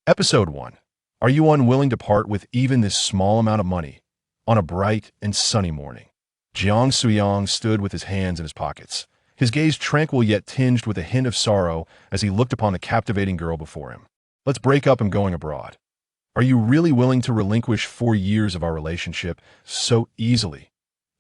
Episode 1. Are you unwilling to part with even this small amount of money? On a bright and sunny morning, Jiang Suyang stood with his hands in his pockets, his gaze tranquil yet tinged with a hint of sorrow as he looked upon the captivating girl before him. Let's break up and going abroad. Are you really willing to relinquish 4 years of our relationship so easily?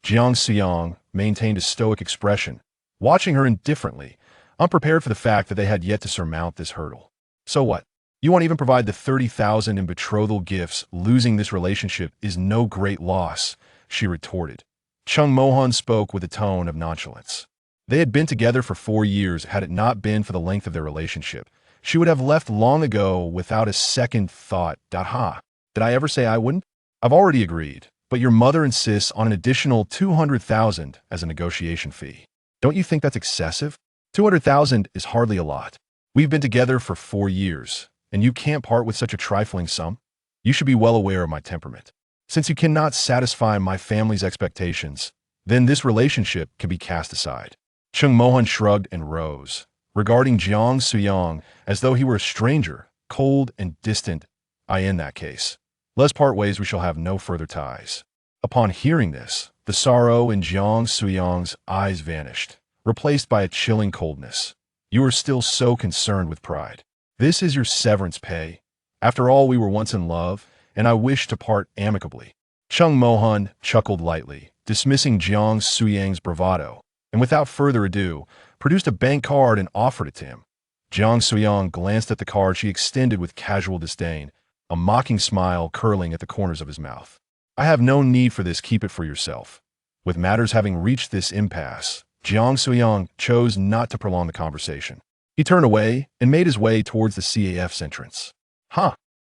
Jiang Suyang maintained a stoic expression, watching her indifferently, unprepared for the fact that they had yet to surmount this hurdle. So what? You won't even provide the 30,000 in betrothal gifts. Losing this relationship is no great loss, she retorted. Chung Mohan spoke with a tone of nonchalance. They had been together for 4 years. Had it not been for the length of their relationship, she would have left long ago without a second thought. Ha! Did I ever say I wouldn't? I've already agreed, but your mother insists on an additional 200,000 as a negotiation fee. Don't you think that's excessive? 200,000 is hardly a lot. We've been together for 4 years. And you can't part with such a trifling sum? You should be well aware of my temperament. Since you cannot satisfy my family's expectations, then this relationship can be cast aside. Chung Mohan shrugged and rose, regarding Jiang Suyang as though he were a stranger, cold and distant. In that case, let's part ways. We shall have no further ties. Upon hearing this, the sorrow in Jiang Suyang's eyes vanished, replaced by a chilling coldness. You are still so concerned with pride. This is your severance pay. After all, we were once in love, and I wish to part amicably. Chung Mohan chuckled lightly, dismissing Jiang Suyang's bravado, and without further ado, produced a bank card and offered it to him. Jiang Suyang glanced at the card she extended with casual disdain, a mocking smile curling at the corners of his mouth. I have no need for this. Keep it for yourself. With matters having reached this impasse, Jiang Suyang chose not to prolong the conversation. He turned away and made his way towards the CAF's entrance.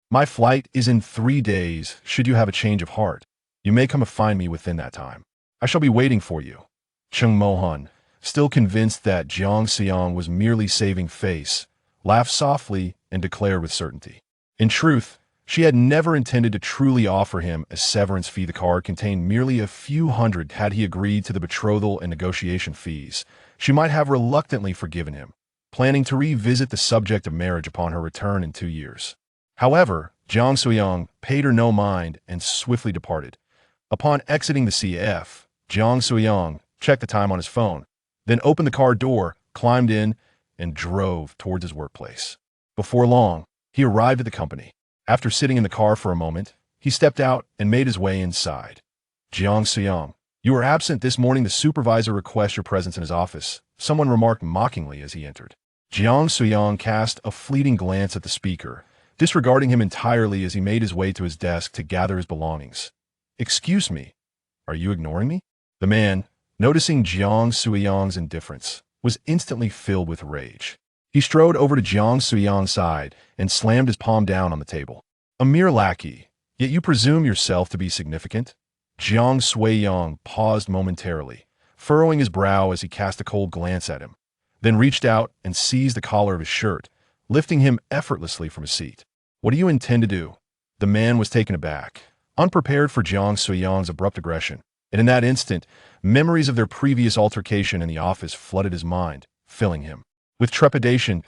My flight is in 3 days. Should you have a change of heart, you may come to find me within that time. I shall be waiting for you. Chung Mohan, still convinced that Jiang Suyang was merely saving face, laughed softly and declared with certainty. In truth, she had never intended to truly offer him a severance fee. The card contained merely a few hundred. Had he agreed to the betrothal and negotiation fees, she might have reluctantly forgiven him, planning to revisit the subject of marriage upon her return in 2 years. However, Jiang Suyang paid her no mind and swiftly departed. Upon exiting the CF, Jiang Suyang checked the time on his phone, then opened the car door, climbed in, and drove towards his workplace. Before long, he arrived at the company. After sitting in the car for a moment, he stepped out and made his way inside. Jiang Suyang, you were absent this morning. The supervisor requests your presence in his office, someone remarked mockingly as he entered. Jiang Suyang cast a fleeting glance at the speaker, disregarding him entirely as he made his way to his desk to gather his belongings. Excuse me, are you ignoring me? The man, noticing Jiang Suyang's indifference, was instantly filled with rage. He strode over to Jiang Suyang's side and slammed his palm down on the table. A mere lackey, yet you presume yourself to be significant? Jiang Suyang paused momentarily, furrowing his brow as he cast a cold glance at him, then reached out and seized the collar of his shirt, lifting him effortlessly from his seat. What do you intend to do? The man was taken aback, unprepared for Jiang Suyang's abrupt aggression, and in that instant, memories of their previous altercation in the office flooded his mind, filling him with trepidation.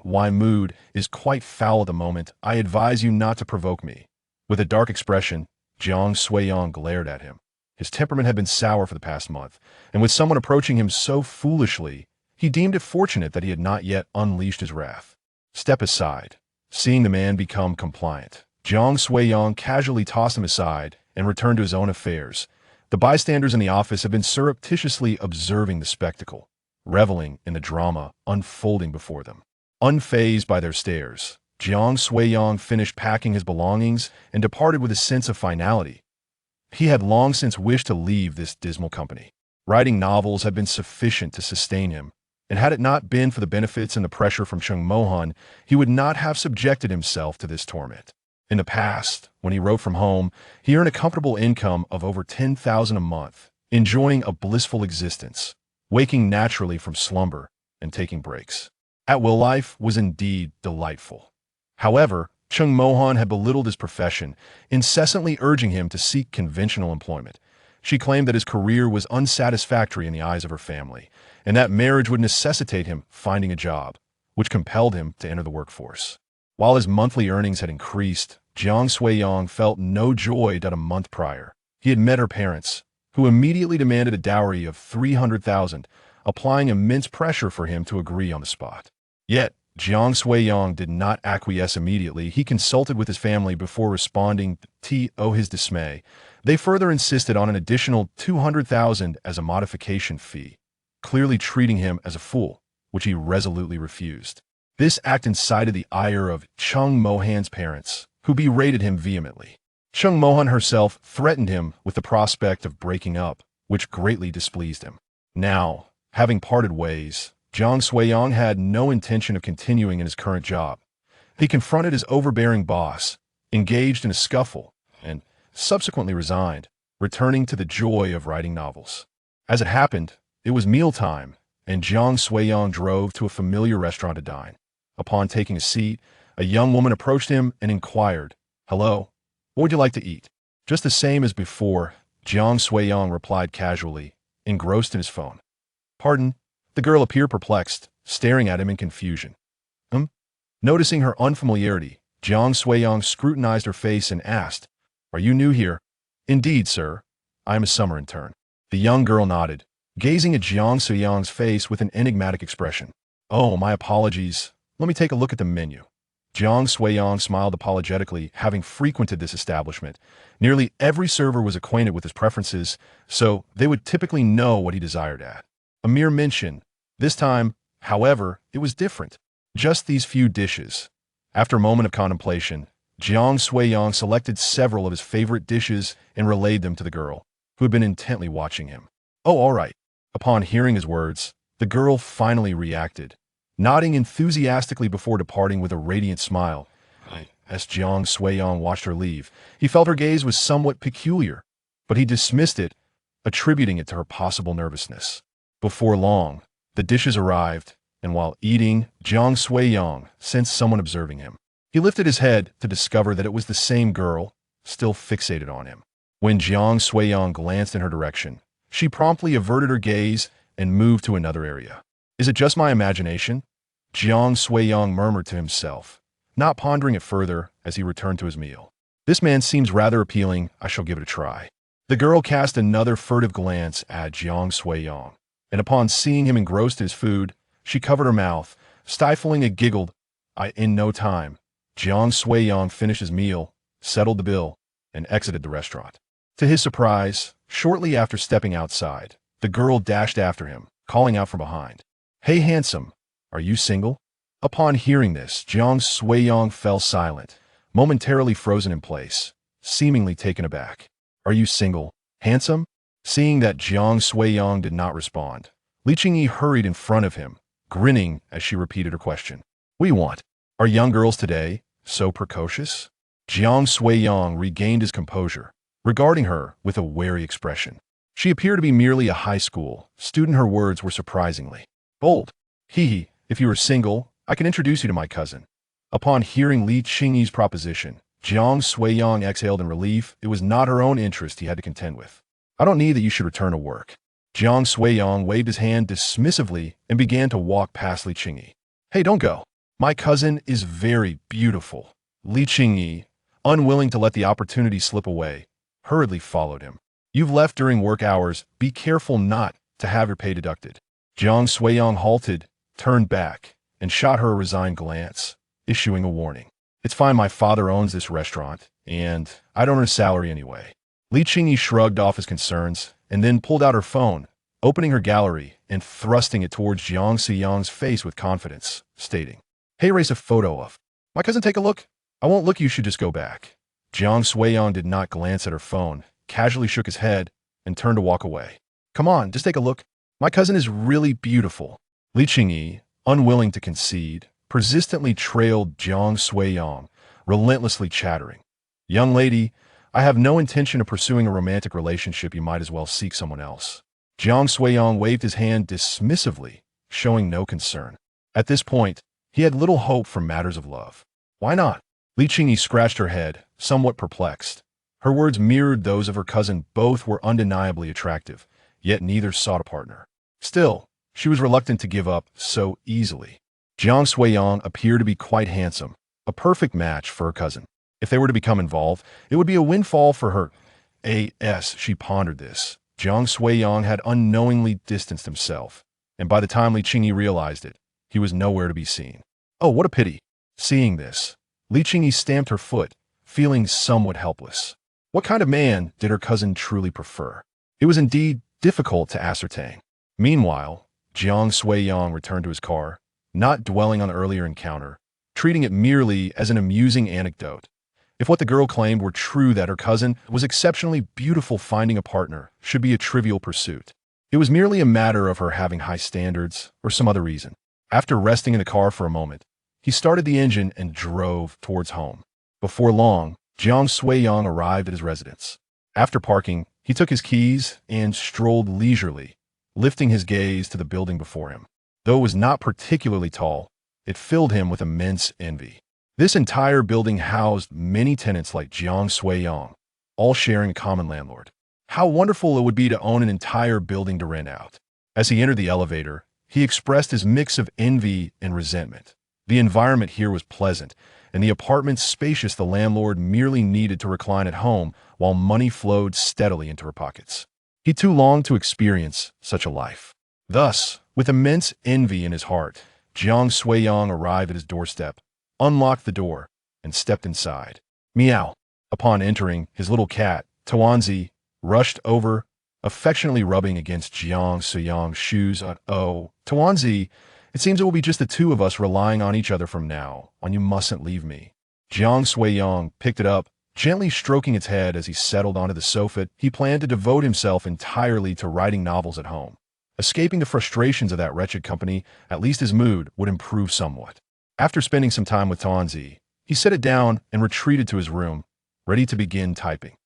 My mood is quite foul at the moment. I advise you not to provoke me. With a dark expression, Jiang Suyang glared at him. His temperament had been sour for the past month, and with someone approaching him so foolishly, he deemed it fortunate that he had not yet unleashed his wrath. Step aside. Seeing the man become compliant, Jiang Suyang casually tossed him aside and returned to his own affairs. The bystanders in the office had been surreptitiously observing the spectacle, reveling in the drama unfolding before them. Unfazed by their stares, Jiang Suyang finished packing his belongings and departed with a sense of finality. He had long since wished to leave this dismal company. Writing novels had been sufficient to sustain him, and had it not been for the benefits and the pressure from Chung Mohan, he would not have subjected himself to this torment. In the past, when he wrote from home, he earned a comfortable income of over 10,000 a month, enjoying a blissful existence, waking naturally from slumber and taking breaks. At-will life was indeed delightful. However, Chung Mohan had belittled his profession, incessantly urging him to seek conventional employment. She claimed that his career was unsatisfactory in the eyes of her family, and that marriage would necessitate him finding a job, which compelled him to enter the workforce. While his monthly earnings had increased, Jiang Sui-yong felt no joy that a month prior. He had met her parents, who immediately demanded a dowry of 300,000, applying immense pressure for him to agree on the spot. Yet, Jiang Sui-yong did not acquiesce immediately. He consulted with his family before responding to his dismay. They further insisted on an additional 200,000 as a modification fee, clearly treating him as a fool, which he resolutely refused. This act incited the ire of Chung Mohan's parents, who berated him vehemently. Chung Mohan herself threatened him with the prospect of breaking up, which greatly displeased him. Now, having parted ways, Jiang Sui-yong had no intention of continuing in his current job. He confronted his overbearing boss, engaged in a scuffle, and subsequently resigned, returning to the joy of writing novels. As it happened, it was mealtime, and Jiang Sui-yong drove to a familiar restaurant to dine. Upon taking a seat, a young woman approached him and inquired, "Hello, what would you like to eat?" Just the same as before, Jiang Sui-yong replied casually, engrossed in his phone. "Pardon?" The girl appeared perplexed, staring at him in confusion. Noticing her unfamiliarity, Jiang Sui-yong scrutinized her face and asked, "Are you new here?" "Indeed, sir. I am a summer intern." The young girl nodded, gazing at Jiang Sui-yong's face with an enigmatic expression. "Oh, my apologies. Let me take a look at the menu." Jiang Sui-yong smiled apologetically, having frequented this establishment. Nearly every server was acquainted with his preferences, so they would typically know what he desired at. A mere mention. This time, however, it was different. Just these few dishes. After a moment of contemplation, Jiang Sui-yong selected several of his favorite dishes and relayed them to the girl, who had been intently watching him. "Oh, all right." Upon hearing his words, the girl finally reacted, nodding enthusiastically before departing with a radiant smile. As Jiang Sui-yong watched her leave, he felt her gaze was somewhat peculiar, but he dismissed it, attributing it to her possible nervousness. Before long, the dishes arrived, and while eating, Jiang Sui-yong sensed someone observing him. He lifted his head to discover that it was the same girl, still fixated on him. When Jiang Sui-yong glanced in her direction, she promptly averted her gaze and moved to another area. "Is it just my imagination?" Jiang Sui-yong murmured to himself, not pondering it further as he returned to his meal. "This man seems rather appealing. I shall give it a try." The girl cast another furtive glance at Jiang Sui-yong, and upon seeing him engrossed in his food, she covered her mouth, stifling a giggle. In no time, Jiang Sui-yong finished his meal, settled the bill, and exited the restaurant. To his surprise, shortly after stepping outside, the girl dashed after him, calling out from behind, "Hey, handsome, are you single?" Upon hearing this, Jiang Sui-yong fell silent, momentarily frozen in place, seemingly taken aback. "Are you single, handsome?" Seeing that Jiang Sui-yong did not respond, Li Qingyi hurried in front of him, grinning as she repeated her question. "What do you want? Are young girls today so precocious?" Jiang Sui-yong regained his composure, regarding her with a wary expression. She appeared to be merely a high school student. Her words were surprisingly bold. If you are single, I can introduce you to my cousin." Upon hearing Li Qingyi's proposition, Jiang Sui-yong exhaled in relief. It was not her own interest he had to contend with. "I don't need that you should return to work." Jiang Sui-yong waved his hand dismissively and began to walk past Li Qingyi. "Hey, don't go. My cousin is very beautiful." Li Qingyi, unwilling to let the opportunity slip away, hurriedly followed him. "You've left during work hours. Be careful not to have your pay deducted." Jiang Sui-yong halted, turned back, and shot her a resigned glance, issuing a warning. "It's fine, my father owns this restaurant, and I don't earn a salary anyway." Li Qingyi shrugged off his concerns and then pulled out her phone, opening her gallery and thrusting it towards Jiang Sui-yong's face with confidence, stating, "Hey, raise a photo of my cousin. Take a look." "I won't look. You should just go back." Jiang Sui-yong did not glance at her phone, casually shook his head, and turned to walk away. "Come on, just take a look. My cousin is really beautiful." Li Qingyi, unwilling to concede, persistently trailed Jiang Sui-yong, relentlessly chattering, "Young lady, I have no intention of pursuing a romantic relationship. You might as well seek someone else." Jiang Sui-yong waved his hand dismissively, showing no concern. At this point, he had little hope for matters of love. "Why not?" Li Qingyi scratched her head, somewhat perplexed. Her words mirrored those of her cousin. Both were undeniably attractive, yet neither sought a partner. Still, she was reluctant to give up so easily. Jiang Sui-yong appeared to be quite handsome, A perfect match for her cousin. If they were to become involved, it would be a windfall for her. As she pondered this, Jiang Sui-yong had unknowingly distanced himself, and by the time Li Qingyi realized it, he was nowhere to be seen. Oh, what a pity. Seeing this, Li Qingyi stamped her foot, feeling somewhat helpless. What kind of man did her cousin truly prefer? It was indeed difficult to ascertain. Meanwhile, Jiang Sui-yong returned to his car, not dwelling on the earlier encounter, treating it merely as an amusing anecdote. If what the girl claimed were true that her cousin was exceptionally beautiful, finding a partner should be a trivial pursuit. It was merely a matter of her having high standards or some other reason. After resting in the car for a moment, he started the engine and drove towards home. Before long, Jiang Sui-yong arrived at his residence. After parking, he took his keys and strolled leisurely, lifting his gaze to the building before him. Though it was not particularly tall, it filled him with immense envy. This entire building housed many tenants like Jiang Sui-yong, all sharing a common landlord. How wonderful it would be to own an entire building to rent out. As he entered the elevator, he expressed his mix of envy and resentment. The environment here was pleasant, and the apartment spacious. The landlord merely needed to recline at home while money flowed steadily into her pockets. He too longed to experience such a life. Thus, with immense envy in his heart, Jiang Sui-yong arrived at his doorstep, unlocked the door, and stepped inside. Meow. Upon entering, his little cat, Tuanzi, rushed over, affectionately rubbing against Jiang Sui-yong's shoes. Oh, Tuanzi, it seems it will be just the two of us relying on each other from now on. You mustn't leave me. Jiang Sui-yong picked it up, gently stroking its head as he settled onto the sofa. He planned to devote himself entirely to writing novels at home. Escaping the frustrations of that wretched company, at least his mood would improve somewhat. After spending some time with Tuanzi, he set it down and retreated to his room, ready to begin typing.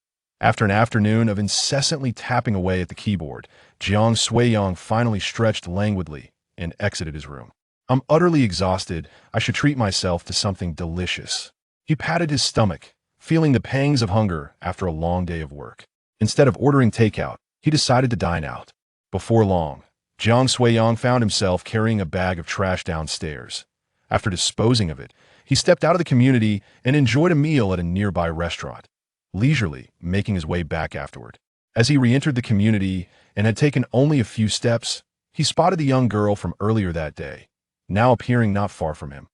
After an afternoon of incessantly tapping away at the keyboard, Jiang Sui-yong finally stretched languidly and exited his room. I'm utterly exhausted. I should treat myself to something delicious. He patted his stomach, feeling the pangs of hunger after a long day of work. Instead of ordering takeout, he decided to dine out. Before long, Jiang Sui-yong found himself carrying a bag of trash downstairs. After disposing of it, he stepped out of the community and enjoyed a meal at a nearby restaurant, leisurely making his way back afterward. As he re-entered the community and had taken only a few steps, he spotted the young girl from earlier that day, now appearing not far from him.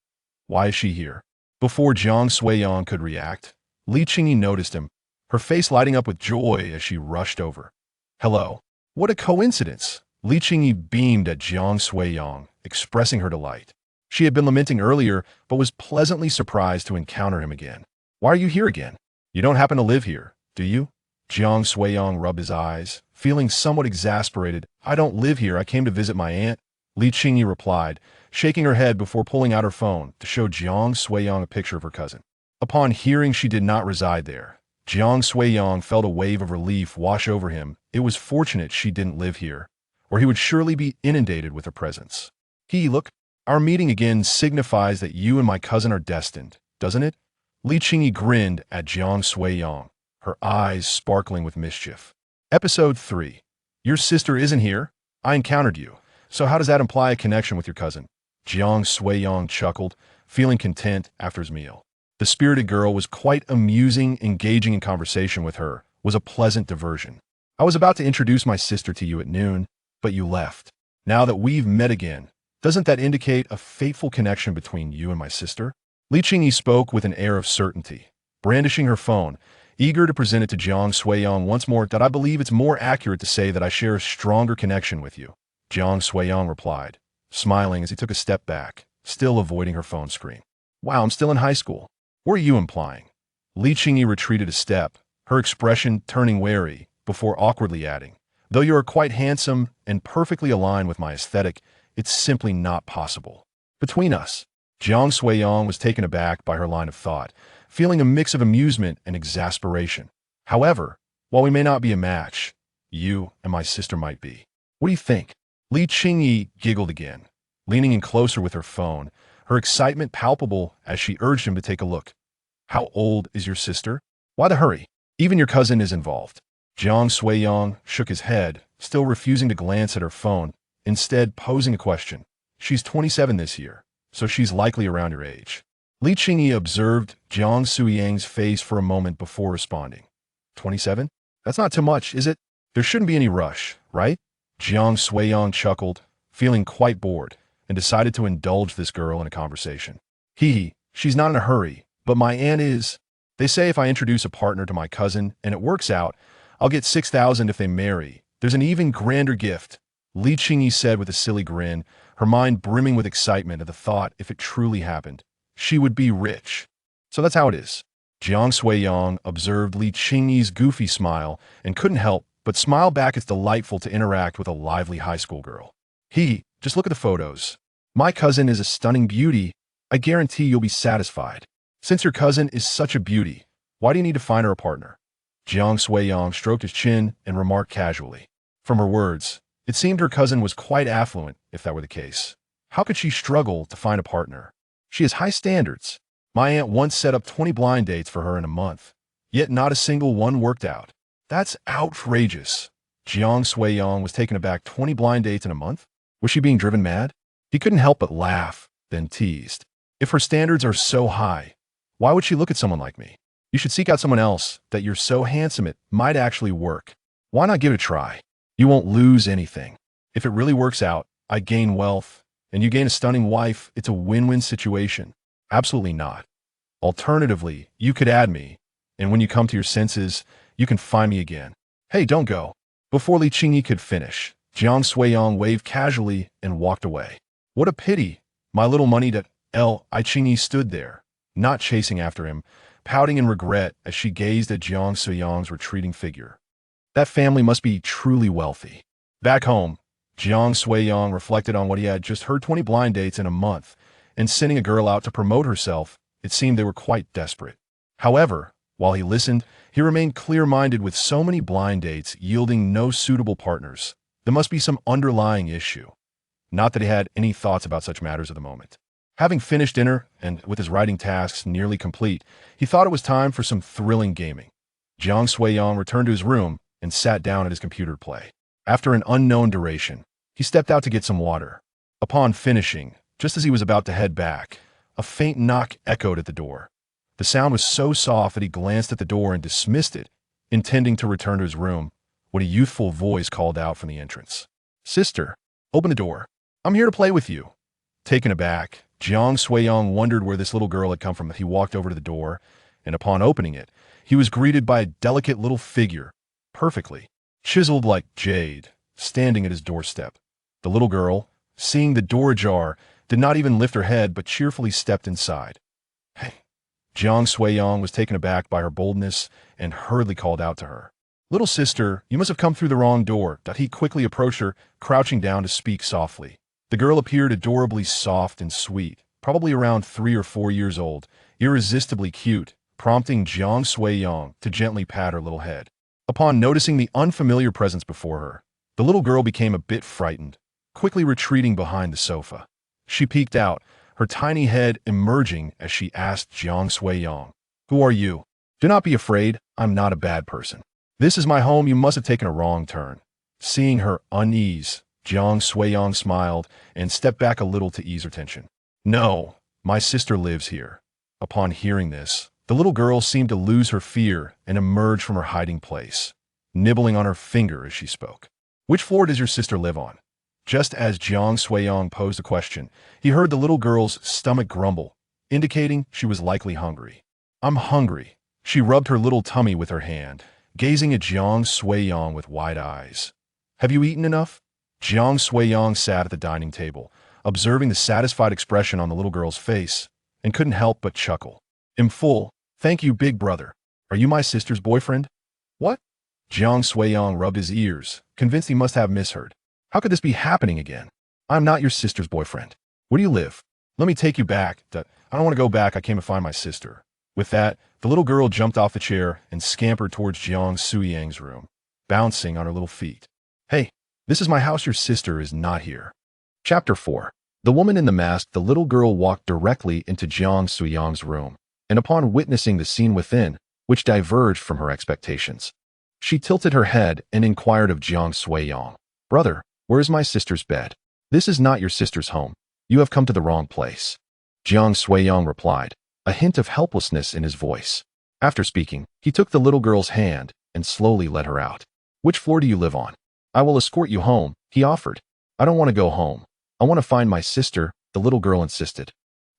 Why is she here? Before Jiang Sui-yong could react, Li Qingyi noticed him, her face lighting up with joy as she rushed over. Hello. What a coincidence! Li Qingyi beamed at Jiang Sui-yong, expressing her delight. She had been lamenting earlier, but was pleasantly surprised to encounter him again. Why are you here again? You don't happen to live here, do you? Jiang Sui-yong rubbed his eyes, feeling somewhat exasperated. I don't live here. I came to visit my aunt. Li Qingyi replied, shaking her head before pulling out her phone to show Jiang Sui-yong a picture of her cousin. Upon hearing she did not reside there, Jiang Sui-yong felt a wave of relief wash over him. It was fortunate she didn't live here, or he would surely be inundated with her presence. Look, our meeting again signifies that you and my cousin are destined, doesn't it? Li Qingyi grinned at Jiang Sui-yong, her eyes sparkling with mischief. Episode 3. Your sister isn't here? I encountered you. So how does that imply a connection with your cousin? Jiang Sui-yong chuckled, feeling content after his meal. The spirited girl was quite amusing. Engaging in conversation with her was a pleasant diversion. I was about to introduce my sister to you at noon, but you left. Now that we've met again, doesn't that indicate a fateful connection between you and my sister? Li Qingyi spoke with an air of certainty, brandishing her phone, eager to present it to Jiang Sui-yong once more. That I believe it's more accurate to say that I share a stronger connection with you, Jiang Sui-yong replied, smiling as he took a step back, still avoiding her phone screen. Wow, I'm still in high school. What are you implying? Li Qingyi retreated a step, her expression turning wary, before awkwardly adding, though you are quite handsome and perfectly aligned with my aesthetic, it's simply not possible. Between us, Jiang Sui-yong was taken aback by her line of thought, feeling a mix of amusement and exasperation. However, while we may not be a match, you and my sister might be. What do you think? Li Qingyi giggled again, leaning in closer with her phone, her excitement palpable as she urged him to take a look. How old is your sister? Why the hurry? Even your cousin is involved. Jiang Sui-yong shook his head, still refusing to glance at her phone, instead posing a question. She's 27 this year, so she's likely around your age. Li Qingyi observed Jiang Suyang's face for a moment before responding. 27? That's not too much, is it? There shouldn't be any rush, right? Jiang Suiyang chuckled, feeling quite bored, and decided to indulge this girl in a conversation. Hee, she's not in a hurry, but my aunt is. They say if I introduce a partner to my cousin and it works out, I'll get 6,000 if they marry. There's an even grander gift, Li Qingyi said with a silly grin, her mind brimming with excitement at the thought if it truly happened. She would be rich. So that's how it is. Jiang Suiyang observed Li Qingyi's goofy smile and couldn't help but smile back. It's delightful to interact with a lively high school girl. Just look at the photos. My cousin is a stunning beauty. I guarantee you'll be satisfied. Since your cousin is such a beauty, why do you need to find her a partner? Jiang Suiyang stroked his chin and remarked casually. From her words, it seemed her cousin was quite affluent, if that were the case. How could she struggle to find a partner? She has high standards. My aunt once set up 20 blind dates for her in a month, yet not a single one worked out. That's outrageous. Jiang Suiyang was taken aback. 20 blind dates in a month? Was she being driven mad? He couldn't help but laugh, then teased. If her standards are so high, why would she look at someone like me? You should seek out someone else that you're so handsome it might actually work. Why not give it a try? You won't lose anything. If it really works out, I gain wealth, and you gain a stunning wife. It's a win-win situation. Absolutely not. Alternatively, you could add me, and when you come to your senses, you can find me again. Hey, don't go. Before Li Qingyi could finish, Jiang Suiyang waved casually and walked away. What a pity. My little money. Li Qingyi stood there, not chasing after him, pouting in regret as she gazed at Jiang Suiyang's retreating figure. That family must be truly wealthy. Back home, Jiang Suiyang reflected on what he had just heard. 20 blind dates in a month, and sending a girl out to promote herself. It seemed they were quite desperate. However, while he listened, he remained clear-minded. With so many blind dates yielding no suitable partners, there must be some underlying issue. Not that he had any thoughts about such matters at the moment. Having finished dinner, and with his writing tasks nearly complete, he thought it was time for some thrilling gaming. Jiang Suiyang returned to his room and sat down at his computer to play. After an unknown duration, he stepped out to get some water. Upon finishing, just as he was about to head back, a faint knock echoed at the door. The sound was so soft that he glanced at the door and dismissed it, intending to return to his room, when a youthful voice called out from the entrance. Sister, open the door. I'm here to play with you. Taken aback, Jiang Suiyang wondered where this little girl had come from. He walked over to the door, and upon opening it, he was greeted by a delicate little figure, perfectly chiseled like jade, standing at his doorstep. The little girl, seeing the door ajar, did not even lift her head but cheerfully stepped inside. Hey. Jiang Suiyang was taken aback by her boldness and hurriedly called out to her. Little sister, you must have come through the wrong door. He quickly approached her, crouching down to speak softly. The girl appeared adorably soft and sweet, probably around 3 or 4 years old, irresistibly cute, prompting Jiang Suiyang to gently pat her little head. Upon noticing the unfamiliar presence before her, the little girl became a bit frightened, quickly retreating behind the sofa. She peeked out, her tiny head emerging as she asked Jiang Suiyang, Who are you? Do not be afraid, I'm not a bad person. This is my home. You must have taken a wrong turn. Seeing her unease, Jiang Suiyang smiled and stepped back a little to ease her tension. No, my sister lives here. Upon hearing this, the little girl seemed to lose her fear and emerge from her hiding place, nibbling on her finger as she spoke. Which floor does your sister live on? Just as Jiang Suiyang posed a question, he heard the little girl's stomach grumble, indicating she was likely hungry. I'm hungry. She rubbed her little tummy with her hand, gazing at Jiang Suiyang with wide eyes. Have you eaten enough? Jiang Suiyang sat at the dining table, observing the satisfied expression on the little girl's face, and couldn't help but chuckle. I'm full. Thank you, big brother. Are you my sister's boyfriend? What? Jiang Suiyang rubbed his ears, convinced he must have misheard. How could this be happening again? I'm not your sister's boyfriend. Where do you live? Let me take you back. I don't want to go back. I came to find my sister. With that, the little girl jumped off the chair and scampered towards Jiang Suiyang's room, bouncing on her little feet. Hey, this is my house. Your sister is not here. Chapter 4. The woman in the mask. The little girl walked directly into Jiang Suiyang's room, and upon witnessing the scene within, which diverged from her expectations, she tilted her head and inquired of Jiang Suiyang, Brother, where is my sister's bed? This is not your sister's home. You have come to the wrong place. Jiang Suiyang replied, a hint of helplessness in his voice. After speaking, he took the little girl's hand and slowly led her out. Which floor do you live on? I will escort you home, he offered. I don't want to go home. I want to find my sister, the little girl insisted,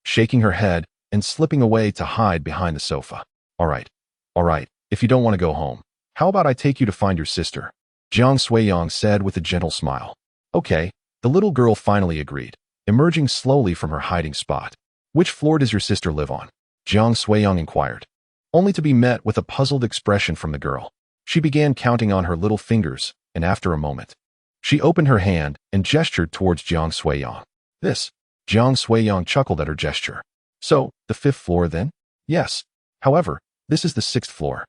shaking her head and slipping away to hide behind the sofa. All right, if you don't want to go home, how about I take you to find your sister? Jiang Suiyang said with a gentle smile. Okay, the little girl finally agreed, emerging slowly from her hiding spot. Which floor does your sister live on? Jiang Suiyang inquired, only to be met with a puzzled expression from the girl. She began counting on her little fingers, and after a moment, she opened her hand and gestured towards Jiang Suiyang. This, Jiang Suiyang chuckled at her gesture. So, the 5th floor then? Yes. However, this is the 6th floor.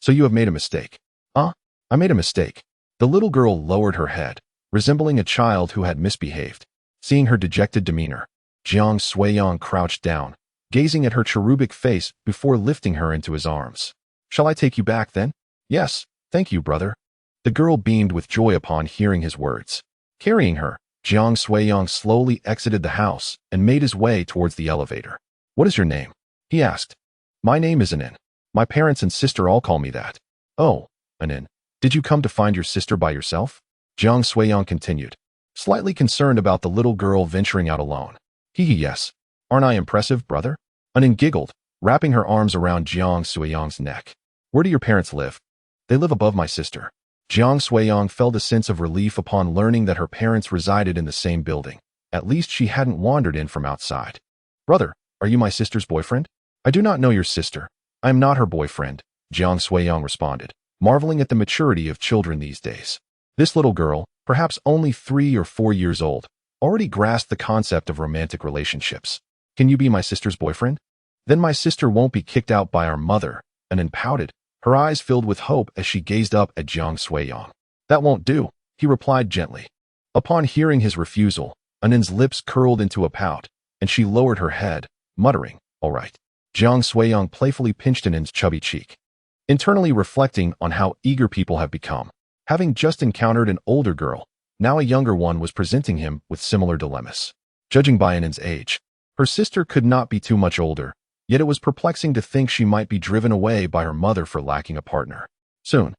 So you have made a mistake. I made a mistake. The little girl lowered her head, resembling a child who had misbehaved. Seeing her dejected demeanor, Jiang Suiyang crouched down, gazing at her cherubic face before lifting her into his arms. Shall I take you back then? Yes, thank you, brother. The girl beamed with joy upon hearing his words. Carrying her, Jiang Suiyang slowly exited the house and made his way towards the elevator. What is your name? He asked. My name is Annoyance. My parents and sister all call me that. Oh, Annoyance, did you come to find your sister by yourself? Jiang Suiyang continued, slightly concerned about the little girl venturing out alone. Yes. Aren't I impressive, brother? Annoyance giggled, wrapping her arms around Jiang Suiyang's neck. Where do your parents live? They live above my sister. Jiang Suiyang felt a sense of relief upon learning that her parents resided in the same building. At least she hadn't wandered in from outside. Brother, are you my sister's boyfriend? I do not know your sister. I am not her boyfriend, Jiang Suiyang responded, marveling at the maturity of children these days. This little girl, perhaps only 3 or 4 years old, already grasped the concept of romantic relationships. Can you be my sister's boyfriend? Then my sister won't be kicked out by our mother, Annoyance pouted, her eyes filled with hope as she gazed up at Jiang Suiyang. That won't do, he replied gently. Upon hearing his refusal, Annoyance's lips curled into a pout, and she lowered her head, muttering, all right. Jiang Suiyang playfully pinched Annoyance's chubby cheek, internally reflecting on how eager people have become. Having just encountered an older girl, now a younger one was presenting him with similar dilemmas. Judging by Annoyance's age, her sister could not be too much older, yet it was perplexing to think she might be driven away by her mother for lacking a partner. Soon,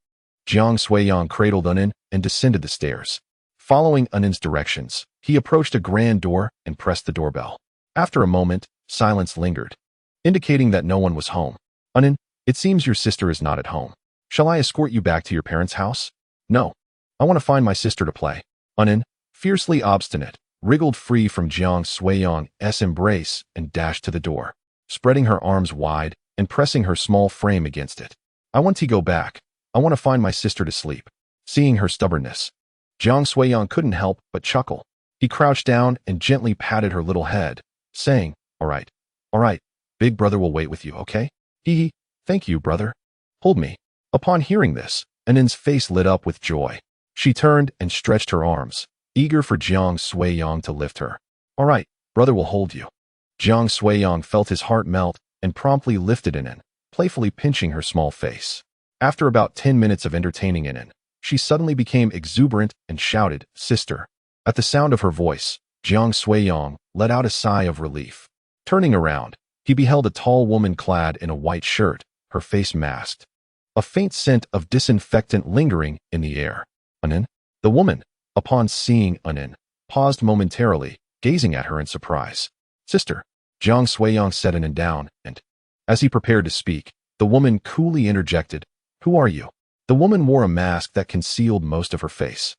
Jiang Suiyang cradled Annoyance and descended the stairs. Following Annoyance's directions, he approached a grand door and pressed the doorbell. After a moment, silence lingered, indicating that no one was home. Annoyance, it seems your sister is not at home. Shall I escort you back to your parents' house? No. I want to find my sister to play. Annoyance, fiercely obstinate, wriggled free from Jiang Suiyang's embrace and dashed to the door, spreading her arms wide and pressing her small frame against it. I want to go back. I want to find my sister to sleep. Seeing her stubbornness, Jiang Suiyang couldn't help but chuckle. He crouched down and gently patted her little head, saying, all right, big brother will wait with you, okay? Thank you, brother. Hold me. Upon hearing this, Annoyance's face lit up with joy. She turned and stretched her arms, eager for Jiang Suiyang to lift her. All right, brother will hold you. Jiang Suiyang felt his heart melt and promptly lifted Annoyance, playfully pinching her small face. After about 10 minutes of entertaining Annoyance, she suddenly became exuberant and shouted, sister. At the sound of her voice, Jiang Suiyang let out a sigh of relief. Turning around, he beheld a tall woman clad in a white shirt, her face masked, a faint scent of disinfectant lingering in the air. Annoyance? The woman, upon seeing Annoyance, paused momentarily, gazing at her in surprise. Sister, Jiang Suiyang set Annoyance down, and, as he prepared to speak, the woman coolly interjected, who are you? The woman wore a mask that concealed most of her face,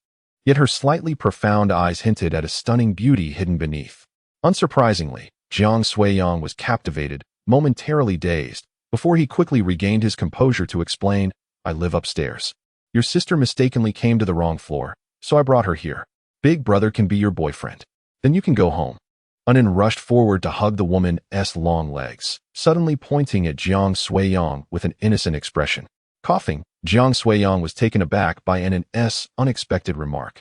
yet her slightly profound eyes hinted at a stunning beauty hidden beneath. Unsurprisingly, Jiang Suiyang was captivated, momentarily dazed, before he quickly regained his composure to explain, I live upstairs. Your sister mistakenly came to the wrong floor, so I brought her here. Big brother can be your boyfriend. Then you can go home. Annoyance rushed forward to hug the woman's long legs, suddenly pointing at Jiang Suiyang with an innocent expression. Coughing, Jiang Suiyang was taken aback by Annoyance's unexpected remark.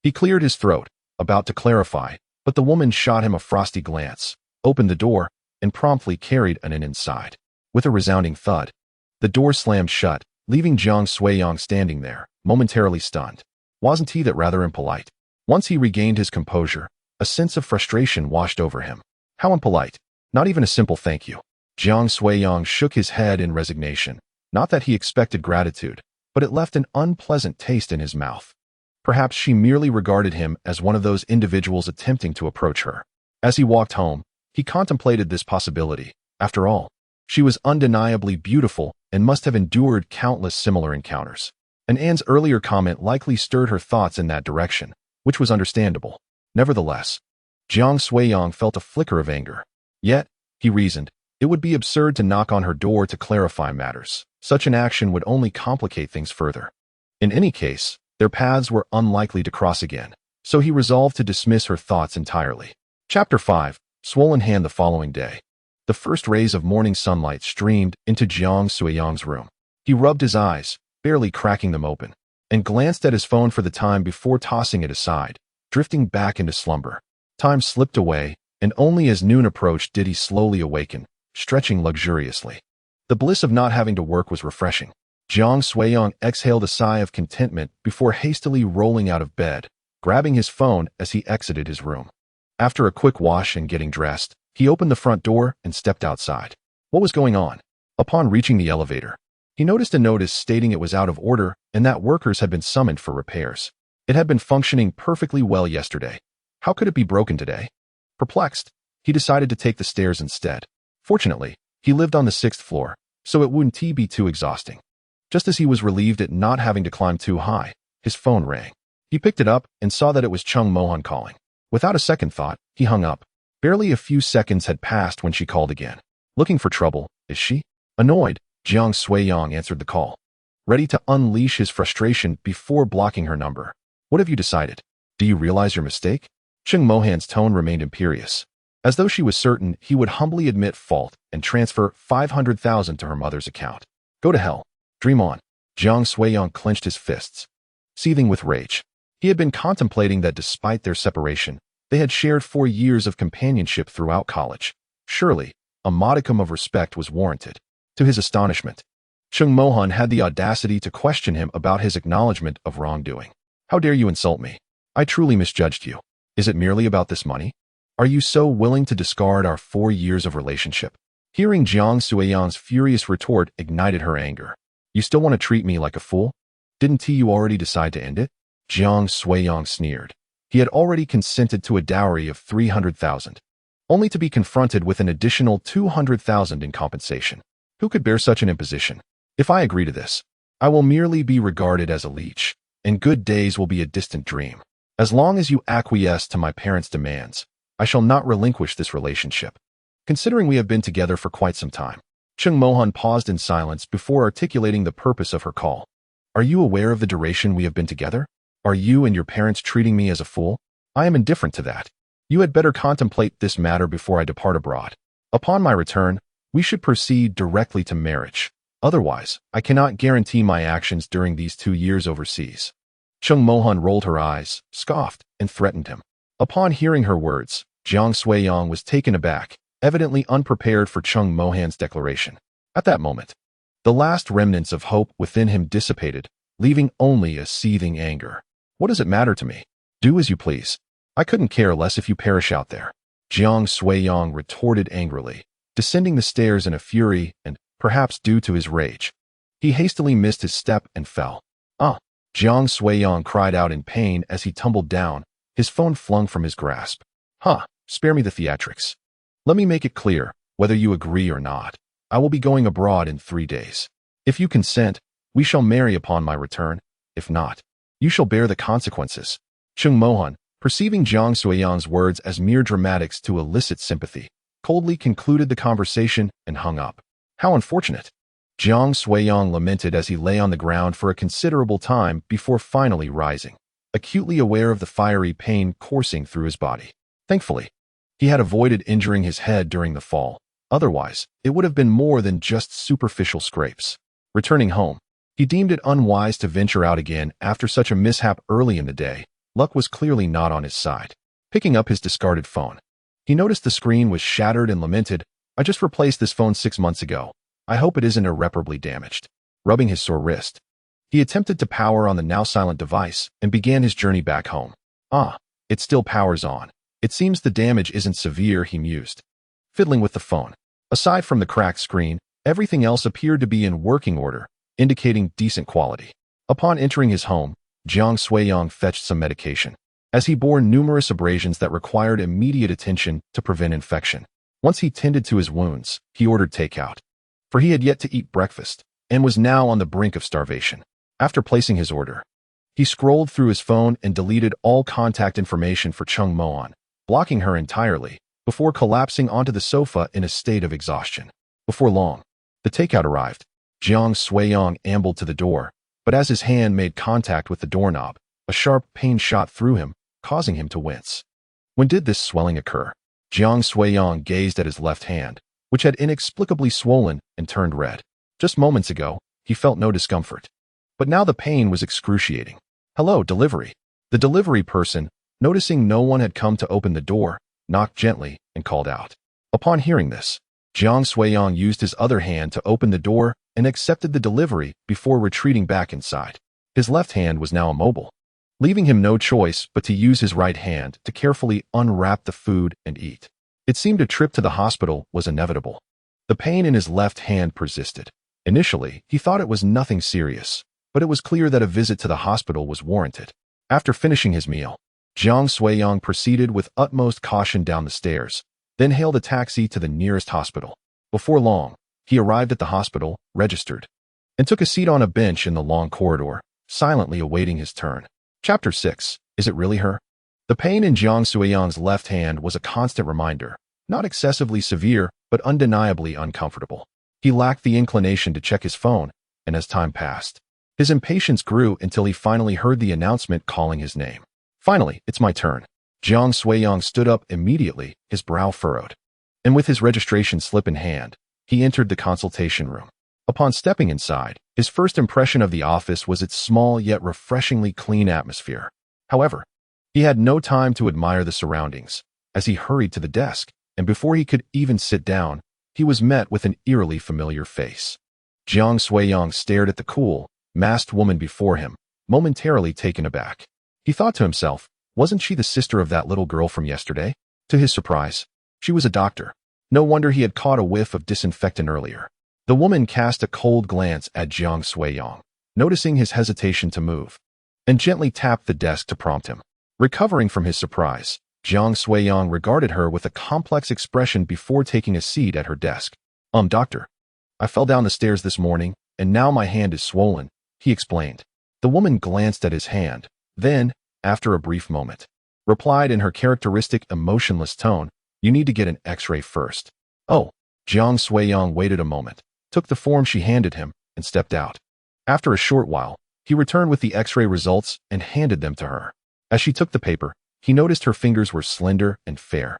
He cleared his throat, about to clarify, but the woman shot him a frosty glance, opened the door, and promptly carried Annoyance inside. With a resounding thud, the door slammed shut, leaving Jiang Suiyang standing there, momentarily stunned. Wasn't he that rather impolite? Once he regained his composure, a sense of frustration washed over him. How impolite. Not even a simple thank you. Jiang Suiyang shook his head in resignation. Not that he expected gratitude, but it left an unpleasant taste in his mouth. Perhaps she merely regarded him as one of those individuals attempting to approach her. As he walked home, he contemplated this possibility. After all, she was undeniably beautiful and must have endured countless similar encounters. And Anne's earlier comment likely stirred her thoughts in that direction, which was understandable. Nevertheless, Jiang Suiyang felt a flicker of anger. Yet, he reasoned, it would be absurd to knock on her door to clarify matters. Such an action would only complicate things further. In any case, their paths were unlikely to cross again, so he resolved to dismiss her thoughts entirely. Chapter 5. Swollen Hand. The following day, the first rays of morning sunlight streamed into Jiang Suiyang's room. He rubbed his eyes, barely cracking them open, and glanced at his phone for the time before tossing it aside, drifting back into slumber. Time slipped away, and only as noon approached did he slowly awaken, stretching luxuriously. The bliss of not having to work was refreshing. Jiang Suiyang exhaled a sigh of contentment before hastily rolling out of bed, grabbing his phone as he exited his room. After a quick wash and getting dressed, he opened the front door and stepped outside. What was going on? Upon reaching the elevator, he noticed a notice stating it was out of order and that workers had been summoned for repairs. It had been functioning perfectly well yesterday. How could it be broken today? Perplexed, he decided to take the stairs instead. Fortunately, he lived on the 6th floor, so it wouldn't be too exhausting. Just as he was relieved at not having to climb too high, his phone rang. He picked it up and saw that it was Chung Mohan calling. Without a second thought, he hung up. Barely a few seconds had passed when she called again. Looking for trouble, is she? Annoyed, Jiang Suiyang answered the call, ready to unleash his frustration before blocking her number. What have you decided? Do you realize your mistake? Chung Mohan's tone remained imperious, as though she was certain he would humbly admit fault and transfer 500,000 to her mother's account. Go to hell. Dream on. Jiang Suiyang clenched his fists, seething with rage. He had been contemplating that despite their separation, they had shared 4 years of companionship throughout college. Surely, a modicum of respect was warranted. To his astonishment, Chung Mohan had the audacity to question him about his acknowledgement of wrongdoing. How dare you insult me? I truly misjudged you. Is it merely about this money? Are you so willing to discard our 4 years of relationship? Hearing Jiang Suiyang's furious retort ignited her anger. You still want to treat me like a fool? Didn't you already decide to end it? Jiang Suiyang sneered. He had already consented to a dowry of 300,000, only to be confronted with an additional 200,000 in compensation. Who could bear such an imposition? If I agree to this, I will merely be regarded as a leech, and good days will be a distant dream. As long as you acquiesce to my parents' demands, I shall not relinquish this relationship. Considering we have been together for quite some time. Chung Mohan paused in silence before articulating the purpose of her call. Are you aware of the duration we have been together? Are you and your parents treating me as a fool? I am indifferent to that. You had better contemplate this matter before I depart abroad. Upon my return, we should proceed directly to marriage. Otherwise, I cannot guarantee my actions during these 2 years overseas. Chung Mohan rolled her eyes, scoffed, and threatened him. Upon hearing her words, Jiang Suiyang was taken aback, evidently unprepared for Chung Mohan's declaration. At that moment, the last remnants of hope within him dissipated, leaving only a seething anger. What does it matter to me? Do as you please. I couldn't care less if you perish out there. Jiang Suiyang retorted angrily, descending the stairs in a fury and, perhaps due to his rage, he hastily missed his step and fell. Ah! Jiang Suiyang cried out in pain as he tumbled down, his phone flung from his grasp. Spare me the theatrics. Let me make it clear, whether you agree or not. I will be going abroad in 3 days. If you consent, we shall marry upon my return. If not, you shall bear the consequences. Chung Mohan, perceiving Jiang Suiyang's words as mere dramatics to elicit sympathy, coldly concluded the conversation and hung up. How unfortunate! Jiang Suiyang lamented as he lay on the ground for a considerable time before finally rising, acutely aware of the fiery pain coursing through his body. Thankfully, he had avoided injuring his head during the fall. Otherwise, it would have been more than just superficial scrapes. Returning home, he deemed it unwise to venture out again after such a mishap early in the day. Luck was clearly not on his side. Picking up his discarded phone, he noticed the screen was shattered and lamented, I just replaced this phone 6 months ago. I hope it isn't irreparably damaged. Rubbing his sore wrist, he attempted to power on the now silent device and began his journey back home. It still powers on. It seems the damage isn't severe, he mused. Fiddling with the phone, Aside from the cracked screen, everything else appeared to be in working order, indicating decent quality. Upon entering his home, Jiang Suiyang fetched some medication, as he bore numerous abrasions that required immediate attention to prevent infection. Once he tended to his wounds, he ordered takeout, for he had yet to eat breakfast and was now on the brink of starvation. After placing his order, he scrolled through his phone and deleted all contact information for Chung Moan, blocking her entirely, before collapsing onto the sofa in a state of exhaustion. Before long, the takeout arrived. Jiang Suiyang ambled to the door, but as his hand made contact with the doorknob, a sharp pain shot through him, causing him to wince. When did this swelling occur? Jiang Suiyang gazed at his left hand, which had inexplicably swollen and turned red. Just moments ago, he felt no discomfort, but now the pain was excruciating. "Hello, delivery." The delivery person, noticing no one had come to open the door, knocked gently and called out. Upon hearing this, Jiang Suiyang used his other hand to open the door and accepted the delivery before retreating back inside. His left hand was now immobile, leaving him no choice but to use his right hand to carefully unwrap the food and eat. It seemed a trip to the hospital was inevitable. The pain in his left hand persisted. Initially, he thought it was nothing serious, but it was clear that a visit to the hospital was warranted. After finishing his meal, Jiang Suiyang proceeded with utmost caution down the stairs, then hailed a taxi to the nearest hospital. Before long, he arrived at the hospital, registered, and took a seat on a bench in the long corridor, silently awaiting his turn. Chapter 6. Is it really her? The pain in Jiang Suiyang's left hand was a constant reminder, not excessively severe, but undeniably uncomfortable. He lacked the inclination to check his phone, and as time passed, his impatience grew until he finally heard the announcement calling his name. "Finally, it's my turn." Jiang Suiyang stood up immediately, his brow furrowed, and with his registration slip in hand, he entered the consultation room. Upon stepping inside, his first impression of the office was its small yet refreshingly clean atmosphere. However, he had no time to admire the surroundings, as he hurried to the desk, and before he could even sit down, he was met with an eerily familiar face. Jiang Suiyang stared at the cool, masked woman before him, momentarily taken aback. He thought to himself, wasn't she the sister of that little girl from yesterday? To his surprise, she was a doctor. No wonder he had caught a whiff of disinfectant earlier. The woman cast a cold glance at Jiang Suiyang, noticing his hesitation to move, and gently tapped the desk to prompt him. Recovering from his surprise, Jiang Suiyang regarded her with a complex expression before taking a seat at her desk. Doctor, I fell down the stairs this morning, and now my hand is swollen," he explained. The woman glanced at his hand, then, after a brief moment, replied in her characteristic emotionless tone, "You need to get an X-ray first." "Oh." Jiang Suiyang waited a moment, took the form she handed him, and stepped out. After a short while, he returned with the X-ray results and handed them to her. As she took the paper, he noticed her fingers were slender and fair,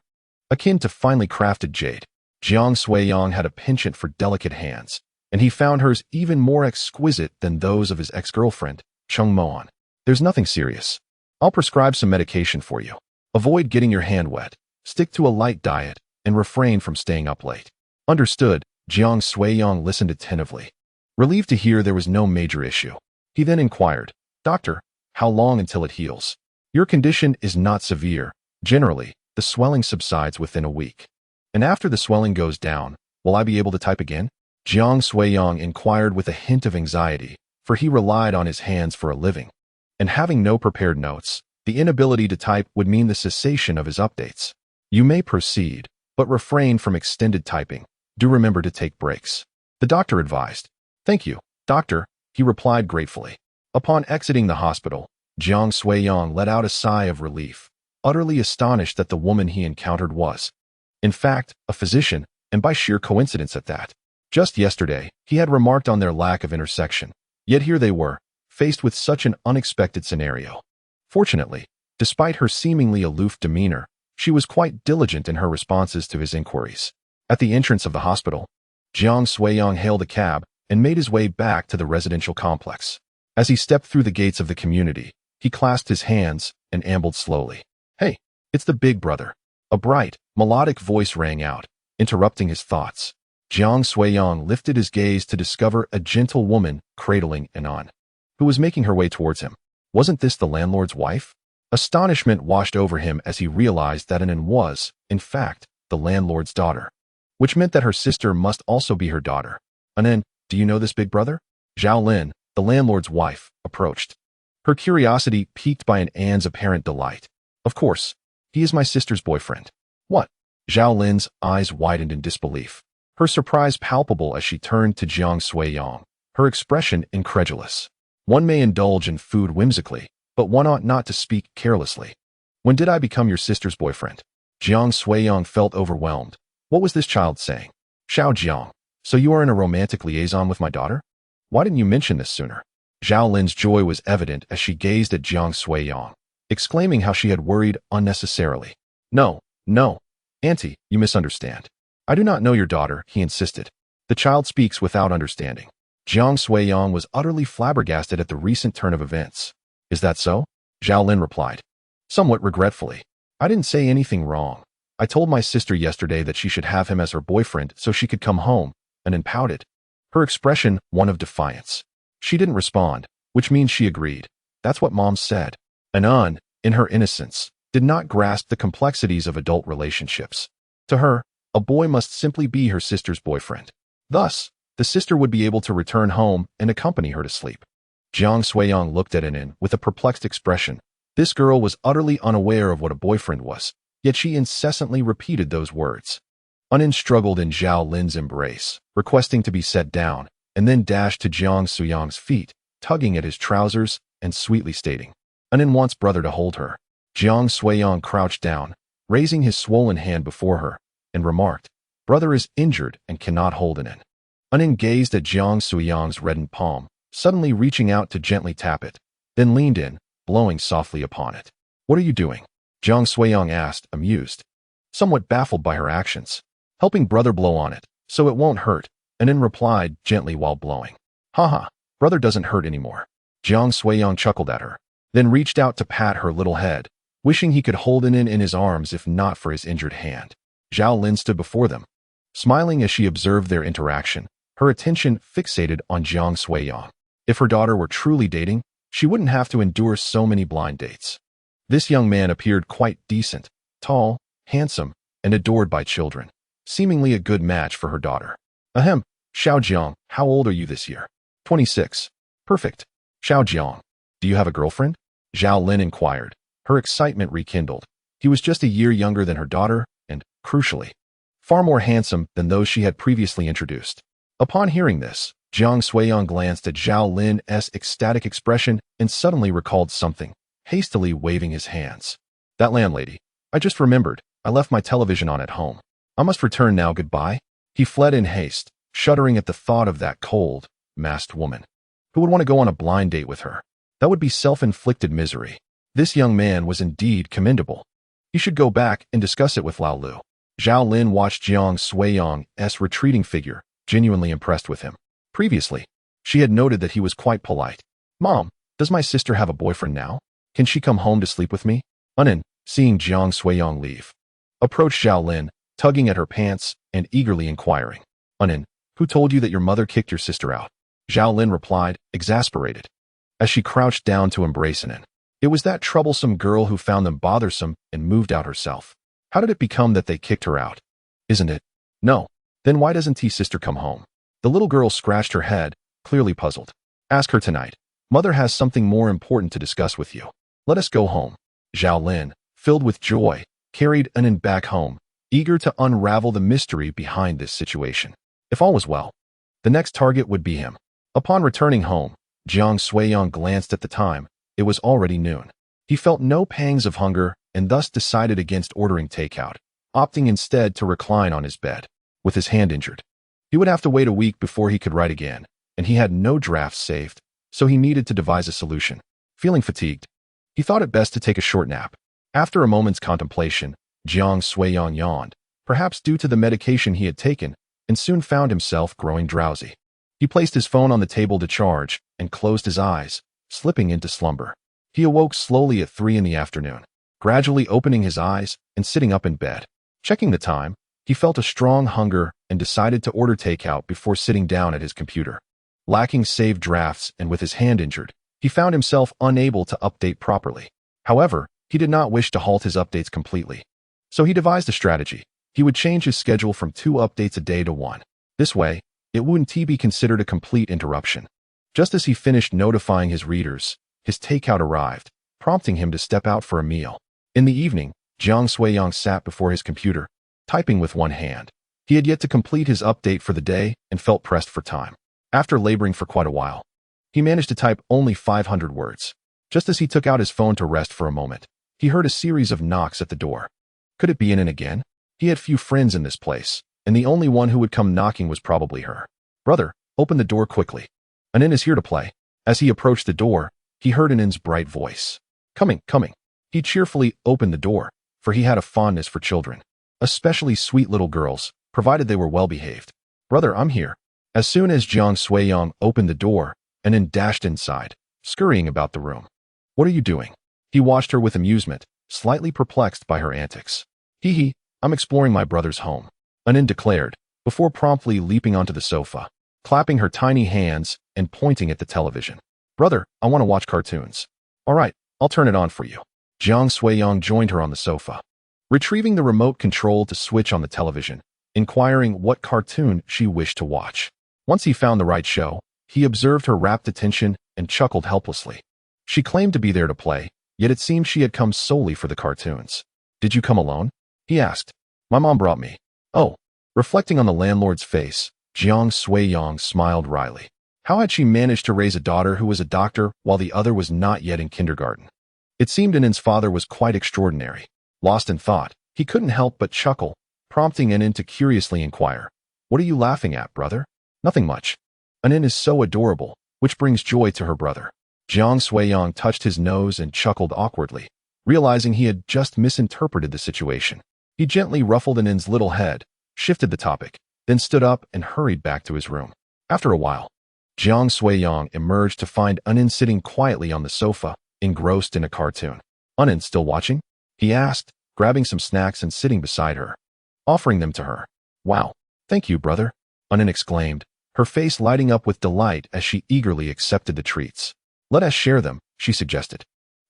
akin to finely crafted jade. Jiang Suiyang had a penchant for delicate hands, and he found hers even more exquisite than those of his ex-girlfriend, Chung Moan. "There's nothing serious. I'll prescribe some medication for you. Avoid getting your hand wet, stick to a light diet, and refrain from staying up late." "Understood." Jiang Suiyang listened attentively, relieved to hear there was no major issue. He then inquired, "Doctor, how long until it heals?" "Your condition is not severe. Generally, the swelling subsides within a week. And after the swelling goes down, will I be able to type again?" Jiang Suiyang inquired with a hint of anxiety, for he relied on his hands for a living, and having no prepared notes, the inability to type would mean the cessation of his updates. "You may proceed, but refrain from extended typing. Do remember to take breaks," the doctor advised. "Thank you, doctor," he replied gratefully. Upon exiting the hospital, Jiang Suiyang let out a sigh of relief, utterly astonished that the woman he encountered was, in fact, a physician, and by sheer coincidence at that. Just yesterday, he had remarked on their lack of intersection, yet here they were, faced with such an unexpected scenario. Fortunately, despite her seemingly aloof demeanor, she was quite diligent in her responses to his inquiries. At the entrance of the hospital, Jiang Suiyang hailed a cab and made his way back to the residential complex. As he stepped through the gates of the community, he clasped his hands and ambled slowly. "Hey, it's the big brother." A bright, melodic voice rang out, interrupting his thoughts. Jiang Suiyang lifted his gaze to discover a gentle woman cradling Annon, who was making her way towards him. Wasn't this the landlord's wife? Astonishment washed over him as he realized that Annon was, in fact, the landlord's daughter. which meant that her sister must also be her daughter. And then, do you know this big brother? Zhao Lin, the landlord's wife, approached. Her curiosity piqued by Anne's apparent delight. Of course, he is my sister's boyfriend. What? Zhao Lin's eyes widened in disbelief, her surprise palpable as she turned to Jiang Suiyang, her expression incredulous. One may indulge in food whimsically, but one ought not to speak carelessly. When did I become your sister's boyfriend? Jiang Suiyang felt overwhelmed. What was this child saying? Xiao Jiang, so you are in a romantic liaison with my daughter? Why didn't you mention this sooner? Zhao Lin's joy was evident as she gazed at Jiang Suiyang, exclaiming how she had worried unnecessarily. No, Auntie, you misunderstand. I do not know your daughter, he insisted. The child speaks without understanding. Jiang Suiyang was utterly flabbergasted at the recent turn of events. Is that so? Zhao Lin replied, somewhat regretfully. I didn't say anything wrong. I told my sister yesterday that she should have him as her boyfriend so she could come home, and then pouted. Her expression one of defiance. She didn't respond, which means she agreed. That's what Mom said. Anan, in her innocence, did not grasp the complexities of adult relationships. To her, a boy must simply be her sister's boyfriend. Thus, the sister would be able to return home and accompany her to sleep. Jiang Suiyang looked at Anan with a perplexed expression. This girl was utterly unaware of what a boyfriend was, yet she incessantly repeated those words. Anan struggled in Zhao Lin's embrace, requesting to be set down, and then dashed to Jiang Suiyang's feet, tugging at his trousers and sweetly stating, Anan wants brother to hold her. Jiang Suiyang crouched down, raising his swollen hand before her, and remarked, brother is injured and cannot hold Anan. Anan gazed at Jiang Suiyang's reddened palm, suddenly reaching out to gently tap it, then leaned in, blowing softly upon it. What are you doing? Jiang Suiyang asked, amused, somewhat baffled by her actions. Helping brother blow on it, so it won't hurt, Anan replied gently while blowing. Haha, brother doesn't hurt anymore. Jiang Suiyang chuckled at her, then reached out to pat her little head, wishing he could hold Anan in his arms if not for his injured hand. Zhao Lin stood before them, smiling as she observed their interaction, her attention fixated on Jiang Suiyang. If her daughter were truly dating, she wouldn't have to endure so many blind dates. This young man appeared quite decent, tall, handsome, and adored by children, seemingly a good match for her daughter. Ahem, Xiao Jiang, how old are you this year? 26. Perfect. Xiao Jiang, do you have a girlfriend? Zhao Lin inquired, her excitement rekindled. He was just a year younger than her daughter, and, crucially, far more handsome than those she had previously introduced. Upon hearing this, Jiang Suiyang glanced at Zhao Lin's ecstatic expression and suddenly recalled something, hastily waving his hands. That landlady. I just remembered, I left my television on at home. I must return now, goodbye. He fled in haste, shuddering at the thought of that cold, masked woman. Who would want to go on a blind date with her? That would be self-inflicted misery. This young man was indeed commendable. He should go back and discuss it with Lao Lu. Zhao Lin watched Jiang Suiyang's retreating figure, genuinely impressed with him. Previously, she had noted that he was quite polite. Mom, does my sister have a boyfriend now? Can she come home to sleep with me? Anan, seeing Jiang Suiyang leave, approached Zhao Lin, tugging at her pants and eagerly inquiring. Anan, who told you that your mother kicked your sister out? Zhao Lin replied, exasperated, as she crouched down to embrace Anan. It was that troublesome girl who found them bothersome and moved out herself. How did it become that they kicked her out? Isn't it? No. Then why doesn't sister come home? The little girl scratched her head, clearly puzzled. Ask her tonight. Mother has something more important to discuss with you. Let us go home. Zhao Lin, filled with joy, carried Anan back home, eager to unravel the mystery behind this situation. If all was well, the next target would be him. Upon returning home, Jiang Suiyang glanced at the time. It was already noon. He felt no pangs of hunger and thus decided against ordering takeout, opting instead to recline on his bed, with his hand injured. He would have to wait a week before he could write again, and he had no drafts saved, so he needed to devise a solution. Feeling fatigued, he thought it best to take a short nap. After a moment's contemplation, Jiang Suiyang yawned, perhaps due to the medication he had taken, and soon found himself growing drowsy. He placed his phone on the table to charge and closed his eyes, slipping into slumber. He awoke slowly at 3 in the afternoon, gradually opening his eyes and sitting up in bed. Checking the time, he felt a strong hunger and decided to order takeout before sitting down at his computer. Lacking saved drafts and with his hand injured, he found himself unable to update properly. However, he did not wish to halt his updates completely. So he devised a strategy. He would change his schedule from 2 updates a day to 1. This way, it wouldn't be considered a complete interruption. Just as he finished notifying his readers, his takeout arrived, prompting him to step out for a meal. In the evening, Jiang Suiyang sat before his computer, typing with one hand. He had yet to complete his update for the day and felt pressed for time. After laboring for quite a while, he managed to type only 500 words. Just as he took out his phone to rest for a moment, he heard a series of knocks at the door. Could it be Annin again? He had few friends in this place, and the only one who would come knocking was probably her. Brother, open the door quickly. Annin is here to play. As he approached the door, he heard Annin's bright voice. Coming. He cheerfully opened the door, for he had a fondness for children, especially sweet little girls, provided they were well-behaved. Brother, I'm here. As soon as Jiang Suiyang opened the door, Annin dashed inside, scurrying about the room. What are you doing? He watched her with amusement, slightly perplexed by her antics. Hee, I'm exploring my brother's home, Annin declared, before promptly leaping onto the sofa, clapping her tiny hands and pointing at the television. Brother, I want to watch cartoons. All right, I'll turn it on for you. Jiang Suiyang joined her on the sofa, retrieving the remote control to switch on the television, inquiring what cartoon she wished to watch. Once he found the right show, he observed her rapt attention and chuckled helplessly. She claimed to be there to play, yet it seemed she had come solely for the cartoons. Did you come alone? He asked. My mom brought me. Oh. Reflecting on the landlord's face, Jiang Suiyang smiled wryly. How had she managed to raise a daughter who was a doctor while the other was not yet in kindergarten? It seemed Annin's father was quite extraordinary. Lost in thought, he couldn't help but chuckle, prompting Annin to curiously inquire, What are you laughing at, brother? Nothing much. Annin is so adorable, which brings joy to her brother. Jiang Suiyang touched his nose and chuckled awkwardly, realizing he had just misinterpreted the situation. He gently ruffled Annin's little head, shifted the topic, then stood up and hurried back to his room. After a while, Jiang Suiyang emerged to find Annin sitting quietly on the sofa, engrossed in a cartoon. Annin, still watching? He asked, grabbing some snacks and sitting beside her, offering them to her. Wow, thank you, brother, Annin exclaimed, her face lighting up with delight as she eagerly accepted the treats. Let us share them, she suggested,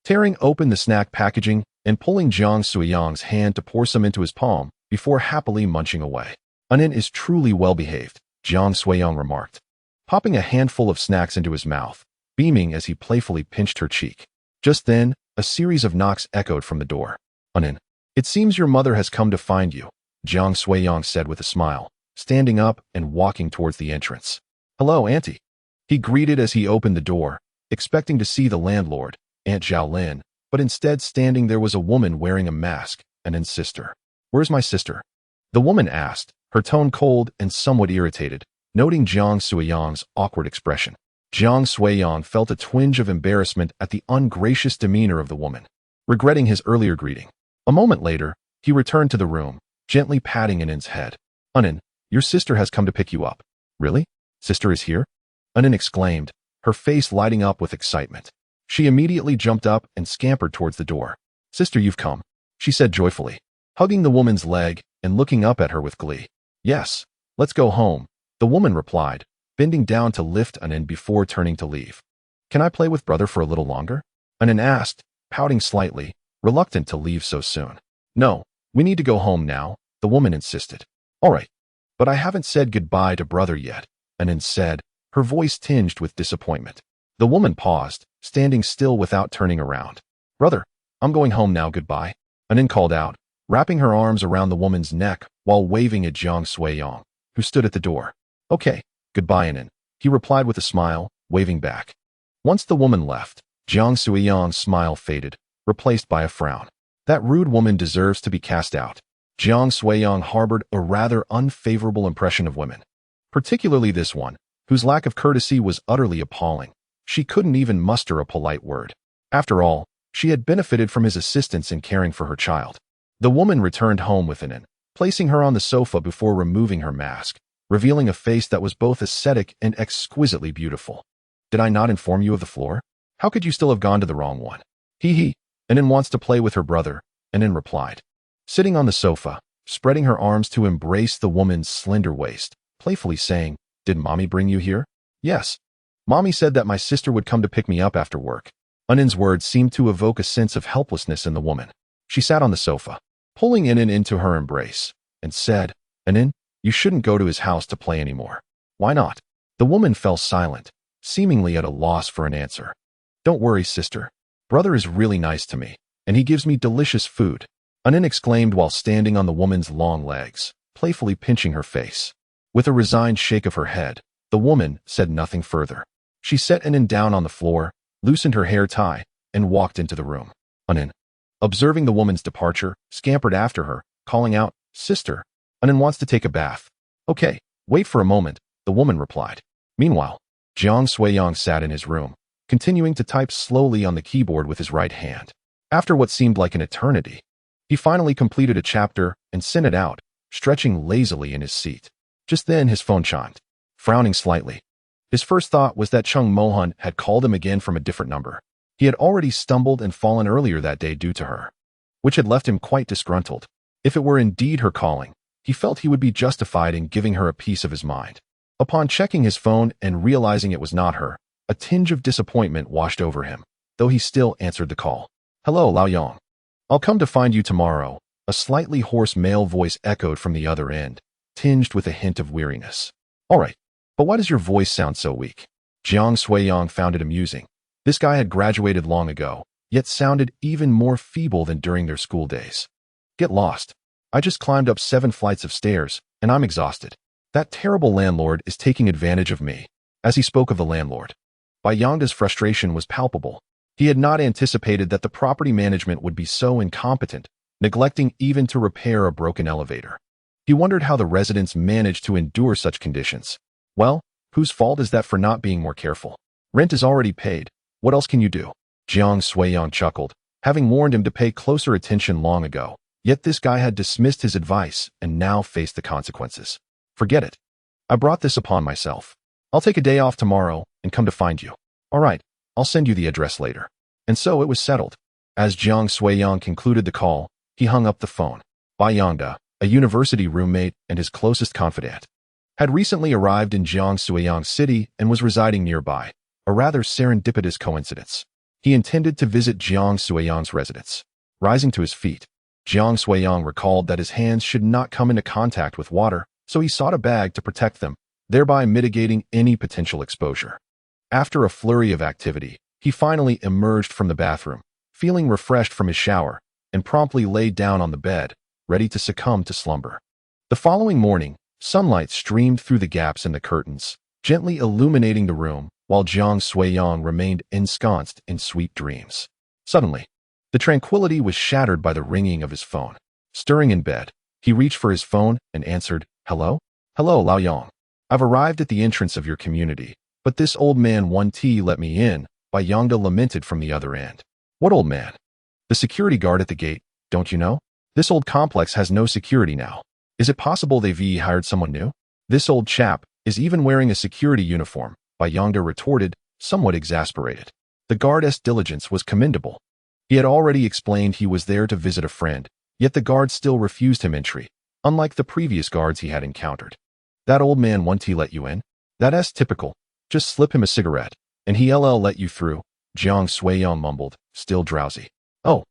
tearing open the snack packaging and pulling Jiang Suiyang's hand to pour some into his palm before happily munching away. Annin is truly well-behaved, Jiang Suiyang remarked, popping a handful of snacks into his mouth, beaming as he playfully pinched her cheek. Just then, a series of knocks echoed from the door. Annin, it seems your mother has come to find you, Jiang Suiyang said with a smile, standing up and walking towards the entrance. Hello, Auntie. He greeted as he opened the door, expecting to see the landlord, Aunt Zhaolin, but instead standing there was a woman wearing a mask, Annin's sister. Where's my sister? The woman asked, her tone cold and somewhat irritated, noting Jiang Suiyang's awkward expression. Jiang Suiyang felt a twinge of embarrassment at the ungracious demeanor of the woman, regretting his earlier greeting. A moment later, he returned to the room, gently patting Annin's head. Annin, your sister has come to pick you up. Really? Sister is here? Annin exclaimed, her face lighting up with excitement. She immediately jumped up and scampered towards the door. Sister, you've come, she said joyfully, hugging the woman's leg and looking up at her with glee. Yes, let's go home, the woman replied, bending down to lift Annin before turning to leave. Can I play with brother for a little longer? Annin asked, pouting slightly, reluctant to leave so soon. No, we need to go home now, the woman insisted. All right, but I haven't said goodbye to brother yet, Annin said, her voice tinged with disappointment. The woman paused, standing still without turning around. Brother, I'm going home now, goodbye, Annin called out, wrapping her arms around the woman's neck while waving at Jiang Suiyang, who stood at the door. Okay, goodbye, Annin, he replied with a smile, waving back. Once the woman left, Jiang Suiyang's smile faded, replaced by a frown. That rude woman deserves to be cast out. Jiang Suiyang harbored a rather unfavorable impression of women, particularly this one, whose lack of courtesy was utterly appalling. She couldn't even muster a polite word. After all, she had benefited from his assistance in caring for her child. The woman returned home with Annin, placing her on the sofa before removing her mask, revealing a face that was both aesthetic and exquisitely beautiful. Did I not inform you of the floor? How could you still have gone to the wrong one? Hee, Annin wants to play with her brother, Annin replied. Sitting on the sofa, spreading her arms to embrace the woman's slender waist, playfully saying, Did mommy bring you here? Yes. Mommy said that my sister would come to pick me up after work. Annin's words seemed to evoke a sense of helplessness in the woman. She sat on the sofa, pulling Annin into her embrace, and said, "Anin, you shouldn't go to his house to play anymore." "Why not?" The woman fell silent, seemingly at a loss for an answer. "Don't worry, sister. Brother is really nice to me, and he gives me delicious food," Anin exclaimed while standing on the woman's long legs, playfully pinching her face. With a resigned shake of her head, the woman said nothing further. She set Anin down on the floor, loosened her hair tie, and walked into the room. Anin, observing the woman's departure, scampered after her, calling out, "Sister, Anin wants to take a bath." "Okay, wait for a moment," the woman replied. Meanwhile, Jiang Suiyang sat in his room, continuing to type slowly on the keyboard with his right hand. After what seemed like an eternity, he finally completed a chapter and sent it out, stretching lazily in his seat. Just then his phone chimed. Frowning slightly, his first thought was that Chung Mohan had called him again from a different number. He had already stumbled and fallen earlier that day due to her, which had left him quite disgruntled. If it were indeed her calling, he felt he would be justified in giving her a piece of his mind. Upon checking his phone and realizing it was not her, a tinge of disappointment washed over him, though he still answered the call. "Hello, Lao Yong. I'll come to find you tomorrow," a slightly hoarse male voice echoed from the other end, tinged with a hint of weariness. "All right, but why does your voice sound so weak?" Jiang Suiyang found it amusing. This guy had graduated long ago, yet sounded even more feeble than during their school days. "Get lost. I just climbed up 7 flights of stairs, and I'm exhausted. That terrible landlord is taking advantage of me." As he spoke of the landlord, Yongda's frustration was palpable. He had not anticipated that the property management would be so incompetent, neglecting even to repair a broken elevator. He wondered how the residents managed to endure such conditions. Well, whose fault is that for not being more careful? Rent is already paid. What else can you do? Jiang Suiyang chuckled, having warned him to pay closer attention long ago. Yet this guy had dismissed his advice and now faced the consequences. "Forget it. I brought this upon myself. I'll take a day off tomorrow and come to find you." "All right, I'll send you the address later." And so it was settled. As Jiang Suiyang concluded the call, he hung up the phone. Yongda, a university roommate and his closest confidant, had recently arrived in Jiang Suiyang City and was residing nearby, a rather serendipitous coincidence. He intended to visit Jiang Suiyang's residence. Rising to his feet, Jiang Suiyang recalled that his hands should not come into contact with water, so he sought a bag to protect them, thereby mitigating any potential exposure. After a flurry of activity, he finally emerged from the bathroom, feeling refreshed from his shower, and promptly lay down on the bed, ready to succumb to slumber. The following morning, sunlight streamed through the gaps in the curtains, gently illuminating the room, while Jiang Suiyang remained ensconced in sweet dreams. Suddenly, the tranquility was shattered by the ringing of his phone. Stirring in bed, he reached for his phone and answered, "Hello? Hello, Lao Yong. I've arrived at the entrance of your community, but this old man 1T let me in," Yongda lamented from the other end. "What old man?" "The security guard at the gate, don't you know? This old complex has no security now. Is it possible they've hired someone new? This old chap is even wearing a security uniform," Yongda retorted, somewhat exasperated. The guard's diligence was commendable. He had already explained he was there to visit a friend, yet the guard still refused him entry, unlike the previous guards he had encountered. "That old man 1T let you in? That's typical. Just slip him a cigarette, and he'll let you through," Jiang Suiyang mumbled, still drowsy. "Oh,"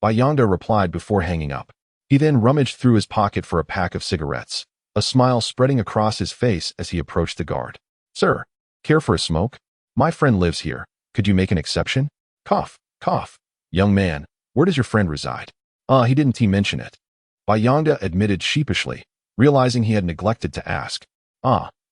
Yongda replied before hanging up. He then rummaged through his pocket for a pack of cigarettes, a smile spreading across his face as he approached the guard. "Sir, care for a smoke? My friend lives here. Could you make an exception?" Cough, cough. "Young man, where does your friend reside?" He didn't mention it," Yongda admitted sheepishly, realizing he had neglected to ask.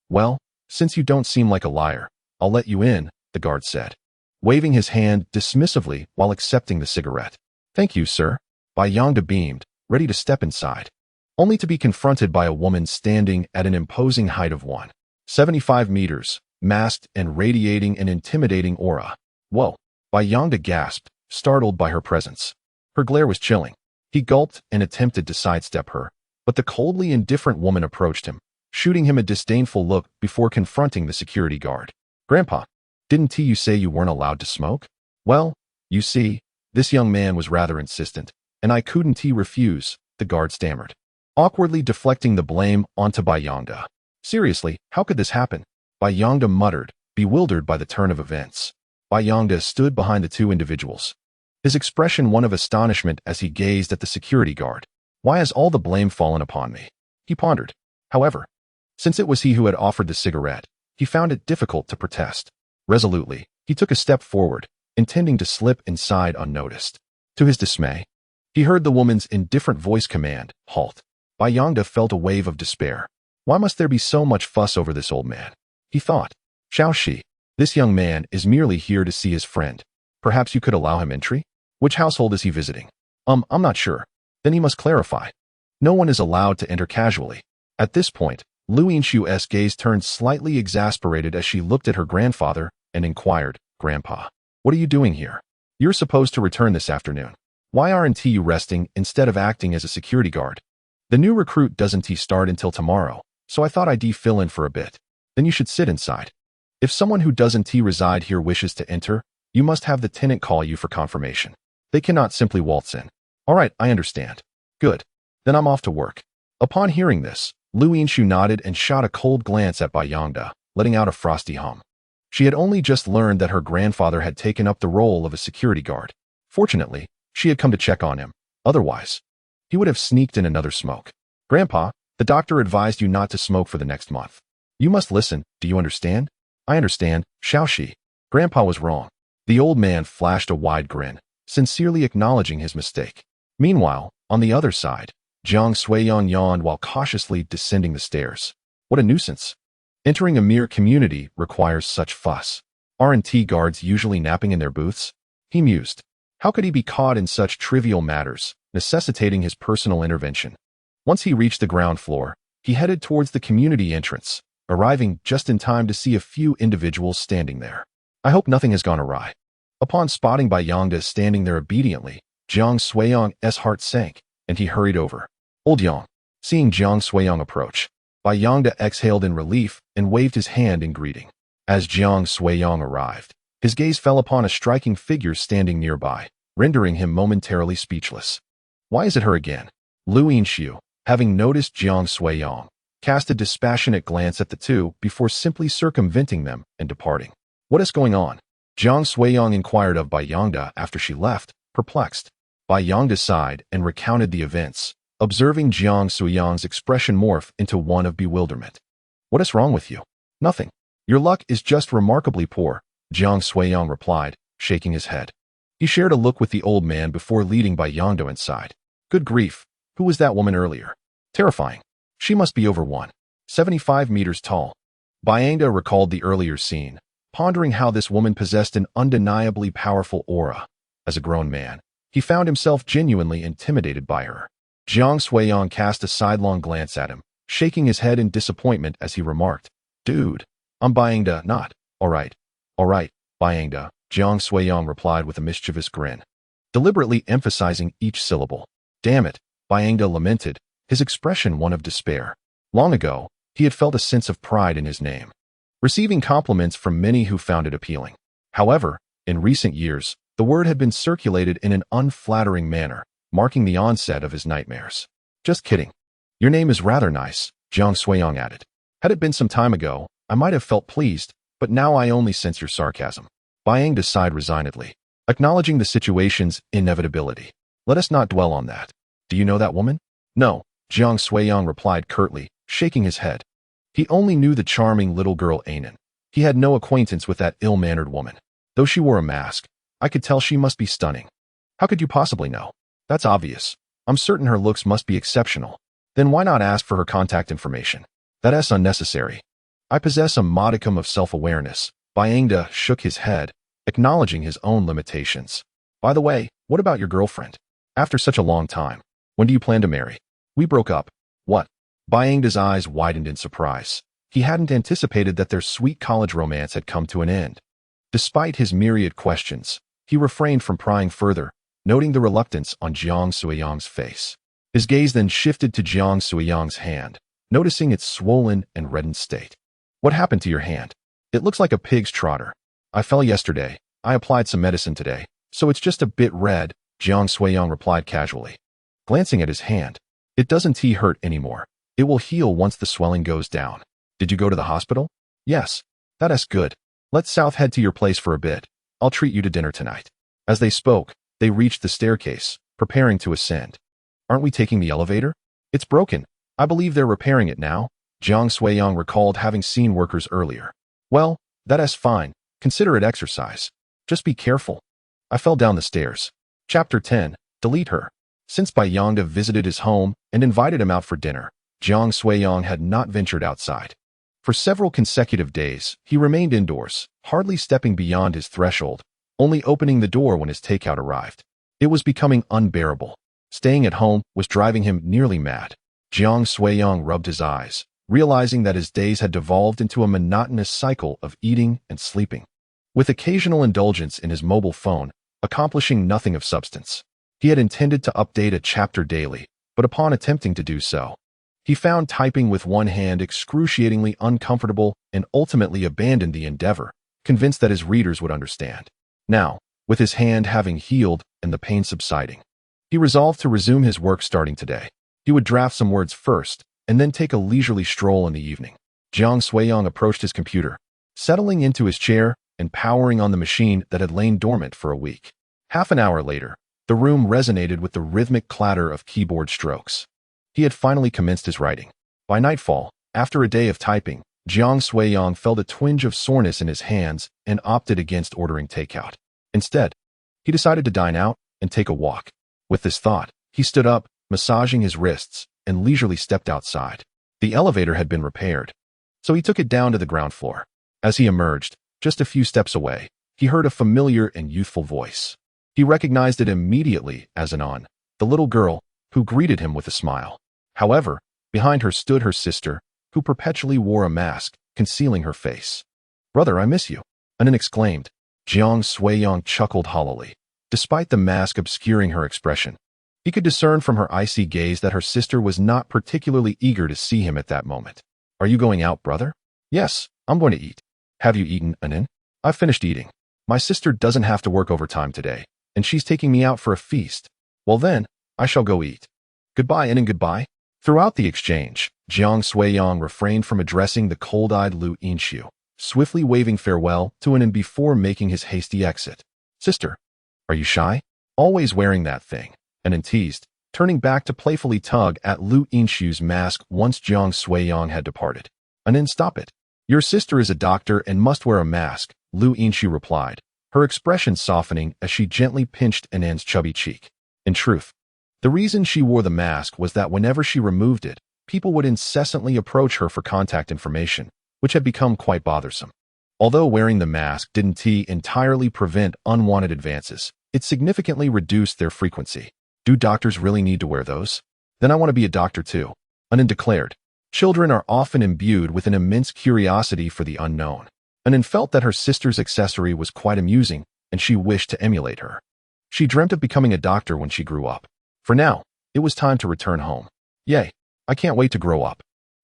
Well, since you don't seem like a liar, I'll let you in," the guard said, waving his hand dismissively while accepting the cigarette. "Thank you, sir." Yongda beamed, ready to step inside, only to be confronted by a woman standing at an imposing height of 175 meters, masked and radiating an intimidating aura. "Whoa," Yongda gasped, startled by her presence. Her glare was chilling. He gulped and attempted to sidestep her, but the coldly indifferent woman approached him, shooting him a disdainful look before confronting the security guard. "Grandpa, didn't you say you weren't allowed to smoke?" "Well, you see, this young man was rather insistent, and I couldn't refuse," the guard stammered, awkwardly deflecting the blame onto Yongda. "Seriously, how could this happen?" Yongda muttered, bewildered by the turn of events. Yongda stood behind the two individuals, his expression one of astonishment as he gazed at the security guard. "Why has all the blame fallen upon me? He pondered. However, since it was he who had offered the cigarette, he found it difficult to protest. Resolutely, he took a step forward, intending to slip inside unnoticed. To his dismay, he heard the woman's indifferent voice command, "Halt." Bayangda felt a wave of despair. Why must there be so much fuss over this old man? He thought. Xiaoxi, this young man is merely here to see his friend. Perhaps you could allow him entry? Which household is he visiting? I'm not sure. Then he must clarify. No one is allowed to enter casually. At this point, Lu Yinshu's gaze turned slightly exasperated as she looked at her grandfather and inquired, "Grandpa, what are you doing here? You're supposed to return this afternoon. Why aren't you resting instead of acting as a security guard? The new recruit doesn't start until tomorrow, so I thought I'd fill in for a bit. Then you should sit inside. If someone who doesn't reside here wishes to enter, you must have the tenant call you for confirmation. They cannot simply waltz in." "All right, I understand." "Good. Then I'm off to work." Upon hearing this, Lu Yinshu nodded and shot a cold glance at Bayangda, letting out a frosty hum. She had only just learned that her grandfather had taken up the role of a security guard. Fortunately, she had come to check on him. Otherwise, he would have sneaked in another smoke. "Grandpa, the doctor advised you not to smoke for the next month. You must listen, do you understand?" "I understand, Xiaoxi." Grandpa was wrong. The old man flashed a wide grin, sincerely acknowledging his mistake. Meanwhile, on the other side, Jiang Suiyang yawned while cautiously descending the stairs. What a nuisance. Entering a mere community requires such fuss. Aren't guards usually napping in their booths? He mused. How could he be caught in such trivial matters, necessitating his personal intervention? Once he reached the ground floor, he headed towards the community entrance, arriving just in time to see a few individuals standing there. I hope nothing has gone awry. Upon spotting Bayangda standing there obediently, Jiang Suiyang's heart sank, and he hurried over. Old Yang. Seeing Jiang Suiyang approach, Bayangda exhaled in relief and waved his hand in greeting. As Jiang Suiyang arrived, his gaze fell upon a striking figure standing nearby, rendering him momentarily speechless. Why is it her again? Lu Yinshu, having noticed Jiang Suiyang, cast a dispassionate glance at the two before simply circumventing them and departing. What is going on? Jiang Suiyang inquired of Bayangda after she left, perplexed. Bayangda sighed and recounted the events, observing Jiang Suiyang's expression morph into one of bewilderment. What is wrong with you? Nothing. Your luck is just remarkably poor, Jiang Suiyang replied, shaking his head. He shared a look with the old man before leading Bayangda inside. Good grief, who was that woman earlier? Terrifying. She must be over 175 meters tall. Bayangda recalled the earlier scene, pondering how this woman possessed an undeniably powerful aura. As a grown man, he found himself genuinely intimidated by her. Jiang Suiyang cast a sidelong glance at him, shaking his head in disappointment as he remarked, Dude, I'm Bayangda, not. All right, Bayangda, Jiang Suiyang replied with a mischievous grin, deliberately emphasizing each syllable. Damn it, Bayangda lamented, his expression one of despair. Long ago, he had felt a sense of pride in his name, receiving compliments from many who found it appealing. However, in recent years, the word had been circulated in an unflattering manner, marking the onset of his nightmares. Just kidding. Your name is rather nice, Jiang Suiyang added. Had it been some time ago, I might have felt pleased, but now I only sense your sarcasm. Bayangda sighed resignedly, acknowledging the situation's inevitability. Let us not dwell on that. Do you know that woman? No, Jiang Suiyang replied curtly, shaking his head. He only knew the charming little girl Anan. He had no acquaintance with that ill-mannered woman. Though she wore a mask, I could tell she must be stunning. How could you possibly know? That's obvious. I'm certain her looks must be exceptional. Then why not ask for her contact information? That's unnecessary. I possess a modicum of self-awareness. Bayangda shook his head, acknowledging his own limitations. By the way, what about your girlfriend? After such a long time, when do you plan to marry? We broke up. What? Bayangda's eyes widened in surprise. He hadn't anticipated that their sweet college romance had come to an end. Despite his myriad questions, he refrained from prying further, noting the reluctance on Jiang Suiyang's face. His gaze then shifted to Jiang Suiyang's hand, noticing its swollen and reddened state. What happened to your hand? It looks like a pig's trotter. I fell yesterday. I applied some medicine today, so it's just a bit red, Jiang Suiyang replied casually. Glancing at his hand, it doesn't hurt anymore. It will heal once the swelling goes down. Did you go to the hospital? Yes. That's good. Let's south head to your place for a bit. I'll treat you to dinner tonight. As they spoke, they reached the staircase, preparing to ascend. Aren't we taking the elevator? It's broken, I believe they're repairing it now. Jiang Suiyang recalled having seen workers earlier. Well, that's fine. Consider it exercise. Just be careful. I fell down the stairs. Chapter 10. Delete her. Since Bai Yongda visited his home and invited him out for dinner, Jiang Suiyang had not ventured outside. For several consecutive days, he remained indoors, hardly stepping beyond his threshold, only opening the door when his takeout arrived. It was becoming unbearable. Staying at home was driving him nearly mad. Jiang Suiyang rubbed his eyes, realizing that his days had devolved into a monotonous cycle of eating and sleeping, with occasional indulgence in his mobile phone, accomplishing nothing of substance. He had intended to update a chapter daily, but upon attempting to do so, he found typing with one hand excruciatingly uncomfortable and ultimately abandoned the endeavor, convinced that his readers would understand. Now, with his hand having healed and the pain subsiding, he resolved to resume his work starting today. He would draft some words first, and then take a leisurely stroll in the evening. Jiang Suiyang approached his computer, settling into his chair and powering on the machine that had lain dormant for a week. Half an hour later, the room resonated with the rhythmic clatter of keyboard strokes. He had finally commenced his writing. By nightfall, after a day of typing, Jiang Suiyang felt a twinge of soreness in his hands and opted against ordering takeout. Instead, he decided to dine out and take a walk. With this thought, he stood up, massaging his wrists, and leisurely stepped outside. The elevator had been repaired, so he took it down to the ground floor. As he emerged, just a few steps away, he heard a familiar and youthful voice. He recognized it immediately as Annoyance, the little girl who greeted him with a smile. However, behind her stood her sister, who perpetually wore a mask, concealing her face. "Brother, I miss you," Annoyance exclaimed. Jiang Suiyang chuckled hollowly. Despite the mask obscuring her expression, he could discern from her icy gaze that her sister was not particularly eager to see him at that moment. "Are you going out, brother?" "Yes, I'm going to eat." "Have you eaten, Annoyance?" "I've finished eating. My sister doesn't have to work overtime today, and she's taking me out for a feast." "Well then, I shall go eat." "Goodbye, Annoyance, goodbye." Throughout the exchange, Jiang Suiyang refrained from addressing the cold-eyed Lu Yinshu, swiftly waving farewell to Annoyance before making his hasty exit. "Sister, are you shy? Always wearing that thing," Annoyance teased, turning back to playfully tug at Lu Yinshu's mask once Jiang Suiyang had departed. "Annoyance, stop it. Your sister is a doctor and must wear a mask," Lu Yinshu replied, her expression softening as she gently pinched Annen's chubby cheek. In truth, the reason she wore the mask was that whenever she removed it, people would incessantly approach her for contact information, which had become quite bothersome. Although wearing the mask didn't entirely prevent unwanted advances, it significantly reduced their frequency. "Do doctors really need to wear those? Then I want to be a doctor too," Annoyance declared. Children are often imbued with an immense curiosity for the unknown. Annoyance felt that her sister's accessory was quite amusing, and she wished to emulate her. She dreamt of becoming a doctor when she grew up. For now, it was time to return home. "Yay, I can't wait to grow up."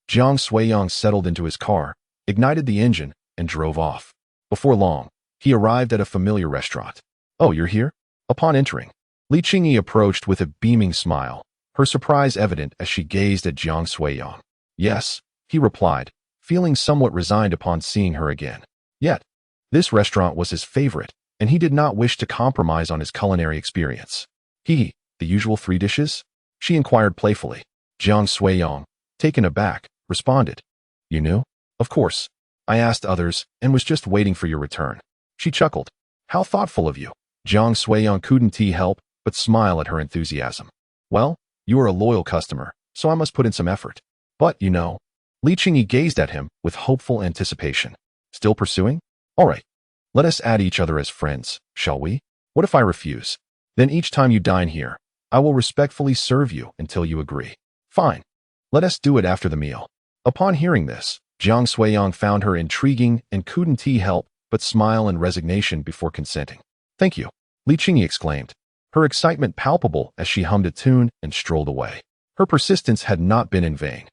Jiang Suiyang settled into his car, ignited the engine, and drove off. Before long, he arrived at a familiar restaurant. "Oh, you're here?" Upon entering, Li Qingyi approached with a beaming smile, her surprise evident as she gazed at Jiang Suiyang. "Yes," he replied, feeling somewhat resigned upon seeing her again. Yet, this restaurant was his favorite, and he did not wish to compromise on his culinary experience. "The usual 3 dishes?" she inquired playfully. Jiang Suiyang, taken aback, responded. "You knew?" "Of course. I asked others and was just waiting for your return." She chuckled. "How thoughtful of you." Jiang Suiyang couldn't help but smile at her enthusiasm. "Well, you are a loyal customer, so I must put in some effort." "But, you know." Li Qingyi gazed at him with hopeful anticipation. "Still pursuing? All right. Let us add each other as friends, shall we? What if I refuse? Then each time you dine here, I will respectfully serve you until you agree." "Fine. Let us do it after the meal." Upon hearing this, Jiang Suiyang found her intriguing and couldn't help but smile in resignation before consenting. "Thank you," Li Qingyi exclaimed, her excitement palpable as she hummed a tune and strolled away. Her persistence had not been in vain.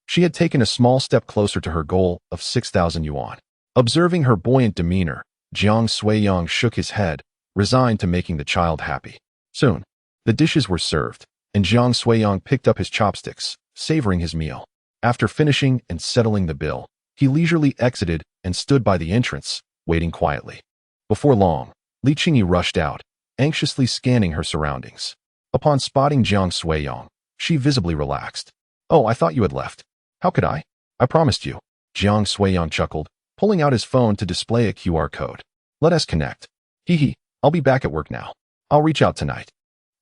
She had taken a small step closer to her goal of 6,000 yuan. Observing her buoyant demeanor, Jiang Suiyang shook his head, resigned to making the child happy. Soon, the dishes were served, and Jiang Suiyang picked up his chopsticks, savoring his meal. After finishing and settling the bill, he leisurely exited and stood by the entrance, waiting quietly. Before long, Li Qingyi rushed out, anxiously scanning her surroundings. Upon spotting Jiang Suiyang, she visibly relaxed. Oh, I thought you had left. How could I? I promised you. Jiang Suiyang chuckled, pulling out his phone to display a QR code. Let us connect. Hee hee, I'll be back at work now. I'll reach out tonight.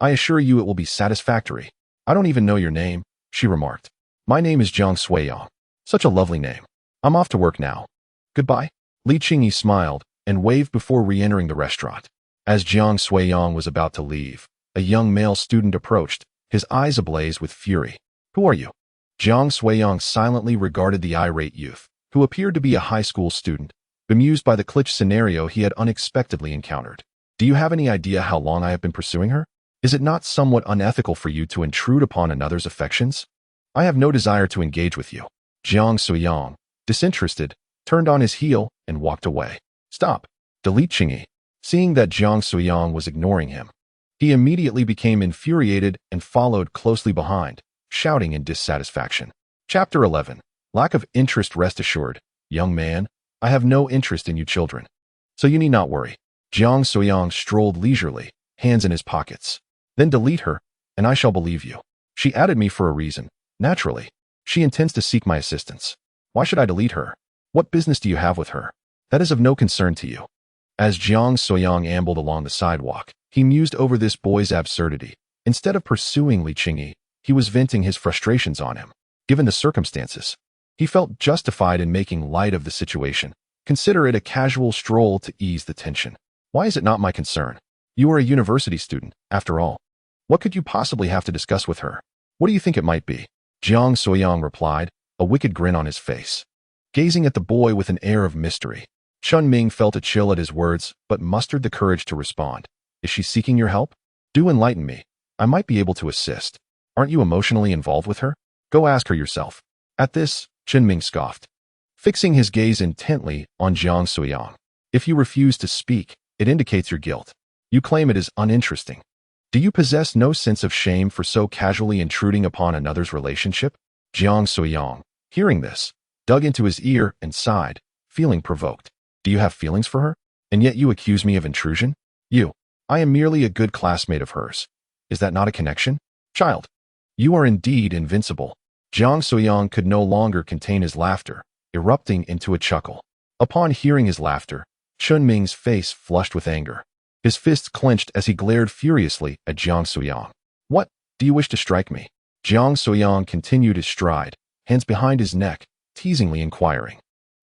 I assure you it will be satisfactory. I don't even know your name, she remarked. My name is Jiang Suiyang. Such a lovely name. I'm off to work now. Goodbye. Li Qingyi smiled and waved before re-entering the restaurant. As Jiang Suiyang was about to leave, a young male student approached, his eyes ablaze with fury. Who are you? Jiang Suiyang silently regarded the irate youth, who appeared to be a high school student, bemused by the glitch scenario he had unexpectedly encountered. Do you have any idea how long I have been pursuing her? Is it not somewhat unethical for you to intrude upon another's affections? I have no desire to engage with you. Jiang Suiyang, disinterested, turned on his heel and walked away. Stop. Delete Qingyi. Seeing that Jiang Suiyang was ignoring him, he immediately became infuriated and followed closely behind, shouting in dissatisfaction. Chapter 11. Lack of interest. Rest assured, young man, I have no interest in you children. So you need not worry. Jiang Suiyang strolled leisurely, hands in his pockets. Then delete her, and I shall believe you. She added me for a reason. Naturally, she intends to seek my assistance. Why should I delete her? What business do you have with her? That is of no concern to you. As Jiang Suiyang ambled along the sidewalk, he mused over this boy's absurdity. Instead of pursuing Li Qingyi, he was venting his frustrations on him. Given the circumstances, he felt justified in making light of the situation. Consider it a casual stroll to ease the tension. Why is it not my concern? You are a university student, after all. What could you possibly have to discuss with her? What do you think it might be? Jiang Suiyang replied, a wicked grin on his face. Gazing at the boy with an air of mystery, Chun Ming felt a chill at his words, but mustered the courage to respond. Is she seeking your help? Do enlighten me. I might be able to assist. Aren't you emotionally involved with her? Go ask her yourself. At this, Chun Ming scoffed, fixing his gaze intently on Jiang Suiyang. If you refuse to speak, it indicates your guilt. You claim it is uninteresting. Do you possess no sense of shame for so casually intruding upon another's relationship? Jiang Suiyang, hearing this, dug into his ear and sighed, feeling provoked. Do you have feelings for her? And yet you accuse me of intrusion? I am merely a good classmate of hers. Is that not a connection? Child, you are indeed invincible. Jiang Suiyang could no longer contain his laughter, erupting into a chuckle. Upon hearing his laughter, Chun Ming's face flushed with anger. His fists clenched as he glared furiously at Jiang Suiyang. What? Do you wish to strike me? Jiang Suiyang continued his stride, hands behind his neck, teasingly inquiring.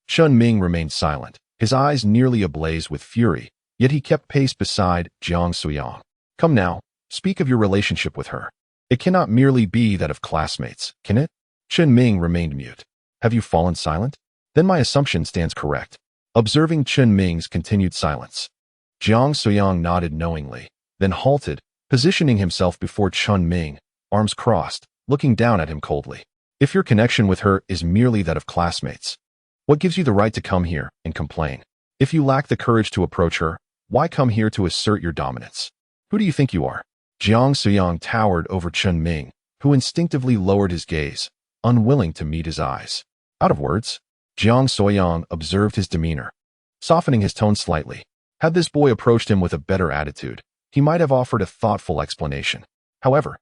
Chun Ming remained silent, his eyes nearly ablaze with fury, yet he kept pace beside Jiang Suiyang. Come now, speak of your relationship with her. It cannot merely be that of classmates, can it? Chun Ming remained mute. Have you fallen silent? Then my assumption stands correct. Observing Chun Ming's continued silence, Jiang Suiyang nodded knowingly, then halted, positioning himself before Chun Ming, arms crossed, looking down at him coldly. If your connection with her is merely that of classmates, what gives you the right to come here and complain? If you lack the courage to approach her, why come here to assert your dominance? Who do you think you are? Jiang Suiyang towered over Chun Ming, who instinctively lowered his gaze, unwilling to meet his eyes. Out of words, Jiang Suiyang observed his demeanor, softening his tone slightly. Had this boy approached him with a better attitude, he might have offered a thoughtful explanation. However,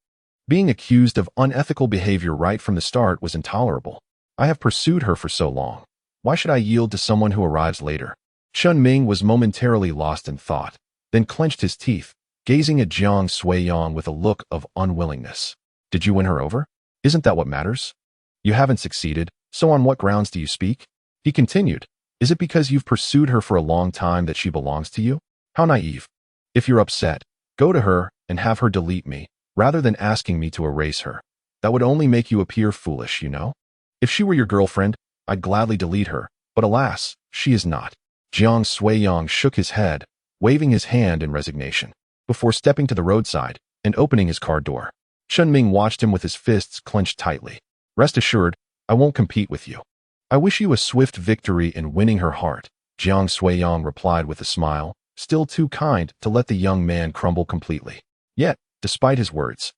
being accused of unethical behavior right from the start was intolerable. I have pursued her for so long. Why should I yield to someone who arrives later? Chun Ming was momentarily lost in thought, then clenched his teeth, gazing at Jiang Suiyang with a look of unwillingness. Did you win her over? Isn't that what matters? You haven't succeeded, so on what grounds do you speak? He continued. Is it because you've pursued her for a long time that she belongs to you? How naive. If you're upset, go to her and have her delete me, rather than asking me to erase her. That would only make you appear foolish, you know? If she were your girlfriend, I'd gladly delete her, but alas, she is not. Jiang Suiyang shook his head, waving his hand in resignation, before stepping to the roadside and opening his car door. Chun Ming watched him with his fists clenched tightly. Rest assured, I won't compete with you. I wish you a swift victory in winning her heart, Jiang Suiyang replied with a smile, still too kind to let the young man crumble completely. Yet, despite his words,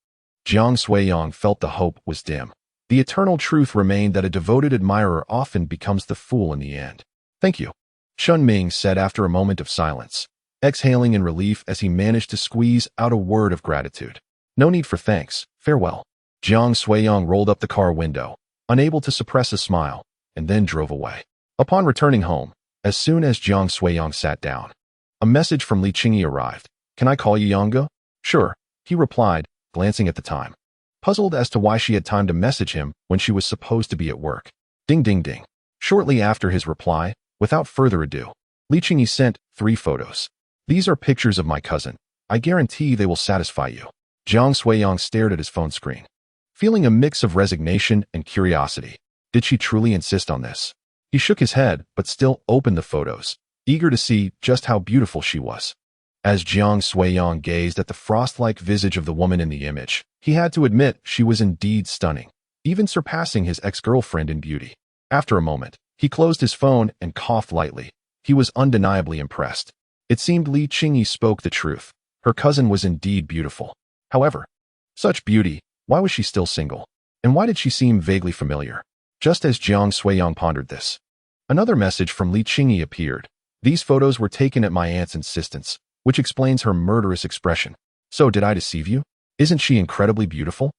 Jiang Suiyang felt the hope was dim. The eternal truth remained that a devoted admirer often becomes the fool in the end. Thank you, Chun Ming said after a moment of silence, exhaling in relief as he managed to squeeze out a word of gratitude. No need for thanks. Farewell. Jiang Suiyong rolled up the car window, unable to suppress a smile, and then drove away. Upon returning home, as soon as Jiang Suiyong sat down, a message from Li Qingyi arrived. "Can I call you Yongo?" "Sure," he replied, glancing at the time, puzzled as to why she had time to message him when she was supposed to be at work. Ding ding ding. Shortly after his reply, without further ado, Li Qingyi sent 3 photos. "These are pictures of my cousin. I guarantee they will satisfy you." Jiang Suiyong stared at his phone screen, feeling a mix of resignation and curiosity. Did she truly insist on this? He shook his head, but still opened the photos, eager to see just how beautiful she was. As Jiang Suiyong gazed at the frost-like visage of the woman in the image, he had to admit she was indeed stunning, even surpassing his ex-girlfriend in beauty. After a moment, he closed his phone and coughed lightly. He was undeniably impressed. It seemed Li Qingyi spoke the truth. Her cousin was indeed beautiful. However, such beauty, why was she still single? And why did she seem vaguely familiar? Just as Jiang Suiyong pondered this, another message from Li Qingyi appeared. "These photos were taken at my aunt's insistence, which explains her murderous expression. So did I deceive you? Isn't she incredibly beautiful?"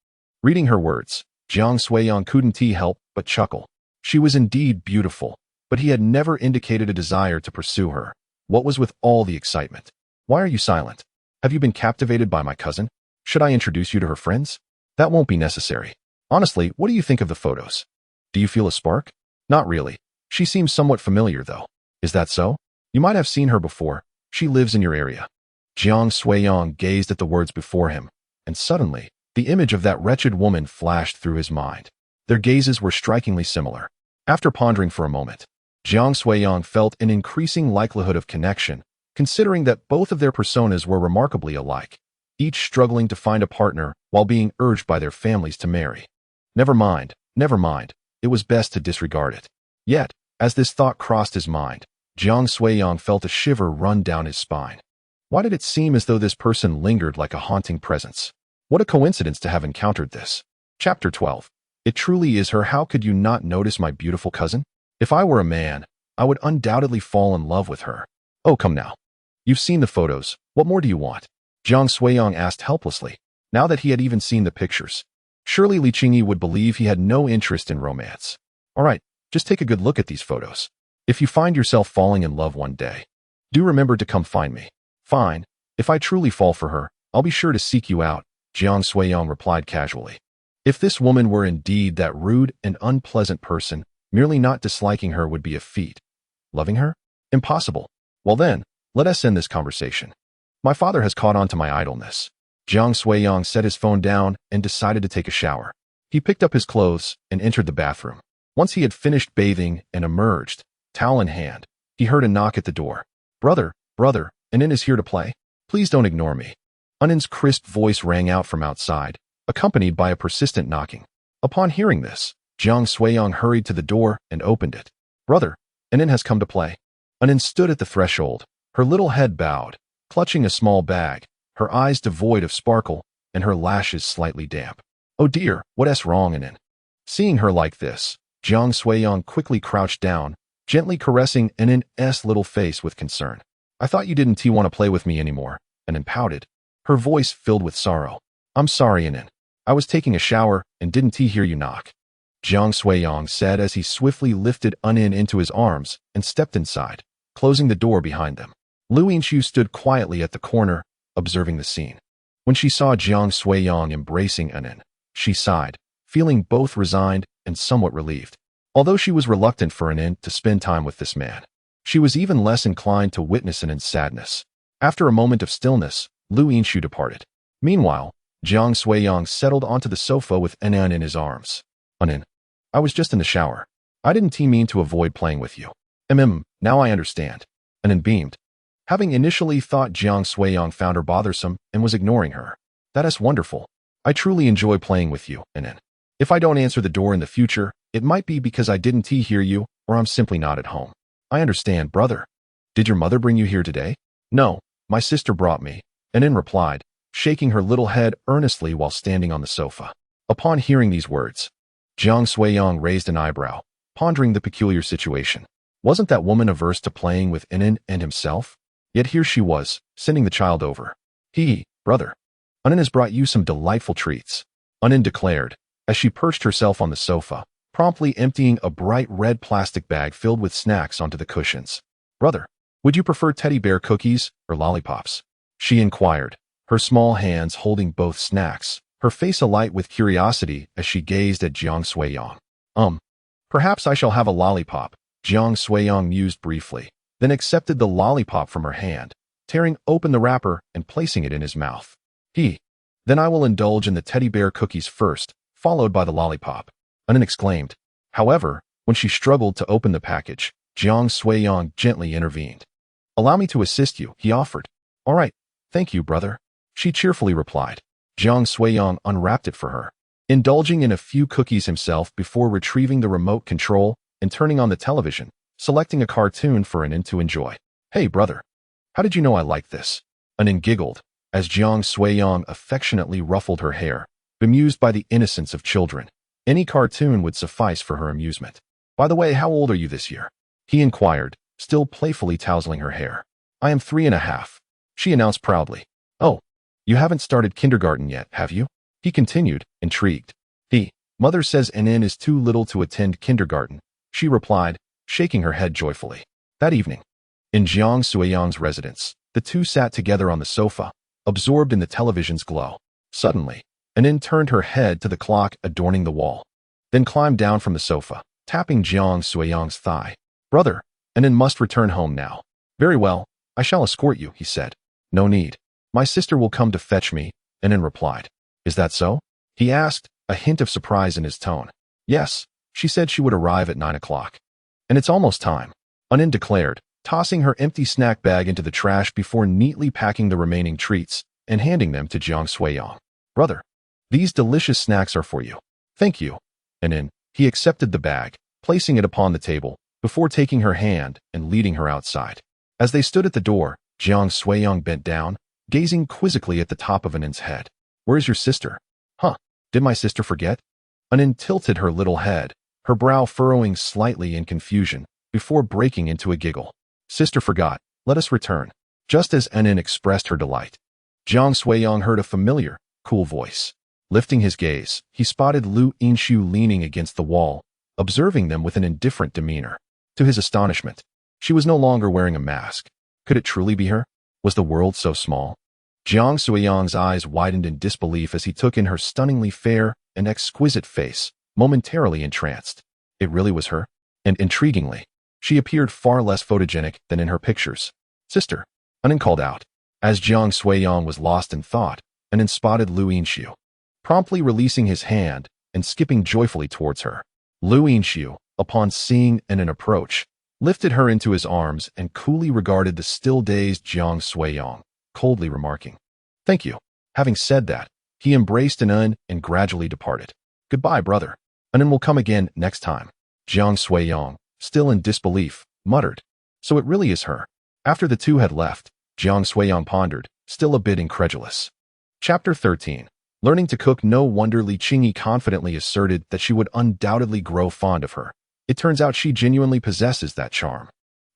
Reading her words, Jiang Suiyong couldn't help but chuckle. She was indeed beautiful, but he had never indicated a desire to pursue her. What was with all the excitement? "Why are you silent? Have you been captivated by my cousin? Should I introduce you to her friends?" "That won't be necessary. Honestly, what do you think of the photos? Do you feel a spark?" "Not really. She seems somewhat familiar, though." "Is that so? You might have seen her before. She lives in your area." Jiang Suiyong gazed at the words before him, and suddenly, the image of that wretched woman flashed through his mind. Their gazes were strikingly similar. After pondering for a moment, Jiang Suiyong felt an increasing likelihood of connection, considering that both of their personas were remarkably alike, each struggling to find a partner while being urged by their families to marry. Never mind, it was best to disregard it. Yet, as this thought crossed his mind, Jiang Suiyong felt a shiver run down his spine. Why did it seem as though this person lingered like a haunting presence? What a coincidence to have encountered this. Chapter 12. It truly is her. How could you not notice my beautiful cousin? If I were a man, I would undoubtedly fall in love with her. Oh, come now. You've seen the photos. What more do you want? Jiang Suiyong asked helplessly, now that he had even seen the pictures. Surely Li Qingyi would believe he had no interest in romance. All right, just take a good look at these photos. If you find yourself falling in love one day, do remember to come find me. Fine. If I truly fall for her, I'll be sure to seek you out, Jiang Suiyong replied casually. If this woman were indeed that rude and unpleasant person, merely not disliking her would be a feat. Loving her? Impossible. Well then, let us end this conversation. My father has caught on to my idleness. Jiang Suiyong set his phone down and decided to take a shower. He picked up his clothes and entered the bathroom. Once he had finished bathing and emerged, towel in hand, he heard a knock at the door. Brother, Anin is here to play. Please don't ignore me. Anin's crisp voice rang out from outside, accompanied by a persistent knocking. Upon hearing this, Jiang Suiyong hurried to the door and opened it. Brother, Anin has come to play. Anin stood at the threshold, her little head bowed, clutching a small bag, her eyes devoid of sparkle, and her lashes slightly damp. Oh dear, what's wrong, Anin? Seeing her like this, Jiang Suiyong quickly crouched down, gently caressing Anin's little face with concern. I thought you didn't want to play with me anymore, Anin pouted, her voice filled with sorrow. I'm sorry, Anin. I was taking a shower and didn't hear you knock. Jiang Suiyong said as he swiftly lifted Anin into his arms and stepped inside, closing the door behind them. Lu Yinshu stood quietly at the corner, observing the scene. When she saw Jiang Suiyong embracing Anin, she sighed, feeling both resigned and somewhat relieved. Although she was reluctant for Anin to spend time with this man, she was even less inclined to witness Anin's sadness. After a moment of stillness, Lu Yinshu departed. Meanwhile, Jiang Suiyong settled onto the sofa with Anin in his arms. Anin, I was just in the shower. I didn't mean to avoid playing with you. Now I understand. Anin beamed. Having initially thought Jiang Suiyong found her bothersome and was ignoring her. That is wonderful. I truly enjoy playing with you, Anin. If I don't answer the door in the future, it might be because I didn't hear you or I'm simply not at home. I understand, brother. Did your mother bring you here today? No, my sister brought me, Anin replied, shaking her little head earnestly while standing on the sofa. Upon hearing these words, Jiang Suiyong raised an eyebrow, pondering the peculiar situation. Wasn't that woman averse to playing with Anin and himself? Yet here she was, sending the child over. Brother, Anin has brought you some delightful treats. Anin declared, as she perched herself on the sofa, promptly emptying a bright red plastic bag filled with snacks onto the cushions. Brother, would you prefer teddy bear cookies or lollipops? She inquired, her small hands holding both snacks, her face alight with curiosity as she gazed at Jiang Suiyang. Perhaps I shall have a lollipop, Jiang Suiyang mused briefly, then accepted the lollipop from her hand, tearing open the wrapper and placing it in his mouth. Then I will indulge in the teddy bear cookies first, followed by the lollipop, Anin exclaimed. However, when she struggled to open the package, Jiang Suiyang gently intervened. Allow me to assist you, he offered. All right, thank you, brother, she cheerfully replied. Jiang Suiyang unwrapped it for her, indulging in a few cookies himself before retrieving the remote control and turning on the television, selecting a cartoon for Anin to enjoy. Hey, brother, how did you know I liked this? Anin giggled, as Jiang Suiyang affectionately ruffled her hair, bemused by the innocence of children. Any cartoon would suffice for her amusement. By the way, how old are you this year? He inquired, still playfully tousling her hair. I am 3.5, she announced proudly. Oh, you haven't started kindergarten yet, have you? He continued, intrigued. Mother says Anin is too little to attend kindergarten, she replied, shaking her head joyfully. That evening, in Jiang Suiyang's residence, the two sat together on the sofa, absorbed in the television's glow. Suddenly, Anin turned her head to the clock adorning the wall, then climbed down from the sofa, tapping Jiang Suiyang's thigh. Brother, Anin must return home now. Very well, I shall escort you, he said. No need. My sister will come to fetch me, Anin replied. Is that so? He asked, a hint of surprise in his tone. Yes, she said she would arrive at 9 o'clock. And it's almost time, Anin declared, tossing her empty snack bag into the trash before neatly packing the remaining treats and handing them to Jiang Suiyang. Brother, these delicious snacks are for you. Thank you. Anin, he accepted the bag, placing it upon the table, before taking her hand and leading her outside. As they stood at the door, Jiang Suiyang bent down, gazing quizzically at the top of Anin's head. Where's your sister? Did my sister forget? Anin tilted her little head, her brow furrowing slightly in confusion, before breaking into a giggle. Sister forgot, let us return. Just as Anin expressed her delight, Jiang Suiyang heard a familiar, cool voice. Lifting his gaze, he spotted Lu Yinshu leaning against the wall, observing them with an indifferent demeanor. To his astonishment, she was no longer wearing a mask. Could it truly be her? Was the world so small? Jiang Suiyang's eyes widened in disbelief as he took in her stunningly fair and exquisite face, momentarily entranced. It really was her, and intriguingly, she appeared far less photogenic than in her pictures. Sister, Anin called out. As Jiang Suiyang was lost in thought, Anin spotted Lu Yinshu, promptly releasing his hand and skipping joyfully towards her. Lu Yinshu, upon seeing Anin approach, lifted her into his arms and coolly regarded the still-dazed Jiang Suiyang, coldly remarking, Thank you. Having said that, he embraced Anin and gradually departed. Goodbye, brother. Anin will come again next time. Jiang Suiyang, still in disbelief, muttered. So it really is her. After the two had left, Jiang Suiyang pondered, still a bit incredulous. Chapter 13. Learning to cook. No wonder Li Qingyi confidently asserted that she would undoubtedly grow fond of her. It turns out she genuinely possesses that charm.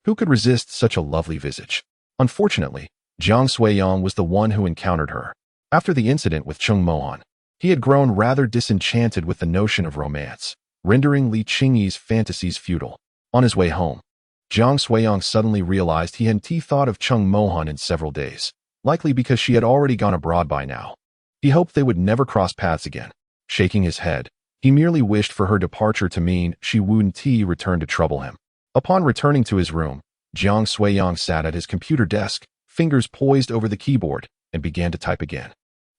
Who could resist such a lovely visage? Unfortunately, Jiang Suiyang was the one who encountered her. After the incident with Chung Mohan, he had grown rather disenchanted with the notion of romance, rendering Li Qingyi's fantasies futile. On his way home, Jiang Suiyang suddenly realized he hadn't thought of Chung Mohan in several days, likely because she had already gone abroad by now. He hoped they would never cross paths again. Shaking his head, he merely wished for her departure to mean she wouldn't return to trouble him. Upon returning to his room, Jiang Suiyang sat at his computer desk, fingers poised over the keyboard, and began to type again.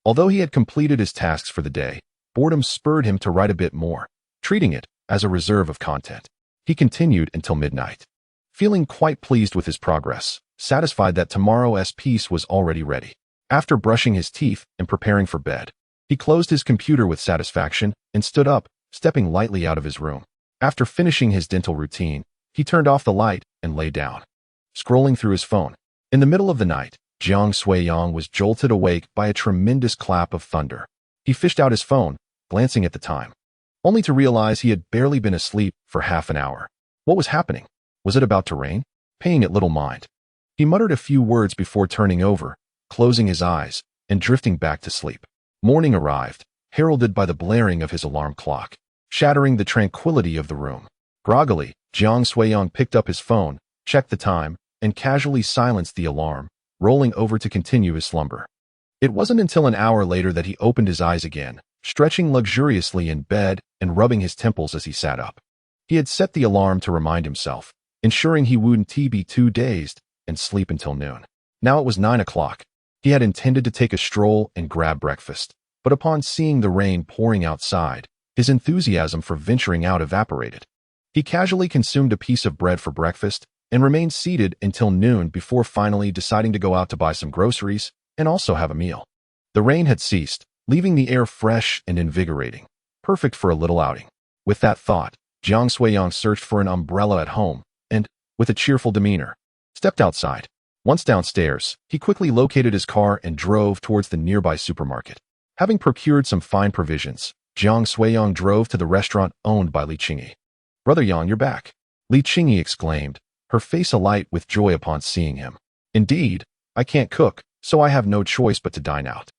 Although he had completed his tasks for the day, boredom spurred him to write a bit more, treating it as a reserve of content. He continued until midnight, feeling quite pleased with his progress, satisfied that tomorrow's piece was already ready. After brushing his teeth and preparing for bed, he closed his computer with satisfaction and stood up, stepping lightly out of his room. After finishing his dental routine, he turned off the light and lay down, scrolling through his phone. In the middle of the night, Jiang Suiyang was jolted awake by a tremendous clap of thunder. He fished out his phone, glancing at the time, only to realize he had barely been asleep for half an hour. What was happening? Was it about to rain? Paying it little mind. He muttered a few words before turning over, closing his eyes, and drifting back to sleep. Morning arrived, heralded by the blaring of his alarm clock, shattering the tranquility of the room. Groggily, Jiang Suiyang picked up his phone, checked the time, and casually silenced the alarm, rolling over to continue his slumber. It wasn't until an hour later that he opened his eyes again, stretching luxuriously in bed and rubbing his temples as he sat up. He had set the alarm to remind himself, ensuring he wouldn't be too dazed and sleep until noon. Now it was 9 o'clock. He had intended to take a stroll and grab breakfast, but upon seeing the rain pouring outside, his enthusiasm for venturing out evaporated. He casually consumed a piece of bread for breakfast and remained seated until noon before finally deciding to go out to buy some groceries and also have a meal. The rain had ceased, leaving the air fresh and invigorating, perfect for a little outing. With that thought, Jiang Suiyang searched for an umbrella at home and, with a cheerful demeanor, stepped outside. Once downstairs, he quickly located his car and drove towards the nearby supermarket. Having procured some fine provisions, Jiang Suiyang drove to the restaurant owned by Li Qingyi. "Brother Yang, you're back," Li Qingyi exclaimed, her face alight with joy upon seeing him. "Indeed, I can't cook, so I have no choice but to dine out,"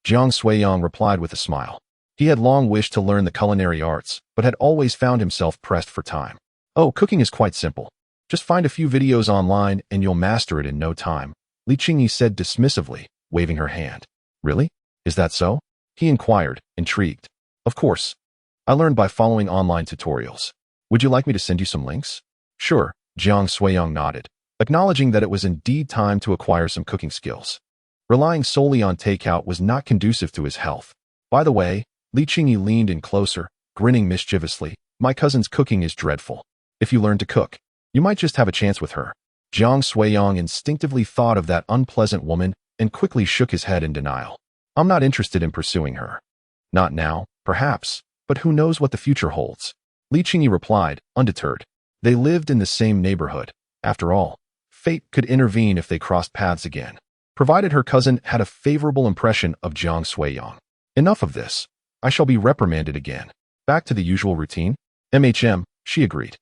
Jiang Suiyang replied with a smile. He had long wished to learn the culinary arts, but had always found himself pressed for time. "Oh, cooking is quite simple. Just find a few videos online and you'll master it in no time," Li Qingyi said dismissively, waving her hand. "Really? Is that so?" he inquired, intrigued. "Of course. I learned by following online tutorials. Would you like me to send you some links?" "Sure," Jiang Suiyang nodded, acknowledging that it was indeed time to acquire some cooking skills. Relying solely on takeout was not conducive to his health. "By the way," Li Qingyi leaned in closer, grinning mischievously, "my cousin's cooking is dreadful. If you learn to cook, you might just have a chance with her." Jiang Suiyang instinctively thought of that unpleasant woman and quickly shook his head in denial. "I'm not interested in pursuing her. Not now, perhaps, but who knows what the future holds," Li Qingyi replied, undeterred. They lived in the same neighborhood. After all, fate could intervene if they crossed paths again, provided her cousin had a favorable impression of Jiang Suiyang. "Enough of this. I shall be reprimanded again. Back to the usual routine?" She agreed.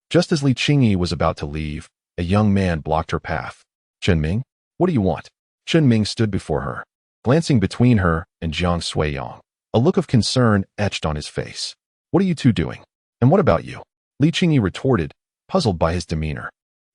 Just as Li Qingyi was about to leave, a young man blocked her path. "Chenming, what do you want?" Chenming stood before her, glancing between her and Jiang Suiyang. A look of concern etched on his face. "What are you two doing? And what about you?" Li Qingyi retorted, puzzled by his demeanor.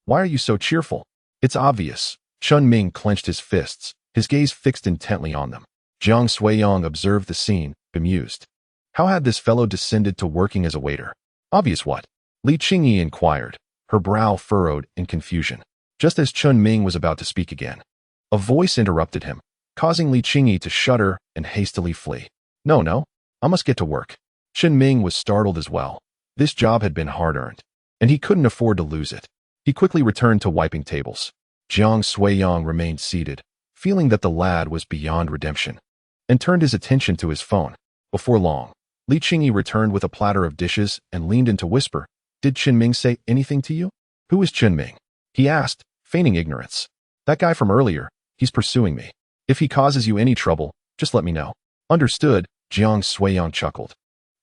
"Why are you so cheerful?" "It's obvious." Chenming clenched his fists, his gaze fixed intently on them. Jiang Suiyang observed the scene, bemused. How had this fellow descended to working as a waiter? "Obvious what?" Li Qingyi inquired, her brow furrowed in confusion. Just as Chenming was about to speak again, a voice interrupted him, causing Li Qingyi to shudder and hastily flee. No, I must get to work." Chenming was startled as well. This job had been hard-earned, and he couldn't afford to lose it. He quickly returned to wiping tables. Jiang Suiyang remained seated, feeling that the lad was beyond redemption, and turned his attention to his phone. Before long, Li Qingyi returned with a platter of dishes and leaned in to whisper, "Did Chenming say anything to you?" "Who is Chenming?" he asked, feigning ignorance. "That guy from earlier. He's pursuing me. If he causes you any trouble, just let me know." "Understood," Jiang Suiyang chuckled.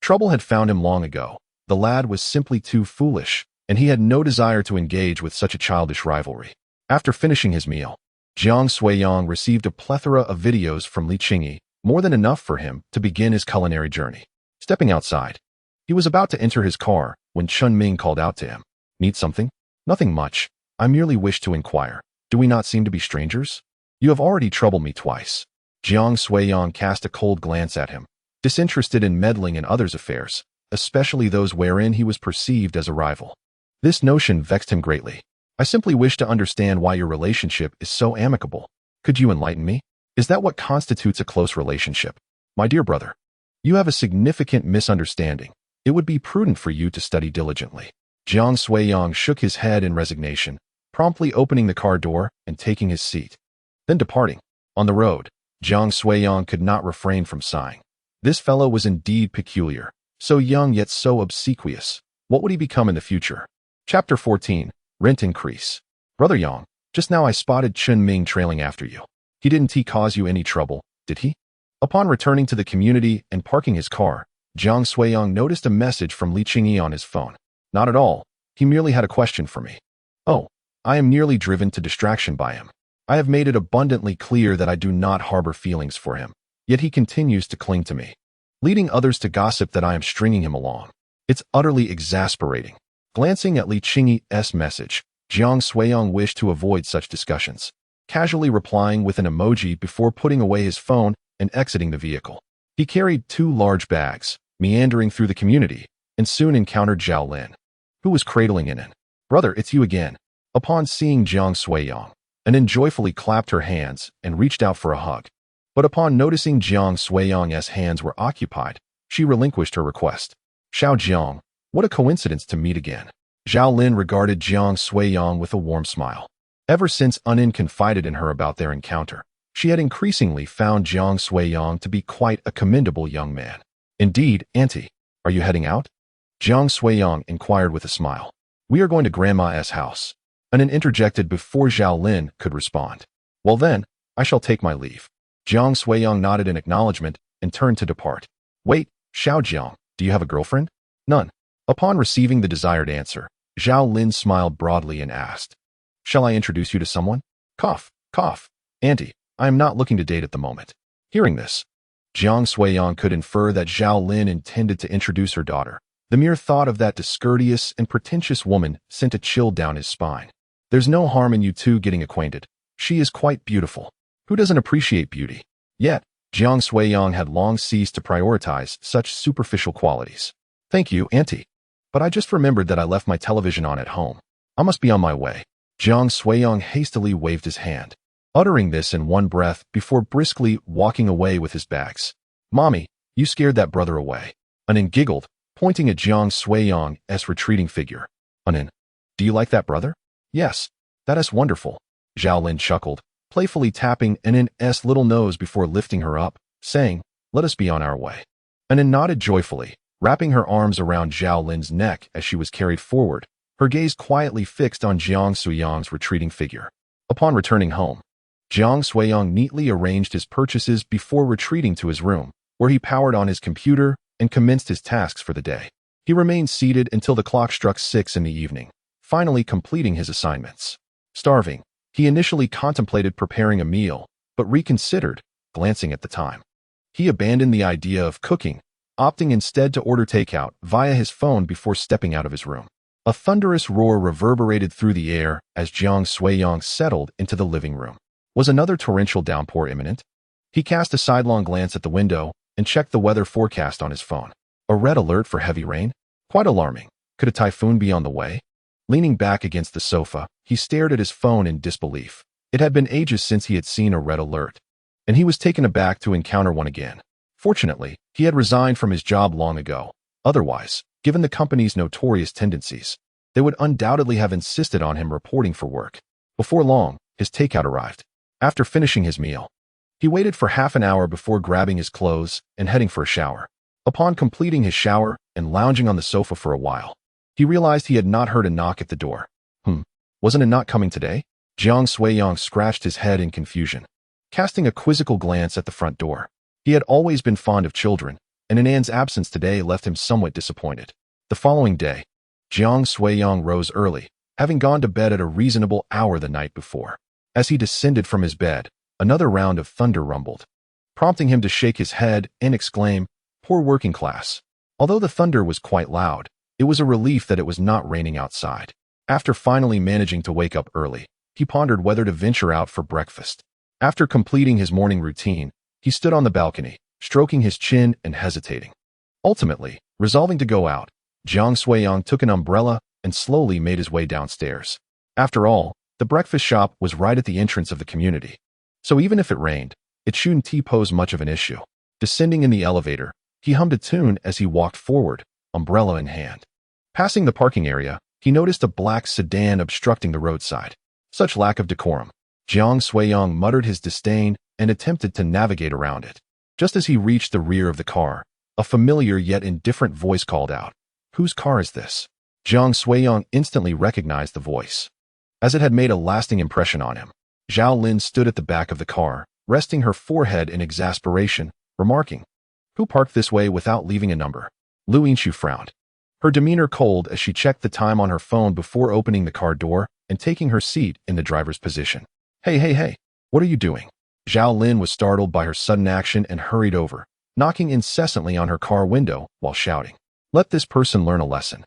Trouble had found him long ago. The lad was simply too foolish, and he had no desire to engage with such a childish rivalry. After finishing his meal, Jiang Suiyang received a plethora of videos from Li Qingyi, more than enough for him to begin his culinary journey. Stepping outside, he was about to enter his car when Chenming called out to him. "Need something?" "Nothing much. I merely wish to inquire. Do we not seem to be strangers? You have already troubled me twice." Jiang Suiyang cast a cold glance at him, disinterested in meddling in others' affairs, especially those wherein he was perceived as a rival. This notion vexed him greatly. "I simply wish to understand why your relationship is so amicable. Could you enlighten me? Is that what constitutes a close relationship?" "My dear brother, you have a significant misunderstanding. It would be prudent for you to study diligently." Jiang Suiyang shook his head in resignation, promptly opening the car door and taking his seat. Then departing. On the road, Jiang Suiyang could not refrain from sighing. This fellow was indeed peculiar, so young yet so obsequious. What would he become in the future? Chapter 14. Rent Increase. "Brother Yang, just now I spotted Chenming trailing after you. He didn't cause you any trouble, did he?" Upon returning to the community and parking his car, Jiang Suiyang noticed a message from Li Qingyi on his phone. "Not at all. He merely had a question for me." "Oh, I am nearly driven to distraction by him. I have made it abundantly clear that I do not harbor feelings for him, yet he continues to cling to me." leading others to gossip that I am stringing him along. It's utterly exasperating. Glancing at Li Qingyi's message, Jiang Suiyong wished to avoid such discussions, casually replying with an emoji before putting away his phone and exiting the vehicle. He carried 2 large bags, meandering through the community, and soon encountered Zhao Lin, who was cradling in it. "Brother, it's you again." Upon seeing Jiang Suiyong, Annoyance joyfully clapped her hands and reached out for a hug. But upon noticing Jiang Suiyong's hands were occupied, she relinquished her request. "Xiao Jiang, what a coincidence to meet again." Zhao Lin regarded Jiang Suiyong with a warm smile. Ever since Annoyance confided in her about their encounter, she had increasingly found Jiang Suiyong to be quite a commendable young man. "Indeed, Auntie, are you heading out?" Jiang Suiyong inquired with a smile. "We are going to Grandma's house." Annoyance interjected before Zhao Lin could respond. "Well then, I shall take my leave." Jiang Suiyong nodded in acknowledgement and turned to depart. "Wait, Xiao Jiang, do you have a girlfriend?" "None." Upon receiving the desired answer, Zhao Lin smiled broadly and asked, "Shall I introduce you to someone?" Cough, cough. "Auntie, I am not looking to date at the moment." Hearing this, Jiang Suiyong could infer that Zhao Lin intended to introduce her daughter. The mere thought of that discourteous and pretentious woman sent a chill down his spine. "There's no harm in you two getting acquainted. She is quite beautiful. Who doesn't appreciate beauty?" Yet, Jiang Suiyong had long ceased to prioritize such superficial qualities. "Thank you, Auntie. But I just remembered that I left my television on at home. I must be on my way." Jiang Suiyong hastily waved his hand, uttering this in one breath before briskly walking away with his bags. "Mommy, you scared that brother away." Annoyance giggled, pointing at Jiang Suiyong's retreating figure. "Annoyance, do you like that brother?" "Yes, that is wonderful." Zhao Lin chuckled, playfully tapping Annoyance's little nose before lifting her up, saying, "Let us be on our way." Annoyance nodded joyfully, wrapping her arms around Zhao Lin's neck as she was carried forward, her gaze quietly fixed on Jiang Suiyong's retreating figure. Upon returning home, Jiang Suiyong neatly arranged his purchases before retreating to his room, where he powered on his computer and commenced his tasks for the day. He remained seated until the clock struck 6 in the evening, finally completing his assignments. Starving, he initially contemplated preparing a meal, but reconsidered, glancing at the time. He abandoned the idea of cooking, opting instead to order takeout via his phone before stepping out of his room. A thunderous roar reverberated through the air as Jiang Suiyong settled into the living room. Was another torrential downpour imminent? He cast a sidelong glance at the window and checked the weather forecast on his phone. A red alert for heavy rain? Quite alarming. Could a typhoon be on the way? Leaning back against the sofa, he stared at his phone in disbelief. It had been ages since he had seen a red alert, and he was taken aback to encounter one again. Fortunately, he had resigned from his job long ago. Otherwise, given the company's notorious tendencies, they would undoubtedly have insisted on him reporting for work. Before long, his takeout arrived. After finishing his meal, he waited for half an hour before grabbing his clothes and heading for a shower. Upon completing his shower and lounging on the sofa for a while, he realized he had not heard a knock at the door. Wasn't a knock coming today? Jiang Suiyong scratched his head in confusion, casting a quizzical glance at the front door. He had always been fond of children, and Annoyance's absence today left him somewhat disappointed. The following day, Jiang Suiyong rose early, having gone to bed at a reasonable hour the night before. As he descended from his bed, another round of thunder rumbled, prompting him to shake his head and exclaim, "Poor working class." Although the thunder was quite loud, it was a relief that it was not raining outside. After finally managing to wake up early, he pondered whether to venture out for breakfast. After completing his morning routine, he stood on the balcony, stroking his chin and hesitating. Ultimately, resolving to go out, Jiang Suiyong took an umbrella and slowly made his way downstairs. After all, the breakfast shop was right at the entrance of the community, so even if it rained, it shouldn't pose much of an issue. Descending in the elevator, he hummed a tune as he walked forward, umbrella in hand. Passing the parking area, he noticed a black sedan obstructing the roadside. Such lack of decorum. Jiang Suiyong muttered his disdain and attempted to navigate around it. Just as he reached the rear of the car, a familiar yet indifferent voice called out, "Whose car is this?" Jiang Suiyong instantly recognized the voice, as it had made a lasting impression on him. Zhao Lin stood at the back of the car, resting her forehead in exasperation, remarking, "Who parked this way without leaving a number?" Lu Yinshu frowned, her demeanor cold as she checked the time on her phone before opening the car door and taking her seat in the driver's position. Hey, what are you doing?" Zhao Lin was startled by her sudden action and hurried over, knocking incessantly on her car window while shouting, "Let this person learn a lesson.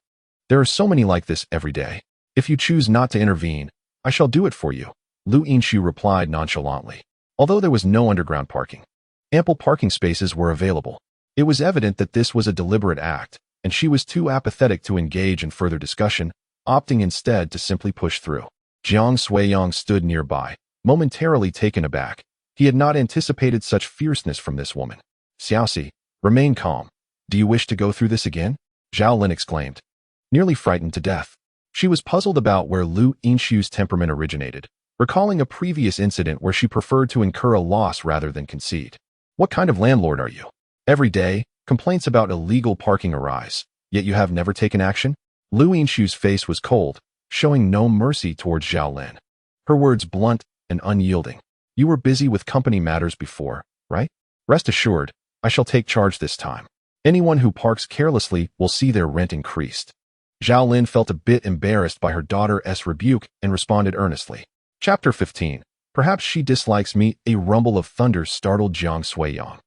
There are so many like this every day. If you choose not to intervene, I shall do it for you," Lu Yinshu replied nonchalantly. Although there was no underground parking, ample parking spaces were available. It was evident that this was a deliberate act, and she was too apathetic to engage in further discussion, opting instead to simply push through. Jiang Suiyang stood nearby, momentarily taken aback. He had not anticipated such fierceness from this woman. "Xiaoxi, remain calm. Do you wish to go through this again?" Zhao Lin exclaimed, nearly frightened to death. She was puzzled about where Lu Yinshu's temperament originated, recalling a previous incident where she preferred to incur a loss rather than concede. "What kind of landlord are you? Every day, complaints about illegal parking arise, yet you have never taken action?" Lu Yinshu's face was cold, showing no mercy towards Zhao Lin. Her words blunt and unyielding. "You were busy with company matters before, right? Rest assured, I shall take charge this time. Anyone who parks carelessly will see their rent increased." Zhao Lin felt a bit embarrassed by her daughter's rebuke and responded earnestly. Chapter 15. Perhaps she dislikes me. A rumble of thunder startled Jiang Suiyang,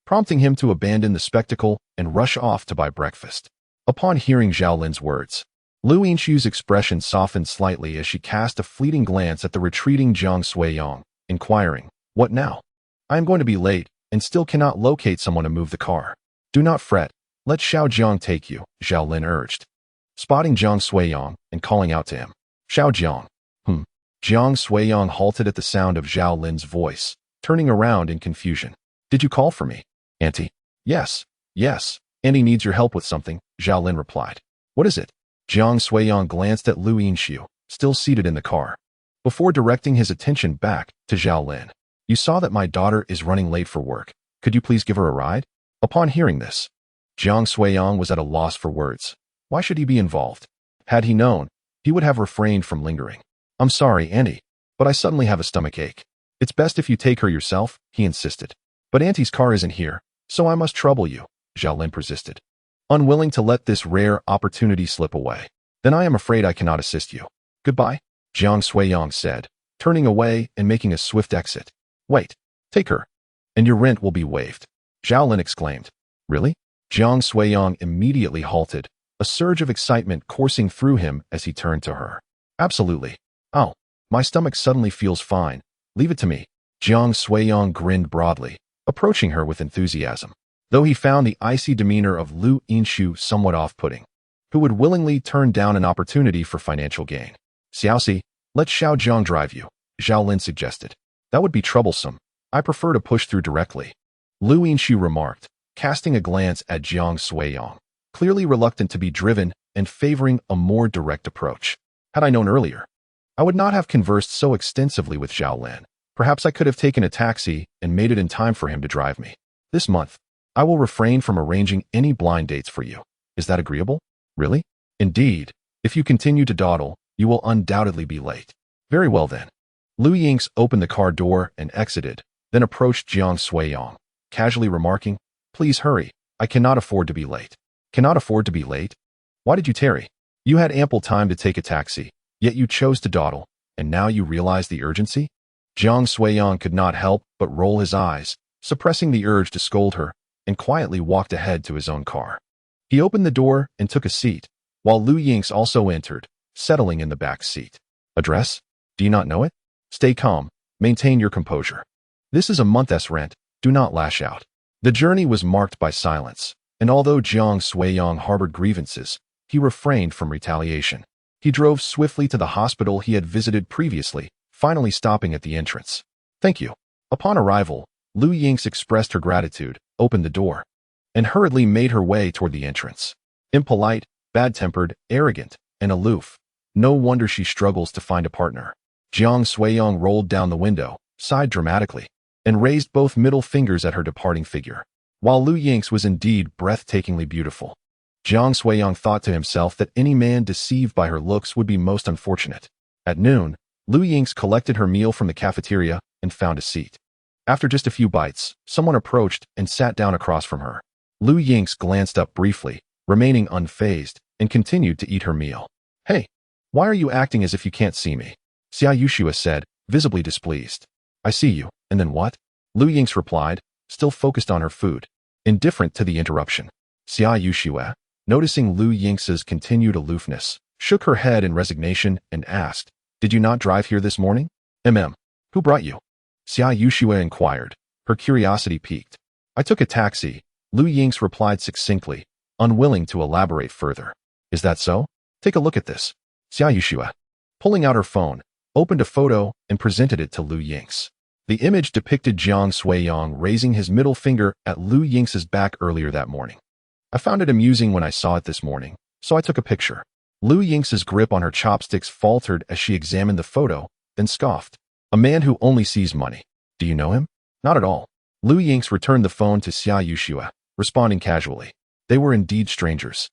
prompting him to abandon the spectacle and rush off to buy breakfast. Upon hearing Zhao Lin's words, Lu Yinshu's expression softened slightly as she cast a fleeting glance at the retreating Jiang Suiyang, inquiring, "What now? I am going to be late and still cannot locate someone to move the car." "Do not fret. Let Xiao Jiang take you," Zhao Lin urged, spotting Jiang Suiyang and calling out to him. "Xiao Jiang." Jiang Suiyang halted at the sound of Zhao Lin's voice, turning around in confusion. "Did you call for me, Auntie?" Yes. Auntie needs your help with something," Zhao Lin replied. "What is it?" Jiang Suiyang glanced at Lu Yinshu, still seated in the car, before directing his attention back to Zhao Lin. "You saw that my daughter is running late for work. Could you please give her a ride?" Upon hearing this, Jiang Suiyang was at a loss for words. Why should he be involved? Had he known, he would have refrained from lingering. "I'm sorry, Auntie, but I suddenly have a stomach ache. It's best if you take her yourself," he insisted. "But Auntie's car isn't here, so I must trouble you," Zhao Lin persisted, unwilling to let this rare opportunity slip away. "Then I am afraid I cannot assist you. Goodbye," Jiang Suiyang said, turning away and making a swift exit. "Wait, take her, and your rent will be waived," Zhao Lin exclaimed. "Really?" Jiang Suiyang immediately halted, a surge of excitement coursing through him as he turned to her. "Absolutely. Oh, my stomach suddenly feels fine. Leave it to me." Jiang Suiyang grinned broadly, approaching her with enthusiasm, though he found the icy demeanor of Lu Yinshu somewhat off-putting. Who would willingly turn down an opportunity for financial gain? "Xiaoxi, let Xiao Jiang drive you," Zhao Lin suggested. "That would be troublesome. I prefer to push through directly," Lu Yinshu remarked, casting a glance at Jiang Suiyang, clearly reluctant to be driven and favoring a more direct approach. "Had I known earlier, I would not have conversed so extensively with Zhao Lin. Perhaps I could have taken a taxi and made it in time for him to drive me. This month, I will refrain from arranging any blind dates for you. Is that agreeable?" "Really?" "Indeed. If you continue to dawdle, you will undoubtedly be late." "Very well then." Lu Yingx opened the car door and exited, then approached Jiang Suiyang, casually remarking, "Please hurry. I cannot afford to be late." "Cannot afford to be late? Why did you tarry? You had ample time to take a taxi, yet you chose to dawdle, and now you realize the urgency?" Jiang Suiyang could not help but roll his eyes, suppressing the urge to scold her, and quietly walked ahead to his own car. He opened the door and took a seat, while Lu Yingx also entered, settling in the back seat. "Address? Do you not know it? Stay calm. Maintain your composure. This is a month's rent. Do not lash out." The journey was marked by silence, and although Jiang Suiyang harbored grievances, he refrained from retaliation. He drove swiftly to the hospital he had visited previously, finally stopping at the entrance. "Thank you." Upon arrival, Lu Yingx expressed her gratitude, opened the door, and hurriedly made her way toward the entrance. Impolite, bad-tempered, arrogant, and aloof. No wonder she struggles to find a partner. Jiang Suiyang rolled down the window, sighed dramatically, and raised both middle fingers at her departing figure. While Lu Yingx was indeed breathtakingly beautiful, Jiang Suiyang thought to himself that any man deceived by her looks would be most unfortunate. At noon, Lu Yingx collected her meal from the cafeteria and found a seat. After just a few bites, someone approached and sat down across from her. Lu Yingx glanced up briefly, remaining unfazed, and continued to eat her meal. "Hey, why are you acting as if you can't see me?" Xia Yushua said, visibly displeased. "I see you, and then what?" Lu Yingx replied, still focused on her food. indifferent to the interruption. Xia Yuxue, noticing Lu Ying's continued aloofness, shook her head in resignation and asked, "Did you not drive here this morning?" Who brought you?" Xia Yuxue inquired, her curiosity piqued. "I took a taxi," Lu Ying's replied succinctly, unwilling to elaborate further. "Is that so? Take a look at this." Xia Yuxue, pulling out her phone, opened a photo and presented it to Lu Ying's. The image depicted Jiang Suiyang raising his middle finger at Lu Ying's back earlier that morning. "I found it amusing when I saw it this morning, so I took a picture." Lu Ying's grip on her chopsticks faltered as she examined the photo, then scoffed. "A man who only sees money. Do you know him?" "Not at all." Lu Ying's returned the phone to Xia Yuxue, responding casually. They were indeed strangers,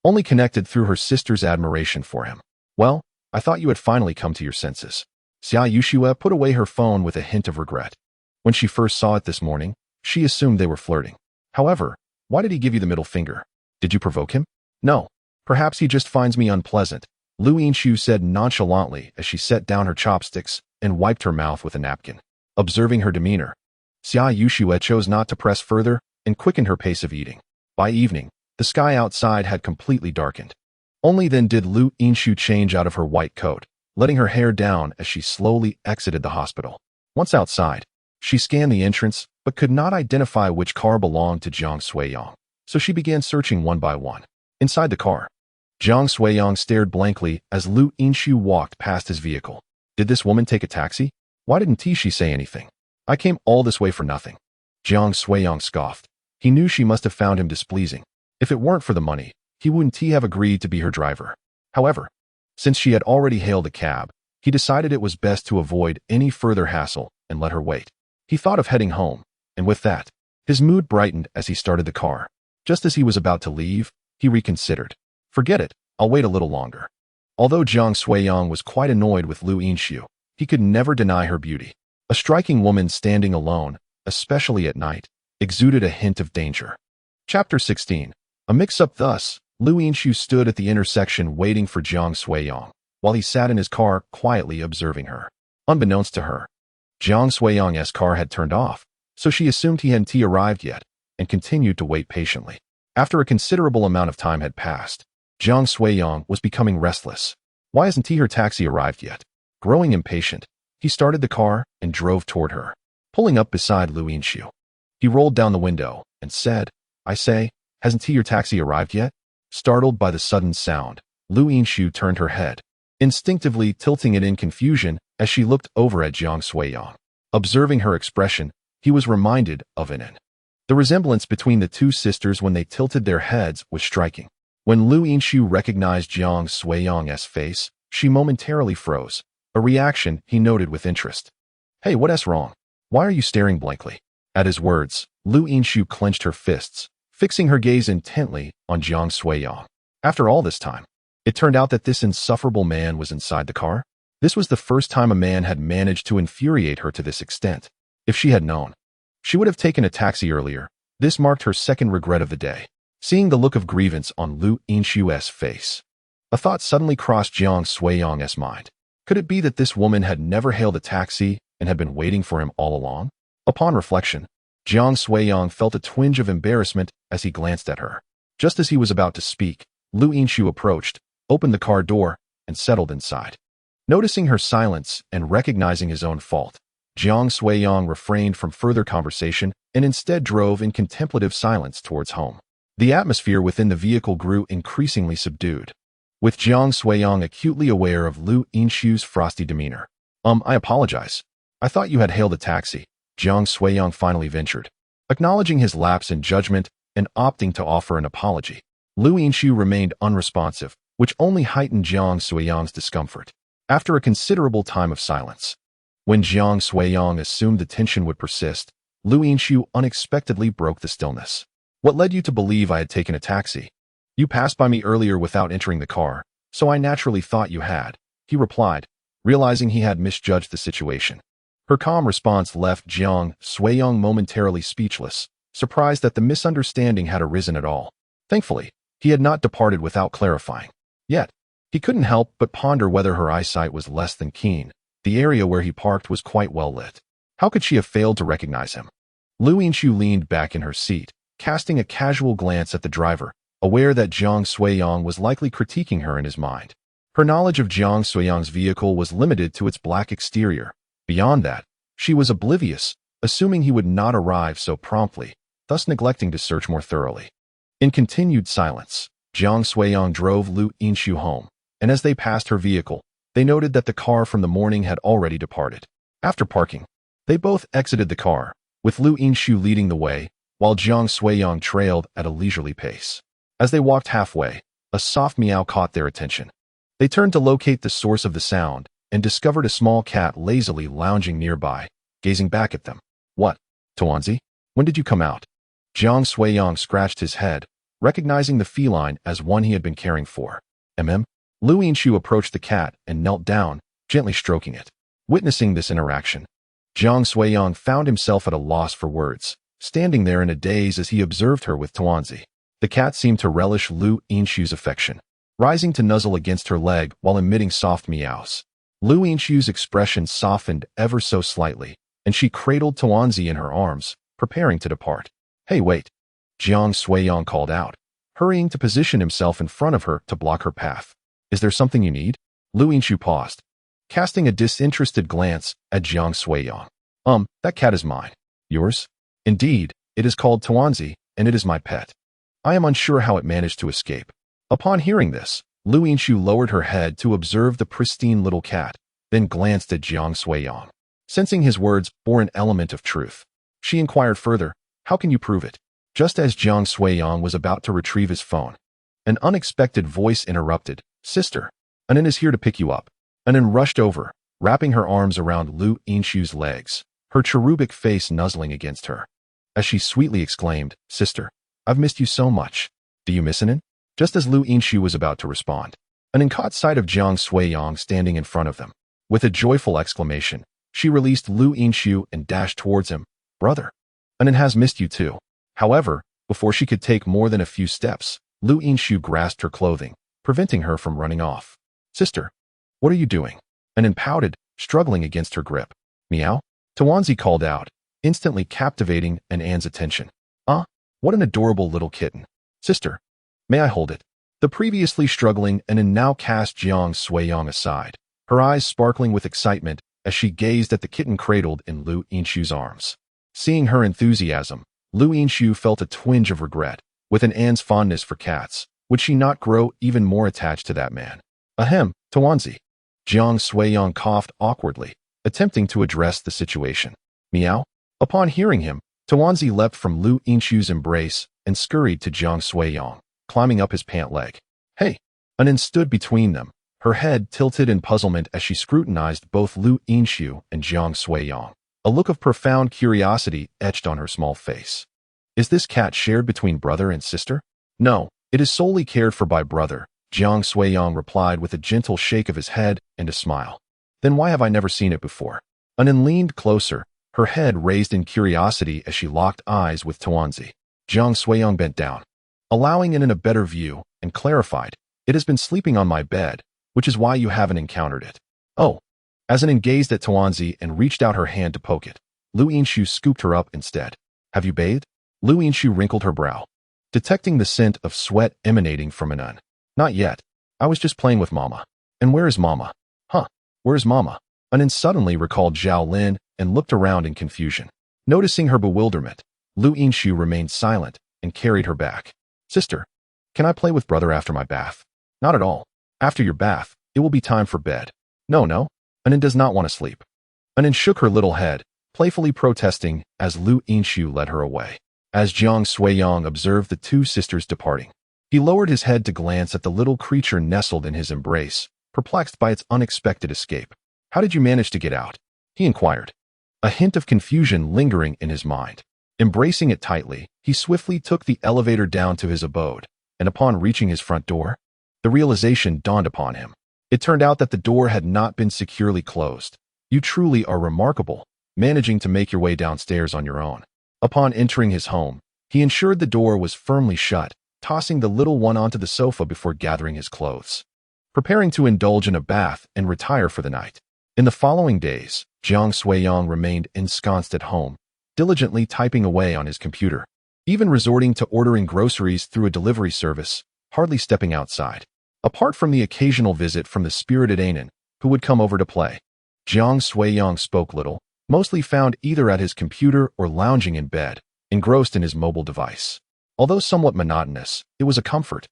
only connected through her sister's admiration for him. "Well, I thought you had finally come to your senses." Xia Yuxue put away her phone with a hint of regret. When she first saw it this morning, she assumed they were flirting. However, why did he give you the middle finger? Did you provoke him? "No. Perhaps he just finds me unpleasant," Lu Yingxiu said nonchalantly as she set down her chopsticks and wiped her mouth with a napkin. Observing her demeanor, Xia Yuxue chose not to press further and quickened her pace of eating. By evening, the sky outside had completely darkened. Only then did Lu Yingxiu change out of her white coat, letting her hair down as she slowly exited the hospital. Once outside, she scanned the entrance but could not identify which car belonged to Jiang Suiyang, so she began searching one by one. Inside the car, Jiang Suiyang stared blankly as Lu Yingxiu walked past his vehicle. "Did this woman take a taxi? Why didn't she say anything? I came all this way for nothing." Jiang Suiyang scoffed. He knew she must have found him displeasing. If it weren't for the money, he wouldn't have agreed to be her driver. However, since she had already hailed a cab, he decided it was best to avoid any further hassle and let her wait. He thought of heading home, and with that, his mood brightened as he started the car. Just as he was about to leave, he reconsidered. "Forget it, I'll wait a little longer." Although Jiang Suiyang was quite annoyed with Lu Yingxiu, he could never deny her beauty. A striking woman standing alone, especially at night, exuded a hint of danger. Chapter 16. A mix-up. Thus, Lu Yingxiu stood at the intersection waiting for Jiang Suiyang, while he sat in his car quietly observing her. Unbeknownst to her, Jiang Suiyang's car had turned off, so she assumed he hadn't arrived yet, and continued to wait patiently. After a considerable amount of time had passed, Jiang Suiyang was becoming restless. Why hasn't her taxi arrived yet? Growing impatient, he started the car and drove toward her, pulling up beside Lu Yingxiu. He rolled down the window and said, "I say, hasn't your taxi arrived yet?" Startled by the sudden sound, Lu Yingxiu turned her head, instinctively tilting it in confusion as she looked over at Jiang Suiyang. Observing her expression, he was reminded of Annoyance. The resemblance between the two sisters when they tilted their heads was striking. When Lu Yingxiu recognized Jiang Suiyang's face, she momentarily froze, a reaction he noted with interest. "Hey, what's wrong? Why are you staring blankly?" At his words, Lu Yingxiu clenched her fists, fixing her gaze intently on Jiang Suiyang. After all this time, it turned out that this insufferable man was inside the car. This was the first time a man had managed to infuriate her to this extent. If she had known, she would have taken a taxi earlier. This marked her second regret of the day. Seeing the look of grievance on Lu Yingxiu's face, a thought suddenly crossed Jiang Suiyang's mind. Could it be that this woman had never hailed a taxi and had been waiting for him all along? Upon reflection, Jiang Suiyang felt a twinge of embarrassment as he glanced at her. Just as he was about to speak, Lu Yingxiu approached, opened the car door, and settled inside. Noticing her silence and recognizing his own fault, Jiang Suiyang refrained from further conversation and instead drove in contemplative silence towards home. The atmosphere within the vehicle grew increasingly subdued, with Jiang Suiyang acutely aware of Lu Yingxiu's frosty demeanor. I apologize. I thought you had hailed a taxi," Jiang Suiyang finally ventured, acknowledging his lapse in judgment and opting to offer an apology. Lu Yingxiu remained unresponsive, which only heightened Jiang Suiyang's discomfort. After a considerable time of silence, when Jiang Suiyang assumed the tension would persist, Lu Yingxiu unexpectedly broke the stillness. "What led you to believe I had taken a taxi?" "You passed by me earlier without entering the car, so I naturally thought you had," he replied, realizing he had misjudged the situation. Her calm response left Jiang Suiyang momentarily speechless, surprised that the misunderstanding had arisen at all. Thankfully, he had not departed without clarifying. Yet, he couldn't help but ponder whether her eyesight was less than keen. The area where he parked was quite well lit. How could she have failed to recognize him? Lu Yingxiu leaned back in her seat, casting a casual glance at the driver, aware that Jiang Suiyang was likely critiquing her in his mind. Her knowledge of Jiang Suiyang's vehicle was limited to its black exterior. Beyond that, she was oblivious, assuming he would not arrive so promptly, thus neglecting to search more thoroughly. In continued silence, Jiang Suiyang drove Lu Yinshu home, and as they passed her vehicle, they noted that the car from the morning had already departed. After parking, they both exited the car, with Lu Yinshu leading the way, while Jiang Suiyang trailed at a leisurely pace. As they walked halfway, a soft meow caught their attention. They turned to locate the source of the sound and discovered a small cat lazily lounging nearby, gazing back at them. What, Tuanzi? When did you come out? Jiang Suiyang scratched his head, recognizing the feline as one he had been caring for. Lu Yinshu approached the cat and knelt down, gently stroking it. Witnessing this interaction, Jiang Suiyang found himself at a loss for words, standing there in a daze as he observed her with Tuanzi. The cat seemed to relish Lu Yinshu's affection, rising to nuzzle against her leg while emitting soft meows. Lu Yinshu's expression softened ever so slightly, and she cradled Tuanzi in her arms, preparing to depart. Hey, wait! Jiang Suiyang called out, hurrying to position himself in front of her to block her path. Is there something you need? Lu Yinshu paused, casting a disinterested glance at Jiang Suiyang. That cat is mine. Yours? Indeed, it is called Tuanzi, and it is my pet. I am unsure how it managed to escape. Upon hearing this, Lu Yinshu lowered her head to observe the pristine little cat, then glanced at Jiang Suiyang. Sensing his words bore an element of truth, she inquired further, how can you prove it? Just as Jiang Suiyang was about to retrieve his phone, an unexpected voice interrupted. Sister, Anin is here to pick you up. Anin rushed over, wrapping her arms around Lu Yinshu's legs, her cherubic face nuzzling against her. As she sweetly exclaimed, Sister, I've missed you so much. Do you miss Anin? Just as Lu Yinshu was about to respond, Anin caught sight of Jiang Suiyang standing in front of them. With a joyful exclamation, she released Lu Yinshu and dashed towards him. Brother, Anin has missed you too. However, before she could take more than a few steps, Lu Yinshu grasped her clothing, preventing her from running off. Sister, what are you doing? Anin pouted, struggling against her grip. Meow? Tuanzi called out, instantly captivating Anan's attention. What an adorable little kitten. Sister, may I hold it? The previously struggling Anin now cast Jiang Suiyang aside, her eyes sparkling with excitement as she gazed at the kitten cradled in Lu Yinshu's arms. Seeing her enthusiasm, Lu Yinshu felt a twinge of regret. With Anan's fondness for cats, would she not grow even more attached to that man? Tuanzi. Jiang Suiyang coughed awkwardly, attempting to address the situation. Meow? Upon hearing him, Tuanzi leapt from Lu Yinshu's embrace and scurried to Jiang Suiyang, climbing up his pant leg. Hey! Anin stood between them, her head tilted in puzzlement as she scrutinized both Lu Yinshu and Jiang Suiyang. A look of profound curiosity etched on her small face. Is this cat shared between brother and sister? No, it is solely cared for by brother, Jiang Suiyang replied with a gentle shake of his head and a smile. Then why have I never seen it before? Anin leaned closer, her head raised in curiosity as she locked eyes with Tuanzi. Jiang Suiyang bent down, allowing Anin a better view, and clarified, it has been sleeping on my bed, which is why you haven't encountered it. Oh. As Anin gazed at Tuanzi and reached out her hand to poke it, Lu Yinshu scooped her up instead. Have you bathed? Lu Yinshu wrinkled her brow, detecting the scent of sweat emanating from Anin. Not yet. I was just playing with Mama. And where is Mama? Where's Mama? Anin suddenly recalled Zhao Lin and looked around in confusion. Noticing her bewilderment, Lu Yinshu remained silent and carried her back. Sister, can I play with brother after my bath? Not at all. After your bath, it will be time for bed. No. Anin does not want to sleep. Anin shook her little head, playfully protesting as Lu Yinshu led her away. As Jiang Suiyang observed the two sisters departing, he lowered his head to glance at the little creature nestled in his embrace, perplexed by its unexpected escape. How did you manage to get out? He inquired, a hint of confusion lingering in his mind. Embracing it tightly, he swiftly took the elevator down to his abode, and upon reaching his front door, the realization dawned upon him. It turned out that the door had not been securely closed. You truly are remarkable, managing to make your way downstairs on your own. Upon entering his home, he ensured the door was firmly shut, tossing the little one onto the sofa before gathering his clothes, preparing to indulge in a bath and retire for the night. In the following days, Jiang Suiyang remained ensconced at home, diligently typing away on his computer. even resorting to ordering groceries through a delivery service, hardly stepping outside. Apart from the occasional visit from the spirited Anan, who would come over to play, Jiang Suiyang spoke little, mostly found either at his computer or lounging in bed, engrossed in his mobile device. Although somewhat monotonous, it was a comfort,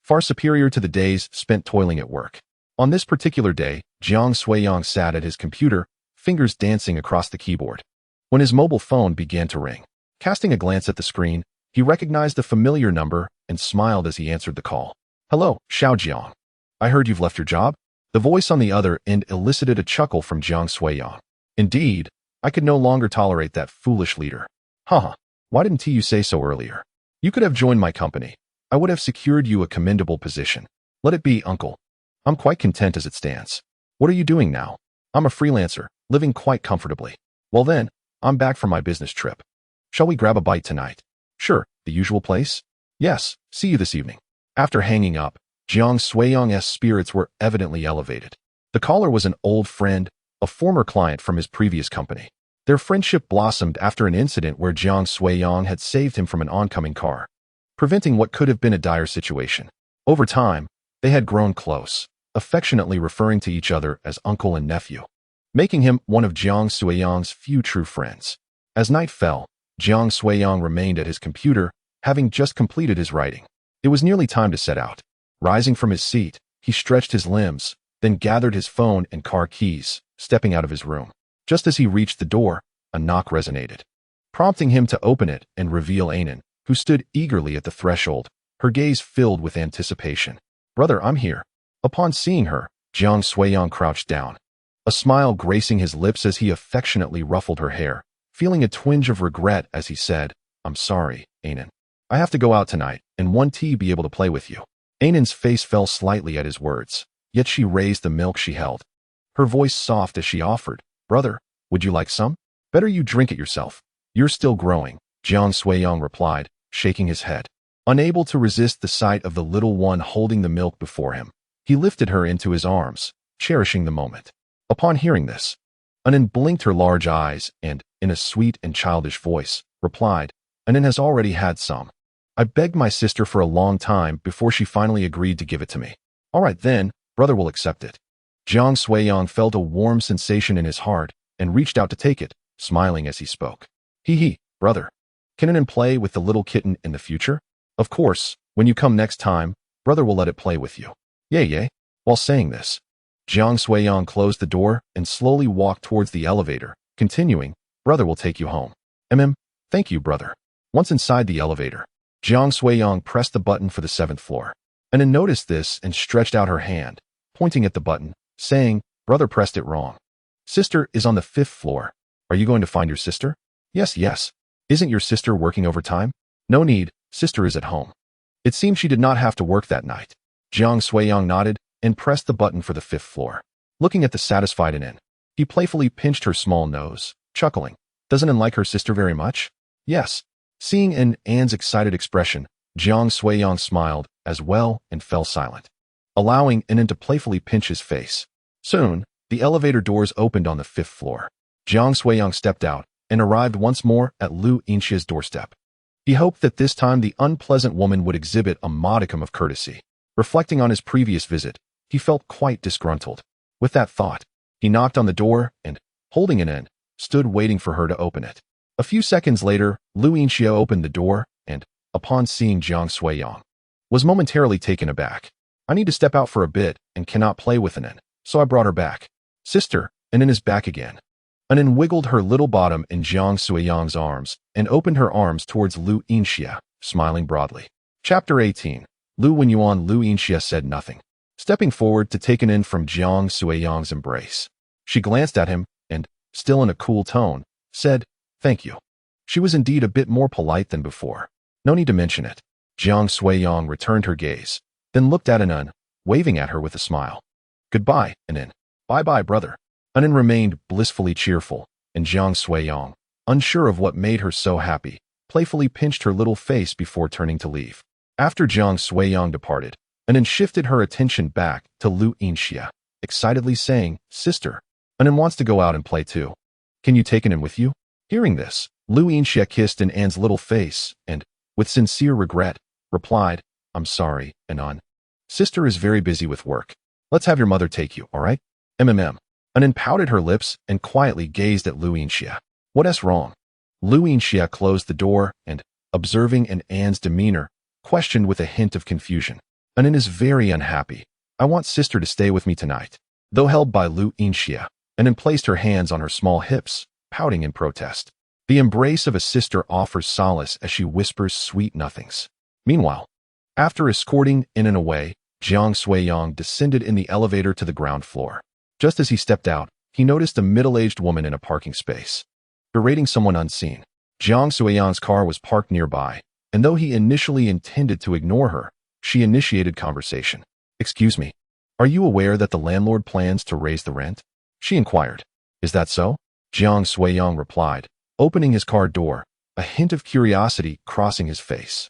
far superior to the days spent toiling at work. On this particular day, Jiang Suiyang sat at his computer, fingers dancing across the keyboard, when his mobile phone began to ring. Casting a glance at the screen, he recognized the familiar number and smiled as he answered the call. "Hello, Xiao Jiang. I heard you've left your job?" The voice on the other end elicited a chuckle from Jiang Suiyang. "Indeed, I could no longer tolerate that foolish leader. Haha, why didn't you say so earlier? You could have joined my company. I would have secured you a commendable position. Let it be, uncle. I'm quite content as it stands. What are you doing now?" "I'm a freelancer, living quite comfortably." "Well then, I'm back from my business trip. Shall we grab a bite tonight?" "Sure, the usual place?" "Yes, see you this evening." After hanging up, Jiang Suiyang's spirits were evidently elevated. The caller was an old friend, a former client from his previous company. Their friendship blossomed after an incident where Jiang Suiyang had saved him from an oncoming car, preventing what could have been a dire situation. Over time, they had grown close, affectionately referring to each other as uncle and nephew, making him one of Jiang Suiyang's few true friends. As night fell, Jiang Suiyang remained at his computer, having just completed his writing. It was nearly time to set out. Rising from his seat, he stretched his limbs, then gathered his phone and car keys, stepping out of his room. Just as he reached the door, a knock resonated, prompting him to open it and reveal Anan, who stood eagerly at the threshold, her gaze filled with anticipation. "Brother, I'm here." Upon seeing her, Jiang Suiyang crouched down, a smile gracing his lips as he affectionately ruffled her hair, feeling a twinge of regret as he said, "I'm sorry, Anan. I have to go out tonight and won't be able to play with you." Anan's face fell slightly at his words, yet she raised the milk she held, her voice soft as she offered, "Brother, would you like some? Better you drink it yourself. You're still growing," Jiang Suiyang replied, shaking his head. Unable to resist the sight of the little one holding the milk before him, he lifted her into his arms, cherishing the moment. Upon hearing this, Anan blinked her large eyes and, in a sweet and childish voice, replied, "Anan has already had some. I begged my sister for a long time before she finally agreed to give it to me." "All right then, brother will accept it." Jiang Suiyang felt a warm sensation in his heart and reached out to take it, smiling as he spoke. "Hee, brother. Can Anan play with the little kitten in the future?" "Of course, when you come next time, brother will let it play with you." Yay. While saying this, Jiang Suiyang closed the door and slowly walked towards the elevator, continuing, "Brother will take you home." Thank you, brother." Once inside the elevator, Jiang Suiyang pressed the button for the 7th floor. Anan noticed this and stretched out her hand, pointing at the button, saying, "Brother pressed it wrong. Sister is on the 5th floor. Are you going to find your sister?" Yes. "Isn't your sister working overtime?" "No need, sister is at home." It seemed she did not have to work that night. Jiang Suiyang nodded and pressed the button for the 5th floor. Looking at the satisfied Anan, he playfully pinched her small nose, chuckling. "Doesn't Anan like her sister very much?" "Yes." Seeing Anan's excited expression, Jiang Suiyang smiled as well and fell silent, allowing Anan to playfully pinch his face. Soon, the elevator doors opened on the 5th floor. Jiang Suiyang stepped out and arrived once more at Lu Yinxia's doorstep. He hoped that this time the unpleasant woman would exhibit a modicum of courtesy. Reflecting on his previous visit, he felt quite disgruntled. With that thought, he knocked on the door and, holding Anan, stood waiting for her to open it. A few seconds later, Lu Yinxia opened the door and, upon seeing Jiang Suiyang, was momentarily taken aback. "I need to step out for a bit and cannot play with Anan, so I brought her back." "Sister, Anan is back again." Anan wiggled her little bottom in Jiang Suiyang's arms and opened her arms towards Lu Yinxia, smiling broadly. Chapter 18. Lu Yinxia said nothing, stepping forward to take Anan from Jiang Suiyang's embrace. She glanced at him and, still in a cool tone, said, "Thank you." She was indeed a bit more polite than before. "No need to mention it." Jiang Suiyang returned her gaze, then looked at Anan, waving at her with a smile. "Goodbye, Anan." "Bye-bye, brother." Anan remained blissfully cheerful, and Jiang Suiyang, unsure of what made her so happy, playfully pinched her little face before turning to leave. After Jiang Suiyang departed, Anan shifted her attention back to Lu Yinxia, excitedly saying, "Sister, Anan wants to go out and play too. Can you take Anan with you?" Hearing this, Lu Yinxia kissed Anan's little face and, with sincere regret, replied, I'm sorry, Anon. Sister is very busy with work. Let's have your mother take you, all right? Anan pouted her lips and quietly gazed at Lu Yinxia. What's wrong? Lu Yinxia closed the door and, observing Ann's demeanor, questioned with a hint of confusion. Anan is very unhappy. I want sister to stay with me tonight. Though held by Lu Yinxia, Anan placed her hands on her small hips, pouting in protest. The embrace of a sister offers solace as she whispers sweet nothings. Meanwhile, after escorting Anan away, Jiang Suiyang descended in the elevator to the ground floor. Just as he stepped out, he noticed a middle-aged woman in a parking space. Berating someone unseen, Jiang Suiyang's car was parked nearby, and though he initially intended to ignore her, she initiated conversation. Excuse me, are you aware that the landlord plans to raise the rent? She inquired. Is that so? Jiang Suiyang replied, opening his car door, a hint of curiosity crossing his face.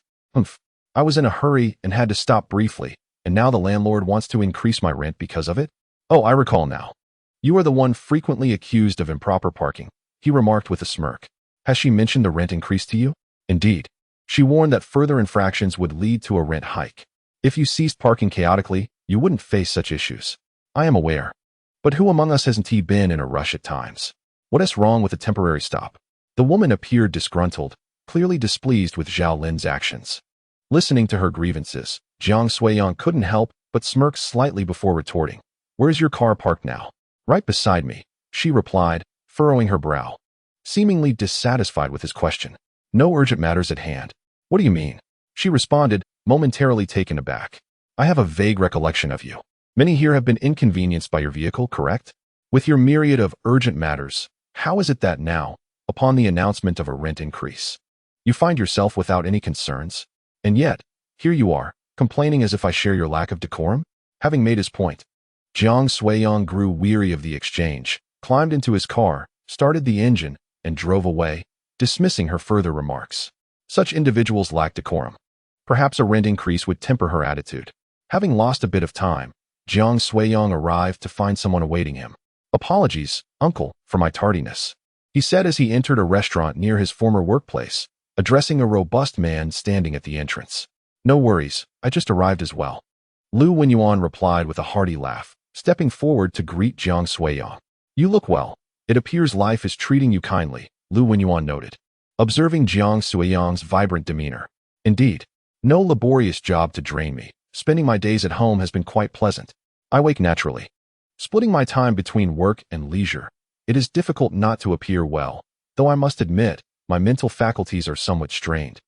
I was in a hurry and had to stop briefly, and now the landlord wants to increase my rent because of it? Oh, I recall now. You are the one frequently accused of improper parking, he remarked with a smirk. Has she mentioned the rent increase to you? Indeed. She warned that further infractions would lead to a rent hike. If you ceased parking chaotically, you wouldn't face such issues. I am aware. But who among us hasn't been in a rush at times? What is wrong with a temporary stop? The woman appeared disgruntled, clearly displeased with Zhao Lin's actions. Listening to her grievances, Jiang Suiyang couldn't help but smirk slightly before retorting. Where's your car parked now? Right beside me, she replied, furrowing her brow. Seemingly dissatisfied with his question. No urgent matters at hand. What do you mean? She responded, momentarily taken aback. I have a vague recollection of you. Many here have been inconvenienced by your vehicle, correct? With your myriad of urgent matters, how is it that now, upon the announcement of a rent increase, you find yourself without any concerns? And yet, here you are, complaining as if I share your lack of decorum? Having made his point, Jiang Suiyang grew weary of the exchange, climbed into his car, started the engine, and drove away, dismissing her further remarks. Such individuals lack decorum. Perhaps a rent increase would temper her attitude. Having lost a bit of time, Jiang Suiyang arrived to find someone awaiting him. Apologies, uncle, for my tardiness, he said as he entered a restaurant near his former workplace, addressing a robust man standing at the entrance. No worries, I just arrived as well. Lu Wenyuan replied with a hearty laugh, stepping forward to greet Jiang Suiyang. You look well. It appears life is treating you kindly, Lu Wenyuan noted, observing Jiang Suiyang's vibrant demeanor. Indeed, no laborious job to drain me. Spending my days at home has been quite pleasant. I wake naturally. Splitting my time between work and leisure, it is difficult not to appear well, though I must admit, my mental faculties are somewhat strained.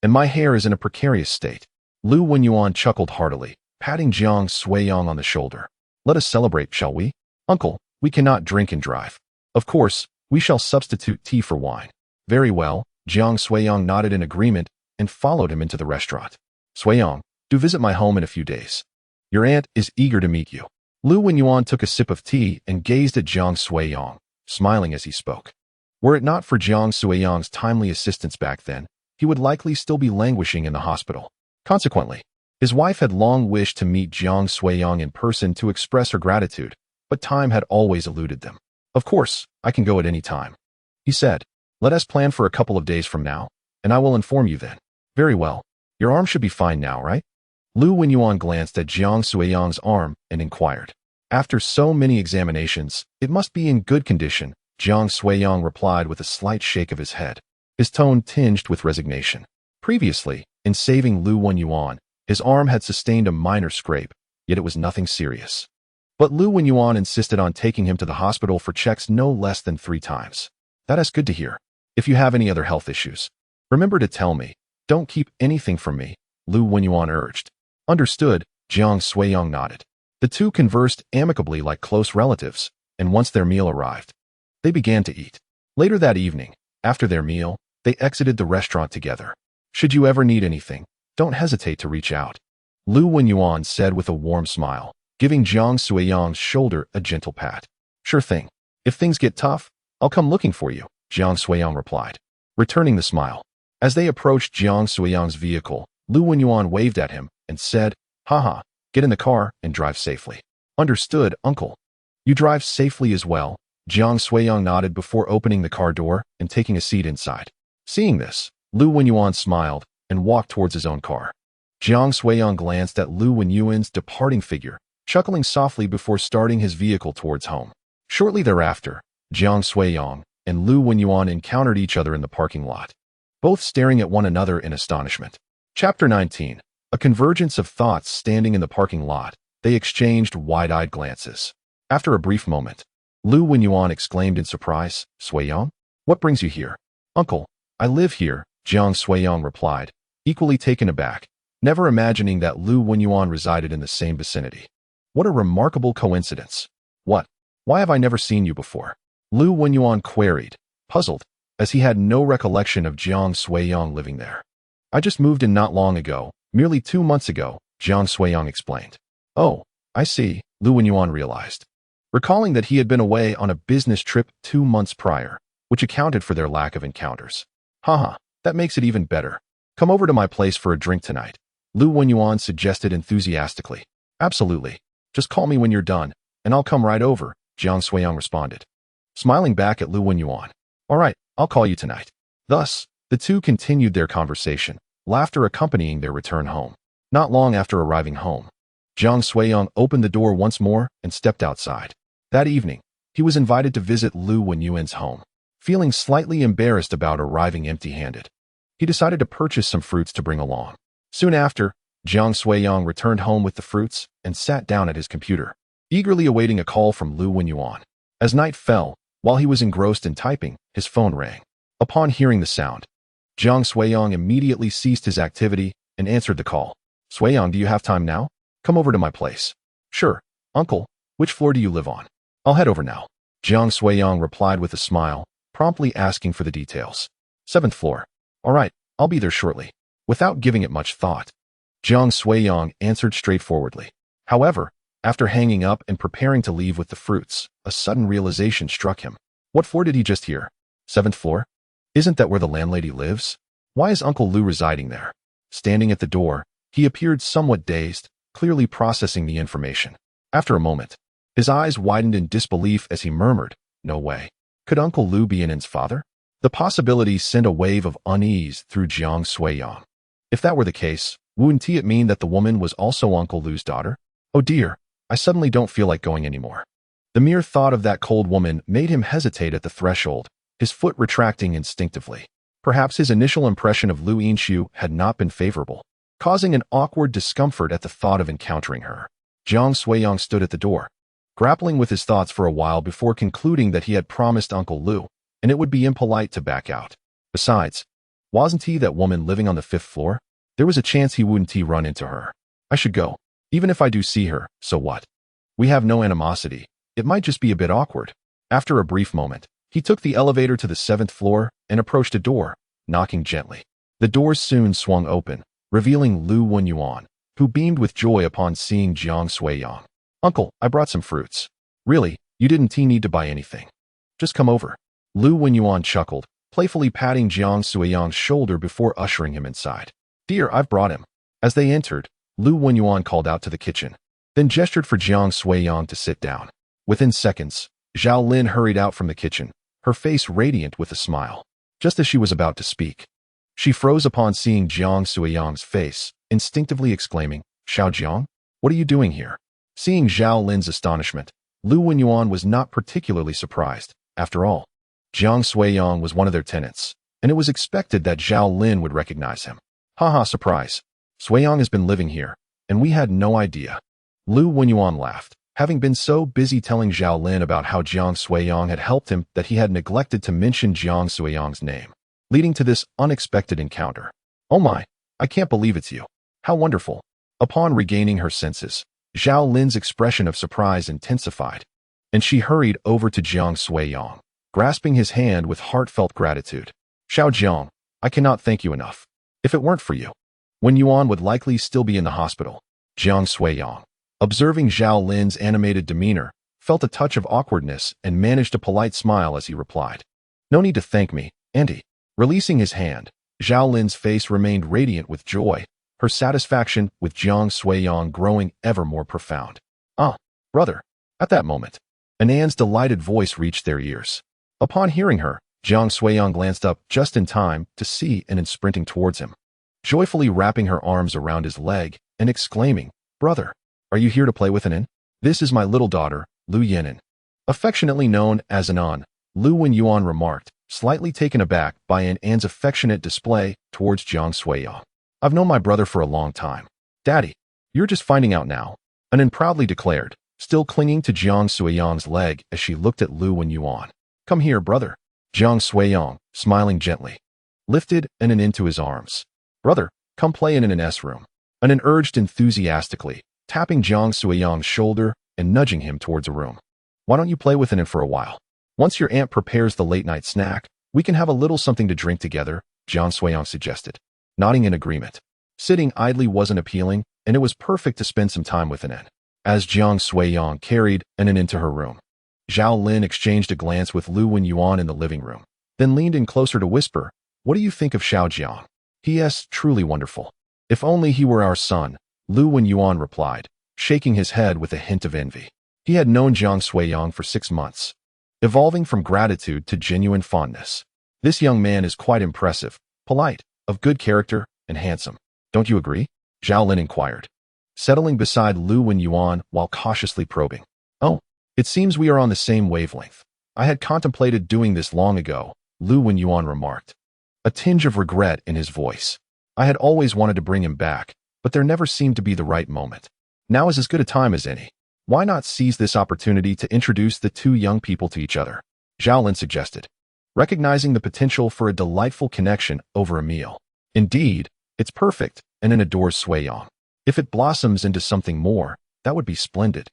And my hair is in a precarious state. Lu Wenyuan chuckled heartily, patting Jiang Suiyang on the shoulder. Let us celebrate, shall we? Uncle, we cannot drink and drive. Of course, we shall substitute tea for wine. Very well, Jiang Suiyang nodded in agreement and followed him into the restaurant. Suiyang, do visit my home in a few days. Your aunt is eager to meet you. Lu Wenyuan took a sip of tea and gazed at Jiang Suiyang, smiling as he spoke. Were it not for Jiang Suiyang's timely assistance back then, he would likely still be languishing in the hospital. Consequently, his wife had long wished to meet Jiang Suiyang in person to express her gratitude, but time had always eluded them. Of course, I can go at any time, he said. Let us plan for a couple of days from now, and I will inform you then. Very well. Your arm should be fine now, right? Lu Wenyuan glanced at Jiang Suiyang's arm and inquired. After so many examinations, it must be in good condition, Jiang Suiyang replied with a slight shake of his head, his tone tinged with resignation. Previously, in saving Lu Wenyuan, his arm had sustained a minor scrape, yet it was nothing serious. But Lu Wenyuan insisted on taking him to the hospital for checks no less than 3 times. That is good to hear. If you have any other health issues, remember to tell me. Don't keep anything from me, Lu Wenyuan urged. Understood, Jiang Suiyang nodded. The two conversed amicably like close relatives, and once their meal arrived, they began to eat. Later that evening, after their meal, they exited the restaurant together. Should you ever need anything, don't hesitate to reach out, Lu Wenyuan said with a warm smile, giving Jiang Suiyang's shoulder a gentle pat. Sure thing. If things get tough, I'll come looking for you, Jiang Suiyang replied, returning the smile. As they approached Jiang Suiyang's vehicle, Lu Wenyuan waved at him and said, Haha, get in the car and drive safely. Understood, uncle. You drive safely as well, Jiang Suiyang nodded before opening the car door and taking a seat inside. Seeing this, Lu Wenyuan smiled, and walked towards his own car. Jiang Suiyang glanced at Lu Wenyuan's departing figure, chuckling softly before starting his vehicle towards home. Shortly thereafter, Jiang Suiyang and Lu Wenyuan encountered each other in the parking lot, both staring at one another in astonishment. Chapter 19. A convergence of thoughts. Standing in the parking lot, they exchanged wide-eyed glances. After a brief moment, Lu Wenyuan exclaimed in surprise, "Suiyang? What brings you here?" "Uncle, I live here," Jiang Suiyang replied, equally taken aback, never imagining that Lu Wenyuan resided in the same vicinity. "What a remarkable coincidence. What? Why have I never seen you before?" Lu Wenyuan queried, puzzled, as he had no recollection of Jiang Suiyang living there. "I just moved in not long ago, merely 2 months ago," Jiang Suiyang explained. "Oh, I see," Lu Wenyuan realized, recalling that he had been away on a business trip 2 months prior, which accounted for their lack of encounters. "Haha, that makes it even better. Come over to my place for a drink tonight," Lu Wenyuan suggested enthusiastically. "Absolutely. Just call me when you're done, and I'll come right over," Jiang Suiyang responded, smiling back at Lu Wenyuan. "All right, I'll call you tonight." Thus, the two continued their conversation, laughter accompanying their return home. Not long after arriving home, Jiang Suiyang opened the door once more and stepped outside. That evening, he was invited to visit Lu Wenyuan's home. Feeling slightly embarrassed about arriving empty-handed, he decided to purchase some fruits to bring along. Soon after, Jiang Suiyang returned home with the fruits and sat down at his computer, eagerly awaiting a call from Lu Wenyuan. As night fell, while he was engrossed in typing, his phone rang. Upon hearing the sound, Jiang Suiyang immediately ceased his activity and answered the call. "Suiyang, do you have time now? Come over to my place." "Sure, uncle. Which floor do you live on?" "I'll head over now," Jiang Suiyang replied with a smile, promptly asking for the details. "7th floor. All right, I'll be there shortly." Without giving it much thought, Jiang Suiyang answered straightforwardly. However, after hanging up and preparing to leave with the fruits, a sudden realization struck him. What floor did he just hear? 7th floor? Isn't that where the landlady lives? Why is Uncle Lu residing there? Standing at the door, he appeared somewhat dazed, clearly processing the information. After a moment, his eyes widened in disbelief as he murmured, "No way. Could Uncle Lu be Ann's father?" The possibility sent a wave of unease through Jiang Suiyang. If that were the case, wouldn't it mean that the woman was also Uncle Lu's daughter? Oh dear, I suddenly don't feel like going anymore. The mere thought of that cold woman made him hesitate at the threshold, his foot retracting instinctively. Perhaps his initial impression of Lu Yinshu had not been favorable, causing an awkward discomfort at the thought of encountering her. Jiang Suiyang stood at the door, grappling with his thoughts for a while before concluding that he had promised Uncle Lu, and it would be impolite to back out. Besides, wasn't he that woman living on the 5th floor? There was a chance he wouldn't run into her. I should go. Even if I do see her, so what? We have no animosity. It might just be a bit awkward. After a brief moment, he took the elevator to the 7th floor and approached a door, knocking gently. The doors soon swung open, revealing Lu Wenyuan, who beamed with joy upon seeing Jiang Suiyang. "Uncle, I brought some fruits." "Really? You didn't need to buy anything. Just come over." Lu Wenyuan chuckled, playfully patting Jiang Suiyang's shoulder before ushering him inside. "Dear, I've brought him." As they entered, Lu Wenyuan called out to the kitchen, then gestured for Jiang Suiyang to sit down. Within seconds, Zhao Lin hurried out from the kitchen, her face radiant with a smile. Just as she was about to speak, she froze upon seeing Jiang Suiyang's face, instinctively exclaiming, "Xiao Jiang? What are you doing here?" Seeing Zhao Lin's astonishment, Lu Wenyuan was not particularly surprised. After all, Jiang Suiyang was one of their tenants, and it was expected that Zhao Lin would recognize him. "Haha, surprise. Suiyang has been living here, and we had no idea." Lu Wenyuan laughed, having been so busy telling Zhao Lin about how Jiang Suiyang had helped him that he had neglected to mention Jiang Suiyang's name, leading to this unexpected encounter. "Oh my, I can't believe it's you. How wonderful." Upon regaining her senses, Zhao Lin's expression of surprise intensified, and she hurried over to Jiang Suiyang, grasping his hand with heartfelt gratitude. "Xiao Jiang, I cannot thank you enough. If it weren't for you, Wenyuan would likely still be in the hospital." Jiang Suiyang, observing Zhao Lin's animated demeanor, felt a touch of awkwardness and managed a polite smile as he replied, "No need to thank me, Auntie." Releasing his hand, Zhao Lin's face remained radiant with joy, her satisfaction with Jiang Suiyang growing ever more profound. "Ah, brother." At that moment, Ann's delighted voice reached their ears. Upon hearing her, Jiang Suiyang glanced up just in time to see Annan sprinting towards him. joyfully wrapping her arms around his leg and exclaiming, "Brother, are you here to play with Anan? This is my little daughter, Lu Yinan." Affectionately known as Anan, Lu Wenyuan remarked, slightly taken aback by An's affectionate display towards Jiang Suiyang. "I've known my brother for a long time. Daddy, you're just finding out now," Anan proudly declared, still clinging to Jiang Suiyang's leg as she looked at Lu Wenyuan. "Come here, brother." Jiang Suiyang, smiling gently, lifted Anan into his arms. "Brother, come play in Anan's room." Anan urged enthusiastically, tapping Jiang Suiyang's shoulder and nudging him towards a room. "Why don't you play with Anan for a while? Once your aunt prepares the late-night snack, we can have a little something to drink together," Jiang Suiyang suggested, nodding in agreement. Sitting idly wasn't appealing, and it was perfect to spend some time with Anan. As Jiang Suiyang carried Anan into her room, Zhao Lin exchanged a glance with Lu Wenyuan in the living room, then leaned in closer to whisper, "What do you think of Xiao Jiang? He is truly wonderful." "If only he were our son," Lu Wenyuan replied, shaking his head with a hint of envy. He had known Jiang Suiyang for 6 months, evolving from gratitude to genuine fondness. "This young man is quite impressive, polite, of good character, and handsome. Don't you agree?" Zhao Lin inquired, settling beside Lu Wenyuan while cautiously probing. "Oh, it seems we are on the same wavelength. I had contemplated doing this long ago," Lu Wenyuan remarked, a tinge of regret in his voice. "I had always wanted to bring him back, but there never seemed to be the right moment. Now is as good a time as any. Why not seize this opportunity to introduce the two young people to each other?" Zhao Lin suggested, recognizing the potential for a delightful connection over a meal. "Indeed, it's perfect," Anan adores Suiyang. "If it blossoms into something more, that would be splendid."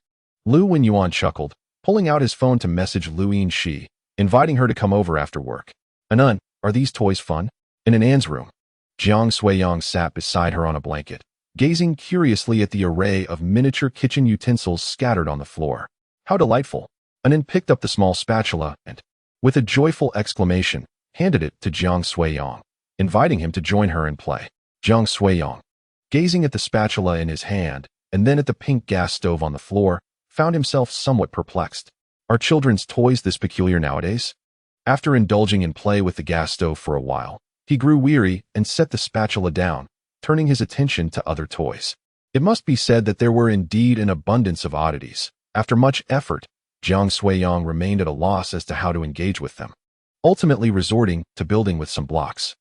Lu Wenyuan chuckled, pulling out his phone to message Lu Yinxi, inviting her to come over after work. "Anan, are these toys fun?" In Anan's room, Jiang Suiyang sat beside her on a blanket, gazing curiously at the array of miniature kitchen utensils scattered on the floor. "How delightful!" Anan picked up the small spatula and, with a joyful exclamation, handed it to Jiang Suiyang, inviting him to join her in play. Jiang Suiyang, gazing at the spatula in his hand and then at the pink gas stove on the floor, found himself somewhat perplexed. Are children's toys this peculiar nowadays? After indulging in play with the gas stove for a while, he grew weary and set the spatula down, turning his attention to other toys. It must be said that there were indeed an abundance of oddities. After much effort, Jiang Suiyang remained at a loss as to how to engage with them, ultimately resorting to building with some blocks.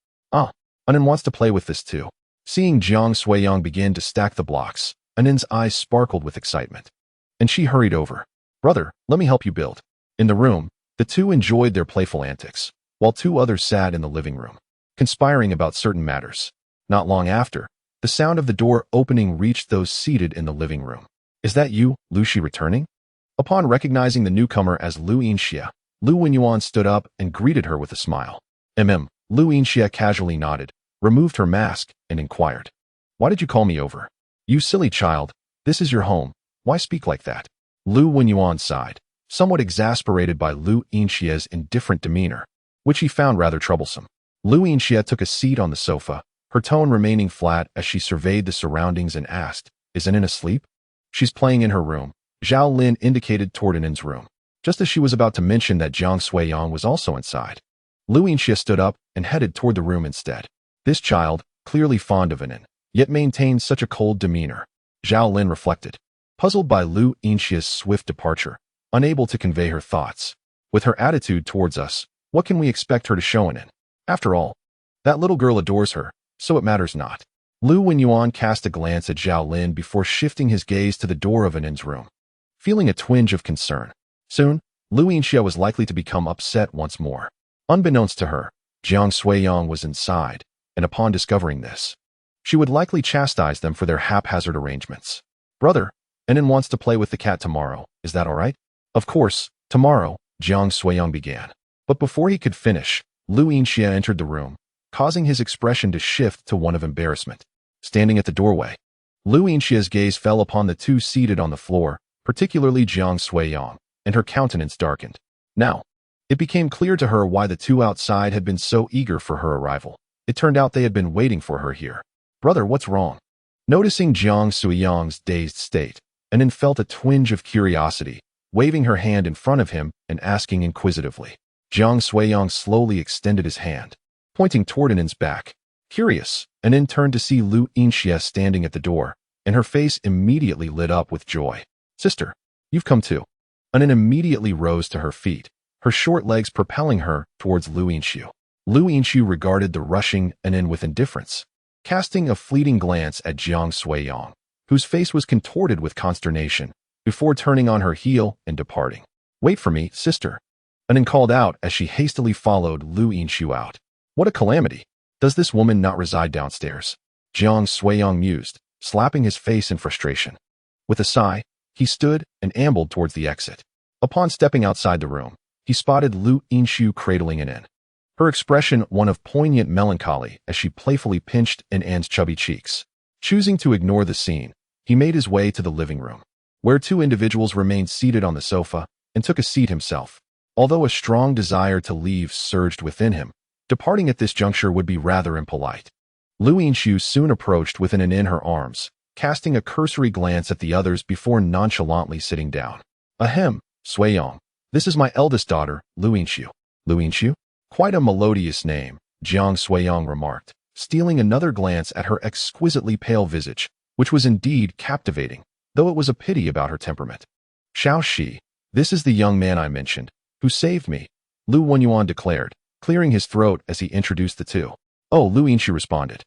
Anan wants to play with this too." Seeing Jiang Suiyang begin to stack the blocks, Anan's eyes sparkled with excitement, and she hurried over. "Brother, let me help you build." In the room, the two enjoyed their playful antics, while 2 others sat in the living room, conspiring about certain matters. Not long after, the sound of the door opening reached those seated in the living room. "Is that you, Lu Shi, returning?" Upon recognizing the newcomer as Lu Yinxia, Lu Wenyuan stood up and greeted her with a smile. Lu Yinxia casually nodded, removed her mask, and inquired, "Why did you call me over?" "You silly child, this is your home. Why speak like that?" Lu Wenyuan sighed, somewhat exasperated by Lu Yinxia's indifferent demeanor, which he found rather troublesome. Lu Yinxia took a seat on the sofa, her tone remaining flat as she surveyed the surroundings and asked, "Is Anan asleep?" "She's playing in her room," Zhao Lin indicated toward Anan's room, just as she was about to mention that Jiang Suiyang was also inside. Lu Yinxia stood up and headed toward the room instead. This child, clearly fond of Anan, yet maintained such a cold demeanor, Zhao Lin reflected, puzzled by Lu Yinxia's swift departure, unable to convey her thoughts. With her attitude towards us, what can we expect her to show Anan? After all, that little girl adores her, so it matters not. Lu Wenyuan cast a glance at Zhao Lin before shifting his gaze to the door of Anan's room, feeling a twinge of concern. Soon, Lu Yinxia was likely to become upset once more. Unbeknownst to her, Jiang Suiyang was inside, and upon discovering this, she would likely chastise them for their haphazard arrangements. "Brother, Anan wants to play with the cat tomorrow. Is that all right?" "Of course, tomorrow," Jiang Suiyang began. But before he could finish, Lu Yinxia entered the room, causing his expression to shift to one of embarrassment. Standing at the doorway, Lu Yinxia's gaze fell upon the two seated on the floor, particularly Jiang Suiyang, and her countenance darkened. Now, it became clear to her why the two outside had been so eager for her arrival. It turned out they had been waiting for her here. "Brother, what's wrong?" Noticing Jiang Suiyang's dazed state, Anan felt a twinge of curiosity, waving her hand in front of him and asking inquisitively. Jiang Suiyang slowly extended his hand, pointing toward Anan's back. "Curious, and then turned to see Lu Yinxie standing at the door, and her face immediately lit up with joy. "Sister, you've come too." Anin immediately rose to her feet, her short legs propelling her towards Lu Yinxie. Lu Yinxie regarded the rushing Anin with indifference, casting a fleeting glance at Jiang Suiyang, whose face was contorted with consternation, before turning on her heel and departing. "Wait for me, sister," Anin called out as she hastily followed Lu Yinxie out. "What a calamity! Does this woman not reside downstairs?" Jiang Suiyang mused, slapping his face in frustration. With a sigh, he stood and ambled towards the exit. Upon stepping outside the room, he spotted Lu Yinxie cradling Anin, her expression one of poignant melancholy as she playfully pinched An's chubby cheeks. Choosing to ignore the scene, he made his way to the living room, where two individuals remained seated on the sofa, and took a seat himself. Although a strong desire to leave surged within him, departing at this juncture would be rather impolite. Lu Yinxie soon approached with Anin in her arms, casting a cursory glance at the others before nonchalantly sitting down. "Ahem, Suiyang, this is my eldest daughter, Lu Yinxie." "Lu Yinxie? Quite a melodious name," Jiang Suiyang remarked, stealing another glance at her exquisitely pale visage, which was indeed captivating, though it was a pity about her temperament. "Xiao Shi, this is the young man I mentioned, who saved me," Lu Wenyuan declared, clearing his throat as he introduced the two. "Oh," Lu Yinxie responded,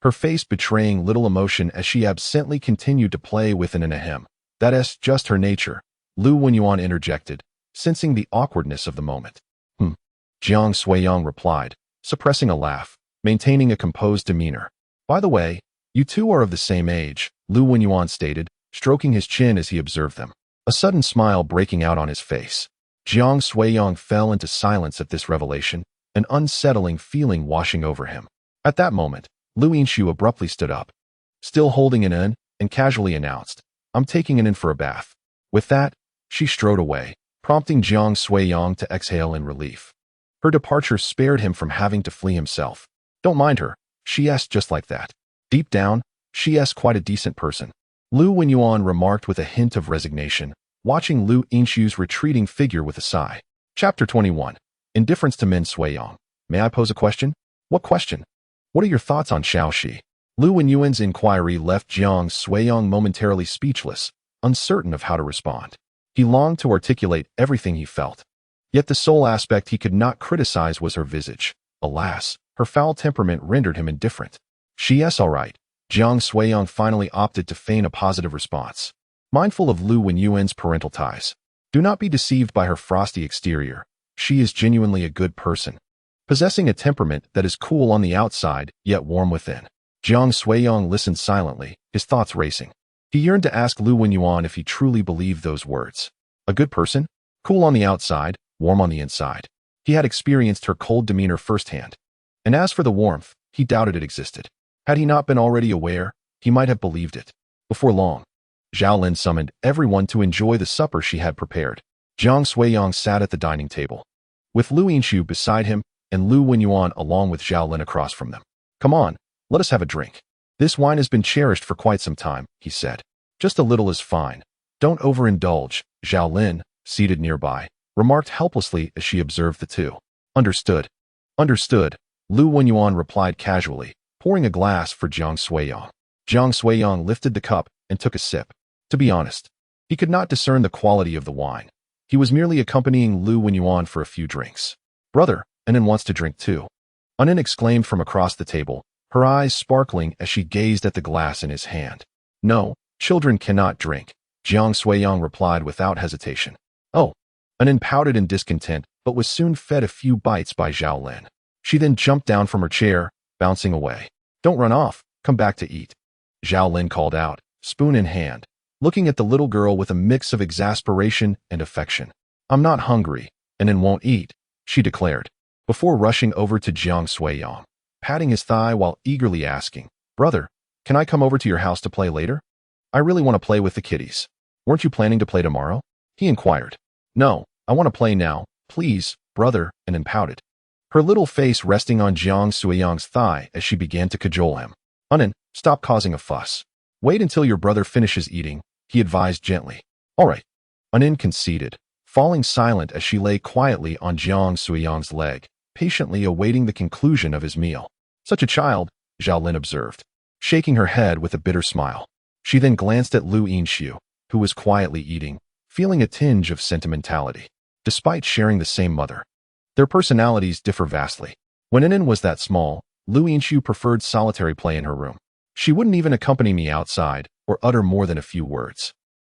her face betraying little emotion as she absently continued to play with an ahem. "That's just her nature," Lu Wenyuan interjected, sensing the awkwardness of the moment. Jiang Suiyang replied, suppressing a laugh, maintaining a composed demeanor. "By the way, you two are of the same age," Lu Wenyuan stated, stroking his chin as he observed them, a sudden smile breaking out on his face. Jiang Suiyang fell into silence at this revelation, an unsettling feeling washing over him. At that moment, Lu Yinxie abruptly stood up, still holding an in, and casually announced, "I'm taking an in for a bath." With that, she strode away, prompting Jiang Suiyang to exhale in relief. Her departure spared him from having to flee himself. "Don't mind her, she's just like that. Deep down, she's quite a decent person," Lu Wenyuan remarked with a hint of resignation, watching Lu Yinxie's retreating figure with a sigh. Chapter 21. Indifference to men. Suiyang, may I pose a question? "What question?" "What are your thoughts on Xiao Shi?" Lu Wenyuan's inquiry left Jiang Suiyang momentarily speechless, uncertain of how to respond. He longed to articulate everything he felt. Yet the sole aspect he could not criticize was her visage. Alas, her foul temperament rendered him indifferent. "She's all right." Jiang Suiyang finally opted to feign a positive response, mindful of Lu Wenyuan's parental ties. Do not be deceived by her frosty exterior. She is genuinely a good person, possessing a temperament that is cool on the outside, yet warm within. Jiang Suiyang listened silently, his thoughts racing. He yearned to ask Lu Wenyuan if he truly believed those words. A good person? Cool on the outside, warm on the inside. He had experienced her cold demeanor firsthand. And as for the warmth, he doubted it existed. Had he not been already aware, he might have believed it. Before long, Zhao Lin summoned everyone to enjoy the supper she had prepared. Jiang Suiyang sat at the dining table, with Lu Yinxie beside him and Lu Wenyuan along with Zhao Lin across from them. "Come on, let us have a drink. This wine has been cherished for quite some time," he said. "Just a little is fine. Don't overindulge," Zhao Lin, seated nearby, remarked helplessly as she observed the two. "Understood. Understood," Lu Wenyuan replied casually, pouring a glass for Jiang Suiyang. Jiang Suiyang lifted the cup and took a sip. To be honest, he could not discern the quality of the wine. He was merely accompanying Lu Wenyuan for a few drinks. "Brother, Anin wants to drink too," Anin exclaimed from across the table, her eyes sparkling as she gazed at the glass in his hand. "No, children cannot drink," Jiang Suiyang replied without hesitation. "Oh." Anin pouted in discontent, but was soon fed a few bites by Zhao Lin. She then jumped down from her chair, bouncing away. "Don't run off, come back to eat," Zhao Lin called out, spoon in hand, looking at the little girl with a mix of exasperation and affection. "I'm not hungry, and won't eat," she declared, before rushing over to Jiang Suiyang, patting his thigh while eagerly asking, "Brother, can I come over to your house to play later? I really want to play with the kiddies." "Weren't you planning to play tomorrow?" he inquired. "No, I want to play now, please, brother," Anin pouted, her little face resting on Jiang Suiyang's thigh as she began to cajole him. "Anin, stop causing a fuss. Wait until your brother finishes eating," he advised gently. "All right." Anin conceded, falling silent as she lay quietly on Jiang Suiyang's leg, patiently awaiting the conclusion of his meal. Such a child, Zhao Lin observed, shaking her head with a bitter smile. She then glanced at Lu Yinxiu, who was quietly eating, feeling a tinge of sentimentality. Despite sharing the same mother, their personalities differ vastly. When Inen was that small, Lu Yinxiu preferred solitary play in her room. She wouldn't even accompany me outside or utter more than a few words.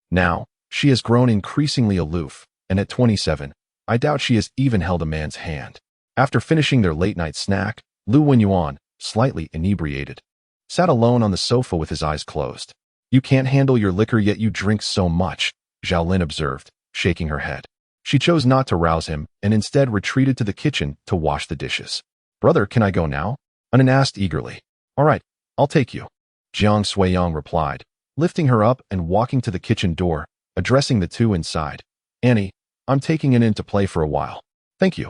Now, she has grown increasingly aloof, and at 27, I doubt she has even held a man's hand. After finishing their late-night snack, Lu Wenyuan, slightly inebriated, sat alone on the sofa with his eyes closed. You can't handle your liquor yet you drink so much, Zhao Lin observed, shaking her head. She chose not to rouse him and instead retreated to the kitchen to wash the dishes. Brother, can I go now? Anan asked eagerly. All right, I'll take you. Jiang Suiyang replied, lifting her up and walking to the kitchen door, addressing the two inside. Annie, I'm taking it in to play for a while. Thank you.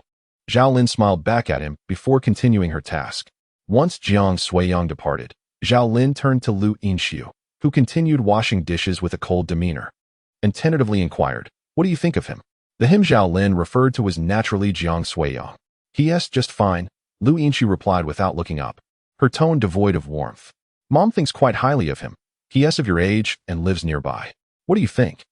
Zhao Lin smiled back at him before continuing her task. Once Jiang Suiyang departed, Zhao Lin turned to Lu Yinxiu, who continued washing dishes with a cold demeanor, and tentatively inquired, what do you think of him? The him Zhao Lin referred to was naturally Jiang Suiyang. Yes, just fine, Lu Yinxiu replied without looking up, her tone devoid of warmth. Mom thinks quite highly of him. Yes, of your age and lives nearby. What do you think?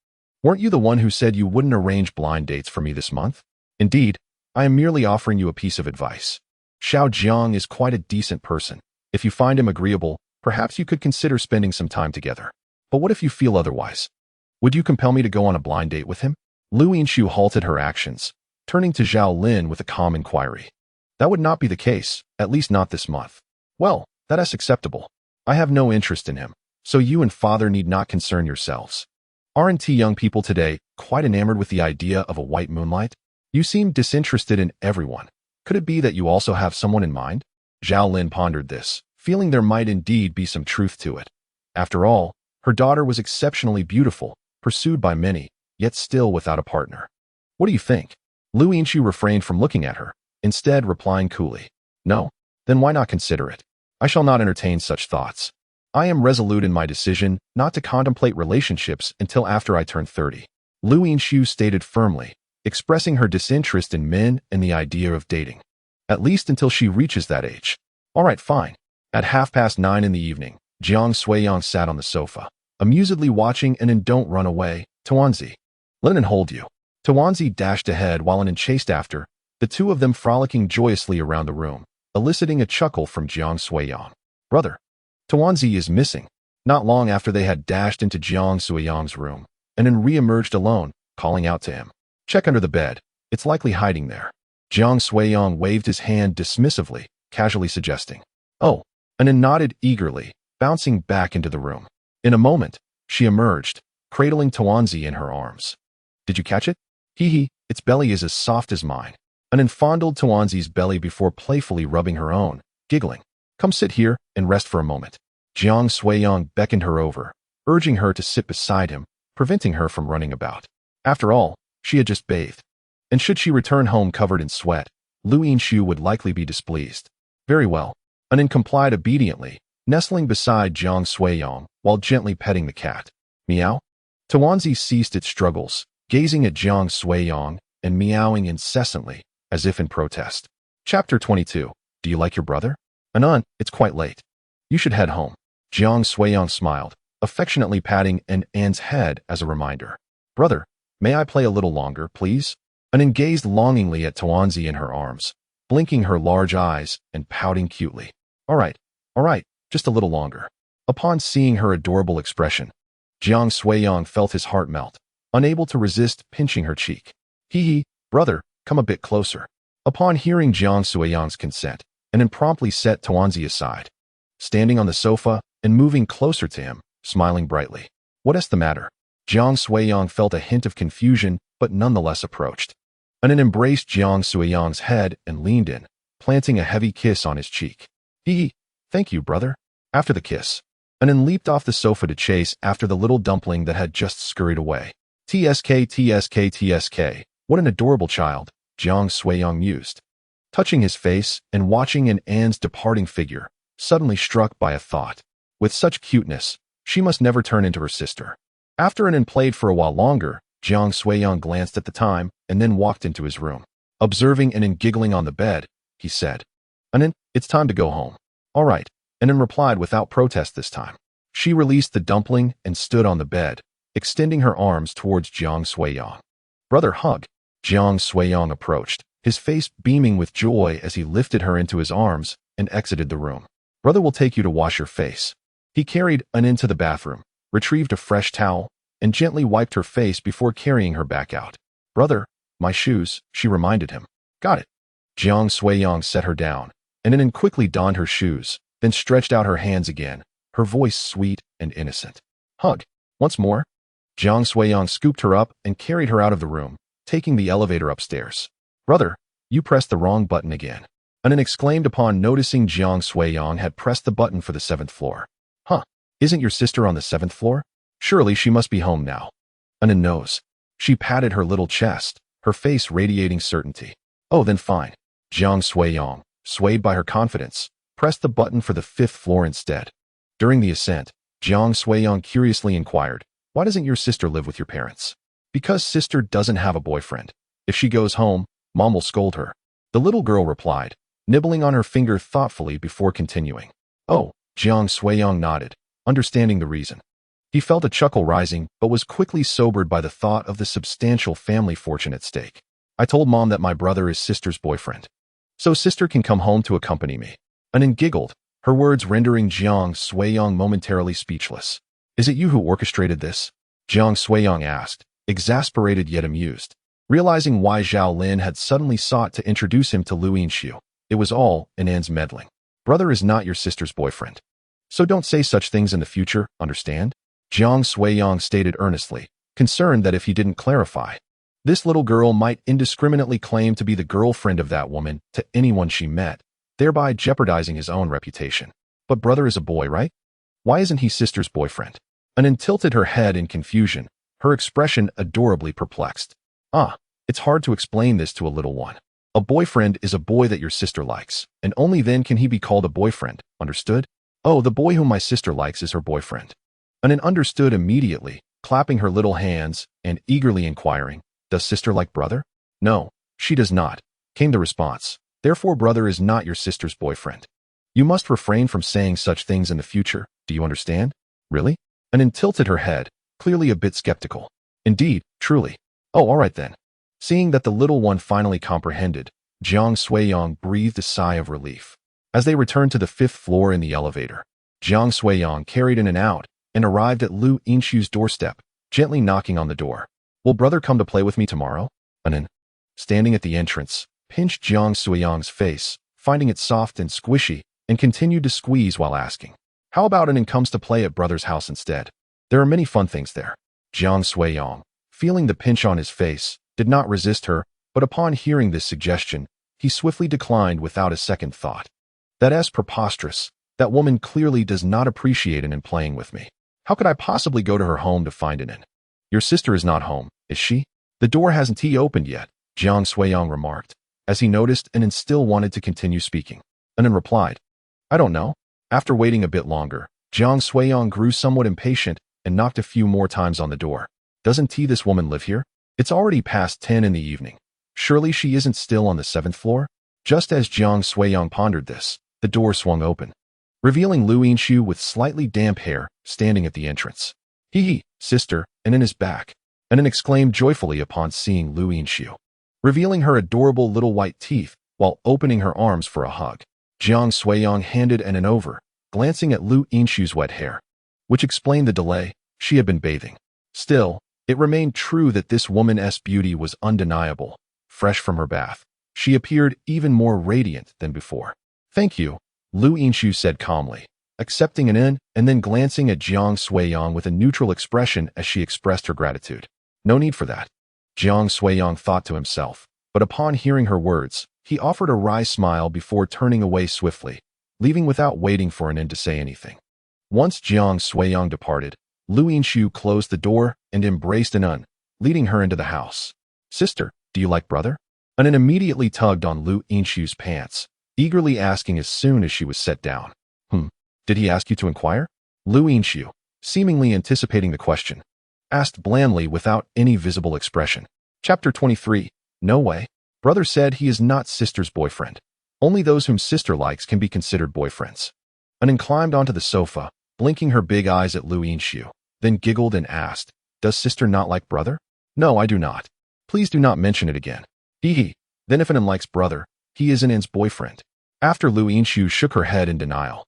Weren't you the one who said you wouldn't arrange blind dates for me this month? Indeed, I am merely offering you a piece of advice. Xiao Jiang is quite a decent person. If you find him agreeable, perhaps you could consider spending some time together. But what if you feel otherwise? Would you compel me to go on a blind date with him? Lu Yinxiu halted her actions, turning to Zhao Lin with a calm inquiry. That would not be the case, at least not this month. Well, that is acceptable. I have no interest in him, so you and father need not concern yourselves. Aren't young people today quite enamored with the idea of a white moonlight? You seem disinterested in everyone. Could it be that you also have someone in mind? Zhao Lin pondered this, feeling there might indeed be some truth to it. After all, her daughter was exceptionally beautiful, pursued by many, yet still without a partner. What do you think? Lu Yinxiu refrained from looking at her, instead replying coolly. No? Then why not consider it? I shall not entertain such thoughts. I am resolute in my decision not to contemplate relationships until after I turn 30. Lu Yinxiu stated firmly, expressing her disinterest in men and the idea of dating. At least until she reaches that age. All right, fine. At 9:30 in the evening, Jiang Suiyang sat on the sofa, amusedly watching and Don't Run Away, Tuanzi. Let Anan hold you. Tuanzi dashed ahead while Anan chased after, the two of them frolicking joyously around the room, eliciting a chuckle from Jiang Suiyang. Brother, Tuanzi is missing. Not long after they had dashed into Jiang Suiyang's room, Anan re-emerged alone, calling out to him. Check under the bed. It's likely hiding there. Jiang Suiyang waved his hand dismissively, casually suggesting. Oh, Anan nodded eagerly, bouncing back into the room. In a moment, she emerged, cradling Tuanzi in her arms. Did you catch it? Its belly is as soft as mine. Anan fondled Tuanzi's belly before playfully rubbing her own, giggling. Come sit here and rest for a moment. Jiang Suiyang beckoned her over, urging her to sit beside him, preventing her from running about. After all, she had just bathed. And should she return home covered in sweat, Lu Yinxiu would likely be displeased. Very well. Anan complied obediently, nestling beside Jiang Suiyang while gently petting the cat. Meow? Tuanzi ceased its struggles, gazing at Jiang Suiyang and meowing incessantly, as if in protest. Chapter 22. Do you like your brother? Anan, it's quite late. You should head home. Jiang Suiyang smiled, affectionately patting An's head as a reminder. Brother, may I play a little longer, please? Anan gazed longingly at Tuanzi in her arms, blinking her large eyes and pouting cutely. All right, just a little longer. Upon seeing her adorable expression, Jiang Suiyang felt his heart melt, unable to resist pinching her cheek. Brother, come a bit closer. Upon hearing Jiang Suiyang's consent, Anan promptly set Tuanzi aside, standing on the sofa and moving closer to him, smiling brightly. What is the matter? Jiang Suiyang felt a hint of confusion, but nonetheless approached. Anan embraced Jiang Suiyang's head and leaned in, planting a heavy kiss on his cheek. Thank you, brother. After the kiss, Anan leaped off the sofa to chase after the little dumpling that had just scurried away. TSK. What an adorable child, Jiang Suiyang mused, touching his face and watching An's departing figure, suddenly struck by a thought. With such cuteness, she must never turn into her sister. After Anan played for a while longer, Jiang Suiyang glanced at the time and then walked into his room. Observing Anan giggling on the bed, he said, Anan, it's time to go home. All right. and then replied without protest this time. She released the dumpling and stood on the bed, extending her arms towards Jiang Suiyang. "Brother, hug." Jiang Suiyang approached, his face beaming with joy as he lifted her into his arms and exited the room. "Brother will take you to wash your face." He carried An into the bathroom, retrieved a fresh towel, and gently wiped her face before carrying her back out. "Brother, my shoes," she reminded him. "Got it." Jiang Suiyang set her down, and then quickly donned her shoes, then stretched out her hands again, her voice sweet and innocent. "Hug. Once more." Jiang Suiyang scooped her up and carried her out of the room, taking the elevator upstairs. "Brother, you pressed the wrong button again," Anan exclaimed upon noticing Jiang Suiyang had pressed the button for the 7th floor. "Huh, isn't your sister on the 7th floor? Surely she must be home now." Anan knows. She patted her little chest, her face radiating certainty. "Oh, then fine." Jiang Suiyang, swayed by her confidence, pressed the button for the 5th floor instead. During the ascent, Jiang Suiyang curiously inquired, "Why doesn't your sister live with your parents?" "Because sister doesn't have a boyfriend. If she goes home, Mom will scold her." The little girl replied, nibbling on her finger thoughtfully before continuing. "Oh," Jiang Suiyang nodded, understanding the reason. He felt a chuckle rising, but was quickly sobered by the thought of the substantial family fortune at stake. "I told Mom that my brother is sister's boyfriend. So sister can come home to accompany me." Anan giggled, her words rendering Jiang Suiyang momentarily speechless. "Is it you who orchestrated this?" Jiang Suiyang asked, exasperated yet amused. Realizing why Zhao Lin had suddenly sought to introduce him to Lu Yinxiu, it was all Anan's meddling. "Brother is not your sister's boyfriend. So don't say such things in the future, understand?" Jiang Suiyang stated earnestly, concerned that if he didn't clarify, this little girl might indiscriminately claim to be the girlfriend of that woman to anyone she met, thereby jeopardizing his own reputation. "But brother is a boy, right? Why isn't he sister's boyfriend?" Anan tilted her head in confusion, her expression adorably perplexed. It's hard to explain this to a little one. A boyfriend is a boy that your sister likes, and only then can he be called a boyfriend, understood? "Oh, the boy whom my sister likes is her boyfriend." Anan understood immediately, clapping her little hands and eagerly inquiring, "Does sister like brother?" "No, she does not," came the response. "Therefore brother is not your sister's boyfriend. You must refrain from saying such things in the future, do you understand?" "Really?" Anan tilted her head, clearly a bit skeptical. "Indeed, truly." "Oh, all right then." Seeing that the little one finally comprehended, Jiang Suiyang breathed a sigh of relief. As they returned to the 5th floor in the elevator, Jiang Suiyang carried in and out and arrived at Lu Yinxiu's doorstep, gently knocking on the door. "Will brother come to play with me tomorrow?" Anan, standing at the entrance, pinched Jiang Suiyang's face, finding it soft and squishy, and continued to squeeze while asking, "How about Anan comes to play at brother's house instead? There are many fun things there." Jiang Suiyang, feeling the pinch on his face, did not resist her, but upon hearing this suggestion, he swiftly declined without a second thought. "That's preposterous. That woman clearly does not appreciate Anan playing with me. How could I possibly go to her home to find Anan?" "Your sister is not home, is she?" "The door hasn't opened yet," Jiang Suiyang remarked, as he noticed Anan still wanted to continue speaking. Anan replied, "I don't know." After waiting a bit longer, Jiang Suiyang grew somewhat impatient and knocked a few more times on the door. "Doesn't this woman live here? It's already past 10 in the evening. Surely she isn't still on the 7th floor?" Just as Jiang Suiyang pondered this, the door swung open, revealing Lu Yinxiu with slightly damp hair standing at the entrance. "Hee, sister, Anan is back," Anan exclaimed joyfully upon seeing Lu Yinxiu, revealing her adorable little white teeth while opening her arms for a hug. Jiang Suiyang handed Anan over, glancing at Lu Yinxiu's wet hair, which explained the delay. She had been bathing. Still, it remained true that this woman's beauty was undeniable. Fresh from her bath, she appeared even more radiant than before. "Thank you," Lu Yinxiu said calmly, accepting Anan and then glancing at Jiang Suiyang with a neutral expression as she expressed her gratitude. "No need for that," Jiang Suiyang thought to himself, but upon hearing her words, he offered a wry smile before turning away swiftly, leaving without waiting for Anan to say anything. Once Jiang Suiyang departed, Lu Yinxiu closed the door and embraced Anan, leading her into the house. "Sister, do you like brother?" Anan immediately tugged on Lu Yinxiu's pants, eagerly asking as soon as she was set down. Did he ask you to inquire?" Lu Yinxiu, seemingly anticipating the question, asked blandly without any visible expression. Chapter 23. No way. Brother said he is not sister's boyfriend. Only those whom sister likes can be considered boyfriends. Anan climbed onto the sofa, blinking her big eyes at Lu Yinshu, then giggled and asked, "Does sister not like brother?" "No, I do not. Please do not mention it again." Hee hee. Then if Anan likes brother, he is Anan's boyfriend. After Lu Yinshu shook her head in denial,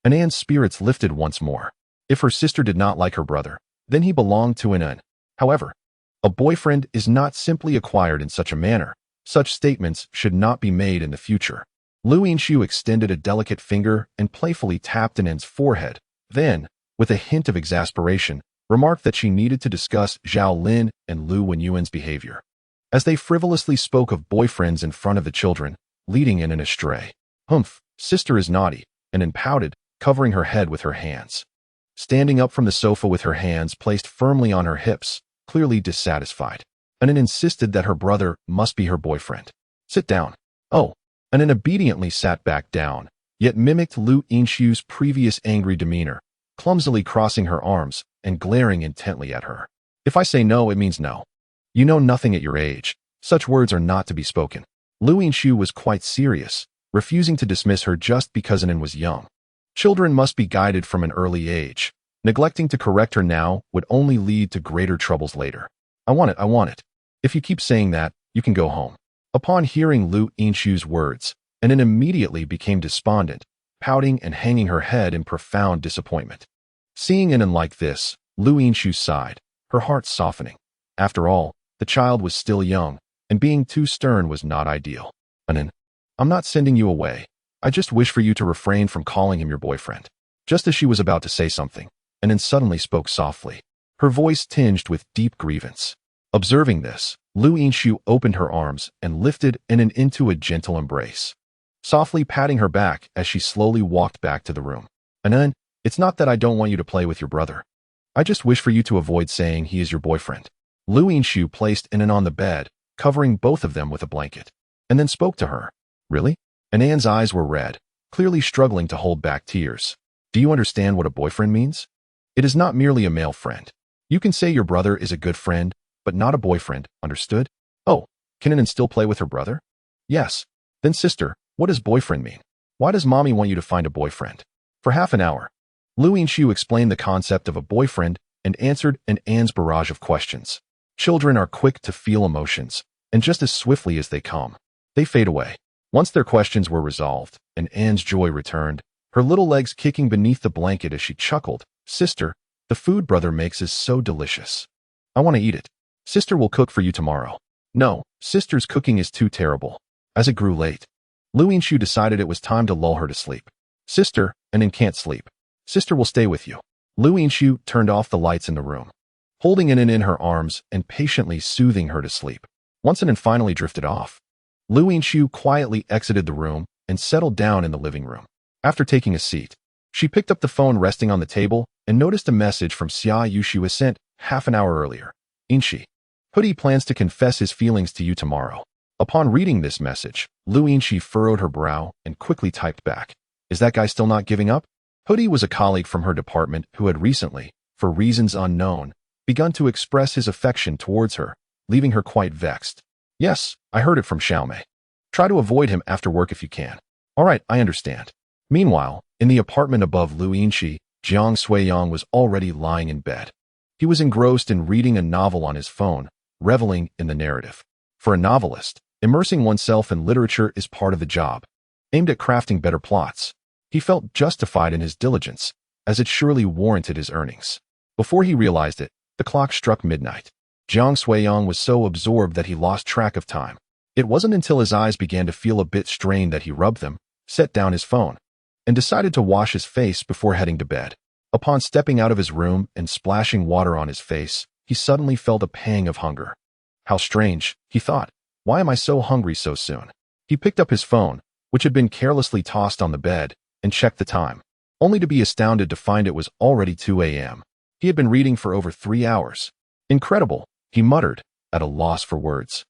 Anan's spirits lifted once more. If her sister did not like her brother, then he belonged to Anan. However, a boyfriend is not simply acquired in such a manner. Such statements should not be made in the future. Lu Yinshu extended a delicate finger and playfully tapped Anan's forehead, then, with a hint of exasperation, remarked that she needed to discuss Zhao Lin and Lu Wenyuan's behavior, as they frivolously spoke of boyfriends in front of the children, leading Anan astray. "Humph, sister is naughty," Anan pouted, covering her head with her hands. Standing up from the sofa with her hands placed firmly on her hips, clearly dissatisfied, Anan insisted that her brother must be her boyfriend. "Sit down." "Oh." Anan obediently sat back down, yet mimicked Lu Yinshu's previous angry demeanor, clumsily crossing her arms and glaring intently at her. "If I say no, it means no. You know nothing at your age. Such words are not to be spoken." Lu Yinshu was quite serious, refusing to dismiss her just because Anan was young. Children must be guided from an early age. Neglecting to correct her now would only lead to greater troubles later. I want it. If you keep saying that, you can go home." Upon hearing Lu Yinshu's words, Anan immediately became despondent, pouting and hanging her head in profound disappointment. Seeing Anan like this, Lu Yinshu sighed, her heart softening. After all, the child was still young, and being too stern was not ideal. "Anan, I'm not sending you away. I just wish for you to refrain from calling him your boyfriend." Just as she was about to say something, Anan suddenly spoke softly, her voice tinged with deep grievance. Observing this, Lu Yinshu opened her arms and lifted Anan into a gentle embrace, softly patting her back as she slowly walked back to the room. "Anan, it's not that I don't want you to play with your brother. I just wish for you to avoid saying he is your boyfriend." Lu Yinshu placed Anan on the bed, covering both of them with a blanket, and then spoke to her. "Really?" Anan's eyes were red, clearly struggling to hold back tears. "Do you understand what a boyfriend means? It is not merely a male friend. You can say your brother is a good friend, but not a boyfriend, understood?" "Oh, can Anan still play with her brother?" "Yes." "Then sister, what does boyfriend mean? Why does mommy want you to find a boyfriend?" For half an hour, Lu Yinshu explained the concept of a boyfriend and answered Anan's barrage of questions. Children are quick to feel emotions, and just as swiftly as they come, they fade away. Once their questions were resolved, and Anne's joy returned, her little legs kicking beneath the blanket as she chuckled, "Sister, the food brother makes is so delicious. I want to eat it. Sister will cook for you tomorrow." "No, sister's cooking is too terrible." As it grew late, Lu Yinshu decided it was time to lull her to sleep. "Sister, Anan can't sleep. Sister will stay with you." Lu Yinshu turned off the lights in the room, holding Anan in her arms and patiently soothing her to sleep. Once Anan finally drifted off, Lu Yinshu quietly exited the room and settled down in the living room. After taking a seat, she picked up the phone resting on the table and noticed a message from Xia Yushu sent half an hour earlier. "Yinshi, Hoodie plans to confess his feelings to you tomorrow." Upon reading this message, Lu Yinshi furrowed her brow and quickly typed back, "Is that guy still not giving up?" Hoodie was a colleague from her department who had recently, for reasons unknown, begun to express his affection towards her, leaving her quite vexed. "Yes, I heard it from Xiaomei. Try to avoid him after work if you can." "All right, I understand." Meanwhile, in the apartment above Lu Yinshi, Jiang Suiyang was already lying in bed. He was engrossed in reading a novel on his phone, reveling in the narrative. For a novelist, immersing oneself in literature is part of the job, aimed at crafting better plots. He felt justified in his diligence, as it surely warranted his earnings. Before he realized it, the clock struck midnight. Jiang Suiyang was so absorbed that he lost track of time. It wasn't until his eyes began to feel a bit strained that he rubbed them, set down his phone, and decided to wash his face before heading to bed. Upon stepping out of his room and splashing water on his face, he suddenly felt a pang of hunger. "How strange," he thought. "Why am I so hungry so soon?" He picked up his phone, which had been carelessly tossed on the bed, and checked the time, only to be astounded to find it was already 2 a.m. He had been reading for over 3 hours. "Incredible," he muttered, at a loss for words.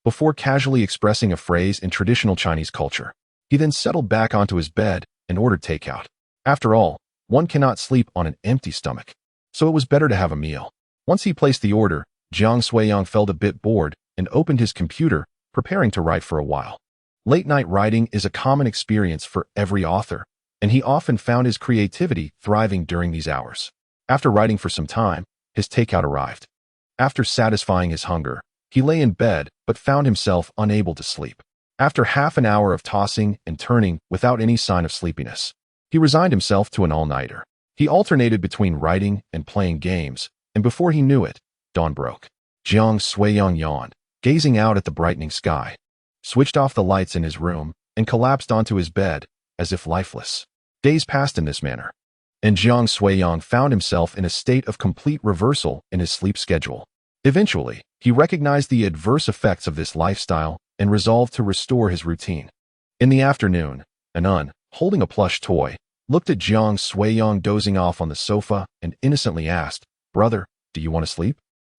Before casually expressing a phrase in traditional Chinese culture, he then settled back onto his bed and ordered takeout. After all, one cannot sleep on an empty stomach, so it was better to have a meal. Once he placed the order, Jiang Suiyang felt a bit bored and opened his computer, preparing to write for a while. Late-night writing is a common experience for every author, and he often found his creativity thriving during these hours. After writing for some time, his takeout arrived. After satisfying his hunger, he lay in bed but found himself unable to sleep. After half an hour of tossing and turning without any sign of sleepiness, he resigned himself to an all-nighter. He alternated between writing and playing games, and before he knew it, dawn broke. Jiang Suiyang yawned, gazing out at the brightening sky, switched off the lights in his room, and collapsed onto his bed, as if lifeless. Days passed in this manner, and Jiang Suiyang found himself in a state of complete reversal in his sleep schedule. Eventually, he recognized the adverse effects of this lifestyle and resolved to restore his routine. In the afternoon, Anun, holding a plush toy, looked at Jiang Suiyang dozing off on the sofa and innocently asked, "Brother, do you want to sleep?"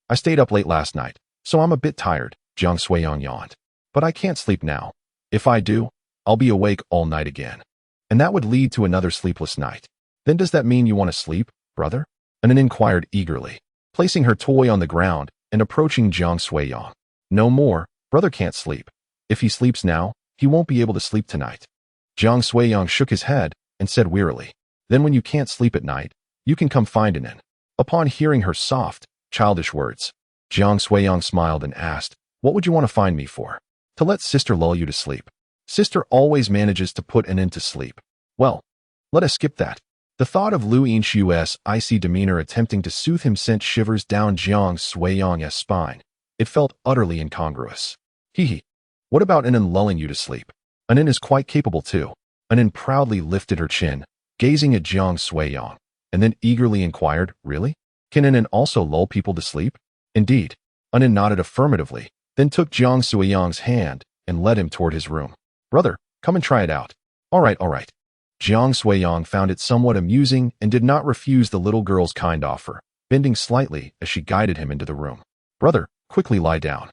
"I stayed up late last night, so I'm a bit tired," Jiang Suiyang yawned. "But I can't sleep now. If I do, I'll be awake all night again. And that would lead to another sleepless night." "Then does that mean you want to sleep, brother?" Anun inquired eagerly, placing her toy on the ground and approaching Jiang Suiyang. "No more, brother can't sleep. If he sleeps now, he won't be able to sleep tonight." Jiang Suiyang shook his head and said wearily, "Then when you can't sleep at night, you can come find Anun." Upon hearing her soft, childish words, Jiang Suiyang smiled and asked, "What would you want to find me for?" "To let sister lull you to sleep. Sister always manages to put Anun to sleep." "Well, let us skip that." The thought of Lu Yinshu's icy demeanor attempting to soothe him sent shivers down Jiang Suiyang's spine. It felt utterly incongruous. "Hee. What about Anun lulling you to sleep? Anun is quite capable too." Anun proudly lifted her chin, gazing at Jiang Suiyang, and then eagerly inquired, "Really? Can Anun also lull people to sleep?" "Indeed." Anun nodded affirmatively, then took Jiang Suiyang's hand and led him toward his room. "Brother, come and try it out." All right. Jiang Suiyang found it somewhat amusing and did not refuse the little girl's kind offer, bending slightly as she guided him into the room. "Brother, quickly lie down."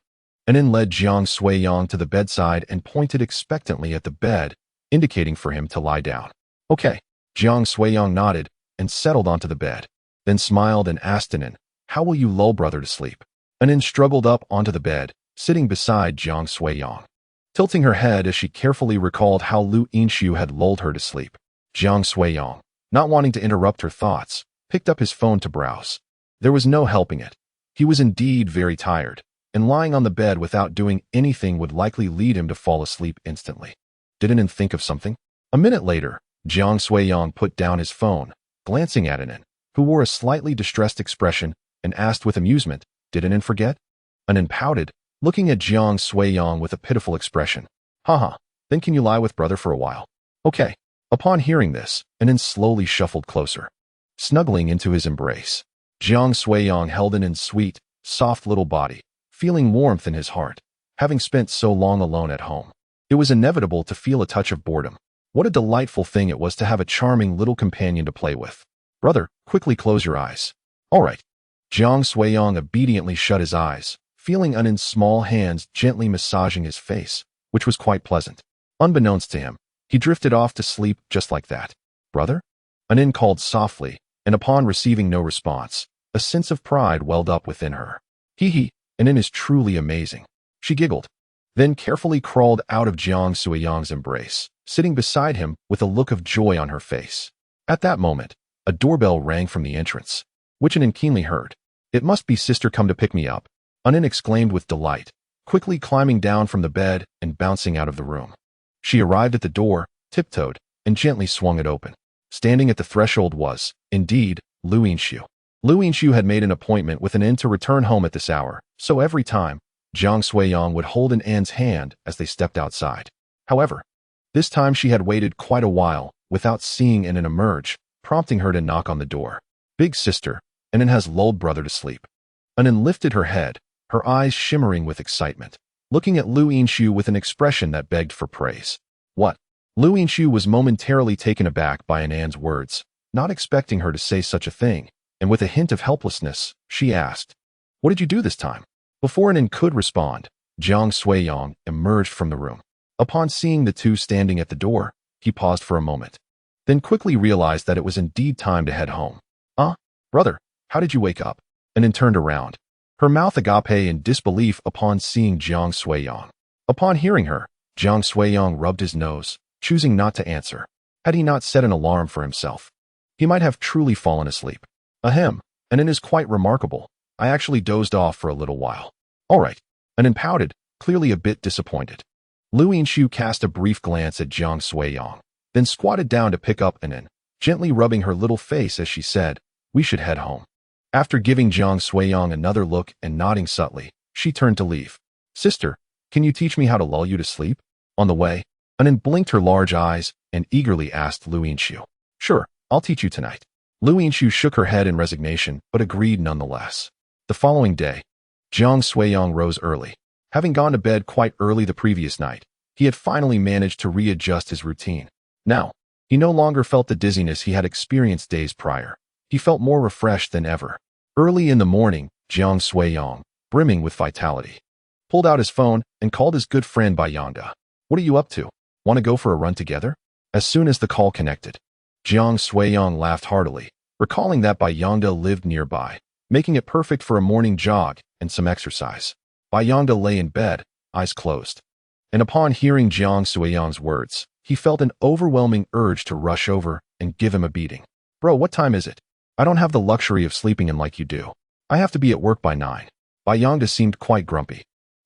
Anun led Jiang Suiyang to the bedside and pointed expectantly at the bed, indicating for him to lie down. "Okay." Jiang Suiyang nodded and settled onto the bed, then smiled and asked Anun, "How will you lull brother to sleep?" Anun struggled up onto the bed, sitting beside Jiang Suiyang, tilting her head as she carefully recalled how Lu Yinshu had lulled her to sleep. Jiang Suiyang, not wanting to interrupt her thoughts, picked up his phone to browse. There was no helping it. He was indeed very tired, and lying on the bed without doing anything would likely lead him to fall asleep instantly. Did Anun think of something? A minute later, Jiang Suiyang put down his phone, glancing at Anun, who wore a slightly distressed expression, and asked with amusement, "Did Anun forget?" Anun pouted, looking at Jiang Suiyang with a pitiful expression. "Haha, then can you lie with brother for a while?" "Okay." Upon hearing this, Anun slowly shuffled closer, snuggling into his embrace. Jiang Suiyang held Anun's sweet, soft little body, feeling warmth in his heart, having spent so long alone at home. It was inevitable to feel a touch of boredom. What a delightful thing it was to have a charming little companion to play with. "Brother, quickly close your eyes." "All right." Jiang Suiyang obediently shut his eyes, feeling Anun's small hands gently massaging his face, which was quite pleasant. Unbeknownst to him, he drifted off to sleep just like that. "Brother?" Anun called softly, and upon receiving no response, a sense of pride welled up within her. "Hee, Anun is truly amazing." She giggled, then carefully crawled out of Jiang Suiyang's embrace, sitting beside him with a look of joy on her face. At that moment, a doorbell rang from the entrance, which Anun keenly heard. "It must be sister come to pick me up," Anun exclaimed with delight, quickly climbing down from the bed and bouncing out of the room. She arrived at the door, tiptoed, and gently swung it open. Standing at the threshold was, indeed, Lu Yinshu. Lu Yinshu had made an appointment with Anun to return home at this hour, so every time, Jiang Suiyang would hold Anun's hand as they stepped outside. However, this time she had waited quite a while without seeing Anun emerge, prompting her to knock on the door. "Big sister, Anun has lulled brother to sleep." Anun lifted her head, her eyes shimmering with excitement, looking at Lu Yinshu with an expression that begged for praise. "What?" Lu Yinshu was momentarily taken aback by Anun's words, not expecting her to say such a thing, and with a hint of helplessness, she asked, "What did you do this time?" Before Anun could respond, Jiang Suiyang emerged from the room. Upon seeing the two standing at the door, he paused for a moment, then quickly realized that it was indeed time to head home. Brother, how did you wake up?" Anun turned around, her mouth agape in disbelief upon seeing Jiang Suiyang. Upon hearing her, Jiang Suiyang rubbed his nose, choosing not to answer. Had he not set an alarm for himself, he might have truly fallen asleep. Ahem, and it is quite remarkable. I actually dozed off for a little while. All right. Anan pouted, clearly a bit disappointed. Lu Yinshu cast a brief glance at Jiang Suiyang, then squatted down to pick up Anan, gently rubbing her little face as she said, "We should head home." After giving Jiang Suiyang another look and nodding subtly, she turned to leave. "Sister, can you teach me how to lull you to sleep?" On the way, Anan blinked her large eyes and eagerly asked Lu Yinshu. "Sure, I'll teach you tonight." Lu Yinshu shook her head in resignation, but agreed nonetheless. The following day, Jiang Suiyang rose early. Having gone to bed quite early the previous night, he had finally managed to readjust his routine. Now, he no longer felt the dizziness he had experienced days prior. He felt more refreshed than ever. Early in the morning, Jiang Suiyang, brimming with vitality, pulled out his phone and called his good friend Bayangda. "What are you up to? Want to go for a run together?" As soon as the call connected, Jiang Suiyang laughed heartily, recalling that Bayangda lived nearby, making it perfect for a morning jog and some exercise. Bayangda lay in bed, eyes closed. And upon hearing Jiang Suiyang's words, he felt an overwhelming urge to rush over and give him a beating. "Bro, what time is it? I don't have the luxury of sleeping in like you do. I have to be at work by 9. Bayangda seemed quite grumpy,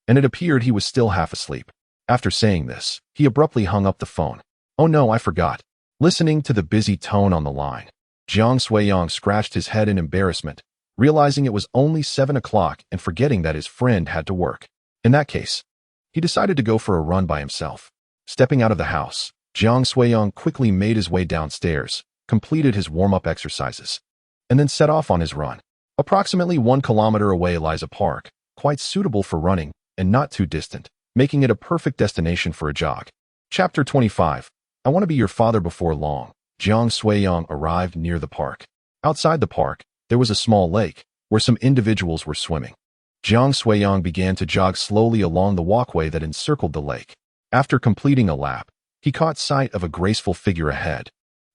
and it appeared he was still half asleep. After saying this, he abruptly hung up the phone. "Oh no, I forgot." Listening to the busy tone on the line, Jiang Suiyang scratched his head in embarrassment, realizing it was only 7 o'clock and forgetting that his friend had to work. In that case, he decided to go for a run by himself. Stepping out of the house, Jiang Suiyang quickly made his way downstairs, completed his warm-up exercises, and then set off on his run. Approximately 1 kilometer away lies a park, quite suitable for running and not too distant, making it a perfect destination for a jog. Chapter 25. I want to be your father before long. Jiang Suiyang arrived near the park. Outside the park, there was a small lake, where some individuals were swimming. Jiang Suiyang began to jog slowly along the walkway that encircled the lake. After completing a lap, he caught sight of a graceful figure ahead,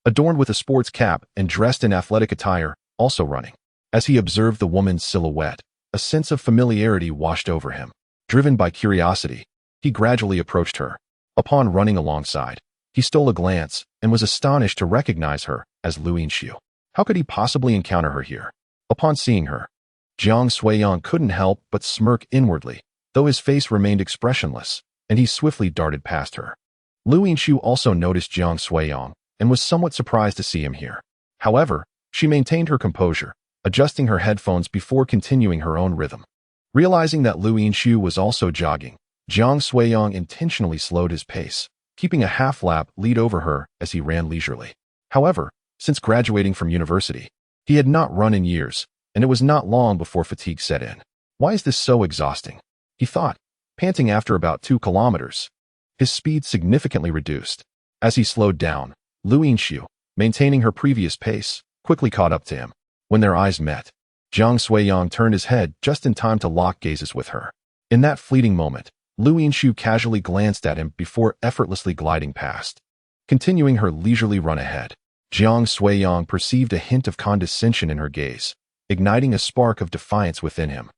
adorned with a sports cap and dressed in athletic attire, also running. As he observed the woman's silhouette, a sense of familiarity washed over him. Driven by curiosity, he gradually approached her. Upon running alongside, he stole a glance and was astonished to recognize her as Lu Yinshu. How could he possibly encounter her here? Upon seeing her, Jiang Suiyang couldn't help but smirk inwardly, though his face remained expressionless, and he swiftly darted past her. Lu Yinshu also noticed Jiang Suiyang and was somewhat surprised to see him here. However, she maintained her composure, adjusting her headphones before continuing her own rhythm. Realizing that Lu Yinshu was also jogging, Jiang Suiyang intentionally slowed his pace, keeping a half-lap lead over her as he ran leisurely. However, since graduating from university, he had not run in years, and it was not long before fatigue set in. Why is this so exhausting? He thought, panting after about 2 kilometers. His speed significantly reduced. As he slowed down, Lu Yinshu, maintaining her previous pace, quickly caught up to him. When their eyes met, Jiang Suiyang turned his head just in time to lock gazes with her. In that fleeting moment, Lu Yinshu casually glanced at him before effortlessly gliding past. Continuing her leisurely run ahead, Jiang Suiyang perceived a hint of condescension in her gaze, igniting a spark of defiance within him,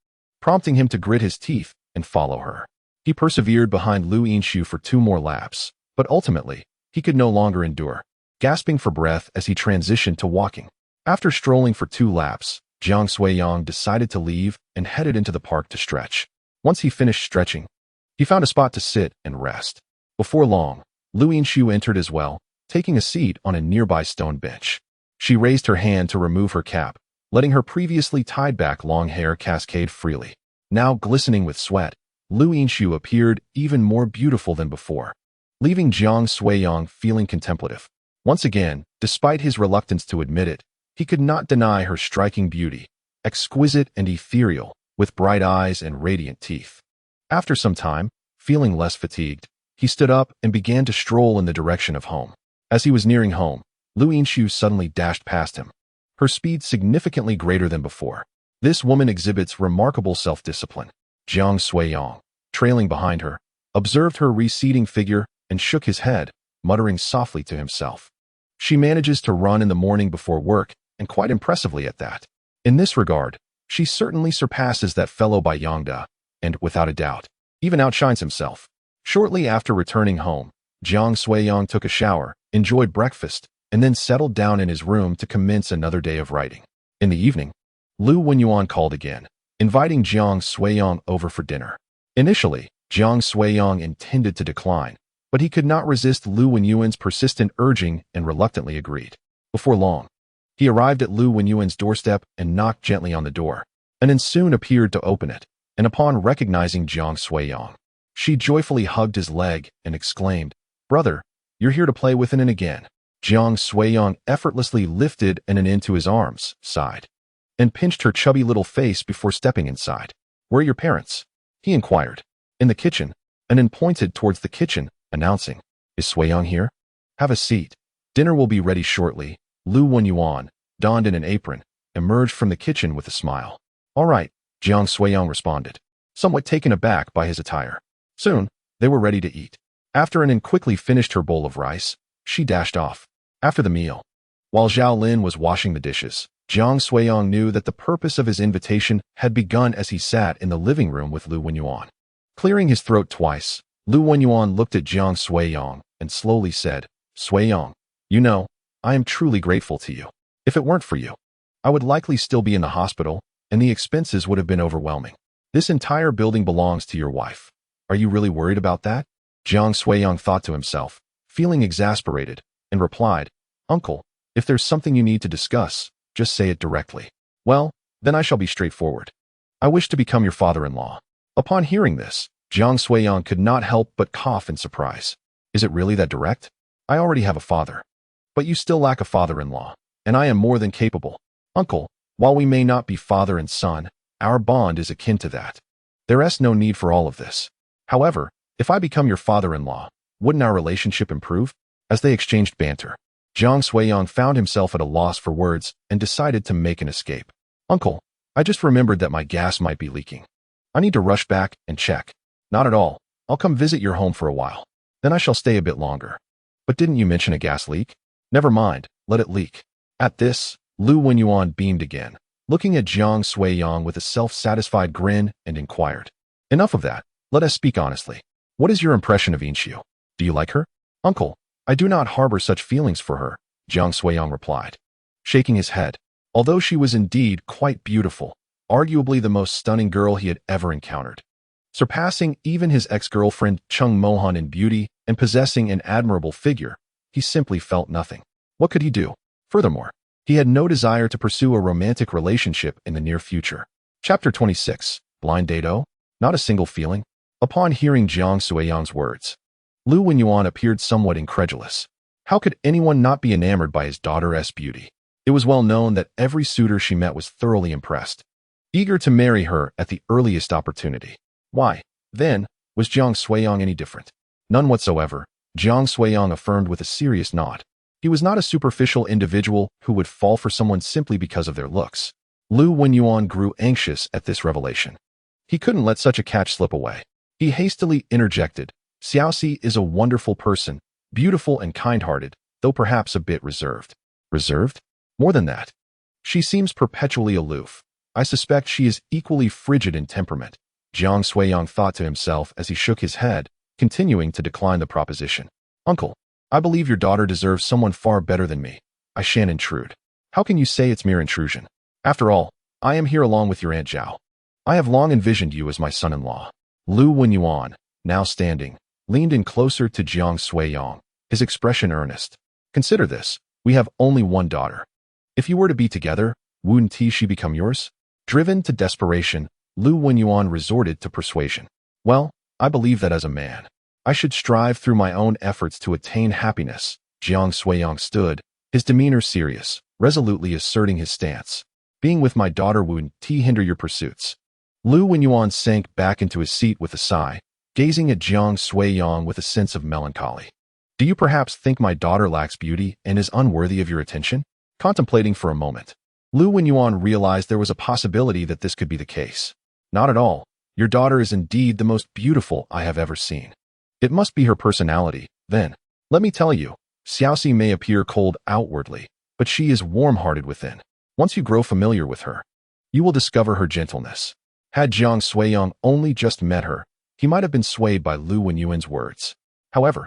prompting him to grit his teeth and follow her. He persevered behind Lu Yinshu for 2 more laps, but ultimately, he could no longer endure, gasping for breath as he transitioned to walking. After strolling for 2 laps, Jiang Suiyang decided to leave and headed into the park to stretch. Once he finished stretching, he found a spot to sit and rest. Before long, Lu Yinshu entered as well, taking a seat on a nearby stone bench. She raised her hand to remove her cap, letting her previously tied-back long hair cascade freely. Now glistening with sweat, Lu Yinshu appeared even more beautiful than before, leaving Jiang Suiyang feeling contemplative. Once again, despite his reluctance to admit it, he could not deny her striking beauty, exquisite and ethereal, with bright eyes and radiant teeth. After some time, feeling less fatigued, he stood up and began to stroll in the direction of home. As he was nearing home, Lu Yinshu suddenly dashed past him, her speed significantly greater than before. This woman exhibits remarkable self-discipline. Jiang Suiyang, trailing behind her, observed her receding figure and shook his head, muttering softly to himself. She manages to run in the morning before work, and quite impressively at that. In this regard, she certainly surpasses that fellow Bayangda, and, without a doubt, even outshines himself. Shortly after returning home, Jiang Suiyang took a shower, enjoyed breakfast, and then settled down in his room to commence another day of writing. In the evening, Lu Wenyuan called again, inviting Jiang Suiyang over for dinner. Initially, Jiang Suiyang intended to decline, but he could not resist Lu Wenyuan's persistent urging and reluctantly agreed. Before long, he arrived at Lu Wenyuan's doorstep and knocked gently on the door, and then soon appeared to open it, and upon recognizing Jiang Suiyang, she joyfully hugged his leg and exclaimed, "Brother, you're here to play with and again." Jiang Suiyang effortlessly lifted and into his arms, sighed, and pinched her chubby little face before stepping inside. "Where are your parents?" he inquired. "In the kitchen," and then pointed towards the kitchen, announcing, "Is Suiyang here? Have a seat. Dinner will be ready shortly." Lu Wenyuan, donned in an apron, emerged from the kitchen with a smile. "All right," Jiang Suiyang responded, somewhat taken aback by his attire. Soon, they were ready to eat. After Annan quickly finished her bowl of rice, she dashed off. After the meal, while Zhao Lin was washing the dishes, Jiang Suiyang knew that the purpose of his invitation had begun as he sat in the living room with Lu Wenyuan. Clearing his throat twice, Lu Wenyuan looked at Jiang Suiyang and slowly said, "Suiyang, you know, I am truly grateful to you. If it weren't for you, I would likely still be in the hospital, and the expenses would have been overwhelming. This entire building belongs to your wife. Are you really worried about that?" Jiang Suiyang thought to himself, feeling exasperated, and replied, "Uncle, if there's something you need to discuss, just say it directly." "Well, then I shall be straightforward. I wish to become your father-in-law." Upon hearing this, Jiang Suiyang could not help but cough in surprise. "Is it really that direct? I already have a father. But you still lack a father-in-law, and I am more than capable. Uncle, while we may not be father and son, our bond is akin to that. There is no need for all of this. However, if I become your father-in-law, wouldn't our relationship improve?" As they exchanged banter, Jiang Suiyang found himself at a loss for words and decided to make an escape. "Uncle, I just remembered that my gas might be leaking. I need to rush back and check." "Not at all. I'll come visit your home for a while. Then I shall stay a bit longer." "But didn't you mention a gas leak?" "Never mind, let it leak." At this, Lu Wenyuan beamed again, looking at Jiang Suiyang with a self-satisfied grin, and inquired, "Enough of that. Let us speak honestly. What is your impression of Inxiu? Do you like her?" "Uncle, I do not harbor such feelings for her," Jiang Suiyang replied, shaking his head. Although she was indeed quite beautiful, arguably the most stunning girl he had ever encountered, surpassing even his ex-girlfriend Chung Mohan in beauty and possessing an admirable figure, he simply felt nothing. What could he do? Furthermore, he had no desire to pursue a romantic relationship in the near future. Chapter 26. Blind Date O? Not a single feeling? Upon hearing Jiang Suiyang's words, Lu Wenyuan appeared somewhat incredulous. How could anyone not be enamored by his daughter's beauty? It was well known that every suitor she met was thoroughly impressed, eager to marry her at the earliest opportunity. Why, then, was Jiang Suiyang any different? None whatsoever, Jiang Suiyang affirmed with a serious nod. He was not a superficial individual who would fall for someone simply because of their looks. Lu Wenyuan grew anxious at this revelation. He couldn't let such a catch slip away. He hastily interjected, "Xiaoxi is a wonderful person, beautiful and kind-hearted, though perhaps a bit reserved." "Reserved? More than that. She seems perpetually aloof. I suspect she is equally frigid in temperament," Jiang Suiyang thought to himself as he shook his head, continuing to decline the proposition. "Uncle, I believe your daughter deserves someone far better than me. I shan't intrude." "How can you say it's mere intrusion? After all, I am here along with your Aunt Zhao. I have long envisioned you as my son-in-law." Lu Wenyuan, now standing, leaned in closer to Jiang Suiyang, his expression earnest. "Consider this, we have only one daughter. If you were to be together, wouldn't she become yours?" Driven to desperation, Lu Wenyuan resorted to persuasion. "Well, I believe that as a man, I should strive through my own efforts to attain happiness." Jiang Suiyang stood, his demeanor serious, resolutely asserting his stance. "Being with my daughter wouldn't hinder your pursuits." Lu Wenyuan sank back into his seat with a sigh, gazing at Jiang Suiyang with a sense of melancholy. "Do you perhaps think my daughter lacks beauty and is unworthy of your attention?" Contemplating for a moment, Lu Wenyuan realized there was a possibility that this could be the case. "Not at all. Your daughter is indeed the most beautiful I have ever seen. It must be her personality, then. Let me tell you, Xiaoxi may appear cold outwardly, but she is warm-hearted within. Once you grow familiar with her, you will discover her gentleness." Had Jiang Suiyang only just met her, he might have been swayed by Lu Wenyuan's words. However,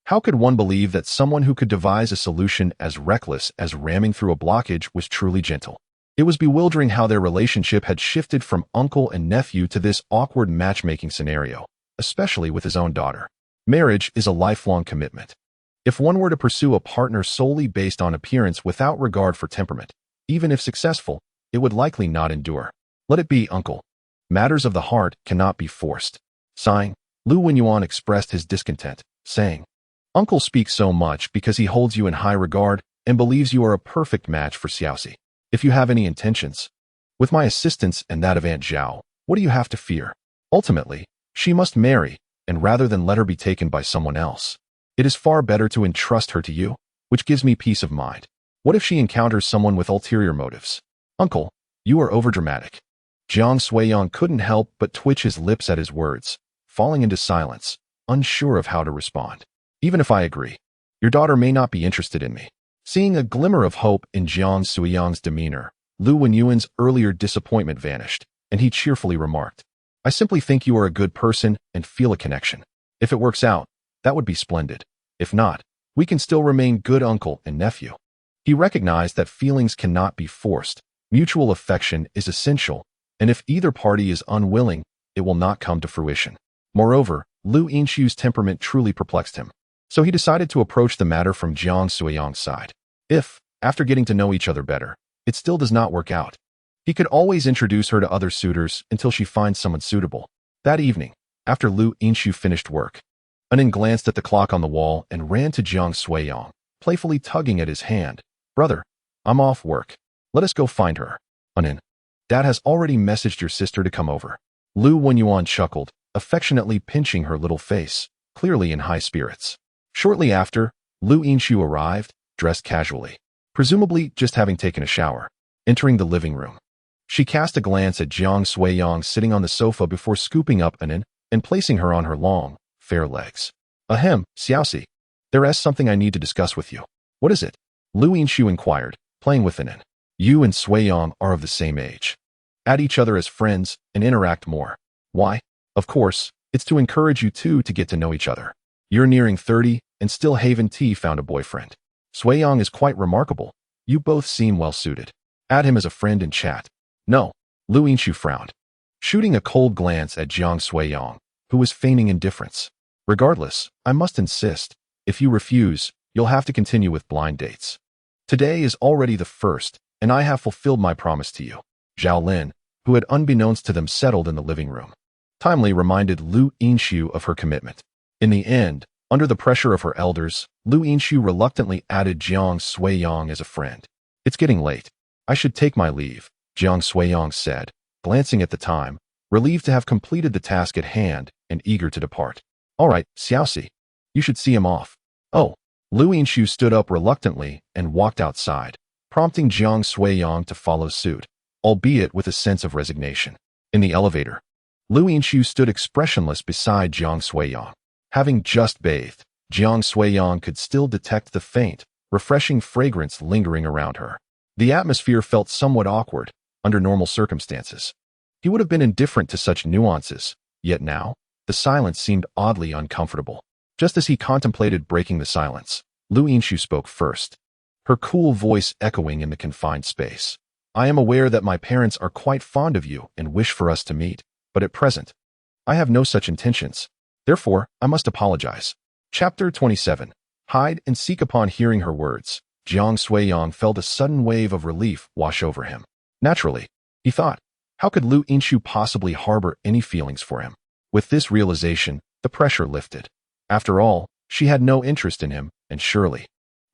How could one believe that someone who could devise a solution as reckless as ramming through a blockage was truly gentle? It was bewildering how their relationship had shifted from uncle and nephew to this awkward matchmaking scenario, especially with his own daughter. Marriage is a lifelong commitment. If one were to pursue a partner solely based on appearance without regard for temperament, even if successful, it would likely not endure. Let it be, uncle. Matters of the heart cannot be forced. Sighing, Lu Wenyuan expressed his discontent, saying, Uncle speaks so much because he holds you in high regard and believes you are a perfect match for Xiaoxi. If you have any intentions, with my assistance and that of Aunt Zhao, what do you have to fear? Ultimately, she must marry, and rather than let her be taken by someone else, it is far better to entrust her to you, which gives me peace of mind. What if she encounters someone with ulterior motives? Uncle, you are overdramatic. Jiang Suiyang couldn't help but twitch his lips at his words, falling into silence, unsure of how to respond. Even if I agree, your daughter may not be interested in me. Seeing a glimmer of hope in Jiang Suiyang's demeanor, Lu Wenyuan's earlier disappointment vanished, and he cheerfully remarked, I simply think you are a good person and feel a connection. If it works out, that would be splendid. If not, we can still remain good uncle and nephew. He recognized that feelings cannot be forced. Mutual affection is essential, and if either party is unwilling, it will not come to fruition. Moreover, Lu Yinshu's temperament truly perplexed him. So he decided to approach the matter from Jiang Suiyang's side. If, after getting to know each other better, it still does not work out, he could always introduce her to other suitors until she finds someone suitable. That evening, after Lu Yinshu finished work, Anin glanced at the clock on the wall and ran to Jiang Suiyang, playfully tugging at his hand. Brother, I'm off work. Let us go find her. Anin, Dad has already messaged your sister to come over. Lu Wenyuan chuckled, affectionately pinching her little face, clearly in high spirits. Shortly after, Lu Yinshu arrived, dressed casually, presumably just having taken a shower, entering the living room. She cast a glance at Jiang Suiyang sitting on the sofa before scooping up Anin and placing her on her long, fair legs. Ahem, Xiaoxi, there is something I need to discuss with you. What is it? Lu Yinshu inquired, playing with Anin. You and Suiyang are of the same age. Add each other as friends and interact more. Why? Of course, it's to encourage you two to get to know each other. You're nearing 30 and still haven't found a boyfriend. Suiyang is quite remarkable. You both seem well suited. Add him as a friend and chat. No, Lu Yinshu frowned, shooting a cold glance at Jiang Suiyang, who was feigning indifference. Regardless, I must insist. If you refuse, you'll have to continue with blind dates. Today is already the 1st, and I have fulfilled my promise to you. Zhao Lin, who had unbeknownst to them settled in the living room, timely reminded Lu Yinshu of her commitment. In the end, under the pressure of her elders, Lu Yinshu reluctantly added Jiang Suiyang as a friend. It's getting late. I should take my leave, Jiang Suiyang said, glancing at the time, relieved to have completed the task at hand and eager to depart. All right, Xiaoxi, you should see him off. Oh, Lu Yinshu stood up reluctantly and walked outside, prompting Jiang Suiyang to follow suit, albeit with a sense of resignation. In the elevator, Lu Yinshu stood expressionless beside Jiang Suiyang. Having just bathed, Jiang Suiyang could still detect the faint, refreshing fragrance lingering around her. The atmosphere felt somewhat awkward under normal circumstances. He would have been indifferent to such nuances, yet now, the silence seemed oddly uncomfortable. Just as he contemplated breaking the silence, Lu Yinshu spoke first, her cool voice echoing in the confined space. I am aware that my parents are quite fond of you and wish for us to meet, but at present, I have no such intentions. Therefore, I must apologize. Chapter 27. Hide and seek. Upon hearing her words, Jiang Suiyang felt a sudden wave of relief wash over him. Naturally, he thought, how could Lu Yinshu possibly harbor any feelings for him? With this realization, the pressure lifted. After all, she had no interest in him, and surely,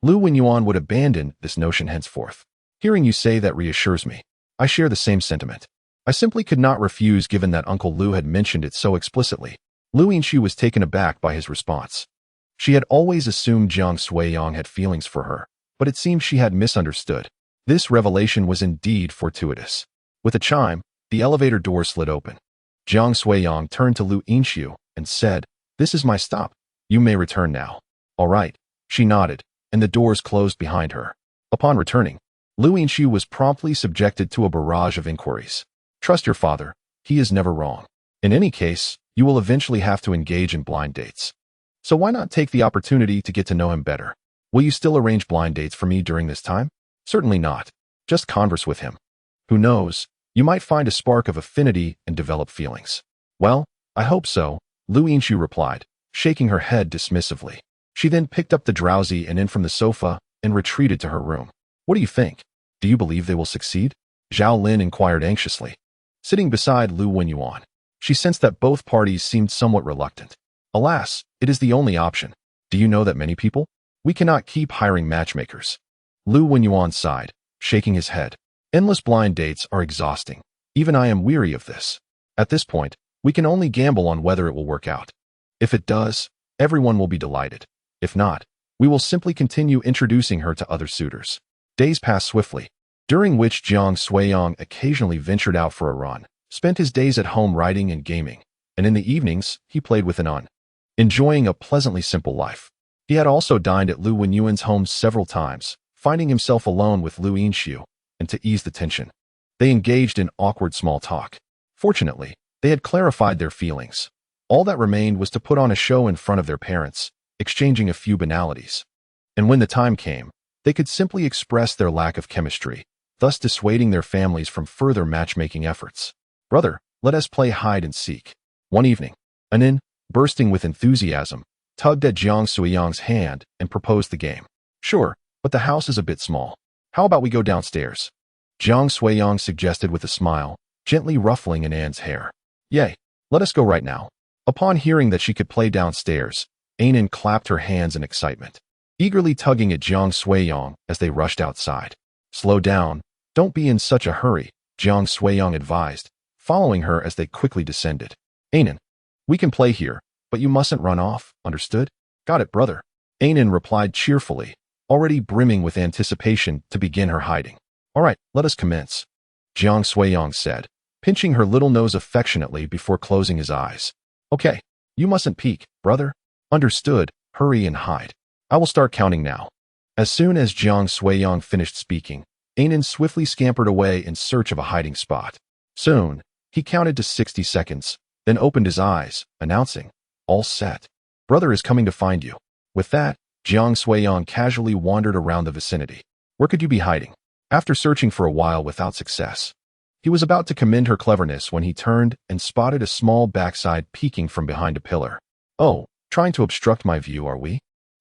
Lu Wenyuan would abandon this notion henceforth. Hearing you say that reassures me. I share the same sentiment. I simply could not refuse given that Uncle Lu had mentioned it so explicitly. Lu Yinshu was taken aback by his response. She had always assumed Jiang Suiyang had feelings for her, but it seemed she had misunderstood. This revelation was indeed fortuitous. With a chime, the elevator door slid open. Jiang Suiyang turned to Lu Yinshu and said, This is my stop. You may return now. All right. She nodded, and the doors closed behind her. Upon returning, Lu Yinshu was promptly subjected to a barrage of inquiries. Trust your father. He is never wrong. In any case, you will eventually have to engage in blind dates. So why not take the opportunity to get to know him better? Will you still arrange blind dates for me during this time? Certainly not. Just converse with him. Who knows? You might find a spark of affinity and develop feelings. Well, I hope so, Lu Yinshu replied, shaking her head dismissively. She then picked up the drowsy and in from the sofa and retreated to her room. What do you think? Do you believe they will succeed? Zhao Lin inquired anxiously. Sitting beside Lu Wenyuan, she sensed that both parties seemed somewhat reluctant. Alas, it is the only option. Do you know that many people? We cannot keep hiring matchmakers. Lu Wenyuan sighed, shaking his head. Endless blind dates are exhausting. Even I am weary of this. At this point, we can only gamble on whether it will work out. If it does, everyone will be delighted. If not, we will simply continue introducing her to other suitors. Days passed swiftly, during which Jiang Suiyang occasionally ventured out for a run, spent his days at home writing and gaming, and in the evenings, he played with Annoyance, enjoying a pleasantly simple life. He had also dined at Lu Wenyuan's home several times, finding himself alone with Lu Yinshu, and to ease the tension, they engaged in awkward small talk. Fortunately, they had clarified their feelings. All that remained was to put on a show in front of their parents, exchanging a few banalities. And when the time came, they could simply express their lack of chemistry, thus dissuading their families from further matchmaking efforts. Brother, let us play hide and seek. One evening, Anin, bursting with enthusiasm, tugged at Jiang Suiyang's hand and proposed the game. Sure, but the house is a bit small. How about we go downstairs? Jiang Suiyang suggested with a smile, gently ruffling Anan's hair. Yay, let us go right now. Upon hearing that she could play downstairs, Anan clapped her hands in excitement, eagerly tugging at Jiang Suiyang as they rushed outside. Slow down, don't be in such a hurry, Jiang Suiyang advised, following her as they quickly descended. Anan, we can play here, but you mustn't run off, understood? Got it, brother. Anan replied cheerfully, already brimming with anticipation to begin her hiding. All right, let us commence, Jiang Suiyang said, pinching her little nose affectionately before closing his eyes. Okay, you mustn't peek, brother. Understood, hurry and hide. I will start counting now. As soon as Jiang Suiyang finished speaking, Anan swiftly scampered away in search of a hiding spot. Soon, he counted to 60 seconds, then opened his eyes, announcing, all set. Brother is coming to find you. With that, Jiang Suiyang casually wandered around the vicinity. Where could you be hiding? After searching for a while without success, he was about to commend her cleverness when he turned and spotted a small backside peeking from behind a pillar. Oh, trying to obstruct my view, are we?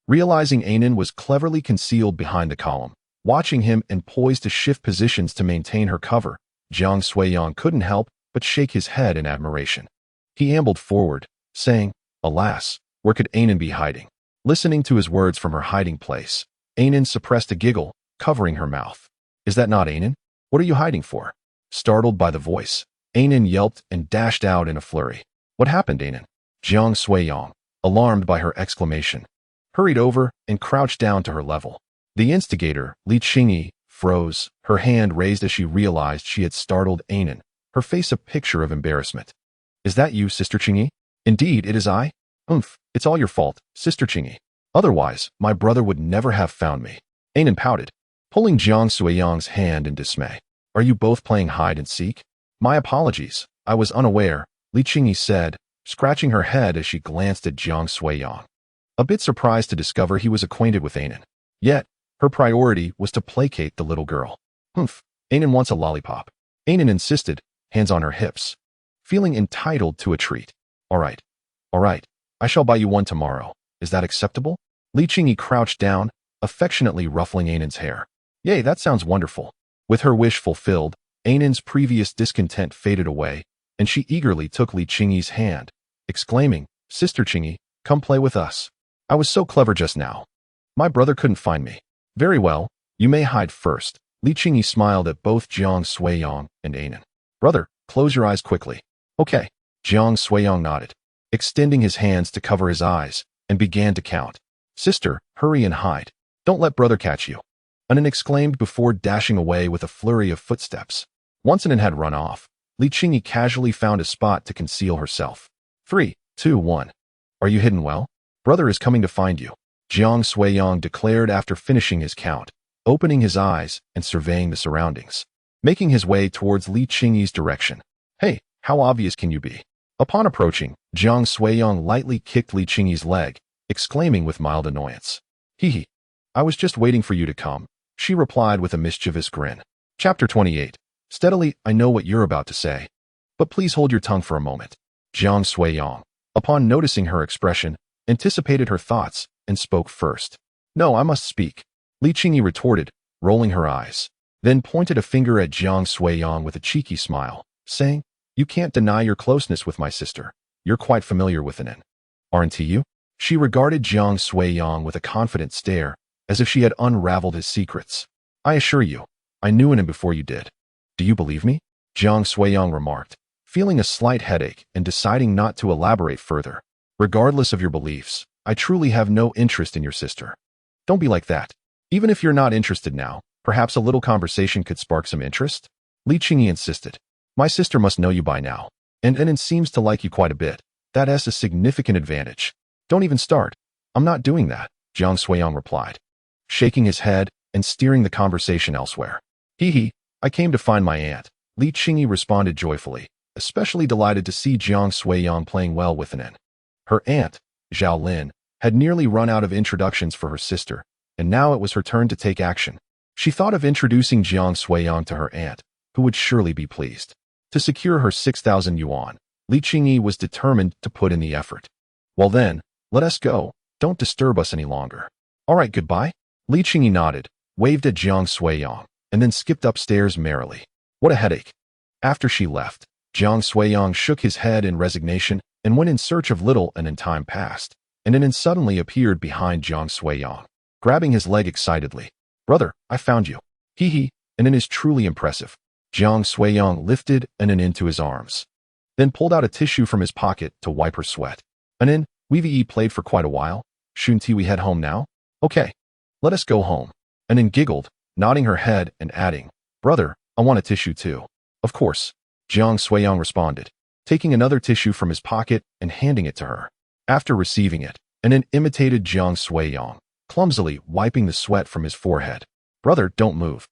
Realizing Anan was cleverly concealed behind the column, watching him and poised to shift positions to maintain her cover, Jiang Suiyang couldn't help but shake his head in admiration. He ambled forward, saying, alas, where could Anan be hiding? Listening to his words from her hiding place, Anan suppressed a giggle, covering her mouth. Is that not Anan? What are you hiding for? Startled by the voice, Anan yelped and dashed out in a flurry. What happened, Anan? Jiang Suiyang, alarmed by her exclamation, hurried over and crouched down to her level. The instigator, Li Qingyi, froze, her hand raised as she realized she had startled Anan, her face a picture of embarrassment. Is that you, Sister Qingyi? Indeed, it is I. It's all your fault, Sister Qingyi. Otherwise, my brother would never have found me. Anan pouted, pulling Jiang Suiyang's hand in dismay. Are you both playing hide and seek? My apologies, I was unaware, Li Qingyi said, scratching her head as she glanced at Jiang Suiyang. A bit surprised to discover he was acquainted with Anan. Yet, her priority was to placate the little girl. Anan wants a lollipop. Anan insisted, hands on her hips, feeling entitled to a treat. All right, I shall buy you one tomorrow. Is that acceptable? Li Qingyi crouched down, affectionately ruffling Anan's hair. Yay, that sounds wonderful. With her wish fulfilled, Anan's previous discontent faded away, and she eagerly took Li Qingyi's hand, exclaiming, Sister Qingyi, come play with us. I was so clever just now. My brother couldn't find me. Very well, you may hide first. Li Qingyi smiled at both Jiang Suiyang and Anan. Brother, close your eyes quickly. Okay. Jiang Suiyang nodded, extending his hands to cover his eyes, and began to count. Sister, hurry and hide. Don't let brother catch you. Anan exclaimed before dashing away with a flurry of footsteps. Once Anan had run off, Li Qingyi casually found a spot to conceal herself. 3, 2, 1. Are you hidden well? Brother is coming to find you, Jiang Suiyang declared after finishing his count, opening his eyes and surveying the surroundings, making his way towards Li Qingyi's direction. Hey, how obvious can you be? Upon approaching, Jiang Suiyang lightly kicked Li Qingyi's leg, exclaiming with mild annoyance. Hee hee. I was just waiting for you to come, she replied with a mischievous grin. Chapter 28. Steadily, I know what you're about to say. But please hold your tongue for a moment. Jiang Suiyang, upon noticing her expression, anticipated her thoughts and spoke first. No, I must speak. Li Qingyi retorted, rolling her eyes, then pointed a finger at Jiang Suiyang with a cheeky smile, saying, You can't deny your closeness with my sister. You're quite familiar with Anon, aren't you? She regarded Jiang Suiyang with a confident stare, as if she had unraveled his secrets. I assure you, I knew Anon before you did. Do you believe me? Jiang Suiyang remarked, feeling a slight headache and deciding not to elaborate further. Regardless of your beliefs, I truly have no interest in your sister. Don't be like that. Even if you're not interested now, perhaps a little conversation could spark some interest? Li Qingyi insisted. My sister must know you by now, and Anon seems to like you quite a bit. That's a significant advantage. Don't even start. I'm not doing that, Jiang Suiyang replied, shaking his head and steering the conversation elsewhere. Hee hee, I came to find my aunt, Li Qingyi responded joyfully, especially delighted to see Jiang Suiyang playing well with Anon. Her aunt, Zhao Lin, had nearly run out of introductions for her sister, and now it was her turn to take action. She thought of introducing Jiang Suiyang to her aunt, who would surely be pleased. To secure her 6,000 yuan, Li Qingyi was determined to put in the effort. Well then, let us go. Don't disturb us any longer. All right, goodbye. Li Qingyi nodded, waved at Jiang Suiyang, and then skipped upstairs merrily. What a headache. After she left, Jiang Suiyang shook his head in resignation and went in search of little, and in time passed, and Anon suddenly appeared behind Jiang Suiyang, grabbing his leg excitedly. Brother, I found you. Hee hee, Anon is truly impressive. Jiang Suiyang lifted Anon into his arms, then pulled out a tissue from his pocket to wipe her sweat. Anon, we've played for quite a while. Shouldn't we head home now? Okay, let us go home. Anon giggled, nodding her head and adding, Brother, I want a tissue too. Of course, Jiang Suiyang responded, taking another tissue from his pocket and handing it to her. After receiving it, Anon imitated Jiang Suiyang, clumsily wiping the sweat from his forehead. Brother, don't move.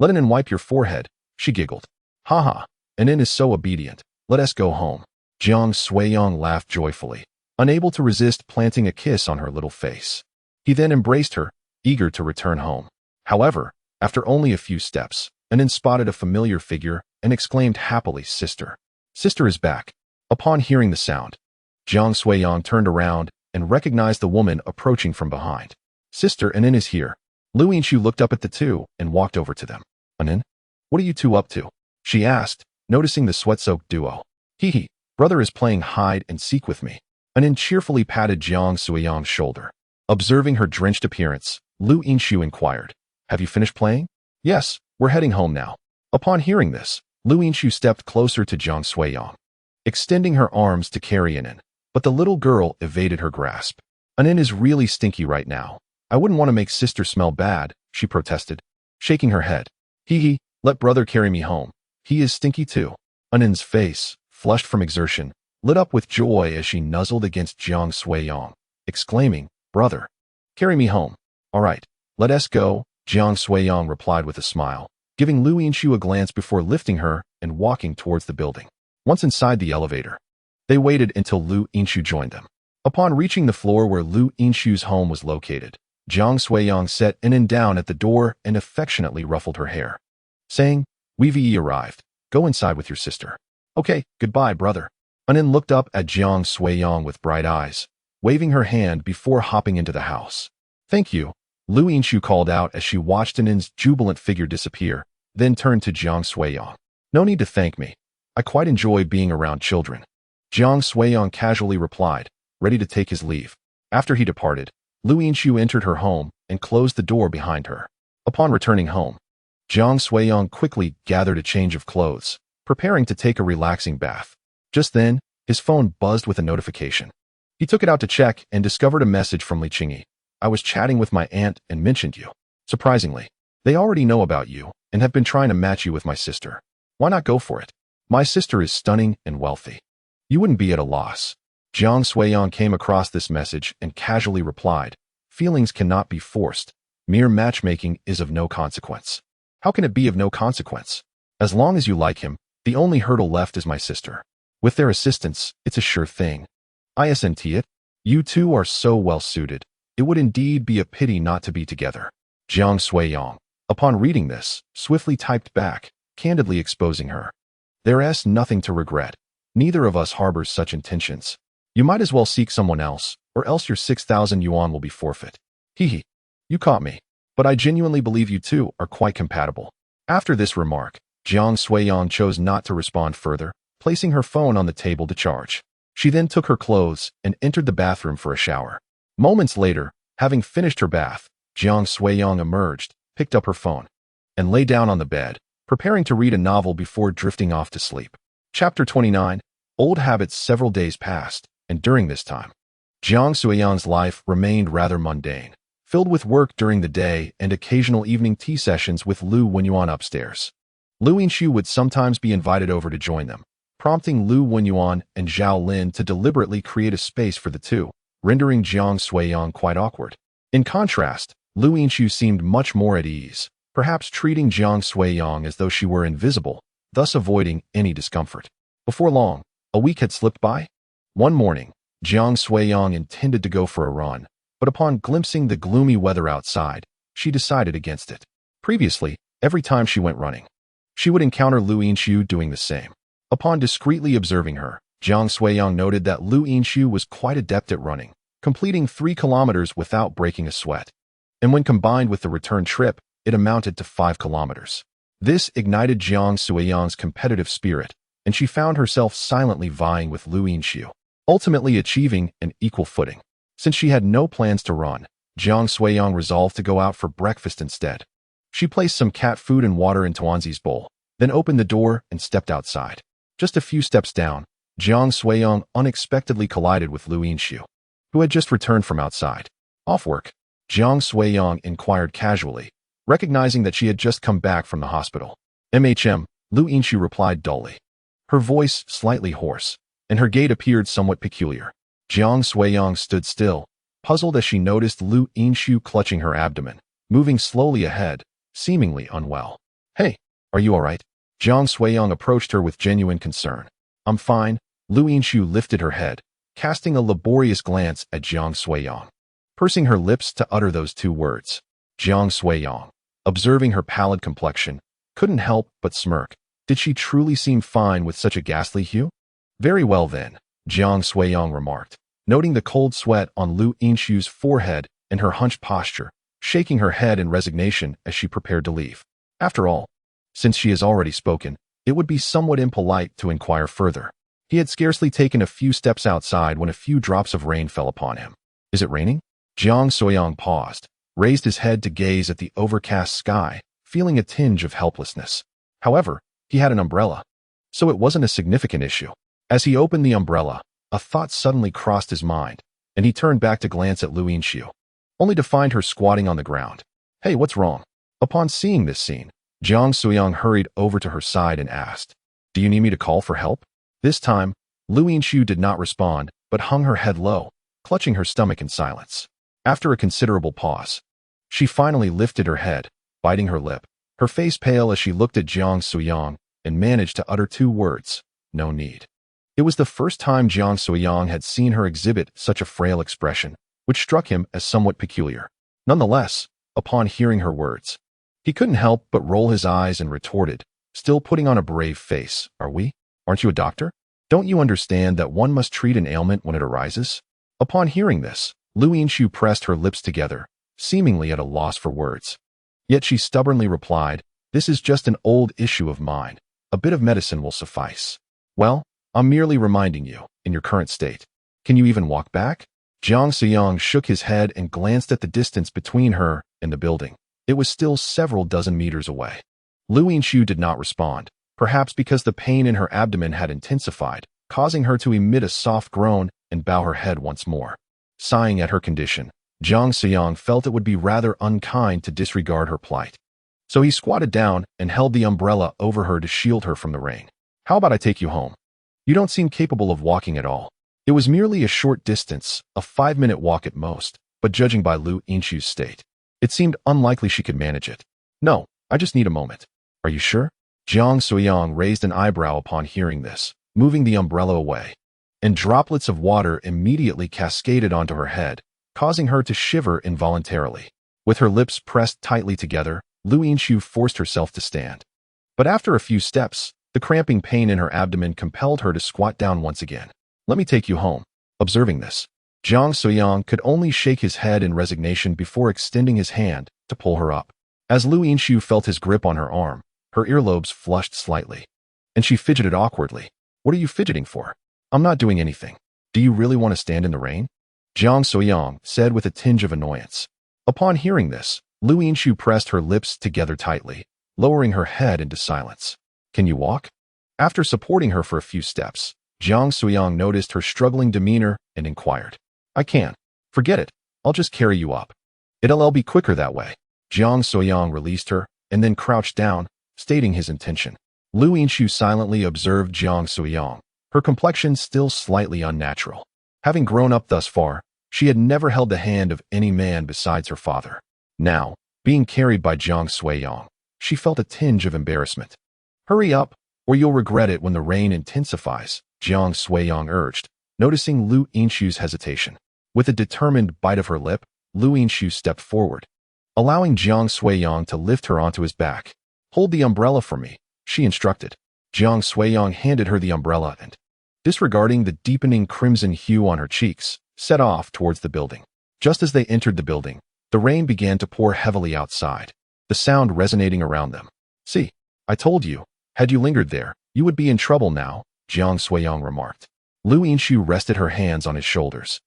Let Anon wipe your forehead, she giggled. Ha ha, Anon is so obedient. Let us go home. Jiang Suiyang laughed joyfully, unable to resist planting a kiss on her little face. He then embraced her, eager to return home. However, after only a few steps, Anon spotted a familiar figure and exclaimed happily, Sister. Sister is back. Upon hearing the sound, Jiang Suiyang turned around and recognized the woman approaching from behind. Sister, Anon is here. Lu Yinshu looked up at the two and walked over to them. Anon, what are you two up to? She asked, noticing the sweat-soaked duo. Hee hee, brother is playing hide and seek with me. Anon cheerfully patted Jiang Suiyang's shoulder. Observing her drenched appearance, Lu Yinshu inquired, Have you finished playing? Yes, we're heading home now. Upon hearing this, Lu Yinshu stepped closer to Jiang Suiyang, extending her arms to carry Anon, but the little girl evaded her grasp. Anon is really stinky right now. I wouldn't want to make sister smell bad, she protested, shaking her head. Hee hee, let brother carry me home. He is stinky too. Anon's face, flushed from exertion, lit up with joy as she nuzzled against Jiang Suiyang, exclaiming, Brother, carry me home. All right, let us go, Jiang Suiyang replied with a smile, giving Lu Yinshu a glance before lifting her and walking towards the building. Once inside the elevator, they waited until Lu Yinshu joined them. Upon reaching the floor where Lu Yinshu's home was located, Jiang Suiyang set Anon down at the door and affectionately ruffled her hair, saying, We've arrived. Go inside with your sister. Okay, goodbye, brother. Anon looked up at Jiang Suiyang with bright eyes, waving her hand before hopping into the house. Thank you, Lu Yinshu called out as she watched Anon's jubilant figure disappear, then turned to Jiang Suiyang. No need to thank me. I quite enjoy being around children. Jiang Suiyang casually replied, ready to take his leave. After he departed, Lu Yinshu entered her home and closed the door behind her. Upon returning home, Jiang Suiyang quickly gathered a change of clothes, preparing to take a relaxing bath. Just then, his phone buzzed with a notification. He took it out to check and discovered a message from Li Qingyi. I was chatting with my aunt and mentioned you. Surprisingly, they already know about you and have been trying to match you with my sister. Why not go for it? My sister is stunning and wealthy. You wouldn't be at a loss. Jiang Suiyang came across this message and casually replied, Feelings cannot be forced. Mere matchmaking is of no consequence. How can it be of no consequence? As long as you like him, the only hurdle left is my sister. With their assistance, it's a sure thing. Isn't it? You two are so well suited. It would indeed be a pity not to be together. Jiang Suiyang, upon reading this, swiftly typed back, candidly exposing her. There's nothing to regret. Neither of us harbors such intentions. You might as well seek someone else, or else your 6,000 yuan will be forfeit. Hee. You caught me. But I genuinely believe you two are quite compatible. After this remark, Jiang Suiyang chose not to respond further, placing her phone on the table to charge. She then took her clothes and entered the bathroom for a shower. Moments later, having finished her bath, Jiang Suiyang emerged, picked up her phone, and lay down on the bed, preparing to read a novel before drifting off to sleep. Chapter 29. Old habits. Several days passed, and during this time, Jiang Suiyang's life remained rather mundane, filled with work during the day and occasional evening tea sessions with Lu Wenyuan upstairs. Lu Yinshu would sometimes be invited over to join them, prompting Lu Wenyuan and Zhao Lin to deliberately create a space for the two, rendering Jiang Suiyang quite awkward. In contrast, Lu Yinshu seemed much more at ease, perhaps treating Jiang Suiyang as though she were invisible, thus avoiding any discomfort. Before long, a week had slipped by. One morning, Jiang Suiyang intended to go for a run, but upon glimpsing the gloomy weather outside, she decided against it. Previously, every time she went running, she would encounter Lu Yinshu doing the same. Upon discreetly observing her, Jiang Suiyang noted that Lu Yinshu was quite adept at running, completing 3 kilometers without breaking a sweat. And when combined with the return trip, it amounted to 5 kilometers. This ignited Jiang Suiyang's competitive spirit, and she found herself silently vying with Lu Yinshu, ultimately achieving an equal footing. Since she had no plans to run, Jiang Suiyang resolved to go out for breakfast instead. She placed some cat food and water in Tuanzi's bowl, then opened the door and stepped outside. Just a few steps down, Jiang Suiyang unexpectedly collided with Lu Yinshu, who had just returned from outside. Off work, Jiang Suiyang inquired casually, recognizing that she had just come back from the hospital. Lu Yinshu replied dully, her voice slightly hoarse, and her gait appeared somewhat peculiar. Jiang Suiyang stood still, puzzled as she noticed Lu Yinshu clutching her abdomen, moving slowly ahead, seemingly unwell. Hey, are you all right? Jiang Suiyang approached her with genuine concern. I'm fine. Lu Yinshu lifted her head, casting a laborious glance at Jiang Suiyang, pursing her lips to utter those 2 words. Jiang Suiyang, observing her pallid complexion, couldn't help but smirk. Did she truly seem fine with such a ghastly hue? Very well then, Jiang Suiyang remarked, noting the cold sweat on Lu Yinshu's forehead and her hunched posture, shaking her head in resignation as she prepared to leave. After all, since she has already spoken, it would be somewhat impolite to inquire further. He had scarcely taken a few steps outside when a few drops of rain fell upon him. Is it raining? Jiang Suiyang paused, raised his head to gaze at the overcast sky, feeling a tinge of helplessness. However, he had an umbrella, so it wasn't a significant issue. As he opened the umbrella, a thought suddenly crossed his mind, and he turned back to glance at Lu Yinshu, only to find her squatting on the ground. Hey, what's wrong? Upon seeing this scene, Jiang Suiyang hurried over to her side and asked, do you need me to call for help? This time, Lu Yinshu did not respond, but hung her head low, clutching her stomach in silence. After a considerable pause, she finally lifted her head, biting her lip, her face pale as she looked at Jiang Suiyang, and managed to utter 2 words, no need. It was the first time Jiang Suiyang had seen her exhibit such a frail expression, which struck him as somewhat peculiar. Nonetheless, upon hearing her words, he couldn't help but roll his eyes and retorted, still putting on a brave face, are we? Aren't you a doctor? Don't you understand that one must treat an ailment when it arises? Upon hearing this, Lu Yinshu pressed her lips together, seemingly at a loss for words. Yet she stubbornly replied, this is just an old issue of mine. A bit of medicine will suffice. Well, I'm merely reminding you, in your current state. Can you even walk back? Jiang Suiyang shook his head and glanced at the distance between her and the building. It was still several dozen meters away. Lu Yinshu did not respond, perhaps because the pain in her abdomen had intensified, causing her to emit a soft groan and bow her head once more. Sighing at her condition, Jiang Suiyang felt it would be rather unkind to disregard her plight. So he squatted down and held the umbrella over her to shield her from the rain. How about I take you home? You don't seem capable of walking at all. It was merely a short distance, a 5-minute walk at most, but judging by Lu Yinshu's state, it seemed unlikely she could manage it. No, I just need a moment. Are you sure? Jiang Suiyang raised an eyebrow upon hearing this, moving the umbrella away. and droplets of water immediately cascaded onto her head, causing her to shiver involuntarily. With her lips pressed tightly together, Lu Yinshu forced herself to stand. But after a few steps, the cramping pain in her abdomen compelled her to squat down once again. "Let me take you home." Observing this, Jiang Suyang could only shake his head in resignation before extending his hand to pull her up. As Lu Yinshu felt his grip on her arm, her earlobes flushed slightly, and she fidgeted awkwardly. "What are you fidgeting for?" "I'm not doing anything. Do you really want to stand in the rain?" Jiang Suyang said with a tinge of annoyance. Upon hearing this, Lu Yinshu pressed her lips together tightly, lowering her head into silence. "Can you walk?" After supporting her for a few steps, Jiang Suyang noticed her struggling demeanor and inquired. "I can. Forget it. I'll just carry you up. It'll be quicker that way." Jiang Suyang released her and then crouched down, stating his intention. Lu Yinshu silently observed Jiang Suyang, her complexion still slightly unnatural. Having grown up thus far, she had never held the hand of any man besides her father. Now, being carried by Jiang Suyang, she felt a tinge of embarrassment. "Hurry up, or you'll regret it when the rain intensifies," Jiang Suyang urged, noticing Lu Yinshu's hesitation. With a determined bite of her lip, Lu Yinshu stepped forward, allowing Jiang Suyang to lift her onto his back. "Hold the umbrella for me," she instructed. Jiang Suyang handed her the umbrella and, disregarding the deepening crimson hue on her cheeks, set off towards the building. Just as they entered the building, the rain began to pour heavily outside, the sound resonating around them. "See, I told you, had you lingered there, you would be in trouble now," Jiang Suyang remarked. Lu Yinshu rested her hands on his shoulders,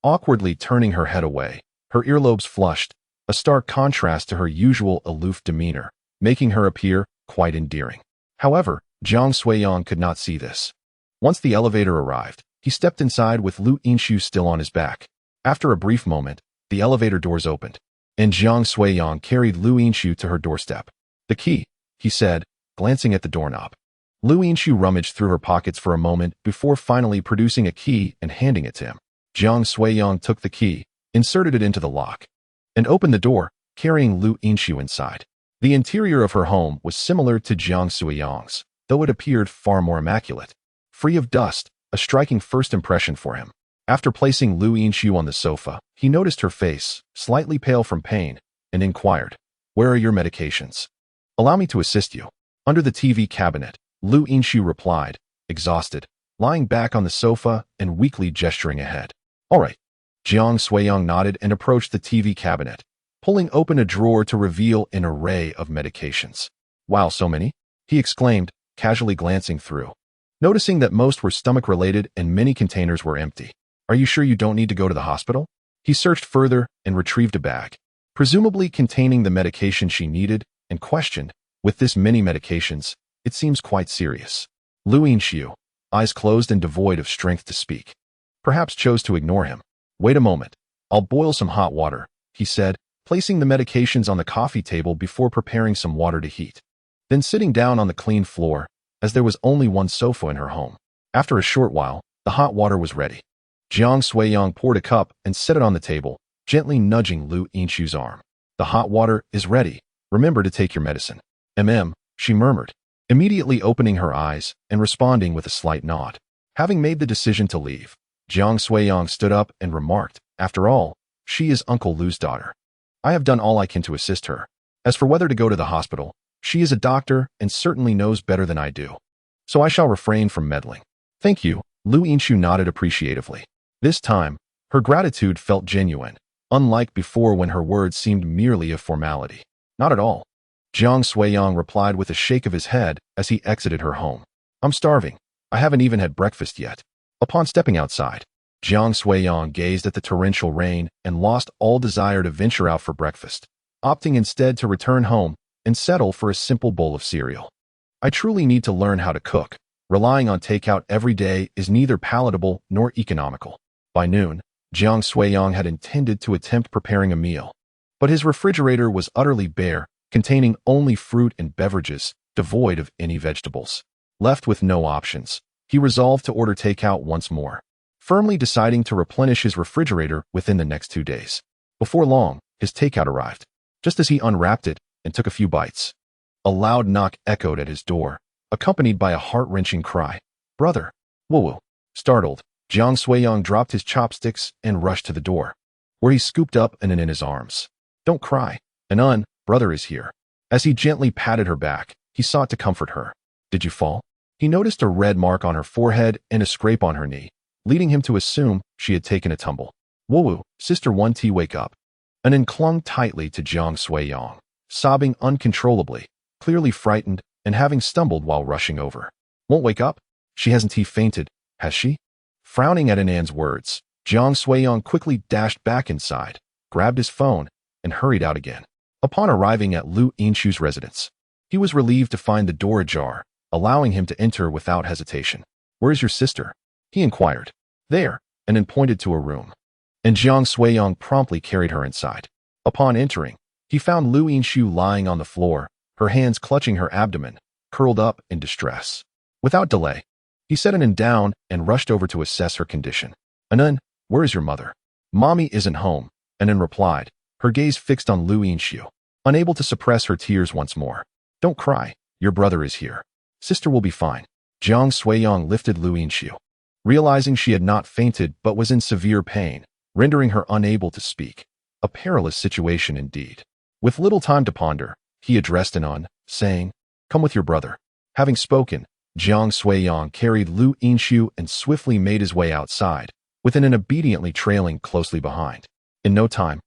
awkwardly turning her head away. Her earlobes flushed, a stark contrast to her usual aloof demeanor, making her appear quite endearing. However, Jiang Suyang could not see this. Once the elevator arrived, he stepped inside with Lu Yinshu still on his back. After a brief moment, the elevator doors opened, and Jiang Suyang carried Lu Yinshu to her doorstep. "The key," he said, glancing at the doorknob. Lu Yinshu rummaged through her pockets for a moment before finally producing a key and handing it to him. Jiang Suyang took the key, inserted it into the lock, and opened the door, carrying Lu Yinshu inside. The interior of her home was similar to Jiang Suyang's, though it appeared far more immaculate. Free of dust, a striking first impression for him. After placing Lu Yinshu on the sofa, he noticed her face, slightly pale from pain, and inquired, "Where are your medications?" "Allow me to assist you." Under the TV cabinet, Lu Yinshu replied, exhausted, lying back on the sofa and weakly gesturing ahead. "All right." Jiang Suyang nodded and approached the TV cabinet, pulling open a drawer to reveal an array of medications. "Wow, so many?" he exclaimed, casually glancing through, noticing that most were stomach-related and many containers were empty. "Are you sure you don't need to go to the hospital?" He searched further and retrieved a bag, presumably containing the medication she needed, and questioned, "With this many medications, it seems quite serious." Lu Yinshu, eyes closed and devoid of strength to speak, perhaps chose to ignore him. "Wait a moment. I'll boil some hot water," he said, placing the medications on the coffee table before preparing some water to heat. Then sitting down on the clean floor, as there was only one sofa in her home. After a short while, the hot water was ready. Jiang Suyang poured a cup and set it on the table, gently nudging Lu Yinshu's arm. "The hot water is ready. Remember to take your medicine." She murmured, immediately opening her eyes and responding with a slight nod. Having made the decision to leave, Jiang Suyang stood up and remarked, "After all, she is Uncle Lu's daughter. I have done all I can to assist her. As for whether to go to the hospital, she is a doctor and certainly knows better than I do. So I shall refrain from meddling." "Thank you," Lu Yinshu nodded appreciatively. This time, her gratitude felt genuine, unlike before when her words seemed merely a formality. "Not at all," Jiang Suyang replied with a shake of his head as he exited her home. "I'm starving. I haven't even had breakfast yet." Upon stepping outside, Jiang Suyang gazed at the torrential rain and lost all desire to venture out for breakfast, opting instead to return home and settle for a simple bowl of cereal. "I truly need to learn how to cook. Relying on takeout every day is neither palatable nor economical." By noon, Jiang Suyang had intended to attempt preparing a meal, but his refrigerator was utterly bare, containing only fruit and beverages, devoid of any vegetables. Left with no options, he resolved to order takeout once more, firmly deciding to replenish his refrigerator within the next 2 days. Before long, his takeout arrived. Just as he unwrapped it and took a few bites, a loud knock echoed at his door, accompanied by a heart-wrenching cry. "Brother!" Woo-woo. Startled, Jiang Suiyang dropped his chopsticks and rushed to the door, where he scooped up Anan in his arms. Don't cry. Anan, brother is here. As he gently patted her back, he sought to comfort her. Did you fall? He noticed a red mark on her forehead and a scrape on her knee, leading him to assume she had taken a tumble. Woo, Sister 1T, wake up. Anan clung tightly to Jiang Suiyang, sobbing uncontrollably, clearly frightened and having stumbled while rushing over. Won't wake up? She hasn't fainted, has she? Frowning at Anan's words, Jiang Suiyang quickly dashed back inside, grabbed his phone, and hurried out again. Upon arriving at Lu Yinshu's residence, he was relieved to find the door ajar, allowing him to enter without hesitation. Where is your sister? He inquired. There, Anan pointed to a room, and Jiang Suiyang promptly carried her inside. Upon entering, he found Lu Yinshu lying on the floor, her hands clutching her abdomen, curled up in distress. Without delay, he set Anan down and rushed over to assess her condition. Anan, where is your mother? Mommy isn't home, Anan replied, her gaze fixed on Lu Yinshu, unable to suppress her tears once more. Don't cry, your brother is here. Sister will be fine. Jiang Suiyang lifted Lu Yinshu, realizing she had not fainted but was in severe pain, rendering her unable to speak. A perilous situation indeed. With little time to ponder, he addressed Anan, saying, Come with your brother. Having spoken, Jiang Suiyang carried Lu Yinshu and swiftly made his way outside, with Anan obediently trailing closely behind. In no time,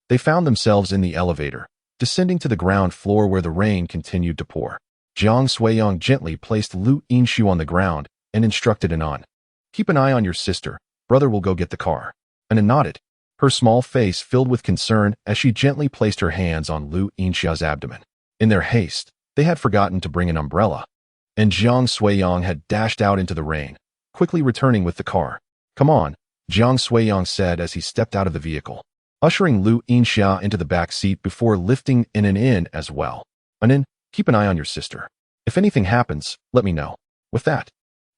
they found themselves in the elevator, descending to the ground floor where the rain continued to pour. Jiang Suiyang gently placed Lu Yinshu on the ground and instructed Anan, Keep an eye on your sister. Brother will go get the car. Anan nodded, her small face filled with concern as she gently placed her hands on Lu Yinshu's abdomen. In their haste, they had forgotten to bring an umbrella, and Jiang Suiyang had dashed out into the rain, quickly returning with the car. Come on, Jiang Suiyang said as he stepped out of the vehicle, ushering Lu Yinshu into the back seat before lifting Anan in as well. Anan, keep an eye on your sister. If anything happens, let me know. With that,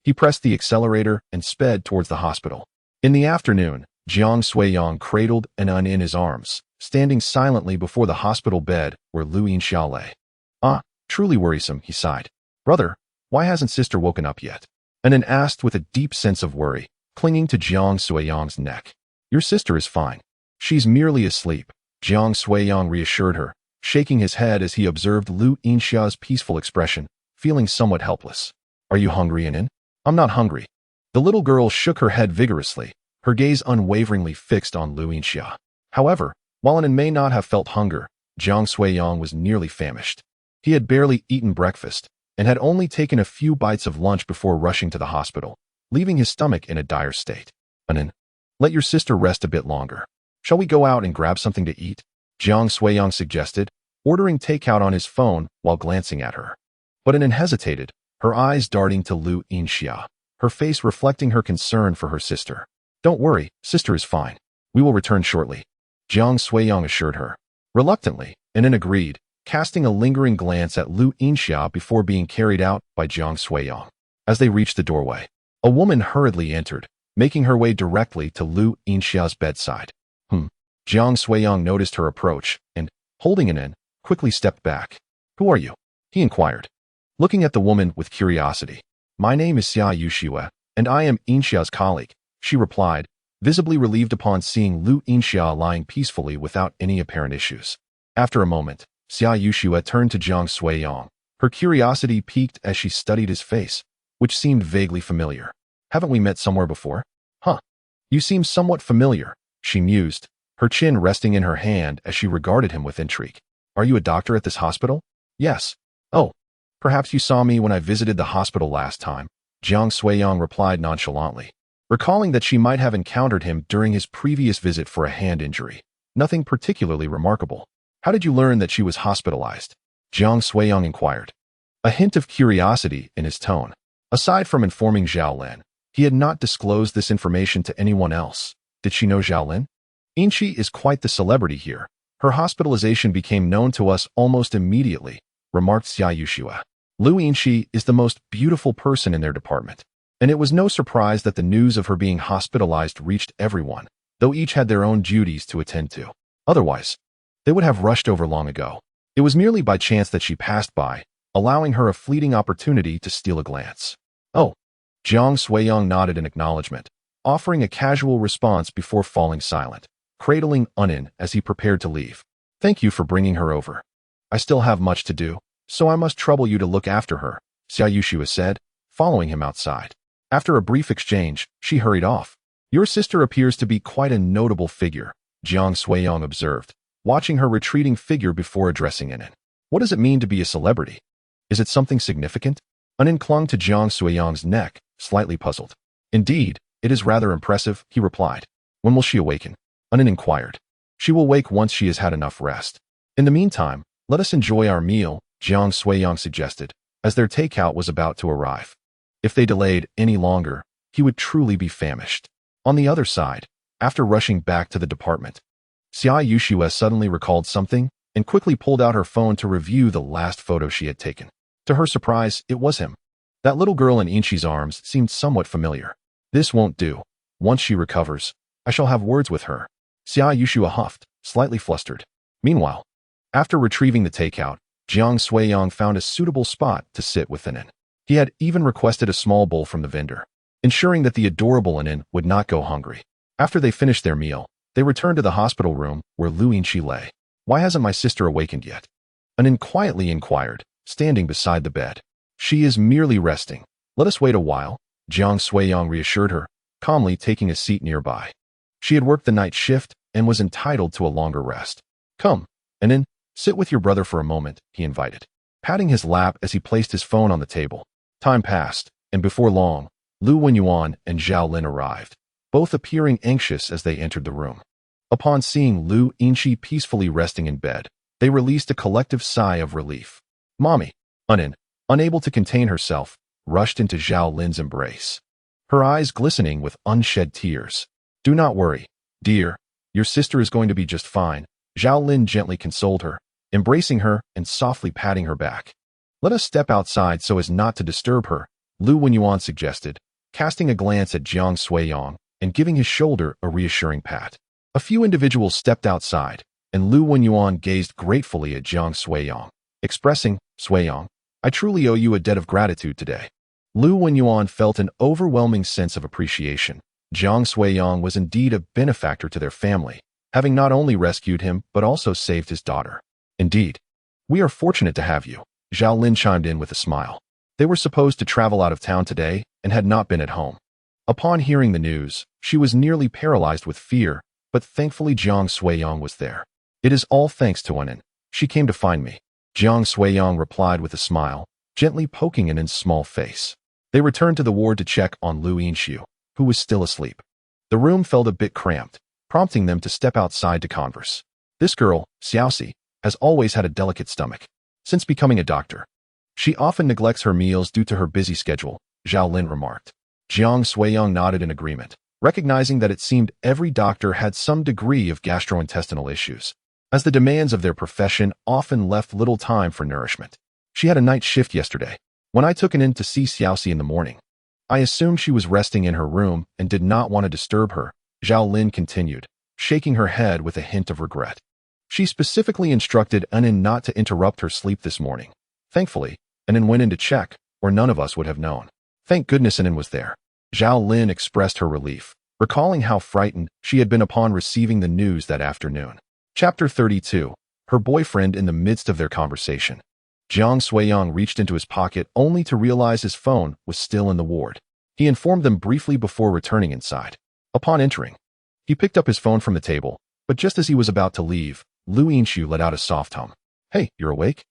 he pressed the accelerator and sped towards the hospital. In the afternoon, Jiang Suiyang cradled Anan in his arms, standing silently before the hospital bed where Lu Yinshu lay. Ah, truly worrisome, he sighed. Brother, why hasn't sister woken up yet? Anan asked with a deep sense of worry, clinging to Jiang Suiyang's neck. Your sister is fine. She's merely asleep, Jiang Suiyang reassured her, shaking his head as he observed Lu Yinshu's peaceful expression, feeling somewhat helpless. Are you hungry, Anan? I'm not hungry. The little girl shook her head vigorously, her gaze unwaveringly fixed on Lu Yinshu. However, while Anan may not have felt hunger, Jiang Suiyang was nearly famished. He had barely eaten breakfast, and had only taken a few bites of lunch before rushing to the hospital, leaving his stomach in a dire state. Anan, let your sister rest a bit longer. Shall we go out and grab something to eat? Jiang Suiyang suggested, ordering takeout on his phone while glancing at her. But Anan hesitated, her eyes darting to Lu Yinshu, her face reflecting her concern for her sister. Don't worry, sister is fine. We will return shortly, Jiang Suiyang assured her. Reluctantly, Anan agreed, casting a lingering glance at Lu Yinshu before being carried out by Jiang Suiyang. As they reached the doorway, a woman hurriedly entered, making her way directly to Lu Yinshu's bedside. Jiang Suiyang noticed her approach and, holding Anan, quickly stepped back. Who are you? He inquired, looking at the woman with curiosity. My name is Xia Yushua, and I am Yinshu's colleague, she replied, visibly relieved upon seeing Lu Yinshu lying peacefully without any apparent issues. After a moment, Xia Yushua turned to Jiang Suiyang. Her curiosity piqued as she studied his face, which seemed vaguely familiar. Haven't we met somewhere before? Huh. You seem somewhat familiar, she mused, her chin resting in her hand as she regarded him with intrigue. Are you a doctor at this hospital? Yes. Oh, perhaps you saw me when I visited the hospital last time, Jiang Suiyang replied nonchalantly, recalling that she might have encountered him during his previous visit for a hand injury. Nothing particularly remarkable. How did you learn that she was hospitalized? Jiang Suiyang inquired, a hint of curiosity in his tone. Aside from informing Xiaolin, he had not disclosed this information to anyone else. Did she know Xiaolin? Yinshi is quite the celebrity here. Her hospitalization became known to us almost immediately, remarked Xia Yushua. Lu Yinshi is the most beautiful person in their department, and it was no surprise that the news of her being hospitalized reached everyone, though each had their own duties to attend to. Otherwise, they would have rushed over long ago. It was merely by chance that she passed by, allowing her a fleeting opportunity to steal a glance. Oh, Jiang Suiyang nodded in acknowledgement, offering a casual response before falling silent, cradling Anin as he prepared to leave. Thank you for bringing her over. I still have much to do, so I must trouble you to look after her, Xia Yushua said, following him outside. After a brief exchange, she hurried off. Your sister appears to be quite a notable figure, Jiang Suiyang observed, watching her retreating figure before addressing Anin. What does it mean to be a celebrity? Is it something significant? Anin clung to Jiang Suiyang's neck, slightly puzzled. Indeed, it is rather impressive, he replied. When will she awaken? Anin inquired. She will wake once she has had enough rest. In the meantime, let us enjoy our meal, Jiang Suiyang suggested, as their takeout was about to arrive. If they delayed any longer, he would truly be famished. On the other side, after rushing back to the department, Xia Yushua suddenly recalled something and quickly pulled out her phone to review the last photo she had taken. To her surprise, it was him. That little girl in Inchi's arms seemed somewhat familiar. This won't do. Once she recovers, I shall have words with her. Xia Yushua huffed, slightly flustered. Meanwhile, after retrieving the takeout, Jiang Suiyang found a suitable spot to sit with Anin. He had even requested a small bowl from the vendor, ensuring that the adorable Anin would not go hungry. After they finished their meal, they returned to the hospital room where Lu Yinxi lay. Why hasn't my sister awakened yet? Anin quietly inquired, standing beside the bed. She is merely resting. Let us wait a while, Jiang Suiyang reassured her, calmly taking a seat nearby. She had worked the night shift and was entitled to a longer rest. Come, Anin, sit with your brother for a moment, he invited, patting his lap as he placed his phone on the table. Time passed, and before long, Lu Wenyuan and Zhao Lin arrived, both appearing anxious as they entered the room. Upon seeing Lu Yinxi peacefully resting in bed, they released a collective sigh of relief. Mommy, Anin, unable to contain herself, rushed into Zhao Lin's embrace, her eyes glistening with unshed tears. Do not worry, dear, your sister is going to be just fine, Zhao Lin gently consoled her, embracing her and softly patting her back. Let us step outside so as not to disturb her, Lu Wenyuan suggested, casting a glance at Jiang Suiyang and giving his shoulder a reassuring pat. A few individuals stepped outside, and Lu Wenyuan gazed gratefully at Jiang Suiyang, expressing, Suiyang, I truly owe you a debt of gratitude today. Lu Wenyuan felt an overwhelming sense of appreciation. Jiang Suiyang was indeed a benefactor to their family, having not only rescued him but also saved his daughter. Indeed, we are fortunate to have you, Zhao Lin chimed in with a smile. They were supposed to travel out of town today and had not been at home. Upon hearing the news, she was nearly paralyzed with fear, but thankfully Jiang Suiyang was there. It is all thanks to Anin. She came to find me. Jiang Suiyang replied with a smile, gently poking Anin's small face. They returned to the ward to check on Lu Yinxiu, who was still asleep. The room felt a bit cramped, prompting them to step outside to converse. This girl, Xiaoxi, has always had a delicate stomach. Since becoming a doctor, she often neglects her meals due to her busy schedule, Zhao Lin remarked. Jiang Suiyang nodded in agreement, recognizing that it seemed every doctor had some degree of gastrointestinal issues, as the demands of their profession often left little time for nourishment. She had a night shift yesterday. When I took Anin to see Xiaoxi in the morning, I assumed she was resting in her room and did not want to disturb her, Zhao Lin continued, shaking her head with a hint of regret. She specifically instructed Anin not to interrupt her sleep this morning. Thankfully, Anin went in to check, or none of us would have known. Thank goodness Anin was there. Zhao Lin expressed her relief, recalling how frightened she had been upon receiving the news that afternoon. Chapter 32. Her boyfriend in the midst of their conversation. Jiang Suiyang reached into his pocket only to realize his phone was still in the ward. He informed them briefly before returning inside. Upon entering, he picked up his phone from the table, but just as he was about to leave, Lu Yinxiu let out a soft hum. Hey, you're awake?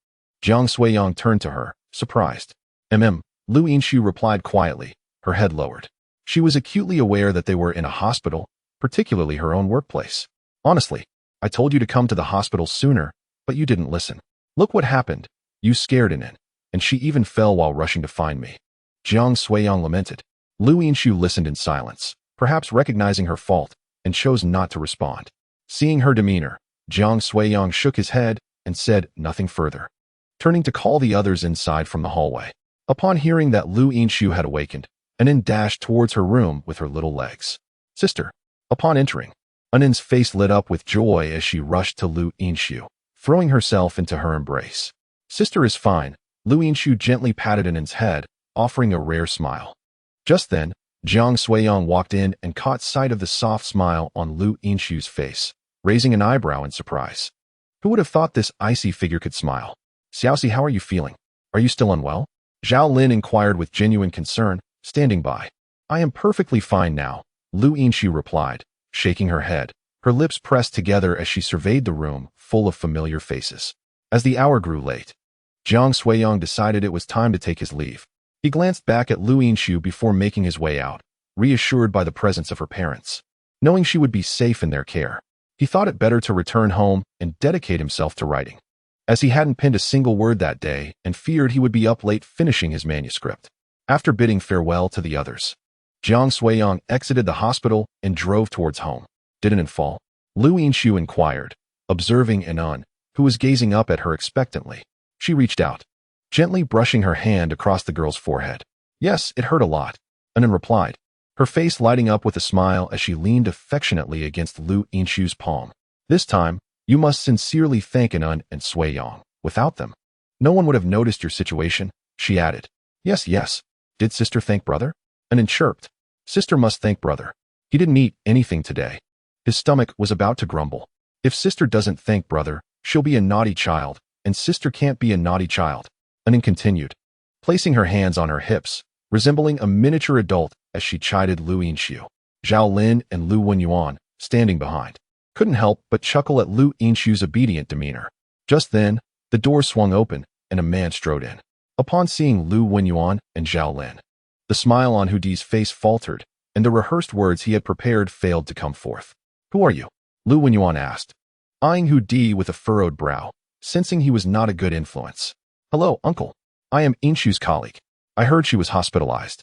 Jiang Suiyang turned to her, surprised. Lu Yinxiu replied quietly, her head lowered. She was acutely aware that they were in a hospital, particularly her own workplace. Honestly, I told you to come to the hospital sooner, but you didn't listen. Look what happened. You scared Anin, and she even fell while rushing to find me. Jiang Suiyang lamented. Lu Yinxiu listened in silence, perhaps recognizing her fault, and chose not to respond. Seeing her demeanor, Jiang Suiyang shook his head and said nothing further, turning to call the others inside from the hallway. Upon hearing that Lu Yinxiu had awakened, Anin dashed towards her room with her little legs. Sister. Upon entering, Anin's face lit up with joy as she rushed to Lu Yinxiu, throwing herself into her embrace. Sister is fine, Lu Yinxiu gently patted Anin's head, offering a rare smile. Just then, Jiang Suiyang walked in and caught sight of the soft smile on Lu Yinshu's face, raising an eyebrow in surprise. Who would have thought this icy figure could smile? Xiaoxi, how are you feeling? Are you still unwell? Zhao Lin inquired with genuine concern, standing by. I am perfectly fine now, Lu Yinshu replied, shaking her head, her lips pressed together as she surveyed the room full of familiar faces. As the hour grew late, Jiang Suiyang decided it was time to take his leave. He glanced back at Lu Yinshu before making his way out, reassured by the presence of her parents. Knowing she would be safe in their care, he thought it better to return home and dedicate himself to writing, as he hadn't penned a single word that day and feared he would be up late finishing his manuscript. After bidding farewell to the others, Jiang Suiyang exited the hospital and drove towards home. Didn't it fall? Lu Yinshu inquired, observing Annon, who was gazing up at her expectantly. She reached out, gently brushing her hand across the girl's forehead. Yes, it hurt a lot, Annon replied, her face lighting up with a smile as she leaned affectionately against Lu Yinshu's palm. This time, you must sincerely thank Annon and Suiyang. Without them, no one would have noticed your situation, she added. Yes, yes. Did sister thank brother? Annon chirped. Sister must thank brother. He didn't eat anything today. His stomach was about to grumble. If sister doesn't thank brother, she'll be a naughty child, and sister can't be a naughty child. Annon continued, placing her hands on her hips, resembling a miniature adult as she chided Lu Yinshu. Zhao Lin and Lu Wenyuan, standing behind, couldn't help but chuckle at Lu Yinshu's obedient demeanor. Just then, the door swung open, and a man strode in. Upon seeing Lu Wenyuan and Zhao Lin, the smile on Hu Di's face faltered, and the rehearsed words he had prepared failed to come forth. Who are you? Lu Wenyuan asked, eyeing Hu Di with a furrowed brow, sensing he was not a good influence. Hello, uncle. I am Yinshu's colleague. I heard she was hospitalized,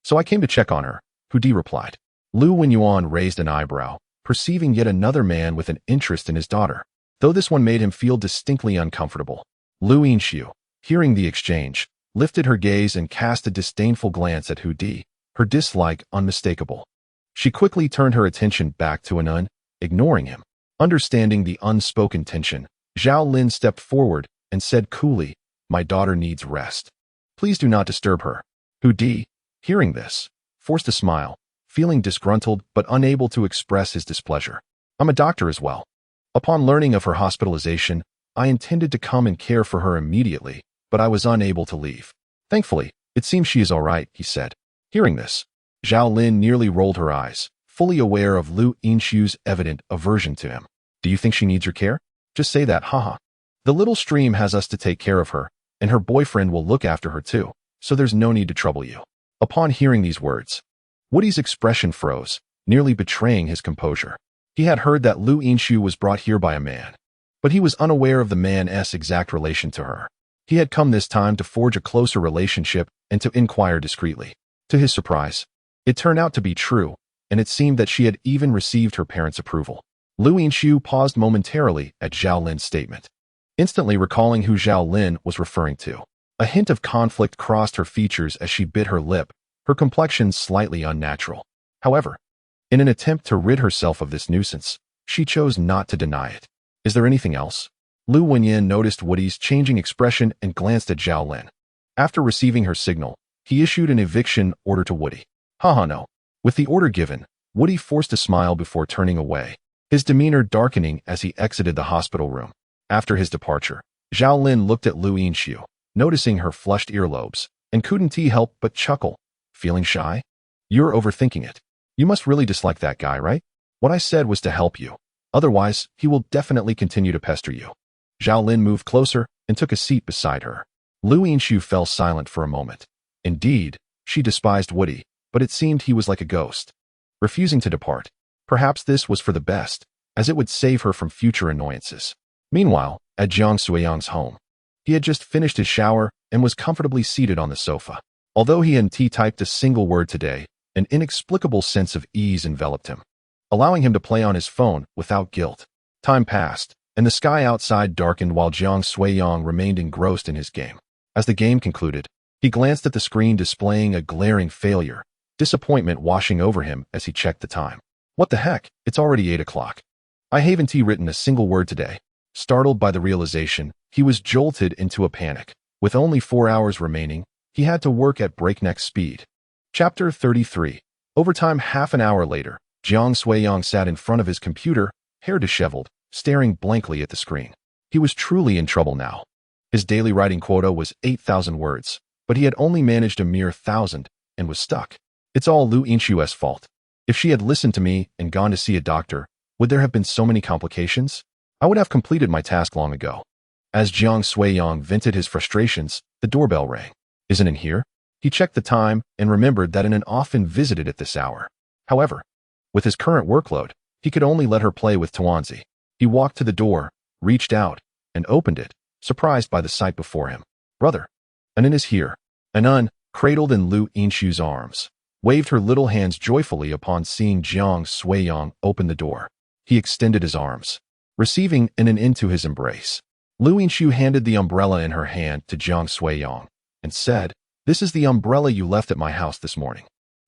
so I came to check on her, Hu Di replied. Lu Wenyuan raised an eyebrow, perceiving yet another man with an interest in his daughter, though this one made him feel distinctly uncomfortable. Lu Yinshu, hearing the exchange, lifted her gaze and cast a disdainful glance at Hu Di, her dislike unmistakable. She quickly turned her attention back to Annon, ignoring him. Understanding the unspoken tension, Zhao Lin stepped forward and said coolly, My daughter needs rest. Please do not disturb her. Hu Di, hearing this, forced a smile, feeling disgruntled but unable to express his displeasure. I'm a doctor as well. Upon learning of her hospitalization, I intended to come and care for her immediately, but I was unable to leave. Thankfully, it seems she is all right, he said. Hearing this, Zhao Lin nearly rolled her eyes, fully aware of Lu Yinshu's evident aversion to him. Do you think she needs your care? Just say that, haha. The little stream has us to take care of her, and her boyfriend will look after her too, so there's no need to trouble you. Upon hearing these words, Woody's expression froze, nearly betraying his composure. He had heard that Lu Yinshu was brought here by a man, but he was unaware of the man's exact relation to her. He had come this time to forge a closer relationship and to inquire discreetly. To his surprise, it turned out to be true, and it seemed that she had even received her parents' approval. Lu Yinshu paused momentarily at Zhao Lin's statement, instantly recalling who Zhao Lin was referring to. A hint of conflict crossed her features as she bit her lip, her complexion slightly unnatural. However, in an attempt to rid herself of this nuisance, she chose not to deny it. Is there anything else? Lu Wenyan noticed Woody's changing expression and glanced at Zhao Lin. After receiving her signal, he issued an eviction order to Woody. Haha, no. With the order given, Woody forced a smile before turning away, his demeanor darkening as he exited the hospital room. After his departure, Zhao Lin looked at Lu Yinshu, noticing her flushed earlobes, and couldn't he help but chuckle. Feeling shy? You're overthinking it. You must really dislike that guy, right? What I said was to help you. Otherwise, he will definitely continue to pester you. Zhao Lin moved closer and took a seat beside her. Lu Yinshu fell silent for a moment. Indeed, she despised Woody, but it seemed he was like a ghost, refusing to depart. Perhaps this was for the best, as it would save her from future annoyances. Meanwhile, at Jiang Suiyang's home, he had just finished his shower and was comfortably seated on the sofa. Although he hadn't typed a single word today, an inexplicable sense of ease enveloped him, allowing him to play on his phone without guilt. Time passed, and the sky outside darkened while Jiang Suiyang remained engrossed in his game. As the game concluded, he glanced at the screen displaying a glaring failure, disappointment washing over him as he checked the time. What the heck, it's already 8 o'clock. I haven't written a single word today. Startled by the realization, he was jolted into a panic. With only 4 hours remaining, he had to work at breakneck speed. Chapter 33. Over time, half an hour later, Jiang Suiyang sat in front of his computer, hair disheveled, staring blankly at the screen. He was truly in trouble now. His daily writing quota was 8,000 words, but he had only managed a mere 1,000 and was stuck. It's all Lu Yinshu's fault. If she had listened to me and gone to see a doctor, would there have been so many complications? I would have completed my task long ago. As Jiang Suiyang vented his frustrations, the doorbell rang. Isn't in here? He checked the time and remembered that Annan often visited at this hour. However, with his current workload, he could only let her play with Tuanzi. He walked to the door, reached out, and opened it, surprised by the sight before him. Brother, Annan is here. Annan, cradled in Lu Yinshu's arms, waved her little hands joyfully upon seeing Jiang Suiyang open the door. He extended his arms, receiving Annan into his embrace. Lu Yinshu handed the umbrella in her hand to Jiang Suiyang and said, "This is the umbrella you left at my house this morning."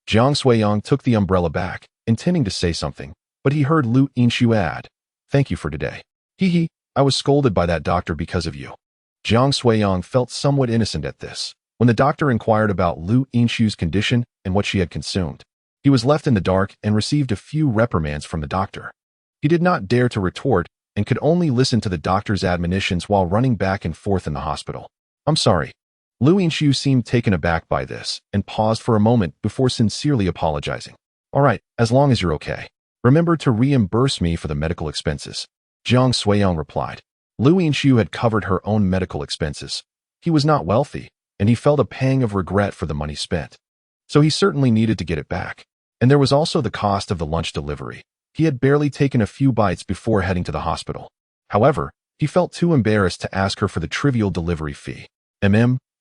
Jiang Suiyang took the umbrella back, intending to say something, but he heard Lu Yinshu add, "Thank you for today. Hee, I was scolded by that doctor because of you." Jiang Suiyang felt somewhat innocent at this. When the doctor inquired about Lu Yinshu's condition and what she had consumed, he was left in the dark and received a few reprimands from the doctor. He did not dare to retort and could only listen to the doctor's admonitions while running back and forth in the hospital. "I'm sorry." Lu Yinshu seemed taken aback by this and paused for a moment before sincerely apologizing. "All right, as long as you're okay. Remember to reimburse me for the medical expenses." Jiang Suiyang replied. Lu Yinshu had covered her own medical expenses. He was not wealthy, and he felt a pang of regret for the money spent. So he certainly needed to get it back. And there was also the cost of the lunch delivery. He had barely taken a few bites before heading to the hospital. However, he felt too embarrassed to ask her for the trivial delivery fee.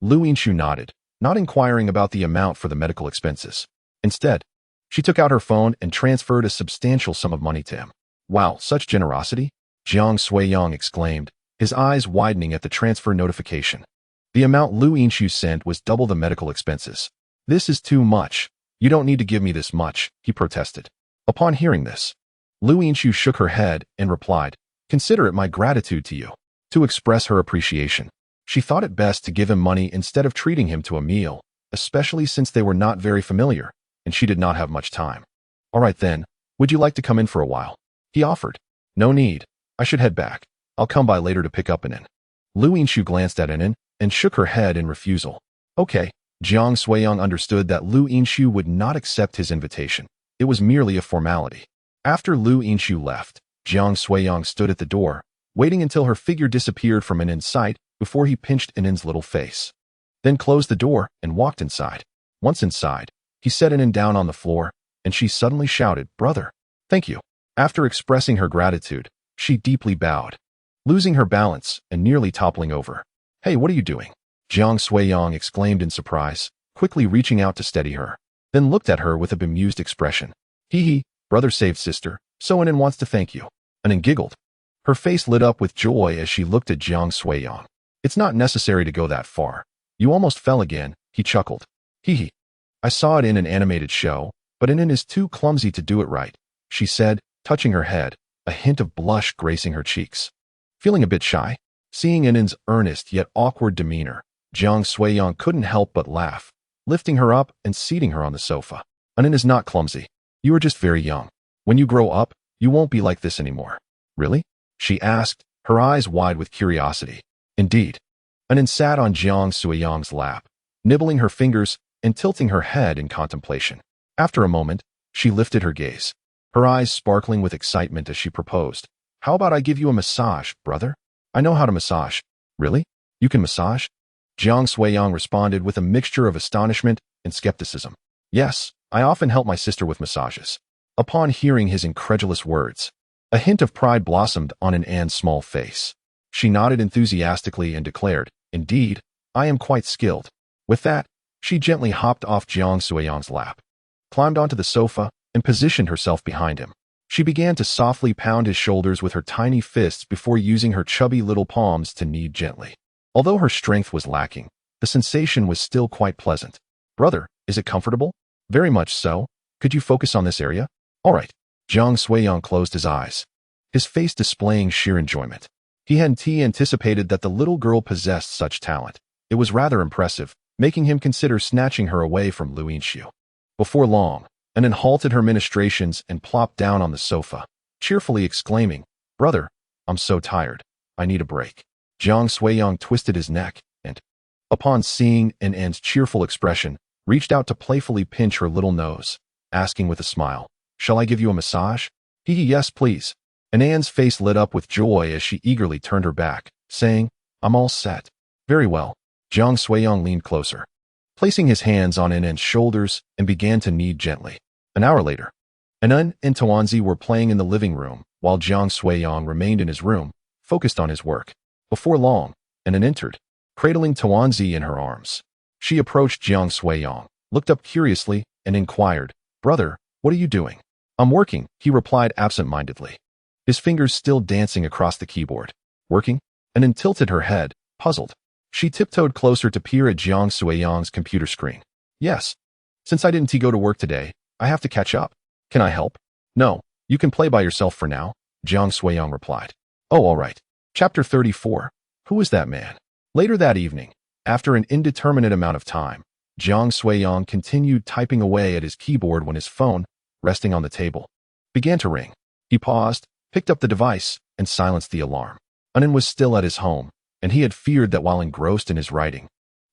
Lu Yinshu nodded, not inquiring about the amount for the medical expenses. Instead, she took out her phone and transferred a substantial sum of money to him. "Wow, such generosity?" Jiang Suiyang exclaimed, his eyes widening at the transfer notification. The amount Lu Yinshu sent was double the medical expenses. "This is too much. You don't need to give me this much," he protested. Upon hearing this, Lu Yinshu shook her head and replied, "Consider it my gratitude to you." To express her appreciation, she thought it best to give him money instead of treating him to a meal, especially since they were not very familiar, and she did not have much time. "All right then, would you like to come in for a while?" he offered. "No need. I should head back. I'll come by later to pick up Annan." Lu Yinshu glanced at Annan and shook her head in refusal. "Okay." Jiang Suiyang understood that Lu Yinshu would not accept his invitation. It was merely a formality. After Lu Yinshu left, Jiang Suiyang stood at the door, waiting until her figure disappeared from Annan's sight before he pinched Annan's little face. Then closed the door and walked inside. Once inside, he set Annan down on the floor, and she suddenly shouted, "Brother, thank you." After expressing her gratitude, she deeply bowed, losing her balance and nearly toppling over. "Hey, what are you doing?" Jiang Suiyang exclaimed in surprise, quickly reaching out to steady her, then looked at her with a bemused expression. "Hee, brother saved sister, so Annan wants to thank you." Annan giggled. Her face lit up with joy as she looked at Jiang Suiyang. "It's not necessary to go that far. You almost fell again," he chuckled. "Hee. I saw it in an animated show, but Annan is too clumsy to do it right," she said, touching her head, a hint of blush gracing her cheeks. Feeling a bit shy, seeing Annan's earnest yet awkward demeanor, Jiang Suiyang couldn't help but laugh, lifting her up and seating her on the sofa. "Annan is not clumsy. You are just very young. When you grow up, you won't be like this anymore." "Really?" she asked, her eyes wide with curiosity. "Indeed." Annan sat on Jiang Suiyang's lap, nibbling her fingers and tilting her head in contemplation. After a moment, she lifted her gaze, her eyes sparkling with excitement as she proposed. "How about I give you a massage, brother? I know how to massage." "Really? You can massage?" Jiang Suiyang responded with a mixture of astonishment and skepticism. "Yes, I often help my sister with massages." Upon hearing his incredulous words, a hint of pride blossomed on Ann's small face. She nodded enthusiastically and declared, "Indeed, I am quite skilled." With that, she gently hopped off Jiang Suiyang's lap, climbed onto the sofa, and positioned herself behind him. She began to softly pound his shoulders with her tiny fists before using her chubby little palms to knead gently. Although her strength was lacking, the sensation was still quite pleasant. "Brother, is it comfortable?" "Very much so. Could you focus on this area?" "All right." Jiang Suiyang closed his eyes, his face displaying sheer enjoyment. He hadn't anticipated that the little girl possessed such talent. It was rather impressive, making him consider snatching her away from Lu Yinshu. Before long, and then halted her ministrations and plopped down on the sofa, cheerfully exclaiming, "Brother, I'm so tired. I need a break." Jiang Suiyang twisted his neck and, upon seeing Ann's cheerful expression, reached out to playfully pinch her little nose, asking with a smile, "Shall I give you a massage?" Yes, please." Ann's face lit up with joy as she eagerly turned her back, saying, "I'm all set." "Very well." Jiang Suiyang leaned closer, placing his hands on Ann's shoulders and began to knead gently. An hour later, Annan and Tawanzi were playing in the living room, while Jiang Suiyang remained in his room, focused on his work. Before long, Annan entered, cradling Tawanzi in her arms. She approached Jiang Suiyang, looked up curiously, and inquired, "Brother, what are you doing?" "I'm working," he replied absent-mindedly, his fingers still dancing across the keyboard. "Working?" Annan tilted her head, puzzled. She tiptoed closer to peer at Jiang Suiyang's computer screen. "Yes. Since I didn't go to work today, I have to catch up. Can I help?" "No, you can play by yourself for now," Jiang Suiyang replied. "Oh, all right." Chapter 34. Who is that man? Later that evening, after an indeterminate amount of time, Jiang Suiyang continued typing away at his keyboard when his phone, resting on the table, began to ring. He paused, picked up the device, and silenced the alarm. Annan was still at his home, and he had feared that while engrossed in his writing,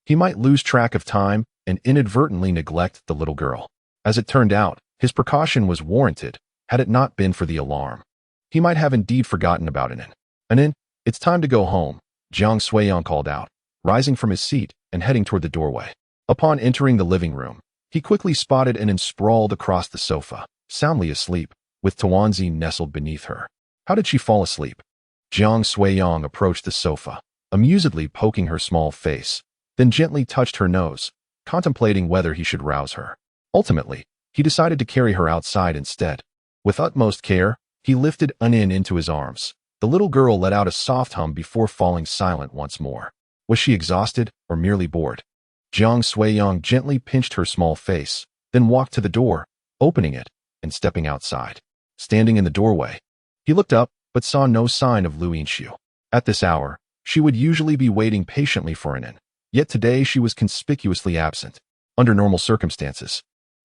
he might lose track of time and inadvertently neglect the little girl. As it turned out, his precaution was warranted. Had it not been for the alarm, he might have indeed forgotten about Annan. "Annan, it's time to go home," Jiang Suiyang called out, rising from his seat and heading toward the doorway. Upon entering the living room, he quickly spotted Annan sprawled across the sofa, soundly asleep, with Tawanzi nestled beneath her. How did she fall asleep? Jiang Suiyang approached the sofa, amusedly poking her small face, then gently touched her nose, contemplating whether he should rouse her. Ultimately, he decided to carry her outside instead. With utmost care, he lifted Annan into his arms. The little girl let out a soft hum before falling silent once more. Was she exhausted or merely bored? Jiang Suiyang gently pinched her small face, then walked to the door, opening it, and stepping outside. Standing in the doorway, he looked up but saw no sign of Lu Yinshu. At this hour, she would usually be waiting patiently for Annan, yet today she was conspicuously absent. Under normal circumstances,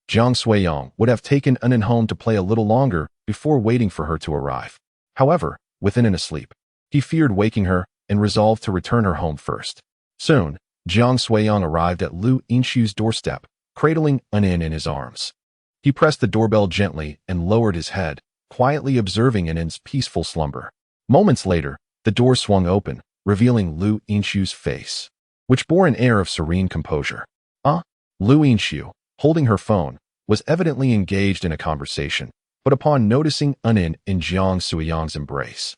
Jiang Suiyang would have taken Annan home to play a little longer before waiting for her to arrive. However, with Annan asleep, he feared waking her and resolved to return her home first. Soon, Jiang Suiyang arrived at Lu Yinshu's doorstep, cradling Annan in his arms. He pressed the doorbell gently and lowered his head, quietly observing Annan's peaceful slumber. Moments later, the door swung open, revealing Lu Yinshu's face, which bore an air of serene composure. Lu Yinshu, holding her phone, was evidently engaged in a conversation, but upon noticing Annan in Jiang Suiyang's embrace,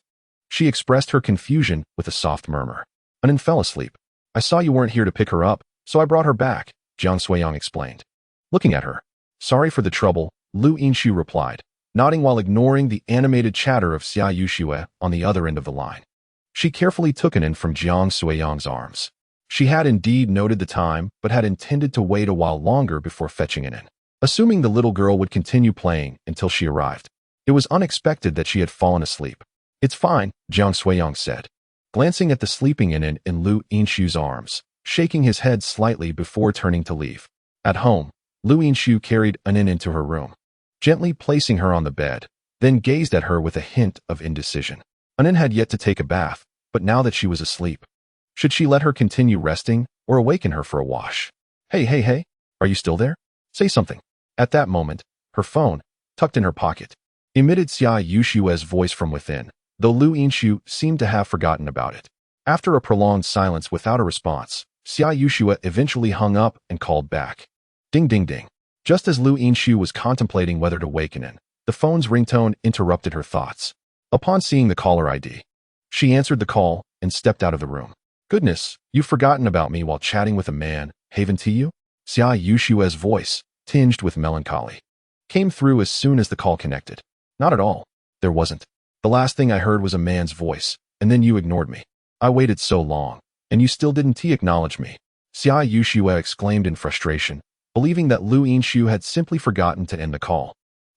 she expressed her confusion with a soft murmur. "Annan fell asleep. I saw you weren't here to pick her up, so I brought her back," Jiang Suiyang explained. Looking at her, "Sorry for the trouble," Lu Yinshu replied, nodding while ignoring the animated chatter of Xia Yuxue on the other end of the line. She carefully took Annan from Jiang Suiyang's arms. She had indeed noted the time, but had intended to wait a while longer before fetching Annan, assuming the little girl would continue playing until she arrived. It was unexpected that she had fallen asleep. "It's fine," Jiang Suiyang said, glancing at the sleeping Annan in Lu Yinshu's arms, shaking his head slightly before turning to leave. At home, Lu Yinshu carried Annan into her room, gently placing her on the bed, then gazed at her with a hint of indecision. Annan had yet to take a bath, but now that she was asleep, should she let her continue resting or awaken her for a wash? Hey, are you still there? Say something." At that moment, her phone, tucked in her pocket, emitted Xia Yushue's voice from within, though Lu Yinshu seemed to have forgotten about it. After a prolonged silence without a response, Xia Yushue eventually hung up and called back. Ding ding ding. Just as Lu Yinshu was contemplating whether to waken in, the phone's ringtone interrupted her thoughts. Upon seeing the caller ID, she answered the call and stepped out of the room. "Goodness, you've forgotten about me while chatting with a man, haven't you?" Xia Yushue's voice, tinged with melancholy, came through as soon as the call connected. "Not at all. There wasn't. The last thing I heard was a man's voice, and then you ignored me. I waited so long, and you still didn't acknowledge me," Xia Yushue exclaimed in frustration, believing that Lu Yinshu had simply forgotten to end the call,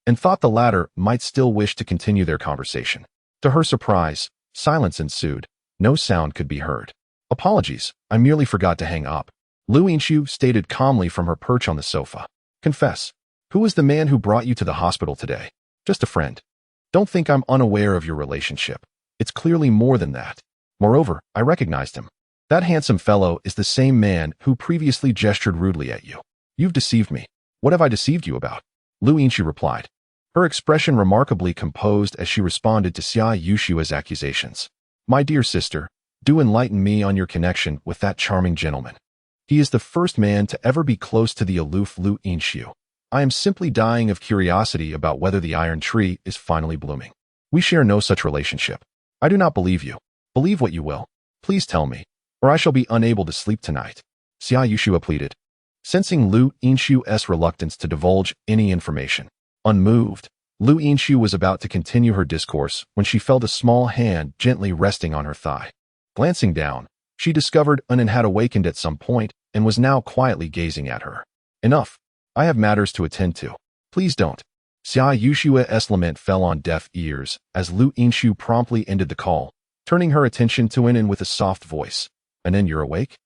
and thought the latter might still wish to continue their conversation. To her surprise, silence ensued. No sound could be heard. "Apologies, I merely forgot to hang up," Lu Yinshu stated calmly from her perch on the sofa. "Confess, Who was the man who brought you to the hospital today? Just a friend. Don't think I'm unaware of your relationship. It's clearly more than that. Moreover, I recognized him. That handsome fellow is the same man who previously gestured rudely at you. You've deceived me. What have I deceived you about? Lu Yinxu replied, her expression remarkably composed as she responded to Xia Yushua's accusations. My dear sister, do enlighten me on your connection with that charming gentleman. He is the first man to ever be close to the aloof Lu Yinxu. I am simply dying of curiosity about whether the iron tree is finally blooming. We share no such relationship. I do not believe you. Believe what you will. Please tell me, or I shall be unable to sleep tonight. Xia Yushua pleaded, sensing Lu Yinshu's reluctance to divulge any information. Unmoved, Lu Yinshu was about to continue her discourse when she felt a small hand gently resting on her thigh. Glancing down, she discovered Anan had awakened at some point and was now quietly gazing at her. Enough. I have matters to attend to. Please don't. Xia Yushua's lament fell on deaf ears as Lu Yinshu promptly ended the call, turning her attention to Anan with a soft voice. Anan, you're awake?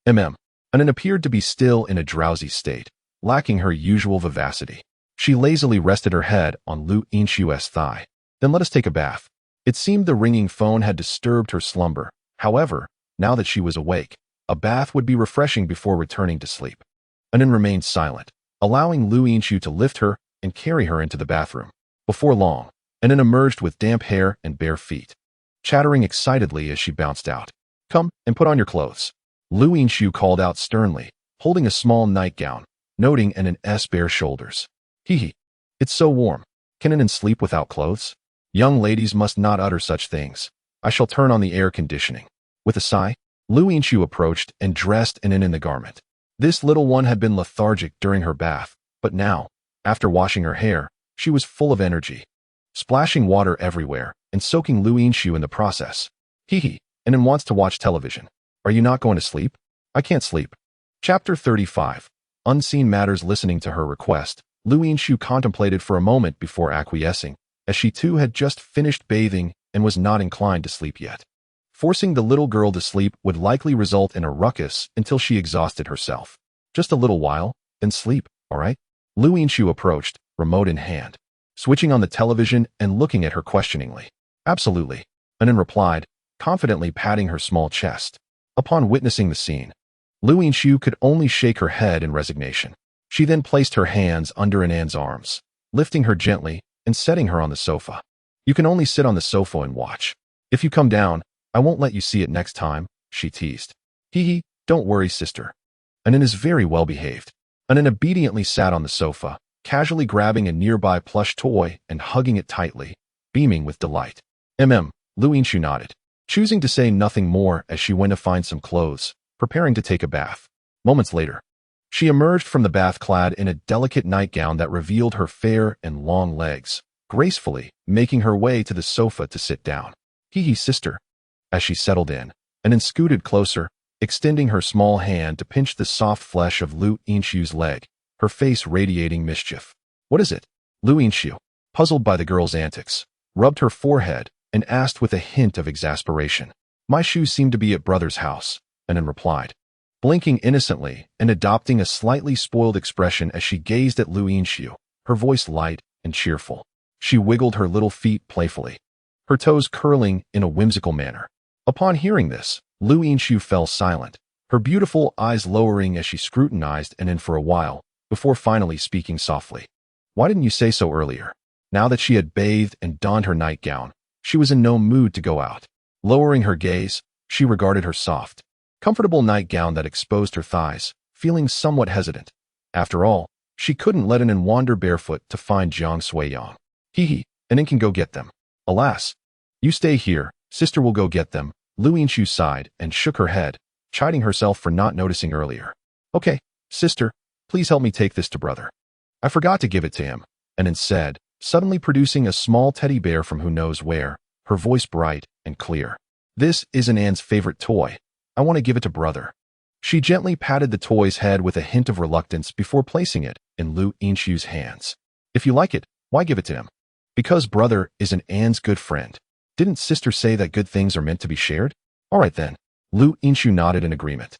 Anan appeared to be still in a drowsy state, lacking her usual vivacity. She lazily rested her head on Lu Yinshu's thigh. Then let us take a bath. It seemed the ringing phone had disturbed her slumber. However, now that she was awake, a bath would be refreshing before returning to sleep. Anan remained silent, allowing Lu Yinshu to lift her and carry her into the bathroom. Before long, Anan emerged with damp hair and bare feet, chattering excitedly as she bounced out. Come and put on your clothes. Lu Yinshu called out sternly, holding a small nightgown, noting Anan's bare shoulders. Hee. It's so warm. Can Anan sleep without clothes? Young ladies must not utter such things. I shall turn on the air conditioning. With a sigh, Lu Yinshu approached and dressed Anan in the garment. This little one had been lethargic during her bath, but now, after washing her hair, she was full of energy, splashing water everywhere and soaking Lu Yinshu in the process. Anan wants to watch television. Are you not going to sleep? I can't sleep. Chapter 35. Unseen Matters. Listening to her request, Lu Yinshu contemplated for a moment before acquiescing, as she too had just finished bathing and was not inclined to sleep yet. Forcing the little girl to sleep would likely result in a ruckus until she exhausted herself. Just a little while, then sleep, all right? Lu Yinshu approached, remote in hand, switching on the television and looking at her questioningly. Absolutely, Anan replied, confidently patting her small chest. Upon witnessing the scene, Lu Yinshu could only shake her head in resignation. She then placed her hands under Anan's arms, lifting her gently and setting her on the sofa. You can only sit on the sofa and watch. If you come down, I won't let you see it next time, she teased. Don't worry, sister. Anan is very well behaved. Anan obediently sat on the sofa, casually grabbing a nearby plush toy and hugging it tightly, beaming with delight. Lu Yinshu nodded, choosing to say nothing more as she went to find some clothes, preparing to take a bath. Moments later, she emerged from the bath clad in a delicate nightgown that revealed her fair and long legs, gracefully making her way to the sofa to sit down. Sister. As she settled in, Anan scooted closer, extending her small hand to pinch the soft flesh of Lu Yinshu's leg, her face radiating mischief. What is it? Lu Yinshu, puzzled by the girl's antics, rubbed her forehead and asked with a hint of exasperation. My shoes seem to be at brother's house, Anan replied, blinking innocently and adopting a slightly spoiled expression as she gazed at Lu Yinshu, her voice light and cheerful. She wiggled her little feet playfully, her toes curling in a whimsical manner. Upon hearing this, Lu Yinshu fell silent, her beautiful eyes lowering as she scrutinized Anan for a while, before finally speaking softly. Why didn't you say so earlier? Now that she had bathed and donned her nightgown, she was in no mood to go out. Lowering her gaze, she regarded her soft, comfortable nightgown that exposed her thighs, feeling somewhat hesitant. After all, she couldn't let Anan wander barefoot to find Jiang Suiyang. Anan can go get them. Alas. You stay here, sister will go get them. Lu Yinshu sighed and shook her head, chiding herself for not noticing earlier. Okay, sister, please help me take this to brother. I forgot to give it to him, Anan said, suddenly producing a small teddy bear from who knows where, her voice bright and clear. This is Anan's favorite toy. I want to give it to brother. She gently patted the toy's head with a hint of reluctance before placing it in Lu Yinshu's hands. If you like it, why give it to him? Because brother is An's good friend. Didn't sister say that good things are meant to be shared? All right then. Lu Yinshu nodded in agreement,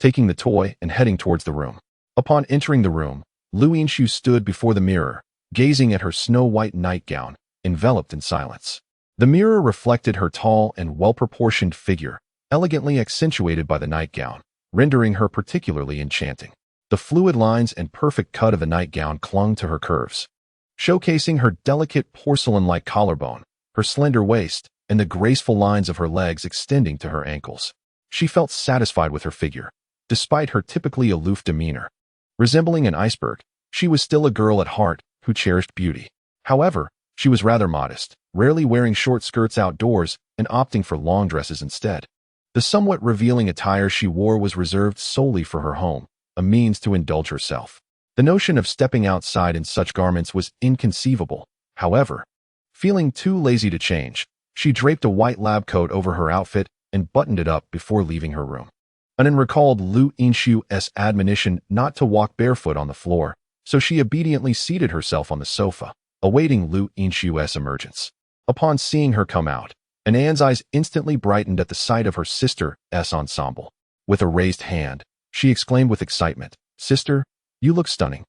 taking the toy and heading towards the room. Upon entering the room, Lu Yinshu stood before the mirror, gazing at her snow-white nightgown, enveloped in silence. The mirror reflected her tall and well-proportioned figure, elegantly accentuated by the nightgown, rendering her particularly enchanting. The fluid lines and perfect cut of the nightgown clung to her curves, showcasing her delicate porcelain-like collarbone, her slender waist, and the graceful lines of her legs extending to her ankles. She felt satisfied with her figure, despite her typically aloof demeanor. Resembling an iceberg, she was still a girl at heart who cherished beauty. However, she was rather modest, rarely wearing short skirts outdoors and opting for long dresses instead. The somewhat revealing attire she wore was reserved solely for her home, a means to indulge herself. The notion of stepping outside in such garments was inconceivable. However, feeling too lazy to change, she draped a white lab coat over her outfit and buttoned it up before leaving her room. Anan recalled Lu Yinshu's admonition not to walk barefoot on the floor, so she obediently seated herself on the sofa, awaiting Lu Yinshu's emergence. Upon seeing her come out, Anan's eyes instantly brightened at the sight of her sister's ensemble. With a raised hand, she exclaimed with excitement, "Sister, you look stunning."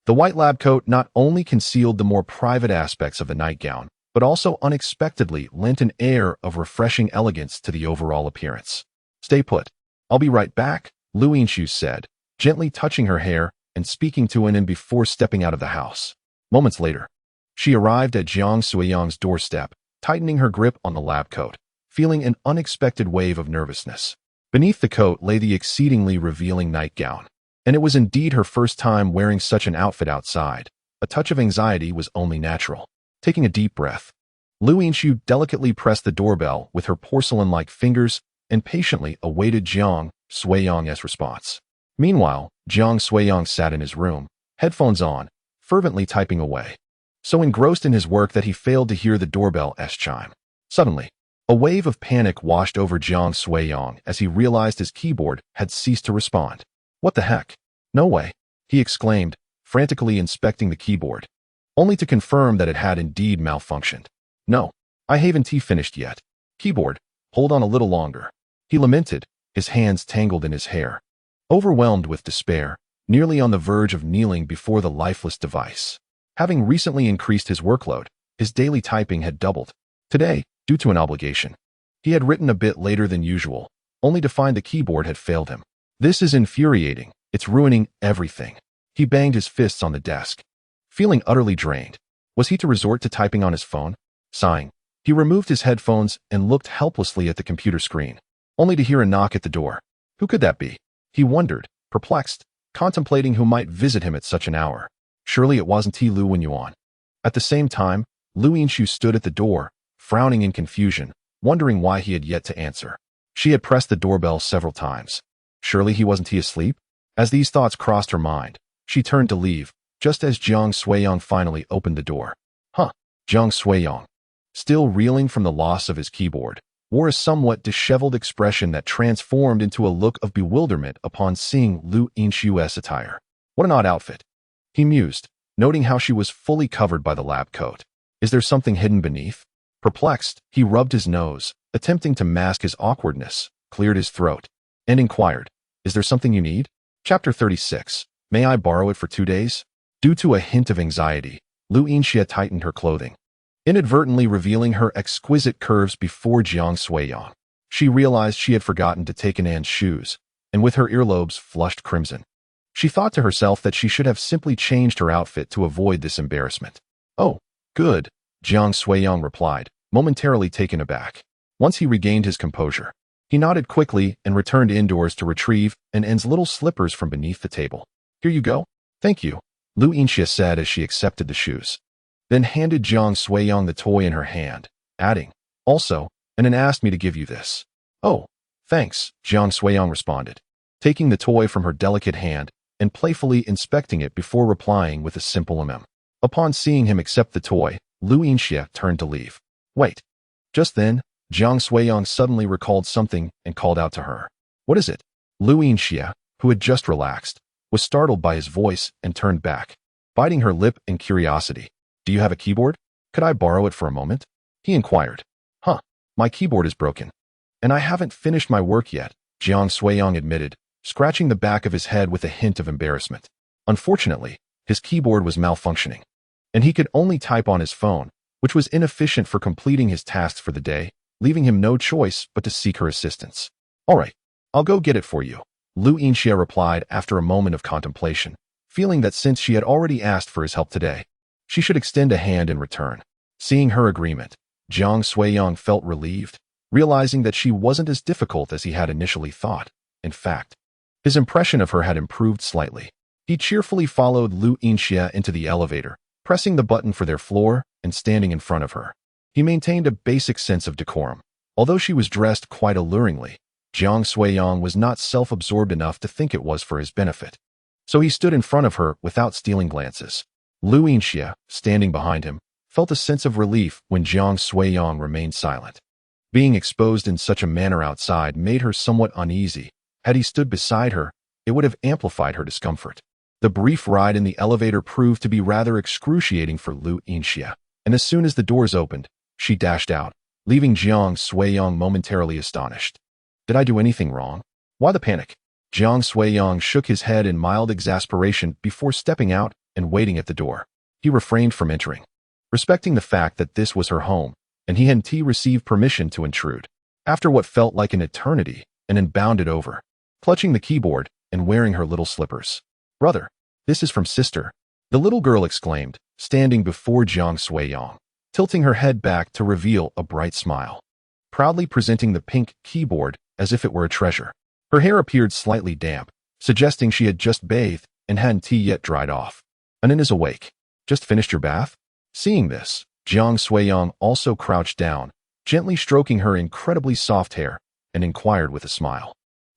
The white lab coat not only concealed the more private aspects of the nightgown, but also unexpectedly lent an air of refreshing elegance to the overall appearance. "Stay put. I'll be right back," Lu Yinshu said, gently touching her hair and speaking to Anan before stepping out of the house. Moments later, she arrived at Jiang Suiyang's doorstep, tightening her grip on the lab coat, feeling an unexpected wave of nervousness. Beneath the coat lay the exceedingly revealing nightgown, and it was indeed her first time wearing such an outfit outside. A touch of anxiety was only natural. Taking a deep breath, Lu Yinshu delicately pressed the doorbell with her porcelain-like fingers and patiently awaited Jiang Suiyang's response. Meanwhile, Jiang Suiyang sat in his room, headphones on, fervently typing away, so engrossed in his work that he failed to hear the doorbell's chime. Suddenly, a wave of panic washed over Jiang Suiyang as he realized his keyboard had ceased to respond. "What the heck? No way," he exclaimed, frantically inspecting the keyboard, only to confirm that it had indeed malfunctioned. "No, I haven't finished yet. Keyboard, hold on a little longer," he lamented, his hands tangled in his hair. Overwhelmed with despair, nearly on the verge of kneeling before the lifeless device. Having recently increased his workload, his daily typing had doubled. Today, due to an obligation, he had written a bit later than usual, only to find the keyboard had failed him. "This is infuriating. It's ruining everything." He banged his fists on the desk, feeling utterly drained. Was he to resort to typing on his phone? Sighing, he removed his headphones and looked helplessly at the computer screen, only to hear a knock at the door. Who could that be? He wondered, perplexed, contemplating who might visit him at such an hour. Surely it wasn't Lu Wenyuan. At the same time, Lu Yinshu stood at the door, frowning in confusion, wondering why he had yet to answer. She had pressed the doorbell several times. Surely he wasn't asleep? As these thoughts crossed her mind, she turned to leave, just as Jiang Suiyang finally opened the door. Jiang Suiyang, still reeling from the loss of his keyboard, wore a somewhat disheveled expression that transformed into a look of bewilderment upon seeing Lu Yinshu's attire. What an odd outfit, he mused, noting how she was fully covered by the lab coat. Is there something hidden beneath? Perplexed, he rubbed his nose, attempting to mask his awkwardness, cleared his throat, and inquired, "Is there something you need?" Chapter 36. May I borrow it for 2 days? Due to a hint of anxiety, Lu Yinshu tightened her clothing, inadvertently revealing her exquisite curves before Jiang Suiyang. She realized she had forgotten to take Anan's shoes, and with her earlobes flushed crimson, she thought to herself that she should have simply changed her outfit to avoid this embarrassment. "Oh, good," Jiang Suiyang replied, momentarily taken aback. Once he regained his composure, he nodded quickly and returned indoors to retrieve Anan's little slippers from beneath the table. "Here you go." "Thank you," Lu Yinshu said as she accepted the shoes, then handed Jiang Suiyang the toy in her hand, adding, "Also, Anan asked me to give you this." "Oh, thanks," Jiang Suiyang responded, taking the toy from her delicate hand and playfully inspecting it before replying with a simple Upon seeing him accept the toy, Lu Yinshu turned to leave. "Wait." Just then, Jiang Suiyang suddenly recalled something and called out to her. "What is it?" Lu Yinshu, who had just relaxed, was startled by his voice and turned back, biting her lip in curiosity. "Do you have a keyboard? Could I borrow it for a moment?" he inquired. My keyboard is broken, and I haven't finished my work yet," Jiang Suiyang admitted, scratching the back of his head with a hint of embarrassment. Unfortunately, His keyboard was malfunctioning, and he could only type on his phone, which was inefficient for completing his tasks for the day, leaving him no choice but to seek her assistance. All right, I'll go get it for you, Lu Yinxia replied after a moment of contemplation, feeling that since she had already asked for his help today, she should extend a hand in return. Seeing her agreement, Jiang Suiyang felt relieved, realizing that she wasn't as difficult as he had initially thought. In fact, his impression of her had improved slightly. He cheerfully followed Lu Yinxia into the elevator, pressing the button for their floor and standing in front of her. He maintained a basic sense of decorum. Although she was dressed quite alluringly, Jiang Suiyang was not self-absorbed enough to think it was for his benefit. So he stood in front of her without stealing glances. Lu Yinxia, standing behind him, felt a sense of relief when Jiang Suiyang remained silent. Being exposed in such a manner outside made her somewhat uneasy. Had he stood beside her, it would have amplified her discomfort. The brief ride in the elevator proved to be rather excruciating for Lu Yinxia, and as soon as the doors opened, she dashed out, leaving Jiang Suiyang momentarily astonished. Did I do anything wrong? Why the panic? Jiang Suiyang shook his head in mild exasperation before stepping out and waiting at the door. He refrained from entering, respecting the fact that this was her home, and he hadn't received permission to intrude. After what felt like an eternity, and then bounded over, clutching the keyboard and wearing her little slippers. Brother, this is from sister, the little girl exclaimed, standing before Jiang Suiyang, tilting her head back to reveal a bright smile, proudly presenting the pink keyboard as if it were a treasure. Her hair appeared slightly damp, suggesting she had just bathed and hadn't yet dried off. Anin is awake. Just finished your bath? Seeing this, Jiang Suiyang also crouched down, gently stroking her incredibly soft hair, and inquired with a smile.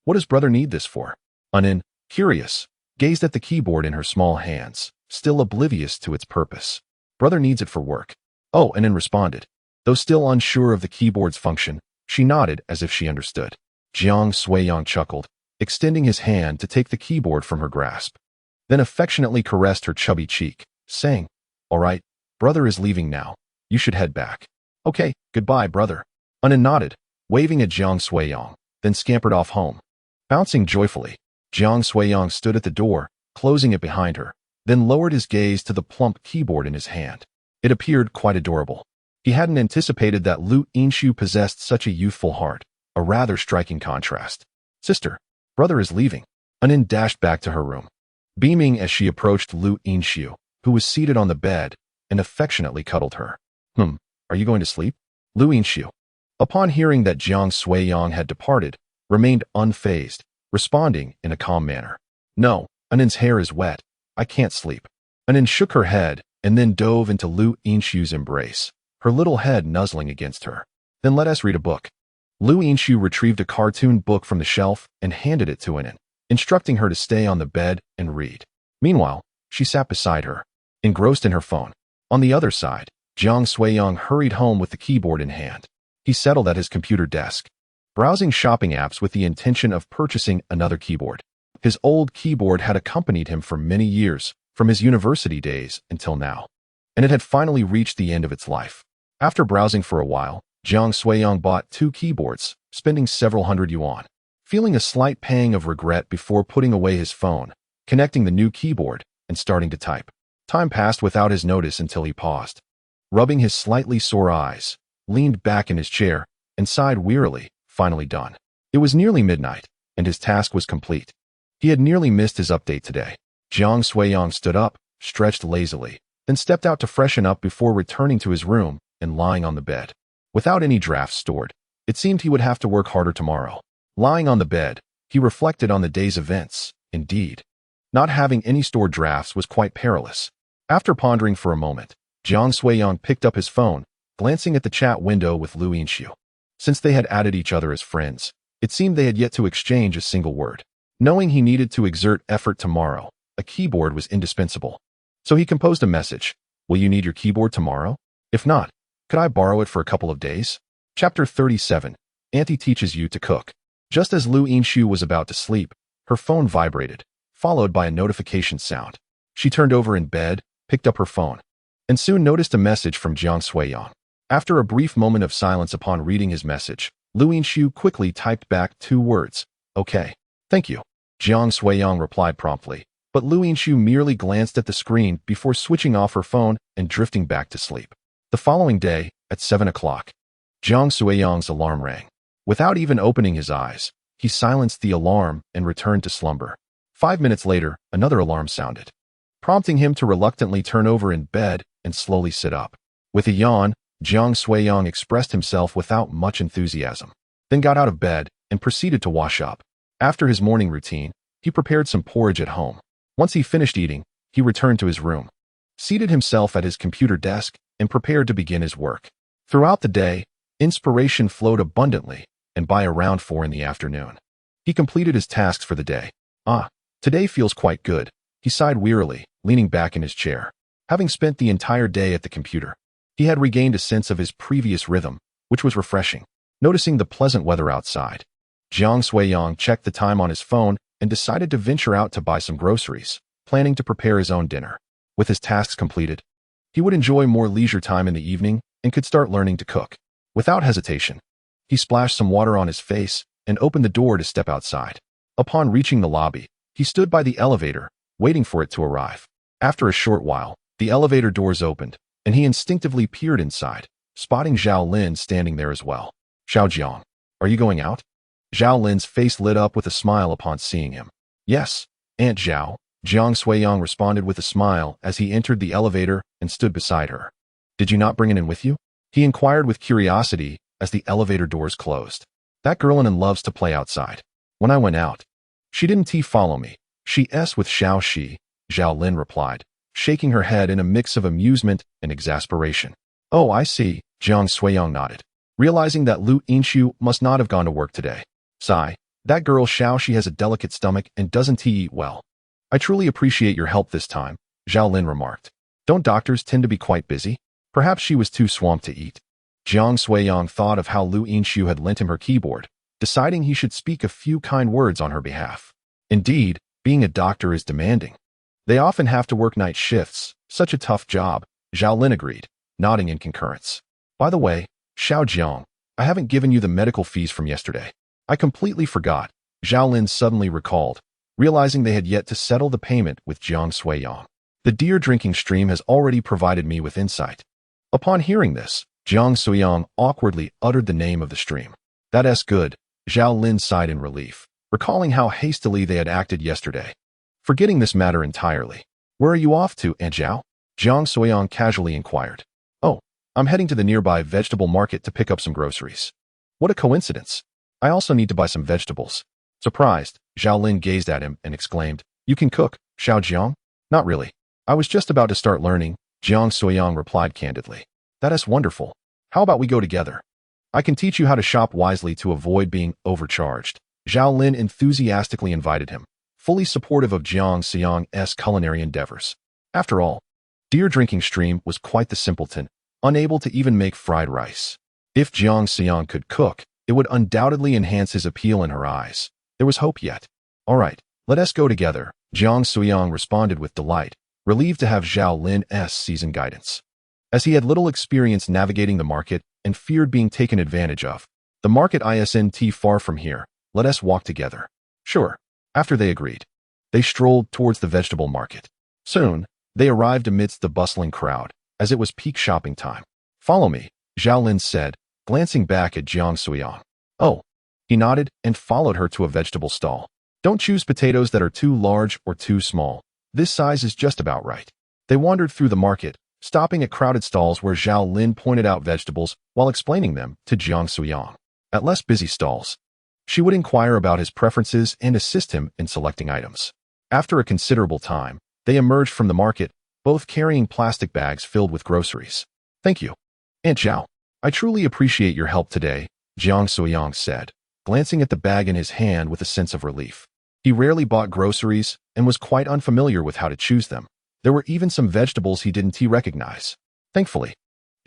What does brother need this for? Anin, curious, gazed at the keyboard in her small hands, still oblivious to its purpose. Brother needs it for work. Oh, Anin responded. Though still unsure of the keyboard's function, she nodded as if she understood. Jiang Suiyang chuckled, extending his hand to take the keyboard from her grasp, then affectionately caressed her chubby cheek, saying, All right, brother is leaving now. You should head back. Okay, goodbye, brother. Anin nodded, waving at Jiang Suiyang, then scampered off home. Bouncing joyfully, Jiang Suiyang stood at the door, closing it behind her, then lowered his gaze to the plump keyboard in his hand. It appeared quite adorable. He hadn't anticipated that Lu Yinxia possessed such a youthful heart, a rather striking contrast. Sister, brother is leaving. Anin dashed back to her room, beaming as she approached Lu Yinxia, who was seated on the bed, and affectionately cuddled her. Are you going to sleep? Lu Yinxia, upon hearing that Jiang Suiyang had departed, remained unfazed, responding in a calm manner. No, Anin's hair is wet. I can't sleep. Anin shook her head and then dove into Lu Yinxia's embrace, her little head nuzzling against her. Then let us read a book. Lu Yinxia retrieved a cartoon book from the shelf and handed it to Anin, instructing her to stay on the bed and read. Meanwhile, she sat beside her, engrossed in her phone. On the other side, Jiang Suiyang hurried home with the keyboard in hand. He settled at his computer desk, browsing shopping apps with the intention of purchasing another keyboard. His old keyboard had accompanied him for many years, from his university days until now, and it had finally reached the end of its life. After browsing for a while, Jiang Suiyang bought 2 keyboards, spending several hundred yuan. Feeling a slight pang of regret before putting away his phone, connecting the new keyboard, and starting to type. Time passed without his notice until he paused. Rubbing his slightly sore eyes, leaned back in his chair, and sighed wearily, finally done. It was nearly midnight, and his task was complete. He had nearly missed his update today. Jiang Suiyang stood up, stretched lazily, then stepped out to freshen up before returning to his room and lying on the bed. Without any drafts stored, it seemed he would have to work harder tomorrow. Lying on the bed, he reflected on the day's events. Indeed, not having any stored drafts was quite perilous. After pondering for a moment, Jiang Suiyang picked up his phone, glancing at the chat window with Lu Yinxia. Since they had added each other as friends, it seemed they had yet to exchange a single word. Knowing he needed to exert effort tomorrow, a keyboard was indispensable. So he composed a message. Will you need your keyboard tomorrow? If not, could I borrow it for a couple of days? Chapter 37. Auntie teaches you to cook. Just as Lu Yinxia was about to sleep, her phone vibrated, followed by a notification sound. She turned over in bed, picked up her phone, and soon noticed a message from Jiang Suiyang. After a brief moment of silence upon reading his message, Lu Yinxia quickly typed back 2 words. Okay. Thank you. Jiang Suiyang replied promptly, but Lu Yinshu merely glanced at the screen before switching off her phone and drifting back to sleep. The following day, at 7 o'clock, Jiang Suiyang's alarm rang. Without even opening his eyes, he silenced the alarm and returned to slumber. 5 minutes later, another alarm sounded, prompting him to reluctantly turn over in bed and slowly sit up. With a yawn, Jiang Suiyang expressed himself without much enthusiasm, then got out of bed and proceeded to wash up. After his morning routine, he prepared some porridge at home. Once he finished eating, he returned to his room, seated himself at his computer desk, and prepared to begin his work. Throughout the day, inspiration flowed abundantly, and by around 4 in the afternoon, he completed his tasks for the day. Today feels quite good, he sighed wearily, leaning back in his chair. Having spent the entire day at the computer, he had regained a sense of his previous rhythm, which was refreshing. Noticing the pleasant weather outside, Jiang Suiyang checked the time on his phone and decided to venture out to buy some groceries, planning to prepare his own dinner. With his tasks completed, he would enjoy more leisure time in the evening and could start learning to cook. Without hesitation, he splashed some water on his face and opened the door to step outside. Upon reaching the lobby, he stood by the elevator, waiting for it to arrive. After a short while, the elevator doors opened, and he instinctively peered inside, spotting Zhao Lin standing there as well. "Xiao Jiang, are you going out?" Zhao Lin's face lit up with a smile upon seeing him. "Yes, Aunt Zhao," Jiang Suiyang responded with a smile as he entered the elevator and stood beside her. "Did you not bring it in with you?" he inquired with curiosity as the elevator doors closed. "That girl loves to play outside. When I went out, she didn't follow me. She's with Xiao Shi," Zhao Lin replied, shaking her head in a mix of amusement and exasperation. "Oh, I see," Jiang Suiyang nodded, realizing that Lu Yinshu must not have gone to work today. "Sigh, that girl Xiao Shi has a delicate stomach and doesn't eat well. I truly appreciate your help this time," Zhao Lin remarked. "Don't doctors tend to be quite busy? Perhaps she was too swamped to eat." Jiang Suiyang thought of how Lu Yinshu had lent him her keyboard, deciding he should speak a few kind words on her behalf. Indeed, being a doctor is demanding. They often have to work night shifts, such a tough job, Zhao Lin agreed, nodding in concurrence. "By the way, Xiao Jiang, I haven't given you the medical fees from yesterday. I completely forgot," Zhao Lin suddenly recalled, realizing they had yet to settle the payment with Jiang Suiyang. "The dear drinking stream has already provided me with insight." Upon hearing this, Jiang Suiyang awkwardly uttered the name of the stream. "That's good," Zhao Lin sighed in relief, recalling how hastily they had acted yesterday. Forgetting this matter entirely. "Where are you off to, Aunt Zhao?" Jiang Suiyang casually inquired. "Oh, I'm heading to the nearby vegetable market to pick up some groceries." "What a coincidence. I also need to buy some vegetables." Surprised, Zhao Lin gazed at him and exclaimed, "You can cook, Xiao Jiang?" "Not really. I was just about to start learning," Jiang Suiyang replied candidly. "That's wonderful. How about we go together? I can teach you how to shop wisely to avoid being overcharged." Zhao Lin enthusiastically invited him, fully supportive of Jiang Suiyang's culinary endeavors. After all, dear drinking stream was quite the simpleton, unable to even make fried rice. If Jiang Suiyang could cook, it would undoubtedly enhance his appeal in her eyes. There was hope yet. "All right, let us go together," Jiang Suiyang responded with delight, relieved to have Zhao Lin's seasoned guidance. As he had little experience navigating the market and feared being taken advantage of, "The market isn't far from here. Let us walk together." "Sure." After they agreed, they strolled towards the vegetable market. Soon, they arrived amidst the bustling crowd, as it was peak shopping time. "Follow me," Zhao Lin said, glancing back at Jiang Suiyang. "Oh." He nodded and followed her to a vegetable stall. "Don't choose potatoes that are too large or too small. This size is just about right." They wandered through the market, stopping at crowded stalls where Zhao Lin pointed out vegetables while explaining them to Jiang Suiyang. At less busy stalls, she would inquire about his preferences and assist him in selecting items. After a considerable time, they emerged from the market, both carrying plastic bags filled with groceries. "Thank you, Aunt Zhao. I truly appreciate your help today," Jiang Suiyang said, glancing at the bag in his hand with a sense of relief. He rarely bought groceries and was quite unfamiliar with how to choose them. There were even some vegetables he didn't recognize. Thankfully,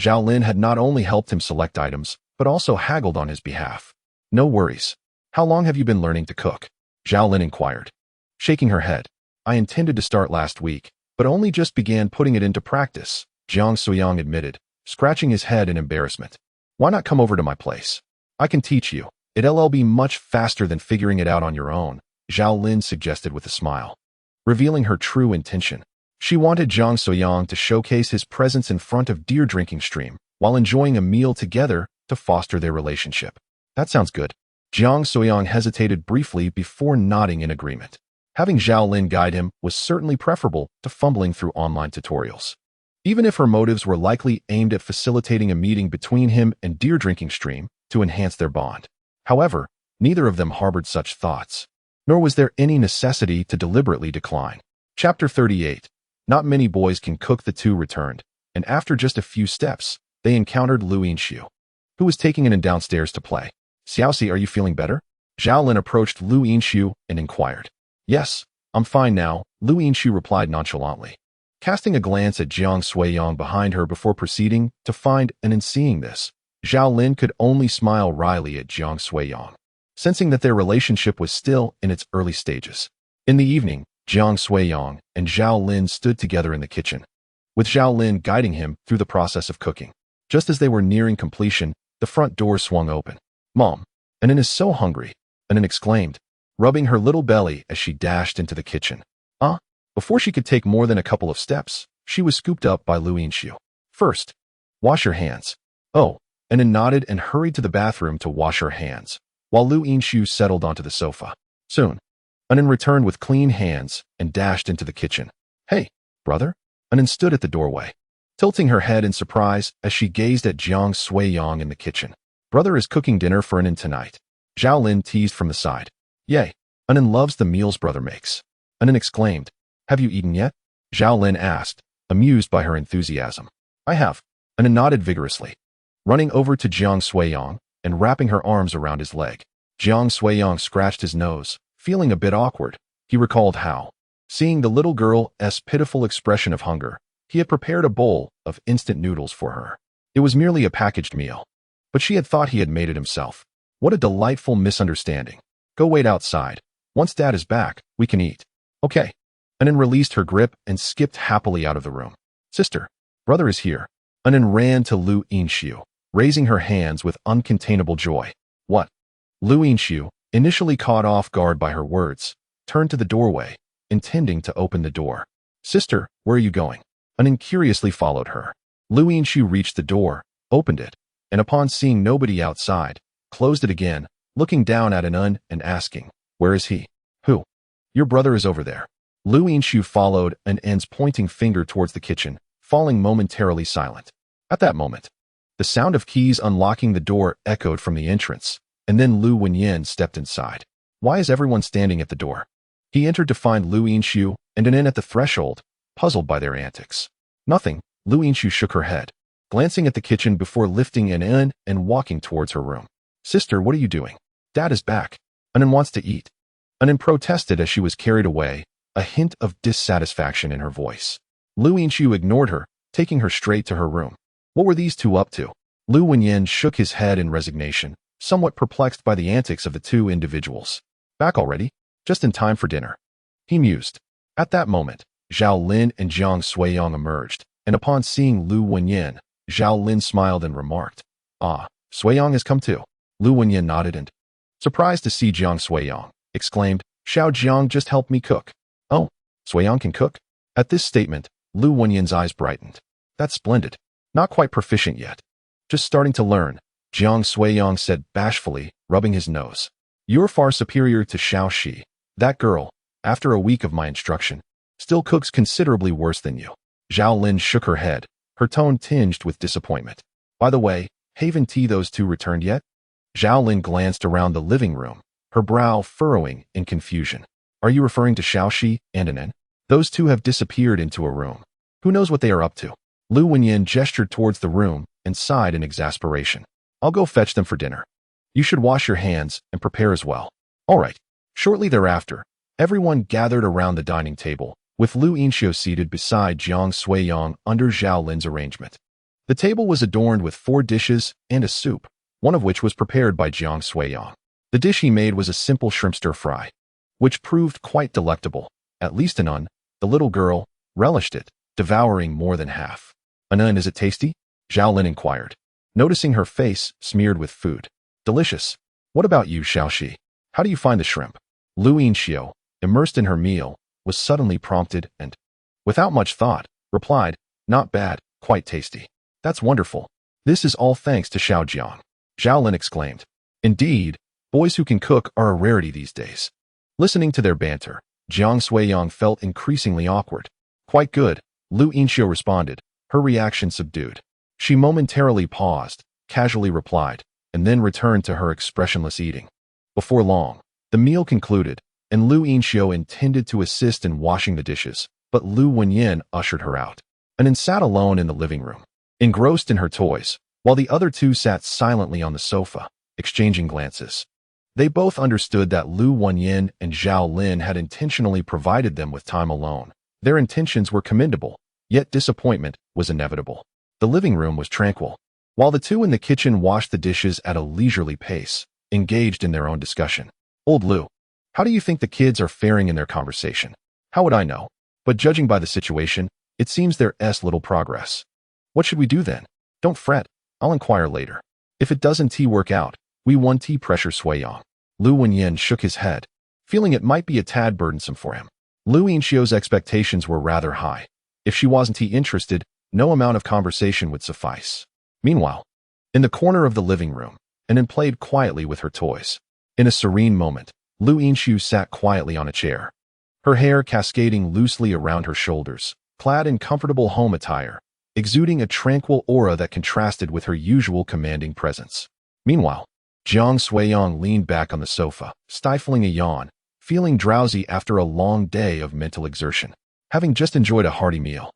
Zhao Lin had not only helped him select items, but also haggled on his behalf. "No worries. How long have you been learning to cook?" Zhao Lin inquired, shaking her head. "I intended to start last week, but only just began putting it into practice," Jiang Suiyang admitted, scratching his head in embarrassment. "Why not come over to my place? I can teach you. It'll be much faster than figuring it out on your own," Zhao Lin suggested with a smile. revealing her true intention. She wanted Jiang Soyang to showcase his presence in front of deer drinking stream while enjoying a meal together to foster their relationship. That sounds good. Jiang Soyang hesitated briefly before nodding in agreement. Having Zhao Lin guide him was certainly preferable to fumbling through online tutorials. Even if her motives were likely aimed at facilitating a meeting between him and deer drinking stream to enhance their bond. However, neither of them harbored such thoughts, nor was there any necessity to deliberately decline. Chapter 38. Not many boys can cook. The two returned, and after just a few steps, they encountered Lu Yinshu, who was taking Anon downstairs to play. Xiaoxi, are you feeling better? Zhao Lin approached Lu Yinshu and inquired. Yes, I'm fine now, Lu Yinshu replied nonchalantly, casting a glance at Jiang Suiyang behind her before proceeding to find and seeing this, Zhao Lin could only smile wryly at Jiang Suiyang, sensing that their relationship was still in its early stages. In the evening, Jiang Suiyang and Zhao Lin stood together in the kitchen, with Zhao Lin guiding him through the process of cooking. Just as they were nearing completion, the front door swung open. Mom, Anon is so hungry, Anon exclaimed, rubbing her little belly as she dashed into the kitchen. Before she could take more than a couple of steps, she was scooped up by Lu Yinshu. First, wash your hands. Oh, Anon nodded and hurried to the bathroom to wash her hands, while Lu Yinshu settled onto the sofa. Soon, Anon returned with clean hands and dashed into the kitchen. Hey, brother? Anon stood at the doorway, tilting her head in surprise as she gazed at Jiang Suiyang in the kitchen. Brother is cooking dinner for Anon tonight. Zhao Lin teased from the side. Yay, Anon loves the meals brother makes. Anon exclaimed. Have you eaten yet? Zhao Lin asked, amused by her enthusiasm. I have. Anon nodded vigorously, running over to Jiang Suiyang and wrapping her arms around his leg. Jiang Suiyang scratched his nose, feeling a bit awkward. He recalled how, seeing the little girl's pitiful expression of hunger, he had prepared a bowl of instant noodles for her. It was merely a packaged meal, but she had thought he had made it himself. What a delightful misunderstanding. Go wait outside. Once Dad is back, we can eat. Okay. Anon released her grip and skipped happily out of the room. Sister, brother is here. Anon ran to Lu Yinshu, raising her hands with uncontainable joy. What? Lu Yinshu, initially caught off guard by her words, turned to the doorway, intending to open the door. Sister, where are you going? Anon curiously followed her. Lu Yinshu reached the door, opened it, and upon seeing nobody outside, closed it again, looking down at Anon and asking, where is he? Who? Your brother is over there. Lu Yinshu followed Anon's pointing finger towards the kitchen, falling momentarily silent. At that moment, the sound of keys unlocking the door echoed from the entrance, and then Lu Wenyan stepped inside. Why is everyone standing at the door? He entered to find Lu Yinshu and Anon at the threshold, puzzled by their antics. Nothing, Lu Yinshu shook her head, glancing at the kitchen before lifting Anon and walking towards her room. Sister, what are you doing? Dad is back. Anon wants to eat. Anon protested as she was carried away, a hint of dissatisfaction in her voice. Lu Yinshu ignored her, taking her straight to her room. What were these two up to? Lu Wenyan shook his head in resignation, somewhat perplexed by the antics of the two individuals. Back already? Just in time for dinner. He mused. At that moment, Zhao Lin and Jiang Suiyang emerged, and upon seeing Lu Wenyan, Zhao Lin smiled and remarked, Suiyang has come too. Lu Wenyan nodded and, surprised to see Jiang Suiyang, exclaimed, Xiao Jiang just helped me cook. Oh, Suiyang can cook? At this statement, Lu Wenyan's eyes brightened. That's splendid. Not quite proficient yet. Just starting to learn, Jiang Suiyang said bashfully, rubbing his nose. You're far superior to Xiao Shi. That girl, after a week of my instruction, still cooks considerably worse than you. Zhao Lin shook her head, her tone tinged with disappointment. By the way, haven't those two returned yet? Zhao Lin glanced around the living room, her brow furrowing in confusion. Are you referring to Xiaoxi and Anon? Those two have disappeared into a room. Who knows what they are up to? Lu Wenyan gestured towards the room and sighed in exasperation. I'll go fetch them for dinner. You should wash your hands and prepare as well. All right. Shortly thereafter, everyone gathered around the dining table, with Lu Yinshu seated beside Jiang Suiyang under Zhao Lin's arrangement. The table was adorned with 4 dishes and a soup, one of which was prepared by Jiang Suiyang. The dish he made was a simple shrimp stir-fry, which proved quite delectable. At least Anon, the little girl, relished it, devouring more than half. Anon, is it tasty? Zhao Lin inquired, noticing her face smeared with food. Delicious. What about you, Xiaoxi? How do you find the shrimp? Lu Yinshu, immersed in her meal, was suddenly prompted and, without much thought, replied, "Not bad, quite tasty." "That's wonderful. This is all thanks to Xiao Jiang," Zhao Lin exclaimed. Indeed, boys who can cook are a rarity these days. Listening to their banter, Jiang Suiyang felt increasingly awkward. "Quite good," Lu Yinxiu responded, her reaction subdued. She momentarily paused, casually replied, and then returned to her expressionless eating. Before long, the meal concluded, and Lu Yinxiu intended to assist in washing the dishes, but Lu Wenyin ushered her out. Anan sat alone in the living room, engrossed in her toys, while the other two sat silently on the sofa, exchanging glances. They both understood that Lu Wenyin and Zhao Lin had intentionally provided them with time alone. Their intentions were commendable, yet disappointment was inevitable. The living room was tranquil, while the two in the kitchen washed the dishes at a leisurely pace, engaged in their own discussion. "Old Lu, how do you think the kids are faring in their conversation?" "How would I know? But judging by the situation, it seems there's little progress." "What should we do then?" "Don't fret, I'll inquire later. If it doesn't work out, we won pressure Suiyang." Lu Wenyin shook his head, feeling it might be a tad burdensome for him. Lu Yinxiu's expectations were rather high. If she wasn't interested, no amount of conversation would suffice. Meanwhile, in the corner of the living room, Anan played quietly with her toys. In a serene moment, Lu Yinxiu sat quietly on a chair, her hair cascading loosely around her shoulders, clad in comfortable home attire, exuding a tranquil aura that contrasted with her usual commanding presence. Meanwhile, Jiang Suiyang leaned back on the sofa, stifling a yawn, feeling drowsy after a long day of mental exertion. Having just enjoyed a hearty meal,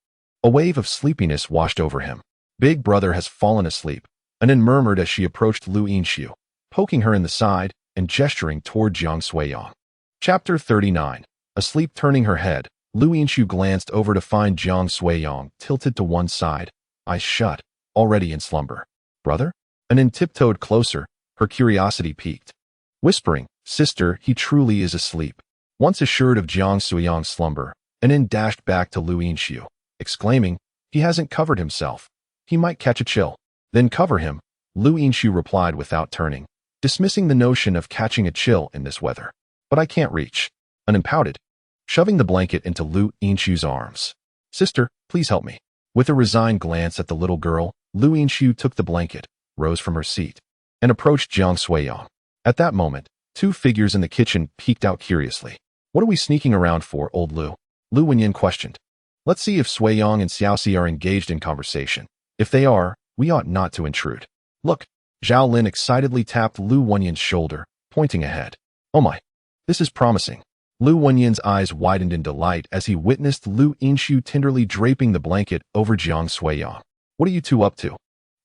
a wave of sleepiness washed over him. "Big brother has fallen asleep," Anan murmured as she approached Lu Yinxiu, poking her in the side and gesturing toward Jiang Suiyang. Chapter 39. Asleep. Turning her head, Lu Yinxiu glanced over to find Jiang Suiyang tilted to one side, eyes shut, already in slumber. "Brother?" Anan tiptoed closer, her curiosity piqued. Whispering, "Sister, he truly is asleep." Once assured of Jiang Suiyang's slumber, Anan dashed back to Lu Yinxiu, exclaiming, "He hasn't covered himself. He might catch a chill." "Then cover him," Lu Yinxiu replied without turning, dismissing the notion of catching a chill in this weather. "But I can't reach." Anan pouted, shoving the blanket into Lu Yinxiu's arms. "Sister, please help me." With a resigned glance at the little girl, Lu Yinxiu took the blanket, rose from her seat, and approached Jiang Suiyang. At that moment, two figures in the kitchen peeked out curiously. "What are we sneaking around for, old Lu?" Lu Wenyin questioned. "Let's see if Suiyang and Xiaoxi are engaged in conversation. If they are, we ought not to intrude." "Look," Zhao Lin excitedly tapped Lu Wenyin's shoulder, pointing ahead. "Oh my, this is promising." Lu Wenyin's eyes widened in delight as he witnessed Lu Yinxiu tenderly draping the blanket over Jiang Suiyang. "What are you two up to?"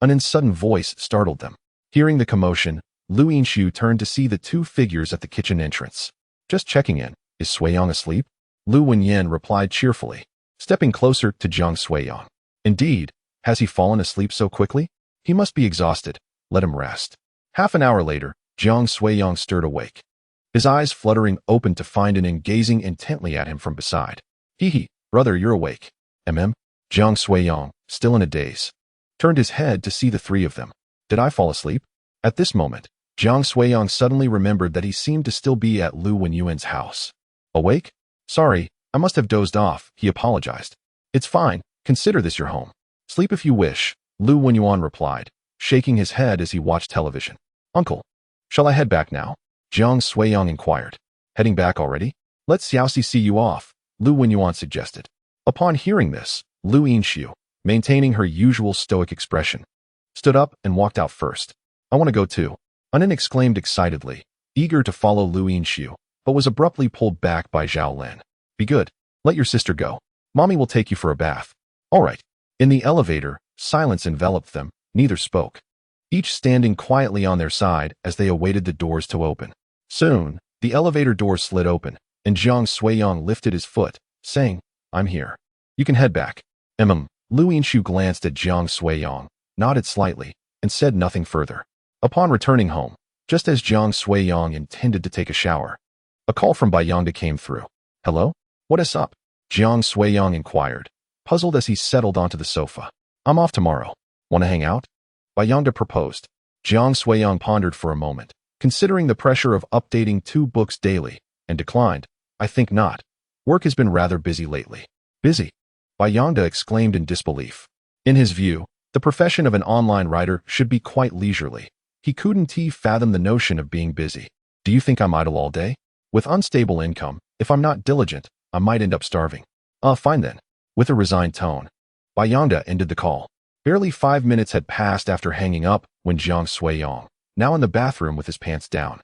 Anan's sudden voice startled them. Hearing the commotion, Lu Yinxiu turned to see the two figures at the kitchen entrance. "Just checking in. Is Suiyang asleep?" Lu Wenyin replied cheerfully, stepping closer to Jiang Suiyang. "Indeed, has he fallen asleep so quickly? He must be exhausted. Let him rest." Half an hour later, Jiang Suiyang stirred awake, his eyes fluttering open to find Anan gazing intently at him from beside. "Hee, brother, you're awake." Jiang Suiyang, still in a daze, turned his head to see the three of them. "Did I fall asleep?" At this moment, Jiang Suiyang suddenly remembered that he seemed to still be at Lu Wenyuan's house. "Awake? Sorry, I must have dozed off," he apologized. "It's fine, consider this your home. Sleep if you wish," Lu Wenyuan replied, shaking his head as he watched television. "Uncle, shall I head back now?" Jiang Suiyang inquired. "Heading back already? Let Xiaoxi see you off," Lu Wenyuan suggested. Upon hearing this, Lu Yinxiu, maintaining her usual stoic expression, stood up and walked out first. "I want to go too," Anan exclaimed excitedly, eager to follow Lu Yinxiu, but was abruptly pulled back by Zhao Lin. "Be good. Let your sister go. Mommy will take you for a bath." "All right." In the elevator, silence enveloped them, neither spoke, each standing quietly on their side as they awaited the doors to open. Soon, the elevator door slid open, and Jiang Suiyang lifted his foot, saying, "I'm here. You can head back." Lu Yinxiu glanced at Jiang Suiyang, nodded slightly, and said nothing further. Upon returning home, just as Jiang Suiyang intended to take a shower, a call from Bayangda came through. "Hello? What is up?" Jiang Suiyang inquired, puzzled as he settled onto the sofa. "I'm off tomorrow. Want to hang out?" Bayangda proposed. Jiang Suiyang pondered for a moment, considering the pressure of updating 2 books daily, and declined. "I think not. Work has been rather busy lately. Busy? Bayangda exclaimed in disbelief. In his view, the profession of an online writer should be quite leisurely. He couldn't fathom the notion of being busy. Do you think I'm idle all day? With unstable income, if I'm not diligent, I might end up starving. Fine then. With a resigned tone, Bayangda ended the call. Barely 5 minutes had passed after hanging up when Jiang Suiyang, now in the bathroom with his pants down,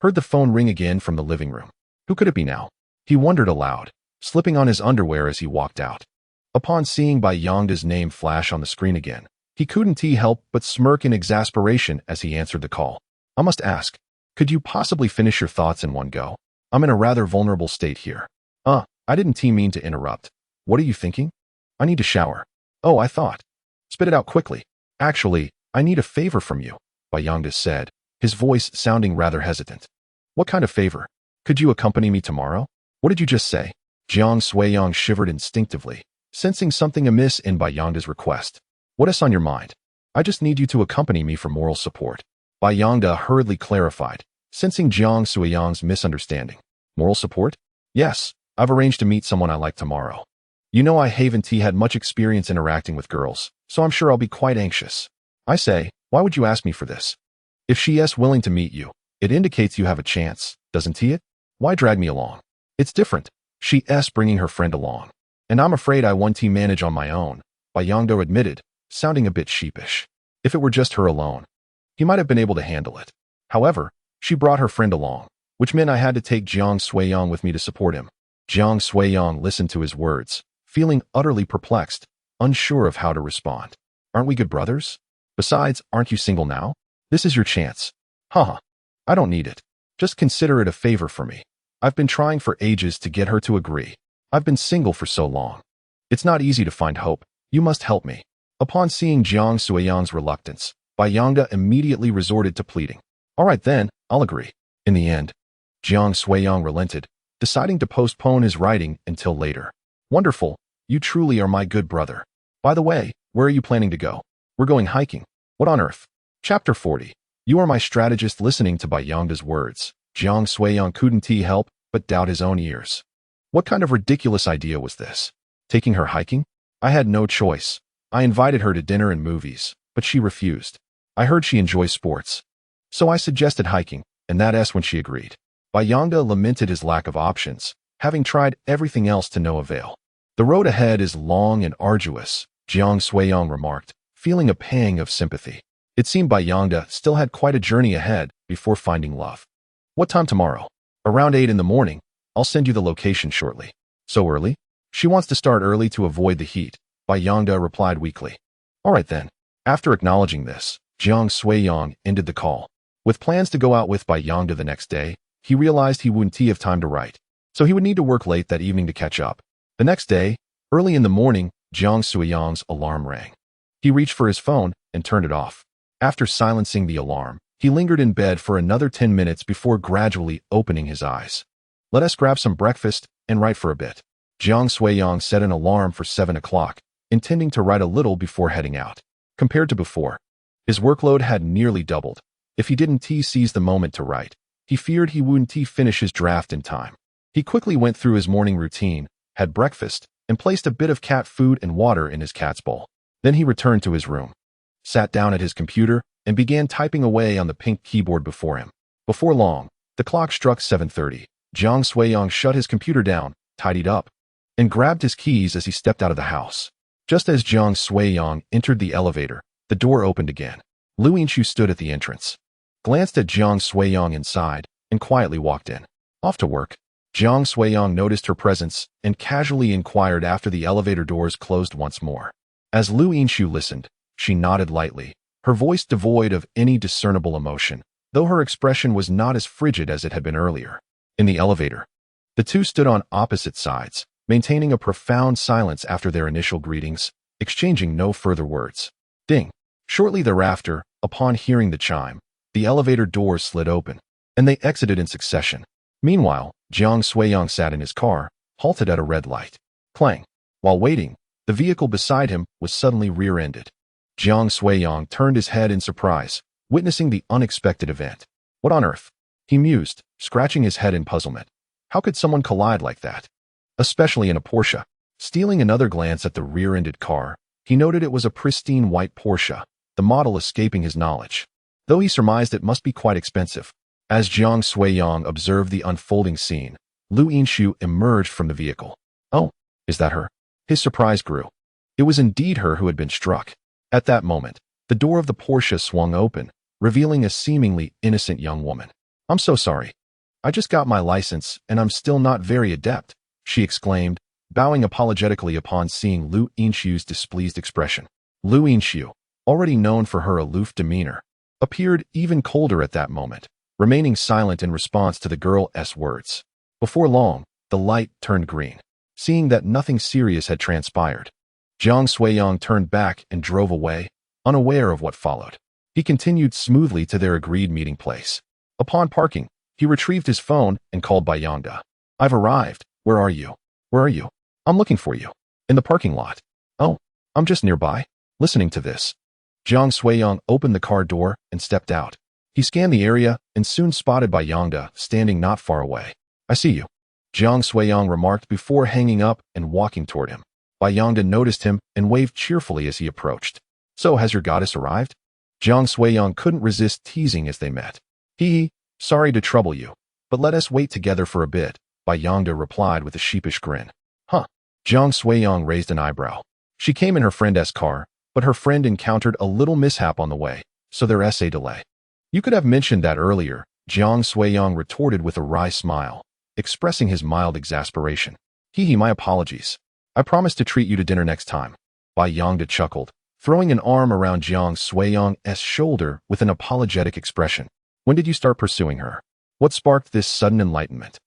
heard the phone ring again from the living room. Who could it be now? He wondered aloud, slipping on his underwear as he walked out. Upon seeing Bayangda's name flash on the screen again, he couldn't help but smirk in exasperation as he answered the call. I must ask, could you possibly finish your thoughts in one go? I'm in a rather vulnerable state here. I didn't mean to interrupt. What are you thinking? I need to shower. Oh, I thought. Spit it out quickly. Actually, I need a favor from you, Bayangda said, his voice sounding rather hesitant. What kind of favor? Could you accompany me tomorrow? What did you just say? Jiang Suiyang shivered instinctively, sensing something amiss in Bayangda's request. What is on your mind? I just need you to accompany me for moral support. Bayangda hurriedly clarified, sensing Jiang Suiyang's misunderstanding. Moral support? Yes, I've arranged to meet someone I like tomorrow. You know I haven't had much experience interacting with girls, so I'm sure I'll be quite anxious. I say, why would you ask me for this? If she is willing to meet you, it indicates you have a chance, doesn't it? Why drag me along? It's different. She is bringing her friend along. And I'm afraid I won't manage on my own, Bayangda admitted, sounding a bit sheepish. If it were just her alone, he might have been able to handle it. However, she brought her friend along, which meant I had to take Jiang Suiyang with me to support him. Jiang Suiyang listened to his words, feeling utterly perplexed, unsure of how to respond. Aren't we good brothers? Besides, aren't you single now? This is your chance. Haha. I don't need it. Just consider it a favor for me. I've been trying for ages to get her to agree. I've been single for so long. It's not easy to find hope. You must help me. Upon seeing Jiang Suiyang's reluctance, Bayangda immediately resorted to pleading. All right then, I'll agree. In the end, Jiang Suiyang relented, deciding to postpone his writing until later. Wonderful. You truly are my good brother. By the way, where are you planning to go? We're going hiking. What on earth? Chapter 40. You are my strategist. Listening to Bayangda's words, Jiang Suiyang couldn't help but doubt his own ears. What kind of ridiculous idea was this? Taking her hiking? I had no choice. I invited her to dinner and movies, but she refused. I heard she enjoys sports. So I suggested hiking, and that's when she agreed. Bayangda lamented his lack of options, having tried everything else to no avail. The road ahead is long and arduous, Jiang Suiyang remarked, feeling a pang of sympathy. It seemed Bayangda still had quite a journey ahead before finding love. What time tomorrow? Around 8 in the morning. I'll send you the location shortly. So early? She wants to start early to avoid the heat, Bayangda replied weakly. All right then. After acknowledging this, Jiang Suiyang ended the call. With plans to go out with Bayangda the next day, he realized he wouldn't have time to write, so he would need to work late that evening to catch up. The next day, early in the morning, Jiang Suiyang's alarm rang. He reached for his phone and turned it off. After silencing the alarm, he lingered in bed for another 10 minutes before gradually opening his eyes. Let us grab some breakfast and write for a bit. Jiang Suiyang set an alarm for 7 o'clock, intending to write a little before heading out. Compared to before, his workload had nearly doubled. If he didn't seize the moment to write, he feared he wouldn't finish his draft in time. He quickly went through his morning routine, had breakfast, and placed a bit of cat food and water in his cat's bowl. Then he returned to his room, sat down at his computer, and began typing away on the pink keyboard before him. Before long, the clock struck 7:30. Jiang Suiyang shut his computer down, tidied up, and grabbed his keys as he stepped out of the house. Just as Jiang Suiyang entered the elevator, the door opened again. Lu Yinshu stood at the entrance, glanced at Jiang Suiyang inside, and quietly walked in. Off to work. Jiang Suiyang noticed her presence and casually inquired after the elevator doors closed once more. As Lu Yinshu listened, she nodded lightly, her voice devoid of any discernible emotion, though her expression was not as frigid as it had been earlier. In the elevator, the two stood on opposite sides, maintaining a profound silence after their initial greetings, exchanging no further words. Ding! Shortly thereafter, upon hearing the chime, the elevator doors slid open, and they exited in succession. Meanwhile, Jiang Suiyang sat in his car, halted at a red light. Clang! While waiting, the vehicle beside him was suddenly rear-ended. Jiang Suiyang turned his head in surprise, witnessing the unexpected event. What on earth? He mused, scratching his head in puzzlement. How could someone collide like that? especially in a Porsche. Stealing another glance at the rear-ended car, he noted it was a pristine white Porsche, the model escaping his knowledge, though he surmised it must be quite expensive. As Jiang Suiyang observed the unfolding scene, Lu Yinshu emerged from the vehicle. Oh, is that her? His surprise grew. It was indeed her who had been struck. At that moment, the door of the Porsche swung open, revealing a seemingly innocent young woman. I'm so sorry. I just got my license, and I'm still not very adept, she exclaimed, bowing apologetically upon seeing Lu Yinshu's displeased expression. Lu Yinshu, already known for her aloof demeanor, appeared even colder at that moment, remaining silent in response to the girl's words. Before long, the light turned green. Seeing that nothing serious had transpired, Jiang Suiyang turned back and drove away, unaware of what followed. He continued smoothly to their agreed meeting place. Upon parking, he retrieved his phone and called Bayangda. I've arrived. Where are you? Where are you? I'm looking for you. In the parking lot. Oh, I'm just nearby. Listening to this, Jiang Suiyang opened the car door and stepped out. He scanned the area and soon spotted Bayangda standing not far away. I see you, Jiang Suiyang remarked before hanging up and walking toward him. Bayangda noticed him and waved cheerfully as he approached. So has your goddess arrived? Jiang Suiyang couldn't resist teasing as they met. Hee, sorry to trouble you, but let us wait together for a bit, Bayangda replied with a sheepish grin. Huh? Jiang Suiyang raised an eyebrow. She came in her friend's car, but her friend encountered a little mishap on the way, so there's a delay. You could have mentioned that earlier, Jiang Suiyang retorted with a wry smile, expressing his mild exasperation. Hee, my apologies. I promise to treat you to dinner next time. Bayangda chuckled, throwing an arm around Jiang Suiyang's shoulder with an apologetic expression. When did you start pursuing her? What sparked this sudden enlightenment?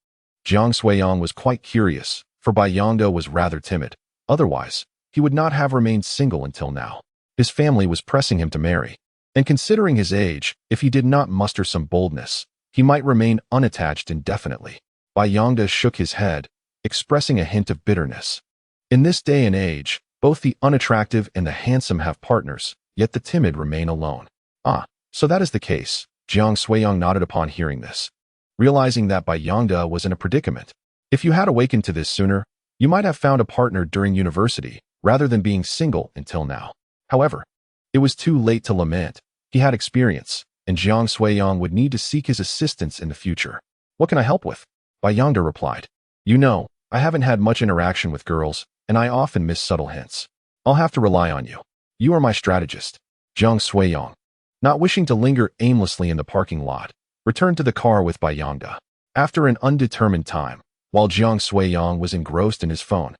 Jiang Suiyang was quite curious, for Bayangda was rather timid. Otherwise, he would not have remained single until now. His family was pressing him to marry. And considering his age, if he did not muster some boldness, he might remain unattached indefinitely. Bayangda shook his head, expressing a hint of bitterness. In this day and age, both the unattractive and the handsome have partners, yet the timid remain alone. Ah, so that is the case, Jiang Suiyang nodded upon hearing this, realizing that Bayangda was in a predicament. If you had awakened to this sooner, you might have found a partner during university, rather than being single until now. However, it was too late to lament. He had experience, and Jiang Suiyang would need to seek his assistance in the future. What can I help with? Bayangda replied. You know, I haven't had much interaction with girls, and I often miss subtle hints. I'll have to rely on you. You are my strategist. Jiang Suiyang, not wishing to linger aimlessly in the parking lot, returned to the car with Bayangda. After an undetermined time, while Jiang Suiyang was engrossed in his phone,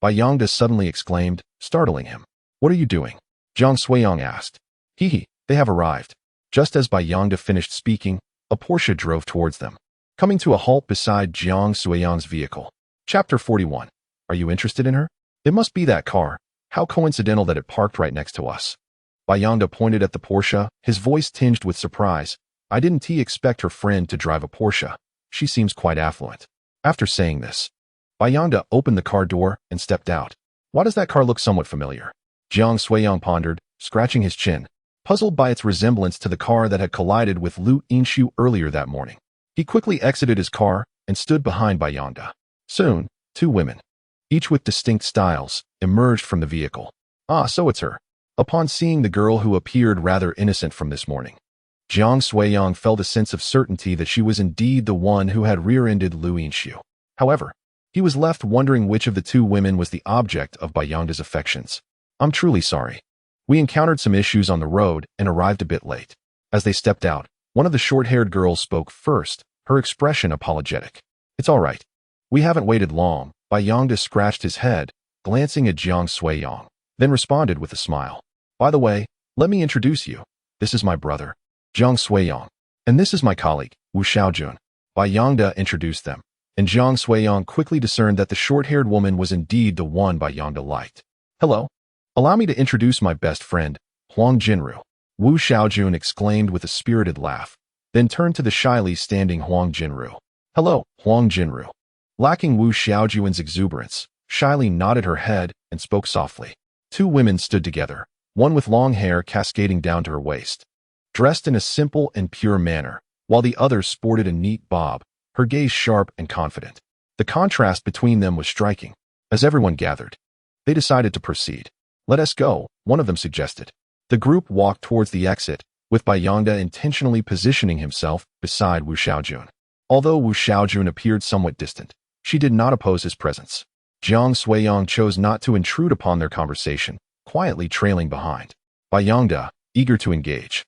Bayangda suddenly exclaimed, startling him. What are you doing? Jiang Suiyang asked. Hee, they have arrived. Just as Bayangda finished speaking, a Porsche drove towards them, coming to a halt beside Jiang Suiyang's vehicle. Chapter 41. Are you interested in her? It must be that car. How coincidental that it parked right next to us. Bayangda pointed at the Porsche, his voice tinged with surprise. I didn't expect her friend to drive a Porsche. She seems quite affluent. After saying this, Bayangda opened the car door and stepped out. Why does that car look somewhat familiar? Jiang Suiyang pondered, scratching his chin, puzzled by its resemblance to the car that had collided with Lu Yinshu earlier that morning. He quickly exited his car and stood behind Bayangda. Soon, two women, each with distinct styles, emerged from the vehicle. Ah, so it's her. Upon seeing the girl who appeared rather innocent from this morning, Jiang Suiyang felt a sense of certainty that she was indeed the one who had rear-ended Lu Yinshu. However, he was left wondering which of the two women was the object of Bayangda's affections. I'm truly sorry. We encountered some issues on the road and arrived a bit late. As they stepped out, one of the short-haired girls spoke first, her expression apologetic. It's all right. We haven't waited long. Bayangda scratched his head, glancing at Jiang Suiyang, then responded with a smile. By the way, let me introduce you. This is my brother, Jiang Suiyang, and this is my colleague, Wu Xiaojun. Bayangda introduced them, and Jiang Suiyang quickly discerned that the short-haired woman was indeed the one Bayangda liked. Hello. Allow me to introduce my best friend, Huang Jinru. Wu Xiaojun exclaimed with a spirited laugh, then turned to the shyly standing Huang Jinru. Hello, Huang Jinru. Lacking Wu Xiaojun's exuberance, shyly nodded her head and spoke softly. Two women stood together, one with long hair cascading down to her waist, dressed in a simple and pure manner, while the other sported a neat bob, her gaze sharp and confident. The contrast between them was striking. As everyone gathered, they decided to proceed. "Let us go," one of them suggested. The group walked towards the exit, with Bayangda intentionally positioning himself beside Wu Xiaojun. Although Wu Xiaojun appeared somewhat distant, she did not oppose his presence. Jiang Suiyang chose not to intrude upon their conversation, quietly trailing behind. Bayangda, eager to engage,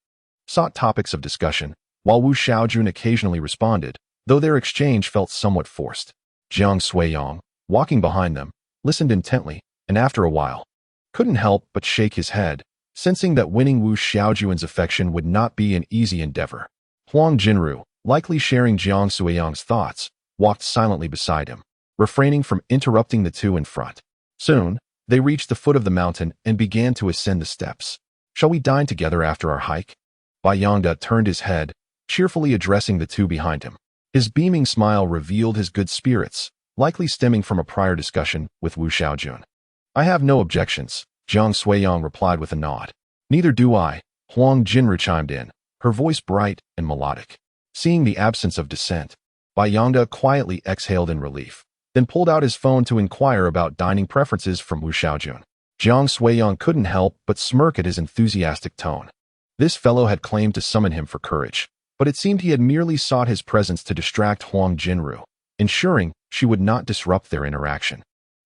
sought topics of discussion, while Wu Xiaojun occasionally responded, though their exchange felt somewhat forced. Jiang Suiyang, walking behind them, listened intently, and after a while, couldn't help but shake his head, sensing that winning Wu Xiaojun's affection would not be an easy endeavor. Huang Jinru, likely sharing Jiang Suiyang's thoughts, walked silently beside him, refraining from interrupting the two in front. Soon, they reached the foot of the mountain and began to ascend the steps. "Shall we dine together after our hike?" Bayangda turned his head, cheerfully addressing the two behind him. His beaming smile revealed his good spirits, likely stemming from a prior discussion with Wu Xiaojun. "I have no objections," Jiang Suiyang replied with a nod. "Neither do I," Huang Jinru chimed in, her voice bright and melodic. Seeing the absence of dissent, Bayangda quietly exhaled in relief, then pulled out his phone to inquire about dining preferences from Wu Xiaojun. Jiang Suiyang couldn't help but smirk at his enthusiastic tone. This fellow had claimed to summon him for courage, but it seemed he had merely sought his presence to distract Huang Jinru, ensuring she would not disrupt their interaction.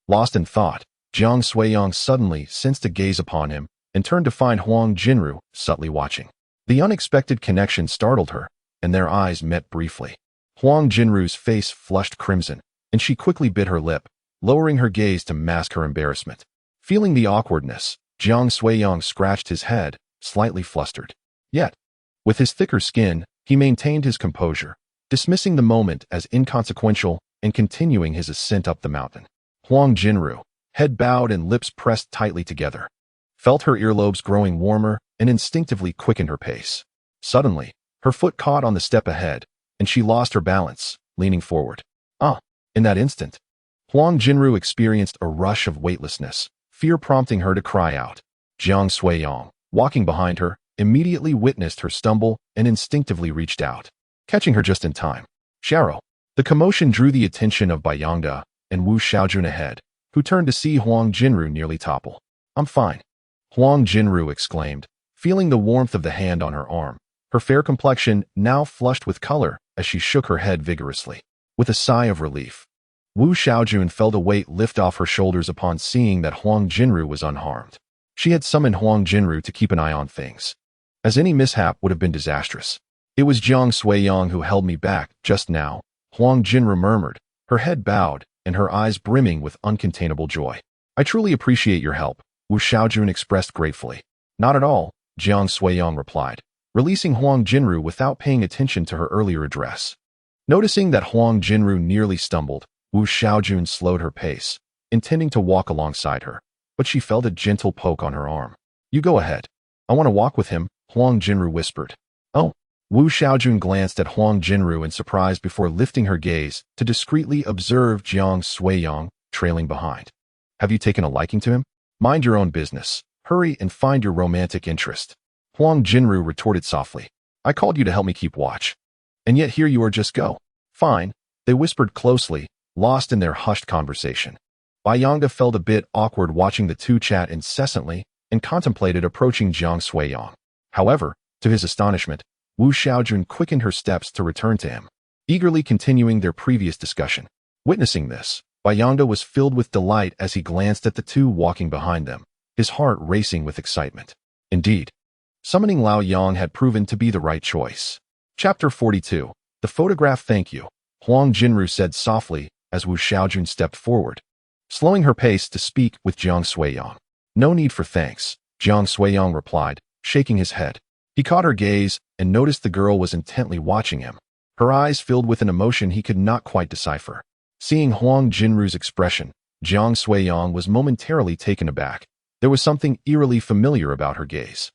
Lost in thought, Jiang Suiyang suddenly sensed a gaze upon him and turned to find Huang Jinru subtly watching. The unexpected connection startled her, and their eyes met briefly. Huang Jinru's face flushed crimson, and she quickly bit her lip, lowering her gaze to mask her embarrassment. Feeling the awkwardness, Jiang Suiyang scratched his head, slightly flustered. Yet, with his thicker skin, he maintained his composure, dismissing the moment as inconsequential and continuing his ascent up the mountain. Huang Jinru, head bowed and lips pressed tightly together, felt her earlobes growing warmer and instinctively quickened her pace. Suddenly, her foot caught on the step ahead, and she lost her balance, leaning forward. In that instant, Huang Jinru experienced a rush of weightlessness, fear prompting her to cry out. Jiang Suiyang, walking behind her, immediately witnessed her stumble and instinctively reached out, catching her just in time. "Xiao." The commotion drew the attention of Bayangda and Wu Xiaojun ahead, who turned to see Huang Jinru nearly topple. "I'm fine," Huang Jinru exclaimed, feeling the warmth of the hand on her arm, her fair complexion now flushed with color as she shook her head vigorously. With a sigh of relief, Wu Xiaojun felt a weight lift off her shoulders upon seeing that Huang Jinru was unharmed. She had summoned Huang Jinru to keep an eye on things, as any mishap would have been disastrous. "It was Jiang Suiyang who held me back just now," Huang Jinru murmured, her head bowed and her eyes brimming with uncontainable joy. "I truly appreciate your help," Wu Xiaojun expressed gratefully. "Not at all," Jiang Suiyang replied, releasing Huang Jinru without paying attention to her earlier address. Noticing that Huang Jinru nearly stumbled, Wu Xiaojun slowed her pace, intending to walk alongside her, but she felt a gentle poke on her arm. "You go ahead. I want to walk with him," Huang Jinru whispered. "Oh." Wu Xiaojun glanced at Huang Jinru in surprise before lifting her gaze to discreetly observe Jiang Suiyang trailing behind. "Have you taken a liking to him? Mind your own business. Hurry and find your romantic interest," Huang Jinru retorted softly. "I called you to help me keep watch, and yet here you are just go." "Fine," they whispered closely, lost in their hushed conversation. Bayangda felt a bit awkward watching the two chat incessantly and contemplated approaching Jiang Suiyang. However, to his astonishment, Wu Xiaojun quickened her steps to return to him, eagerly continuing their previous discussion. Witnessing this, Bayangda was filled with delight as he glanced at the two walking behind them, his heart racing with excitement. Indeed, summoning Lao Yang had proven to be the right choice. Chapter 42. The photograph. "Thank you," Huang Jinru said softly as Wu Xiaojun stepped forward, slowing her pace to speak with Jiang Suiyang. "No need for thanks," Jiang Suiyang replied, shaking his head. He caught her gaze and noticed the girl was intently watching him, her eyes filled with an emotion he could not quite decipher. Seeing Huang Jinru's expression, Jiang Suiyang was momentarily taken aback. There was something eerily familiar about her gaze.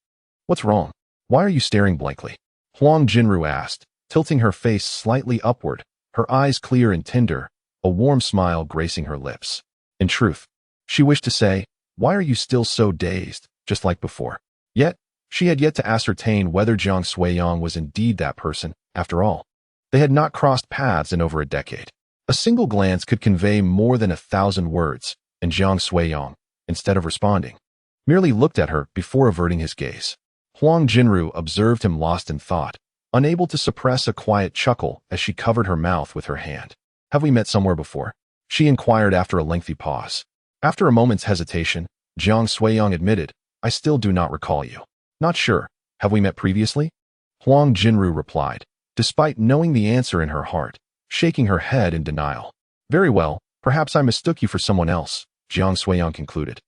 "What's wrong? Why are you staring blankly?" Huang Jinru asked, tilting her face slightly upward, her eyes clear and tender, a warm smile gracing her lips. In truth, she wished to say, "Why are you still so dazed?" just like before. Yet, she had yet to ascertain whether Jiang Suiyang was indeed that person, after all. They had not crossed paths in over a decade. A single glance could convey more than 1,000 words, and Jiang Suiyang, instead of responding, merely looked at her before averting his gaze. Huang Jinru observed him lost in thought, unable to suppress a quiet chuckle as she covered her mouth with her hand. "Have we met somewhere before?" she inquired after a lengthy pause. After a moment's hesitation, Jiang Suiyang admitted, "I still do not recall you." "Not sure. Have we met previously?" Huang Jinru replied, despite knowing the answer in her heart, shaking her head in denial. "Very well, perhaps I mistook you for someone else," Jiang Suiyang concluded,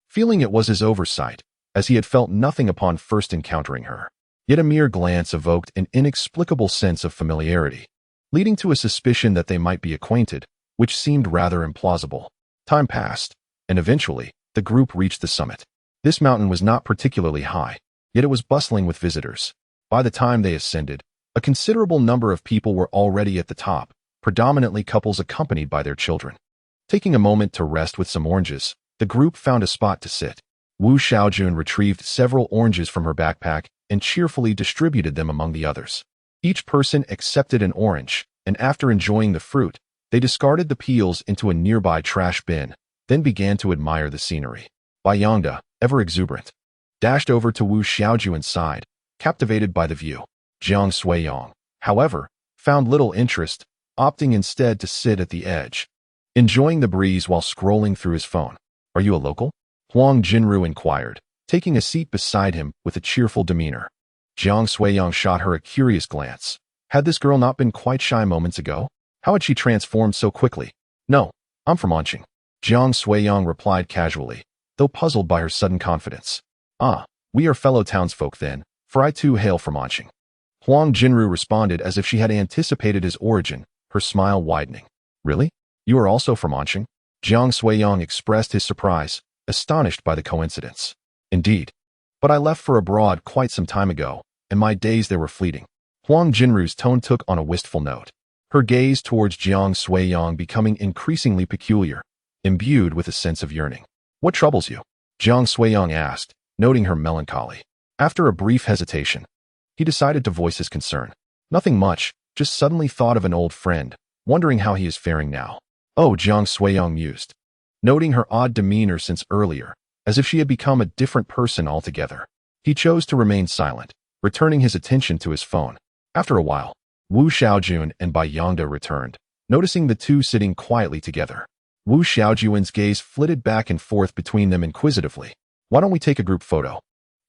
feeling it was his oversight, as he had felt nothing upon first encountering her. Yet a mere glance evoked an inexplicable sense of familiarity, leading to a suspicion that they might be acquainted, which seemed rather implausible. Time passed, and eventually, the group reached the summit. This mountain was not particularly high, yet it was bustling with visitors. By the time they ascended, a considerable number of people were already at the top, predominantly couples accompanied by their children. Taking a moment to rest with some oranges, the group found a spot to sit. Wu Xiaojun retrieved several oranges from her backpack and cheerfully distributed them among the others. Each person accepted an orange, and after enjoying the fruit, they discarded the peels into a nearby trash bin, then began to admire the scenery. Bayangda, ever exuberant, dashed over to Wu Xiaojun's side, captivated by the view. Jiang Suiyang, however, found little interest, opting instead to sit at the edge, enjoying the breeze while scrolling through his phone. "Are you a local?" Huang Jinru inquired, taking a seat beside him with a cheerful demeanor. Jiang Suiyang shot her a curious glance. Had this girl not been quite shy moments ago? How had she transformed so quickly? "No, I'm from Anqing," Jiang Suiyang replied casually, though puzzled by her sudden confidence. "Ah, we are fellow townsfolk then, for I too hail from Anqing." Huang Jinru responded as if she had anticipated his origin, her smile widening. "Really? You are also from Anqing?" Jiang Suiyang expressed his surprise, astonished by the coincidence. "Indeed. But I left for abroad quite some time ago, and my days there were fleeting." Huang Jinru's tone took on a wistful note, her gaze towards Jiang Suiyang becoming increasingly peculiar, imbued with a sense of yearning. "What troubles you?" Jiang Suiyang asked, noting her melancholy. After a brief hesitation, he decided to voice his concern. "Nothing much, just suddenly thought of an old friend, wondering how he is faring now." "Oh," Jiang Suiyang mused, noting her odd demeanor since earlier, as if she had become a different person altogether. He chose to remain silent, returning his attention to his phone. After a while, Wu Xiaojun and Bayangda returned, noticing the two sitting quietly together. Wu Xiaojun's gaze flitted back and forth between them inquisitively. "Why don't we take a group photo?"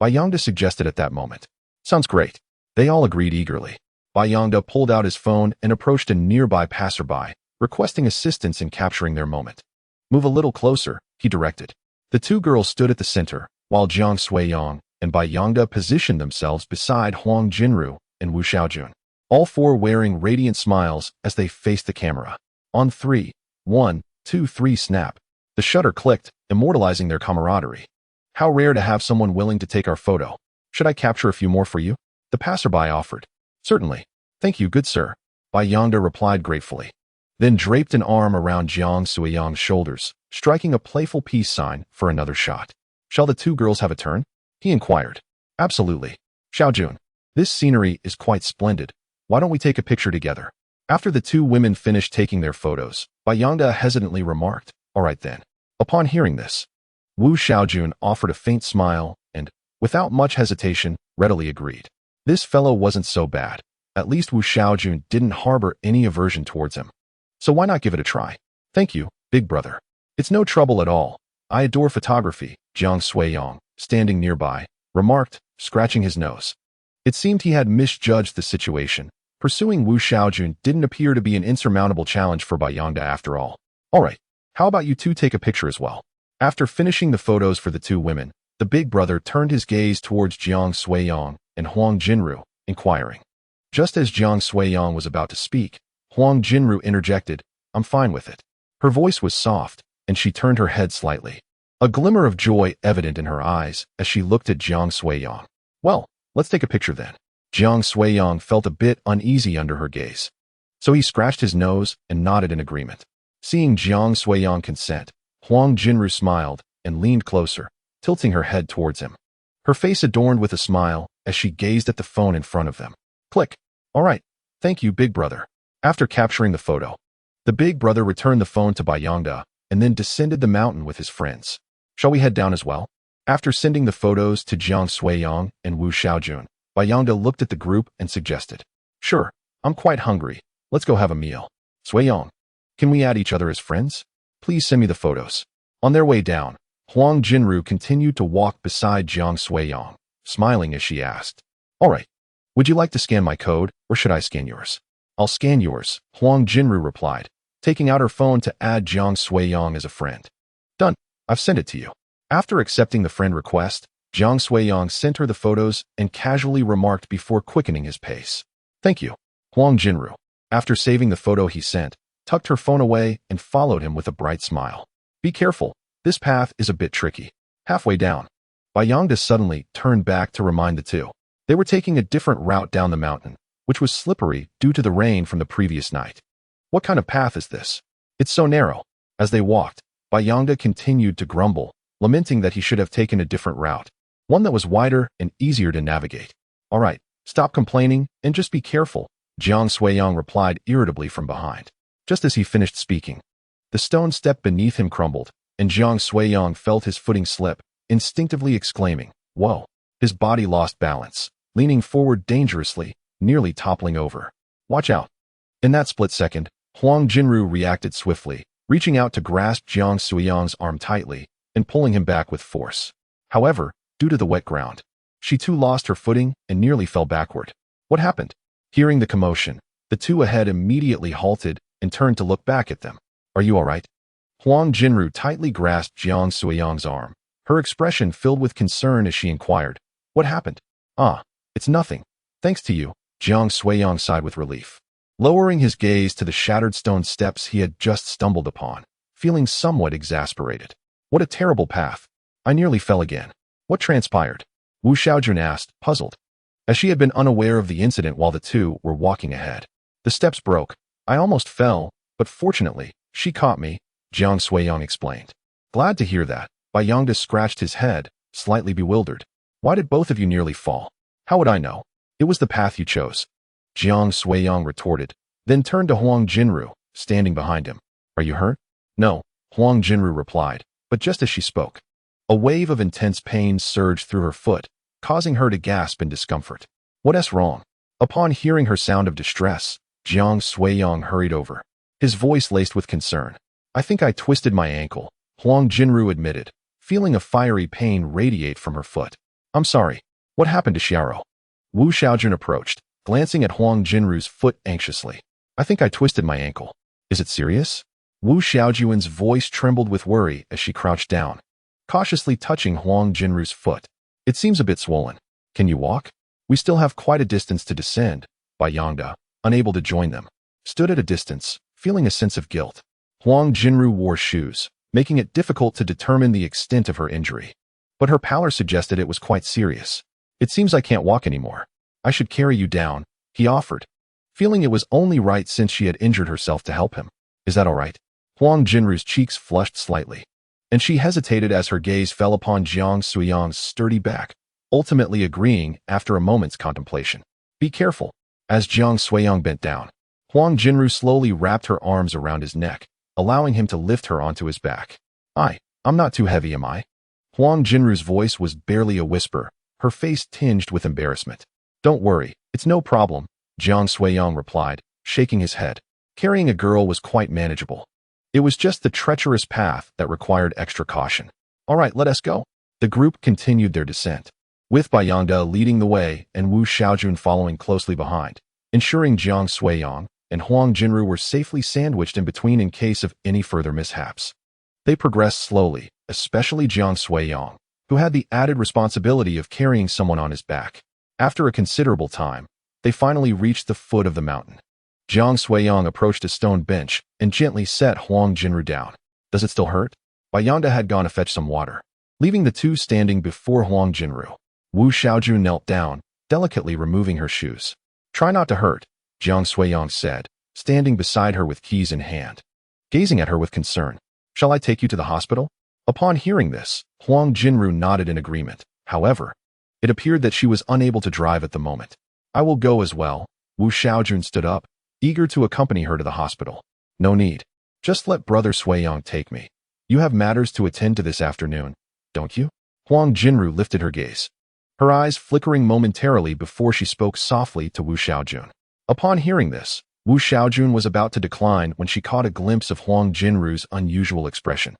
Bayangda suggested at that moment. "Sounds great." They all agreed eagerly. Bayangda pulled out his phone and approached a nearby passerby, requesting assistance in capturing their moment. "Move a little closer," he directed. The two girls stood at the center, while Jiang Suiyang and Bayangda positioned themselves beside Huang Jinru and Wu Xiaojun, all four wearing radiant smiles as they faced the camera. On 3, 1, 2, 3 snap. The shutter clicked, immortalizing their camaraderie. "How rare to have someone willing to take our photo. Should I capture a few more for you?" the passerby offered. "Certainly. Thank you, good sir," Bayangda replied gratefully, then draped an arm around Jiang Suiyang's shoulders, striking a playful peace sign for another shot. "Shall the two girls have a turn?" he inquired. "Absolutely. Xiaojun, this scenery is quite splendid. Why don't we take a picture together?" After the two women finished taking their photos, Bayangda hesitantly remarked, "All right then." Upon hearing this, Wu Xiaojun offered a faint smile and, without much hesitation, readily agreed. This fellow wasn't so bad. At least Wu Xiaojun didn't harbor any aversion towards him. So why not give it a try? "Thank you, big brother. It's no trouble at all. I adore photography," Jiang Suiyang, standing nearby, remarked, scratching his nose. It seemed he had misjudged the situation. Pursuing Wu Xiaojun didn't appear to be an insurmountable challenge for Bayangda after all. "All right, how about you two take a picture as well?" After finishing the photos for the two women, the big brother turned his gaze towards Jiang Suiyang and Huang Jinru, inquiring. Just as Jiang Suiyang was about to speak, Huang Jinru interjected, "I'm fine with it." Her voice was soft, and she turned her head slightly, a glimmer of joy evident in her eyes as she looked at Jiang Suiyang. "Well, let's take a picture then." Jiang Suiyang felt a bit uneasy under her gaze, so he scratched his nose and nodded in agreement. Seeing Jiang Suiyang consent, Huang Jinru smiled and leaned closer, tilting her head towards him, her face adorned with a smile as she gazed at the phone in front of them. Click. "All right. Thank you, big brother." After capturing the photo, The big brother returned the phone to Bayangda and then descended the mountain with his friends. Shall we head down as well? After sending the photos to Jiang Suiyang and Wu Xiaojun, Bayangda looked at the group and suggested, "Sure, I'm quite hungry. Let's go have a meal. Suiyang, can we add each other as friends? Please send me the photos." On their way down, Huang Jinru continued to walk beside Jiang Suiyang, smiling as she asked, "All right, would you like to scan my code, or should I scan yours?" "I'll scan yours," Huang Jinru replied, taking out her phone to add Jiang Suiyang as a friend. "Done. I've sent it to you." After accepting the friend request, Jiang Suiyang sent her the photos and casually remarked before quickening his pace, "Thank you." Huang Jinru, after saving the photo he sent, tucked her phone away and followed him with a bright smile. "Be careful. This path is a bit tricky." Halfway down, Bayangda suddenly turned back to remind the two. They were taking a different route down the mountain, which was slippery due to the rain from the previous night. "What kind of path is this? It's so narrow." As they walked, Bayangda continued to grumble, lamenting that he should have taken a different route, one that was wider and easier to navigate. "All right, stop complaining and just be careful," Jiang Suiyang replied irritably from behind. Just as he finished speaking, the stone step beneath him crumbled, and Jiang Suiyang felt his footing slip, instinctively exclaiming, "Whoa!" His body lost balance, leaning forward dangerously, nearly toppling over. "Watch out." In that split second, Huang Jinru reacted swiftly, reaching out to grasp Jiang Suiyang's arm tightly and pulling him back with force. However, due to the wet ground, she too lost her footing and nearly fell backward. "What happened?" Hearing the commotion, the two ahead immediately halted and turned to look back at them. "Are you all right?" Huang Jinru tightly grasped Jiang Suiyang's arm, her expression filled with concern as she inquired, "What happened?" "Ah, it's nothing. Thanks to you," Jiang Suiyang sighed with relief, lowering his gaze to the shattered stone steps he had just stumbled upon, feeling somewhat exasperated. "What a terrible path. I nearly fell again." "What transpired?" Wu Xiaojun asked, puzzled, as she had been unaware of the incident while the two were walking ahead. "The steps broke. I almost fell, but fortunately, she caught me," Jiang Suiyang explained. "Glad to hear that." Bayangda scratched his head, slightly bewildered. "Why did both of you nearly fall?" "How would I know? It was the path you chose," Jiang Suiyang retorted, then turned to Huang Jinru, standing behind him. "Are you hurt?" "No," Huang Jinru replied, but just as she spoke, a wave of intense pain surged through her foot, causing her to gasp in discomfort. "What's wrong?" Upon hearing her sound of distress, Jiang Suiyang hurried over, his voice laced with concern. "I think I twisted my ankle," Huang Jinru admitted, feeling a fiery pain radiate from her foot. "I'm sorry. What happened to Xiao?" Wu Xiaojun approached, glancing at Huang Jinru's foot anxiously. "I think I twisted my ankle. Is it serious?" Wu Xiaojun's voice trembled with worry as she crouched down, cautiously touching Huang Jinru's foot. "It seems a bit swollen. Can you walk?" "We still have quite a distance to descend," Bayangda, unable to join them, stood at a distance, feeling a sense of guilt. Huang Jinru wore shoes, making it difficult to determine the extent of her injury. But her pallor suggested it was quite serious. "It seems I can't walk anymore. I should carry you down," he offered, feeling it was only right since she had injured herself to help him. "Is that all right?" Huang Jinru's cheeks flushed slightly, and she hesitated as her gaze fell upon Jiang Suiyang's sturdy back, ultimately agreeing after a moment's contemplation. "Be careful." As Jiang Suiyang bent down, Huang Jinru slowly wrapped her arms around his neck, allowing him to lift her onto his back. I'm not too heavy, am I?" Huang Jinru's voice was barely a whisper, her face tinged with embarrassment. "Don't worry, it's no problem," Jiang Suiyang replied, shaking his head. Carrying a girl was quite manageable. It was just the treacherous path that required extra caution. "All right, let us go." The group continued their descent, with Bayangda leading the way and Wu Xiaojun following closely behind, ensuring Jiang Suiyang and Huang Jinru were safely sandwiched in between in case of any further mishaps. They progressed slowly, especially Jiang Suiyang, who had the added responsibility of carrying someone on his back. After a considerable time, they finally reached the foot of the mountain. Jiang Suiyang approached a stone bench and gently set Huang Jinru down. "Does it still hurt?" Bayangda had gone to fetch some water, leaving the two standing before Huang Jinru. Wu Xiaojun knelt down, delicately removing her shoes. "Try not to hurt," Jiang Suiyang said, standing beside her with keys in hand. Gazing at her with concern, "Shall I take you to the hospital?" Upon hearing this, Huang Jinru nodded in agreement. However, it appeared that she was unable to drive at the moment. "I will go as well." Wu Xiaojun stood up, eager to accompany her to the hospital. No need. Just let Brother Sui-yong take me. You have matters to attend to this afternoon, don't you? Huang Jinru lifted her gaze, her eyes flickering momentarily before she spoke softly to Wu Xiaojun. Upon hearing this, Wu Xiaojun was about to decline when she caught a glimpse of Huang Jinru's unusual expression,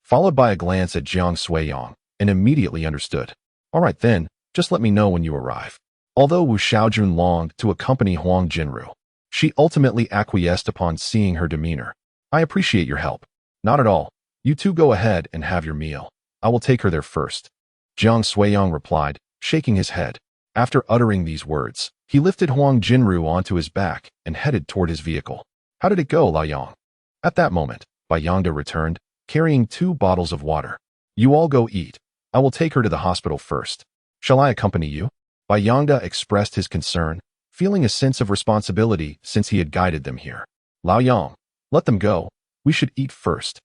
followed by a glance at Jiang Sui-yong, and immediately understood. All right then, just let me know when you arrive. Although Wu Xiaojun longed to accompany Huang Jinru, she ultimately acquiesced upon seeing her demeanor. I appreciate your help. Not at all. You two go ahead and have your meal. I will take her there first. Jiang Sui-yong replied, shaking his head. After uttering these words, he lifted Huang Jinru onto his back and headed toward his vehicle. How did it go, La Yang? At that moment, Bai Yangda returned, carrying 2 bottles of water. You all go eat. I will take her to the hospital first. Shall I accompany you? Bai Yangda expressed his concern, feeling a sense of responsibility since he had guided them here. Lao Yang, let them go. We should eat first.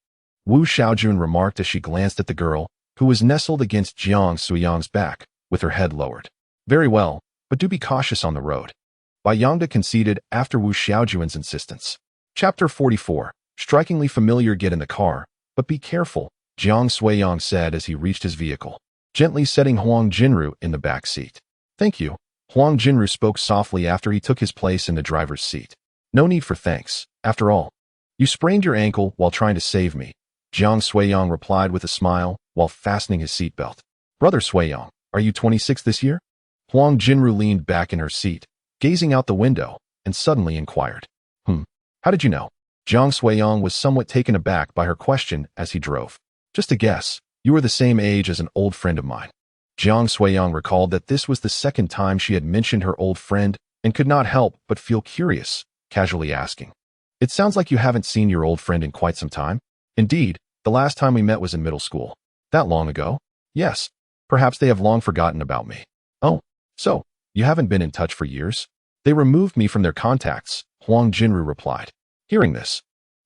Wu Xiaojun remarked as she glanced at the girl, who was nestled against Jiang Sui-yong's back, with her head lowered. Very well, but do be cautious on the road. Bai Yangda conceded after Wu Xiaojun's insistence. Chapter 44. Strikingly familiar. Get in the car, but be careful, Jiang Sui-yong said as he reached his vehicle, gently setting Huang Jinru in the back seat. Thank you. Huang Jinru spoke softly after he took his place in the driver's seat. No need for thanks. After all, you sprained your ankle while trying to save me, Jiang Sui-yong replied with a smile while fastening his seatbelt. Brother Sui-yong, are you 26 this year? Huang Jinru leaned back in her seat, gazing out the window, and suddenly inquired. How did you know? Jiang Sui-yong was somewhat taken aback by her question as he drove. Just a guess. You were the same age as an old friend of mine. Jiang Sui-yong recalled that this was the second time she had mentioned her old friend and could not help but feel curious, casually asking. It sounds like you haven't seen your old friend in quite some time. Indeed, the last time we met was in middle school. That long ago? Yes. Perhaps they have long forgotten about me. Oh, so, you haven't been in touch for years? They removed me from their contacts, Huang Jinru replied. Hearing this,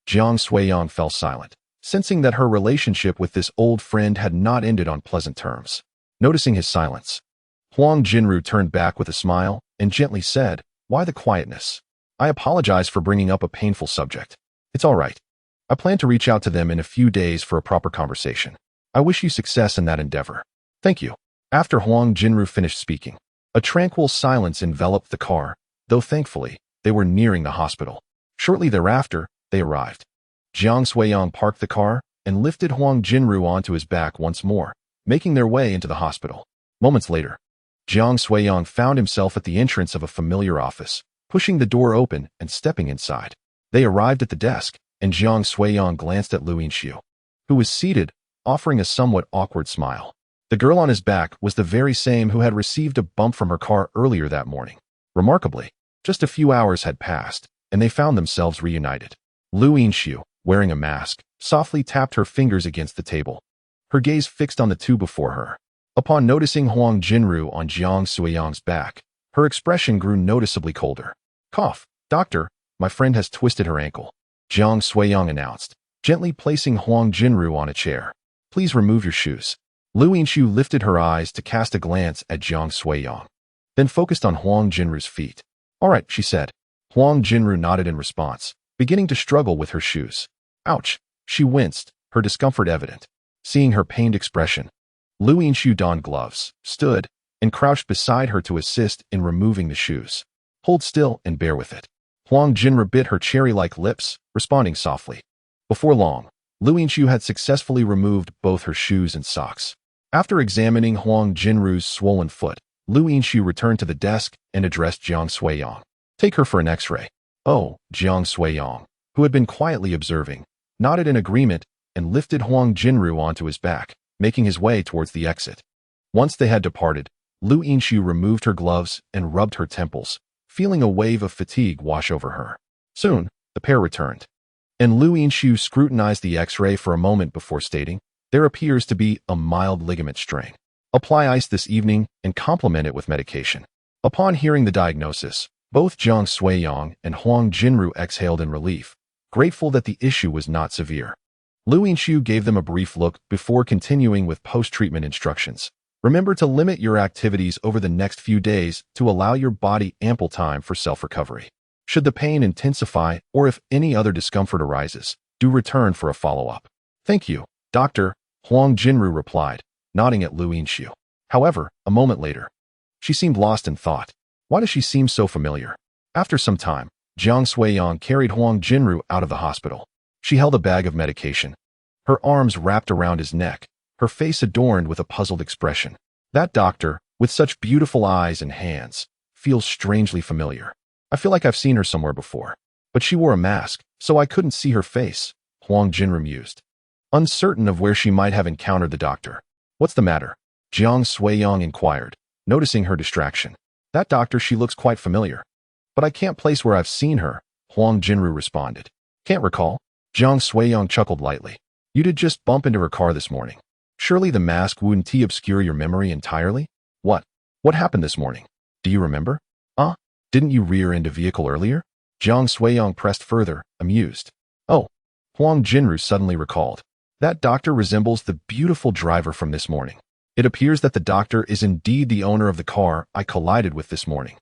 Jiang Sui-yong fell silent, sensing that her relationship with this old friend had not ended on pleasant terms. Noticing his silence, Huang Jinru turned back with a smile and gently said, Why the quietness? I apologize for bringing up a painful subject. It's all right. I plan to reach out to them in a few days for a proper conversation. I wish you success in that endeavor. Thank you. After Huang Jinru finished speaking, a tranquil silence enveloped the car, though thankfully, they were nearing the hospital. Shortly thereafter, they arrived. Jiang Sui-yong parked the car and lifted Huang Jinru onto his back once more, making their way into the hospital. Moments later, Jiang Sui-yong found himself at the entrance of a familiar office, pushing the door open and stepping inside. They arrived at the desk, and Jiang Sui-yong glanced at Lu Yinxiu, who was seated, offering a somewhat awkward smile. The girl on his back was the very same who had received a bump from her car earlier that morning. Remarkably, just a few hours had passed, and they found themselves reunited. Lu Yinxiu, wearing a mask, softly tapped her fingers against the table, her gaze fixed on the two before her. Upon noticing Huang Jinru on Jiang Sui-yong's back, her expression grew noticeably colder. Cough, doctor, my friend has twisted her ankle, Jiang Sui-yong announced, gently placing Huang Jinru on a chair. Please remove your shoes. Lu Yinxiu lifted her eyes to cast a glance at Jiang Sui-yong, then focused on Huang Jinru's feet. All right, she said. Huang Jinru nodded in response, beginning to struggle with her shoes. Ouch, she winced, her discomfort evident. Seeing her pained expression, Lu Yinxiu donned gloves, stood, and crouched beside her to assist in removing the shoes. Hold still and bear with it. Huang Jinru bit her cherry-like lips, responding softly. Before long, Lu Yinxiu had successfully removed both her shoes and socks. After examining Huang Jinru's swollen foot, Lu Yinxiu returned to the desk and addressed Jiang Sui-yong. Take her for an x-ray. Oh, Jiang Sui-yong, who had been quietly observing, nodded in agreement and lifted Huang Jinru onto his back, making his way towards the exit. Once they had departed, Lu Yinxiu removed her gloves and rubbed her temples, feeling a wave of fatigue wash over her. Soon, the pair returned, and Lu Yinxiu scrutinized the x-ray for a moment before stating, There appears to be a mild ligament strain. Apply ice this evening and complement it with medication. Upon hearing the diagnosis, both Jiang Sui-yong and Huang Jinru exhaled in relief, grateful that the issue was not severe. Lu Yinxiu gave them a brief look before continuing with post-treatment instructions. Remember to limit your activities over the next few days to allow your body ample time for self-recovery. Should the pain intensify or if any other discomfort arises, do return for a follow-up. Thank you, Doctor, Huang Jinru replied, nodding at Lu Yinxiu. However, a moment later, she seemed lost in thought. Why does she seem so familiar? After some time, Jiang Suiyang carried Huang Jinru out of the hospital. She held a bag of medication, her arms wrapped around his neck, her face adorned with a puzzled expression. That doctor, with such beautiful eyes and hands, feels strangely familiar. I feel like I've seen her somewhere before. But she wore a mask, so I couldn't see her face, Huang Jinru mused, uncertain of where she might have encountered the doctor. What's the matter? Jiang Suiyang inquired, noticing her distraction. That doctor, she looks quite familiar. But I can't place where I've seen her, Huang Jinru responded. Can't recall? Jiang Suiyang chuckled lightly. You did just bump into her car this morning. Surely the mask wouldn't obscure your memory entirely? What? What happened this morning? Do you remember? Didn't you rear end a vehicle earlier? Jiang Suiyang pressed further, amused. Oh, Huang Jinru suddenly recalled. That doctor resembles the beautiful driver from this morning. It appears that the doctor is indeed the owner of the car I collided with this morning.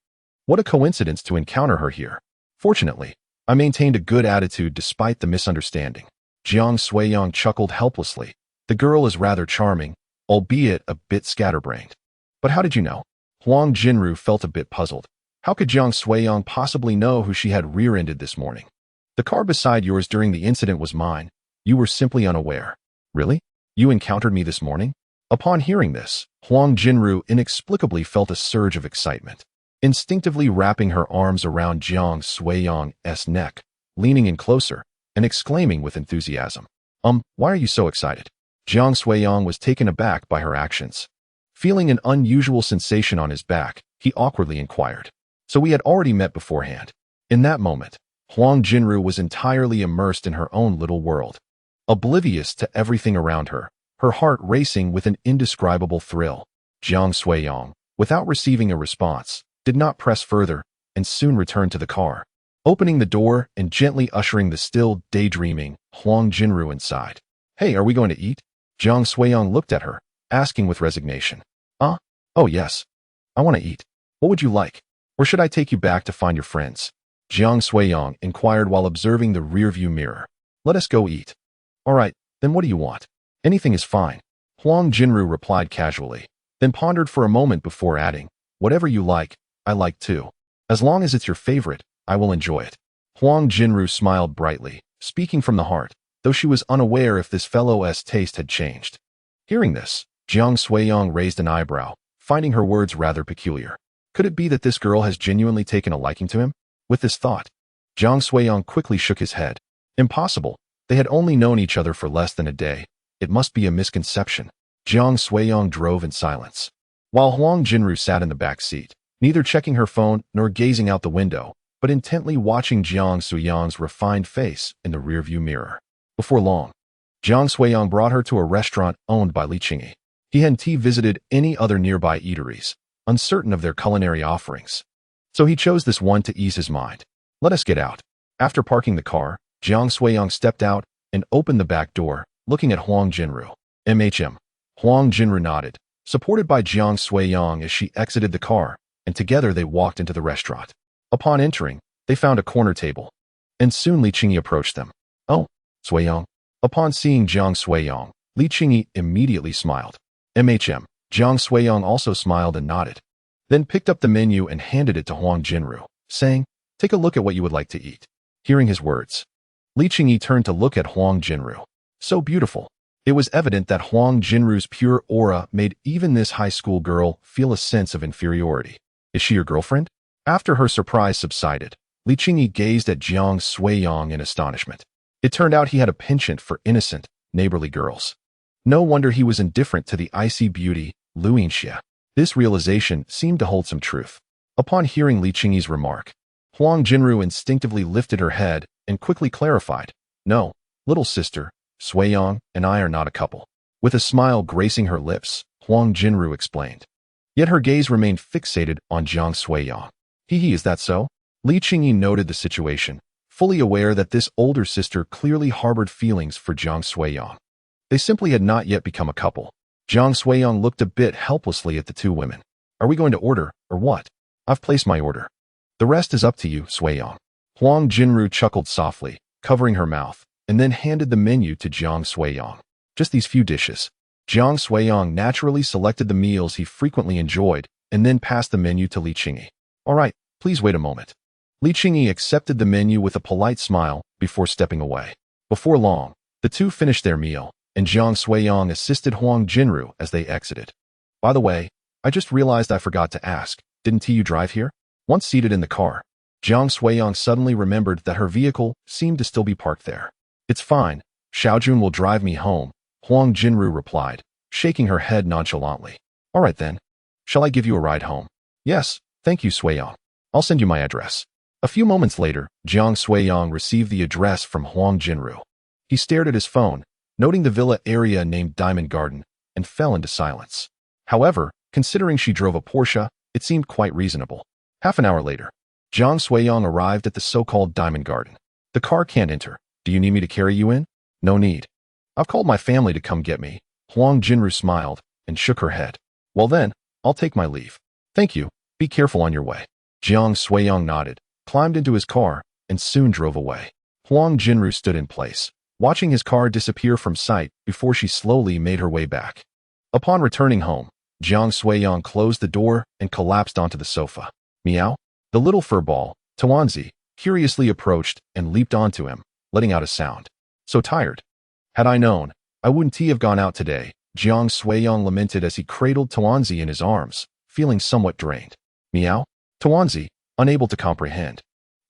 What a coincidence to encounter her here. Fortunately, I maintained a good attitude despite the misunderstanding. Jiang Suiyang chuckled helplessly. The girl is rather charming, albeit a bit scatterbrained. But how did you know? Huang Jinru felt a bit puzzled. How could Jiang Suiyang possibly know who she had rear-ended this morning? The car beside yours during the incident was mine. You were simply unaware. Really? You encountered me this morning? Upon hearing this, Huang Jinru inexplicably felt a surge of excitement. Instinctively wrapping her arms around Jiang Suiyang's neck, leaning in closer, and exclaiming with enthusiasm. Why are you so excited? Jiang Suiyang was taken aback by her actions. Feeling an unusual sensation on his back, he awkwardly inquired. So we had already met beforehand. In that moment, Huang Jinru was entirely immersed in her own little world. Oblivious to everything around her, her heart racing with an indescribable thrill. Jiang Suiyang, without receiving a response, did not press further and soon returned to the car, opening the door and gently ushering the still daydreaming Huang Jinru inside. Hey, are we going to eat? Jiang Suiyang looked at her, asking with resignation. Oh yes. I want to eat. What would you like? Or should I take you back to find your friends? Jiang Suiyang inquired while observing the rearview mirror. Let us go eat. All right, then what do you want? Anything is fine. Huang Jinru replied casually, then pondered for a moment before adding, whatever you like, I like too. As long as it's your favorite, I will enjoy it. Huang Jinru smiled brightly, speaking from the heart, though she was unaware if this fellow's taste had changed. Hearing this, Jiang Suiyang raised an eyebrow, finding her words rather peculiar. Could it be that this girl has genuinely taken a liking to him? With this thought, Jiang Suiyang quickly shook his head. Impossible. They had only known each other for less than a day. It must be a misconception. Jiang Suiyang drove in silence, while Huang Jinru sat in the back seat, neither checking her phone nor gazing out the window, but intently watching Jiang Suiyang's refined face in the rearview mirror. Before long, Jiang Suiyang brought her to a restaurant owned by Li Qingyi. He hadn't visited any other nearby eateries, uncertain of their culinary offerings. So he chose this one to ease his mind. Let us get out. After parking the car, Jiang Suiyang stepped out and opened the back door, looking at Huang Jinru. Huang Jinru nodded, supported by Jiang Suiyang as she exited the car, and together they walked into the restaurant. Upon entering, they found a corner table, and soon Li Qingyi approached them. Oh, Suiyang. Upon seeing Jiang Suiyang, Li Qingyi immediately smiled. Jiang Suiyang also smiled and nodded, then picked up the menu and handed it to Huang Jinru, saying, take a look at what you would like to eat. Hearing his words, Li Qingyi turned to look at Huang Jinru. So beautiful. It was evident that Huang Jinru's pure aura made even this high school girl feel a sense of inferiority. Is she your girlfriend? After her surprise subsided, Li Qingyi gazed at Jiang Suiyang in astonishment. It turned out he had a penchant for innocent, neighborly girls. No wonder he was indifferent to the icy beauty, Lu Yinxia. This realization seemed to hold some truth. Upon hearing Li Qingyi's remark, Huang Jinru instinctively lifted her head and quickly clarified, no, little sister, Suiyang and I are not a couple. With a smile gracing her lips, Huang Jinru explained. Yet her gaze remained fixated on Jiang Suiyang. Is that so? Li Qingyi noted the situation, fully aware that this older sister clearly harbored feelings for Jiang Suiyang. They simply had not yet become a couple. Jiang Suiyang looked a bit helplessly at the two women. Are we going to order, or what? I've placed my order. The rest is up to you, Suiyang. Huang Jinru chuckled softly, covering her mouth, and then handed the menu to Jiang Suiyang. Just these few dishes. Jiang Suiyang naturally selected the meals he frequently enjoyed and then passed the menu to Li Qingyi. All right, please wait a moment. Li Qingyi accepted the menu with a polite smile before stepping away. Before long, the two finished their meal, and Jiang Suiyang assisted Huang Jinru as they exited. By the way, I just realized I forgot to ask, didn't you drive here? Once seated in the car, Jiang Suiyang suddenly remembered that her vehicle seemed to still be parked there. It's fine, Xiaojun will drive me home, Huang Jinru replied, shaking her head nonchalantly. All right then. Shall I give you a ride home? Yes, thank you, Suiyang. I'll send you my address. A few moments later, Jiang Suiyang received the address from Huang Jinru. He stared at his phone, noting the villa area named Diamond Garden, and fell into silence. However, considering she drove a Porsche, it seemed quite reasonable. Half an hour later, Jiang Suiyang arrived at the so-called Diamond Garden. The car can't enter. Do you need me to carry you in? No need. I've called my family to come get me. Huang Jinru smiled and shook her head. Well then, I'll take my leave. Thank you. Be careful on your way. Jiang Suiyang nodded, climbed into his car, and soon drove away. Huang Jinru stood in place, watching his car disappear from sight before she slowly made her way back. Upon returning home, Jiang Suiyang closed the door and collapsed onto the sofa. Meow. The little fur ball, Tawanzi, curiously approached and leaped onto him, letting out a sound. So tired. Had I known, I wouldn't have gone out today, Jiang Suiyang lamented as he cradled Tawanzi in his arms, feeling somewhat drained. Meow. Tawanzi, unable to comprehend,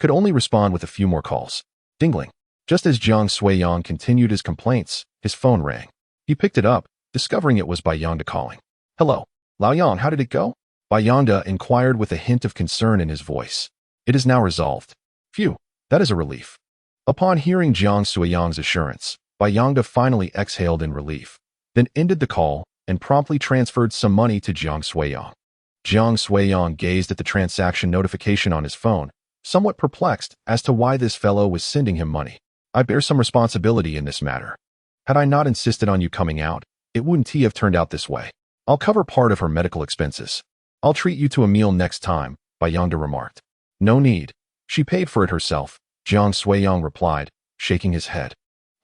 could only respond with a few more calls. Dingling. Just as Jiang Suiyang continued his complaints, his phone rang. He picked it up, discovering it was Bai Yongda calling. Hello, Lao Yang, how did it go? Bai Yongda inquired with a hint of concern in his voice. It is now resolved. Phew, that is a relief. Upon hearing Jiang Suiyang's assurance, Bai Yongda finally exhaled in relief, then ended the call and promptly transferred some money to Jiang Suiyang. Jiang Suiyang gazed at the transaction notification on his phone, somewhat perplexed as to why this fellow was sending him money. I bear some responsibility in this matter. Had I not insisted on you coming out, it wouldn't have turned out this way. I'll cover part of her medical expenses. I'll treat you to a meal next time, Bai Yongda remarked. No need. She paid for it herself, Jiang Suiyang replied, shaking his head.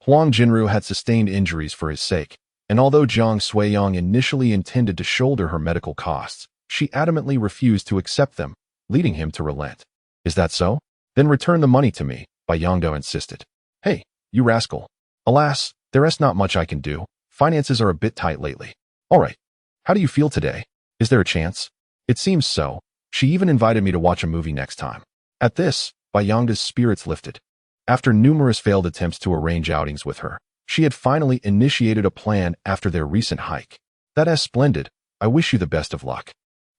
Huang Jinru had sustained injuries for his sake, and although Jiang Suiyang initially intended to shoulder her medical costs, she adamantly refused to accept them, leading him to relent. Is that so? Then return the money to me, Bai Yongda insisted. Hey, you rascal. Alas, there is not much I can do. Finances are a bit tight lately. All right. How do you feel today? Is there a chance? It seems so. She even invited me to watch a movie next time. At this, Bai Yongda's spirits lifted. After numerous failed attempts to arrange outings with her, she had finally initiated a plan after their recent hike. That is splendid. I wish you the best of luck.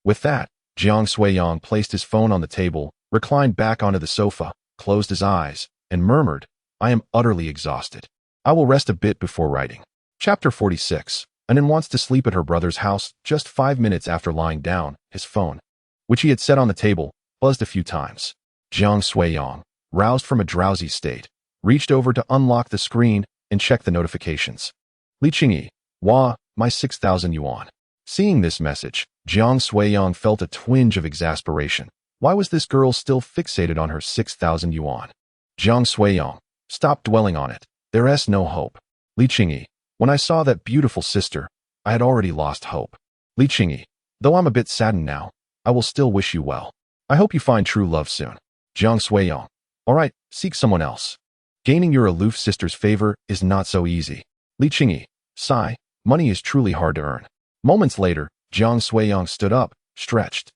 With that, Jiang Suiyang placed his phone on the table, reclined back onto the sofa, closed his eyes, and murmured, I am utterly exhausted. I will rest a bit before writing. Chapter 46. Annan wants to sleep at her brother's house just 5 minutes after lying down. His phone, which he had set on the table, buzzed a few times. Jiang Suiyang, roused from a drowsy state, reached over to unlock the screen and check the notifications. Li Qingyi, my 6,000 yuan. Seeing this message, Jiang Suiyang felt a twinge of exasperation. Why was this girl still fixated on her 6,000 yuan? Jiang Suiyang, stop dwelling on it. There is no hope. Li Qingyi, when I saw that beautiful sister, I had already lost hope. Li Qingyi, though I'm a bit saddened now, I will still wish you well. I hope you find true love soon. Jiang Suiyang, all right, seek someone else. Gaining your aloof sister's favor is not so easy. Li Qingyi, sigh, money is truly hard to earn. Moments later, Jiang Suiyang stood up, stretched,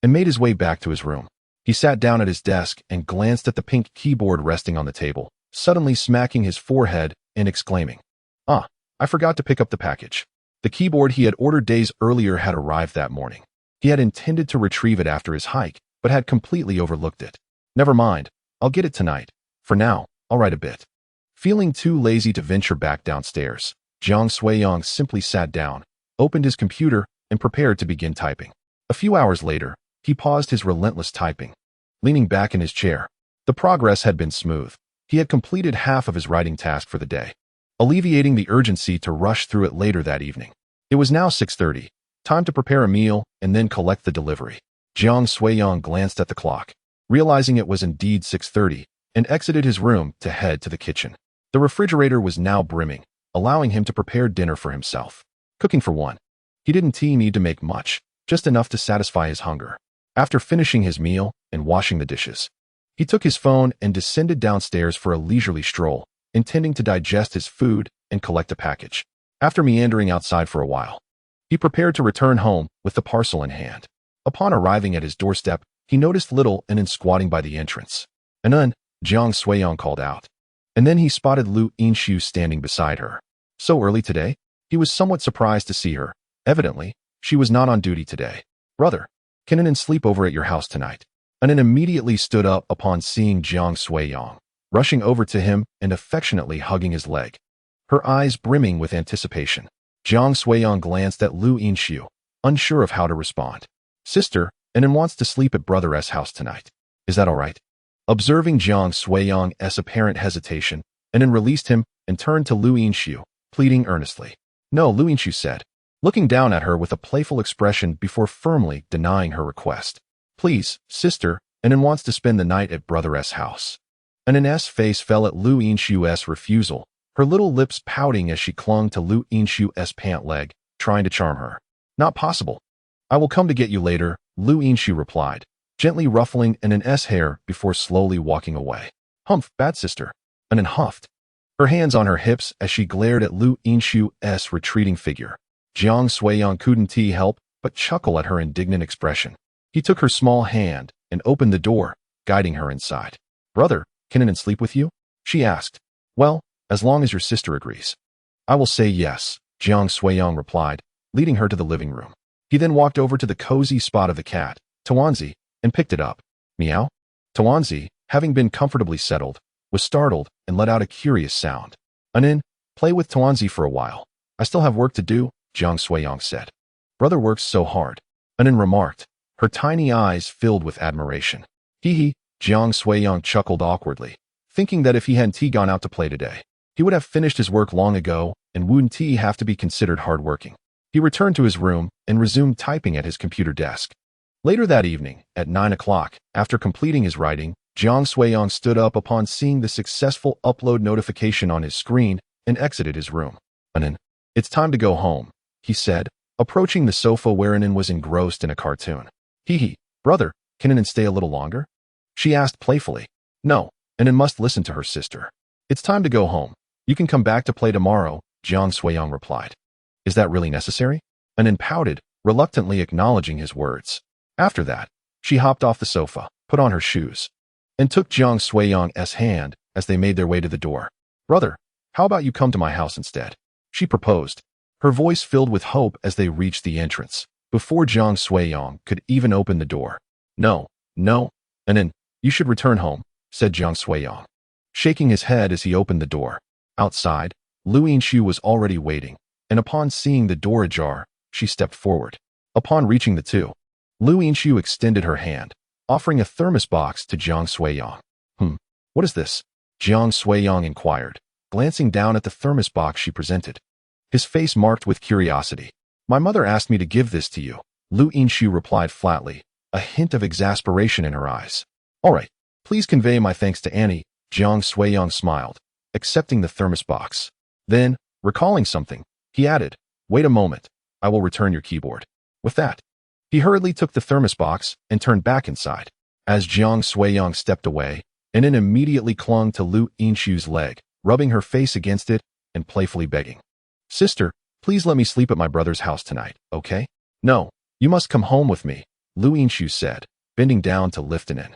and made his way back to his room. He sat down at his desk and glanced at the pink keyboard resting on the table, suddenly smacking his forehead and exclaiming, Ah, I forgot to pick up the package. The keyboard he had ordered days earlier had arrived that morning. He had intended to retrieve it after his hike, but had completely overlooked it. Never mind, I'll get it tonight. For now, I'll write a bit. Feeling too lazy to venture back downstairs, Jiang Suiyang simply sat down, opened his computer, and prepared to begin typing. A few hours later, he paused his relentless typing. Leaning back in his chair, the progress had been smooth. He had completed half of his writing task for the day, alleviating the urgency to rush through it later that evening. It was now 6:30, time to prepare a meal and then collect the delivery. Jiang Suiyang glanced at the clock. Realizing it was indeed 6:30, and exited his room to head to the kitchen. The refrigerator was now brimming, allowing him to prepare dinner for himself. Cooking for one. He didn't need to make much, just enough to satisfy his hunger. After finishing his meal and washing the dishes, he took his phone and descended downstairs for a leisurely stroll, intending to digest his food and collect a package. After meandering outside for a while, he prepared to return home with the parcel in hand. Upon arriving at his doorstep, he noticed Little Anin squatting by the entrance. Anin, Jiang Suiyang called out. And then he spotted Lu Yinshu standing beside her. So early today? He was somewhat surprised to see her. Evidently, she was not on duty today. Brother, can Anin sleep over at your house tonight? Anin immediately stood up upon seeing Jiang Suiyang, rushing over to him and affectionately hugging his leg, her eyes brimming with anticipation. Jiang Suiyang glanced at Lu Yinshu, unsure of how to respond. Sister, Anin wants to sleep at Brother S' house tonight. Is that all right? Observing Jiang Suiyang's apparent hesitation, Anin released him and turned to Lu Yinshu, pleading earnestly. No, Lu Yinshu said, looking down at her with a playful expression before firmly denying her request. Please, sister, Anin wants to spend the night at Brother S' house. Anin's face fell at Lu Yinshu's refusal, her little lips pouting as she clung to Lu Yinshu's pant leg, trying to charm her. Not possible. I will come to get you later, Lu Yinshu replied, gently ruffling Anin's hair before slowly walking away. Humph, bad sister. Anin huffed, her hands on her hips as she glared at Lu Yinshu's retreating figure. Jiang Suiyang couldn't help but chuckle at her indignant expression. He took her small hand and opened the door, guiding her inside. Brother, can Anin sleep with you? She asked. Well, as long as your sister agrees. I will say yes, Jiang Suiyang replied, leading her to the living room. He then walked over to the cozy spot of the cat, Tawanzi, and picked it up. Meow? Tawanzi, having been comfortably settled, was startled and let out a curious sound. Anin, play with Tawanzi for a while. I still have work to do, Jiang Suiyang said. Brother works so hard, Anin remarked, her tiny eyes filled with admiration. Hee, Jiang Suiyang chuckled awkwardly, thinking that if he hadn't gone out to play today, he would have finished his work long ago and wouldn't have to be considered hardworking. He returned to his room and resumed typing at his computer desk. Later that evening, at 9 o'clock, after completing his writing, Jiang Suiyang stood up upon seeing the successful upload notification on his screen and exited his room. Anin, it's time to go home, he said, approaching the sofa where Anin was engrossed in a cartoon. Brother, can Anin stay a little longer? She asked playfully. No, Anin must listen to her sister. It's time to go home. You can come back to play tomorrow, Jiang Suiyang replied. Is that really necessary? Anin pouted, reluctantly acknowledging his words. After that, she hopped off the sofa, put on her shoes, and took Jiang Suiyang's hand as they made their way to the door. Brother, how about you come to my house instead? She proposed, her voice filled with hope as they reached the entrance, before Jiang Suiyang could even open the door. No, Anin, you should return home, said Jiang Suiyang, shaking his head as he opened the door. Outside, Lu Yinshu was already waiting, and upon seeing the door ajar, she stepped forward. Upon reaching the two, Lu Yinshu extended her hand, offering a thermos box to Jiang Suiyang. What is this? Jiang Suiyang inquired, glancing down at the thermos box she presented, his face marked with curiosity. My mother asked me to give this to you, Lu Yinshu replied flatly, a hint of exasperation in her eyes. All right, please convey my thanks to Annie, Jiang Suiyang smiled, accepting the thermos box. Then, recalling something, he added, wait a moment, I will return your keyboard. With that, he hurriedly took the thermos box and turned back inside. As Jiang Suiyang stepped away, Anin immediately clung to Lu Yinshu's leg, rubbing her face against it and playfully begging. Sister, please let me sleep at my brother's house tonight, okay? No, you must come home with me, Lu Yinshu said, bending down to lift Anin,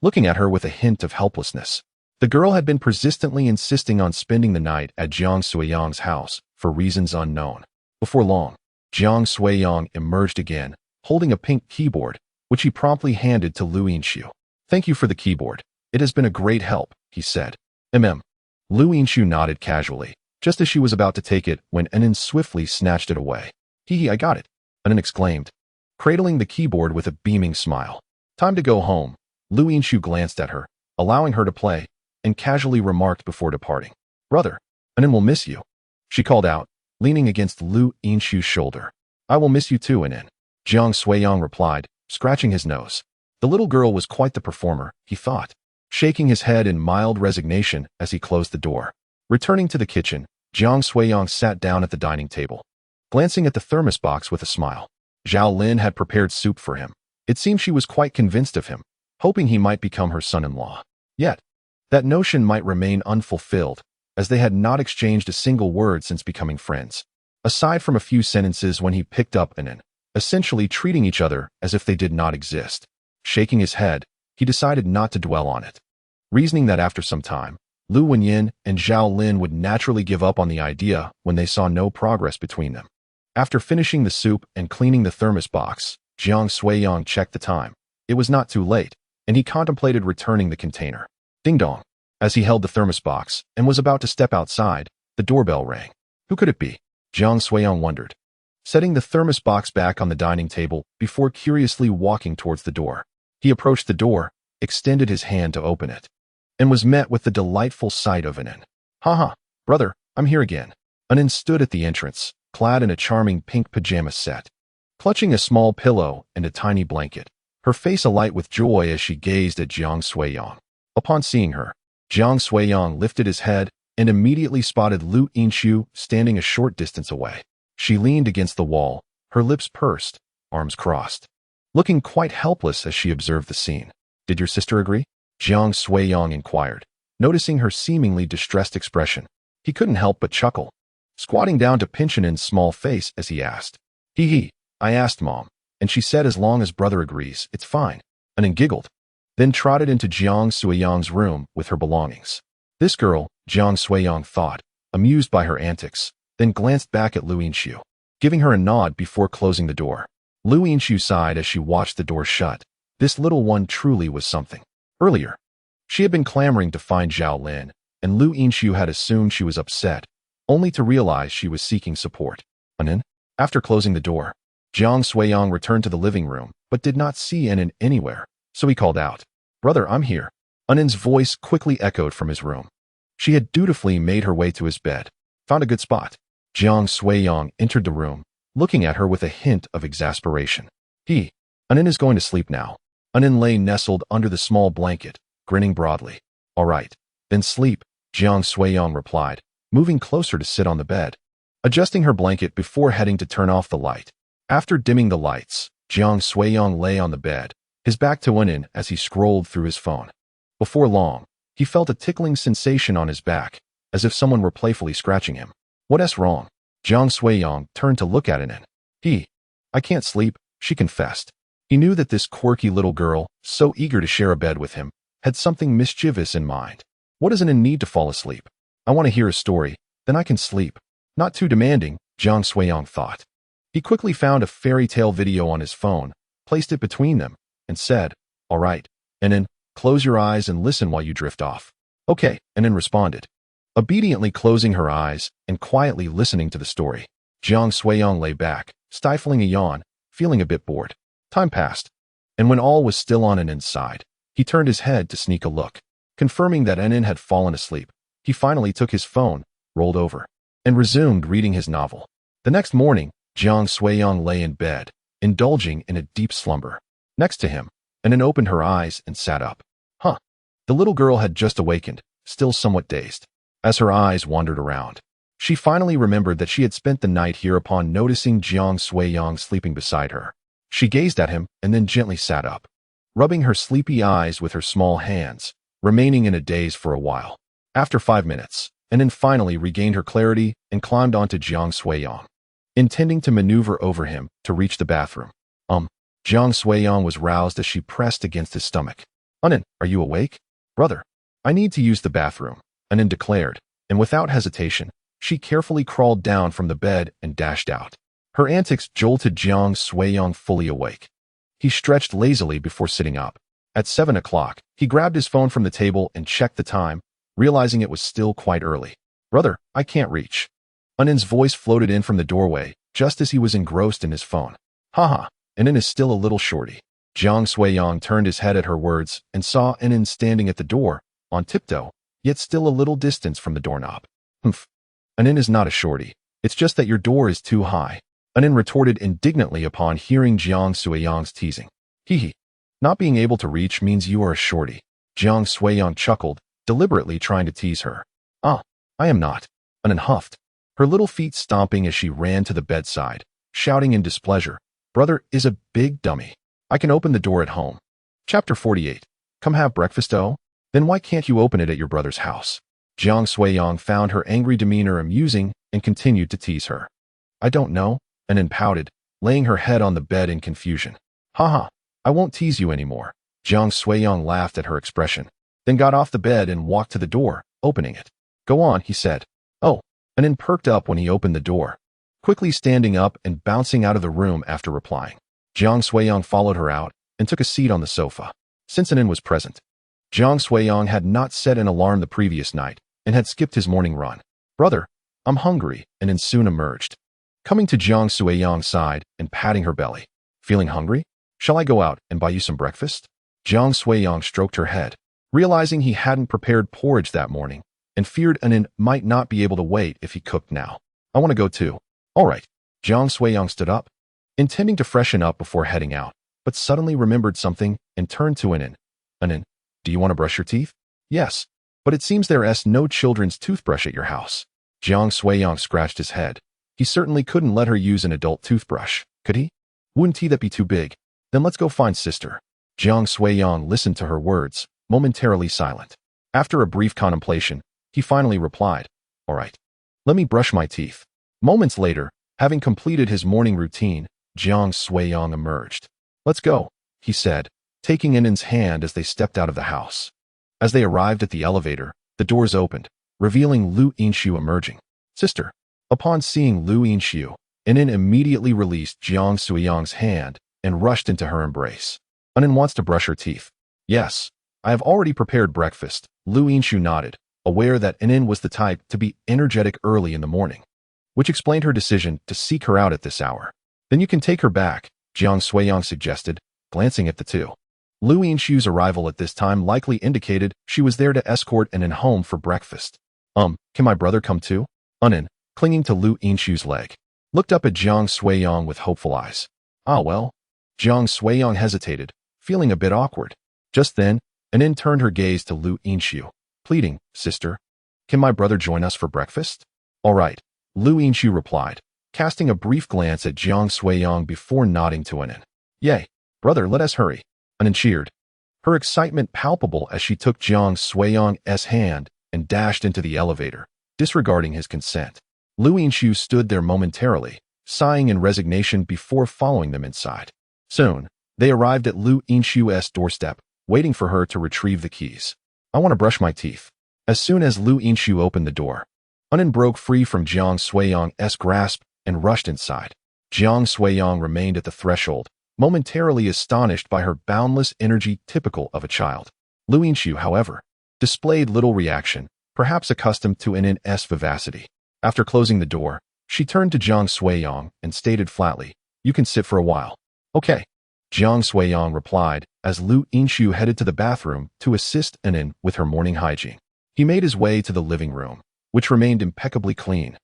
looking at her with a hint of helplessness. The girl had been persistently insisting on spending the night at Jiang Suiyang's house for reasons unknown. Before long, Jiang Suiyang emerged again, holding a pink keyboard, which he promptly handed to Lu Yinshu. Thank you for the keyboard. It has been a great help, he said. Lu Yinshu nodded casually, just as she was about to take it when Anin swiftly snatched it away. I got it, Anin exclaimed, cradling the keyboard with a beaming smile. Time to go home. Lu Yinshu glanced at her, allowing her to play, and casually remarked before departing. Brother, Anin will miss you. She called out, leaning against Lu Yinshu's shoulder. I will miss you too, Anin, Jiang Suiyang replied, scratching his nose. The little girl was quite the performer, he thought. shaking his head in mild resignation as he closed the door. Returning to the kitchen, Jiang Suiyang sat down at the dining table, glancing at the thermos box with a smile. Zhao Lin had prepared soup for him. It seemed she was quite convinced of him, hoping he might become her son-in-law. Yet, that notion might remain unfulfilled, as they had not exchanged a single word since becoming friends, aside from a few sentences when he picked up Annin, essentially treating each other as if they did not exist. Shaking his head, he decided not to dwell on it, reasoning that after some time, Lu Wenyin and Zhao Lin would naturally give up on the idea when they saw no progress between them. After finishing the soup and cleaning the thermos box, Jiang Suiyang checked the time. It was not too late, and he contemplated returning the container. Ding dong. As he held the thermos box and was about to step outside, the doorbell rang. Who could it be? Jiang Suiyang wondered, setting the thermos box back on the dining table before curiously walking towards the door. He approached the door, extended his hand to open it, and was met with the delightful sight of Annin. Haha, brother, I'm here again. Annin stood at the entrance, clad in a charming pink pajama set, clutching a small pillow and a tiny blanket, her face alight with joy as she gazed at Jiang Suiyang. Upon seeing her, Jiang Suiyang lifted his head and immediately spotted Lu Yinshu standing a short distance away. She leaned against the wall, her lips pursed, arms crossed, looking quite helpless as she observed the scene. Did your sister agree? Jiang Suiyang inquired, noticing her seemingly distressed expression. He couldn't help but chuckle, squatting down to pinch Annin's small face as he asked. Hee, I asked Mom, and she said as long as brother agrees, it's fine. Annin giggled, then trotted into Jiang Suiyang's room with her belongings. This girl, Jiang Suiyang thought, amused by her antics, then glanced back at Lu Yinshu, giving her a nod before closing the door. Lu Yinshu sighed as she watched the door shut. This little one truly was something. Earlier, she had been clamoring to find Zhao Lin, and Lu Yinshu had assumed she was upset, only to realize she was seeking support. Annin? After closing the door, Jiang Suiyang returned to the living room, but did not see Annin anywhere, so he called out, Brother, I'm here. Annin's voice quickly echoed from his room. She had dutifully made her way to his bed. Found a good spot. Jiang Suiyang entered the room, looking at her with a hint of exasperation. Annin is going to sleep now. Annin lay nestled under the small blanket, grinning broadly. All right, then sleep, Jiang Suiyang replied, moving closer to sit on the bed, adjusting her blanket before heading to turn off the light. After dimming the lights, Jiang Suiyang lay on the bed, his back to Annin as he scrolled through his phone. Before long, he felt a tickling sensation on his back, as if someone were playfully scratching him. What's wrong? Jiang Suiyang turned to look at Annin. I can't sleep, she confessed. He knew that this quirky little girl, so eager to share a bed with him, had something mischievous in mind. What does Annin need to fall asleep? I want to hear a story, then I can sleep. Not too demanding, Jiang Suiyang thought. He quickly found a fairy tale video on his phone, placed it between them, and said, All right, Annin, close your eyes and listen while you drift off. Okay, Annin responded, obediently closing her eyes and quietly listening to the story. Jiang Suiyang lay back, stifling a yawn, feeling a bit bored. Time passed, and when all was still on Annin's side, he turned his head to sneak a look. Confirming that Annin had fallen asleep, he finally took his phone, rolled over, and resumed reading his novel. The next morning, Jiang Suiyang lay in bed, indulging in a deep slumber. Next to him, Annin opened her eyes and sat up. The little girl had just awakened, still somewhat dazed. As her eyes wandered around, she finally remembered that she had spent the night here upon noticing Jiang Suiyang sleeping beside her. She gazed at him and then gently sat up, rubbing her sleepy eyes with her small hands, remaining in a daze for a while. After 5 minutes, Annin finally regained her clarity and climbed onto Jiang Suiyang, intending to maneuver over him to reach the bathroom. Jiang Suiyang was roused as she pressed against his stomach. Annin, are you awake? Brother, I need to use the bathroom, Annin declared, and without hesitation, she carefully crawled down from the bed and dashed out. Her antics jolted Jiang Suiyang fully awake. He stretched lazily before sitting up. At 7 o'clock, he grabbed his phone from the table and checked the time, realizing it was still quite early. Brother, I can't reach. Annin's voice floated in from the doorway, just as he was engrossed in his phone. Annin is still a little shorty. Jiang Suiyang turned his head at her words and saw Annin standing at the door, on tiptoe, yet still a little distance from the doorknob. Annin is not a shorty. It's just that your door is too high. Annin retorted indignantly upon hearing Jiang Suiyang's teasing. Not being able to reach means you are a shorty. Jiang Suiyang chuckled, deliberately trying to tease her. Ah, I am not. Anan huffed, her little feet stomping as she ran to the bedside, shouting in displeasure, Brother is a big dummy. I can open the door at home. Chapter 48. Come have breakfast, oh? Then why can't you open it at your brother's house? Jiang Suiyang found her angry demeanor amusing and continued to tease her. I don't know, Anan pouted, laying her head on the bed in confusion. Haha, I won't tease you anymore. Jiang Suiyang laughed at her expression, then got off the bed and walked to the door, opening it. Go on, he said. Oh, Anan perked up when he opened the door, quickly standing up and bouncing out of the room after replying. Jiang Suiyang followed her out and took a seat on the sofa. Since Anan was present, Jiang Suiyang had not set an alarm the previous night and had skipped his morning run. Brother, I'm hungry, Anan soon emerged, coming to Jiang Suiyang's side and patting her belly. Feeling hungry? Shall I go out and buy you some breakfast? Jiang Suiyang stroked her head, realizing he hadn't prepared porridge that morning, and feared Anan might not be able to wait if he cooked now. I want to go too. All right. Jiang Suiyang stood up, intending to freshen up before heading out, but suddenly remembered something and turned to Anan. Anan, do you want to brush your teeth? Yes, but it seems there's no children's toothbrush at your house. Jiang Suiyang scratched his head. He certainly couldn't let her use an adult toothbrush, could he? Wouldn't that be too big? Then let's go find sister. Jiang Suiyang listened to her words, momentarily silent. After a brief contemplation, he finally replied, All right, let me brush my teeth. Moments later, having completed his morning routine, Jiang Suiyang emerged. Let's go, he said, taking Anan's hand as they stepped out of the house. As they arrived at the elevator, the doors opened, revealing Lu Yinshu emerging. Sister. Upon seeing Lu Yinshu, Anan immediately released Jiang Suiyang's hand and rushed into her embrace. Anan wants to brush her teeth. Yes, I have already prepared breakfast. Lu Yinshu nodded, aware that Anan was the type to be energetic early in the morning, which explained her decision to seek her out at this hour. Then you can take her back, Jiang Suiyang suggested, glancing at the two. Lu Yinshu's arrival at this time likely indicated she was there to escort Anan home for breakfast. Can my brother come too? Anan, clinging to Lu Yinshu's leg, looked up at Jiang Suiyang with hopeful eyes. Ah well. Jiang Suiyang hesitated, feeling a bit awkward. Just then, Anan turned her gaze to Lu Yinshu, pleading, Sister, can my brother join us for breakfast? All right, Lu Yinshu replied, casting a brief glance at Jiang Suiyang before nodding to Anan. Yay, brother, let us hurry. Anan cheered, her excitement palpable as she took Jiang Suiyang's hand and dashed into the elevator, disregarding his consent. Lu Yinshu stood there momentarily, sighing in resignation before following them inside. Soon, they arrived at Lu Yinshu's doorstep, waiting for her to retrieve the keys. I want to brush my teeth. As soon as Lu Yinshu opened the door, Anan broke free from Jiang Suiyang's grasp and rushed inside. Jiang Suiyang remained at the threshold, momentarily astonished by her boundless energy typical of a child. Lu Yinshu, however, displayed little reaction, perhaps accustomed to Anan's vivacity. After closing the door, she turned to Jiang Suiyang and stated flatly, You can sit for a while. Okay. Jiang Suiyang replied as Lu Yinshu headed to the bathroom to assist Anan with her morning hygiene. He made his way to the living room, which remained impeccably clean,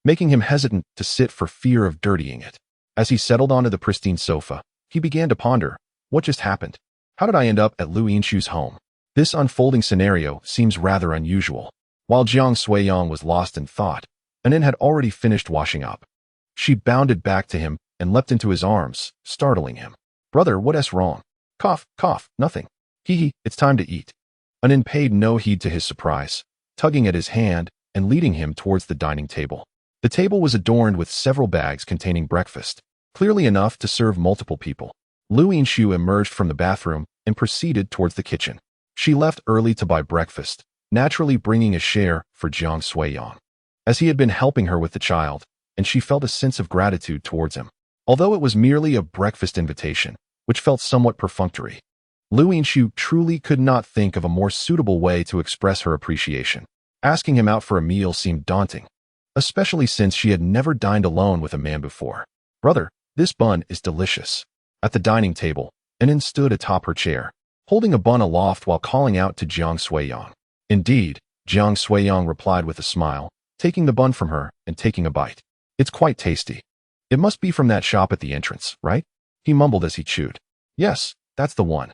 making him hesitant to sit for fear of dirtying it. As he settled onto the pristine sofa, he began to ponder, what just happened? How did I end up at Lu Yinshu's home? This unfolding scenario seems rather unusual. While Jiang Suiyang was lost in thought, Anan had already finished washing up. She bounded back to him and leapt into his arms, startling him. Brother, what's wrong? Cough, cough, nothing. Hee, it's time to eat. Anan paid no heed to his surprise, tugging at his hand and leading him towards the dining table. The table was adorned with several bags containing breakfast, clearly enough to serve multiple people. Lu Yinshu emerged from the bathroom and proceeded towards the kitchen. She left early to buy breakfast, naturally bringing a share for Jiang Suiyang, as he had been helping her with the child, and she felt a sense of gratitude towards him. Although it was merely a breakfast invitation, which felt somewhat perfunctory, Lu Yinshu truly could not think of a more suitable way to express her appreciation. Asking him out for a meal seemed daunting, especially since she had never dined alone with a man before. Brother, this bun is delicious. At the dining table, Anan stood atop her chair, holding a bun aloft while calling out to Jiang Suiyang. Indeed, Jiang Suiyang replied with a smile, taking the bun from her and taking a bite. It's quite tasty. It must be from that shop at the entrance, right? He mumbled as he chewed. Yes, that's the one.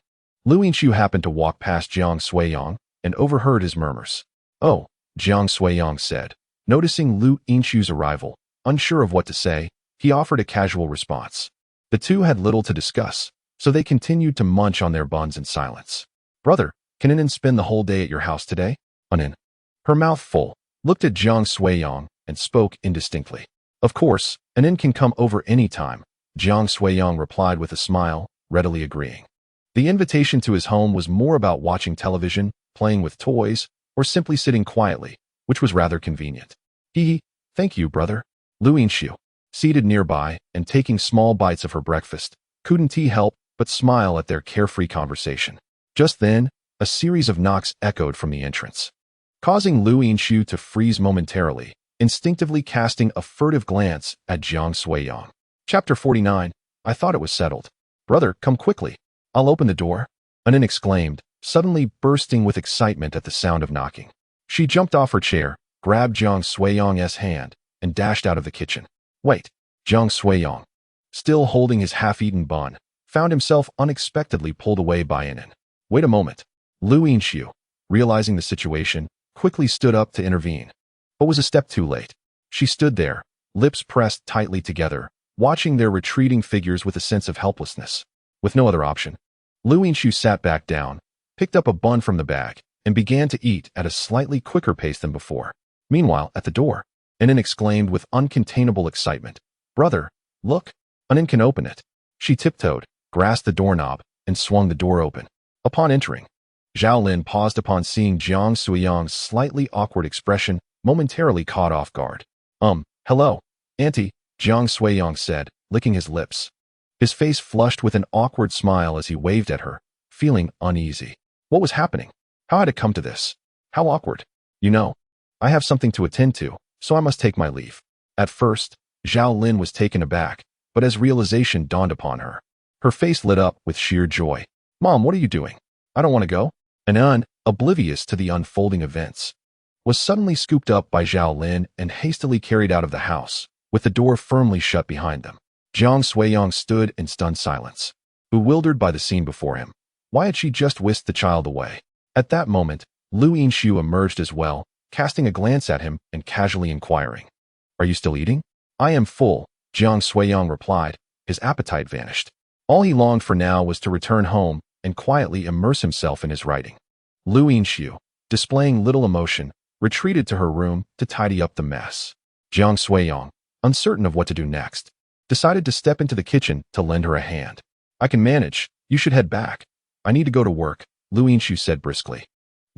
Lu Yinxiu happened to walk past Jiang Suiyang and overheard his murmurs. "Oh," Jiang Suiyang said. Noticing Lu Yinxiu's arrival, unsure of what to say, he offered a casual response. The two had little to discuss, so they continued to munch on their buns in silence. "Brother, can Anin spend the whole day at your house today?" Anin, her mouth full, looked at Jiang Suiyang and spoke indistinctly. "Of course, Anin can come over any time," Jiang Suiyang replied with a smile, readily agreeing. The invitation to his home was more about watching television, playing with toys, or simply sitting quietly, which was rather convenient. Thank you, brother." Lu Yinxiu, seated nearby and taking small bites of her breakfast, couldn't help but smile at their carefree conversation. Just then, a series of knocks echoed from the entrance, causing Lu Yinxiu to freeze momentarily, instinctively casting a furtive glance at Jiang Suiyang. Chapter 49. I thought it was settled. "Brother, come quickly. I'll open the door," Anin exclaimed, suddenly bursting with excitement at the sound of knocking. She jumped off her chair, grabbed Jiang Suiyang's hand, and dashed out of the kitchen. "Wait." Jiang Suiyang, still holding his half-eaten bun, found himself unexpectedly pulled away by Anin. "Wait a moment." Lu Yinxiu, realizing the situation, quickly stood up to intervene, but was a step too late. She stood there, lips pressed tightly together, watching their retreating figures with a sense of helplessness. With no other option, Lu Yinxiu sat back down, picked up a bun from the bag, and began to eat at a slightly quicker pace than before. Meanwhile, at the door, Anin exclaimed with uncontainable excitement, "Brother, look, Anin can open it." She tiptoed, grasped the doorknob, and swung the door open. Upon entering, Zhao Lin paused upon seeing Jiang Suiyang's slightly awkward expression, momentarily caught off guard. Hello, Auntie," Jiang Suiyang said, licking his lips. His face flushed with an awkward smile as he waved at her, feeling uneasy. What was happening? How had it come to this? How awkward. "You know, I have something to attend to, so I must take my leave." At first, Zhao Lin was taken aback, but as realization dawned upon her, her face lit up with sheer joy. "Mom, what are you doing? I don't want to go." Anan, oblivious to the unfolding events, was suddenly scooped up by Zhao Lin and hastily carried out of the house, with the door firmly shut behind them. Jiang Suiyang stood in stunned silence, bewildered by the scene before him. Why had she just whisked the child away? At that moment, Lu Yinxiu emerged as well, casting a glance at him and casually inquiring, "Are you still eating?" "I am full," Jiang Suiyang replied. His appetite vanished. All he longed for now was to return home and quietly immerse himself in his writing. Lu Yinxiu, displaying little emotion, retreated to her room to tidy up the mess. Jiang Suiyang, uncertain of what to do next, decided to step into the kitchen to lend her a hand. "I can manage. You should head back. I need to go to work," Lu Yinxiu said briskly,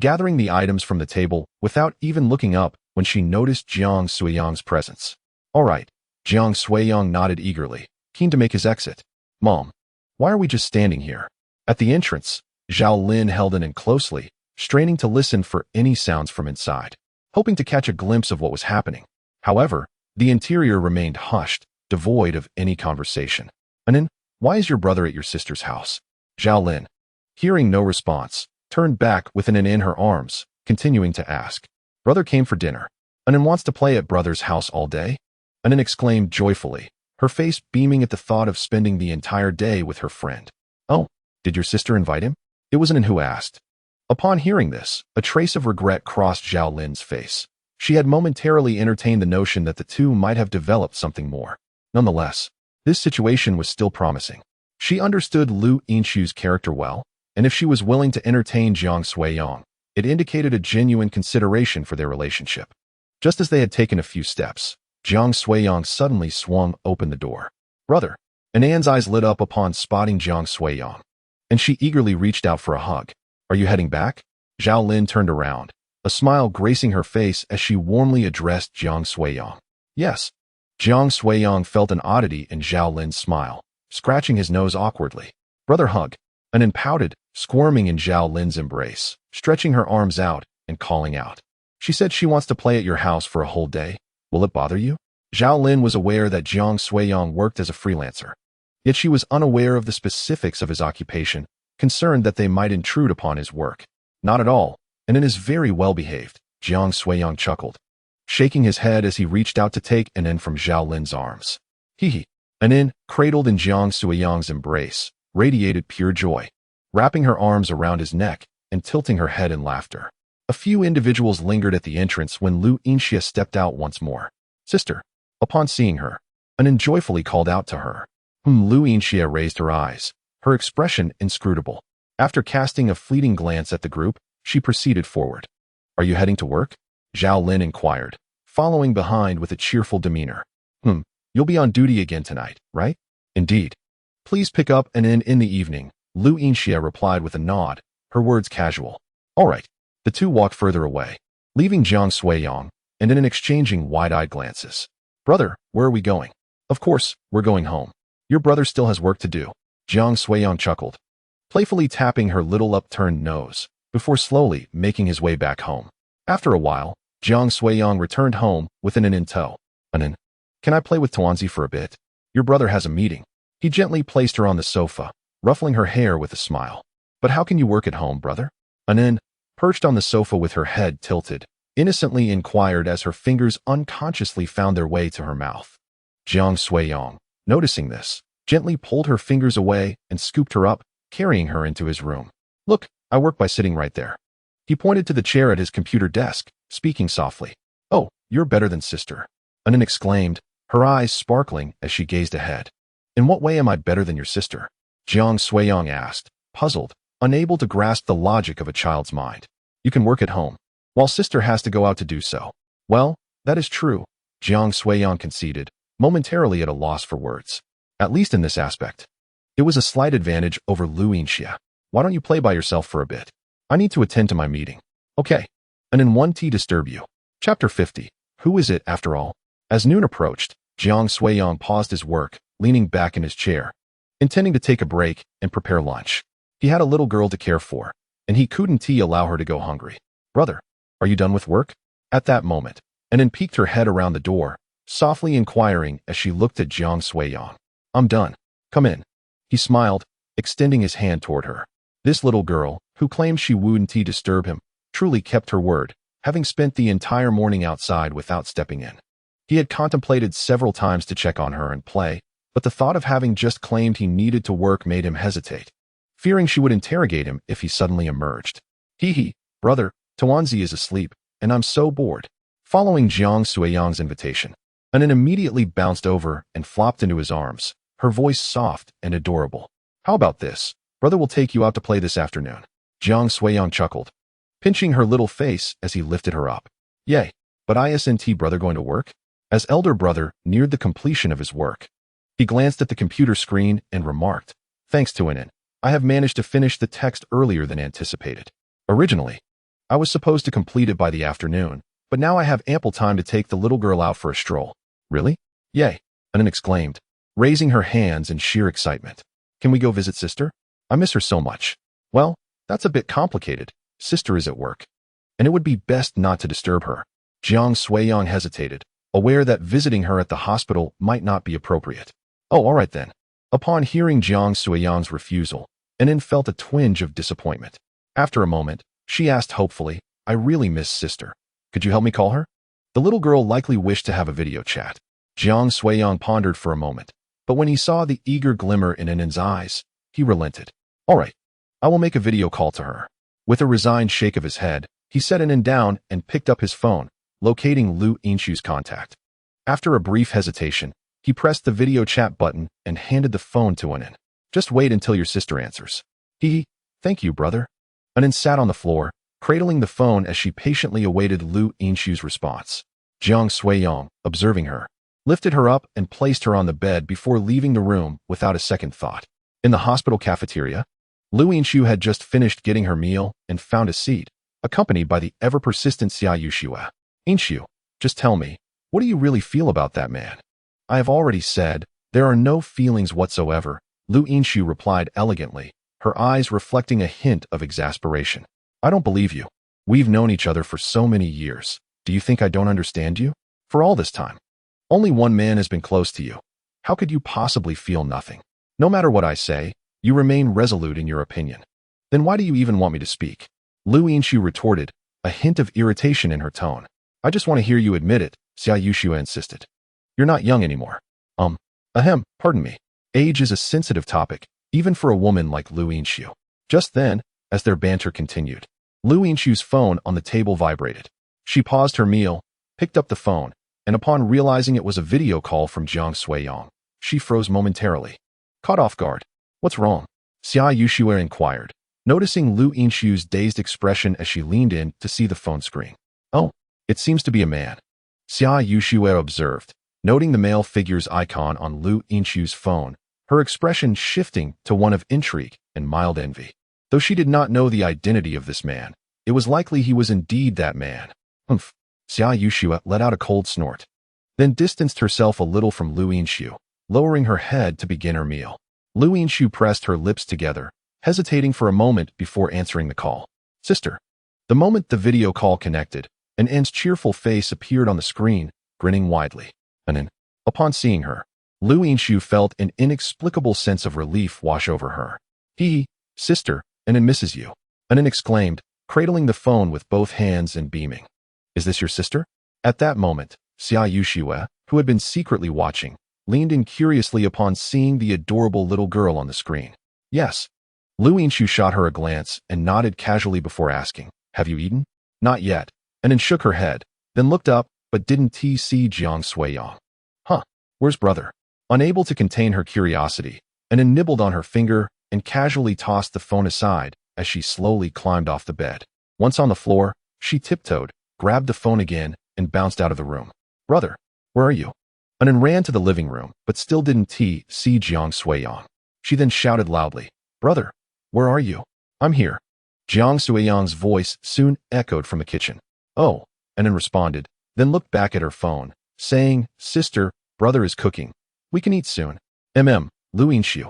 gathering the items from the table without even looking up when she noticed Jiang Suiyang's presence. "All right." Jiang Suiyang nodded eagerly, keen to make his exit. "Mom, why are we just standing here?" At the entrance, Zhao Lin held Anin closely, straining to listen for any sounds from inside, hoping to catch a glimpse of what was happening. However, the interior remained hushed, devoid of any conversation. "Anin, why is your brother at your sister's house?" Zhao Lin, hearing no response, turned back with Anin in her arms, continuing to ask. "Brother came for dinner. Anin wants to play at brother's house all day?" Anin exclaimed joyfully, her face beaming at the thought of spending the entire day with her friend. "Oh, did your sister invite him?" It was Anin who asked. Upon hearing this, a trace of regret crossed Zhao Lin's face. She had momentarily entertained the notion that the two might have developed something more. Nonetheless, this situation was still promising. She understood Lu Yinxiu's character well, and if she was willing to entertain Jiang Suiyang, it indicated a genuine consideration for their relationship. Just as they had taken a few steps, Jiang Suiyang suddenly swung open the door. "Brother," Anan's eyes lit up upon spotting Jiang Suiyang, and she eagerly reached out for a hug. "Are you heading back?" Zhao Lin turned around, a smile gracing her face as she warmly addressed Jiang Suiyang. "Yes." Jiang Suiyang felt an oddity in Zhao Lin's smile, scratching his nose awkwardly. "Brother, hug." Anan pouted, squirming in Zhao Lin's embrace, stretching her arms out and calling out. "She said she wants to play at your house for a whole day. Will it bother you?" Zhao Lin was aware that Jiang Suiyang worked as a freelancer, yet she was unaware of the specifics of his occupation, concerned that they might intrude upon his work. "Not at all, and it is very well behaved," Jiang Suiyang chuckled, shaking his head as he reached out to take Anin from Zhao Lin's arms. Anin, cradled in Jiang Suiyang's embrace, radiated pure joy. wrapping her arms around his neck and tilting her head in laughter. A few individuals lingered at the entrance when Lu Yinxia stepped out once more. Sister. Upon seeing her, Anan joyfully called out to her. Lu Yinxia raised her eyes, her expression inscrutable. After casting a fleeting glance at the group, she proceeded forward. Are you heading to work? Zhao Lin inquired, following behind with a cheerful demeanor. You'll be on duty again tonight, right? Indeed. Please pick up and in the evening, Lu Yinxia replied with a nod, her words casual. All right. The two walked further away, leaving Jiang Suiyang, and in exchanging wide-eyed glances. Brother, where are we going? Of course, we're going home. Your brother still has work to do. Jiang Suiyang chuckled, playfully tapping her little upturned nose, before slowly making his way back home. After a while, Jiang Suiyang returned home with Anan in tow. Anan, can I play with Tuanzi for a bit? Your brother has a meeting. He gently placed her on the sofa, ruffling her hair with a smile. But how can you work at home, brother? Anan, perched on the sofa with her head tilted, innocently inquired as her fingers unconsciously found their way to her mouth. Jiang Suiyang, noticing this, gently pulled her fingers away and scooped her up, carrying her into his room. Look, I work by sitting right there. He pointed to the chair at his computer desk, speaking softly. Oh, you're better than sister. Anan exclaimed, her eyes sparkling as she gazed ahead. In what way am I better than your sister? Jiang Suiyang asked, puzzled, unable to grasp the logic of a child's mind. You can work at home, while sister has to go out to do so. Well, that is true, Jiang Suiyang conceded, momentarily at a loss for words. At least in this aspect. It was a slight advantage over Lu Yinxia. Why don't you play by yourself for a bit? I need to attend to my meeting. Okay. And in one tea disturb you. Chapter 50. Who is it, after all? As noon approached, Jiang Suiyang paused his work, leaning back in his chair, intending to take a break and prepare lunch. He had a little girl to care for, and he couldn't allow her to go hungry. Brother, are you done with work? At that moment, Anan peeked her head around the door, softly inquiring as she looked at Jiang Suiyang. I'm done. Come in. He smiled, extending his hand toward her. This little girl, who claimed she wouldn't disturb him, truly kept her word, having spent the entire morning outside without stepping in. He had contemplated several times to check on her and play, but the thought of having just claimed he needed to work made him hesitate, fearing she would interrogate him if he suddenly emerged. Hee, brother, Tuanzi is asleep, and I'm so bored. Following Jiang Suiyang's invitation, Anan immediately bounced over and flopped into his arms, her voice soft and adorable. How about this? Brother will take you out to play this afternoon. Jiang Suiyang chuckled, pinching her little face as he lifted her up. Yay, but isn't brother going to work? As elder brother neared the completion of his work, he glanced at the computer screen and remarked, thanks to Anan, I have managed to finish the text earlier than anticipated. Originally, I was supposed to complete it by the afternoon, but now I have ample time to take the little girl out for a stroll. Really? Yay, Anan exclaimed, raising her hands in sheer excitement. Can we go visit sister? I miss her so much. Well, that's a bit complicated. Sister is at work, and it would be best not to disturb her. Jiang Suiyang hesitated, aware that visiting her at the hospital might not be appropriate. Oh, all right then. Upon hearing Jiang Suiyang's refusal, Anan felt a twinge of disappointment. After a moment, she asked hopefully, I really miss sister. Could you help me call her? The little girl likely wished to have a video chat. Jiang Suiyang pondered for a moment, but when he saw the eager glimmer in Anan's eyes, he relented. All right, I will make a video call to her. With a resigned shake of his head, he set Anan down and picked up his phone, locating Lu Yinxiu's contact. After a brief hesitation, he pressed the video chat button and handed the phone to Anan. Just wait until your sister answers. Thank you, brother. Anan sat on the floor, cradling the phone as she patiently awaited Lu Yinxiu's response. Jiang Suiyang, observing her, lifted her up and placed her on the bed before leaving the room without a second thought. In the hospital cafeteria, Lu Yinxiu had just finished getting her meal and found a seat, accompanied by the ever-persistent Xia Yuxue. Yinxiu, just tell me, what do you really feel about that man? I have already said, there are no feelings whatsoever, Lu Yinxiu replied elegantly, her eyes reflecting a hint of exasperation. I don't believe you. We've known each other for so many years. Do you think I don't understand you? For all this time, only one man has been close to you. How could you possibly feel nothing? No matter what I say, you remain resolute in your opinion. Then why do you even want me to speak? Lu Yinxiu retorted, a hint of irritation in her tone. I just want to hear you admit it, Xia Yuxue insisted. You're not young anymore. Pardon me. Age is a sensitive topic, even for a woman like Lu Yinxiu. Just then, as their banter continued, Lu Yinshu's phone on the table vibrated. She paused her meal, picked up the phone, and upon realizing it was a video call from Jiang Suiyang, she froze momentarily. Caught off guard. What's wrong? Xia Yushue inquired, noticing Lu Yinshu's dazed expression as she leaned in to see the phone screen. Oh, it seems to be a man. Xia Yushue observed, noting the male figure's icon on Lu Yinshu's phone, her expression shifting to one of intrigue and mild envy. Though she did not know the identity of this man, it was likely he was indeed that man. Humph. Xia Yushue let out a cold snort, then distanced herself a little from Lu Yinshu, lowering her head to begin her meal. Lu Yinshu pressed her lips together, hesitating for a moment before answering the call. Sister. The moment the video call connected, an N's cheerful face appeared on the screen, grinning widely. And upon seeing her, Lu Yinshu felt an inexplicable sense of relief wash over her. Sister, Anan misses you. Anan exclaimed, cradling the phone with both hands and beaming. Is this your sister? At that moment, Xia Yushue, who had been secretly watching, leaned in curiously upon seeing the adorable little girl on the screen. Yes. Lu Yinshu shot her a glance and nodded casually before asking, have you eaten? Not yet. Anan shook her head, then looked up, but didn't see Jiang Suiyang. Huh, where's brother? Unable to contain her curiosity, Anan nibbled on her finger and casually tossed the phone aside as she slowly climbed off the bed. Once on the floor, she tiptoed, grabbed the phone again, and bounced out of the room. Brother, where are you? Anan ran to the living room, but still didn't see Jiang Suiyang. She then shouted loudly, Brother, where are you? I'm here. Jiang Suiyang's voice soon echoed from the kitchen. Oh, Anan responded, then looked back at her phone, saying, Sister, brother is cooking. We can eat soon. Lu Yinshu.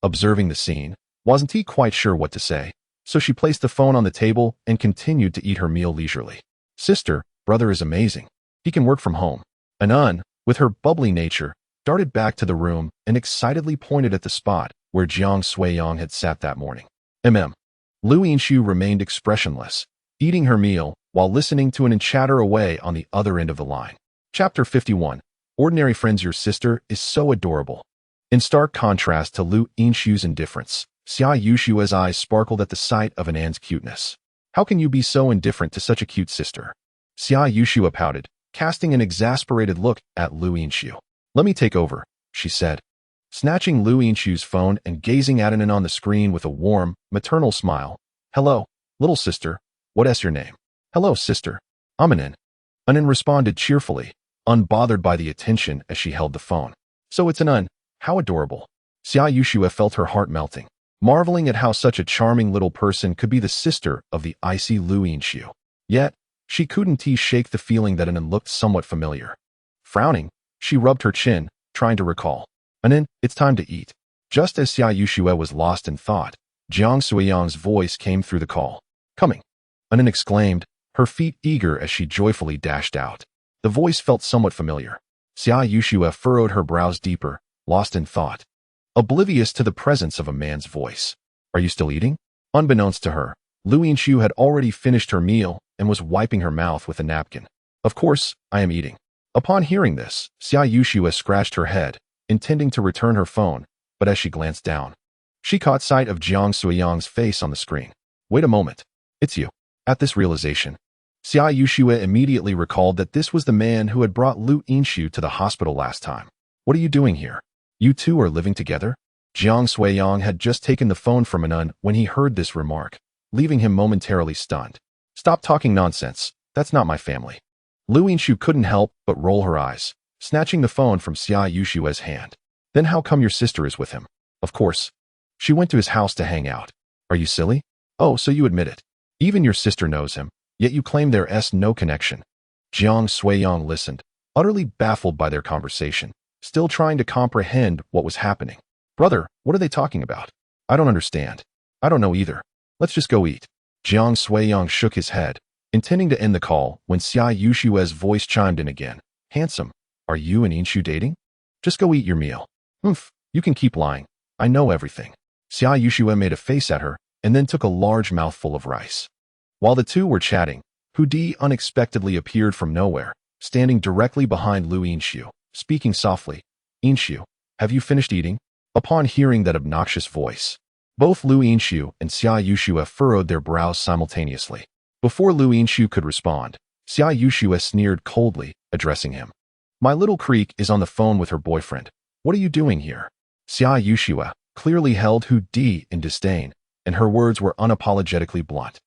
Observing the scene, wasn't he quite sure what to say, so she placed the phone on the table and continued to eat her meal leisurely. Sister, brother is amazing. He can work from home. Anan, with her bubbly nature, darted back to the room and excitedly pointed at the spot where Jiang Suiyang had sat that morning. Lu Yinshu remained expressionless, eating her meal while listening to an chatter away on the other end of the line. Chapter 51. Ordinary friends. Your sister is so adorable. In stark contrast to Lu Yinshu's indifference, Xia Yushue's eyes sparkled at the sight of Anan's cuteness. How can you be so indifferent to such a cute sister? Xia Yushue pouted, casting an exasperated look at Lu Yinshu. Let me take over, she said, snatching Lu Yinshu's phone and gazing at Anan on the screen with a warm, maternal smile. Hello, little sister. What's your name? Hello, sister. I'm Anan. Anan responded cheerfully, unbothered by the attention as she held the phone. So it's Anan. How adorable. Xia Yushue felt her heart melting, marveling at how such a charming little person could be the sister of the icy Lu Yinshu. Yet, she couldn't shake the feeling that Anan looked somewhat familiar. Frowning, she rubbed her chin, trying to recall. Anan, it's time to eat. Just as Xia Yushue was lost in thought, Jiang Suiyang's voice came through the call. Coming. Anan exclaimed, her feet eager as she joyfully dashed out. The voice felt somewhat familiar. Xia Yushue furrowed her brows deeper, lost in thought, oblivious to the presence of a man's voice. Are you still eating? Unbeknownst to her, Lu Yinshu had already finished her meal and was wiping her mouth with a napkin. Of course, I am eating. Upon hearing this, Xia Yushue scratched her head, intending to return her phone, but as she glanced down, she caught sight of Jiang Suiyang's face on the screen. Wait a moment. It's you. At this realization, Xia Yushue immediately recalled that this was the man who had brought Lu Yinshu to the hospital last time. What are you doing here? You two are living together? Jiang Suiyang had just taken the phone from Anan when he heard this remark, leaving him momentarily stunned. Stop talking nonsense. That's not my family. Lu Yinshu couldn't help but roll her eyes, snatching the phone from Xia Yushue's hand. Then how come your sister is with him? Of course. She went to his house to hang out. Are you silly? Oh, so you admit it. Even your sister knows him, yet you claim there's no connection. Jiang Suiyang listened, utterly baffled by their conversation, still trying to comprehend what was happening. Brother, what are they talking about? I don't understand. I don't know either. Let's just go eat. Jiang Suiyang shook his head, intending to end the call when Xia Yushue's voice chimed in again. Handsome, are you and Yinshu dating? Just go eat your meal. You can keep lying. I know everything. Xia Yushue made a face at her and then took a large mouthful of rice. While the two were chatting, Hudi unexpectedly appeared from nowhere, standing directly behind Lu Yinshu, speaking softly. Yinshu, have you finished eating? Upon hearing that obnoxious voice, Both Lu Yinshu and Xia Yushue furrowed their brows simultaneously. Before Lu Yinshu could respond, Xia Yushue sneered coldly, addressing him. My little creek is on the phone with her boyfriend. What are you doing here? Xia Yushue clearly held Hu Di in disdain, and her words were unapologetically blunt.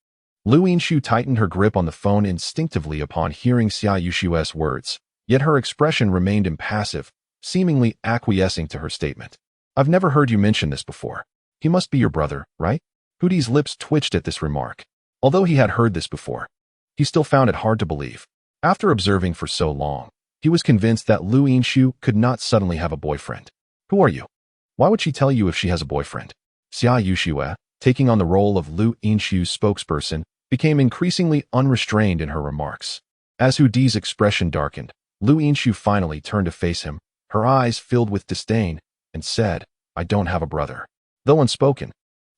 Lu Yinshu tightened her grip on the phone instinctively upon hearing Xia Yushue's words, yet her expression remained impassive, seemingly acquiescing to her statement. I've never heard you mention this before. He must be your brother, right? Hu Di's lips twitched at this remark. Although he had heard this before, he still found it hard to believe. After observing for so long, he was convinced that Lu Yinshu could not suddenly have a boyfriend. Who are you? Why would she tell you if she has a boyfriend? Xia Yushue, taking on the role of Lu Yinshu's spokesperson, became increasingly unrestrained in her remarks. As Hu Di's expression darkened, Lu Yinshu finally turned to face him, her eyes filled with disdain, and said, I don't have a brother. Though unspoken,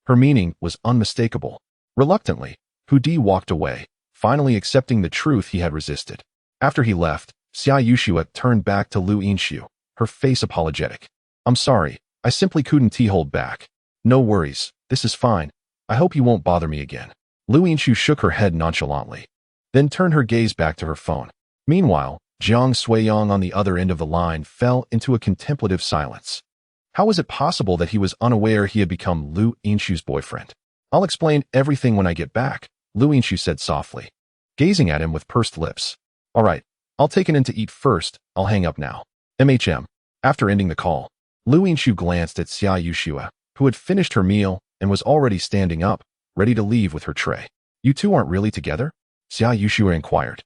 her meaning was unmistakable. Reluctantly, Hu Di walked away, finally accepting the truth he had resisted. After he left, Xia Yushue turned back to Lu Yinshu, her face apologetic. I'm sorry, I simply couldn't hold back. No worries, this is fine. I hope you won't bother me again. Lu Yinshu shook her head nonchalantly, then turned her gaze back to her phone. Meanwhile, Jiang Suiyang on the other end of the line fell into a contemplative silence. How was it possible that he was unaware he had become Lu Yinshu's boyfriend? I'll explain everything when I get back, Lu Yinshu said softly, gazing at him with pursed lips. All right, I'll take an in to eat first. I'll hang up now. After ending the call, Lu Yinshu glanced at Xia Yushue, who had finished her meal and was already standing up, ready to leave with her tray. You two aren't really together? Xia Yushue inquired.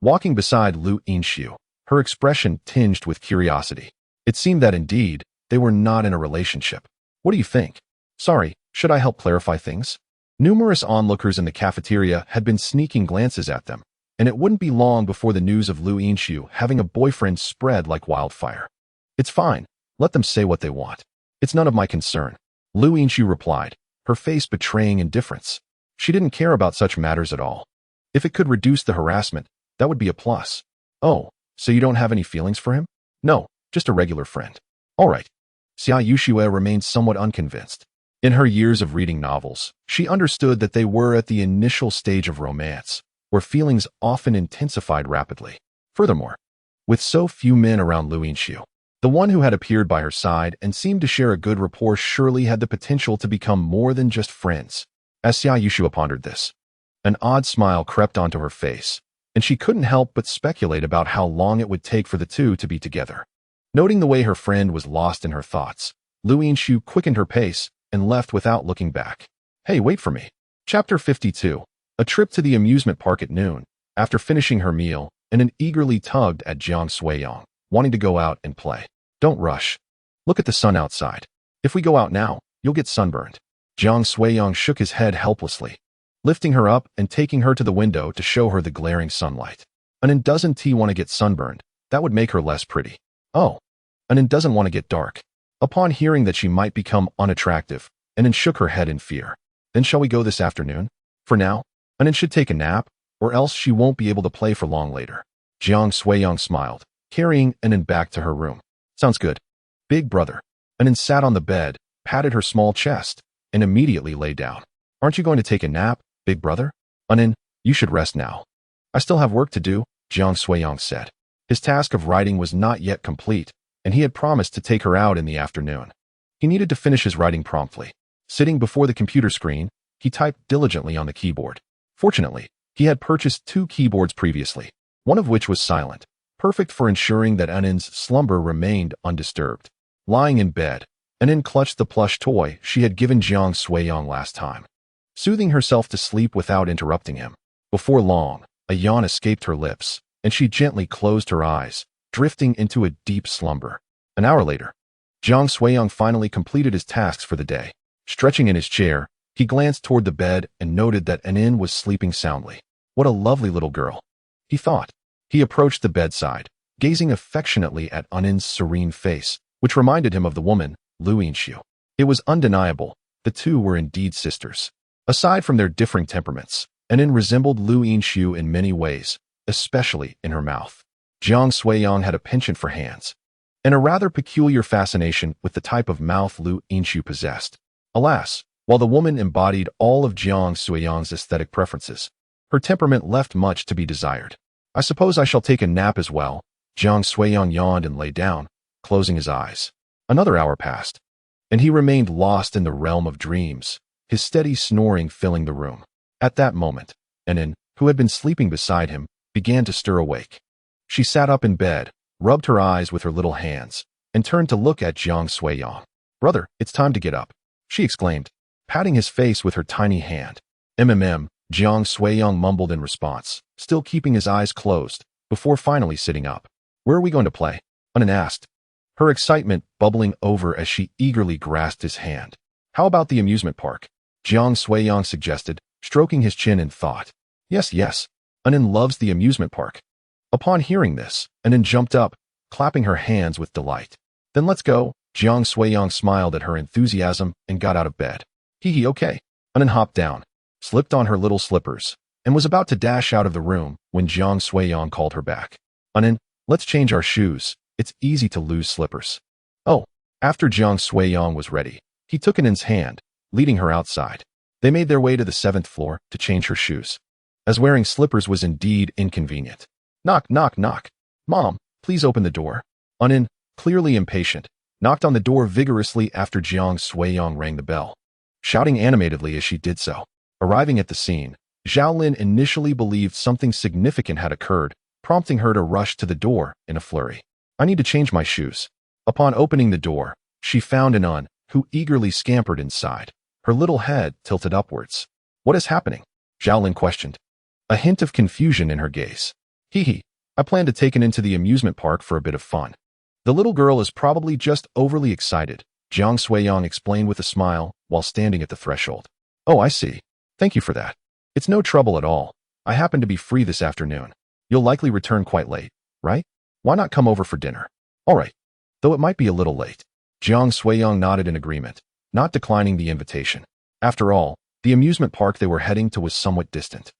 Walking beside Lu Yinshu, her expression tinged with curiosity. It seemed that indeed, they were not in a relationship. What do you think? Sorry, should I help clarify things? Numerous onlookers in the cafeteria had been sneaking glances at them, and it wouldn't be long before the news of Lu Yinshu having a boyfriend spread like wildfire. It's fine. Let them say what they want. It's none of my concern, Lu Yinshu replied, her face betraying indifference. She didn't care about such matters at all. If it could reduce the harassment, that would be a plus. Oh, so you don't have any feelings for him? No, just a regular friend. All right. Xia Yushue remained somewhat unconvinced. In her years of reading novels, she understood that they were at the initial stage of romance, where feelings often intensified rapidly. Furthermore, with so few men around Lu Yinshu, the one who had appeared by her side and seemed to share a good rapport surely had the potential to become more than just friends. As Xia Yushue pondered this, an odd smile crept onto her face, and she couldn't help but speculate about how long it would take for the two to be together. Noting the way her friend was lost in her thoughts, Lu Yinshu quickened her pace and left without looking back. Hey, wait for me. Chapter 52. A trip to the amusement park at noon. After finishing her meal, Annan eagerly tugged at Jiang Suiyang, wanting to go out and play. Don't rush. Look at the sun outside. If we go out now, you'll get sunburned. Jiang Suiyang shook his head helplessly, lifting her up and taking her to the window to show her the glaring sunlight. Annan doesn't want to get sunburned. That would make her less pretty. Oh. Annan doesn't want to get dark. Upon hearing that she might become unattractive, Annan shook her head in fear. Then shall we go this afternoon? For now, Annan should take a nap, or else she won't be able to play for long later. Jiang Suiyang smiled, carrying Annan back to her room. Sounds good. Big brother. Annan sat on the bed, patted her small chest, and immediately lay down. Aren't you going to take a nap, big brother? Annan, you should rest now. I still have work to do, Jiang Suiyang said. His task of writing was not yet complete, and he had promised to take her out in the afternoon. He needed to finish his writing promptly. Sitting before the computer screen, he typed diligently on the keyboard. Fortunately, he had purchased 2 keyboards previously, one of which was silent, perfect for ensuring that Annan's slumber remained undisturbed. Lying in bed, Annan clutched the plush toy she had given Jiang Suiyang last time, soothing herself to sleep without interrupting him. Before long, a yawn escaped her lips, and she gently closed her eyes, drifting into a deep slumber. An hour later, Jiang Suiyang finally completed his tasks for the day. Stretching in his chair, he glanced toward the bed and noted that Annan was sleeping soundly. What a lovely little girl, he thought. He approached the bedside, gazing affectionately at Annan's serene face, which reminded him of the woman, Lu Yinshu. It was undeniable, the two were indeed sisters. Aside from their differing temperaments, Annan resembled Lu Yinshu in many ways, especially in her mouth. Jiang Suiyang had a penchant for hands, and a rather peculiar fascination with the type of mouth Lu Yinshu possessed. Alas, While the woman embodied all of Jiang Suyang's aesthetic preferences, her temperament left much to be desired. I suppose I shall take a nap as well. Jiang Suyang yawned and lay down, closing his eyes. Another hour passed, and he remained lost in the realm of dreams, his steady snoring filling the room. At that moment, Annan, who had been sleeping beside him, began to stir awake. She sat up in bed, rubbed her eyes with her little hands, and turned to look at Jiang Suyang. "Brother, it's time to get up," she exclaimed, patting his face with her tiny hand. Jiang Suyang mumbled in response, still keeping his eyes closed, before finally sitting up. "Where are we going to play?" Annan asked, her excitement bubbling over as she eagerly grasped his hand. "How about the amusement park?" Jiang Suyang suggested, stroking his chin in thought. Yes, Annan loves the amusement park." Upon hearing this, Annan jumped up, clapping her hands with delight. "Then let's go." Jiang Suyang smiled at her enthusiasm and got out of bed. Hee, okay. Annan hopped down, slipped on her little slippers, and was about to dash out of the room when Jiang Suyang called her back. "Annan, let's change our shoes. It's easy to lose slippers." Oh, after Jiang Suyang was ready, he took Annan's hand, leading her outside. They made their way to the 7th floor to change her shoes, as wearing slippers was indeed inconvenient. Knock, knock, knock. "Mom, please open the door." Annan, clearly impatient, knocked on the door vigorously after Jiang Suyang rang the bell, shouting animatedly as she did so. Arriving at the scene, Zhao Lin initially believed something significant had occurred, prompting her to rush to the door in a flurry. "I need to change my shoes." Upon opening the door, she found Annan, who eagerly scampered inside, her little head tilted upwards. "What is happening?" Zhao Lin questioned, a hint of confusion in her gaze. I plan to take Annan to the amusement park for a bit of fun." "The little girl is probably just overly excited," Jiang Suyang explained with a smile while standing at the threshold. "Oh, I see. Thank you for that. It's no trouble at all. I happen to be free this afternoon. You'll likely return quite late, right? Why not come over for dinner?" "All right, though it might be a little late." Jiang Suyang nodded in agreement, not declining the invitation. After all, the amusement park they were heading to was somewhat distant,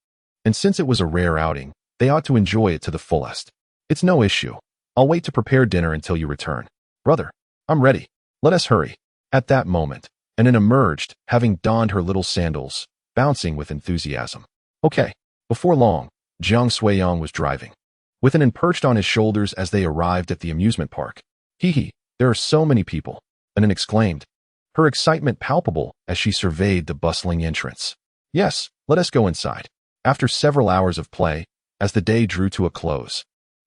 and since it was a rare outing, they ought to enjoy it to the fullest. "It's no issue. I'll wait to prepare dinner until you return." "Brother, I'm ready. Let us hurry." At that moment, Annan emerged, having donned her little sandals, bouncing with enthusiasm. Okay. Before long, Jiang Suyang was driving, with Annan perched on his shoulders as they arrived at the amusement park. There are so many people," Annan exclaimed, her excitement palpable as she surveyed the bustling entrance. "Yes, let us go inside." After several hours of play, as the day drew to a close,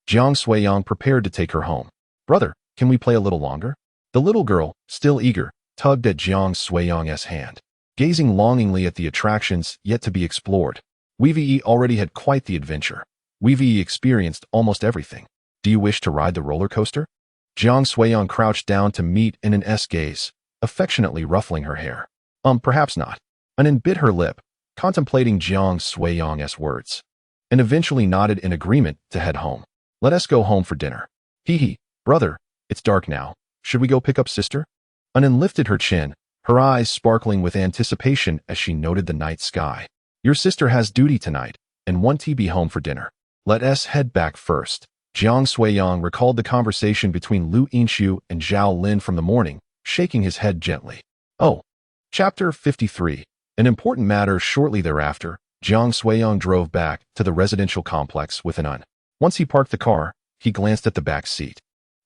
Jiang Suyang prepared to take her home. "Brother, can we play a little longer?" The little girl, still eager, tugged at Jiang Suyang's hand, gazing longingly at the attractions yet to be explored. We've already had quite the adventure. We've experienced almost everything. "Do you wish to ride the roller coaster?" Jiang Suyang crouched down to meet Annan's gaze, affectionately ruffling her hair. Perhaps not." Annan bit her lip, contemplating Jiang Suyang's words, and eventually nodded in agreement to head home. "Let us go home for dinner." Brother, it's dark now. Should we go pick up sister?" Annan lifted her chin, her eyes sparkling with anticipation as she noted the night sky. "Your sister has duty tonight, and won't be home for dinner. Let us head back first." Jiang Suyang recalled the conversation between Lu Yinshu and Zhao Lin from the morning, shaking his head gently. Oh. Chapter 53. An important matter. Shortly thereafter, Jiang Suyang drove back to the residential complex with Annan. Once he parked the car, he glanced at the back seat,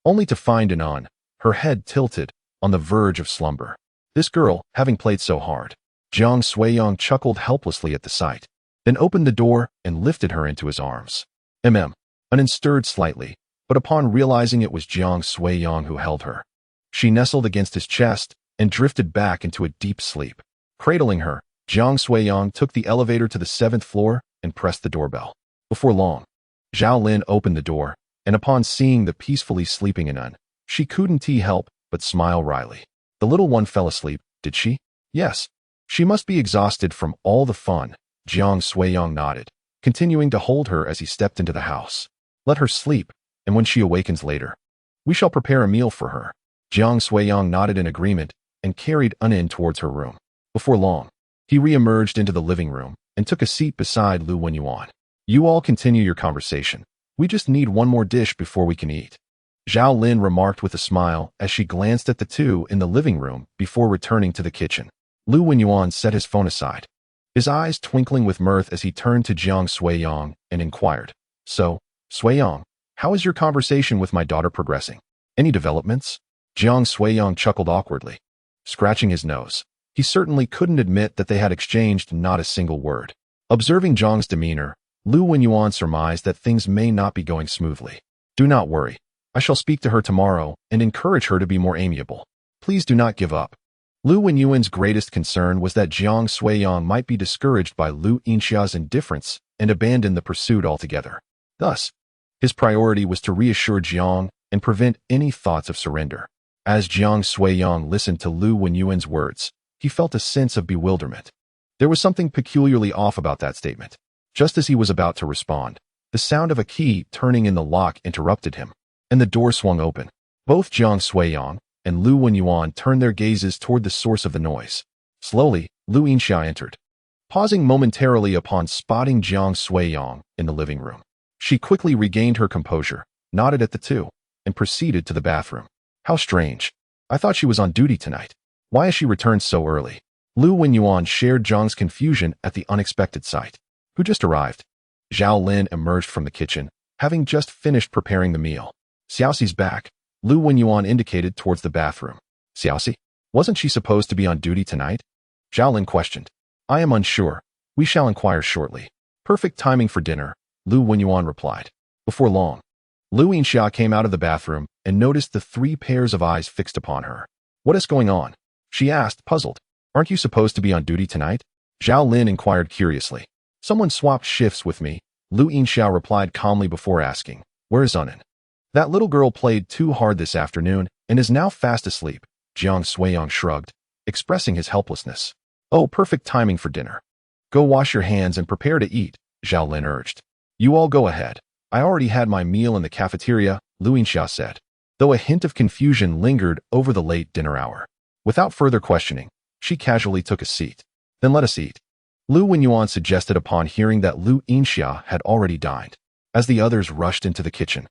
only to find Annan, her head tilted, on the verge of slumber. This girl, having played so hard. Jiang Suyang chuckled helplessly at the sight, then opened the door and lifted her into his arms. Annan stirred slightly, but upon realizing it was Jiang Suyang who held her, she nestled against his chest and drifted back into a deep sleep. Cradling her, Jiang Suyang took the elevator to the 7th floor and pressed the doorbell. Before long, Zhao Lin opened the door, and upon seeing the peacefully sleeping Annan, she couldn't help but smile wryly. "The little one fell asleep, did she?" "Yes. She must be exhausted from all the fun." Jiang Suyang nodded, continuing to hold her as he stepped into the house. "Let her sleep, and when she awakens later, we shall prepare a meal for her." Jiang Suyang nodded in agreement and carried Annan towards her room. Before long, he re-emerged into the living room and took a seat beside Lu Wenyuan. "You all continue your conversation. We just need one more dish before we can eat," Zhao Lin remarked with a smile as she glanced at the two in the living room before returning to the kitchen. Lu Wenyuan set his phone aside, his eyes twinkling with mirth as he turned to Jiang Suiyang and inquired, "So, Suiyang, how is your conversation with my daughter progressing? Any developments?" Jiang Suiyang chuckled awkwardly, scratching his nose. He certainly couldn't admit that they had exchanged not a single word. Observing Jiang's demeanor, Lu Wenyuan surmised that things may not be going smoothly. "Do not worry. I shall speak to her tomorrow and encourage her to be more amiable. Please do not give up." Lu Wenyuan's greatest concern was that Jiang Suiyang might be discouraged by Lu Yinxia's indifference and abandon the pursuit altogether. Thus, his priority was to reassure Jiang and prevent any thoughts of surrender. As Jiang Suiyang listened to Lu Wenyuan's words, he felt a sense of bewilderment. There was something peculiarly off about that statement. Just as he was about to respond, the sound of a key turning in the lock interrupted him, and the door swung open. Both Jiang Suiyang and Lu Wenyuan turned their gazes toward the source of the noise. Slowly, Lu Yinxia entered, pausing momentarily upon spotting Jiang Suiyang in the living room. She quickly regained her composure, nodded at the two, and proceeded to the bathroom. "How strange. I thought she was on duty tonight. Why has she returned so early?" Lu Wenyuan shared Jiang's confusion at the unexpected sight. "Who just arrived?" Zhao Lin emerged from the kitchen, having just finished preparing the meal. "Xiaoxi's back," Lu Wenyuan indicated towards the bathroom. "Xiaoxi? Wasn't she supposed to be on duty tonight?" Zhao Lin questioned. "I am unsure. We shall inquire shortly." "Perfect timing for dinner," Lu Wenyuan replied. Before long, Lu Yinxia came out of the bathroom and noticed the 3 pairs of eyes fixed upon her. "What is going on?" she asked, puzzled. "Aren't you supposed to be on duty tonight?" Zhao Lin inquired curiously. "Someone swapped shifts with me," Lu Yinxia replied calmly before asking, "Where is Unan?" "That little girl played too hard this afternoon and is now fast asleep," Jiang Suiyang shrugged, expressing his helplessness. "Oh, perfect timing for dinner. Go wash your hands and prepare to eat," Zhao Lin urged. "You all go ahead. I already had my meal in the cafeteria," Lu Yinxia said, though a hint of confusion lingered over the late dinner hour. Without further questioning, she casually took a seat. "Then let us eat," Lu Wenyuan suggested upon hearing that Lu Yinxia had already dined. As the others rushed into the kitchen,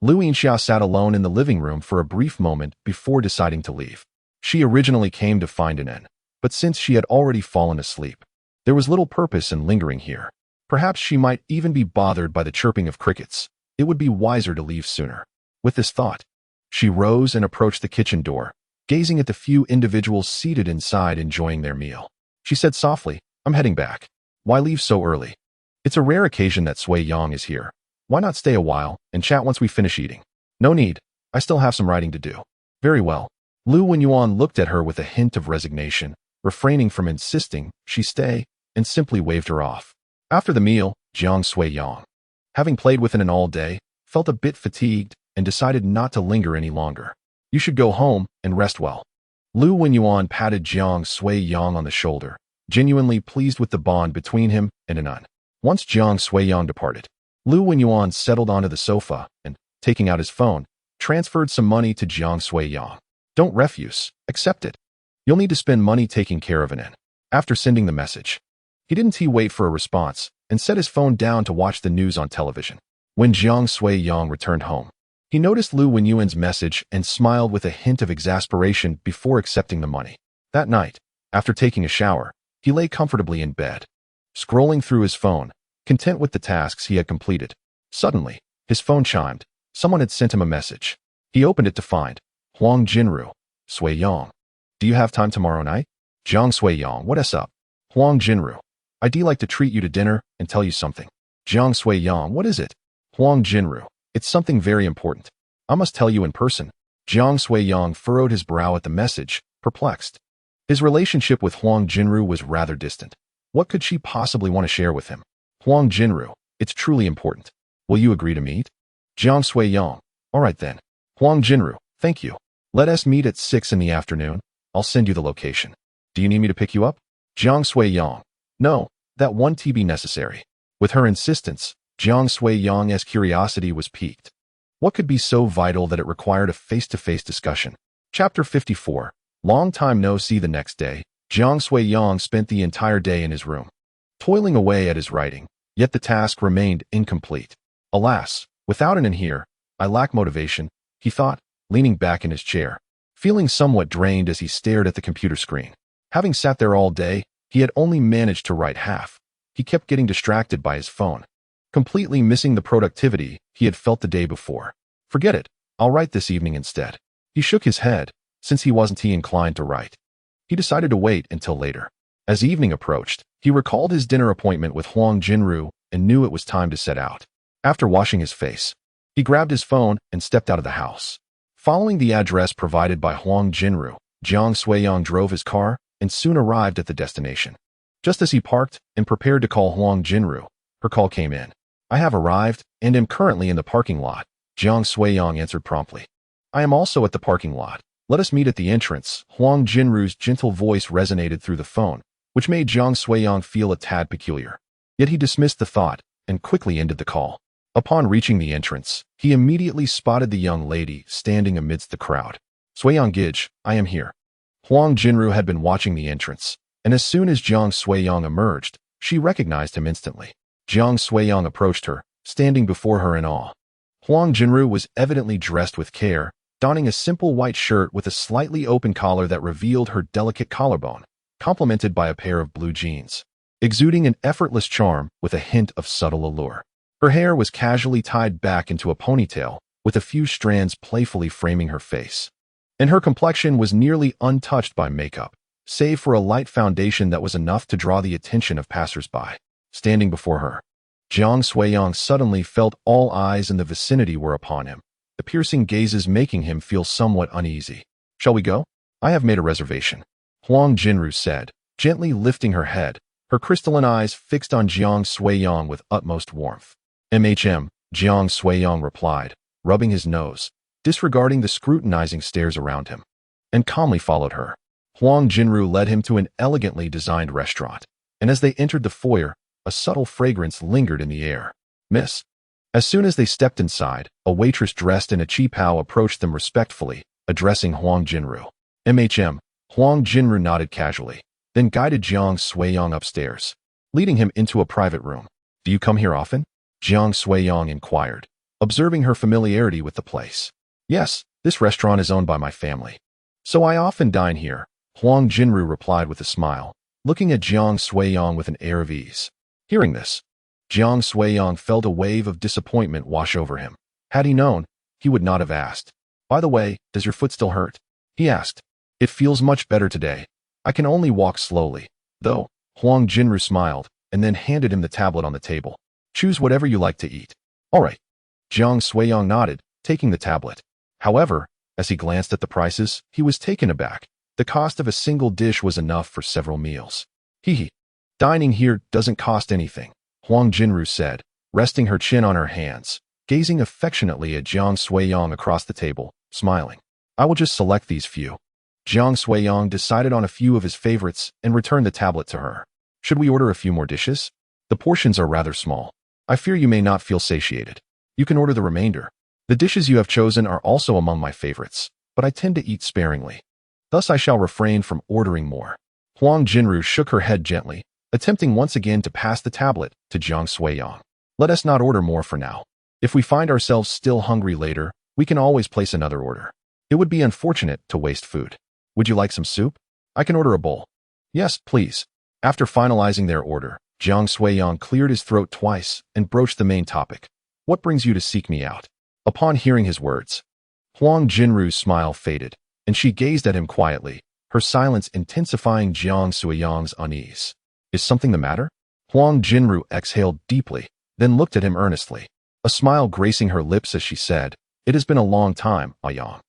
Lu Yinxia sat alone in the living room for a brief moment before deciding to leave. She originally came to find an inn, but since she had already fallen asleep, there was little purpose in lingering here. Perhaps she might even be bothered by the chirping of crickets. It would be wiser to leave sooner. With this thought, she rose and approached the kitchen door, gazing at the few individuals seated inside enjoying their meal. She said softly, "I'm heading back. Why leave so early? It's a rare occasion that Suiyang is here. Why not stay a while and chat once we finish eating?" "No need. I still have some writing to do." "Very well." Lu Wenyuan looked at her with a hint of resignation, refraining from insisting she stay, and simply waved her off. After the meal, Jiang Suiyang, having played with An all day, felt a bit fatigued and decided not to linger any longer. "You should go home and rest well." Lu Wenyuan patted Jiang Suiyang on the shoulder, genuinely pleased with the bond between him and Anan. Once Jiang Suiyang departed, Lu Wenyuan settled onto the sofa and, taking out his phone, transferred some money to Jiang Suiyang. "Don't refuse, accept it. You'll need to spend money taking care of Anan." After sending the message, he didn't wait for a response and set his phone down to watch the news on television. When Jiang Suiyang returned home, he noticed Lu Wenyuan's message and smiled with a hint of exasperation before accepting the money. That night, after taking a shower, he lay comfortably in bed, scrolling through his phone, content with the tasks he had completed. Suddenly, his phone chimed. Someone had sent him a message. He opened it to find Huang Jinru. "Suiyang, do you have time tomorrow night?" Jiang Suiyang, "What's up?" Huang Jinru, "I'd like to treat you to dinner and tell you something." Jiang Suiyang, "What is it?" Huang Jinru, "It's something very important. I must tell you in person." Jiang Suiyang furrowed his brow at the message, perplexed. His relationship with Huang Jinru was rather distant. What could she possibly want to share with him? "Huang Jinru, it's truly important. Will you agree to meet?" Jiang Suiyang, "All right then." Huang Jinru, "Thank you. Let us meet at 6 in the afternoon. I'll send you the location. Do you need me to pick you up?" Jiang Suiyang, "No, that won't be necessary." With her insistence, Jiang Suiyang's curiosity was piqued. What could be so vital that it required a face-to-face discussion? Chapter 54. Long time no see. The next day, Jiang Suiyang spent the entire day in his room, toiling away at his writing, yet the task remained incomplete. "Alas, without an in here, I lack motivation," he thought, leaning back in his chair, feeling somewhat drained as he stared at the computer screen. Having sat there all day, he had only managed to write half. He kept getting distracted by his phone, completely missing the productivity he had felt the day before. Forget it, I'll write this evening instead. He shook his head, since he wasn't inclined to write. He decided to wait until later. As evening approached, he recalled his dinner appointment with Huang Jinru and knew it was time to set out. After washing his face, he grabbed his phone and stepped out of the house. Following the address provided by Huang Jinru, Jiang Suiyang drove his car and soon arrived at the destination. Just as he parked and prepared to call Huang Jinru, her call came in. I have arrived and am currently in the parking lot, Jiang Suiyang answered promptly. I am also at the parking lot. Let us meet at the entrance. Huang Jinru's gentle voice resonated through the phone, which made Jiang Suiyang feel a tad peculiar. Yet he dismissed the thought and quickly ended the call. Upon reaching the entrance, he immediately spotted the young lady standing amidst the crowd. Suiyang Gij, I am here. Huang Jinru had been watching the entrance, and as soon as Jiang Suiyang emerged, she recognized him instantly. Jiang Suiyang approached her, standing before her in awe. Huang Jinru was evidently dressed with care, donning a simple white shirt with a slightly open collar that revealed her delicate collarbone, complemented by a pair of blue jeans, exuding an effortless charm with a hint of subtle allure. Her hair was casually tied back into a ponytail, with a few strands playfully framing her face. And her complexion was nearly untouched by makeup, save for a light foundation that was enough to draw the attention of passers-by. Standing before her, Jiang Suiyang suddenly felt all eyes in the vicinity were upon him, the piercing gazes making him feel somewhat uneasy. Shall we go? I have made a reservation, Huang Jinru said, gently lifting her head, her crystalline eyes fixed on Jiang Suiyang with utmost warmth. Jiang Suiyang replied, rubbing his nose, disregarding the scrutinizing stares around him, and calmly followed her. Huang Jinru led him to an elegantly designed restaurant, and as they entered the foyer, a subtle fragrance lingered in the air. Miss. As soon as they stepped inside, a waitress dressed in a qipao approached them respectfully, addressing Huang Jinru. Huang Jinru nodded casually, then guided Jiang Suiyang upstairs, leading him into a private room. Do you come here often? Jiang Suiyang inquired, observing her familiarity with the place. Yes, this restaurant is owned by my family, so I often dine here, Huang Jinru replied with a smile, looking at Jiang Suiyang with an air of ease. Hearing this, Jiang Suiyang felt a wave of disappointment wash over him. Had he known, he would not have asked. By the way, does your foot still hurt? He asked. It feels much better today. I can only walk slowly, though. Huang Jinru smiled, and then handed him the tablet on the table. Choose whatever you like to eat. All right. Jiang Suiyang nodded, taking the tablet. However, as he glanced at the prices, he was taken aback. The cost of a single dish was enough for several meals. Hee. Dining here doesn't cost anything, Huang Jinru said, resting her chin on her hands, gazing affectionately at Jiang Suiyang across the table, smiling. I will just select these few. Jiang Suiyang decided on a few of his favorites and returned the tablet to her. Should we order a few more dishes? The portions are rather small. I fear you may not feel satiated. You can order the remainder. The dishes you have chosen are also among my favorites, but I tend to eat sparingly. Thus I shall refrain from ordering more. Huang Jinru shook her head gently, attempting once again to pass the tablet to Jiang Suiyang. Let us not order more for now. If we find ourselves still hungry later, we can always place another order. It would be unfortunate to waste food. Would you like some soup? I can order a bowl. Yes, please. After finalizing their order, Jiang Suiyang cleared his throat twice and broached the main topic. What brings you to seek me out? Upon hearing his words, Huang Jinru's smile faded, and she gazed at him quietly, her silence intensifying Jiang Suiyang's unease. Is something the matter? Huang Jinru exhaled deeply, then looked at him earnestly, a smile gracing her lips as she said, It has been a long time, Yang.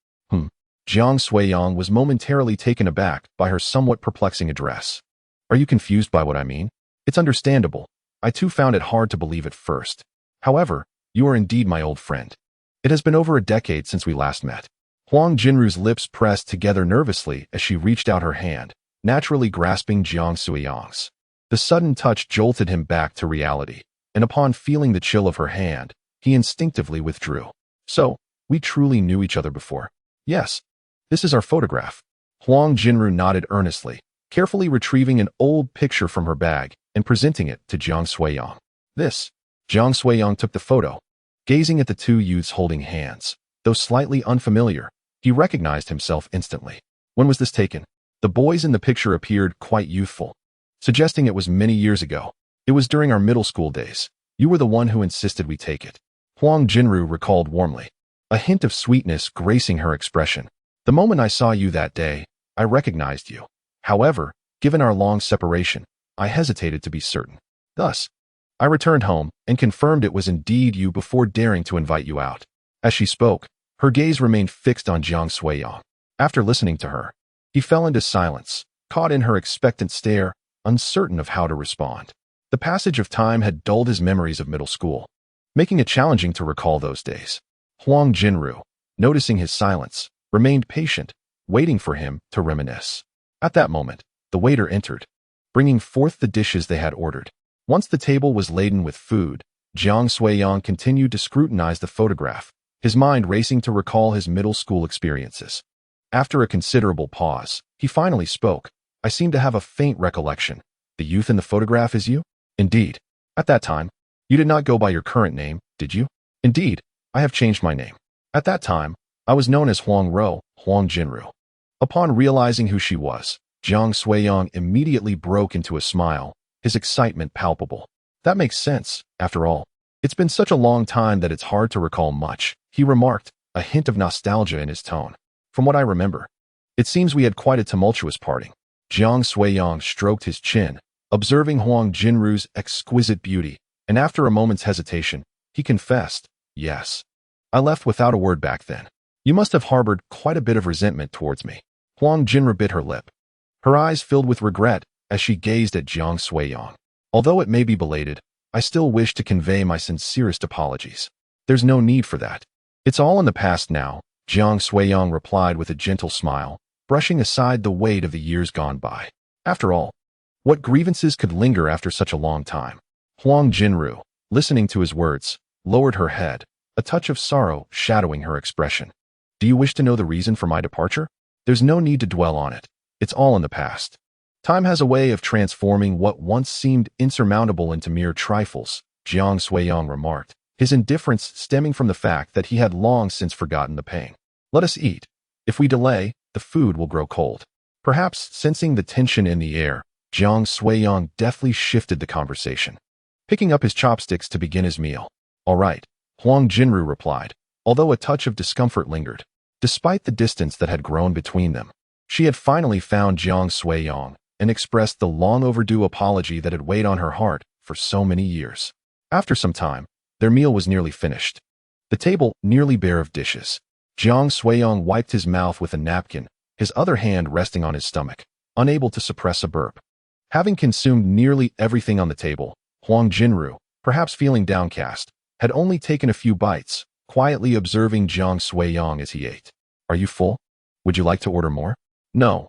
Jiang Suiyang was momentarily taken aback by her somewhat perplexing address. Are you confused by what I mean? It's understandable. I too found it hard to believe at first. However, you are indeed my old friend. It has been over a decade since we last met. Huang Jinru's lips pressed together nervously as she reached out her hand, naturally grasping Jiang Suiyang's. The sudden touch jolted him back to reality, and upon feeling the chill of her hand, he instinctively withdrew. So, we truly knew each other before. Yes. This is our photograph. Huang Jinru nodded earnestly, carefully retrieving an old picture from her bag and presenting it to Jiang Suiyang. This. Jiang Suiyang took the photo. Gazing at the two youths holding hands, though slightly unfamiliar, he recognized himself instantly. When was this taken? The boys in the picture appeared quite youthful, suggesting it was many years ago. It was during our middle school days. You were the one who insisted we take it. Huang Jinru recalled warmly, a hint of sweetness gracing her expression. The moment I saw you that day, I recognized you. However, given our long separation, I hesitated to be certain. Thus, I returned home and confirmed it was indeed you before daring to invite you out. As she spoke, her gaze remained fixed on Jiang Suiyang. After listening to her, he fell into silence, caught in her expectant stare, uncertain of how to respond. The passage of time had dulled his memories of middle school, making it challenging to recall those days. Huang Jinru, noticing his silence, remained patient, waiting for him to reminisce. At that moment, the waiter entered, bringing forth the dishes they had ordered. Once the table was laden with food, Jiang Suiyang continued to scrutinize the photograph, his mind racing to recall his middle school experiences. After a considerable pause, he finally spoke. I seem to have a faint recollection. The youth in the photograph is you? Indeed. At that time, you did not go by your current name, did you? Indeed, I have changed my name. At that time, I was known as Huang Jinru. Upon realizing who she was, Jiang Suiyang immediately broke into a smile, his excitement palpable. That makes sense, after all. It's been such a long time that it's hard to recall much, he remarked, a hint of nostalgia in his tone. From what I remember, it seems we had quite a tumultuous parting. Jiang Suiyang stroked his chin, observing Huang Jinru's exquisite beauty, and after a moment's hesitation, he confessed, yes. I left without a word back then. You must have harbored quite a bit of resentment towards me. Huang Jinru bit her lip. Her eyes filled with regret as she gazed at Jiang Suiyang. Although it may be belated, I still wish to convey my sincerest apologies. There's no need for that. It's all in the past now, Jiang Suiyang replied with a gentle smile, brushing aside the weight of the years gone by. After all, what grievances could linger after such a long time? Huang Jinru, listening to his words, lowered her head, a touch of sorrow shadowing her expression. Do you wish to know the reason for my departure? There's no need to dwell on it. It's all in the past. Time has a way of transforming what once seemed insurmountable into mere trifles, Jiang Suiyang remarked, his indifference stemming from the fact that he had long since forgotten the pain. Let us eat. If we delay, the food will grow cold. Perhaps sensing the tension in the air, Jiang Suiyang deftly shifted the conversation, picking up his chopsticks to begin his meal. All right, Huang Jinru replied, although a touch of discomfort lingered. Despite the distance that had grown between them, she had finally found Jiang Suiyang and expressed the long-overdue apology that had weighed on her heart for so many years. After some time, their meal was nearly finished, the table nearly bare of dishes. Jiang Suiyang wiped his mouth with a napkin, his other hand resting on his stomach, unable to suppress a burp. Having consumed nearly everything on the table, Huang Jinru, perhaps feeling downcast, had only taken a few bites, quietly observing Jiang Suiyang as he ate. Are you full? Would you like to order more? No,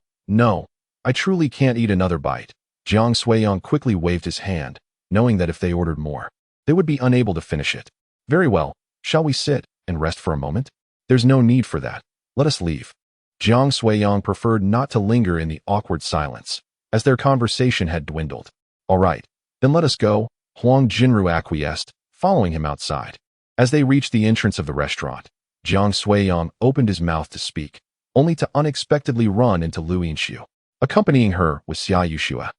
I truly can't eat another bite. Jiang Suiyang quickly waved his hand, knowing that if they ordered more, they would be unable to finish it. Very well, shall we sit and rest for a moment? There's no need for that. Let us leave. Jiang Suiyang preferred not to linger in the awkward silence, as their conversation had dwindled. All right, then let us go, Huang Jinru acquiesced, following him outside. As they reached the entrance of the restaurant, Jiang Suiyang opened his mouth to speak, only to unexpectedly run into Lu Yinshu. Accompanying her was Xia Yushua.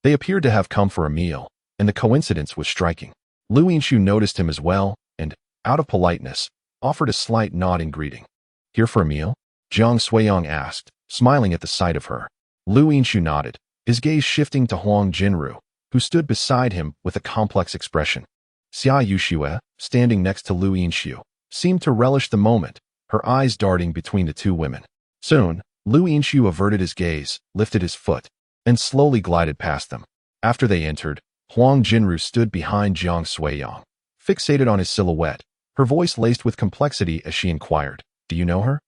They appeared to have come for a meal, and the coincidence was striking. Lu Yinshu noticed him as well, and, out of politeness, offered a slight nod in greeting. Here for a meal? Jiang Suiyang asked, smiling at the sight of her. Lu Yinshu nodded, his gaze shifting to Huang Jinru, who stood beside him with a complex expression. Xia Yushua, standing next to Lu Yinshu, seemed to relish the moment, her eyes darting between the two women. Soon, Lu Yinshu averted his gaze, lifted his foot, and slowly glided past them. After they entered, Huang Jinru stood behind Jiang Suiyang, fixated on his silhouette, her voice laced with complexity as she inquired, Do you know her?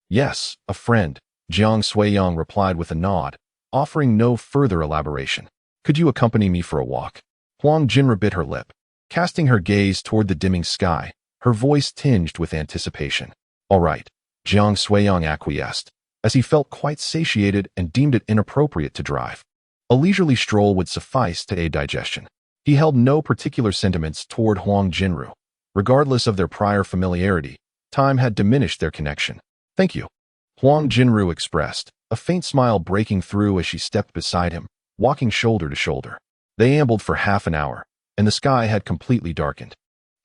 Yes, a friend, Jiang Suiyang replied with a nod, offering no further elaboration. Could you accompany me for a walk? Huang Jinru bit her lip, casting her gaze toward the dimming sky, her voice tinged with anticipation. All right, Jiang Suiyang acquiesced, as he felt quite satiated and deemed it inappropriate to drive. A leisurely stroll would suffice to aid digestion. He held no particular sentiments toward Huang Jinru. Regardless of their prior familiarity, time had diminished their connection. Thank you, Huang Jinru expressed, a faint smile breaking through as she stepped beside him, walking shoulder to shoulder. They ambled for half an hour, and the sky had completely darkened.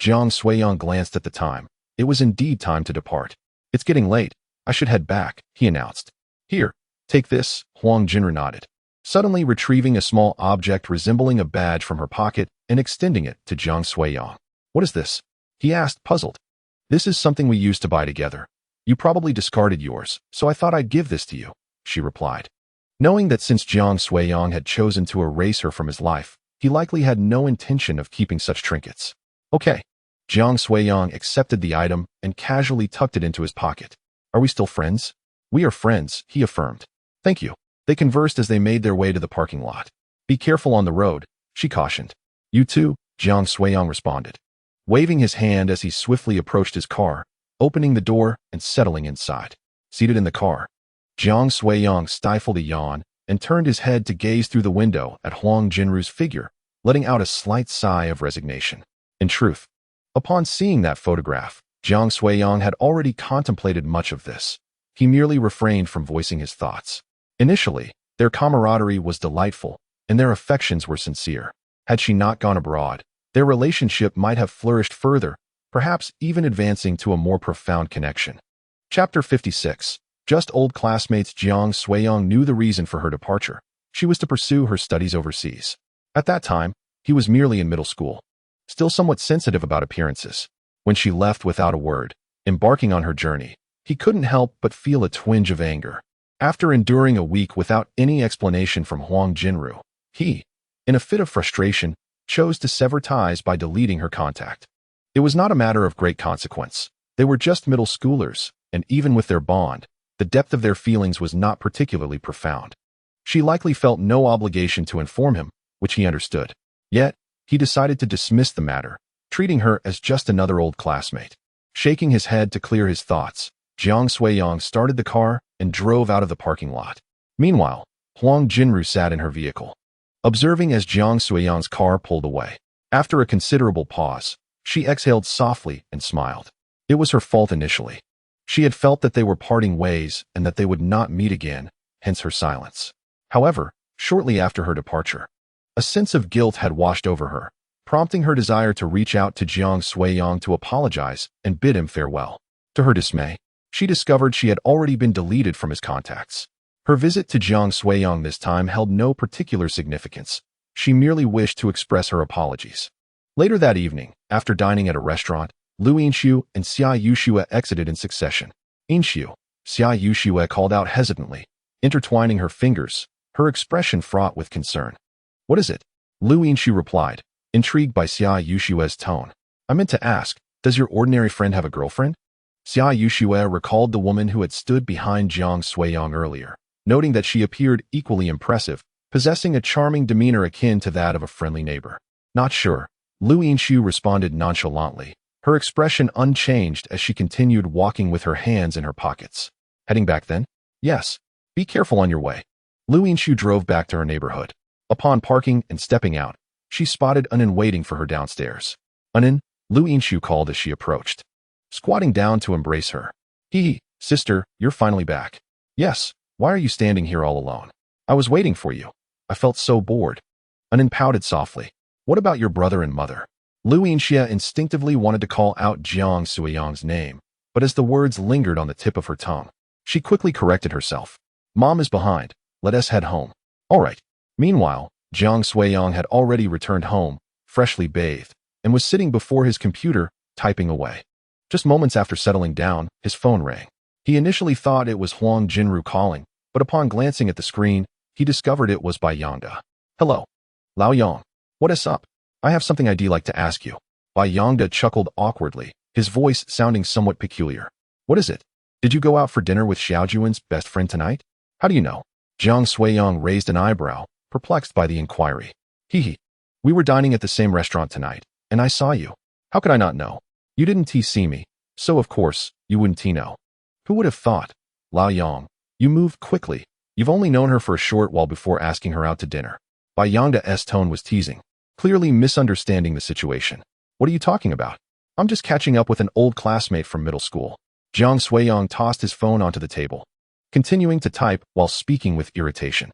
Jiang Suiyang glanced at the time. It was indeed time to depart. It's getting late. I should head back, he announced. Here, take this, Huang Jinru nodded, suddenly retrieving a small object resembling a badge from her pocket and extending it to Jiang Suiyang. What is this? He asked, puzzled. This is something we used to buy together. You probably discarded yours, so I thought I'd give this to you, she replied. Knowing that since Jiang Suiyang had chosen to erase her from his life, he likely had no intention of keeping such trinkets. Okay. Jiang Suiyang accepted the item and casually tucked it into his pocket. Are we still friends? We are friends, he affirmed. Thank you. They conversed as they made their way to the parking lot. Be careful on the road, she cautioned. You too, Jiang Suiyang responded, waving his hand as he swiftly approached his car, opening the door and settling inside. Seated in the car, Jiang Suiyang stifled a yawn and turned his head to gaze through the window at Huang Jinru's figure, letting out a slight sigh of resignation. In truth, upon seeing that photograph, Jiang Suiyang had already contemplated much of this. He merely refrained from voicing his thoughts. Initially, their camaraderie was delightful, and their affections were sincere. Had she not gone abroad, their relationship might have flourished further, perhaps even advancing to a more profound connection. Chapter 56. Just old classmates. Jiang Suiyang knew the reason for her departure. She was to pursue her studies overseas. At that time, he was merely in middle school, still somewhat sensitive about appearances. When she left without a word, embarking on her journey, he couldn't help but feel a twinge of anger. After enduring a week without any explanation from Huang Jinru, he, in a fit of frustration, chose to sever ties by deleting her contact. It was not a matter of great consequence. They were just middle schoolers, and even with their bond, the depth of their feelings was not particularly profound. She likely felt no obligation to inform him, which he understood. Yet, he decided to dismiss the matter, treating her as just another old classmate. Shaking his head to clear his thoughts, Jiang Suiyang started the car and drove out of the parking lot. Meanwhile, Huang Jinru sat in her vehicle, observing as Jiang Suiyang's car pulled away. After a considerable pause, she exhaled softly and smiled. It was her fault initially. She had felt that they were parting ways and that they would not meet again, hence her silence. However, shortly after her departure, a sense of guilt had washed over her, prompting her desire to reach out to Jiang Suiyang to apologize and bid him farewell. To her dismay, she discovered she had already been deleted from his contacts. Her visit to Jiang Suiyang this time held no particular significance. She merely wished to express her apologies. Later that evening, after dining at a restaurant, Lu Yinshu and Xia Yuxue exited in succession. Yinshu, Xia Yuxue called out hesitantly, intertwining her fingers, her expression fraught with concern. What is it? Lu Yinshu replied, intrigued by Xia Yuxue's tone. I meant to ask, does your ordinary friend have a girlfriend? Xia Yuxue recalled the woman who had stood behind Jiang Suiyang earlier, noting that she appeared equally impressive, possessing a charming demeanor akin to that of a friendly neighbor. Not sure, Lu Yinshu responded nonchalantly, her expression unchanged as she continued walking with her hands in her pockets. Heading back then? Yes. Be careful on your way. Lu Yinshu drove back to her neighborhood. Upon parking and stepping out, she spotted Anan waiting for her downstairs. Anan, Lu Yinshu called as she approached, squatting down to embrace her. Hee, sister, you're finally back. Yes, why are you standing here all alone? I was waiting for you. I felt so bored. Anan pouted softly. What about your brother and mother? Lu Yinxia instinctively wanted to call out Jiang Suiyang's name, but as the words lingered on the tip of her tongue, she quickly corrected herself. Mom is behind. Let us head home. All right. Meanwhile, Jiang Suiyang had already returned home, freshly bathed, and was sitting before his computer, typing away. Just moments after settling down, his phone rang. He initially thought it was Huang Jinru calling, but upon glancing at the screen, he discovered it was by Yangda. Hello. Lao Yang. What is up? I have something I'd like to ask you. Bai Yangda chuckled awkwardly, his voice sounding somewhat peculiar. What is it? Did you go out for dinner with Xiaojuan's best friend tonight? How do you know? Jiang Suiyang raised an eyebrow, perplexed by the inquiry. Hee. We were dining at the same restaurant tonight, and I saw you. How could I not know? You didn't see me, so of course, you wouldn't know. Who would have thought? Lao Yang, you moved quickly. You've only known her for a short while before asking her out to dinner. Bai Yangda's tone was teasing, clearly misunderstanding the situation. What are you talking about? I'm just catching up with an old classmate from middle school. Jiang Suiyang tossed his phone onto the table, continuing to type while speaking with irritation.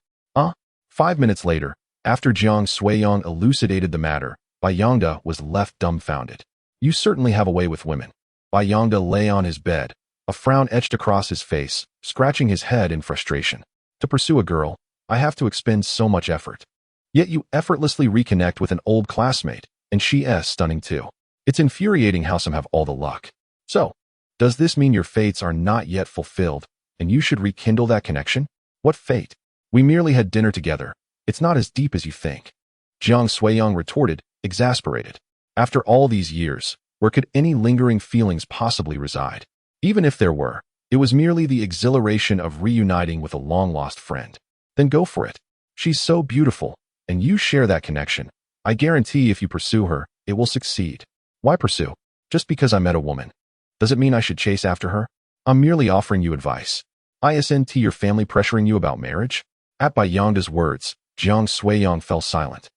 5 minutes later, after Jiang Suiyang elucidated the matter, Bai Yongda was left dumbfounded. You certainly have a way with women. Bai Yongda lay on his bed, a frown etched across his face, scratching his head in frustration. To pursue a girl, I have to expend so much effort. Yet you effortlessly reconnect with an old classmate, and she is stunning too. It's infuriating how some have all the luck. So, does this mean your fates are not yet fulfilled, and you should rekindle that connection? What fate? We merely had dinner together. It's not as deep as you think. Jiang Suiyang retorted, exasperated. After all these years, where could any lingering feelings possibly reside? Even if there were, it was merely the exhilaration of reuniting with a long-lost friend. Then go for it. She's so beautiful, and you share that connection. I guarantee if you pursue her, it will succeed. Why pursue? Just because I met a woman. Does it mean I should chase after her? I'm merely offering you advice. Isn't your family pressuring you about marriage? At Bai Yongda's words, Jiang Suiyang fell silent.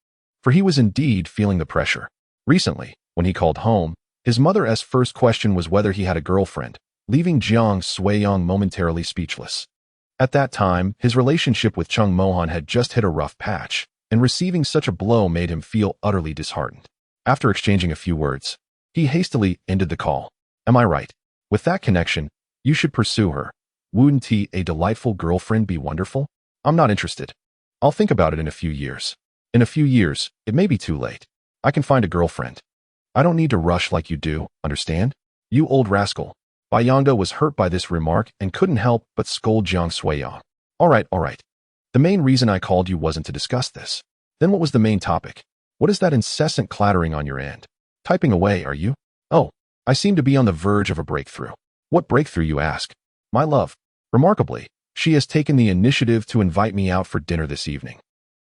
For he was indeed feeling the pressure. Recently, when he called home, his mother's first question was whether he had a girlfriend, leaving Jiang Suiyang momentarily speechless. At that time, his relationship with Chung Mohan had just hit a rough patch, and receiving such a blow made him feel utterly disheartened. After exchanging a few words, he hastily ended the call. Am I right? With that connection, you should pursue her. Wouldn't a delightful girlfriend be wonderful? I'm not interested. I'll think about it in a few years. In a few years, it may be too late. I can find a girlfriend. I don't need to rush like you do, understand? You old rascal. Bai Yongda was hurt by this remark and couldn't help but scold Jiang Suiyang. All right. The main reason I called you wasn't to discuss this. Then what was the main topic? What is that incessant clattering on your end? Typing away, are you? Oh, I seem to be on the verge of a breakthrough. What breakthrough, you ask? My love. Remarkably, she has taken the initiative to invite me out for dinner this evening.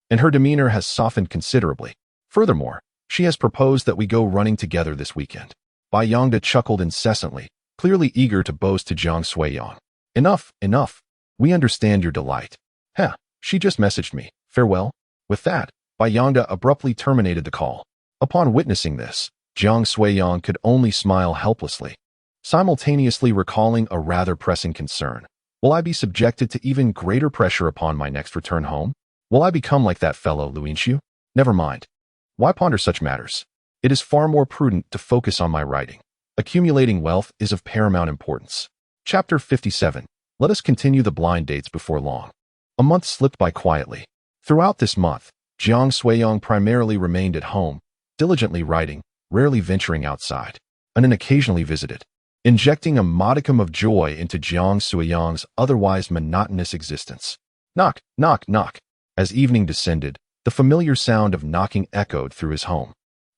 And her demeanor has softened considerably. Furthermore, she has proposed that we go running together this weekend. Bai Yongda chuckled incessantly, clearly eager to boast to Jiang Suiyang. Enough. We understand your delight. She just messaged me. Farewell. With that, Bai Yongda abruptly terminated the call. Upon witnessing this, Jiang Suiyang could only smile helplessly, simultaneously recalling a rather pressing concern. Will I be subjected to even greater pressure upon my next return home? Will I become like that fellow Luinshu? Never mind. Why ponder such matters? It is far more prudent to focus on my writing. Accumulating wealth is of paramount importance. Chapter 57. Let us continue the blind dates before long. A month slipped by quietly. Throughout this month, Jiang Suiyang primarily remained at home, diligently writing, rarely venturing outside, and then occasionally visited, injecting a modicum of joy into Jiang Suiyang's otherwise monotonous existence. Knock, knock, knock. As evening descended, the familiar sound of knocking echoed through his home.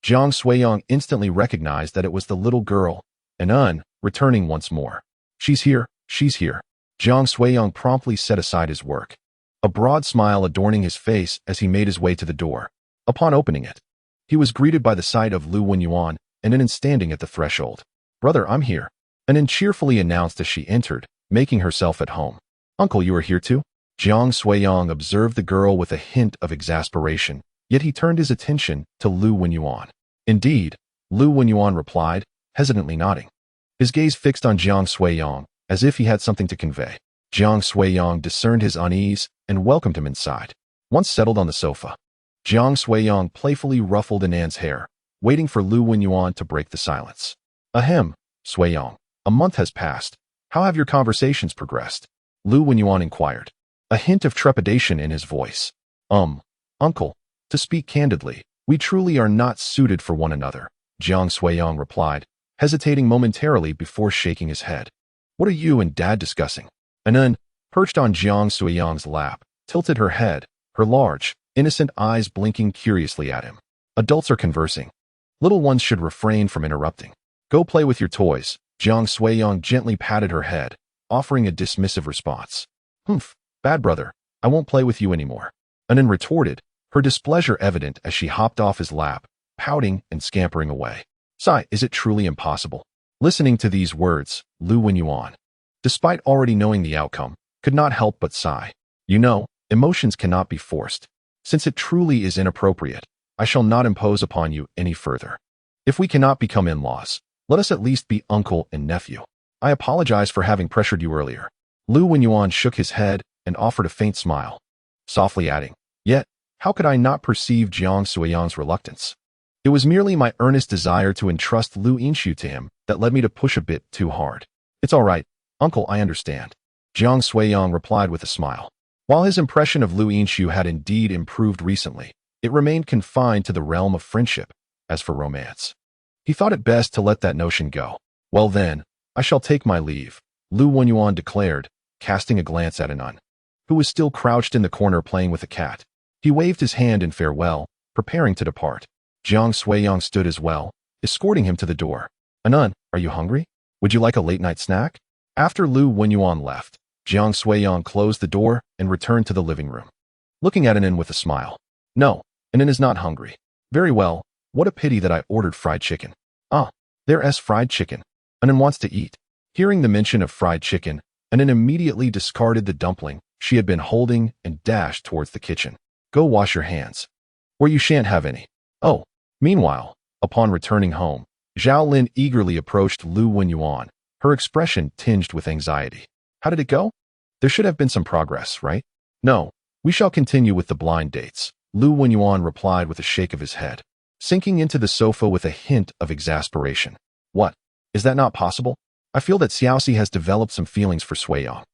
Jiang Suiyang instantly recognized that it was the little girl, Annoyance, returning once more. She's here. Jiang Suiyang promptly set aside his work, a broad smile adorning his face as he made his way to the door. Upon opening it, he was greeted by the sight of Lu Wenyuan and Annan standing at the threshold. Brother, I'm here, Annan cheerfully announced as she entered, making herself at home. Uncle, you are here too? Jiang Suiyang observed the girl with a hint of exasperation, yet he turned his attention to Lu Wenyuan. Indeed, Lu Wenyuan replied, hesitantly nodding, his gaze fixed on Jiang Suiyang, as if he had something to convey. Jiang Suiyang discerned his unease and welcomed him inside. Once settled on the sofa, Jiang Suiyang playfully ruffled Annan's hair, waiting for Lu Wenyuan to break the silence. Ahem, Suiyang, a month has passed. How have your conversations progressed? Lu Wenyuan inquired, a hint of trepidation in his voice. Uncle, to speak candidly, we truly are not suited for one another, Jiang Suiyang replied, hesitating momentarily before shaking his head. What are you and Dad discussing? Annan, perched on Jiang Suiyang's lap, tilted her head, her large, innocent eyes blinking curiously at him. Adults are conversing. Little ones should refrain from interrupting. Go play with your toys. Jiang Suiyang gently patted her head, offering a dismissive response. Humph, bad brother, I won't play with you anymore. Annan retorted, her displeasure evident as she hopped off his lap, pouting and scampering away. Sigh, is it truly impossible? Listening to these words, Lu Wenyuan, despite already knowing the outcome, could not help but sigh. You know, emotions cannot be forced. Since it truly is inappropriate, I shall not impose upon you any further. If we cannot become in-laws, let us at least be uncle and nephew. I apologize for having pressured you earlier. Lu Wenyuan shook his head and offered a faint smile, softly adding, "Yet, how could I not perceive Jiang Suiyang's reluctance? It was merely my earnest desire to entrust Lu Yinshu to him that led me to push a bit too hard." "It's all right, uncle, I understand," Jiang Suiyang replied with a smile. While his impression of Lu Yinshu had indeed improved recently, it remained confined to the realm of friendship. As for romance, he thought it best to let that notion go. "Well then, I shall take my leave," Lu Wenyuan declared, casting a glance at Anun, who was still crouched in the corner playing with a cat. He waved his hand in farewell, preparing to depart. Jiang Suiyang stood as well, escorting him to the door. "Anun, are you hungry? Would you like a late-night snack?" After Lu Wenyuan left, Jiang Suiyang closed the door and returned to the living room, looking at Anun with a smile. "No, Anun is not hungry." "Very well, what a pity that I ordered fried chicken." "Ah, there's fried chicken. Anun wants to eat." Hearing the mention of fried chicken, Anun immediately discarded the dumpling she had been holding and dashed towards the kitchen. "Go wash your hands, or you shan't have any." "Oh." Meanwhile, upon returning home, Zhao Lin eagerly approached Lu Wenyuan, her expression tinged with anxiety. "How did it go? There should have been some progress, right?" "No, we shall continue with the blind dates," Lu Wenyuan replied with a shake of his head, sinking into the sofa with a hint of exasperation. "What? Is that not possible? I feel that Xiaoxi has developed some feelings for Suiyang."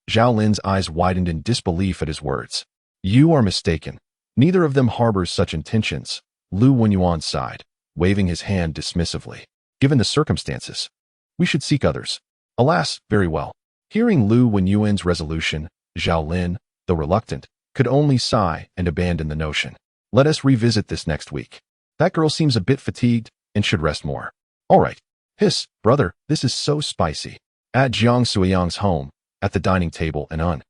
Zhao Lin's eyes widened in disbelief at his words. "You are mistaken. Neither of them harbors such intentions," Lu Wenyuan sighed, waving his hand dismissively. "Given the circumstances, we should seek others." "Alas, very well." Hearing Lu Wenyuan's resolution, Zhao Lin, though reluctant, could only sigh and abandon the notion. "Let us revisit this next week. That girl seems a bit fatigued and should rest more." "All right." "Hiss, brother, this is so spicy." At Jiang Suiyang's home, at the dining table, Anun,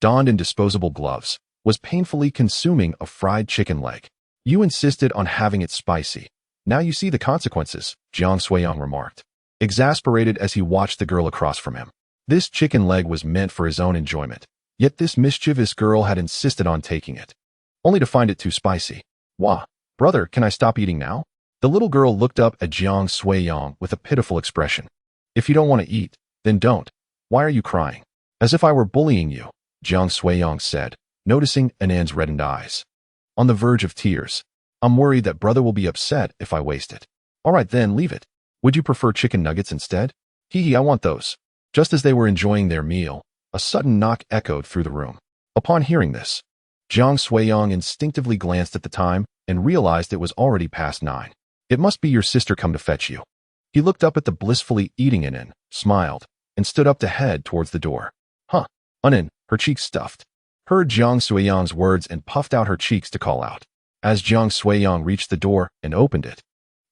donned in disposable gloves, was painfully consuming a fried chicken leg. "You insisted on having it spicy. Now you see the consequences," Jiang Suiyang remarked, exasperated as he watched the girl across from him. This chicken leg was meant for his own enjoyment, yet this mischievous girl had insisted on taking it, only to find it too spicy. "Wah, brother, can I stop eating now?" The little girl looked up at Jiang Suiyang with a pitiful expression. "If you don't want to eat, then don't. Why are you crying?" "As if I were bullying you," Jiang Suiyang said, noticing Anan's reddened eyes. On the verge of tears. "I'm worried that brother will be upset if I waste it." "All right then, leave it. Would you prefer chicken nuggets instead?" "Hee, I want those." Just as they were enjoying their meal, a sudden knock echoed through the room. Upon hearing this, Jiang Suiyang instinctively glanced at the time and realized it was already past 9. "It must be your sister come to fetch you." He looked up at the blissfully eating Anun, smiled, and stood up to head towards the door. "Huh." Anun, her cheeks stuffed, heard Jiang Suiyang's words and puffed out her cheeks to call out. As Jiang Suiyang reached the door and opened it,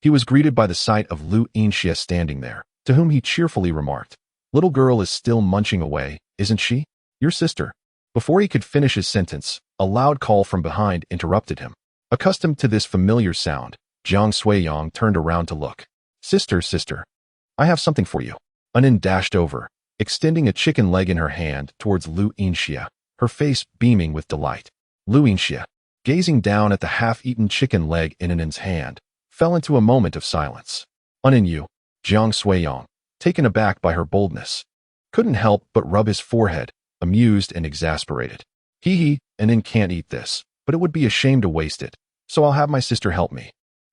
he was greeted by the sight of Lu Yinxia standing there, to whom he cheerfully remarked, "Little girl is still munching away, isn't she? Your sister." Before he could finish his sentence, a loud call from behind interrupted him. Accustomed to this familiar sound, Jiang Suiyang turned around to look. "Sister, sister, I have something for you." Anun dashed over, extending a chicken leg in her hand towards Lu Yinxia, her face beaming with delight. Lu Yinxia, gazing down at the half-eaten chicken leg in Anun's hand, fell into a moment of silence. "Anun, you," Jiang Suiyang, taken aback by her boldness, couldn't help but rub his forehead, amused and exasperated. "Hee, Anun can't eat this, but it would be a shame to waste it, so I'll have my sister help me."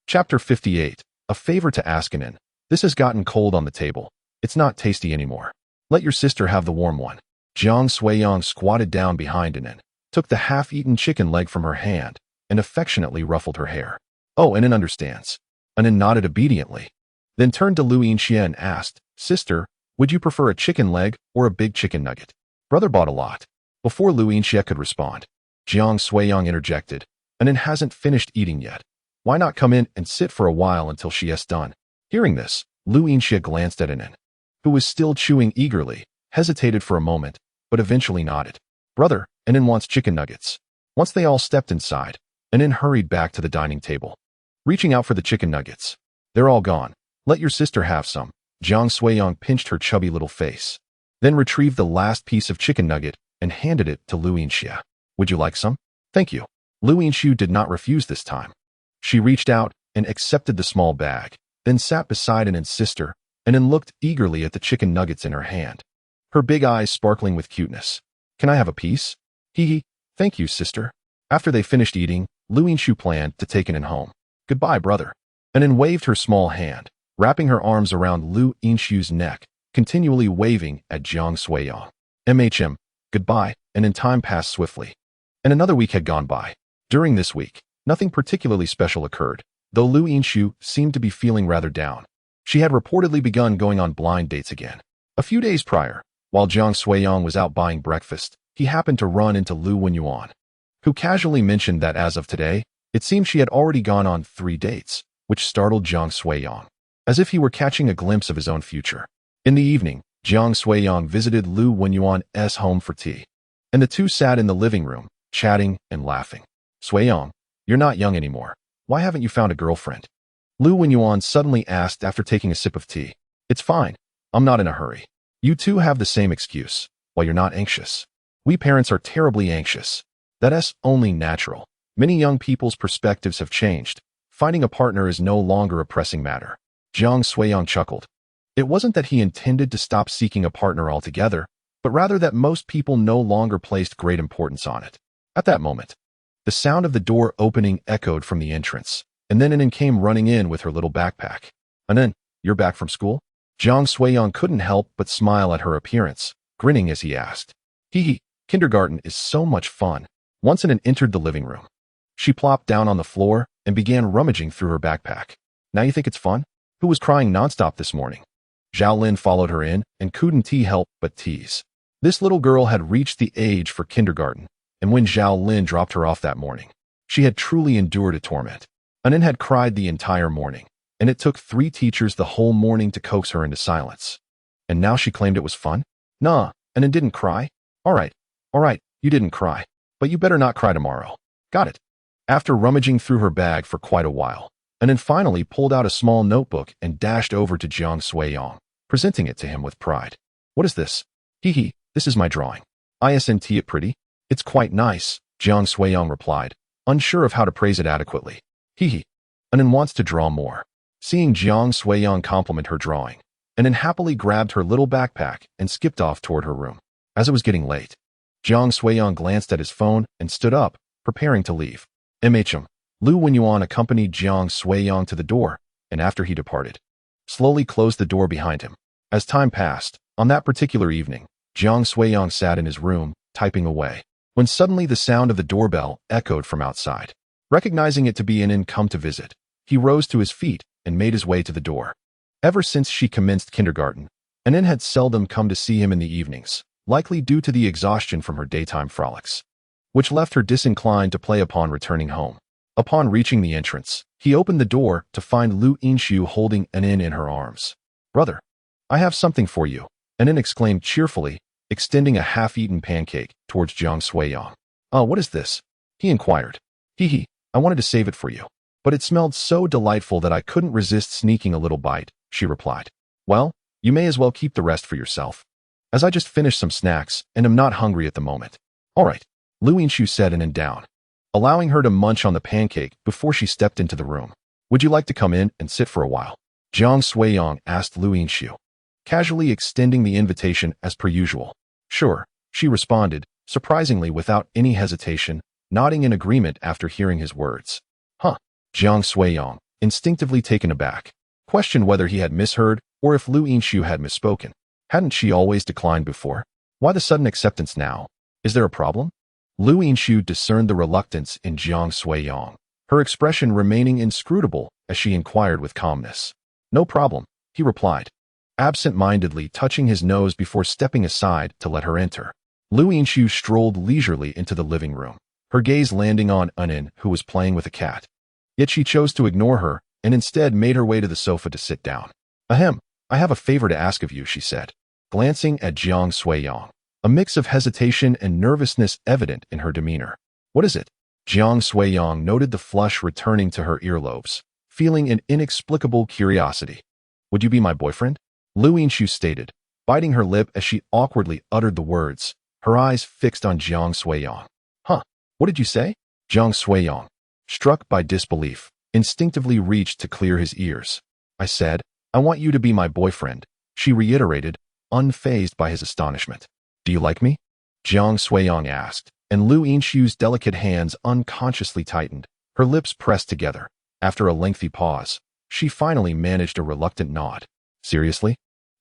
Chapter 58. A favor to ask Anun. "This has gotten cold on the table. It's not tasty anymore. Let your sister have the warm one." Jiang Suiyang squatted down behind Anun, took the half-eaten chicken leg from her hand, and affectionately ruffled her hair. "Oh, Anun understands." Anun nodded obediently, then turned to Lu Yinxia and asked, "Sister, would you prefer a chicken leg or a big chicken nugget?" "Brother bought a lot." Before Lu Yinxia could respond, Jiang Suiyang interjected, "Anun hasn't finished eating yet. Why not come in and sit for a while until she has done?" Hearing this, Lu Yinxia glanced at Anun, who was still chewing eagerly, hesitated for a moment, but eventually nodded. "Brother, Anun wants chicken nuggets." Once they all stepped inside, Anun hurried back to the dining table, reaching out for the chicken nuggets. "They're all gone. Let your sister have some." Jiang Suiyang pinched her chubby little face, then retrieved the last piece of chicken nugget and handed it to Lu Yinxia. "Would you like some?" "Thank you." Lu Yinxiu did not refuse this time. She reached out and accepted the small bag, then sat beside Anun's sister and then looked eagerly at the chicken nuggets in her hand. her big eyes sparkling with cuteness. Can I have a piece? Hee hee. Thank you, sister. After they finished eating, Lu Yinshu planned to take Anin home. Goodbye, brother. Anin waved her small hand, wrapping her arms around Lu Yinshu's neck, continually waving at Jiang Suiyang. Goodbye, and in time passed swiftly. And another week had gone by. During this week, nothing particularly special occurred, though Lu Yinshu seemed to be feeling rather down. She had reportedly begun going on blind dates again. A few days prior, while Jiang Suiyang was out buying breakfast, he happened to run into Lu Wenyuan, who casually mentioned that as of today, it seemed she had already gone on 3 dates, which startled Jiang Suiyang, as if he were catching a glimpse of his own future. In the evening, Jiang Suiyang visited Lu Wenyuan's home for tea, and the two sat in the living room, chatting and laughing. Suiyang, you're not young anymore. Why haven't you found a girlfriend? Lu Wenyuan suddenly asked after taking a sip of tea. It's fine. I'm not in a hurry. You two have the same excuse. While you're not anxious. We parents are terribly anxious. That's only natural. Many young people's perspectives have changed. Finding a partner is no longer a pressing matter. Jiang Suiyang chuckled. It wasn't that he intended to stop seeking a partner altogether, but rather that most people no longer placed great importance on it. At that moment, the sound of the door opening echoed from the entrance, and then Anin came running in with her little backpack. Anin, you're back from school? Jiang Suiyang couldn't help but smile at her appearance, grinning as he asked. Hee hee, kindergarten is so much fun. Once Anin entered the living room, she plopped down on the floor and began rummaging through her backpack. Now you think it's fun? Who was crying nonstop this morning? Zhao Lin followed her in and couldn't help but tease. This little girl had reached the age for kindergarten, and when Zhao Lin dropped her off that morning, she had truly endured a torment. Anin had cried the entire morning, and it took 3 teachers the whole morning to coax her into silence. And now she claimed it was fun? Nah, Anin didn't cry. All right, you didn't cry, but you better not cry tomorrow. Got it. After rummaging through her bag for quite a while, Anin finally pulled out a small notebook and dashed over to Jiang Suiyang, presenting it to him with pride. What is this? Hee hee, this is my drawing. Isn't it pretty? It's quite nice, Jiang Suiyang replied, unsure of how to praise it adequately. Hee hee. Anin wants to draw more. Seeing Jiang Suiyang compliment her drawing, Anin happily grabbed her little backpack and skipped off toward her room. As it was getting late, Jiang Suiyang glanced at his phone and stood up, preparing to leave. Lu Wenyuan accompanied Jiang Suiyang to the door, and after he departed, slowly closed the door behind him. As time passed, on that particular evening, Jiang Suiyang sat in his room, typing away, when suddenly the sound of the doorbell echoed from outside. Recognizing it to be Anin come to visit, he rose to his feet and made his way to the door. Ever since she commenced kindergarten, Anin had seldom come to see him in the evenings, likely due to the exhaustion from her daytime frolics, which left her disinclined to play upon returning home. Upon reaching the entrance, he opened the door to find Lu Yinshu holding Anin in her arms. Brother, I have something for you, Anin exclaimed cheerfully, extending a half-eaten pancake towards Jiang Suiyang. Oh, what is this? He inquired. Hee hee, I wanted to save it for you, but it smelled so delightful that I couldn't resist sneaking a little bite, she replied. Well, you may as well keep the rest for yourself, as I just finished some snacks and am not hungry at the moment. All right, Lu Yinshu said Anin down, allowing her to munch on the pancake before she stepped into the room. Would you like to come in and sit for a while? Jiang Suiyang asked Lu Yinshu, casually extending the invitation as per usual. Sure, she responded, surprisingly without any hesitation, nodding in agreement after hearing his words. Huh. Jiang Suiyang, instinctively taken aback, questioned whether he had misheard or if Lu Yinshu had misspoken. Hadn't she always declined before? Why the sudden acceptance now? Is there a problem? Lu Yinshu discerned the reluctance in Jiang Suiyang, her expression remaining inscrutable as she inquired with calmness. No problem, he replied, absent-mindedly touching his nose before stepping aside to let her enter. Lu Yinshu strolled leisurely into the living room, her gaze landing on Anin, who was playing with a cat. Yet she chose to ignore her and instead made her way to the sofa to sit down. Ahem, I have a favor to ask of you, she said, glancing at Jiang Suiyang, a mix of hesitation and nervousness evident in her demeanor. What is it? Jiang Suiyang noted the flush returning to her earlobes, feeling an inexplicable curiosity. Would you be my boyfriend? Lu Yinshu stated, biting her lip as she awkwardly uttered the words, her eyes fixed on Jiang Suiyang. Huh, what did you say? Jiang Suiyang, struck by disbelief, instinctively reached to clear his ears. I said, I want you to be my boyfriend, she reiterated, unfazed by his astonishment. "Do you like me?" Jiang Suiyang asked, and Lu Yinshu's delicate hands unconsciously tightened, her lips pressed together. After a lengthy pause, she finally managed a reluctant nod. "Seriously?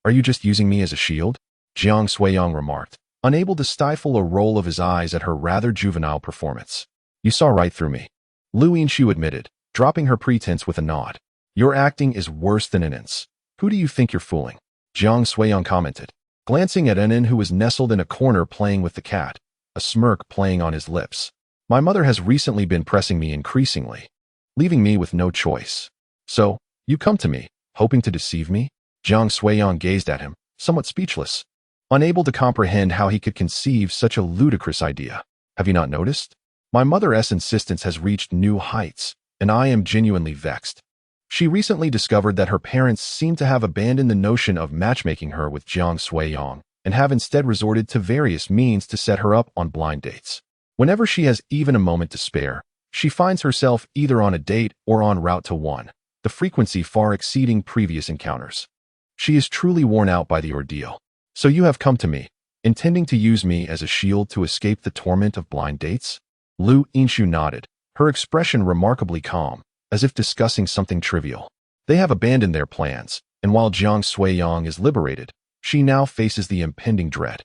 Are you just using me as a shield?" Jiang Suiyang remarked, unable to stifle a roll of his eyes at her rather juvenile performance. "You saw right through me," Lu Yinshu admitted, dropping her pretense with a nod. "Your acting is worse than Annonance. Who do you think you're fooling?" Jiang Suiyang commented, glancing at Annan, who was nestled in a corner playing with the cat, a smirk playing on his lips. "My mother has recently been pressing me increasingly, leaving me with no choice. So, you come to me, hoping to deceive me?" Jiang Suiyang gazed at him, somewhat speechless, unable to comprehend how he could conceive such a ludicrous idea. "Have you not noticed? My mother's insistence has reached new heights, and I am genuinely vexed. She recently discovered that her parents seem to have abandoned the notion of matchmaking her with Jiang Suiyang and have instead resorted to various means to set her up on blind dates. Whenever she has even a moment to spare, she finds herself either on a date or en route to one, the frequency far exceeding previous encounters. She is truly worn out by the ordeal. So you have come to me, intending to use me as a shield to escape the torment of blind dates?" Lu Yinshu nodded, her expression remarkably calm, as if discussing something trivial. They have abandoned their plans, and while Jiang Suiyang is liberated, she now faces the impending dread.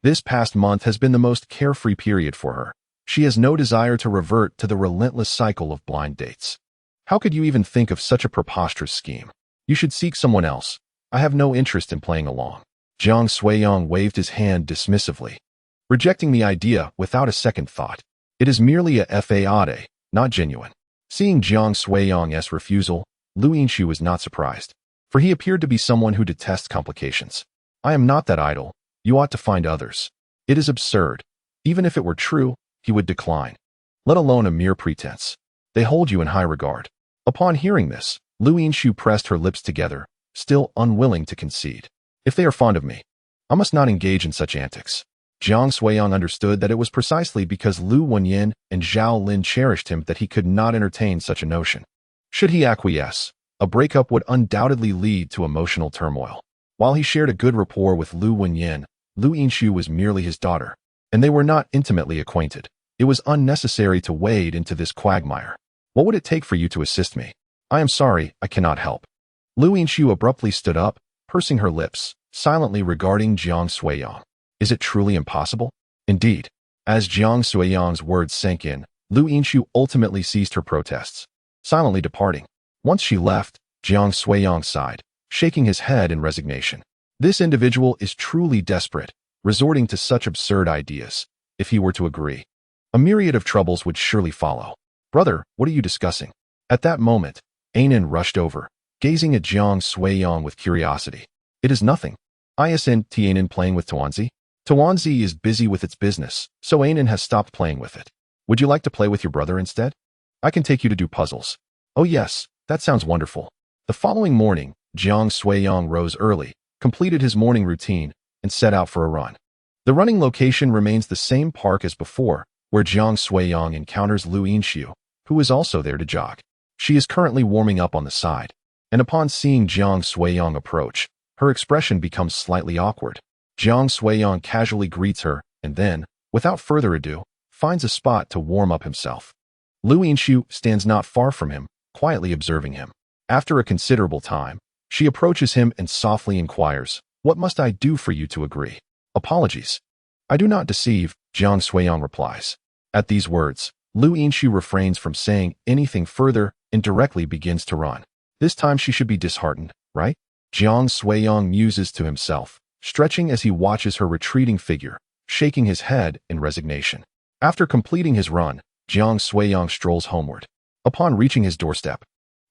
This past month has been the most carefree period for her. She has no desire to revert to the relentless cycle of blind dates. "How could you even think of such a preposterous scheme? You should seek someone else. I have no interest in playing along." Jiang Suiyang waved his hand dismissively, rejecting the idea without a second thought. "It is merely a fade, not genuine." Seeing Jiang Suiyang's refusal, Lu Yinshu was not surprised, for he appeared to be someone who detests complications. "I am not that idle. You ought to find others." It is absurd. Even if it were true, he would decline, let alone a mere pretense. "They hold you in high regard." Upon hearing this, Lu Yinshu pressed her lips together, still unwilling to concede. "If they are fond of me, I must not engage in such antics." Jiang Suiyang understood that it was precisely because Lu Wenyin and Zhao Lin cherished him that he could not entertain such a notion. Should he acquiesce, a breakup would undoubtedly lead to emotional turmoil. While he shared a good rapport with Lu Wenyin, Lu Yinshu was merely his daughter, and they were not intimately acquainted. It was unnecessary to wade into this quagmire. "What would it take for you to assist me?" "I am sorry, I cannot help." Lu Yinshu abruptly stood up, pursing her lips, silently regarding Jiang Suiyang. "Is it truly impossible?" "Indeed." As Jiang Suiyang's words sank in, Lu Yinshu ultimately ceased her protests, silently departing. Once she left, Jiang Suiyang sighed, shaking his head in resignation. This individual is truly desperate, resorting to such absurd ideas. If he were to agree, a myriad of troubles would surely follow. "Brother, what are you discussing?" At that moment, Annan rushed over, gazing at Jiang Suiyang with curiosity. "It is nothing. Isn't Annan playing with Tuanzi? Tuanzi is busy with its business, so Annan has stopped playing with it. Would you like to play with your brother instead? I can take you to do puzzles." "Oh yes, that sounds wonderful." The following morning, Jiang Suiyang rose early, completed his morning routine, and set out for a run. The running location remains the same park as before, where Jiang Suiyang encounters Lu Yinshu, who is also there to jog. She is currently warming up on the side, and upon seeing Jiang Suiyang approach, her expression becomes slightly awkward. Jiang Suiyang casually greets her, and then, without further ado, finds a spot to warm up himself. Lu Yinshu stands not far from him, quietly observing him. After a considerable time, she approaches him and softly inquires, "What must I do for you to agree?" "Apologies. I do not deceive," Jiang Suiyang replies. At these words, Lu Yinshu refrains from saying anything further and directly begins to run. This time she should be disheartened, right? Jiang Suiyang muses to himself, stretching as he watches her retreating figure, shaking his head in resignation. After completing his run, Jiang Suiyang strolls homeward. Upon reaching his doorstep,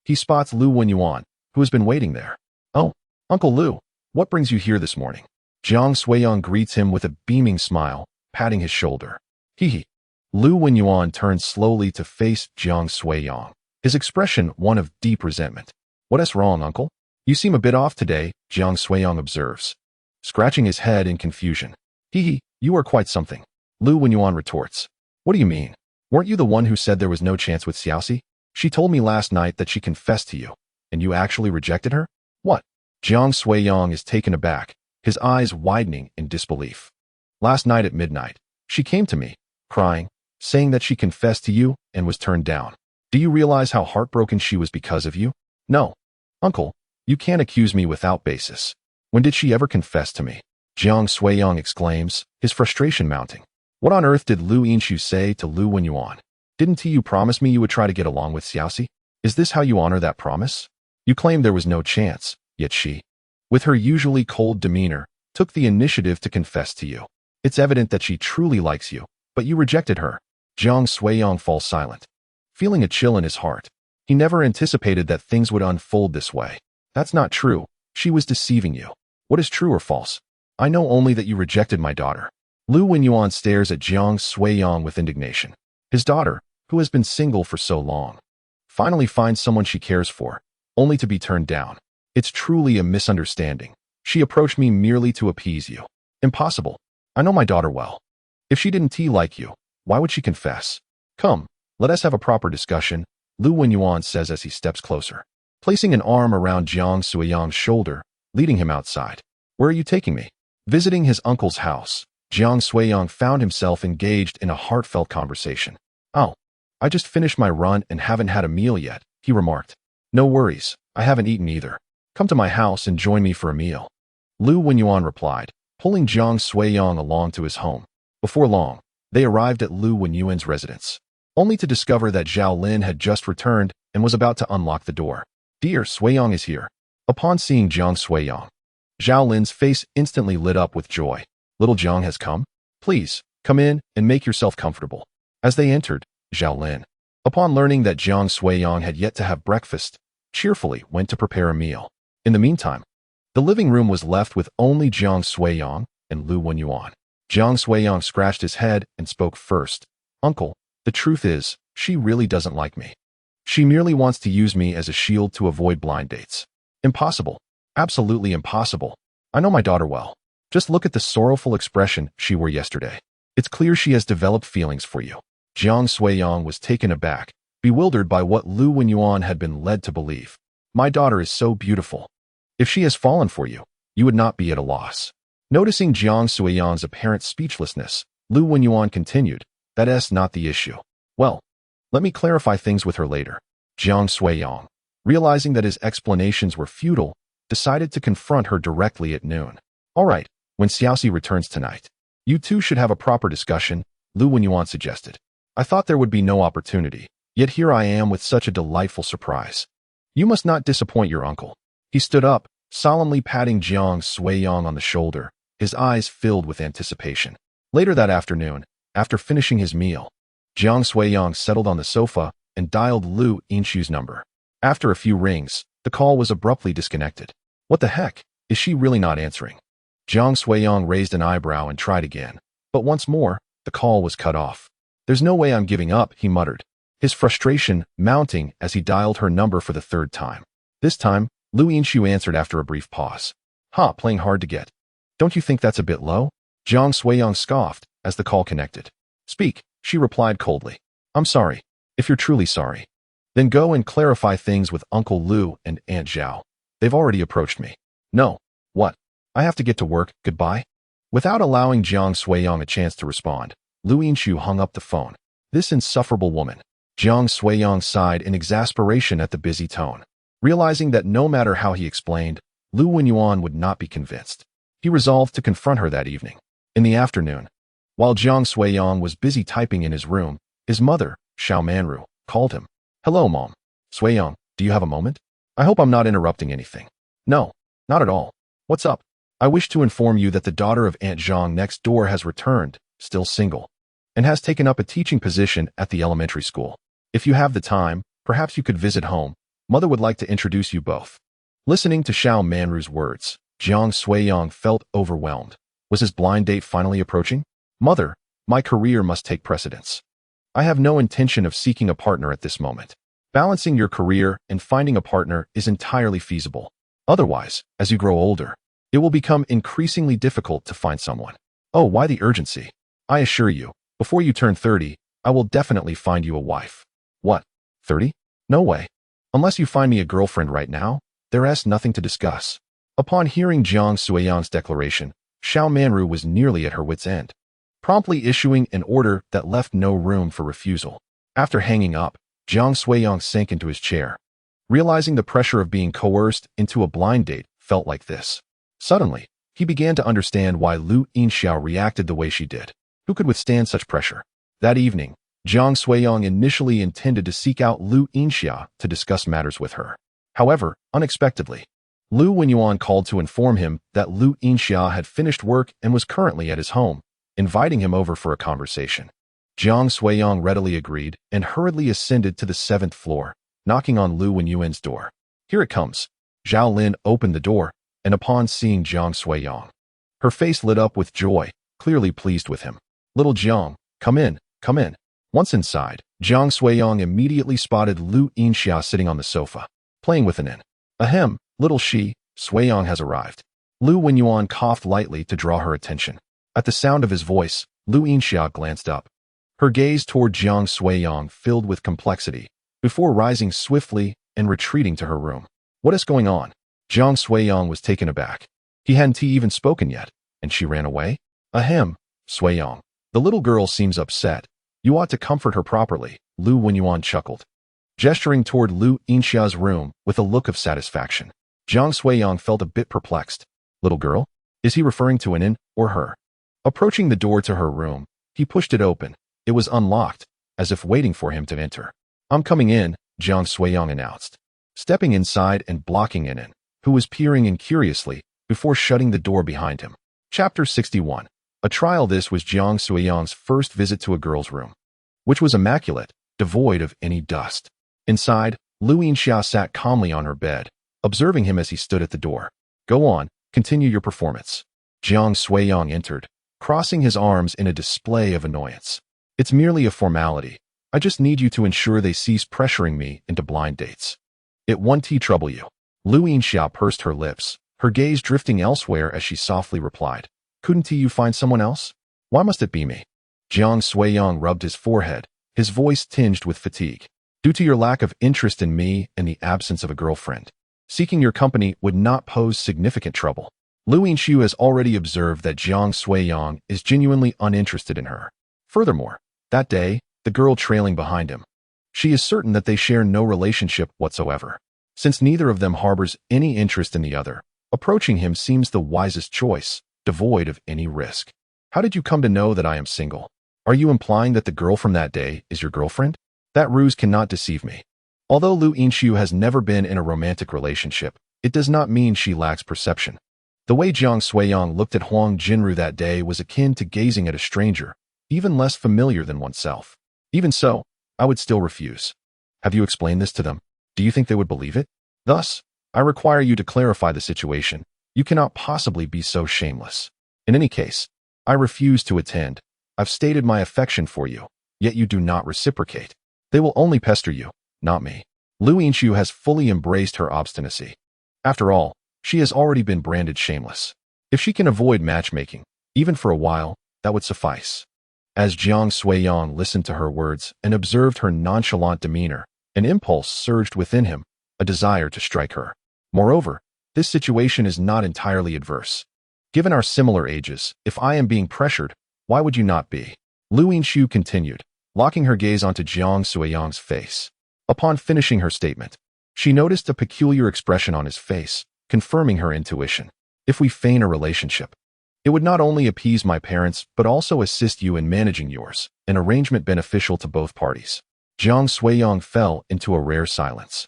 he spots Lu Wenyuan, who has been waiting there. "Oh, Uncle Lu, what brings you here this morning?" Jiang Suiyang greets him with a beaming smile, patting his shoulder. Hee. Lu Wenyuan turns slowly to face Jiang Suiyang, his expression one of deep resentment. "What's wrong, uncle? You seem a bit off today," Jiang Suiyang observes, scratching his head in confusion. "Hee, you are quite something," Lu Wenyuan retorts. "What do you mean? Weren't you the one who said there was no chance with Xiaoxi? She told me last night that she confessed to you, and you actually rejected her? What?" Jiang Suiyang is taken aback, his eyes widening in disbelief. Last night at midnight, she came to me, crying, saying that she confessed to you and was turned down. Do you realize how heartbroken she was because of you? No. Uncle, you can't accuse me without basis. When did she ever confess to me? Jiang Suiyang exclaims, his frustration mounting. What on earth did Lu Yinshu say to Lu Wenyuan? Didn't you promise me you would try to get along with Xiaoxi? Is this how you honor that promise? You claimed there was no chance, yet she, with her usually cold demeanor, took the initiative to confess to you. It's evident that she truly likes you, but you rejected her. Jiang Suiyang falls silent, feeling a chill in his heart. He never anticipated that things would unfold this way. That's not true. She was deceiving you. What is true or false? I know only that you rejected my daughter. Lu Wenyuan stares at Jiang Suiyang with indignation. His daughter, who has been single for so long, finally finds someone she cares for, only to be turned down. It's truly a misunderstanding. She approached me merely to appease you. Impossible. I know my daughter well. If she didn't like you, why would she confess? Come, let us have a proper discussion, Lu Wenyuan says as he steps closer, placing an arm around Jiang Suiyang's shoulder, leading him outside. Where are you taking me? Visiting his uncle's house, Jiang Suiyang found himself engaged in a heartfelt conversation. Oh, I just finished my run and haven't had a meal yet, he remarked. No worries, I haven't eaten either. Come to my house and join me for a meal. Lu Wenyuan replied, pulling Jiang Suiyang along to his home. Before long, they arrived at Lu Wenyuan's residence, only to discover that Zhao Lin had just returned and was about to unlock the door. Dear Suiyang is here. Upon seeing Jiang Suiyang, Zhao Lin's face instantly lit up with joy. Little Jiang has come? Please, come in and make yourself comfortable. As they entered, Zhao Lin, upon learning that Jiang Suiyang had yet to have breakfast, cheerfully went to prepare a meal. In the meantime, the living room was left with only Jiang Suiyang and Lu Wenyuan. Jiang Suiyang scratched his head and spoke first. Uncle, the truth is, she really doesn't like me. She merely wants to use me as a shield to avoid blind dates. Impossible. Absolutely impossible. I know my daughter well. Just look at the sorrowful expression she wore yesterday. It's clear she has developed feelings for you. Jiang Suiyang was taken aback, bewildered by what Lu Wenyuan had been led to believe. My daughter is so beautiful. If she has fallen for you, you would not be at a loss. Noticing Jiang Suiyang's apparent speechlessness, Lu Wenyuan continued, that's not the issue. Well, let me clarify things with her later. Jiang Suiyang, realizing that his explanations were futile, decided to confront her directly at noon. All right, when Xiaoxi returns tonight, you two should have a proper discussion, Lu Wenyuan suggested. I thought there would be no opportunity, yet here I am with such a delightful surprise. You must not disappoint your uncle. He stood up, solemnly patting Jiang Suiyang on the shoulder, his eyes filled with anticipation. Later that afternoon, after finishing his meal, Jiang Suiyang settled on the sofa and dialed Lu Yinshu's number. After a few rings, the call was abruptly disconnected. What the heck? Is she really not answering? Jiang Suiyang raised an eyebrow and tried again, but once more, the call was cut off. There's no way I'm giving up, he muttered, his frustration mounting as he dialed her number for the third time. This time, Lu Yinshu answered after a brief pause. Playing hard to get. Don't you think that's a bit low? Jiang Suiyang scoffed as the call connected. Speak, she replied coldly. I'm sorry. If you're truly sorry, then go and clarify things with Uncle Lu and Aunt Zhao. They've already approached me. No. What? I have to get to work, goodbye? Without allowing Jiang Suiyang a chance to respond, Lu Yinshu hung up the phone. This insufferable woman. Jiang Suiyang sighed in exasperation at the busy tone. Realizing that no matter how he explained, Lu Wenyuan would not be convinced, he resolved to confront her that evening. In the afternoon, while Jiang Suiyang was busy typing in his room, his mother, Xiao Manru, called him. Hello, Mom. Suiyang, do you have a moment? I hope I'm not interrupting anything. No, not at all. What's up? I wish to inform you that the daughter of Aunt Zhang next door has returned, still single, and has taken up a teaching position at the elementary school. If you have the time, perhaps you could visit home. Mother would like to introduce you both. Listening to Xiao Manru's words, Jiang Suiyang felt overwhelmed. Was his blind date finally approaching? Mother, my career must take precedence. I have no intention of seeking a partner at this moment. Balancing your career and finding a partner is entirely feasible. Otherwise, as you grow older, it will become increasingly difficult to find someone. Oh, why the urgency? I assure you, before you turn 30, I will definitely find you a wife. What? 30? No way. Unless you find me a girlfriend right now, there's nothing to discuss. Upon hearing Jiang Suiyang's declaration, Xiao Manru was nearly at her wit's end, promptly issuing an order that left no room for refusal. After hanging up, Jiang Suiyang sank into his chair, realizing the pressure of being coerced into a blind date felt like this. Suddenly, he began to understand why Lu Yinxiao reacted the way she did. Who could withstand such pressure? That evening, Jiang Suiyang initially intended to seek out Lu Yinxia to discuss matters with her. However, unexpectedly, Lu Wenyuan called to inform him that Lu Yinxia had finished work and was currently at his home, inviting him over for a conversation. Jiang Suiyang readily agreed and hurriedly ascended to the 7th floor, knocking on Lu Wenyuan's door. Here it comes. Zhao Lin opened the door, and upon seeing Jiang Suiyang, her face lit up with joy, clearly pleased with him. Little Jiang, come in, come in. Once inside, Jiang Suiyang immediately spotted Lu Yinxia sitting on the sofa, playing with an in. Ahem, little she, Suiyang has arrived. Lu Wenyuan coughed lightly to draw her attention. At the sound of his voice, Lu Yinxia glanced up. Her gaze toward Jiang Suiyang filled with complexity, before rising swiftly and retreating to her room. What is going on? Jiang Suiyang was taken aback. He hadn't even spoken yet, and she ran away? Ahem, Suiyang. The little girl seems upset. You ought to comfort her properly, Lu Wenyuan chuckled, gesturing toward Lu Yinxia's room with a look of satisfaction. Jiang Suiyang felt a bit perplexed. Little girl? Is he referring to Anin or her? Approaching the door to her room, he pushed it open. It was unlocked, as if waiting for him to enter. I'm coming in, Jiang Suiyang announced, stepping inside and blocking Anin, who was peering in curiously, before shutting the door behind him. Chapter 61. A trial. This was Jiang Suiyang's first visit to a girl's room, which was immaculate, devoid of any dust. Inside, Lu Yinxia sat calmly on her bed, observing him as he stood at the door. Go on, continue your performance. Jiang Suiyang entered, crossing his arms in a display of annoyance. It's merely a formality. I just need you to ensure they cease pressuring me into blind dates. It won't trouble you. Lu Yinxia pursed her lips, her gaze drifting elsewhere as she softly replied. Couldn't you find someone else? Why must it be me? Jiang Suiyang rubbed his forehead, his voice tinged with fatigue. Due to your lack of interest in me and the absence of a girlfriend, seeking your company would not pose significant trouble. Lu Yinxiu has already observed that Jiang Suiyang is genuinely uninterested in her. Furthermore, that day, the girl trailing behind him, she is certain that they share no relationship whatsoever. Since neither of them harbors any interest in the other, approaching him seems the wisest choice, devoid of any risk. How did you come to know that I am single? Are you implying that the girl from that day is your girlfriend? That ruse cannot deceive me. Although Lu Yinxiu has never been in a romantic relationship, it does not mean she lacks perception. The way Jiang Suiyang looked at Huang Jinru that day was akin to gazing at a stranger, even less familiar than oneself. Even so, I would still refuse. Have you explained this to them? Do you think they would believe it? Thus, I require you to clarify the situation. You cannot possibly be so shameless. In any case, I refuse to attend. I've stated my affection for you, yet you do not reciprocate. They will only pester you, not me. Lu Yinxiu has fully embraced her obstinacy. After all, she has already been branded shameless. If she can avoid matchmaking, even for a while, that would suffice. As Jiang Suiyang listened to her words and observed her nonchalant demeanor, an impulse surged within him, a desire to strike her. Moreover, this situation is not entirely adverse. Given our similar ages, if I am being pressured, why would you not be? Lu Yinxiu continued, locking her gaze onto Jiang Suiyang's face. Upon finishing her statement, she noticed a peculiar expression on his face, confirming her intuition. If we feign a relationship, it would not only appease my parents but also assist you in managing yours, an arrangement beneficial to both parties. Jiang Suiyang fell into a rare silence,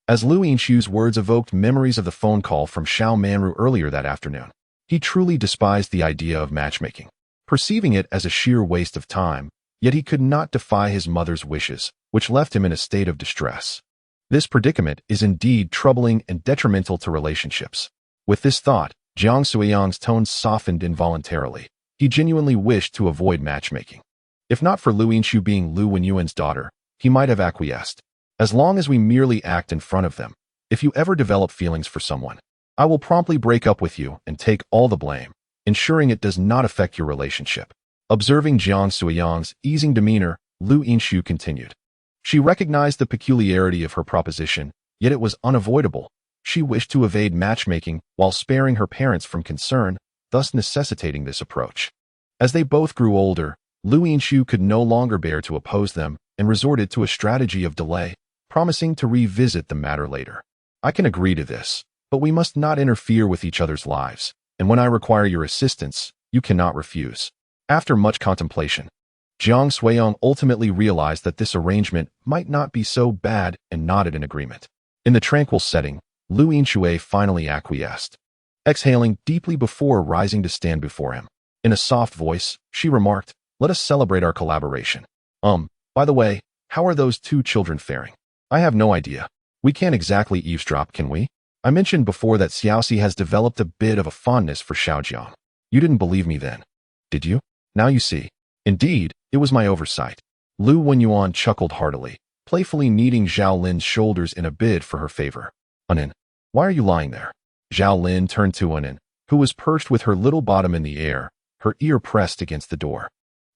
as Lu Yinxiu's words evoked memories of the phone call from Xiao Manru earlier that afternoon. He truly despised the idea of matchmaking, perceiving it as a sheer waste of time, yet he could not defy his mother's wishes, which left him in a state of distress. This predicament is indeed troubling and detrimental to relationships. With this thought, Jiang Suiyang's tone softened involuntarily. He genuinely wished to avoid matchmaking. If not for Lu Yinxiu being Lu Wenyuan's daughter, he might have acquiesced. As long as we merely act in front of them, if you ever develop feelings for someone, I will promptly break up with you and take all the blame, ensuring it does not affect your relationship. Observing Jiang Suiyang's easing demeanor, Lu Yinxiu continued. She recognized the peculiarity of her proposition, yet it was unavoidable. She wished to evade matchmaking while sparing her parents from concern, thus necessitating this approach. As they both grew older, Lu Yinshu could no longer bear to oppose them and resorted to a strategy of delay, promising to revisit the matter later. I can agree to this, but we must not interfere with each other's lives, and when I require your assistance, you cannot refuse. After much contemplation, Jiang Suiyong ultimately realized that this arrangement might not be so bad and nodded in agreement. In the tranquil setting, Lu Yinshui finally acquiesced, exhaling deeply before rising to stand before him. In a soft voice, she remarked, "Let us celebrate our collaboration. By the way, how are those two children faring? I have no idea. We can't exactly eavesdrop, can we? I mentioned before that Xiaoxi has developed a bit of a fondness for Xiaojiang. You didn't believe me then, did you? Now you see. Indeed, it was my oversight." Lu Wenyuan chuckled heartily, playfully kneading Zhao Lin's shoulders in a bid for her favor. "Anin, why are you lying there?" Zhao Lin turned to Anin, who was perched with her little bottom in the air, her ear pressed against the door.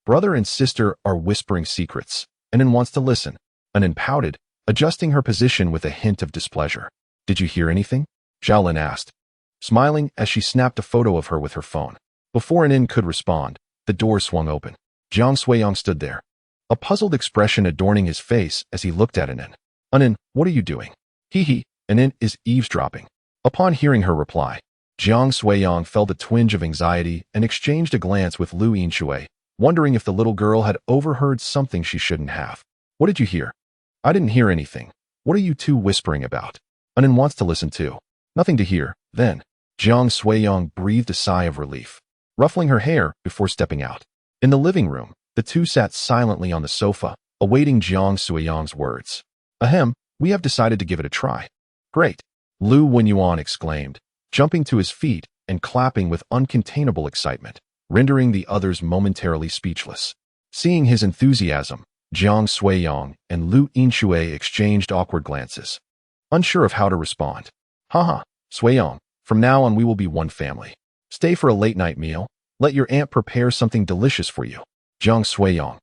"Brother and sister are whispering secrets. Anin wants to listen." Anin pouted, adjusting her position with a hint of displeasure. "Did you hear anything?" Zhao Lin asked, smiling as she snapped a photo of her with her phone. Before Anin could respond, the door swung open. Jiang Suiyong stood there, a puzzled expression adorning his face as he looked at Anin. "Anin, what are you doing?" "Hee, Anin is eavesdropping." Upon hearing her reply, Jiang Suiyong felt a twinge of anxiety and exchanged a glance with Lu Yinshui, wondering if the little girl had overheard something she shouldn't have. "What did you hear?" "I didn't hear anything. What are you two whispering about?" Anin wants to listen too. "Nothing to hear, then." Jiang Suiyong breathed a sigh of relief, ruffling her hair before stepping out. In the living room, the two sat silently on the sofa, awaiting Jiang Suiyong's words. "Ahem, we have decided to give it a try." "Great!" Lu Wenyuan exclaimed, jumping to his feet and clapping with uncontainable excitement, rendering the others momentarily speechless. Seeing his enthusiasm, Jiang Suiyong and Lu Yinshui exchanged awkward glances, unsure of how to respond. "Haha, Suiyong, from now on we will be one family. Stay for a late-night meal. Let your aunt prepare something delicious for you." Jiang Suiyong,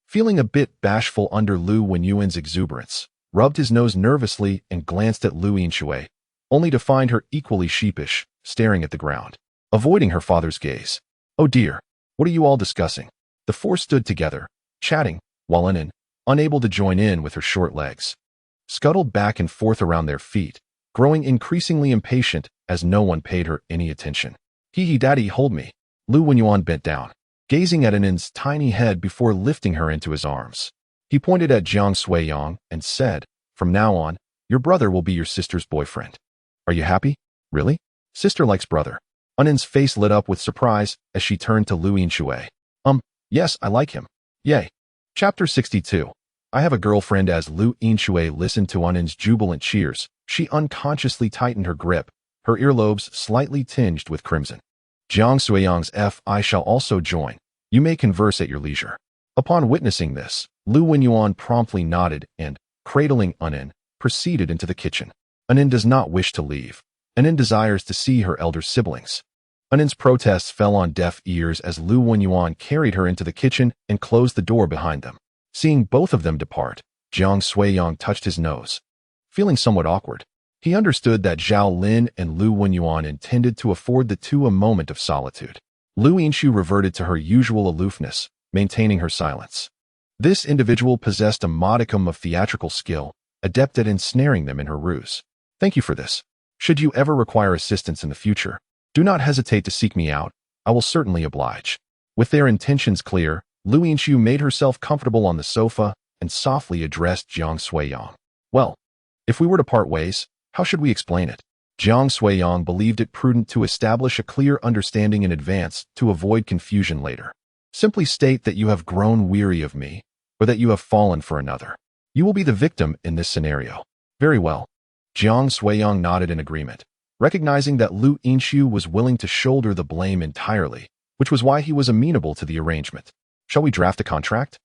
feeling a bit bashful under Lu Wenyuan's exuberance, rubbed his nose nervously and glanced at Lu Yinshui, only to find her equally sheepish, staring at the ground, avoiding her father's gaze. "Oh dear, what are you all discussing?" The four stood together, chatting, while Anin, unable to join in with her short legs, scuttled back and forth around their feet, growing increasingly impatient as no one paid her any attention. "Hee, daddy, hold me." Lu Wenyuan bent down, gazing at Anin's tiny head before lifting her into his arms. He pointed at Jiang Suiyong and said, "From now on, your brother will be your sister's boyfriend. Are you happy? Really? Sister likes brother." Anin's face lit up with surprise as she turned to Lu Yinshui. Yes, I like him. Yay." Chapter 62. I have a girlfriend. As Lu Yinshui listened to Anin's jubilant cheers, she unconsciously tightened her grip, her earlobes slightly tinged with crimson. Jiang Suiyong's "I shall also join. You may converse at your leisure." Upon witnessing this, Lu Wenyuan promptly nodded and, cradling Anin, proceeded into the kitchen. Anin does not wish to leave. Anin desires to see her elder siblings. Anin's protests fell on deaf ears as Lu Wenyuan carried her into the kitchen and closed the door behind them. Seeing both of them depart, Jiang Suiyong touched his nose, feeling somewhat awkward. He understood that Zhao Lin and Lu Wenyuan intended to afford the two a moment of solitude. Lu Yinshu reverted to her usual aloofness, maintaining her silence. This individual possessed a modicum of theatrical skill, adept at ensnaring them in her ruse. "Thank you for this. Should you ever require assistance in the future, do not hesitate to seek me out. I will certainly oblige." With their intentions clear, Lu Yinshu made herself comfortable on the sofa and softly addressed Jiang Suiyong. "Well, if we were to part ways, how should we explain it?" Jiang Suiyong believed it prudent to establish a clear understanding in advance to avoid confusion later. "Simply state that you have grown weary of me, or that you have fallen for another. You will be the victim in this scenario." "Very well." Jiang Suiyong nodded in agreement, recognizing that Lu Yinshu was willing to shoulder the blame entirely, which was why he was amenable to the arrangement. "Shall we draft a contract?"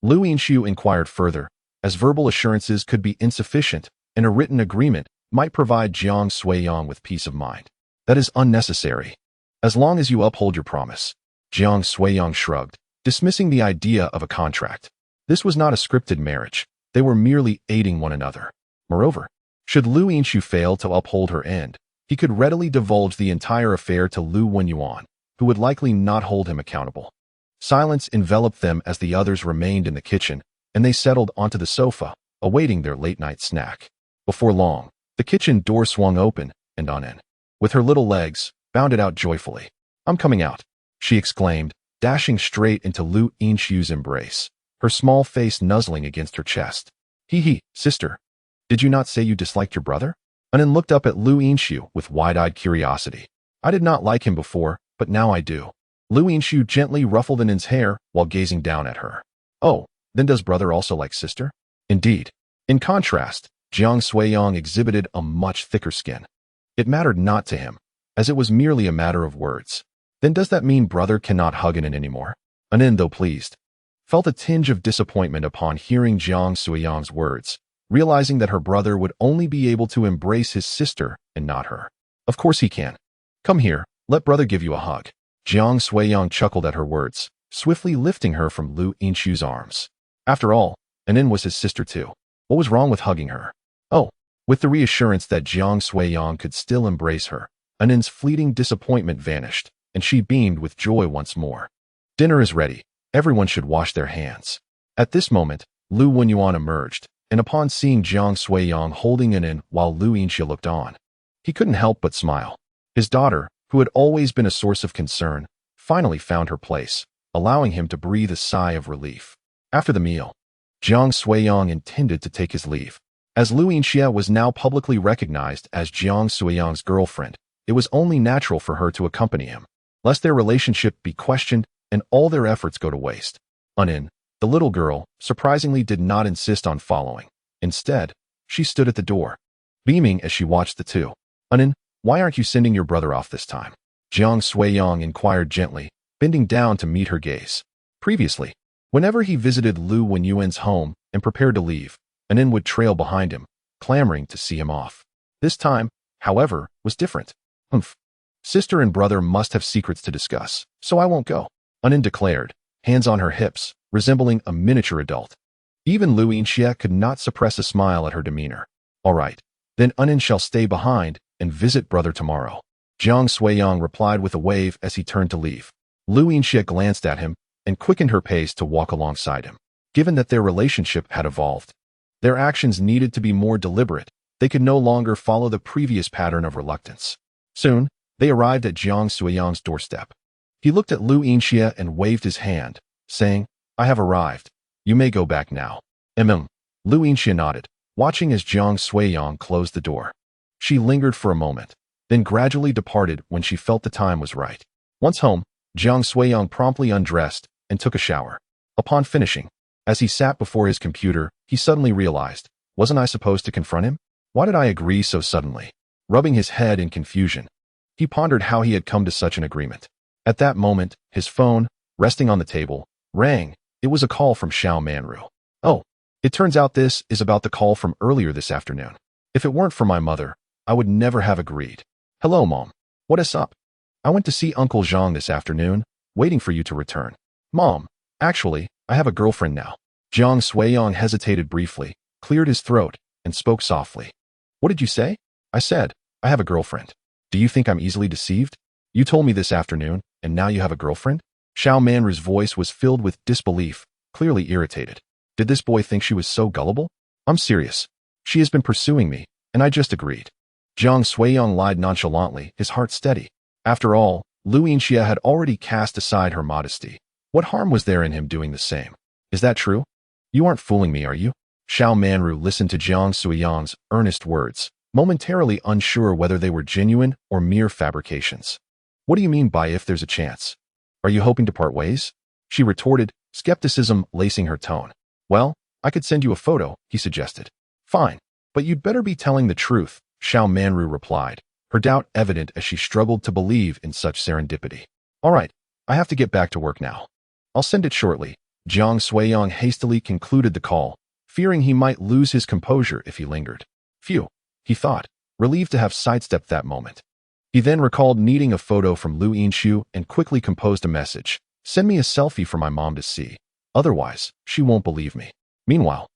Lu Yinshu inquired further, as verbal assurances could be insufficient, and a written agreement might provide Jiang Suiyong with peace of mind. "That is unnecessary. As long as you uphold your promise." Jiang Suiyong shrugged, dismissing the idea of a contract. This was not a scripted marriage. They were merely aiding one another. Moreover, Should Lu Yinshu fail to uphold her end, he could readily divulge the entire affair to Lu Wenyuan, who would likely not hold him accountable. Silence enveloped them as the others remained in the kitchen, and they settled onto the sofa, awaiting their late-night snack. Before long, the kitchen door swung open, and Annoyance, with her little legs, bounded out joyfully. "I'm coming out," she exclaimed, dashing straight into Lu Yinshu's embrace, her small face nuzzling against her chest. "Hee, sister. Did you not say you disliked your brother?" Annoyance looked up at Lu Yinshu with wide-eyed curiosity. "I did not like him before, but now I do." Lu Yinshu gently ruffled Annen's hair while gazing down at her. "Oh, then does brother also like sister?" "Indeed." In contrast, Jiang Suiyang exhibited a much thicker skin. It mattered not to him, as it was merely a matter of words. "Then does that mean brother cannot hug Annen anymore?" Annen, though pleased, felt a tinge of disappointment upon hearing Jiang Suiyang's words, realizing that her brother would only be able to embrace his sister and not her. "Of course he can. Come here, let brother give you a hug." Jiang Suiyang chuckled at her words, swiftly lifting her from Lu Yinshu's arms. After all, Annen was his sister too. What was wrong with hugging her? Oh, with the reassurance that Jiang Suiyang could still embrace her, Annen's fleeting disappointment vanished, and she beamed with joy once more. "Dinner is ready. Everyone should wash their hands." At this moment, Lu Wenyuan emerged, and upon seeing Jiang Suiyang holding Annen while Lu Yinshu looked on, he couldn't help but smile. His daughter, who had always been a source of concern, finally found her place, allowing him to breathe a sigh of relief. After the meal, Jiang Suiyang intended to take his leave. As Lu Yinshu was now publicly recognized as Jiang Suiyang's girlfriend, it was only natural for her to accompany him, lest their relationship be questioned and all their efforts go to waste. Annen, the little girl, surprisingly did not insist on following. Instead, she stood at the door, beaming as she watched the two. "Annen, why aren't you sending your brother off this time?" Jiang Suiyang inquired gently, bending down to meet her gaze. Previously, whenever he visited Lu Wenyuan's home and prepared to leave, Annen would trail behind him, clamoring to see him off. This time, however, was different. "Humph. Sister and brother must have secrets to discuss, so I won't go," Annen declared, hands on her hips, resembling a miniature adult. Even Lu Yinshu could not suppress a smile at her demeanor. "All right, then Annen shall stay behind and visit brother tomorrow." Jiang Suiyang replied with a wave as he turned to leave. Lu Yinshu glanced at him and quickened her pace to walk alongside him. Given that their relationship had evolved, their actions needed to be more deliberate. They could no longer follow the previous pattern of reluctance. Soon, they arrived at Jiang Suiyang's doorstep. He looked at Lu Yinshu and waved his hand, saying, "I have arrived. You may go back now." Lu Yinshu nodded, watching as Jiang Suiyang closed the door. She lingered for a moment, then gradually departed when she felt the time was right. Once home, Jiang Suiyang promptly undressed and took a shower. Upon finishing, as he sat before his computer, he suddenly realized, wasn't I supposed to confront him? Why did I agree so suddenly? Rubbing his head in confusion, he pondered how he had come to such an agreement. At that moment, his phone, resting on the table, rang. It was a call from Xiao Manru. "Oh, it turns out this is about the call from earlier this afternoon. If it weren't for my mother, I would never have agreed." "Hello, Mom. What is up?" "I went to see Uncle Zhang this afternoon, waiting for you to return." "Mom, actually, I have a girlfriend now." Jiang Suiyang hesitated briefly, cleared his throat, and spoke softly. "What did you say?" "I said, I have a girlfriend. Do you think I'm easily deceived? You told me this afternoon, and now you have a girlfriend?" Xiao Manru's voice was filled with disbelief, clearly irritated. Did this boy think she was so gullible? "I'm serious. She has been pursuing me, and I just agreed." Jiang Suiyang lied nonchalantly, his heart steady. After all, Lu Yinshu had already cast aside her modesty. What harm was there in him doing the same? "Is that true? You aren't fooling me, are you?" Xiao Manru listened to Jiang Suiyang's earnest words, momentarily unsure whether they were genuine or mere fabrications. "What do you mean by if there's a chance? Are you hoping to part ways?" she retorted, skepticism lacing her tone. "Well, I could send you a photo," he suggested. "Fine, but you'd better be telling the truth," Xiao Manru replied, her doubt evident as she struggled to believe in such serendipity. "All right, I have to get back to work now. I'll send it shortly." Jiang Suiyang hastily concluded the call, fearing he might lose his composure if he lingered. Phew, he thought, relieved to have sidestepped that moment. He then recalled needing a photo from Lu Yinshu and quickly composed a message. "Send me a selfie for my mom to see. Otherwise, she won't believe me." Meanwhile,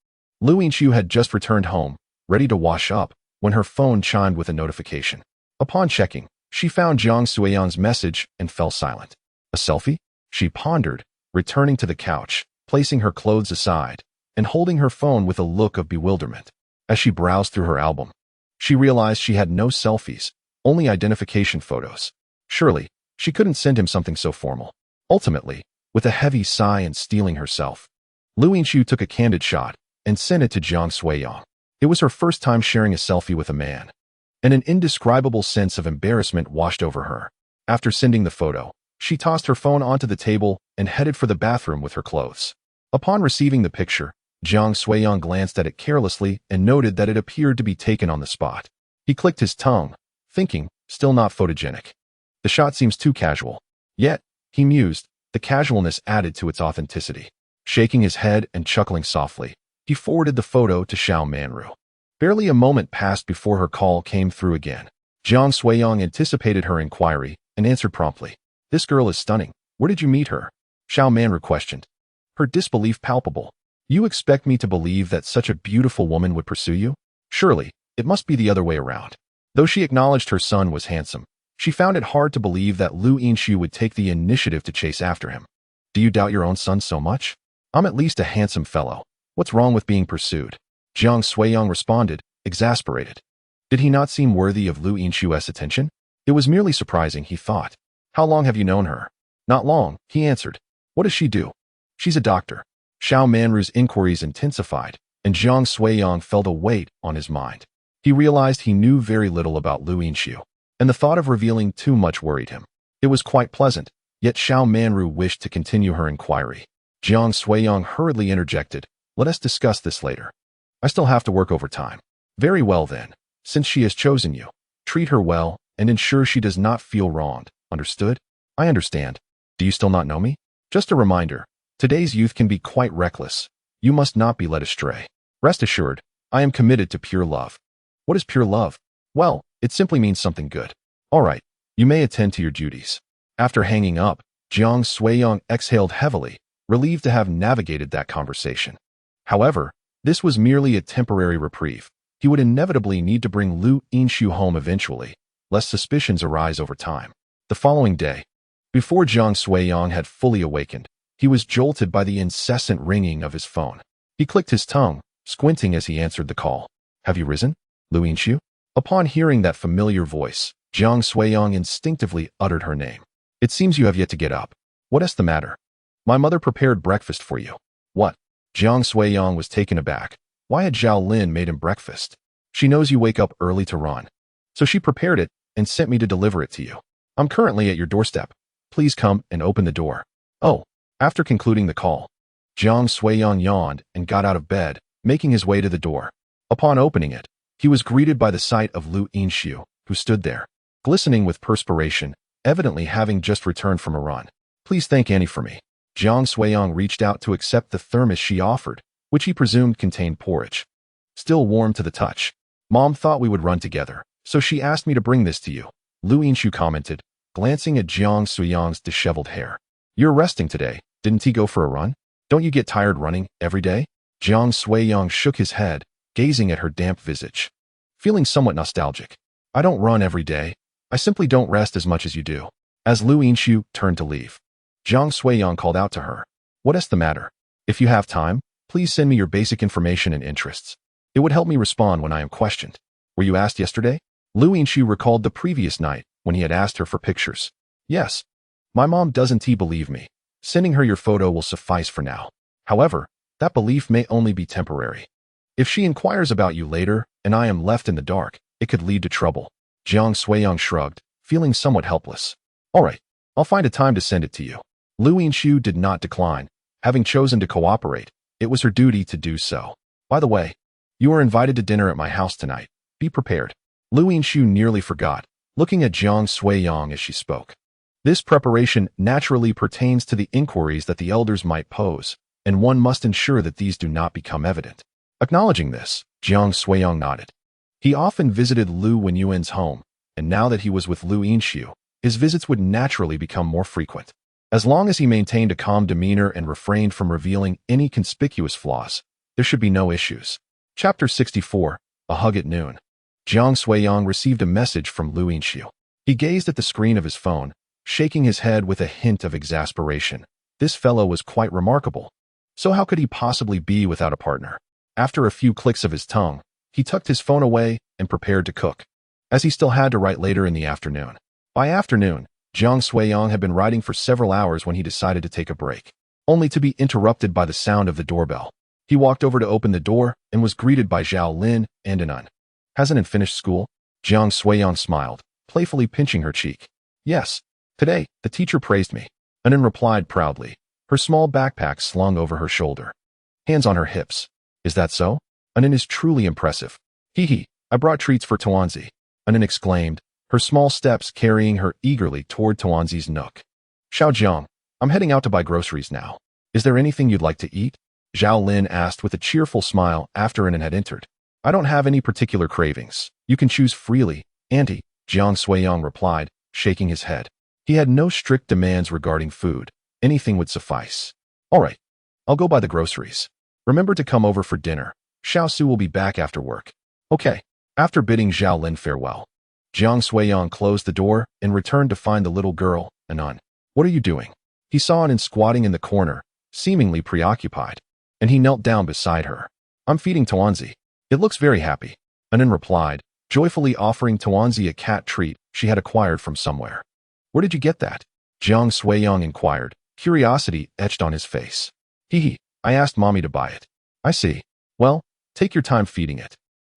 Lu Yinshu had just returned home, ready to wash up, when her phone chimed with a notification. Upon checking, she found Jiang Suiyang's message and fell silent. A selfie? She pondered, returning to the couch, placing her clothes aside, and holding her phone with a look of bewilderment. As she browsed through her album, she realized she had no selfies, only identification photos. Surely, she couldn't send him something so formal. Ultimately, with a heavy sigh and steeling herself, Lu Yinxiu took a candid shot and sent it to Jiang Suiyang. It was her first time sharing a selfie with a man, and an indescribable sense of embarrassment washed over her. After sending the photo, she tossed her phone onto the table and headed for the bathroom with her clothes. Upon receiving the picture, Jiang Suiyang glanced at it carelessly and noted that it appeared to be taken on the spot. He clicked his tongue, thinking, still not photogenic. The shot seems too casual. Yet, he mused, the casualness added to its authenticity. Shaking his head and chuckling softly, he forwarded the photo to Xiao Manru. Barely a moment passed before her call came through again. Jiang Suiyang anticipated her inquiry and answered promptly. This girl is stunning. Where did you meet her? Xiao Manru questioned, her disbelief palpable. You expect me to believe that such a beautiful woman would pursue you? Surely, it must be the other way around. Though she acknowledged her son was handsome, she found it hard to believe that Lu Yinxiu would take the initiative to chase after him. Do you doubt your own son so much? I'm at least a handsome fellow. What's wrong with being pursued? Jiang Suiyang responded, exasperated. Did he not seem worthy of Lu Yinxiu's attention? It was merely surprising, he thought. How long have you known her? Not long, he answered. What does she do? She's a doctor. Xiao Manru's inquiries intensified, and Jiang Suiyang felt a weight on his mind. He realized he knew very little about Lu Yinxiu, and the thought of revealing too much worried him. It was quite pleasant, yet Xiao Manru wished to continue her inquiry. Jiang Suiyang hurriedly interjected, let us discuss this later. I still have to work overtime. Very well then, since she has chosen you, treat her well and ensure she does not feel wronged. Understood? I understand. Do you still not know me? Just a reminder, today's youth can be quite reckless. You must not be led astray. Rest assured, I am committed to pure love. What is pure love? Well, it simply means something good. All right, you may attend to your duties. After hanging up, Jiang Suiyang exhaled heavily, relieved to have navigated that conversation. However, this was merely a temporary reprieve. He would inevitably need to bring Lu Yinxiu home eventually, lest suspicions arise over time. The following day, before Jiang Suiyang had fully awakened, he was jolted by the incessant ringing of his phone. He clicked his tongue, squinting as he answered the call. Have you risen, Lu Yinxiu? Upon hearing that familiar voice, Jiang Suiyang instinctively uttered her name. It seems you have yet to get up. What is the matter? My mother prepared breakfast for you. What? Jiang Suiyang was taken aback. Why had Zhao Lin made him breakfast? She knows you wake up early to run. So she prepared it and sent me to deliver it to you. I'm currently at your doorstep. Please come and open the door. Oh, after concluding the call, Jiang Suiyang yawned and got out of bed, making his way to the door. Upon opening it, he was greeted by the sight of Lu Yinxiu, who stood there, glistening with perspiration, evidently having just returned from a run. Please thank Annie for me. Jiang Suiyang reached out to accept the thermos she offered, which he presumed contained porridge. Still warm to the touch. Mom thought we would run together, so she asked me to bring this to you, Lu Yinxiu commented, glancing at Jiang Suiyang's disheveled hair. You're resting today, didn't he go for a run? Don't you get tired running every day? Jiang Suiyang shook his head, gazing at her damp visage. Feeling somewhat nostalgic. I don't run every day. I simply don't rest as much as you do. As Lu Yinxiu turned to leave, Jiang Suiyang called out to her. What is the matter? If you have time, please send me your basic information and interests. It would help me respond when I am questioned. Were you asked yesterday? Lu Yinxiu recalled the previous night when he had asked her for pictures. Yes. My mom doesn't believe me. Sending her your photo will suffice for now. However, that belief may only be temporary. If she inquires about you later and I am left in the dark, it could lead to trouble. Jiang Suiyang shrugged, feeling somewhat helpless. All right, I'll find a time to send it to you. Lu Yinxiu did not decline. Having chosen to cooperate, it was her duty to do so. By the way, you are invited to dinner at my house tonight. Be prepared. Lu Yinxiu nearly forgot, looking at Jiang Suiyang as she spoke. This preparation naturally pertains to the inquiries that the elders might pose, and one must ensure that these do not become evident. Acknowledging this, Jiang Suiyang nodded. He often visited Lu Wenyuan's home, and now that he was with Lu Yinxiu, his visits would naturally become more frequent. As long as he maintained a calm demeanor and refrained from revealing any conspicuous flaws, there should be no issues. Chapter 64, A Hug at Noon. Jiang Suiyang received a message from Lu Yinxiu. He gazed at the screen of his phone, shaking his head with a hint of exasperation. This fellow was quite remarkable. So how could he possibly be without a partner? After a few clicks of his tongue, he tucked his phone away and prepared to cook, as he still had to write later in the afternoon. By afternoon, Jiang Suiyang had been writing for several hours when he decided to take a break, only to be interrupted by the sound of the doorbell. He walked over to open the door and was greeted by Zhao Lin and Anon. Hasn't it finished school? Jiang Suiyang smiled, playfully pinching her cheek. Yes. Today, the teacher praised me. Anon replied proudly, her small backpack slung over her shoulder. Hands on her hips. Is that so? Anon is truly impressive. Hee, I brought treats for Tuanzi. Anon exclaimed, her small steps carrying her eagerly toward Tuanzi's nook. Xiaojiang, I'm heading out to buy groceries now. Is there anything you'd like to eat? Zhao Lin asked with a cheerful smile after Anon had entered. I don't have any particular cravings. You can choose freely, Auntie, Jiang Suiyang replied, shaking his head. He had no strict demands regarding food. Anything would suffice. All right, I'll go buy the groceries. Remember to come over for dinner. Xiao Su will be back after work. Okay. After bidding Zhao Lin farewell, Jiang Suiyang closed the door and returned to find the little girl, Anon. What are you doing? He saw Anon squatting in the corner, seemingly preoccupied, and he knelt down beside her. I'm feeding Tuanzi. It looks very happy, Anon replied, joyfully offering Tuanzi a cat treat she had acquired from somewhere. Where did you get that? Jiang Suiyang inquired, curiosity etched on his face. I asked Mommy to buy it. I see. Well, take your time feeding it.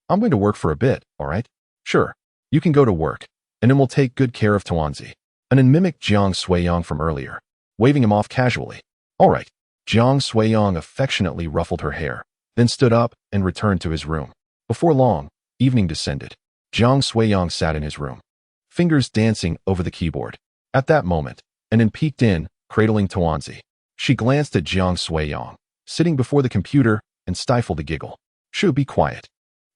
I'm going to work for a bit, all right? Sure. You can go to work, and then we'll take good care of Tuanzi. Anon mimicked Jiang Suiyang from earlier, waving him off casually. All right. Jiang Suiyang affectionately ruffled her hair, then stood up and returned to his room. Before long, evening descended. Jiang Suiyang sat in his room, fingers dancing over the keyboard. At that moment, Anon peeked in, cradling Tuanzi. She glanced at Jiang Suiyang, sitting before the computer, and stifled a giggle. Shoo, be quiet.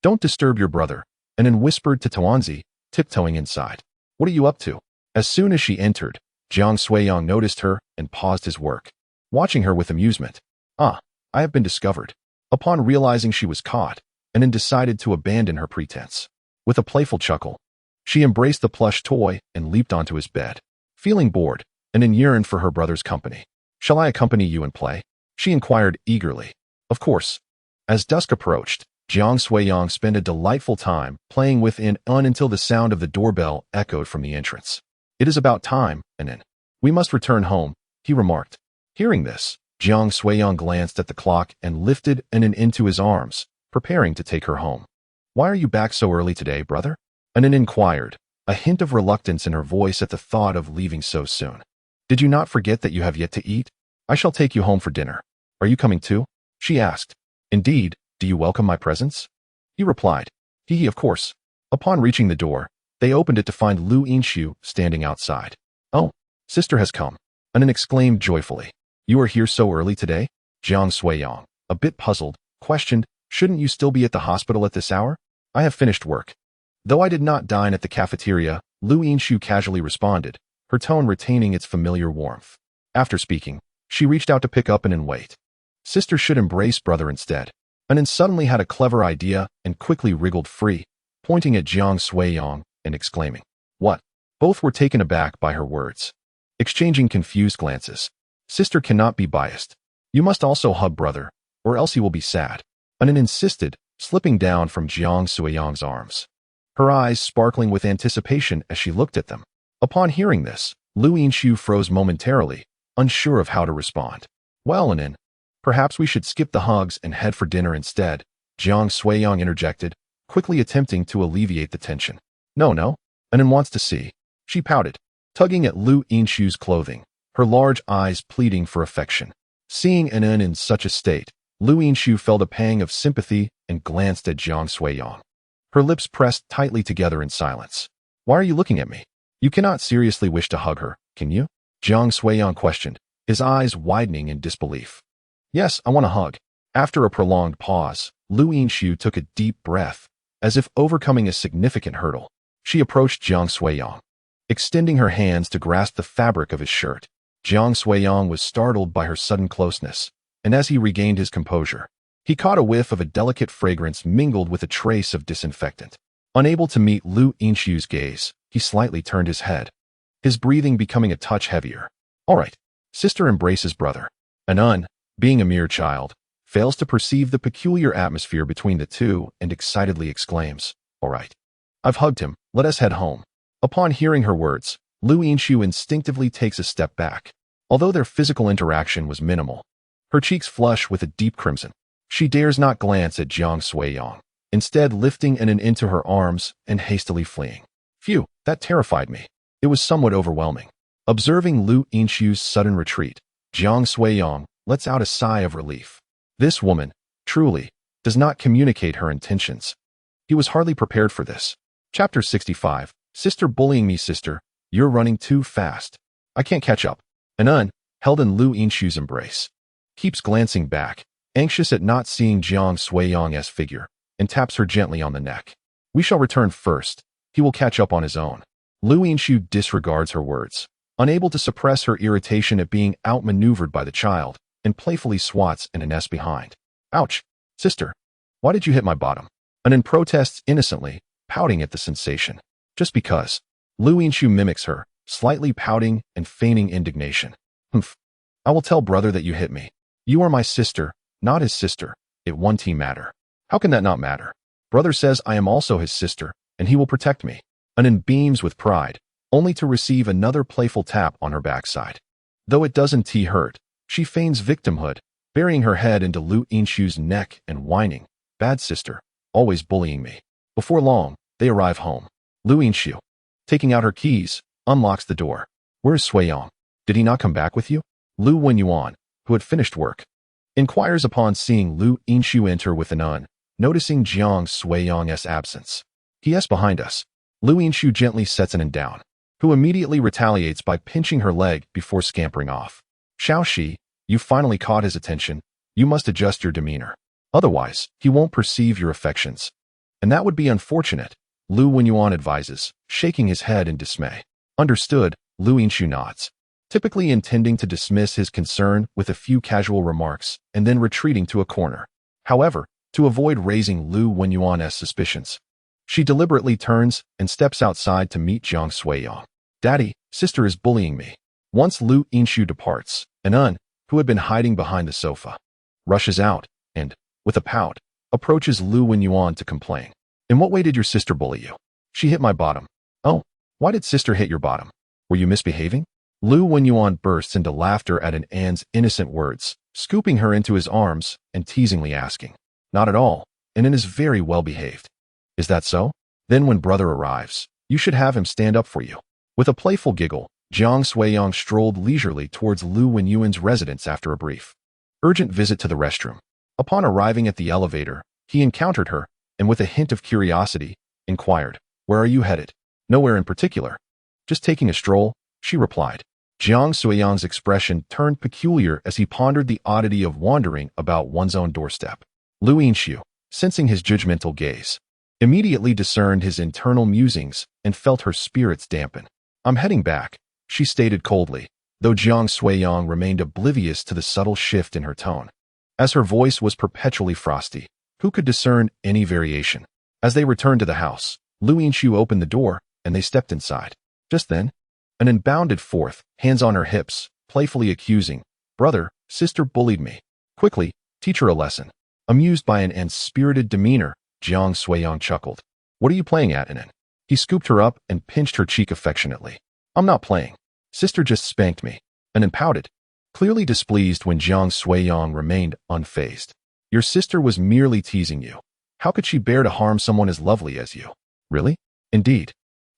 Don't disturb your brother, Anon whispered to Tuanzi, tiptoeing inside. What are you up to? As soon as she entered, Jiang Suiyang noticed her and paused his work, watching her with amusement. I have been discovered. Upon realizing she was caught, Anon decided to abandon her pretense. With a playful chuckle, she embraced the plush toy and leaped onto his bed. Feeling bored, Anon yearned for her brother's company. Shall I accompany you and play? She inquired eagerly. Of course. As dusk approached, Jiang Suiyang spent a delightful time playing with Anon until the sound of the doorbell echoed from the entrance. It is about time, Anon. We must return home, he remarked. Hearing this, Jiang Suiyang glanced at the clock and lifted Anon into his arms, preparing to take her home. Why are you back so early today, brother? Anon inquired, a hint of reluctance in her voice at the thought of leaving so soon. Did you not forget that you have yet to eat? I shall take you home for dinner. Are you coming too? She asked. Indeed, do you welcome my presence? He replied. Of course. Upon reaching the door, they opened it to find Lu Yinxiu standing outside. Oh, sister has come, Anon exclaimed joyfully. You are here so early today? Jiang Suiyang, a bit puzzled, questioned, shouldn't you still be at the hospital at this hour? I have finished work. Though I did not dine at the cafeteria, Lu Yinxiu casually responded, her tone retaining its familiar warmth. After speaking, she reached out to pick up Anon and wait. Sister should embrace brother instead. Anon suddenly had a clever idea and quickly wriggled free, pointing at Jiang Suiyang and exclaiming, What? Both were taken aback by her words, exchanging confused glances. Sister cannot be biased. You must also hug brother, or else he will be sad. Anon insisted, slipping down from Jiang Suiyang's arms, her eyes sparkling with anticipation as she looked at them. Upon hearing this, Lu Yinxiu froze momentarily, unsure of how to respond. Well, Anon, perhaps we should skip the hugs and head for dinner instead, Jiang Suiyang interjected, quickly attempting to alleviate the tension. No, Anon wants to see. She pouted, tugging at Lu Yinxiu's clothing, her large eyes pleading for affection. Seeing Anon in such a state, Lu Yinxiu felt a pang of sympathy and glanced at Jiang Suiyang. Her lips pressed tightly together in silence. Why are you looking at me? You cannot seriously wish to hug her, can you? Jiang Suiyang questioned, his eyes widening in disbelief. Yes, I want a hug. After a prolonged pause, Lu Yinxiu took a deep breath, as if overcoming a significant hurdle. She approached Jiang Suiyang, extending her hands to grasp the fabric of his shirt. Jiang Suiyang was startled by her sudden closeness, and as he regained his composure, he caught a whiff of a delicate fragrance mingled with a trace of disinfectant. Unable to meet Lu Yinshu's gaze, he slightly turned his head, his breathing becoming a touch heavier. All right. Sister embraces brother. Anun, being a mere child, fails to perceive the peculiar atmosphere between the two and excitedly exclaims, all right. I've hugged him, let us head home. Upon hearing her words, Lu Yinshu instinctively takes a step back. Although their physical interaction was minimal, her cheeks flush with a deep crimson. She dares not glance at Jiang Suiyang, instead lifting Anun into her arms and hastily fleeing. Phew, that terrified me. It was somewhat overwhelming. Observing Lu Yinshu's sudden retreat, Jiang Suiyang lets out a sigh of relief. This woman, truly, does not communicate her intentions. He was hardly prepared for this. Chapter 65. Sister bullying me. Sister, you're running too fast. I can't catch up. Anun, held in Lu Yinshu's embrace, keeps glancing back, anxious at not seeing Jiang Suiyang's figure, and taps her gently on the neck. We shall return first. He will catch up on his own. Lu Yinshu disregards her words, unable to suppress her irritation at being outmaneuvered by the child, and playfully swats Anun behind. Ouch! Sister, why did you hit my bottom? Anun protests innocently, pouting at the sensation. Just because. Lu Yinshu mimics her, slightly pouting and feigning indignation. Humph. I will tell brother that you hit me. You are my sister, not his sister. It won't matter. How can that not matter? Brother says I am also his sister, and he will protect me. Anun beams with pride, only to receive another playful tap on her backside. Though it doesn't hurt, she feigns victimhood, burying her head into Lu Yinshu's neck and whining, bad sister, always bullying me. Before long, they arrive home. Lu Yinshu, taking out her keys, unlocks the door. Where is Suiyang? Did he not come back with you? Lu Wenyuan, who had finished work, inquires upon seeing Lu Yinshu enter with Anun, noticing Jiang Suiyang's absence. He is behind us. Lu Yinshu gently sets Anun down, who immediately retaliates by pinching her leg before scampering off. Xiaoxi, you finally caught his attention. You must adjust your demeanor. Otherwise, he won't perceive your affections. And that would be unfortunate, Lu Wenyuan advises, shaking his head in dismay. Understood, Lu Yinshu nods, typically intending to dismiss his concern with a few casual remarks and then retreating to a corner. However, to avoid raising Lu Wenyuan's suspicions, she deliberately turns and steps outside to meet Jiang Suiyang. Daddy, sister is bullying me. Once Lu Yinshu departs, Anun, who had been hiding behind the sofa, rushes out and, with a pout, approaches Lu Wenyuan to complain. In what way did your sister bully you? She hit my bottom. Oh, why did sister hit your bottom? Were you misbehaving? Lu Wenyuan bursts into laughter at An's innocent words, scooping her into his arms and teasingly asking. Not at all. An is very well behaved. Is that so? Then when brother arrives, you should have him stand up for you. With a playful giggle, Jiang Suiyang strolled leisurely towards Lu Wenyuan's residence after a brief, urgent visit to the restroom. Upon arriving at the elevator, he encountered her, and with a hint of curiosity, inquired, Where are you headed? Nowhere in particular. Just taking a stroll, she replied. Jiang Suiyang's expression turned peculiar as he pondered the oddity of wandering about one's own doorstep. Lu Yinshu, sensing his judgmental gaze, immediately discerned his internal musings and felt her spirits dampen. I'm heading back, she stated coldly, though Jiang Suiyang remained oblivious to the subtle shift in her tone. As her voice was perpetually frosty, who could discern any variation? As they returned to the house, Lu Yinshu opened the door, and they stepped inside. Just then, Anun bounded forth, hands on her hips, playfully accusing, Brother, sister bullied me. Quickly, teach her a lesson. Amused by An's spirited demeanor, Jiang Suiyang chuckled. What are you playing at, Anun? He scooped her up and pinched her cheek affectionately. I'm not playing. Sister just spanked me. Anun pouted, clearly displeased when Jiang Suiyang remained unfazed. Your sister was merely teasing you. How could she bear to harm someone as lovely as you? Really? Indeed.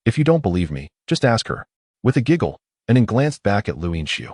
If you don't believe me, just ask her. With a giggle, Anun glanced back at Lu Yinshu,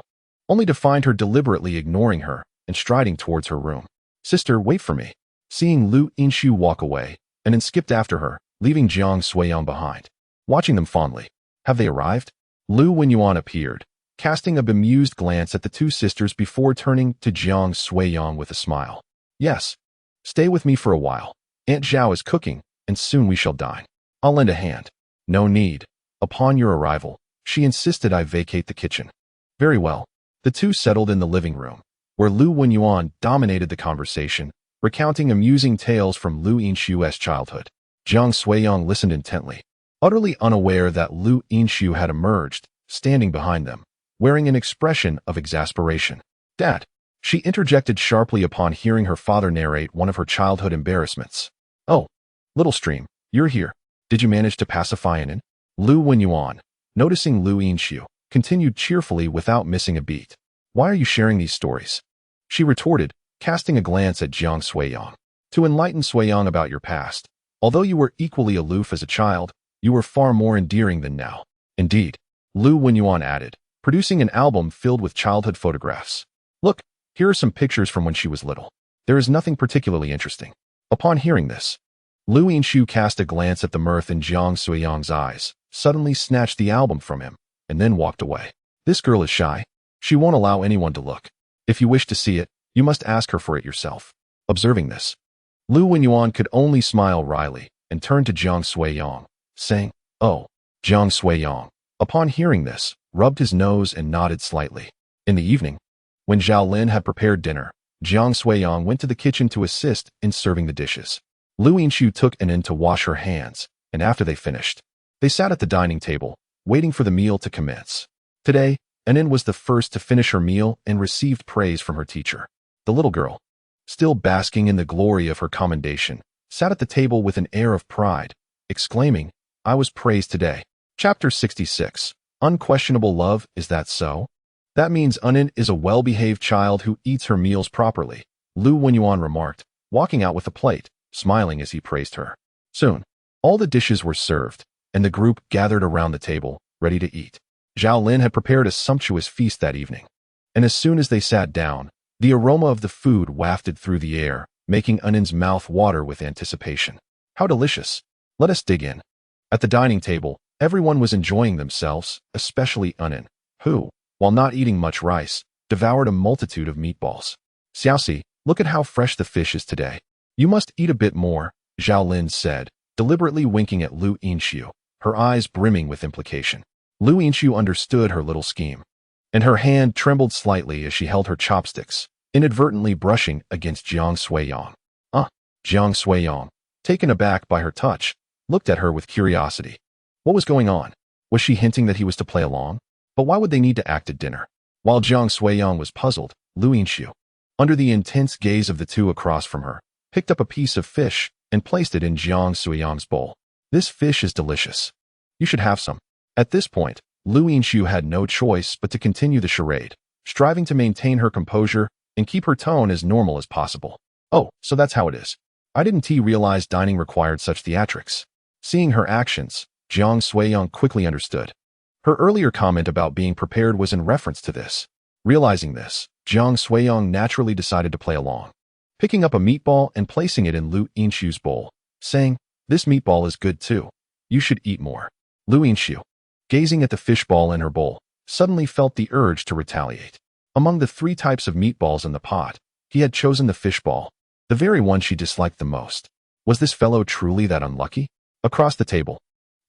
only to find her deliberately ignoring her and striding towards her room. Sister, wait for me. Seeing Lu Yinshu walk away, Anun skipped after her, leaving Jiang Suiyang behind, watching them fondly. Have they arrived? Lu Wenyuan appeared, casting a bemused glance at the two sisters before turning to Jiang Suiyang with a smile. Yes. Stay with me for a while. Aunt Zhao is cooking, and soon we shall dine. I'll lend a hand. No need. Upon your arrival, she insisted I vacate the kitchen. Very well. The two settled in the living room, where Lu Wenyuan dominated the conversation, recounting amusing tales from Lu Yinshu's childhood. Jiang Suiyang listened intently, utterly unaware that Lu Yinshu had emerged, standing behind them, wearing an expression of exasperation. Dad, she interjected sharply upon hearing her father narrate one of her childhood embarrassments. Oh, little stream, you're here. Did you manage to pacify Anin? Lu Wenyuan, noticing Lu Yinshu, continued cheerfully without missing a beat. Why are you sharing these stories? She retorted, casting a glance at Jiang Suiyang. To enlighten Suiyang about your past. Although you were equally aloof as a child, you were far more endearing than now. Indeed, Lu Wenyuan added, producing an album filled with childhood photographs. Look, here are some pictures from when she was little. There is nothing particularly interesting. Upon hearing this, Lu Yinshu cast a glance at the mirth in Jiang Suiyang's eyes, suddenly snatched the album from him, and then walked away. This girl is shy. She won't allow anyone to look. If you wish to see it, you must ask her for it yourself. Observing this, Lu Wenyuan could only smile wryly and turned to Jiang Suiyang, saying, Oh, Jiang Suiyang, upon hearing this, rubbed his nose and nodded slightly. In the evening, when Zhao Lin had prepared dinner, Jiang Suiyang went to the kitchen to assist in serving the dishes. Lu Yinshu took Anin to wash her hands, and after they finished, they sat at the dining table, waiting for the meal to commence. Today, Anin was the first to finish her meal and received praise from her teacher. The little girl, still basking in the glory of her commendation, sat at the table with an air of pride, exclaiming, I was praised today. Chapter 66. Unquestionable love, is that so? That means Anin is a well-behaved child who eats her meals properly, Lu Wenyuan remarked, walking out with a plate, smiling as he praised her. Soon, all the dishes were served, and the group gathered around the table, ready to eat. Zhao Lin had prepared a sumptuous feast that evening, and as soon as they sat down, the aroma of the food wafted through the air, making Anin's mouth water with anticipation. How delicious! Let us dig in. At the dining table, everyone was enjoying themselves, especially Anin, who, while not eating much rice, devoured a multitude of meatballs. Xiaoxi, look at how fresh the fish is today. You must eat a bit more, Zhao Lin said, deliberately winking at Lu Yinshu, her eyes brimming with implication. Lu Yinshu understood her little scheme, and her hand trembled slightly as she held her chopsticks, inadvertently brushing against Jiang Suiyang. Jiang Suiyang, taken aback by her touch, looked at her with curiosity. What was going on? Was she hinting that he was to play along? But why would they need to act at dinner? While Jiang Suiyang was puzzled, Lu Yinshu, under the intense gaze of the two across from her, picked up a piece of fish and placed it in Jiang Suiyang's bowl. This fish is delicious. You should have some. At this point, Lu Yinshu had no choice but to continue the charade, striving to maintain her composure and keep her tone as normal as possible. Oh, so that's how it is. I didn't realize dining required such theatrics. Seeing her actions, Jiang Suiyang quickly understood. Her earlier comment about being prepared was in reference to this. Realizing this, Jiang Suiyang naturally decided to play along, picking up a meatball and placing it in Lu Yinshu's bowl, saying, This meatball is good too. You should eat more. Lu Yinshu, gazing at the fishball in her bowl, suddenly felt the urge to retaliate. Among the 3 types of meatballs in the pot, he had chosen the fishball, the very one she disliked the most. Was this fellow truly that unlucky? Across the table,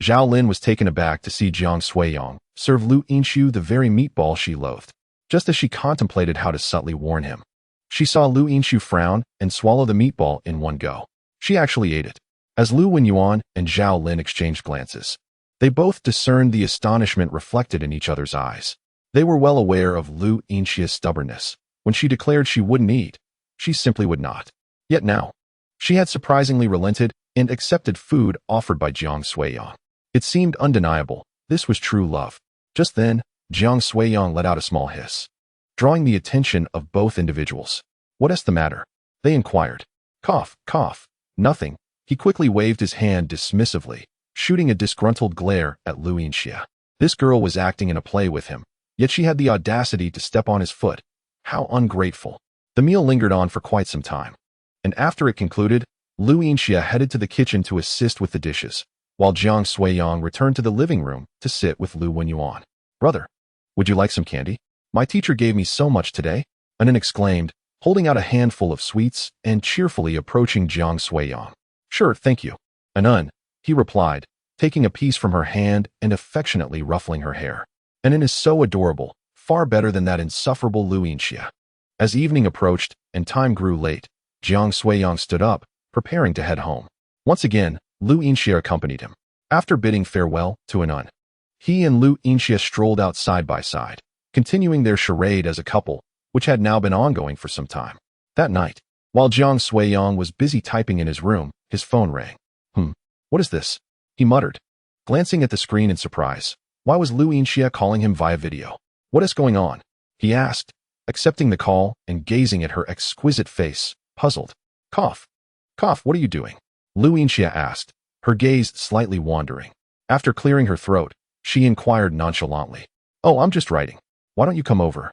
Zhao Lin was taken aback to see Jiang Suiyang serve Lu Yinshu the very meatball she loathed. Just as she contemplated how to subtly warn him, she saw Lu Yinshu frown and swallow the meatball in one go. She actually ate it. As Lu Wenyuan and Zhao Lin exchanged glances, they both discerned the astonishment reflected in each other's eyes. They were well aware of Lu Yinshu's stubbornness. When she declared she wouldn't eat, she simply would not. Yet now, she had surprisingly relented and accepted food offered by Jiang Suiyang. It seemed undeniable. This was true love. Just then, Jiang Suiyang let out a small hiss, drawing the attention of both individuals. What is the matter? They inquired. Cough, cough. Nothing. He quickly waved his hand dismissively, shooting a disgruntled glare at Lu Yinshu. This girl was acting in a play with him, yet she had the audacity to step on his foot. How ungrateful. The meal lingered on for quite some time, and after it concluded, Lu Yinshu headed to the kitchen to assist with the dishes, while Jiang Suiyang returned to the living room to sit with Lu Wenyuan. Brother, would you like some candy? My teacher gave me so much today, Anin exclaimed, holding out a handful of sweets and cheerfully approaching Jiang Suiyang. Sure, thank you. Anin, he replied, taking a piece from her hand and affectionately ruffling her hair. Anin is so adorable, far better than that insufferable Lu Yinshu. As evening approached and time grew late, Jiang Suiyang stood up, preparing to head home. Once again, Lu Yinxia accompanied him. After bidding farewell to Annoyance, he and Lu Yinxia strolled out side by side, continuing their charade as a couple, which had now been ongoing for some time. That night, while Jiang Suiyang was busy typing in his room, his phone rang. What is this? He muttered, glancing at the screen in surprise. Why was Lu Yinxia calling him via video? What is going on? He asked, accepting the call and gazing at her exquisite face, puzzled. Cough. What are you doing? Lu Yinxia asked, her gaze slightly wandering. After clearing her throat, she inquired nonchalantly. Oh, I'm just writing. Why don't you come over?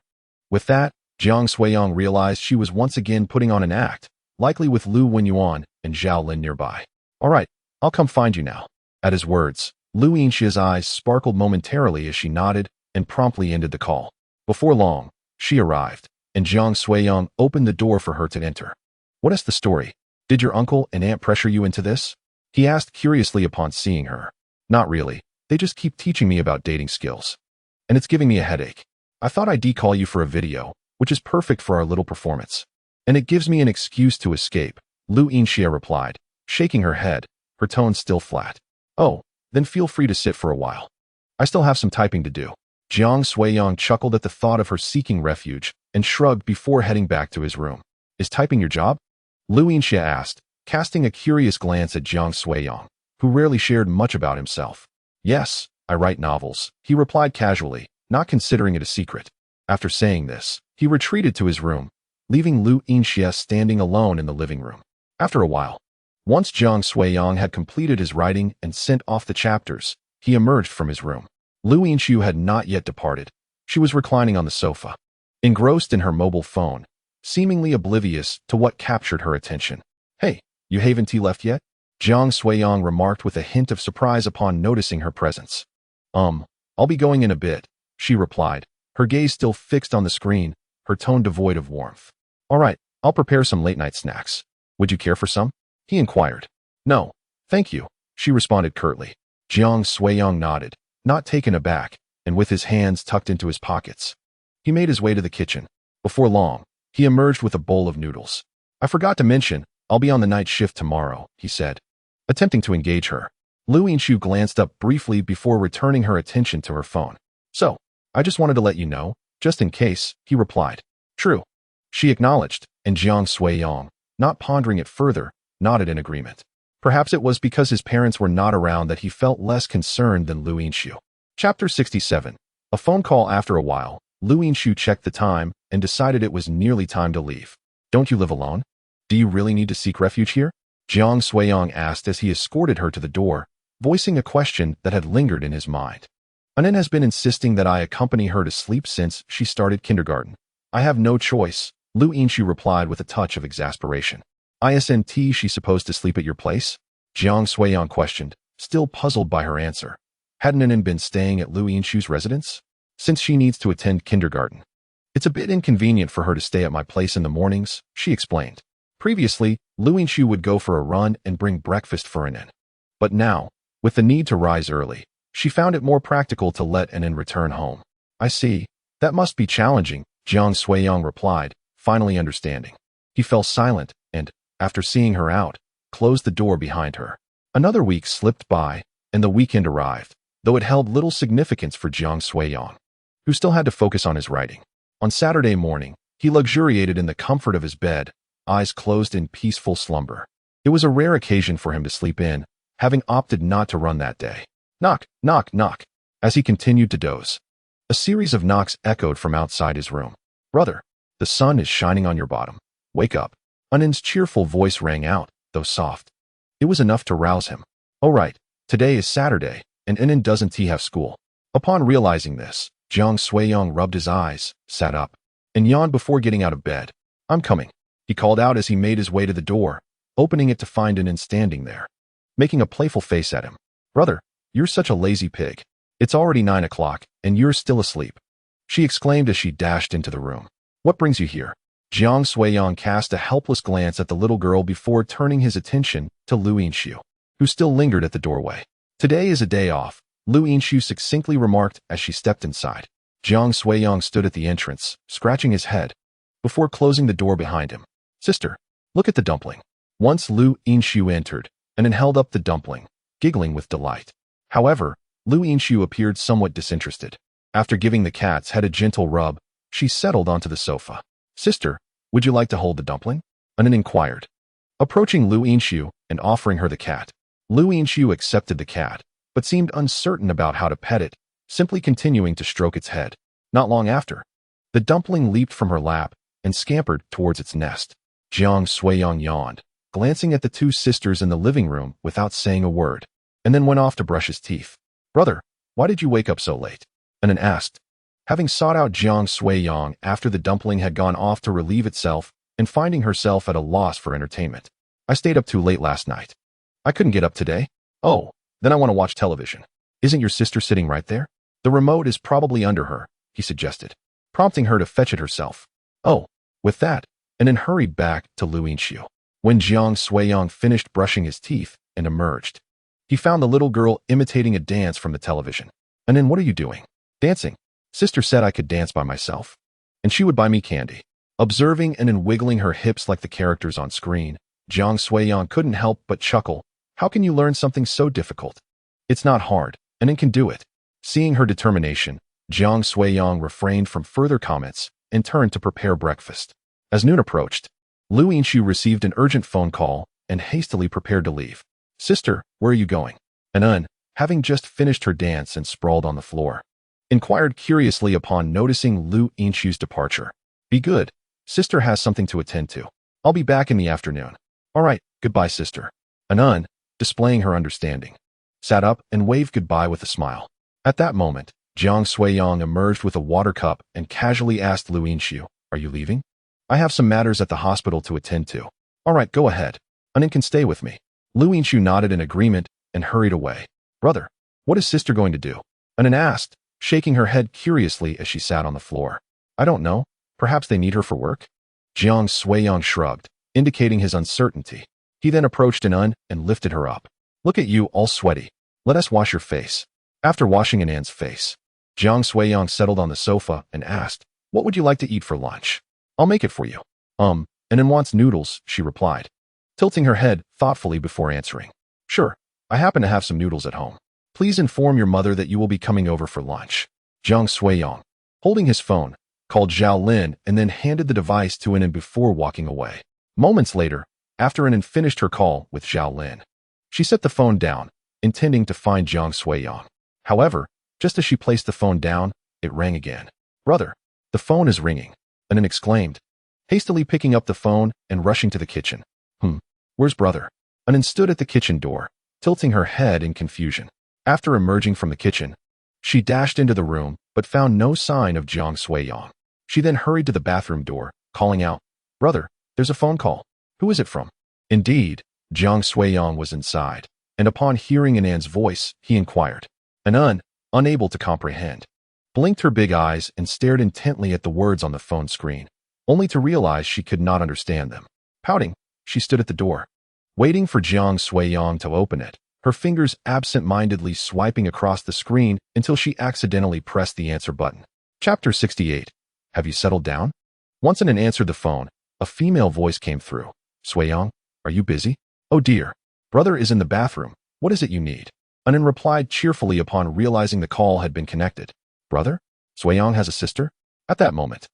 With that, Jiang Suiyang realized she was once again putting on an act, likely with Lu Wenyuan and Zhao Lin nearby. All right, I'll come find you now. At his words, Lu Yinxia's eyes sparkled momentarily as she nodded and promptly ended the call. Before long, she arrived, and Jiang Suiyang opened the door for her to enter. What is the story? Did your uncle and aunt pressure you into this? He asked curiously upon seeing her. Not really. They just keep teaching me about dating skills. And it's giving me a headache. I thought I'd decall you for a video, which is perfect for our little performance. And it gives me an excuse to escape, Lu Yinxia replied, shaking her head, her tone still flat. Oh, then feel free to sit for a while. I still have some typing to do. Jiang Suiyang chuckled at the thought of her seeking refuge and shrugged before heading back to his room. Is typing your job? Lu Yinxia asked, casting a curious glance at Jiang Suiyang, who rarely shared much about himself. Yes, I write novels, he replied casually, not considering it a secret. After saying this, he retreated to his room, leaving Lu Yinxia standing alone in the living room. After a while, once Jiang Suiyang had completed his writing and sent off the chapters, he emerged from his room. Lu Yinxiu had not yet departed. She was reclining on the sofa, engrossed in her mobile phone, seemingly oblivious to what captured her attention. Hey, you haven't tea left yet? Jiang Suiyang remarked with a hint of surprise upon noticing her presence. I'll be going in a bit, she replied, her gaze still fixed on the screen, her tone devoid of warmth. All right, I'll prepare some late-night snacks. Would you care for some? He inquired. No, thank you, she responded curtly. Jiang Suiyang nodded, not taken aback, and with his hands tucked into his pockets. He made his way to the kitchen. Before long, he emerged with a bowl of noodles. I forgot to mention, I'll be on the night shift tomorrow, he said, attempting to engage her. Lu Yinxiu glanced up briefly before returning her attention to her phone. So, I just wanted to let you know, just in case, he replied. True. She acknowledged, and Jiang Suiyang, not pondering it further, nodded in agreement. Perhaps it was because his parents were not around that he felt less concerned than Lu Yinxiu. Chapter 67. A phone call. After a while, Lu Yinxiu checked the time and decided it was nearly time to leave. Don't you live alone? Do you really need to seek refuge here? Jiang Suiyang asked as he escorted her to the door, voicing a question that had lingered in his mind. Annoyance has been insisting that I accompany her to sleep since she started kindergarten. I have no choice, Lu Yinxiu replied with a touch of exasperation. Isn't she supposed to sleep at your place? Jiang Suiyang questioned, still puzzled by her answer. Hadn't Annoyance been staying at Lu Yinxiu's residence? Since she needs to attend kindergarten. It's a bit inconvenient for her to stay at my place in the mornings, she explained. Previously, Lu Yinxiu would go for a run and bring breakfast for Annoyance. But now, with the need to rise early, she found it more practical to let Annoyance return home. I see. That must be challenging, Jiang Suiyang replied, finally understanding. He fell silent and, after seeing her out, closed the door behind her. Another week slipped by, and the weekend arrived, though it held little significance for Jiang Suiyang, who still had to focus on his writing. On Saturday morning, he luxuriated in the comfort of his bed, eyes closed in peaceful slumber. It was a rare occasion for him to sleep in, having opted not to run that day. Knock, knock, knock. As he continued to doze, a series of knocks echoed from outside his room. Brother, the sun is shining on your bottom. Wake up. Annoyance's cheerful voice rang out, though soft. It was enough to rouse him. Oh right, today is Saturday, and Annoyance doesn't have school. Upon realizing this, Jiang Suiyang rubbed his eyes, sat up, and yawned before getting out of bed. I'm coming, he called out as he made his way to the door, opening it to find Annoyance standing there, making a playful face at him. Brother, you're such a lazy pig. It's already 9 o'clock, and you're still asleep, she exclaimed as she dashed into the room. What brings you here? Jiang Suiyang cast a helpless glance at the little girl before turning his attention to Lu Yinxiu, who still lingered at the doorway. Today is a day off, Lu Yinxiu succinctly remarked as she stepped inside. Jiang Suiyang stood at the entrance, scratching his head, before closing the door behind him. Sister, look at the dumpling. Once Lu Yinxiu entered, and then held up the dumpling, giggling with delight. However, Lu Yinshu appeared somewhat disinterested. After giving the cat's head a gentle rub, she settled onto the sofa. Sister, would you like to hold the dumpling? Anan inquired. Approaching Lu Yinshu and offering her the cat. Lu Yinshu accepted the cat, but seemed uncertain about how to pet it, simply continuing to stroke its head. Not long after, the dumpling leaped from her lap and scampered towards its nest. Jiang Suiyang yawned, glancing at the two sisters in the living room without saying a word, and then went off to brush his teeth. Brother, why did you wake up so late? Anan asked. Having sought out Jiang Suiyang after the dumpling had gone off to relieve itself and finding herself at a loss for entertainment. I stayed up too late last night. I couldn't get up today. Oh, then I want to watch television. Isn't your sister sitting right there? The remote is probably under her, he suggested, prompting her to fetch it herself. Oh, with that, and then hurried back to Lu Yinshu. When Jiang Suiyang finished brushing his teeth and emerged, he found the little girl imitating a dance from the television. And then what are you doing? Dancing. Sister said I could dance by myself. And she would buy me candy. Observing and then wiggling her hips like the characters on screen, Jiang Suiyang couldn't help but chuckle. How can you learn something so difficult? It's not hard, and then can do it. Seeing her determination, Jiang Suiyang refrained from further comments and turned to prepare breakfast. As noon approached, Lu Yinshu received an urgent phone call and hastily prepared to leave. Sister, where are you going? Anan, having just finished her dance and sprawled on the floor, inquired curiously upon noticing Lu Yinshu's departure. Be good. Sister has something to attend to. I'll be back in the afternoon. All right, goodbye, sister. Anan, displaying her understanding, sat up and waved goodbye with a smile. At that moment, Jiang Suiyang emerged with a water cup and casually asked Lu Yinshu, are you leaving? I have some matters at the hospital to attend to. All right, go ahead. Anan can stay with me. Lu Yinshu nodded in agreement and hurried away. Brother, what is sister going to do? Anan asked, shaking her head curiously as she sat on the floor. I don't know. Perhaps they need her for work? Jiang Suiyang shrugged, indicating his uncertainty. He then approached Anan and lifted her up. Look at you, all sweaty. Let us wash your face. After washing Anan's face, Jiang Suiyang settled on the sofa and asked, what would you like to eat for lunch? I'll make it for you. Anan wants noodles, she replied, tilting her head thoughtfully before answering. Sure, I happen to have some noodles at home. Please inform your mother that you will be coming over for lunch. Jiang Suiyang, holding his phone, called Zhao Lin and then handed the device to Anan before walking away. Moments later, after Anan finished her call with Zhao Lin, she set the phone down, intending to find Jiang Suiyang. However, just as she placed the phone down, it rang again. Brother, the phone is ringing, Anan exclaimed, hastily picking up the phone and rushing to the kitchen. Where's brother? Anan stood at the kitchen door, tilting her head in confusion. After emerging from the kitchen, she dashed into the room but found no sign of Jiang Suiyang. She then hurried to the bathroom door, calling out, Brother, there's a phone call. Who is it from? Indeed, Jiang Suiyang was inside, and upon hearing Anan's voice, he inquired. Anan, unable to comprehend, blinked her big eyes and stared intently at the words on the phone screen, only to realize she could not understand them. Pouting, she stood at the door, waiting for Jiang Suiyang to open it, her fingers absent-mindedly swiping across the screen until she accidentally pressed the answer button. Chapter 68. Have you settled down? Once Anan answered the phone, a female voice came through. Suiyang, are you busy? Oh dear. Brother is in the bathroom. What is it you need? Anan replied cheerfully upon realizing the call had been connected. Brother? Suiyang has a sister? At that moment,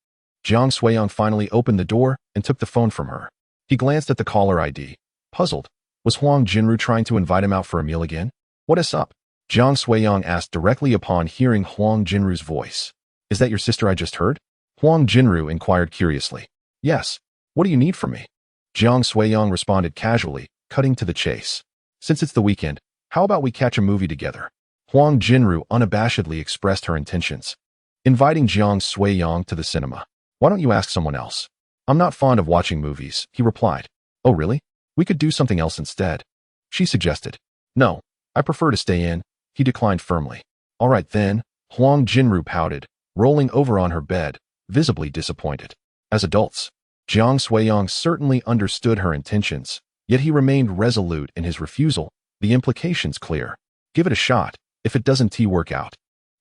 Jiang Suiyang finally opened the door and took the phone from her. He glanced at the caller ID. Puzzled, was Huang Jinru trying to invite him out for a meal again? What is up? Jiang Suiyang asked directly upon hearing Huang Jinru's voice. Is that your sister I just heard? Huang Jinru inquired curiously. Yes. What do you need from me? Jiang Suiyang responded casually, cutting to the chase. Since it's the weekend, how about we catch a movie together? Huang Jinru unabashedly expressed her intentions, inviting Jiang Suiyang to the cinema. Why don't you ask someone else? I'm not fond of watching movies, he replied. Oh really? We could do something else instead, she suggested. No, I prefer to stay in, he declined firmly. All right then, Huang Jinru pouted, rolling over on her bed, visibly disappointed. As adults, Jiang Suiyang certainly understood her intentions, yet he remained resolute in his refusal, the implications clear. Give it a shot, if it doesn't work out.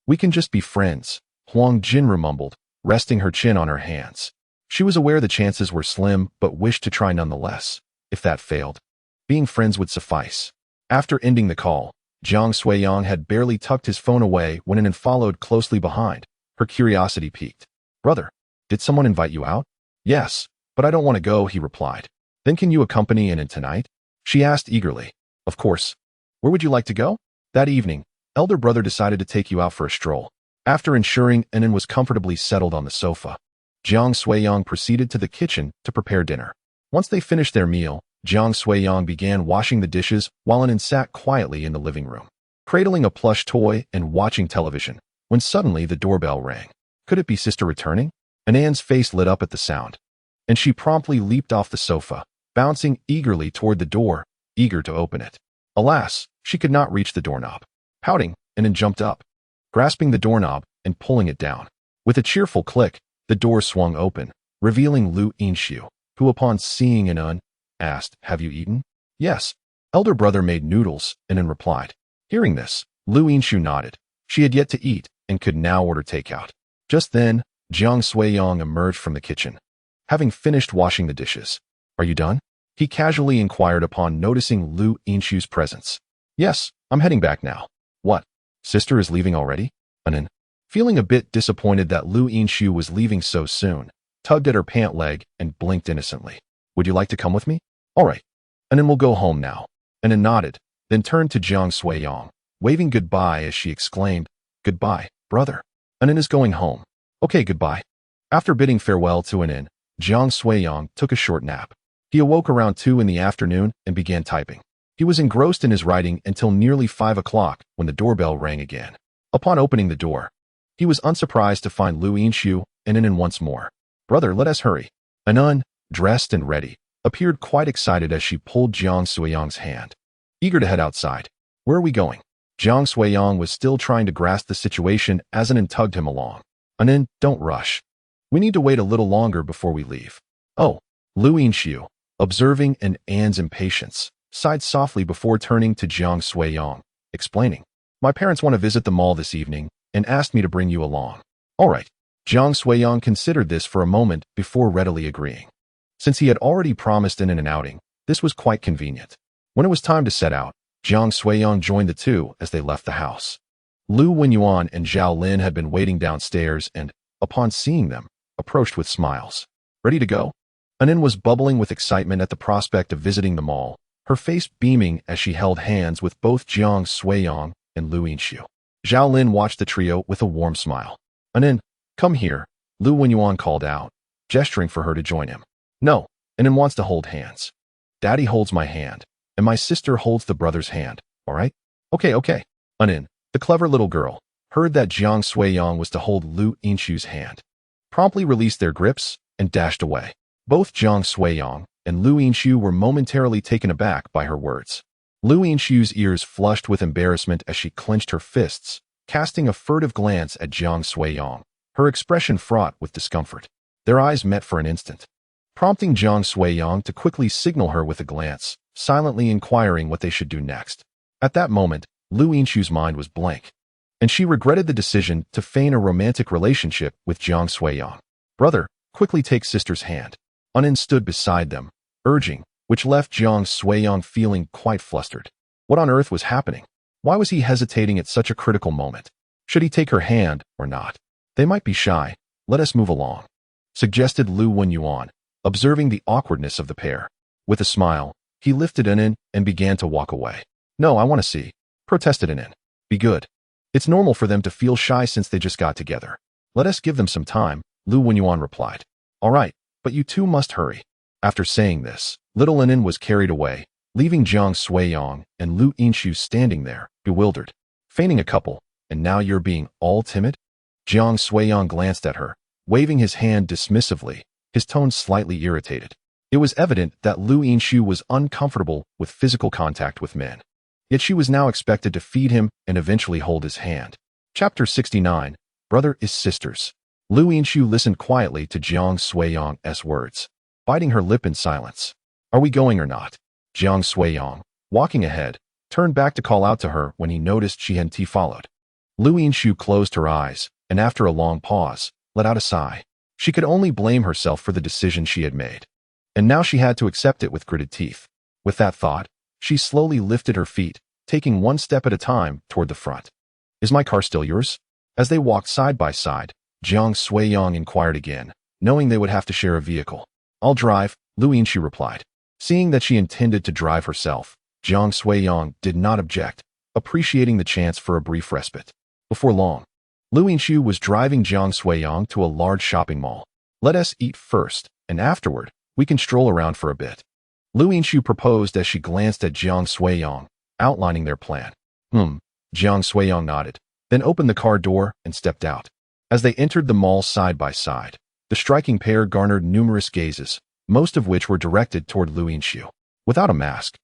We can just be friends, Huang Jinru mumbled, resting her chin on her hands. She was aware the chances were slim but wished to try nonetheless. If that failed, being friends would suffice. After ending the call, Jiang Suiyang had barely tucked his phone away when Anan followed closely behind. Her curiosity piqued. Brother, did someone invite you out? Yes, but I don't want to go, he replied. Then can you accompany Anan tonight? She asked eagerly. Of course. Where would you like to go? That evening, elder brother decided to take you out for a stroll. After ensuring Anan was comfortably settled on the sofa, Jiang Suiyang proceeded to the kitchen to prepare dinner. Once they finished their meal, Jiang Suiyang began washing the dishes while Anan sat quietly in the living room, cradling a plush toy and watching television, when suddenly the doorbell rang. Could it be sister returning? Anan's face lit up at the sound, and she promptly leaped off the sofa, bouncing eagerly toward the door, eager to open it. Alas, she could not reach the doorknob. Pouting, Anan jumped up, grasping the doorknob and pulling it down. With a cheerful click, the door swung open, revealing Lu Yinshu, who upon seeing Anan, asked, Have you eaten? Yes. Elder brother made noodles, Anan replied. Hearing this, Lu Yinshu nodded. She had yet to eat and could now order takeout. Just then, Jiang Suiyang emerged from the kitchen, having finished washing the dishes. Are you done? He casually inquired upon noticing Lu Yinshu's presence. Yes, I'm heading back now. What? Sister is leaving already? Anan, feeling a bit disappointed that Lu Yinshu was leaving so soon, tugged at her pant leg and blinked innocently. Would you like to come with me? All right. Anan will go home now. Anan nodded, then turned to Jiang Suiyang, waving goodbye as she exclaimed, Goodbye, brother. Anan is going home. Okay, goodbye. After bidding farewell to Anan, Jiang Suiyang took a short nap. He awoke around 2 in the afternoon and began typing. He was engrossed in his writing until nearly 5 o'clock when the doorbell rang again. Upon opening the door, he was unsurprised to find Lu Yinshu and Anan once more. Brother, let us hurry. Anan, dressed and ready, appeared quite excited as she pulled Jiang Suiyang's hand, eager to head outside. Where are we going? Jiang Suiyang was still trying to grasp the situation as Anan tugged him along. Anan, don't rush. We need to wait a little longer before we leave. Oh, Lu Yinshu, observing An's impatience, sighed softly before turning to Jiang Suiyang, explaining, My parents want to visit the mall this evening and asked me to bring you along. All right. Jiang Suiyang considered this for a moment before readily agreeing. Since he had already promised Anan an outing, this was quite convenient. When it was time to set out, Jiang Suiyang joined the two as they left the house. Lu Wenyuan and Zhao Lin had been waiting downstairs and, upon seeing them, approached with smiles. Ready to go? Anan was bubbling with excitement at the prospect of visiting the mall, her face beaming as she held hands with both Jiang Suiyang and Lu Yinshu. Zhao Lin watched the trio with a warm smile. Anan, come here, Lu Wenyuan called out, gesturing for her to join him. No, Anan wants to hold hands. Daddy holds my hand, and my sister holds the brother's hand, all right? Okay. Anan, the clever little girl, heard that Jiang Suiyang was to hold Lu Yinshu's hand, promptly released their grips and dashed away. Both Jiang Suiyang and Lu Yinshu were momentarily taken aback by her words. Lu Yinshu's ears flushed with embarrassment as she clenched her fists, casting a furtive glance at Jiang Suiyang, her expression fraught with discomfort. Their eyes met for an instant, prompting Jiang Suiyang to quickly signal her with a glance, silently inquiring what they should do next. At that moment, Lu Yinshu's mind was blank, and she regretted the decision to feign a romantic relationship with Jiang Suiyang. Brother, quickly take sister's hand. Anan stood beside them, urging, which left Jiang Suiyang feeling quite flustered. What on earth was happening? Why was he hesitating at such a critical moment? Should he take her hand or not? They might be shy. Let us move along, suggested Lu Wenyuan, observing the awkwardness of the pair. With a smile, he lifted Anan and began to walk away. No, I want to see, protested Anan. Be good. It's normal for them to feel shy since they just got together. Let us give them some time, Lu Wenyuan replied. All right, but you two must hurry. After saying this, little Anan was carried away, leaving Jiang Suiyang and Lu Yinshu standing there, bewildered. Feigning a couple, and now you're being all timid? Jiang Suiyang glanced at her, waving his hand dismissively, his tone slightly irritated. It was evident that Lu Yinshu was uncomfortable with physical contact with men. Yet she was now expected to feed him and eventually hold his hand. Chapter 69, Brother is Sisters. Lu Yinshu listened quietly to Jiang Suiyang's words, biting her lip in silence. Are we going or not? Jiang Suiyang, walking ahead, turned back to call out to her when he noticed she hadn't followed. Lu Yinshu closed her eyes, and after a long pause, let out a sigh. She could only blame herself for the decision she had made, and now she had to accept it with gritted teeth. With that thought, She slowly lifted her feet, taking one step at a time toward the front. Is my car still yours? As they walked side by side, Jiang Suiyang inquired again, knowing they would have to share a vehicle. I'll drive, Lu Yinxiu replied. Seeing that she intended to drive herself, Jiang Suiyang did not object, appreciating the chance for a brief respite. Before long, Lu Yinxiu was driving Jiang Suiyang to a large shopping mall. Let us eat first, and afterward, we can stroll around for a bit. Lu Yinxiu proposed as she glanced at Jiang Suiyang, outlining their plan. Jiang Suiyang nodded, then opened the car door and stepped out. As they entered the mall side by side, the striking pair garnered numerous gazes, most of which were directed toward Lu Yinxiu. Without a mask,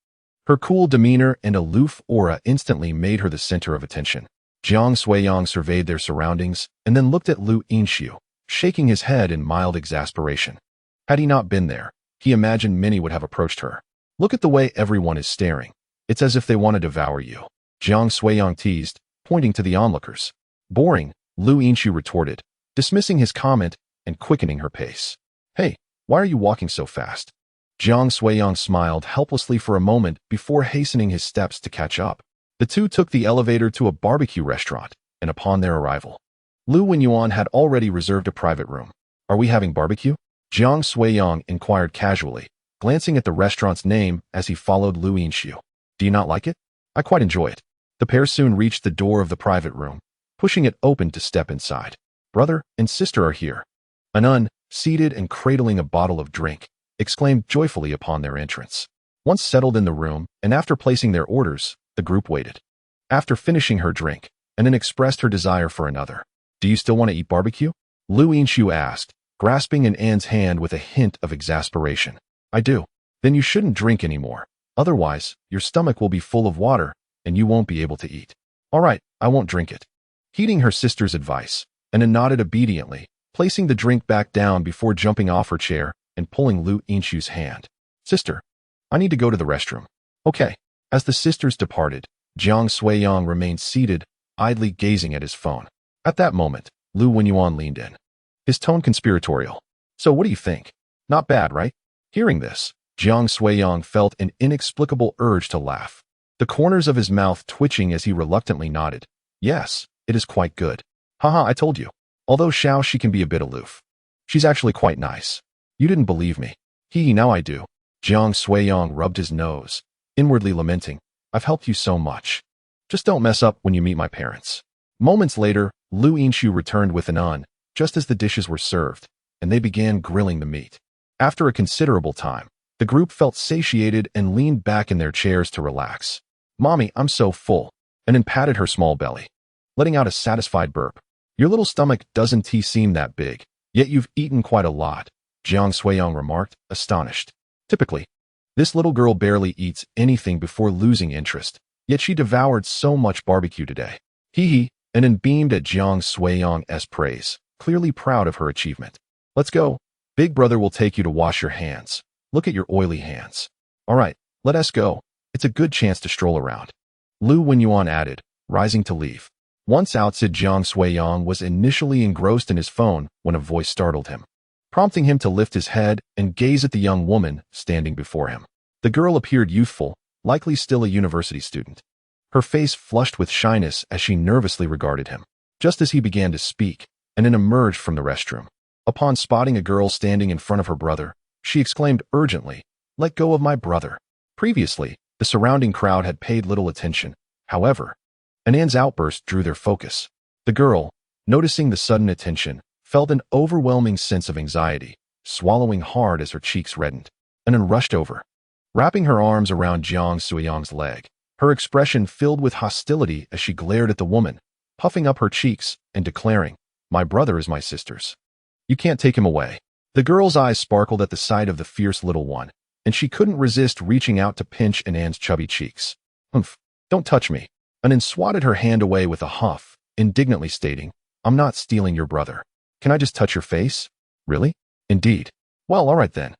her cool demeanor and aloof aura instantly made her the center of attention. Jiang Suiyang surveyed their surroundings and then looked at Lu Yinxiu, shaking his head in mild exasperation. Had he not been there, he imagined many would have approached her. Look at the way everyone is staring. It's as if they want to devour you. Jiang Suiyang teased, pointing to the onlookers. Boring, Lu Yinxiu retorted, dismissing his comment and quickening her pace. Hey, why are you walking so fast? Jiang Suiyang smiled helplessly for a moment before hastening his steps to catch up. The two took the elevator to a barbecue restaurant, and upon their arrival, Lu Wenyuan had already reserved a private room. Are we having barbecue? Jiang Suiyang inquired casually, glancing at the restaurant's name as he followed Lu Yinxiu. Do you not like it? I quite enjoy it. The pair soon reached the door of the private room, pushing it open to step inside. Brother and sister are here. An nun, seated and cradling a bottle of drink, exclaimed joyfully upon their entrance. Once settled in the room, and after placing their orders, the group waited. After finishing her drink, Anan expressed her desire for another. Do you still want to eat barbecue? Lu Yinxiu asked, grasping An's hand with a hint of exasperation. I do. Then you shouldn't drink anymore. Otherwise, your stomach will be full of water, and you won't be able to eat. All right, I won't drink it. Heeding her sister's advice, Anan nodded obediently, placing the drink back down before jumping off her chair and pulling Lu Yinxiu's hand. Sister, I need to go to the restroom. Okay. As the sisters departed, Jiang Suiyang remained seated, idly gazing at his phone. At that moment, Lu Wenyuan leaned in. His tone conspiratorial. So what do you think? Not bad, right? Hearing this, Jiang Suiyang felt an inexplicable urge to laugh, the corners of his mouth twitching as he reluctantly nodded. Yes, it is quite good. Haha, I told you. Although Xiao, she can be a bit aloof. She's actually quite nice. You didn't believe me. Now I do. Jiang Suiyang rubbed his nose, inwardly lamenting, I've helped you so much. Just don't mess up when you meet my parents. Moments later, Lu Yinxiu returned with Anan, just as the dishes were served, and they began grilling the meat. After a considerable time, the group felt satiated and leaned back in their chairs to relax. Mommy, I'm so full. Anan patted her small belly, letting out a satisfied burp. Your little stomach doesn't seem that big, yet you've eaten quite a lot, Jiang Suiyang remarked, astonished. Typically, this little girl barely eats anything before losing interest, yet she devoured so much barbecue today. Anan beamed at Jiang Suiyang's praise, clearly proud of her achievement. Let's go. Big brother will take you to wash your hands. Look at your oily hands. All right, let us go. It's a good chance to stroll around. Lu Wenyuan added, rising to leave. Once outside, Jiang Suiyang was initially engrossed in his phone when a voice startled him, prompting him to lift his head and gaze at the young woman standing before him. The girl appeared youthful, likely still a university student. Her face flushed with shyness as she nervously regarded him. Just as he began to speak, Anan emerged from the restroom. Upon spotting a girl standing in front of her brother, she exclaimed urgently, "Let go of my brother." Previously, the surrounding crowd had paid little attention. However, Anan's outburst drew their focus. The girl, noticing the sudden attention, felt an overwhelming sense of anxiety, swallowing hard as her cheeks reddened. Anan rushed over, wrapping her arms around Jiang Suiyang's leg, her expression filled with hostility as she glared at the woman, puffing up her cheeks and declaring, "My brother is my sister's. You can't take him away." The girl's eyes sparkled at the sight of the fierce little one, and she couldn't resist reaching out to pinch Anan's chubby cheeks. "Humph, don't touch me." Anan swatted her hand away with a huff, indignantly stating, "I'm not stealing your brother. Can I just touch your face?" "Really? Indeed. Well, all right then."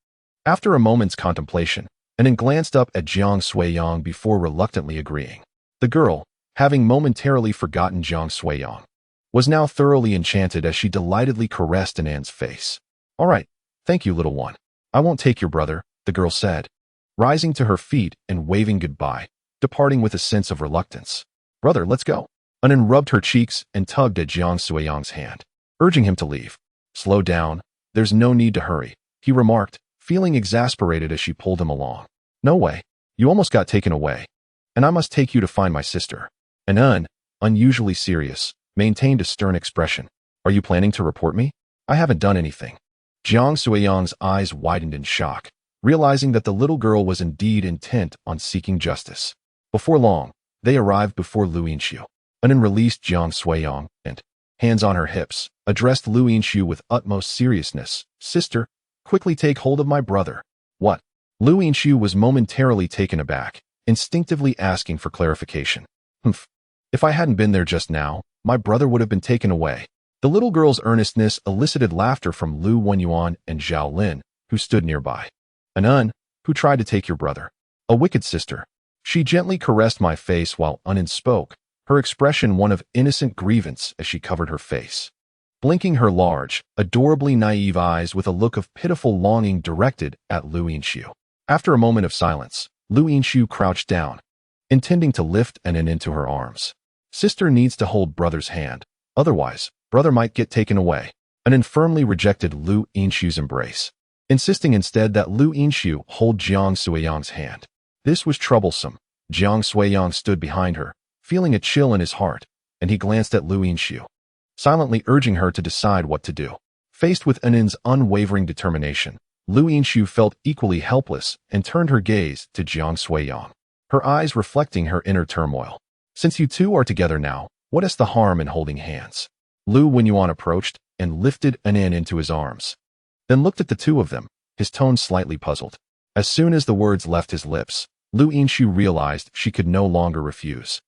After a moment's contemplation, Anan glanced up at Jiang Suiyang before reluctantly agreeing. The girl, having momentarily forgotten Jiang Suiyang, was now thoroughly enchanted as she delightedly caressed Anan's face. "All right, thank you, little one. I won't take your brother," the girl said. rising to her feet and waving goodbye, departing with a sense of reluctance. "Brother, let's go." Anan rubbed her cheeks and tugged at Jiang Suiyang's hand, urging him to leave. "Slow down. There's no need to hurry," he remarked, feeling exasperated as she pulled him along. "No way. You almost got taken away. And I must take you to find my sister." Anan, unusually serious, maintained a stern expression. "Are you planning to report me? I haven't done anything." Jiang Suiyang's eyes widened in shock, realizing that the little girl was indeed intent on seeking justice. Before long, they arrived before Lu Yinshu. Anan released Jiang Suiyang and, hands on her hips, addressed Lu Yinshu with utmost seriousness. "Sister, quickly take hold of my brother." "What?" Lu Yinshu was momentarily taken aback, instinctively asking for clarification. "Humph. If I hadn't been there just now, my brother would have been taken away." The little girl's earnestness elicited laughter from Lu Wenyuan and Zhao Lin, who stood nearby. "Anan, who tried to take your brother?" "A wicked sister. She gently caressed my face while Anan spoke, her expression one of innocent grievance as she covered her face, blinking her large, adorably naive eyes with a look of pitiful longing directed at Lu Yinshu. After a moment of silence, Lu Yinshu crouched down, intending to lift Anan into her arms. "Sister needs to hold brother's hand, otherwise, brother might get taken away." Anan firmly rejected Lu Yinshu's embrace, insisting instead that Lu Yinshu hold Jiang Suiyang's hand. This was troublesome. Jiang Suiyang stood behind her, feeling a chill in his heart, and he glanced at Lu Yinshu, silently urging her to decide what to do. Faced with Anan's unwavering determination, Lu Yinshu felt equally helpless and turned her gaze to Jiang Suiyang, her eyes reflecting her inner turmoil. "Since you two are together now, what is the harm in holding hands?" Lu Wenyuan approached and lifted Anan into his arms, then looked at the two of them, his tone slightly puzzled. As soon as the words left his lips, Lu Yinshu realized she could no longer refuse.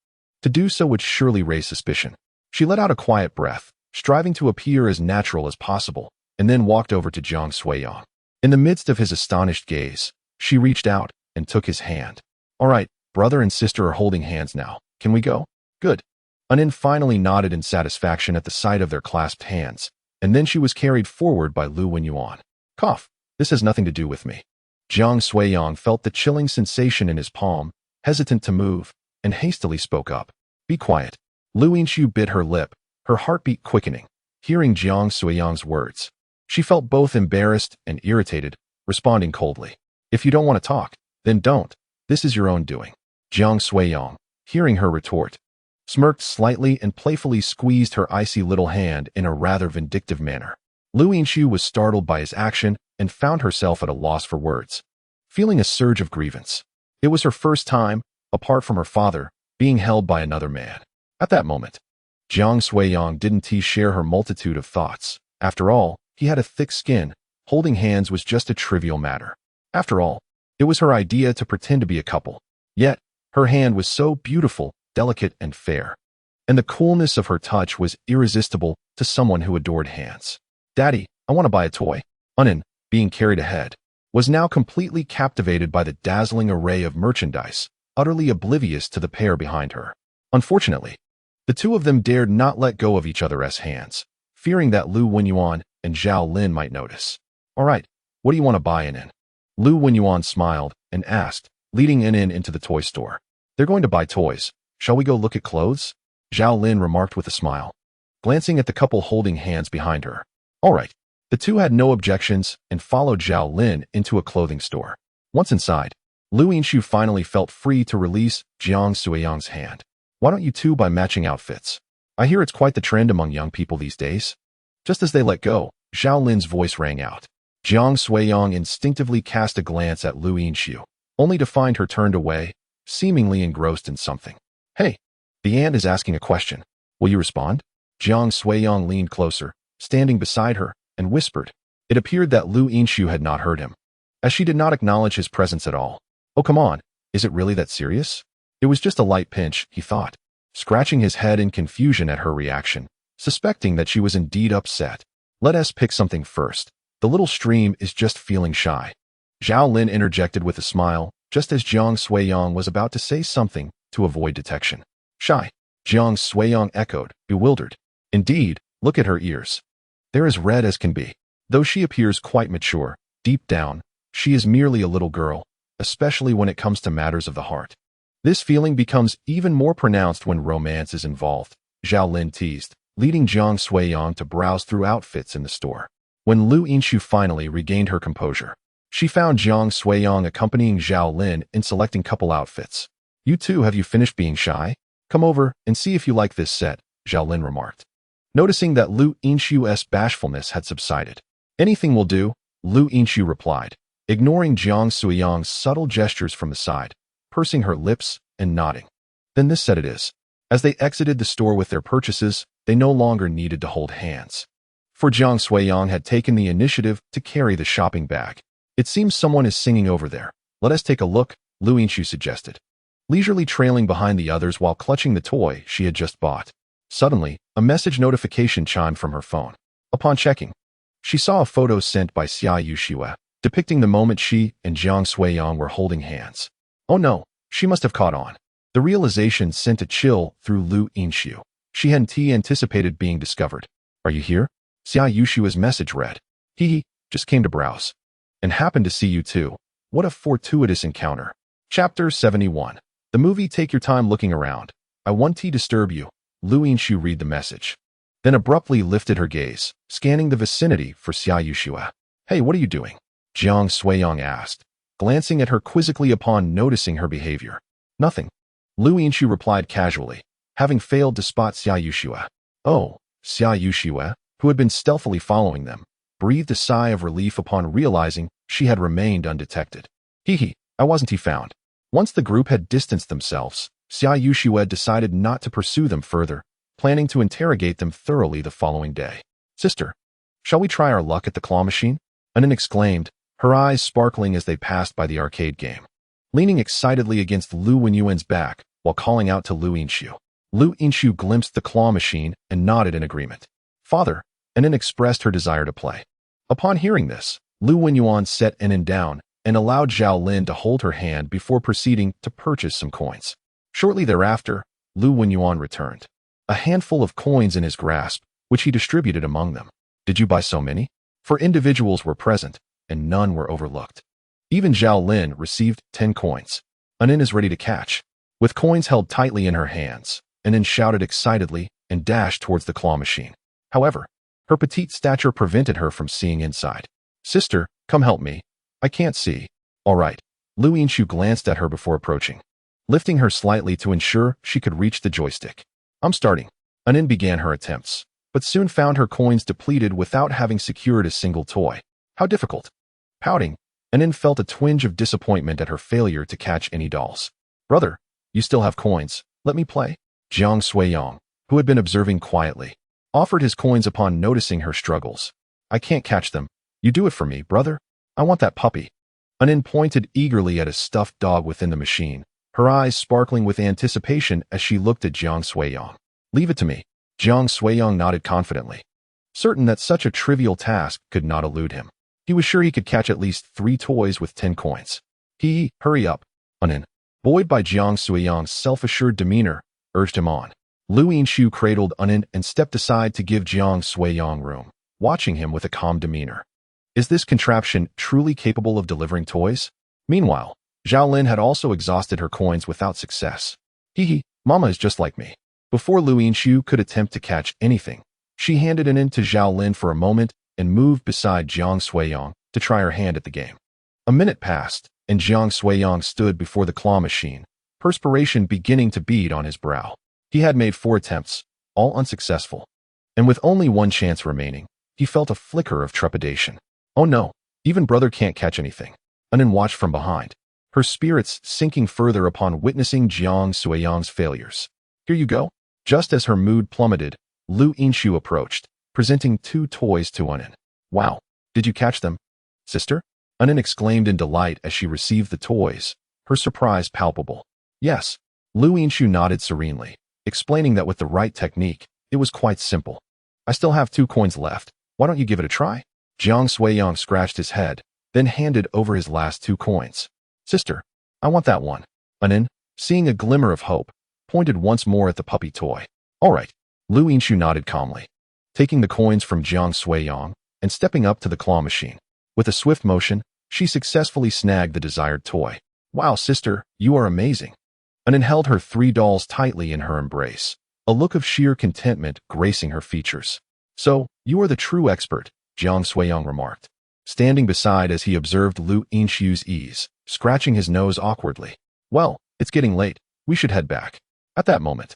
To do so would surely raise suspicion. She let out a quiet breath, striving to appear as natural as possible, and then walked over to Jiang Suiyang. In the midst of his astonished gaze, she reached out and took his hand. "All right, brother and sister are holding hands now. Can we go?" "Good." Anan finally nodded in satisfaction at the sight of their clasped hands, and then she was carried forward by Lu Wenyuan. "Cough. This has nothing to do with me." Jiang Suiyang felt the chilling sensation in his palm, hesitant to move, and hastily spoke up. "Be quiet." Lu Yinshu bit her lip, her heartbeat quickening, hearing Jiang Suiyang's words. She felt both embarrassed and irritated, responding coldly. "If you don't want to talk, then don't. This is your own doing." Jiang Suiyang, hearing her retort, smirked slightly and playfully squeezed her icy little hand in a rather vindictive manner. Lu Yinshu was startled by his action and found herself at a loss for words, feeling a surge of grievance. It was her first time, apart from her father, being held by another man. At that moment, Jiang Suiyang didn't share her multitude of thoughts. After all, he had a thick skin. Holding hands was just a trivial matter. After all, it was her idea to pretend to be a couple. Yet, her hand was so beautiful, delicate, and fair. And the coolness of her touch was irresistible to someone who adored hands. "Daddy, I want to buy a toy." Anan, being carried ahead, was now completely captivated by the dazzling array of merchandise, utterly oblivious to the pair behind her. Unfortunately, the two of them dared not let go of each other's hands, fearing that Lu Wenyuan and Zhao Lin might notice. "All right, what do you want to buy, Anan?" Lu Wenyuan smiled and asked, leading Anan into the toy store. "They're going to buy toys. Shall we go look at clothes?" Zhao Lin remarked with a smile, glancing at the couple holding hands behind her. All right. The two had no objections and followed Zhao Lin into a clothing store. Once inside, Lu Yinshu finally felt free to release Jiang Suiyang's hand. "Why don't you two buy matching outfits? I hear it's quite the trend among young people these days." Just as they let go, Zhao Lin's voice rang out. Jiang Suiyang instinctively cast a glance at Lu Yinshu, only to find her turned away, seemingly engrossed in something. "Hey, the ant is asking a question. Will you respond?" Jiang Suiyang leaned closer, standing beside her, and whispered. It appeared that Lu Yinshu had not heard him, as she did not acknowledge his presence at all. "Oh, come on, is it really that serious?" It was just a light pinch, he thought, scratching his head in confusion at her reaction, suspecting that she was indeed upset. "Let us pick something first. The little stream is just feeling shy." Zhao Lin interjected with a smile, just as Jiang Suiyang was about to say something to avoid detection. "Shy?" Jiang Suiyang echoed, bewildered. "Indeed, look at her ears. They're as red as can be. Though she appears quite mature, deep down, she is merely a little girl, especially when it comes to matters of the heart. This feeling becomes even more pronounced when romance is involved, Zhao Lin teased, leading Jiang Suiyang to browse through outfits in the store. When Lu Yinshu finally regained her composure, she found Jiang Suiyang accompanying Zhao Lin in selecting couple outfits. "You two, have you finished being shy? Come over and see if you like this set," Zhao Lin remarked. Noticing that Lu Yinshu's bashfulness had subsided. "Anything will do," Lu Yinshu replied, ignoring Jiang Suiyang's subtle gestures from the side, pursing her lips and nodding. "Then this set it is." As they exited the store with their purchases, they no longer needed to hold hands. For Jiang Suiyang had taken the initiative to carry the shopping bag. "It seems someone is singing over there. Let us take a look," Lu Yinshu suggested, leisurely trailing behind the others while clutching the toy she had just bought. Suddenly, a message notification chimed from her phone. Upon checking, she saw a photo sent by Xia Yuxue, depicting the moment she and Jiang Suiyang were holding hands. Oh no, she must have caught on. The realization sent a chill through Lu Yinshu. She hadn't anticipated being discovered. "Are you here?" Xia Yushua's message read. Just came to browse. And happened to see you too. What a fortuitous encounter." Chapter 71. The movie. Take your time looking around. I won't disturb you. Lu Yinshu read the message. Then abruptly lifted her gaze, scanning the vicinity for Xia Yuxue. "Hey, what are you doing?" Jiang Suiyang asked, glancing at her quizzically upon noticing her behavior. "Nothing." Lu Yinshu replied casually, having failed to spot Xia Yuxue. Oh, Xia Yuxue, who had been stealthily following them, breathed a sigh of relief upon realizing she had remained undetected. I wasn't found." Once the group had distanced themselves, Xia Yuxue decided not to pursue them further, planning to interrogate them thoroughly the following day. "Sister, shall we try our luck at the claw machine?" Anin exclaimed, her eyes sparkling as they passed by the arcade game. Leaning excitedly against Lu Wenyuan's back while calling out to Lu Yinshu. Lu Yinshu glimpsed the claw machine and nodded in agreement. "Father," Anin expressed her desire to play. Upon hearing this, Lu Wenyuan set Anin down and allowed Zhao Lin to hold her hand before proceeding to purchase some coins. Shortly thereafter, Lu Wenyuan returned, a handful of coins in his grasp, which he distributed among them. "Did you buy so many?" For individuals were present, and none were overlooked. Even Zhao Lin received 10 coins. Anin is ready to catch. With coins held tightly in her hands, Anin shouted excitedly and dashed towards the claw machine. However, her petite stature prevented her from seeing inside. "Sister, come help me. I can't see." "All right." Lu Yinshu glanced at her before approaching, lifting her slightly to ensure she could reach the joystick. "I'm starting." Anin began her attempts, but soon found her coins depleted without having secured a single toy. How difficult. Pouting, Anin felt a twinge of disappointment at her failure to catch any dolls. "Brother, you still have coins. Let me play." Jiang Suiyang, who had been observing quietly, offered his coins upon noticing her struggles. "I can't catch them. You do it for me, brother. I want that puppy." Anin pointed eagerly at a stuffed dog within the machine, her eyes sparkling with anticipation as she looked at Jiang Suiyang. "Leave it to me." Jiang Suiyang nodded confidently, certain that such a trivial task could not elude him. He was sure he could catch at least 3 toys with 10 coins. Hurry up." Anin, buoyed by Jiang Suiyang's self-assured demeanor, urged him on. Lu Yinshu cradled Anin and stepped aside to give Jiang Suiyang room, watching him with a calm demeanor. Is this contraption truly capable of delivering toys? Meanwhile, Zhao Lin had also exhausted her coins without success. Mama is just like me. Before Lu Yinshu could attempt to catch anything, she handed Anin to Zhao Lin for a moment and moved beside Jiang Suiyang to try her hand at the game. A minute passed, and Jiang Suiyang stood before the claw machine, perspiration beginning to bead on his brow. He had made 4 attempts, all unsuccessful, and with only one chance remaining, he felt a flicker of trepidation. Oh no, even brother can't catch anything. Anin watched from behind, her spirits sinking further upon witnessing Jiang Suiyang's failures. Here you go. Just as her mood plummeted, Lu Yinshu approached, presenting 2 toys to Anin. Wow, did you catch them, sister? Anin exclaimed in delight as she received the toys, her surprise palpable. Yes, Lu Yinshu nodded serenely, explaining that with the right technique, it was quite simple. I still have 2 coins left. Why don't you give it a try? Jiang Suiyang scratched his head, then handed over his last 2 coins. Sister, I want that one. Anin, seeing a glimmer of hope, pointed once more at the puppy toy. All right. Lu Yinshu nodded calmly, taking the coins from Jiang Suiyang and stepping up to the claw machine. With a swift motion, she successfully snagged the desired toy. Wow, sister, you are amazing. Anan held her 3 dolls tightly in her embrace, a look of sheer contentment gracing her features. So, you are the true expert, Jiang Suiyang remarked, standing beside as he observed Lu Yinshu's ease, scratching his nose awkwardly. Well, it's getting late. We should head back. At that moment,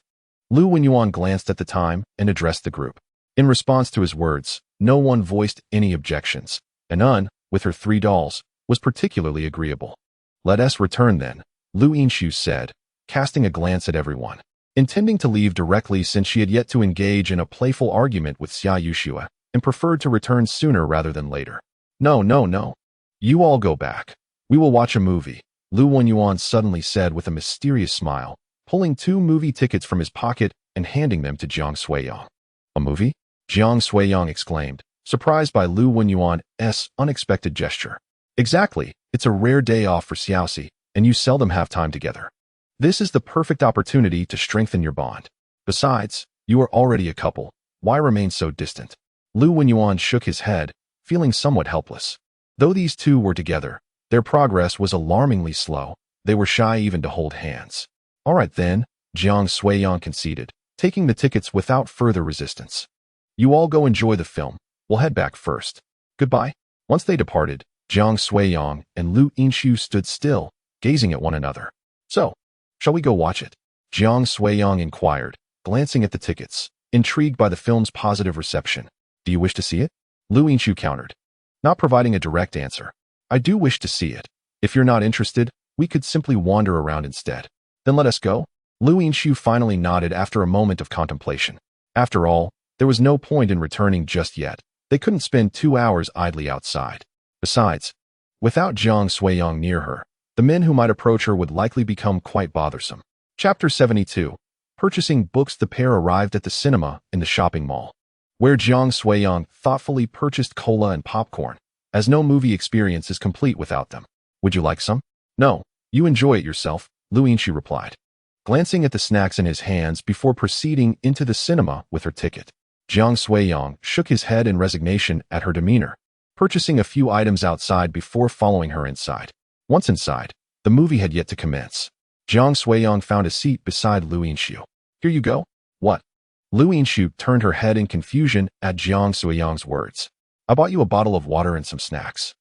Lu Wenyuan glanced at the time and addressed the group. In response to his words, no one voiced any objections. Anan, with her 3 dolls, was particularly agreeable. Let us return then, Lu Yinshu said, casting a glance at everyone. Intending to leave directly since she had yet to engage in a playful argument with Xia Yushua and preferred to return sooner rather than later. No, no, no. You all go back. We will watch a movie, Lu Wenyuan suddenly said with a mysterious smile, pulling 2 movie tickets from his pocket and handing them to Jiang Suiyang. A movie? Jiang Suiyang exclaimed, surprised by Lu Wenyuan's unexpected gesture. Exactly, it's a rare day off for Xiaoxi, and you seldom have time together. This is the perfect opportunity to strengthen your bond. Besides, you are already a couple. Why remain so distant? Lu Wenyuan shook his head, feeling somewhat helpless. Though these two were together, their progress was alarmingly slow. They were shy even to hold hands. All right then, Jiang Suiyang conceded, taking the tickets without further resistance. You all go enjoy the film. We'll head back first. Goodbye. Once they departed, Jiang Suiyang and Lu Yinshu stood still, gazing at one another. So, shall we go watch it? Jiang Suiyang inquired, glancing at the tickets, intrigued by the film's positive reception. Do you wish to see it? Lu Yinshu countered, not providing a direct answer. I do wish to see it. If you're not interested, we could simply wander around instead. Then let us go. Lu Yinshu finally nodded after a moment of contemplation. After all, there was no point in returning just yet. They couldn't spend 2 hours idly outside. Besides, without Jiang Suiyang near her, the men who might approach her would likely become quite bothersome. Chapter 72. Purchasing books. The pair arrived at the cinema in the shopping mall, where Jiang Suiyang thoughtfully purchased cola and popcorn, as no movie experience is complete without them. Would you like some? No, you enjoy it yourself, Lu Yinshu replied, glancing at the snacks in his hands before proceeding into the cinema with her ticket. Jiang Suiyang shook his head in resignation at her demeanor, purchasing a few items outside before following her inside. Once inside, the movie had yet to commence. Jiang Suiyang found a seat beside Lu Yinshu. Here you go. What? Lu Yinshu turned her head in confusion at Jiang Suiyang's words. I bought you a bottle of water and some snacks.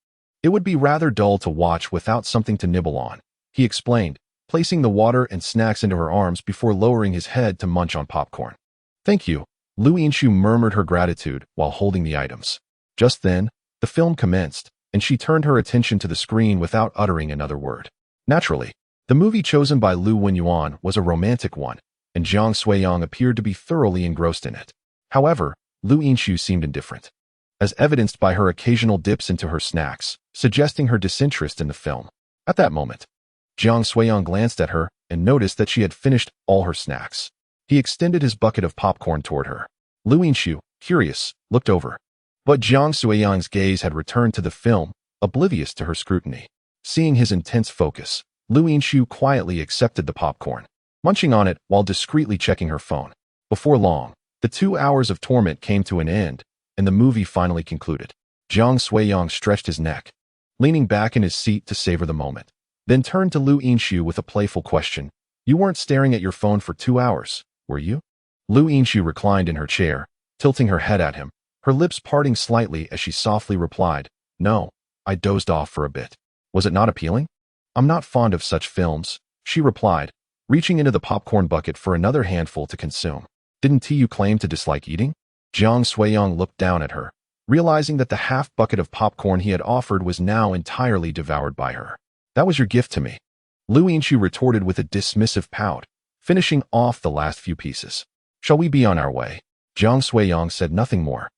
It would be rather dull to watch without something to nibble on, he explained, placing the water and snacks into her arms before lowering his head to munch on popcorn. Thank you, Lu Yinshu murmured her gratitude while holding the items. Just then, the film commenced, and she turned her attention to the screen without uttering another word. Naturally, the movie chosen by Lu Wenyuan was a romantic one, and Jiang Suiyang appeared to be thoroughly engrossed in it. However, Lu Yinshu seemed indifferent, as evidenced by her occasional dips into her snacks, suggesting her disinterest in the film. At that moment, Jiang Suiyang glanced at her and noticed that she had finished all her snacks. He extended his bucket of popcorn toward her. Lu Yinshu, curious, looked over. But Jiang Suiyang's gaze had returned to the film, oblivious to her scrutiny. Seeing his intense focus, Lu Yinshu quietly accepted the popcorn, munching on it while discreetly checking her phone. Before long, the 2 hours of torment came to an end, and the movie finally concluded. Jiang Suiyang stretched his neck, leaning back in his seat to savor the moment, then turned to Lu Yinshu with a playful question. You weren't staring at your phone for 2 hours, were you? Lu Yinshu reclined in her chair, tilting her head at him, her lips parting slightly as she softly replied, No, I dozed off for a bit. Was it not appealing? I'm not fond of such films, she replied, reaching into the popcorn bucket for another handful to consume. Didn't you claim to dislike eating? Jiang Suiyang looked down at her, realizing that the half bucket of popcorn he had offered was now entirely devoured by her. That was your gift to me, Lu Yinshu retorted with a dismissive pout, finishing off the last few pieces. Shall we be on our way? Jiang Suiyang said nothing more,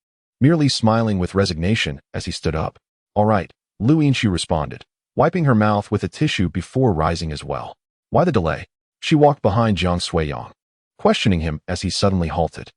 merely smiling with resignation as he stood up. All right, Lu Yinshu responded, wiping her mouth with a tissue before rising as well. Why the delay? She walked behind Jiang Suiyang, questioning him as he suddenly halted.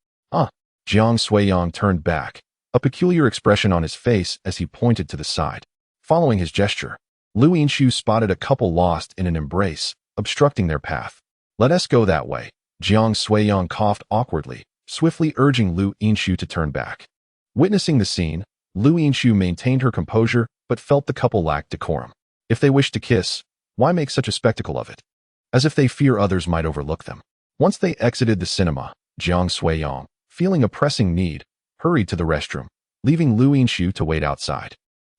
Jiang Suiyang turned back, a peculiar expression on his face as he pointed to the side. Following his gesture, Lu Yinshu spotted a couple lost in an embrace, obstructing their path. Let us go that way. Jiang Suiyang coughed awkwardly, swiftly urging Lu Yinshu to turn back. Witnessing the scene, Lu Yinshu maintained her composure but felt the couple lacked decorum. If they wished to kiss, Why make such a spectacle of it? As if they fear others might overlook them. Once they exited the cinema, Jiang Suiyang, feeling a pressing need, hurried to the restroom, leaving Lu Yinshu to wait outside.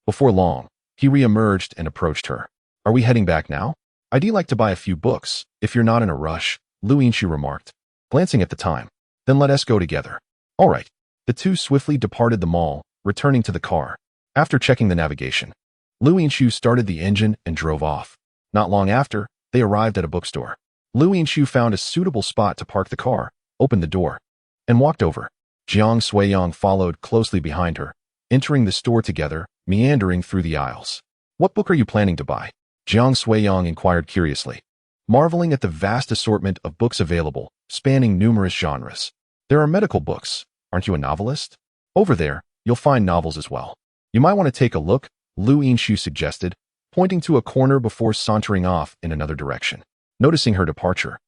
Before long, he re-emerged and approached her. Are we heading back now? I'd like to buy a few books, if you're not in a rush, Lu Yinshu remarked, glancing at the time. Then let us go together. All right. The two swiftly departed the mall, returning to the car. After checking the navigation, Lu Yinshu started the engine and drove off. Not long after, they arrived at a bookstore. Lu Yinshu found a suitable spot to park the car, opened the door, and walked over. Jiang Suiyang followed closely behind her, entering the store together, meandering through the aisles. What book are you planning to buy? Jiang Suiyang inquired curiously, marveling at the vast assortment of books available, spanning numerous genres. There are medical books. Aren't you a novelist? Over there, you'll find novels as well. You might want to take a look, Lu Yinshu suggested, pointing to a corner before sauntering off in another direction. Noticing her departure,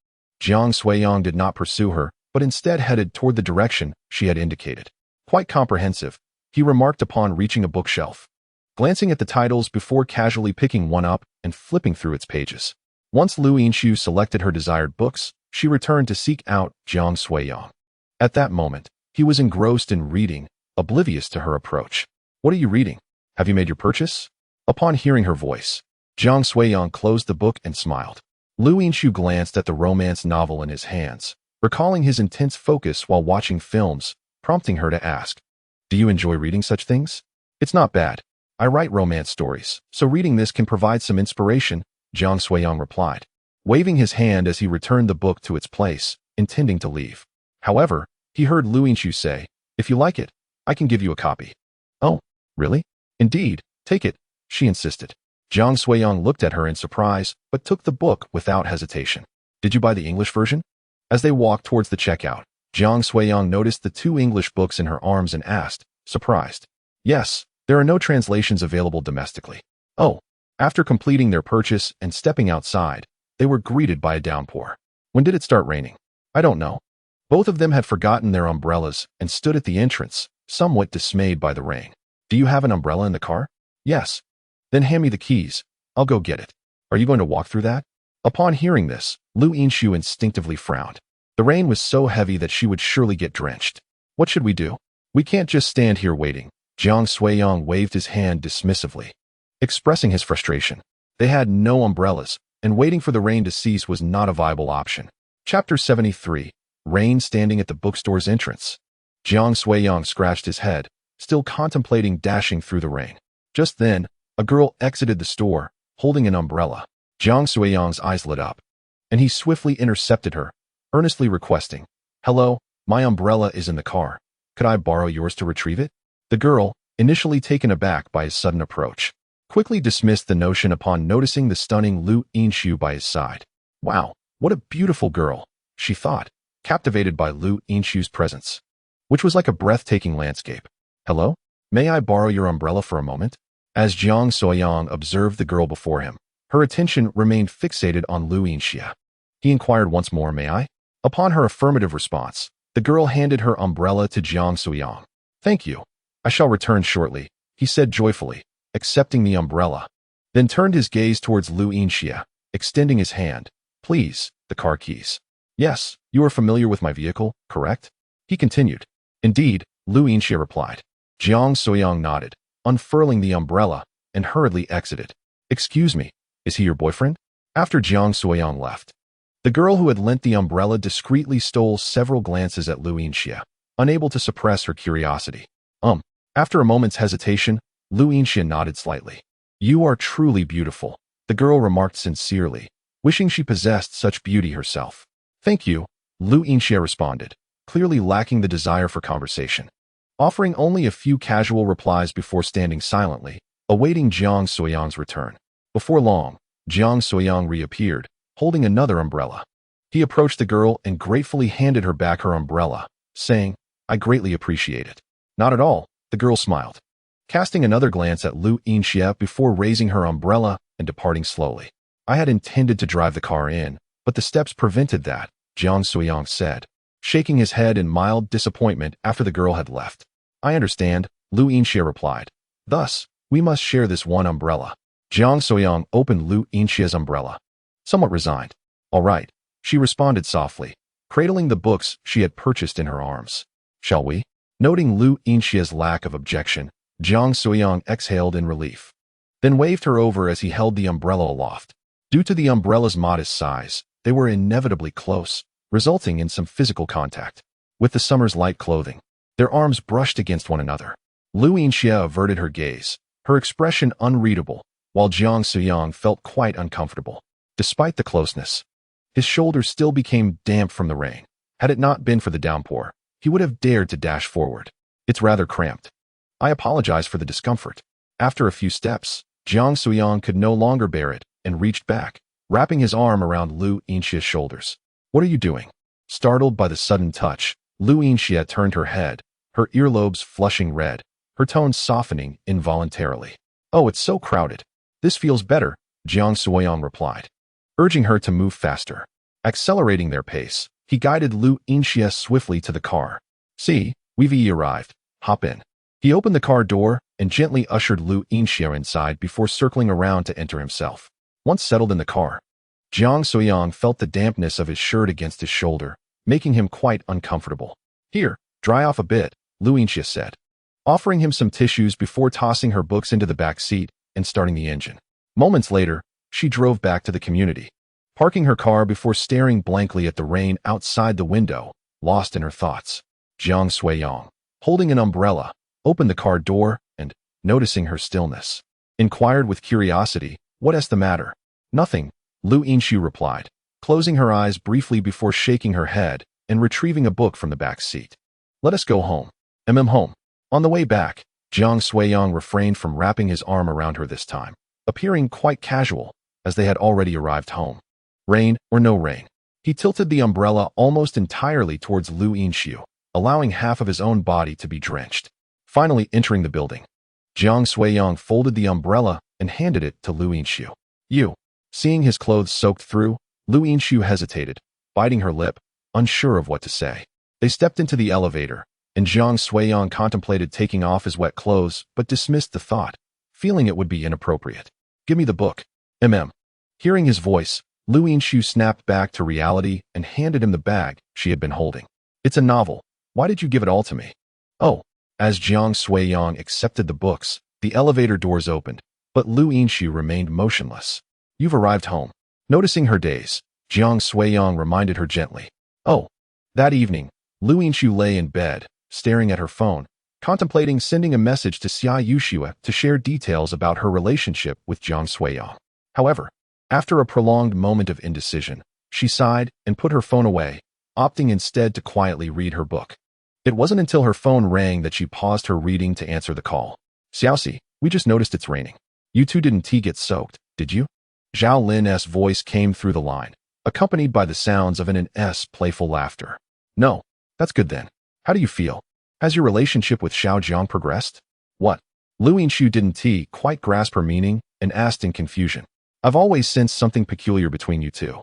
Jiang Suiyang did not pursue her, but instead headed toward the direction she had indicated. Quite comprehensive, he remarked upon reaching a bookshelf, glancing at the titles before casually picking one up and flipping through its pages. Once Lu Yinshu selected her desired books, she returned to seek out Jiang Suiyang. At that moment, he was engrossed in reading, oblivious to her approach. What are you reading? Have you made your purchase? Upon hearing her voice, Jiang Suiyang closed the book and smiled. Lu Yinshu glanced at the romance novel in his hands, recalling his intense focus while watching films, prompting her to ask, do you enjoy reading such things? It's not bad. I write romance stories, so reading this can provide some inspiration, Jiang Suiyang replied, waving his hand as he returned the book to its place, intending to leave. However, he heard Lu Yinshu say, if you like it, I can give you a copy. Oh, really? Indeed, take it, she insisted. Jiang Suiyang looked at her in surprise, but took the book without hesitation. Did you buy the English version? As they walked towards the checkout, Jiang Suiyang noticed the two English books in her arms and asked, surprised. Yes, there are no translations available domestically. Oh. After completing their purchase and stepping outside, they were greeted by a downpour. When did it start raining? I don't know. Both of them had forgotten their umbrellas and stood at the entrance, somewhat dismayed by the rain. Do you have an umbrella in the car? Yes. Then hand me the keys. I'll go get it. Are you going to walk through that? Upon hearing this, Lu Yinshu instinctively frowned. The rain was so heavy that she would surely get drenched. What should we do? We can't just stand here waiting. Jiang Suiyang waved his hand dismissively, expressing his frustration. They had no umbrellas, and waiting for the rain to cease was not a viable option. Chapter 73. Rain standing at the bookstore's entrance. Jiang Suiyang scratched his head, still contemplating dashing through the rain. Just then, a girl exited the store, holding an umbrella. Jiang Suiyang's eyes lit up, and he swiftly intercepted her, earnestly requesting, hello, my umbrella is in the car. Could I borrow yours to retrieve it? The girl, initially taken aback by his sudden approach, quickly dismissed the notion upon noticing the stunning Lu Yinshu by his side. Wow, what a beautiful girl, she thought, captivated by Lu Yinshu's presence, which was like a breathtaking landscape. Hello? May I borrow your umbrella for a moment? As Jiang Suiyang observed the girl before him, her attention remained fixated on Lu Yinshu. He inquired once more, may I? Upon her affirmative response, the girl handed her umbrella to Jiang Suiyang. Thank you. I shall return shortly, he said joyfully, accepting the umbrella, then turned his gaze towards Lu Yinshu, extending his hand. Please, the car keys. Yes, you are familiar with my vehicle, correct? He continued. Indeed, Lu Yinshu replied. Jiang Suiyang nodded, unfurling the umbrella, and hurriedly exited. Excuse me, is he your boyfriend? After Jiang Suiyang left, the girl who had lent the umbrella discreetly stole several glances at Lu Yinshu, unable to suppress her curiosity. After a moment's hesitation, Lu Yinshu nodded slightly. You are truly beautiful, the girl remarked sincerely, wishing she possessed such beauty herself. Thank you, Lu Yinshu responded, clearly lacking the desire for conversation, offering only a few casual replies before standing silently, awaiting Jiang Suiyang's return. Before long, Jiang Suiyang reappeared, holding another umbrella. He approached the girl and gratefully handed her back her umbrella, saying, I greatly appreciate it. Not at all, the girl smiled, casting another glance at Lu Yinshu before raising her umbrella and departing slowly. I had intended to drive the car in, but the steps prevented that, Jiang Suiyang said, shaking his head in mild disappointment after the girl had left. I understand, Lu Yinshu replied. Thus, we must share this one umbrella. Jiang Soyang opened Lu Yinxia's umbrella, somewhat resigned. All right, she responded softly, cradling the books she had purchased in her arms. Shall we? Noting Lu Yinxia's lack of objection, Jiang Soyang exhaled in relief, then waved her over as he held the umbrella aloft. Due to the umbrella's modest size, they were inevitably close, resulting in some physical contact. With the summer's light clothing, their arms brushed against one another. Lu Yinxia averted her gaze, her expression unreadable, while Jiang Soyang felt quite uncomfortable. Despite the closeness, his shoulders still became damp from the rain. Had it not been for the downpour, he would have dared to dash forward. It's rather cramped. I apologize for the discomfort. After a few steps, Jiang Soyang could no longer bear it and reached back, wrapping his arm around Lu Yinxia's shoulders. What are you doing? Startled by the sudden touch, Lu Yinxia turned her head, her earlobes flushing red, her tone softening involuntarily. Oh, it's so crowded. This feels better, Jiang Soyang replied, urging her to move faster. Accelerating their pace, he guided Lu Yinxia swiftly to the car. See, we've arrived. Hop in. He opened the car door and gently ushered Lu Yinxia inside before circling around to enter himself. Once settled in the car, Jiang Soyang felt the dampness of his shirt against his shoulder, making him quite uncomfortable. Here, dry off a bit, Lu Yinxia said, offering him some tissues before tossing her books into the back seat and starting the engine. Moments later, she drove back to the community, parking her car before staring blankly at the rain outside the window, lost in her thoughts. Jiang Soyang, holding an umbrella, opened the car door and, noticing her stillness, inquired with curiosity, "What's the matter?" "Nothing," Lu Yinxiu replied, closing her eyes briefly before shaking her head and retrieving a book from the back seat. "Let us go home." Home. On the way back, Jiang Soyang refrained from wrapping his arm around her this time, appearing quite casual, as they had already arrived home. Rain or no rain, he tilted the umbrella almost entirely towards Lu Yinxiu, allowing half of his own body to be drenched. Finally entering the building, Jiang Soyang folded the umbrella and handed it to Lu Yinxiu. "You." Seeing his clothes soaked through, Lu Yinxiu hesitated, biting her lip, unsure of what to say. They stepped into the elevator, and Jiang Soyang contemplated taking off his wet clothes but dismissed the thought, feeling it would be inappropriate. "Give me the book." Hearing his voice, Lu Yinxiu snapped back to reality and handed him the bag she had been holding. "It's a novel. Why did you give it all to me?" "Oh." As Jiang Soyang accepted the books, the elevator doors opened, but Lu Yinxiu remained motionless. "You've arrived home." Noticing her daze, Jiang Soyang reminded her gently. "Oh." That evening, Lu Yinxiu lay in bed, staring at her phone, contemplating sending a message to Xia Yuxia to share details about her relationship with Jiang Soyang. However, after a prolonged moment of indecision, she sighed and put her phone away, opting instead to quietly read her book. It wasn't until her phone rang that she paused her reading to answer the call. "Xiaoxi, we just noticed it's raining. You two didn't get soaked, did you?" Zhao Lin's voice came through the line, accompanied by the sounds of an playful laughter. "No, that's good then. How do you feel? Has your relationship with Xiao Jiang progressed?" "What?" Lu Yinxiu didn't quite grasp her meaning and asked in confusion. "I've always sensed something peculiar between you two.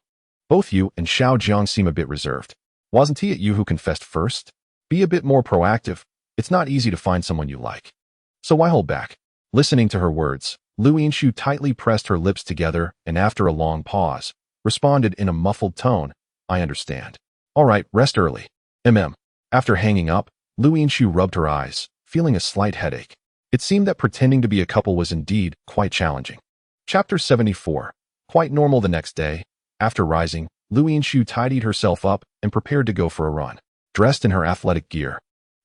Both you and Xiao Jiang seem a bit reserved. Wasn't it you who confessed first? Be a bit more proactive. It's not easy to find someone you like. So why hold back?" Listening to her words, Lu Yinxiu tightly pressed her lips together and after a long pause, responded in a muffled tone, "I understand. All right, rest early." After hanging up, Lu Yinxiu rubbed her eyes, feeling a slight headache. It seemed that pretending to be a couple was indeed quite challenging. Chapter 74. Quite normal the next day. After rising, Lu Yinxiu tidied herself up and prepared to go for a run. Dressed in her athletic gear,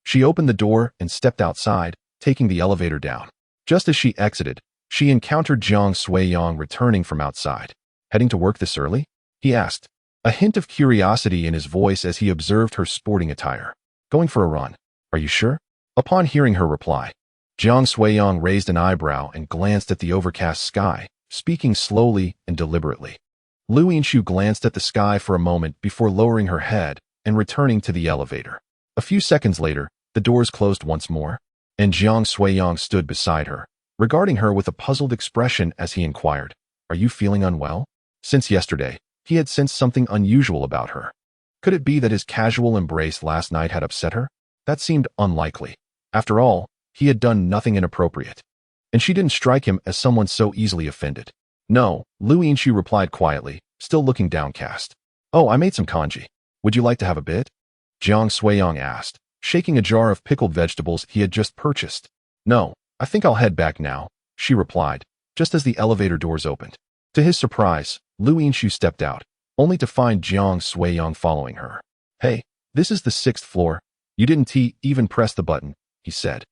she opened the door and stepped outside, taking the elevator down. Just as she exited, she encountered Jiang Soyang returning from outside. "Heading to work this early?" he asked, a hint of curiosity in his voice as he observed her sporting attire. "Going for a run. Are you sure?" Upon hearing her reply, Jiang Soyang raised an eyebrow and glanced at the overcast sky, speaking slowly and deliberately. Lu Yinxiu glanced at the sky for a moment before lowering her head and returning to the elevator. A few seconds later, the doors closed once more, and Jiang Soyang stood beside her, regarding her with a puzzled expression as he inquired, "Are you feeling unwell?" Since yesterday, he had sensed something unusual about her. Could it be that his casual embrace last night had upset her? That seemed unlikely. After all, he had done nothing inappropriate. and she didn't strike him as someone so easily offended. No, Lu Yinshu replied quietly, still looking downcast. Oh, I made some congee. Would you like to have a bit? Jiang Suiyang asked, shaking a jar of pickled vegetables he had just purchased. No, I think I'll head back now, she replied, just as the elevator doors opened. To his surprise, Lu Yinshu stepped out, only to find Jiang Suiyang following her. Hey, this is the 6th floor. You didn't even press the button, he said,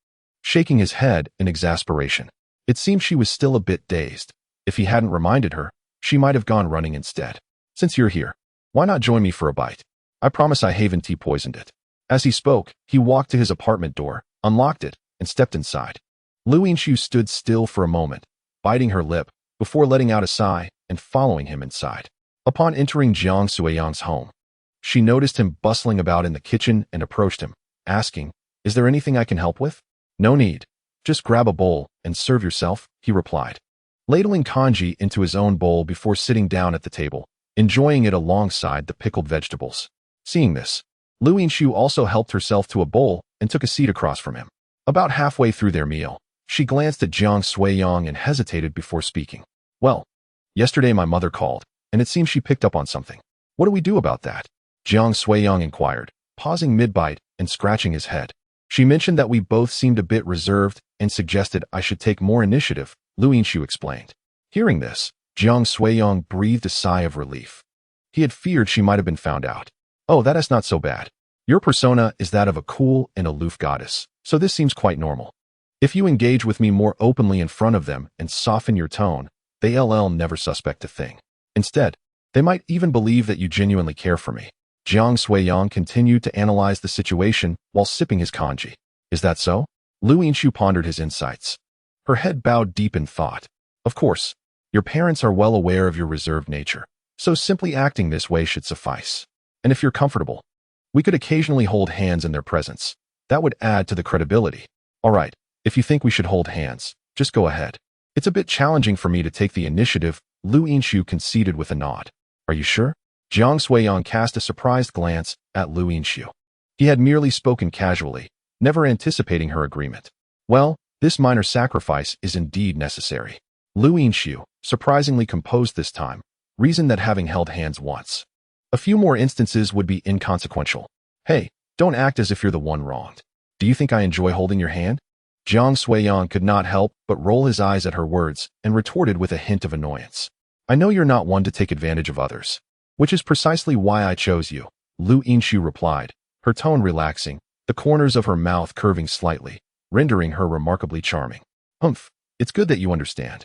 shaking his head in exasperation. It seemed she was still a bit dazed. If he hadn't reminded her, she might have gone running instead. Since you're here, why not join me for a bite? I promise I haven't tea poisoned it. As he spoke, he walked to his apartment door, unlocked it, and stepped inside. Lu Yinshu stood still for a moment, biting her lip, before letting out a sigh and following him inside. Upon entering Jiang Suiyang's home, she noticed him bustling about in the kitchen and approached him, asking, "Is there anything I can help with?" "No need. Just grab a bowl and serve yourself," he replied, ladling congee into his own bowl before sitting down at the table, enjoying it alongside the pickled vegetables. Seeing this, Lu Yinshu also helped herself to a bowl and took a seat across from him. About halfway through their meal, she glanced at Jiang Suiyang and hesitated before speaking. "Well, yesterday my mother called, and it seems she picked up on something. What do we do about that?" Jiang Suiyang inquired, pausing mid-bite and scratching his head. "She mentioned that we both seemed a bit reserved and suggested I should take more initiative," Lu Yinshu explained. Hearing this, Jiang Suiyang breathed a sigh of relief. He had feared she might have been found out. "Oh, that is not so bad. Your persona is that of a cool and aloof goddess, so this seems quite normal. If you engage with me more openly in front of them and soften your tone, they'll never suspect a thing. Instead, they might even believe that you genuinely care for me." Jiang Suiyang continued to analyze the situation while sipping his congee. "Is that so?" Lu Yinshu pondered his insights. Her head bowed deep in thought. "Of course, your parents are well aware of your reserved nature, so simply acting this way should suffice. And if you're comfortable, we could occasionally hold hands in their presence. That would add to the credibility. All right, if you think we should hold hands, just go ahead. It's a bit challenging for me to take the initiative," Lu Yinshu conceded with a nod. "Are you sure?" Jiang Suiyang cast a surprised glance at Lu Yinshu. He had merely spoken casually, never anticipating her agreement. Well, this minor sacrifice is indeed necessary. Lu Yinshu, surprisingly composed this time, reasoned that having held hands once, a few more instances would be inconsequential. "Hey, don't act as if you're the one wronged. Do you think I enjoy holding your hand?" Jiang Suiyang could not help but roll his eyes at her words and retorted with a hint of annoyance. "I know you're not one to take advantage of others, which is precisely why I chose you," Lu Yinshu replied, her tone relaxing, the corners of her mouth curving slightly, rendering her remarkably charming. "Humph, it's good that you understand.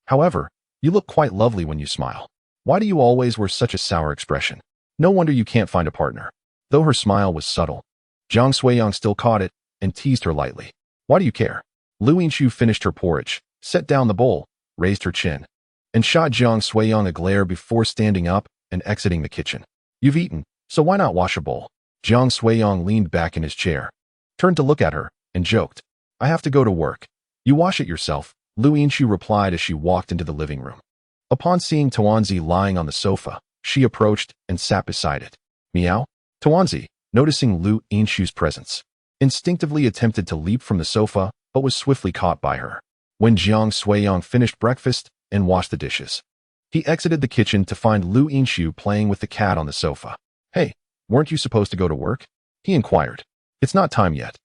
However, you look quite lovely when you smile. Why do you always wear such a sour expression? No wonder you can't find a partner." Though her smile was subtle, Jiang Suiyang still caught it and teased her lightly. "Why do you care?" Lu Yinshu finished her porridge, set down the bowl, raised her chin, and shot Jiang Suiyang a glare before standing up and exiting the kitchen. "You've eaten, so why not wash a bowl?" Jiang Suiyang leaned back in his chair, turned to look at her, and joked. "I have to go to work. You wash it yourself," Lu Yinshu replied as she walked into the living room. Upon seeing Tuanzi lying on the sofa, she approached and sat beside it. "Meow?" Tuanzi, noticing Lu Yinshu's presence, instinctively attempted to leap from the sofa, but was swiftly caught by her. When Jiang Suiyang finished breakfast and washed the dishes, he exited the kitchen to find Lu Yinshu playing with the cat on the sofa. "Hey, weren't you supposed to go to work?" he inquired. "It's not time yet.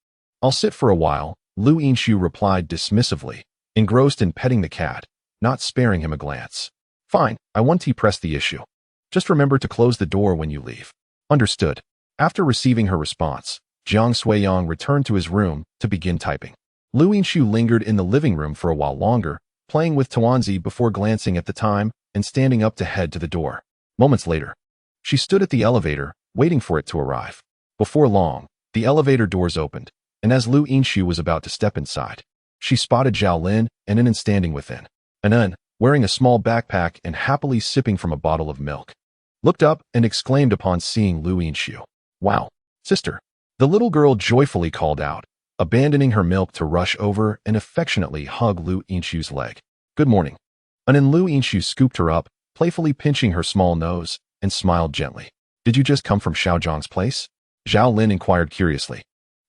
I'll sit for a while," Lu Yinshu replied dismissively, engrossed in petting the cat, not sparing him a glance. "Fine, I won't press the issue. Just remember to close the door when you leave." "Understood." After receiving her response, Jiang Suiyang returned to his room to begin typing. Lu Yinshu lingered in the living room for a while longer, playing with Tuanzi before glancing at the time and standing up to head to the door. Moments later, she stood at the elevator, waiting for it to arrive. Before long, the elevator doors opened, and as Lu Yinshu was about to step inside, she spotted Zhao Lin and Anan standing within. Anan, wearing a small backpack and happily sipping from a bottle of milk, looked up and exclaimed upon seeing Lu Yinshu. "Wow, sister!" The little girl joyfully called out, abandoning her milk to rush over and affectionately hug Lu Yinshu's leg. "Good morning." Anan Lu Yinshu scooped her up, playfully pinching her small nose, and smiled gently. "Did you just come from Xiaozhang's place?" Zhao Lin inquired curiously,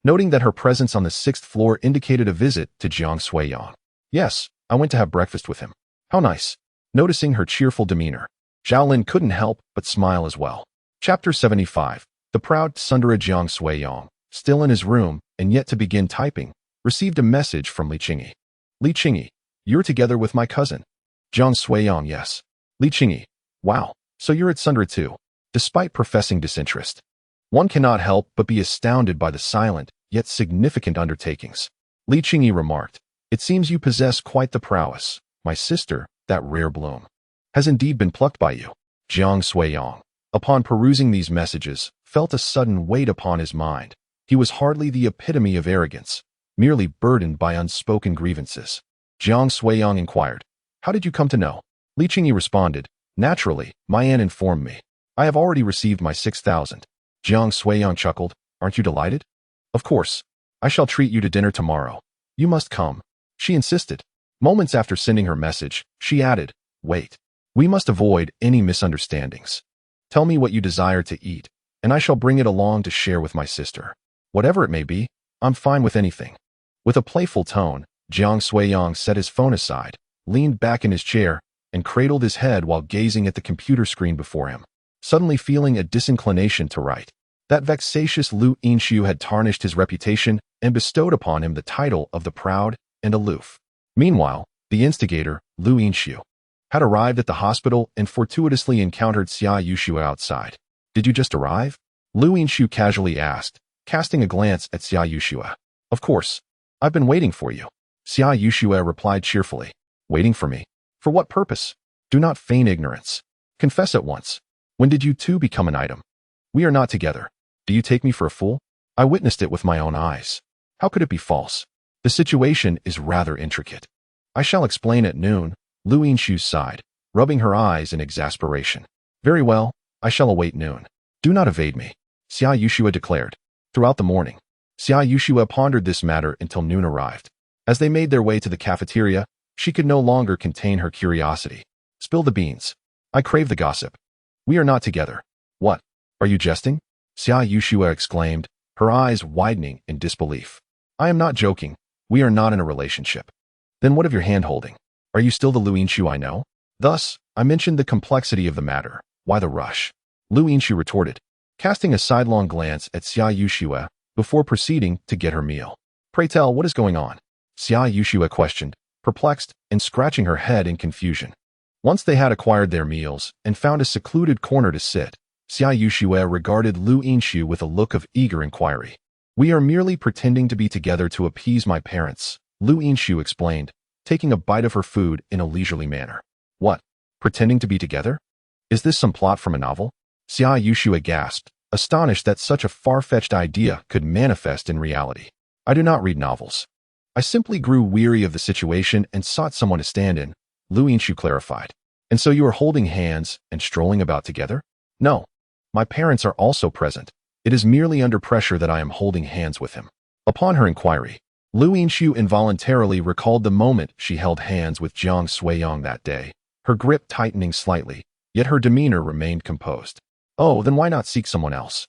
noting that her presence on the 6th floor indicated a visit to Jiang Suiyang. "Yes, I went to have breakfast with him. How nice. Noticing her cheerful demeanor, Zhao couldn't help but smile as well. Chapter 75. The proud Sundara Jiang Suiyang, still in his room and yet to begin typing, received a message from Li Qingyi. Li Qingyi, you're together with my cousin. Jiang Suiyang, yes. Li Qingyi, wow, so you're at Sundara too. Despite professing disinterest, one cannot help but be astounded by the silent, yet significant undertakings. Li Qingyi remarked, it seems you possess quite the prowess. My sister, that rare bloom, has indeed been plucked by you. Jiang Suiyang, upon perusing these messages, felt a sudden weight upon his mind. He was hardly the epitome of arrogance, merely burdened by unspoken grievances. Jiang Suiyang inquired, how did you come to know? Li Qingyi responded, naturally, my aunt informed me. I have already received my 6,000. Jiang Suiyang chuckled, aren't you delighted? Of course. I shall treat you to dinner tomorrow. You must come. She insisted. Moments after sending her message, she added, wait. We must avoid any misunderstandings. Tell me what you desire to eat, and I shall bring it along to share with my sister. Whatever it may be, I'm fine with anything. With a playful tone, Jiang Suiyang set his phone aside, leaned back in his chair, and cradled his head while gazing at the computer screen before him, suddenly feeling a disinclination to write. That vexatious Lu Yinshu had tarnished his reputation and bestowed upon him the title of the proud and aloof. Meanwhile, the instigator, Lu Yinshu, had arrived at the hospital and fortuitously encountered Xia Yushua outside. Did you just arrive? Lu Yinshu casually asked, casting a glance at Xia Yushua. Of course. I've been waiting for you. Xia Yushua replied cheerfully. Waiting for me? For what purpose? Do not feign ignorance. Confess at once. When did you two become an item? We are not together. Do you take me for a fool? I witnessed it with my own eyes. How could it be false? The situation is rather intricate. I shall explain at noon, Lu Yinshu sighed, rubbing her eyes in exasperation. Very well, I shall await noon. Do not evade me, Xia Yushua declared. Throughout the morning, Xia Yushua pondered this matter until noon arrived. As they made their way to the cafeteria, she could no longer contain her curiosity. Spill the beans. I crave the gossip. We are not together. What? Are you jesting? Xia Yushua exclaimed, her eyes widening in disbelief. I am not joking. We are not in a relationship. Then what of your hand-holding? Are you still the Lu Yinshu I know? Thus, I mentioned the complexity of the matter. Why the rush? Lu Yinshu retorted, casting a sidelong glance at Xia Yushua before proceeding to get her meal. Pray tell, what is going on? Xia Yushua questioned, perplexed and scratching her head in confusion. Once they had acquired their meals and found a secluded corner to sit, Xia Yushua regarded Lu Yinshu with a look of eager inquiry. We are merely pretending to be together to appease my parents, Lu Yinshu explained, taking a bite of her food in a leisurely manner. What? Pretending to be together? Is this some plot from a novel? Xia Yushua gasped, astonished that such a far-fetched idea could manifest in reality. I do not read novels. I simply grew weary of the situation and sought someone to stand in, Lu Yinshu clarified. And so you are holding hands and strolling about together? No. My parents are also present. It is merely under pressure that I am holding hands with him. Upon her inquiry, Lu Yinshu involuntarily recalled the moment she held hands with Jiang Suiyang that day, her grip tightening slightly, yet her demeanor remained composed. Oh, then why not seek someone else?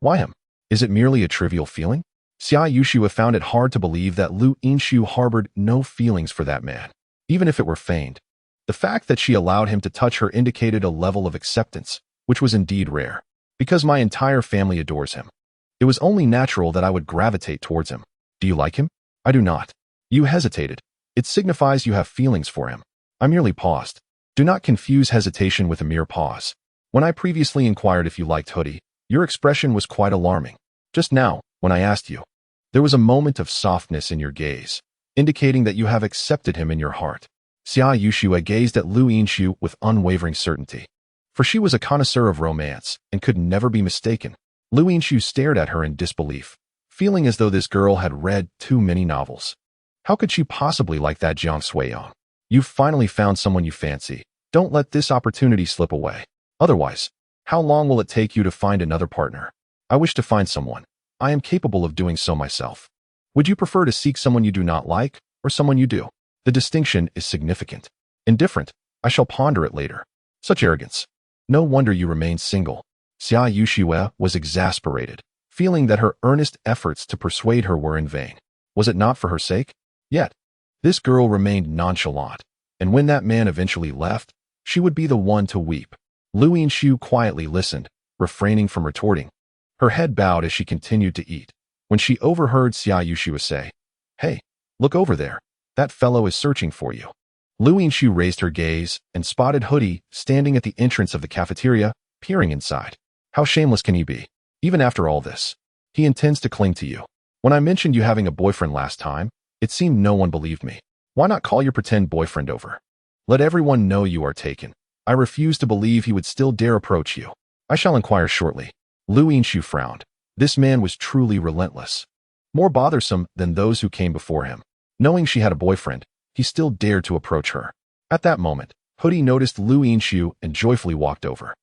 Why him? Is it merely a trivial feeling? Xia Yushua found it hard to believe that Lu Yinshu harbored no feelings for that man, even if it were feigned. The fact that she allowed him to touch her indicated a level of acceptance, which was indeed rare. Because my entire family adores him. It was only natural that I would gravitate towards him. Do you like him? I do not. You hesitated. It signifies you have feelings for him. I merely paused. Do not confuse hesitation with a mere pause. When I previously inquired if you liked Hoodie, your expression was quite alarming. Just now, when I asked you, there was a moment of softness in your gaze, indicating that you have accepted him in your heart. Xia Yushua gazed at Lu Yinshu with unwavering certainty. For she was a connoisseur of romance and could never be mistaken. Lu Yinshu stared at her in disbelief, feeling as though this girl had read too many novels. How could she possibly like that Jiang Suiyang? You've finally found someone you fancy. Don't let this opportunity slip away. Otherwise, how long will it take you to find another partner? I wish to find someone. I am capable of doing so myself. Would you prefer to seek someone you do not like, or someone you do? The distinction is significant. Indifferent. I shall ponder it later. Such arrogance. No wonder you remain single. Xia Yushua was exasperated, feeling that her earnest efforts to persuade her were in vain. Was it not for her sake? Yet, This girl remained nonchalant, and when that man eventually left, she would be the one to weep. Lu Yinshu quietly listened, refraining from retorting. Her head bowed as she continued to eat, when she overheard Xia Yushua say, "Hey, look over there. That fellow is searching for you." Lu Yinshu raised her gaze and spotted Hoodie standing at the entrance of the cafeteria, peering inside. How shameless can he be? Even after all this, he intends to cling to you. When I mentioned you having a boyfriend last time, it seemed no one believed me. Why not call your pretend boyfriend over? Let everyone know you are taken. I refuse to believe he would still dare approach you. I shall inquire shortly. Lu Yinshu frowned. This man was truly relentless. More bothersome than those who came before him. Knowing she had a boyfriend, he still dared to approach her. At that moment, Hoodie noticed Lu Yinshu and joyfully walked over.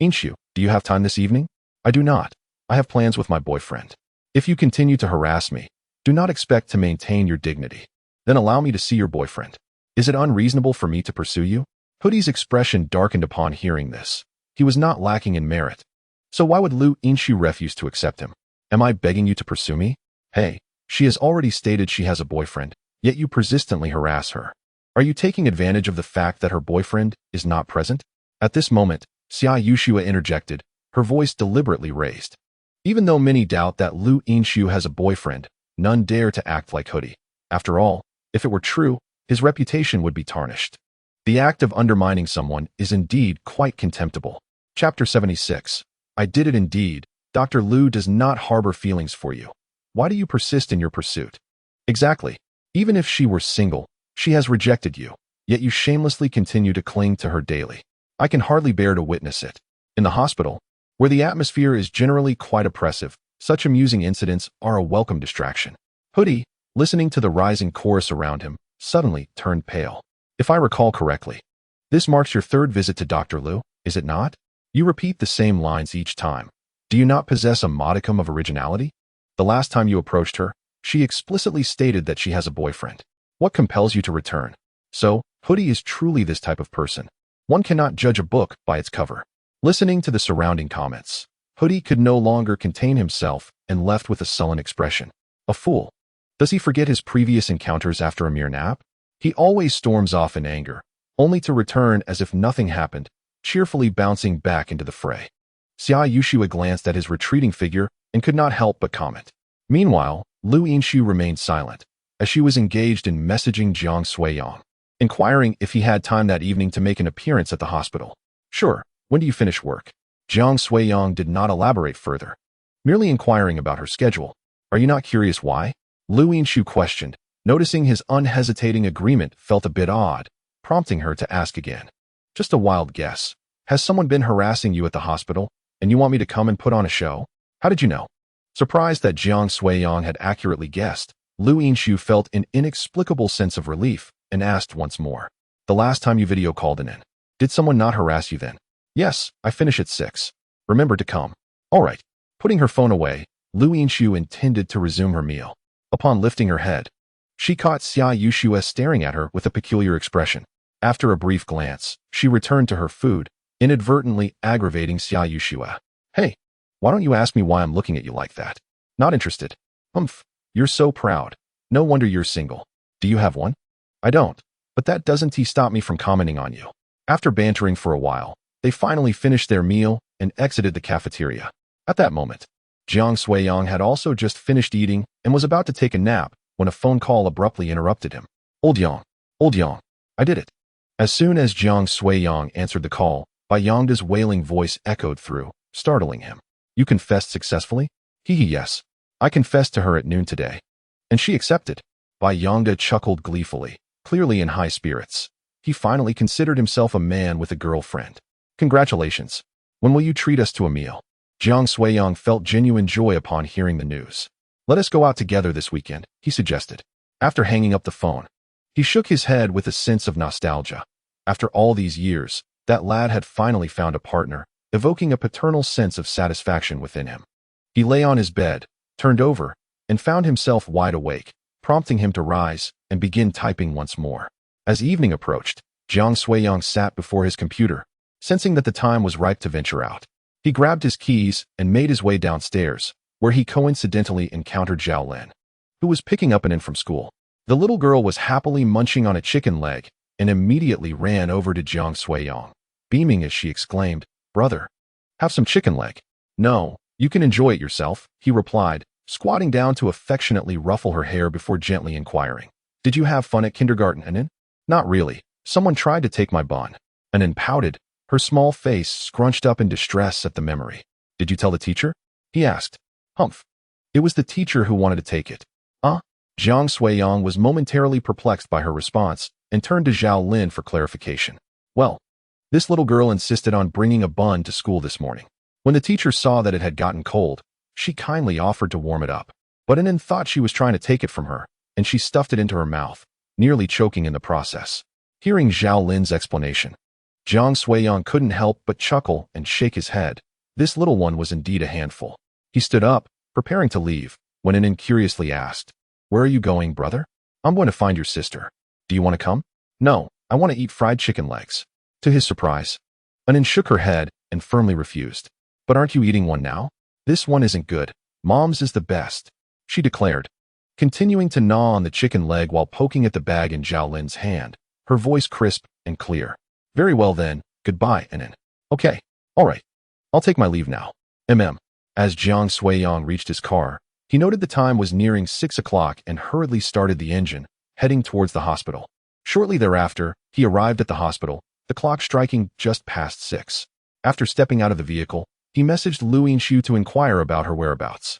"Yinshu, do you have time this evening?" "I do not. I have plans with my boyfriend. If you continue to harass me, do not expect to maintain your dignity. Then allow me to see your boyfriend. Is it unreasonable for me to pursue you?" Hoodie's expression darkened upon hearing this. He was not lacking in merit. So why would Lu Yinshu refuse to accept him? "Am I begging you to pursue me? Hey, she has already stated she has a boyfriend, yet you persistently harass her. Are you taking advantage of the fact that her boyfriend is not present?" At this moment, Xia Yushua interjected, her voice deliberately raised. Even though many doubt that Lu Yinshu has a boyfriend, none dare to act like Hoodie. After all, if it were true, his reputation would be tarnished. The act of undermining someone is indeed quite contemptible. Chapter 76. I did it indeed. Dr. Lu does not harbor feelings for you. Why do you persist in your pursuit? Exactly. Even if she were single, she has rejected you, yet you shamelessly continue to cling to her daily. I can hardly bear to witness it. In the hospital, where the atmosphere is generally quite oppressive, such amusing incidents are a welcome distraction. Hoodie, listening to the rising chorus around him, suddenly turned pale. If I recall correctly, this marks your third visit to Dr. Lu, is it not? You repeat the same lines each time. Do you not possess a modicum of originality? The last time you approached her, she explicitly stated that she has a boyfriend. What compels you to return? So, Hoodie is truly this type of person. One cannot judge a book by its cover. Listening to the surrounding comments, Hoodie could no longer contain himself and left with a sullen expression. A fool. Does he forget his previous encounters after a mere nap? He always storms off in anger, only to return as if nothing happened, cheerfully bouncing back into the fray. Xia Yushua glanced at his retreating figure and could not help but comment. Meanwhile, Lu Yinshu remained silent, as she was engaged in messaging Jiang Suiyang, inquiring if he had time that evening to make an appearance at the hospital. "Sure, when do you finish work?" Jiang Suiyang did not elaborate further, merely inquiring about her schedule. "Are you not curious why?" Lu Yinshu questioned, noticing his unhesitating agreement felt a bit odd, prompting her to ask again. "Just a wild guess. Has someone been harassing you at the hospital, and you want me to come and put on a show? How did you know?" Surprised that Jiang Suiyang had accurately guessed, Lu Yinshu felt an inexplicable sense of relief and asked once more. "The last time you video called in, did someone not harass you then?" "Yes, I finish at 6. Remember to come." "All right." Putting her phone away, Lu Yinshu intended to resume her meal. Upon lifting her head, she caught Xia Yushua staring at her with a peculiar expression. After a brief glance, she returned to her food, inadvertently aggravating Xia Yushua. "Hey, why don't you ask me why I'm looking at you like that?" "Not interested." "Humph, you're so proud. No wonder you're single. Do you have one?" "I don't, but that doesn't stop me from commenting on you." After bantering for a while, they finally finished their meal and exited the cafeteria. At that moment, Jiang Suiyang had also just finished eating and was about to take a nap when a phone call abruptly interrupted him. Old Yang, I did it." As soon as Jiang Suiyang answered the call, Bai Yongda's wailing voice echoed through, startling him. "You confessed successfully?" Yes. I confessed to her at noon today. And she accepted." Bai Yongda chuckled gleefully, clearly in high spirits. He finally considered himself a man with a girlfriend. "Congratulations. When will you treat us to a meal?" Jiang Suiyang felt genuine joy upon hearing the news. "Let us go out together this weekend," he suggested. After hanging up the phone, he shook his head with a sense of nostalgia. After all these years, that lad had finally found a partner, evoking a paternal sense of satisfaction within him. He lay on his bed, turned over, and found himself wide awake, prompting him to rise and begin typing once more. As evening approached, Jiang Suiyang sat before his computer, sensing that the time was ripe to venture out. He grabbed his keys and made his way downstairs, where he coincidentally encountered Zhao Lin, who was picking up an in from school. The little girl was happily munching on a chicken leg and immediately ran over to Jiang Suiyang, beaming as she exclaimed, "Brother, have some chicken leg." "No, you can enjoy it yourself," he replied, squatting down to affectionately ruffle her hair before gently inquiring, "Did you have fun at kindergarten, Anin?" "Not really. Someone tried to take my bun." Anin pouted, her small face scrunched up in distress at the memory. "Did you tell the teacher?" he asked. "Humph. It was the teacher who wanted to take it." Jiang Suiyang was momentarily perplexed by her response and turned to Zhao Lin for clarification. "Well, this little girl insisted on bringing a bun to school this morning. When the teacher saw that it had gotten cold, she kindly offered to warm it up. But Anin thought she was trying to take it from her, and she stuffed it into her mouth, nearly choking in the process." Hearing Zhao Lin's explanation, Jiang Suiyang couldn't help but chuckle and shake his head. This little one was indeed a handful. He stood up, preparing to leave, when Anin curiously asked, "Where are you going, brother?" "I'm going to find your sister. Do you want to come?" "No, I want to eat fried chicken legs." To his surprise, Anin shook her head and firmly refused. "But aren't you eating one now?" "This one isn't good. Mom's is the best," she declared, continuing to gnaw on the chicken leg while poking at the bag in Zhao Lin's hand, her voice crisp and clear. "Very well then, goodbye, Anin." "Okay, all right. I'll take my leave now." As Jiang Suiyang reached his car, he noted the time was nearing 6 o'clock and hurriedly started the engine, heading towards the hospital. Shortly thereafter, he arrived at the hospital, the clock striking just past 6. After stepping out of the vehicle, he messaged Lu Yinxiu to inquire about her whereabouts.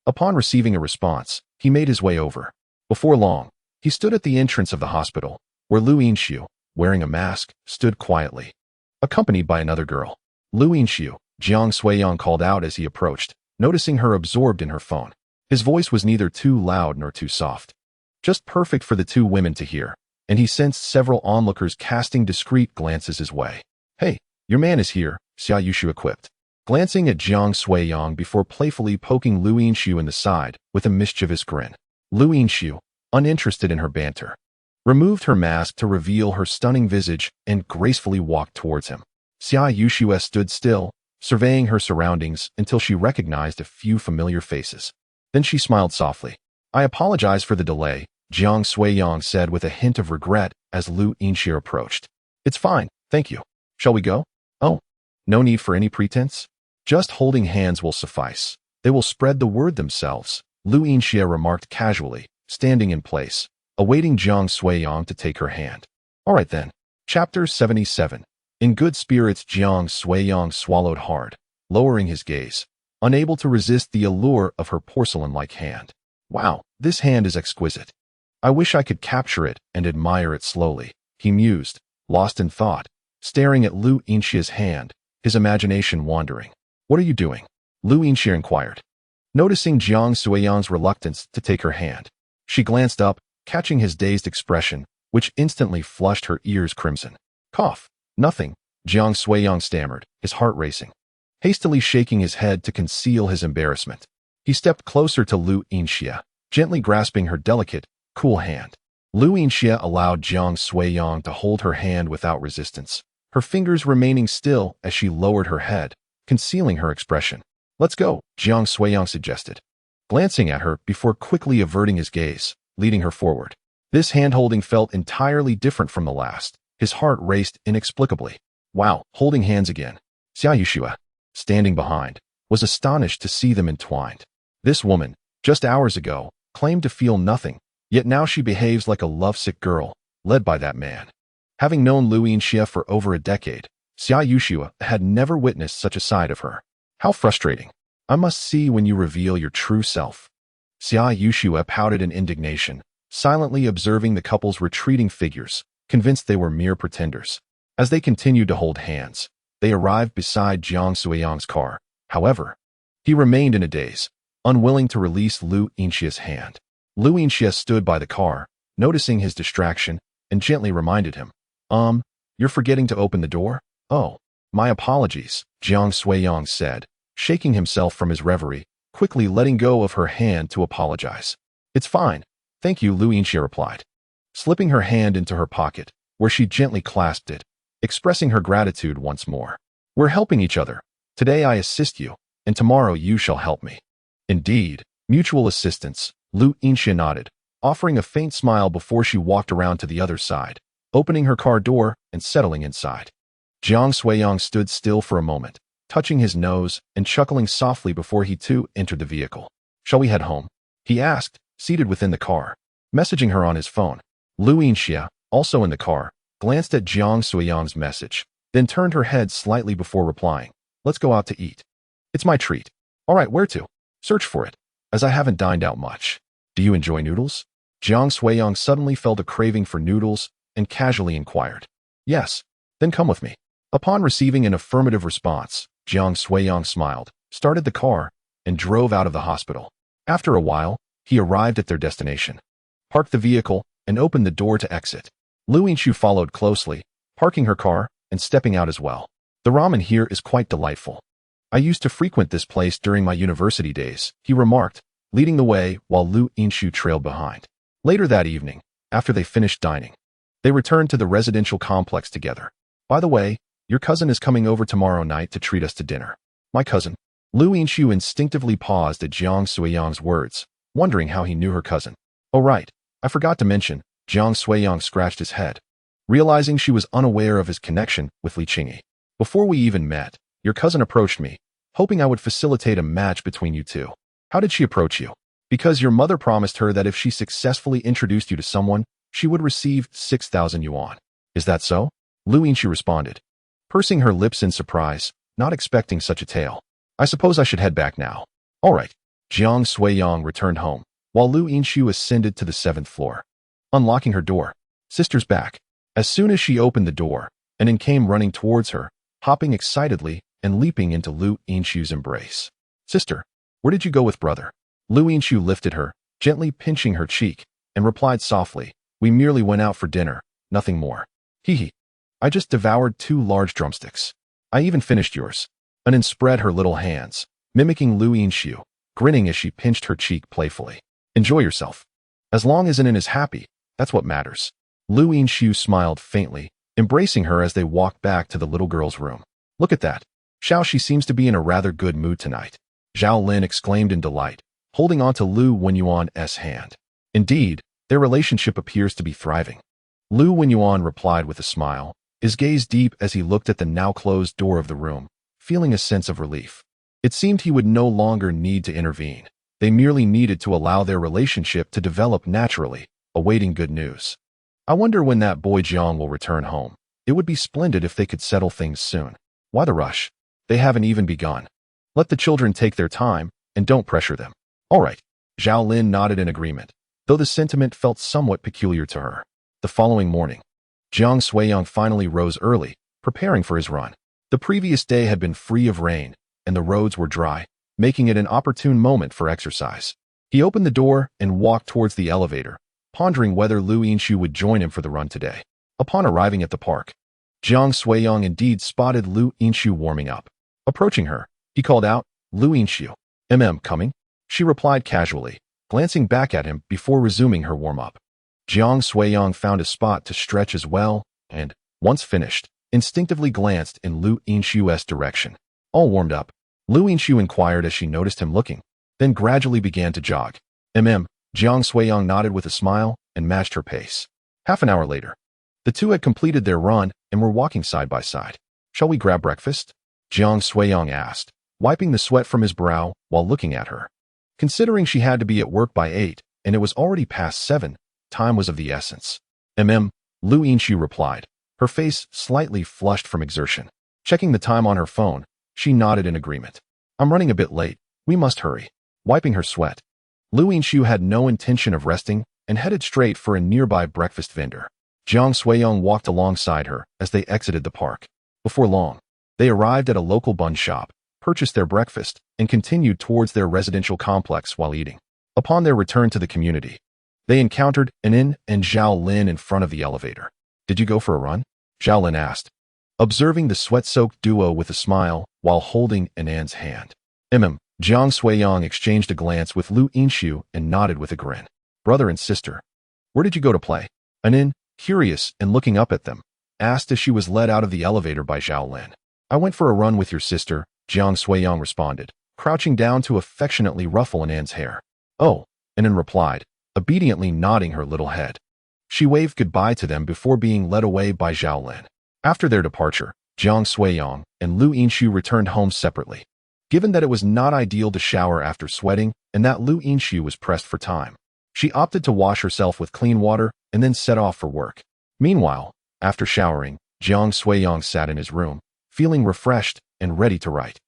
Upon receiving a response, he made his way over. Before long, he stood at the entrance of the hospital, where Lu Yinxiu, wearing a mask, stood quietly, accompanied by another girl. "Lu Yinxiu," Jiang Suiyang called out as he approached, noticing her absorbed in her phone. His voice was neither too loud nor too soft, just perfect for the two women to hear, and he sensed several onlookers casting discreet glances his way. "Hey, your man is here," Xia Yushu quipped, glancing at Jiang Suiyang before playfully poking Lu Yinxiu in the side with a mischievous grin. Lu Yinxiu, uninterested in her banter, removed her mask to reveal her stunning visage and gracefully walked towards him. Xia Yushu stood still, surveying her surroundings until she recognized a few familiar faces. Then she smiled softly. "I apologize for the delay," Jiang Suiyang said with a hint of regret as Lu Yinxiu approached. "It's fine, thank you. Shall we go?" "Oh, no need for any pretense. Just holding hands will suffice. They will spread the word themselves," Lu Yinxiu remarked casually, standing in place, awaiting Jiang Suiyang to take her hand. "All right then." Chapter 77. In good spirits, Jiang Suiyang swallowed hard, lowering his gaze, unable to resist the allure of her porcelain-like hand. "Wow, this hand is exquisite. I wish I could capture it and admire it slowly," he mused, lost in thought, staring at Lu Yinxiu's hand, his imagination wandering. "What are you doing?" Lu Yinxiu inquired, noticing Jiang Suiyang's reluctance to take her hand. She glanced up, catching his dazed expression, which instantly flushed her ears crimson. "Cough. Nothing," Jiang Suiyang stammered, his heart racing, hastily shaking his head to conceal his embarrassment. He stepped closer to Lu Yinxiu, gently grasping her delicate, cool hand. Lu Yinxiu allowed Jiang Suiyang to hold her hand without resistance, her fingers remaining still as she lowered her head, concealing her expression. "Let's go," Jiang Suiyang suggested, glancing at her before quickly averting his gaze, leading her forward. This hand-holding felt entirely different from the last. His heart raced inexplicably. Wow, holding hands again. Xia Yushu, standing behind, was astonished to see them entwined. This woman, just hours ago, claimed to feel nothing, yet now she behaves like a lovesick girl, led by that man. Having known Lu Yinxiu for over a decade, Xia Yushu had never witnessed such a side of her. How frustrating. I must see when you reveal your true self. Xia Yushu pouted in indignation, silently observing the couple's retreating figures, convinced they were mere pretenders. As they continued to hold hands, they arrived beside Jiang Suiyang's car. However, he remained in a daze, unwilling to release Lu Yinxiu's hand. Lu Yinxiu stood by the car, noticing his distraction, and gently reminded him, "You're forgetting to open the door?" "Oh, my apologies," Jiang Suiyang said, shaking himself from his reverie, quickly letting go of her hand to apologize. "It's fine, thank you," Lu Yinxiu replied, slipping her hand into her pocket, where she gently clasped it, expressing her gratitude once more. "We're helping each other. Today I assist you, and tomorrow you shall help me." Indeed, mutual assistance, Lu Yinxiu nodded, offering a faint smile before she walked around to the other side, opening her car door and settling inside. Jiang Suiyang stood still for a moment, touching his nose and chuckling softly before he too entered the vehicle. "Shall we head home?" he asked, seated within the car, messaging her on his phone. Lu Yinxia, also in the car, glanced at Jiang Suiyang's message, then turned her head slightly before replying, "Let's go out to eat. It's my treat." "All right, where to?" "Search for it, as I haven't dined out much." "Do you enjoy noodles?" Jiang Suiyang suddenly felt a craving for noodles and casually inquired. "Yes, then come with me." Upon receiving an affirmative response, Jiang Suiyang smiled, started the car, and drove out of the hospital. After a while, he arrived at their destination, parked the vehicle, and opened the door to exit. Lu Yinxiu followed closely, parking her car and stepping out as well. "The ramen here is quite delightful. I used to frequent this place during my university days," he remarked, leading the way while Lu Yinxiu trailed behind. Later that evening, after they finished dining, they returned to the residential complex together. "By the way, your cousin is coming over tomorrow night to treat us to dinner." "My cousin?" Lu Yinxiu instinctively paused at Jiang Suiyang's words, wondering how he knew her cousin. "Oh right, I forgot to mention." Jiang Suiyang scratched his head, realizing she was unaware of his connection with Li Qingyi. "Before we even met, your cousin approached me, hoping I would facilitate a match between you two." "How did she approach you?" "Because your mother promised her that if she successfully introduced you to someone, she would receive 6,000 yuan. Is that so?" Lu Yinxiu responded, pursing her lips in surprise, not expecting such a tale. "I suppose I should head back now." "All right." Jiang Suiyang returned home, while Lu Yinxiu ascended to the 7th floor, unlocking her door. "Sister's back." As soon as she opened the door, Anin came running towards her, hopping excitedly and leaping into Lu Yinxiu's embrace. "Sister, where did you go with brother?" Lu Yinxiu lifted her, gently pinching her cheek, and replied softly, "We merely went out for dinner, nothing more." "Hee hee. I just devoured 2 large drumsticks. I even finished yours." Anin spread her little hands, mimicking Lu Yinxiu, grinning as she pinched her cheek playfully. "Enjoy yourself. As long as Anin is happy, that's what matters." Lu Yinxiu smiled faintly, embracing her as they walked back to the little girl's room. "Look at that. Xiao, she seems to be in a rather good mood tonight," Zhao Lin exclaimed in delight, holding on to Lu Wenyuan's hand. "Indeed, their relationship appears to be thriving." Lu Wenyuan replied with a smile, his gaze deep as he looked at the now closed door of the room, feeling a sense of relief. It seemed he would no longer need to intervene. They merely needed to allow their relationship to develop naturally, awaiting good news. "I wonder when that boy Jiang will return home. It would be splendid if they could settle things soon. Why the rush? They haven't even begun. Let the children take their time, and don't pressure them." "All right." Zhao Lin nodded in agreement, though the sentiment felt somewhat peculiar to her. The following morning, Jiang Suiyang finally rose early, preparing for his run. The previous day had been free of rain, and the roads were dry, making it an opportune moment for exercise. He opened the door and walked towards the elevator, pondering whether Lu Yinxiu would join him for the run today. Upon arriving at the park, Jiang Suiyang indeed spotted Lu Yinxiu warming up. Approaching her, he called out, "Lu Yinxiu, coming?" She replied casually, glancing back at him before resuming her warm-up. Jiang Suiyang found a spot to stretch as well, and, once finished, instinctively glanced in Lu Yinxiu's direction. "All warmed up?" Lu Yinxiu inquired as she noticed him looking, then gradually began to jog. Jiang Suiyang nodded with a smile and matched her pace. Half an hour later, the two had completed their run and were walking side by side. "Shall we grab breakfast?" Jiang Suiyang asked, wiping the sweat from his brow while looking at her. Considering she had to be at work by 8 and it was already past 7, time was of the essence. Lu Yinxiu replied, her face slightly flushed from exertion. Checking the time on her phone, she nodded in agreement. "I'm running a bit late. We must hurry." Wiping her sweat, Lu Yinxiu had no intention of resting and headed straight for a nearby breakfast vendor. Jiang Suiyang walked alongside her as they exited the park. Before long, they arrived at a local bun shop, purchased their breakfast, and continued towards their residential complex while eating. Upon their return to the community, they encountered Anin and Zhao Lin in front of the elevator. "Did you go for a run?" Zhao Lin asked, observing the sweat-soaked duo with a smile while holding Anin's hand. Jiang Suiyang exchanged a glance with Lu Yinxiu and nodded with a grin. "Brother and sister, where did you go to play?" Anin, curious and looking up at them, asked as she was led out of the elevator by Zhao Lin. "I went for a run with your sister," Jiang Suiyang responded, crouching down to affectionately ruffle Anin's hair. "Oh," Anin replied, obediently nodding her little head. She waved goodbye to them before being led away by Zhao Lin. After their departure, Jiang Suiyang and Lu Yinshu returned home separately. Given that it was not ideal to shower after sweating and that Lu Yinshu was pressed for time, she opted to wash herself with clean water and then set off for work. Meanwhile, after showering, Jiang Suiyang sat in his room, feeling refreshed and ready to write.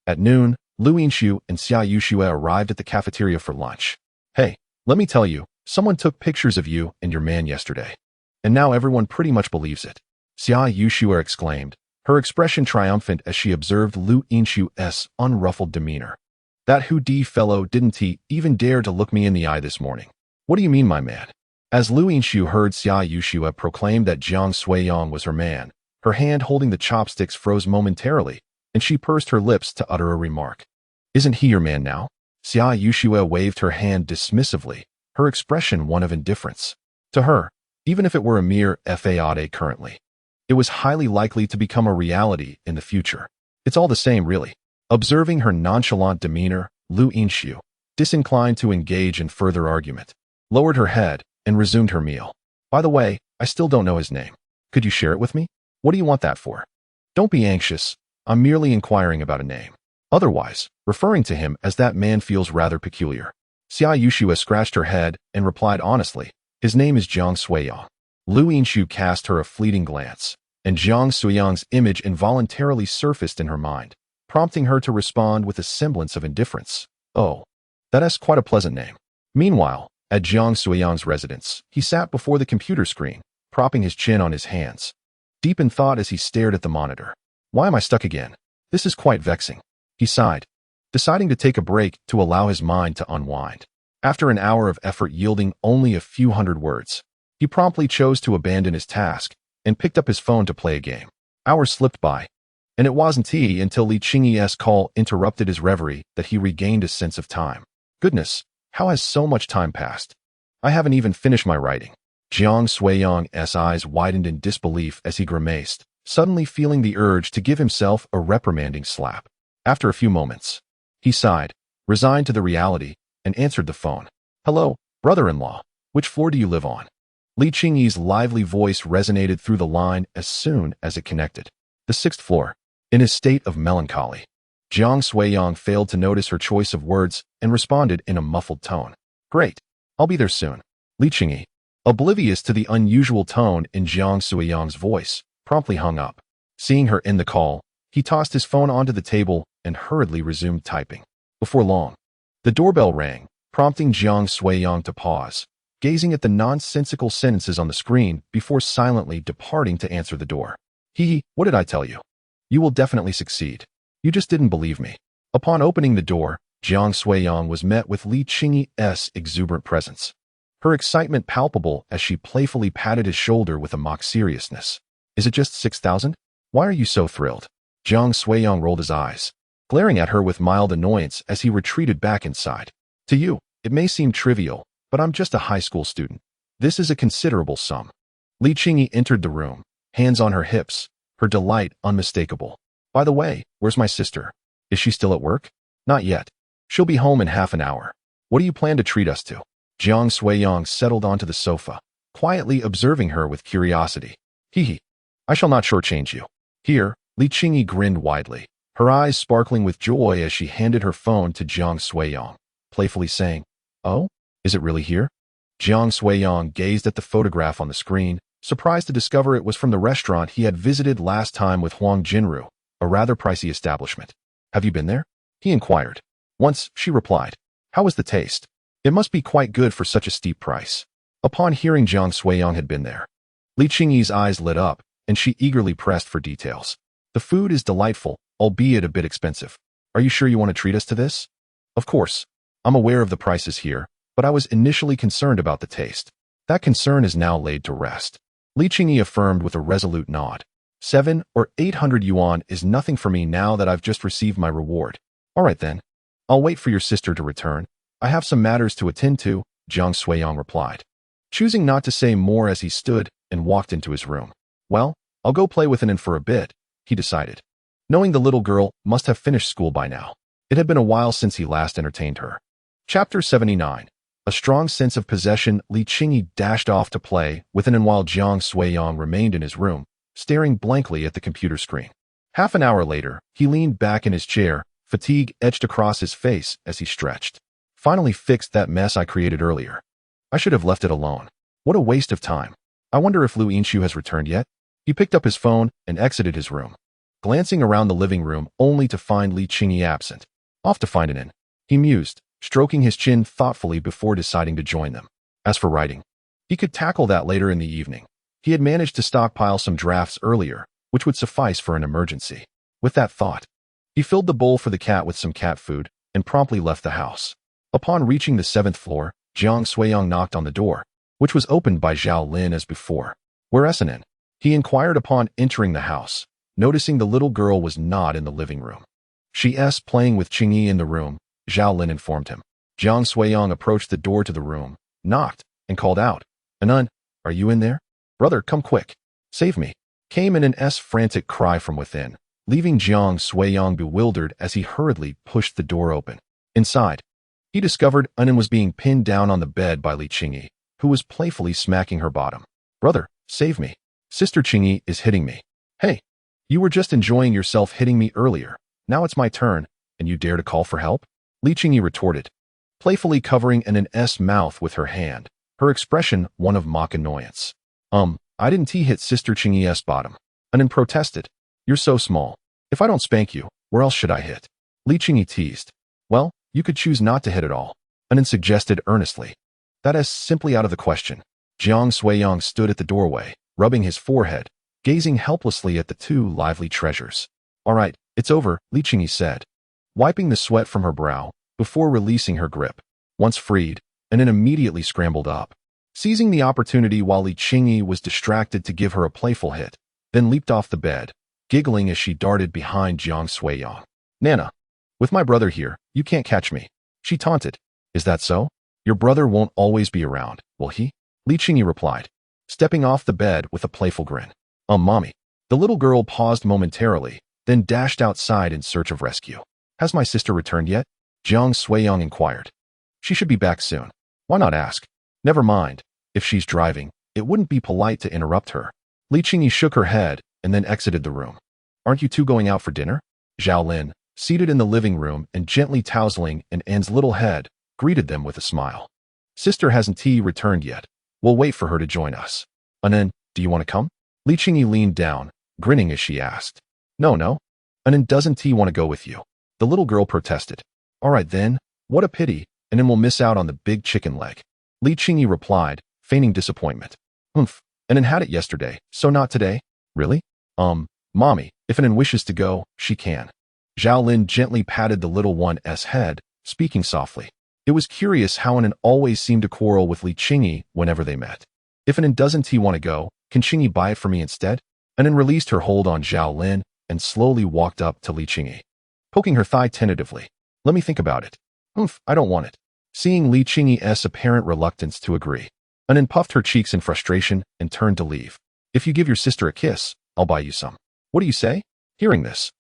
At noon, Lu Yinshu and Xia Yuxue arrived at the cafeteria for lunch. "Hey, let me tell you, someone took pictures of you and your man yesterday. And now everyone pretty much believes it," Xia Yuxue exclaimed, her expression triumphant as she observed Lu Yinshu's unruffled demeanor. "That Hu fellow didn't he even dare to look me in the eye this morning? What do you mean, my man?" As Lu Yinshu heard Xia Yuxue proclaim that Jiang Suiyang was her man, her hand holding the chopsticks froze momentarily, and she pursed her lips to utter a remark. "Isn't he your man now?" Xia Yuxue waved her hand dismissively, her expression one of indifference. To her, even if it were a mere fade currently, it was highly likely to become a reality in the future. It's all the same, really. Observing her nonchalant demeanor, Lu Yinshu, disinclined to engage in further argument, lowered her head and resumed her meal. "By the way, I still don't know his name. Could you share it with me? What do you want that for?" "Don't be anxious. I'm merely inquiring about a name. Otherwise, referring to him as that man feels rather peculiar." Xia Yuxue scratched her head and replied honestly, "His name is Jiang Suiyang." Lu Yinshu cast her a fleeting glance, and Jiang Suiyang's image involuntarily surfaced in her mind, prompting her to respond with a semblance of indifference. "Oh, that's quite a pleasant name." Meanwhile, at Jiang Suiyang's residence, he sat before the computer screen, propping his chin on his hands, deep in thought as he stared at the monitor. "Why am I stuck again? This is quite vexing," he sighed, deciding to take a break to allow his mind to unwind. After an hour of effort yielding only a few hundred words, he promptly chose to abandon his task and picked up his phone to play a game. Hours slipped by, and it wasn't until Li Qingyi's call interrupted his reverie that he regained a sense of time. "Goodness, how has so much time passed? I haven't even finished my writing." Jiang Suiyang's eyes widened in disbelief as he grimaced, suddenly feeling the urge to give himself a reprimanding slap. After a few moments, he sighed, resigned to the reality, and answered the phone. "Hello, brother-in-law. Which floor do you live on?" Li Qingyi's lively voice resonated through the line as soon as it connected. "The 6th floor." In his state of melancholy, Jiang Suiyang failed to notice her choice of words and responded in a muffled tone. "Great. I'll be there soon." Li Qingyi, oblivious to the unusual tone in Jiang Suiyang's voice, promptly hung up. Seeing her end the call, he tossed his phone onto the table and hurriedly resumed typing. Before long, the doorbell rang, prompting Jiang Suiyang to pause, gazing at the nonsensical sentences on the screen before silently departing to answer the door. What did I tell you? You will definitely succeed. You just didn't believe me." Upon opening the door, Jiang Suiyang was met with Li Qingyi's exuberant presence, her excitement palpable as she playfully patted his shoulder with a mock seriousness. "Is it just 6,000? Why are you so thrilled?" Jiang Suiyang rolled his eyes, glaring at her with mild annoyance as he retreated back inside. "To you, it may seem trivial, but I'm just a high school student. This is a considerable sum." Li Qingyi entered the room, hands on her hips, her delight unmistakable. "By the way, where's my sister? Is she still at work?" "Not yet. She'll be home in half an hour. What do you plan to treat us to?" Jiang Suiyang settled onto the sofa, quietly observing her with curiosity. I shall not shortchange you." Here, Li Qingyi grinned widely, her eyes sparkling with joy as she handed her phone to Jiang Suiyang, playfully saying, "Oh, is it really here?" Jiang Suiyang gazed at the photograph on the screen, surprised to discover it was from the restaurant he had visited last time with Huang Jinru, a rather pricey establishment. "Have you been there?" he inquired. "Once," she replied. "How was the taste?" "It must be quite good for such a steep price." Upon hearing Jiang Suiyang had been there, Li Qingyi's eyes lit up, and she eagerly pressed for details. "The food is delightful, albeit a bit expensive. Are you sure you want to treat us to this?" "Of course. I'm aware of the prices here, but I was initially concerned about the taste. That concern is now laid to rest." Li Qingyi affirmed with a resolute nod. 700 or 800 yuan is nothing for me now that I've just received my reward." "All right then. I'll wait for your sister to return. I have some matters to attend to," Jiang Suiyang replied, choosing not to say more as he stood and walked into his room. "Well, I'll go play with Anan for a bit," he decided, knowing the little girl must have finished school by now. It had been a while since he last entertained her. Chapter 79. A strong sense of possession, Li Qingyi dashed off to play with and while Jiang Suiyang remained in his room, staring blankly at the computer screen. Half an hour later, he leaned back in his chair, fatigue etched across his face as he stretched. Finally fixed that mess I created earlier. I should have left it alone. What a waste of time. I wonder if Lu Yinshu has returned yet? He picked up his phone and exited his room, glancing around the living room only to find Li Qingyi absent. Off to find an inn, he mused, stroking his chin thoughtfully before deciding to join them. As for writing, he could tackle that later in the evening. He had managed to stockpile some drafts earlier, which would suffice for an emergency. With that thought, he filled the bowl for the cat with some cat food and promptly left the house. Upon reaching the 7th floor, Jiang Suiyang knocked on the door, which was opened by Zhao Lin as before. "Where's an inn?" he inquired upon entering the house, noticing the little girl was not in the living room. "She's playing with Qingyi in the room," Zhao Lin informed him. Jiang Suiyang approached the door to the room, knocked, and called out, "Anun, are you in there? Brother, come quick. Save me," came in an frantic cry from within, leaving Jiang Suiyang bewildered as he hurriedly pushed the door open. Inside, he discovered Anun was being pinned down on the bed by Li Qingyi, who was playfully smacking her bottom. "Brother, save me. Sister Qingyi is hitting me." "Hey, you were just enjoying yourself hitting me earlier. Now it's my turn, and you dare to call for help?" Li Qingyi retorted, playfully covering Anun's mouth with her hand, her expression one of mock annoyance. I didn't hit Sister Qingyi's bottom." Anun protested. "You're so small. If I don't spank you, where else should I hit?" Li Qingyi teased. "Well, you could choose not to hit at all," Anun suggested earnestly. "That is simply out of the question." Jiang Suiyang stood at the doorway, rubbing his forehead, gazing helplessly at the two lively treasures. "All right, it's over," Li Qingyi said, wiping the sweat from her brow before releasing her grip. Once freed, Anun immediately scrambled up, seizing the opportunity while Li Qingyi was distracted to give her a playful hit, then leaped off the bed, giggling as she darted behind Jiang Suiyang. "Nana, with my brother here, you can't catch me," she taunted. "Is that so? Your brother won't always be around, will he?" Li Qingyi replied, stepping off the bed with a playful grin. Mommy." The little girl paused momentarily, then dashed outside in search of rescue. "Has my sister returned yet?" Jiang Suiyang inquired. "She should be back soon. Why not ask? Never mind. If she's driving, it wouldn't be polite to interrupt her." Li Qingyi shook her head and then exited the room. "Aren't you two going out for dinner?" Zhao Lin, seated in the living room and gently tousling An's little head, greeted them with a smile. "Sister hasn't returned yet. We'll wait for her to join us." "Anun, do you want to come?" Li Qingyi leaned down, grinning as she asked. No. Anun doesn't want to go with you," the little girl protested. "All right then, what a pity, Anun will miss out on the big chicken leg," Li Qingyi replied, feigning disappointment. Anun had it yesterday, so not today?" "Really? Mommy, if Anun wishes to go, she can." Zhao Lin gently patted the little one's head, speaking softly. It was curious how Anun always seemed to quarrel with Li Qingyi whenever they met. "If Anun doesn't want to go, can Qingyi buy it for me instead?" Anun released her hold on Zhao Lin and slowly walked up to Li Qingyi, poking her thigh tentatively. "Let me think about it." I don't want it." Seeing Li Qingyi's apparent reluctance to agree, Anun puffed her cheeks in frustration and turned to leave. "If you give your sister a kiss, I'll buy you some." "What do you say?" Hearing this,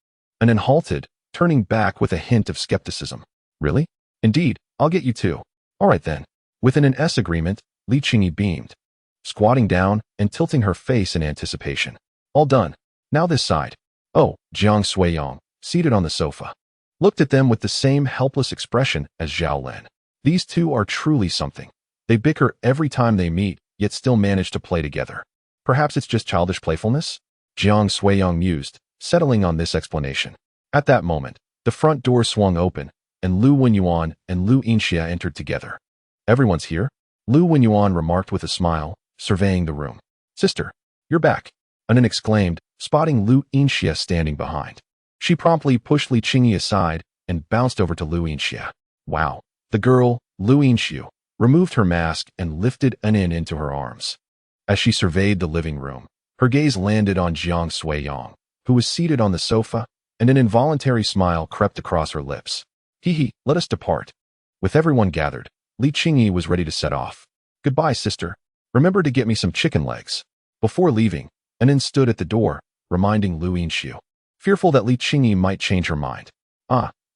Anun halted, turning back with a hint of skepticism. "Really? Indeed, I'll get you two." "All right then." With an agreement, Li Qingyi beamed, squatting down and tilting her face in anticipation. "All done. Now this side." Oh, Jiang Suiyang, seated on the sofa, looked at them with the same helpless expression as Zhao Lin. These two are truly something. They bicker every time they meet, yet still manage to play together. Perhaps it's just childish playfulness? Jiang Suiyang mused, settling on this explanation. At that moment, the front door swung open, and Lu Wenyuan and Lu Yinxia entered together. "Everyone's here?" Lu Wenyuan remarked with a smile, surveying the room. "Sister, you're back," Anun exclaimed, spotting Lu Yinxia standing behind. She promptly pushed Li Qingyi aside and bounced over to Lu Yinxia. Wow. The girl, Lu Yinxiu, removed her mask and lifted Anun into her arms. As she surveyed the living room, her gaze landed on Jiang Suiyang, who was seated on the sofa, and an involuntary smile crept across her lips. "Hee, let us depart." With everyone gathered, Li Qingyi was ready to set off. "Goodbye, sister. Remember to get me some chicken legs." Before leaving, Anun stood at the door, reminding Lu Yinxiu, fearful that Li Qingyi might change her mind.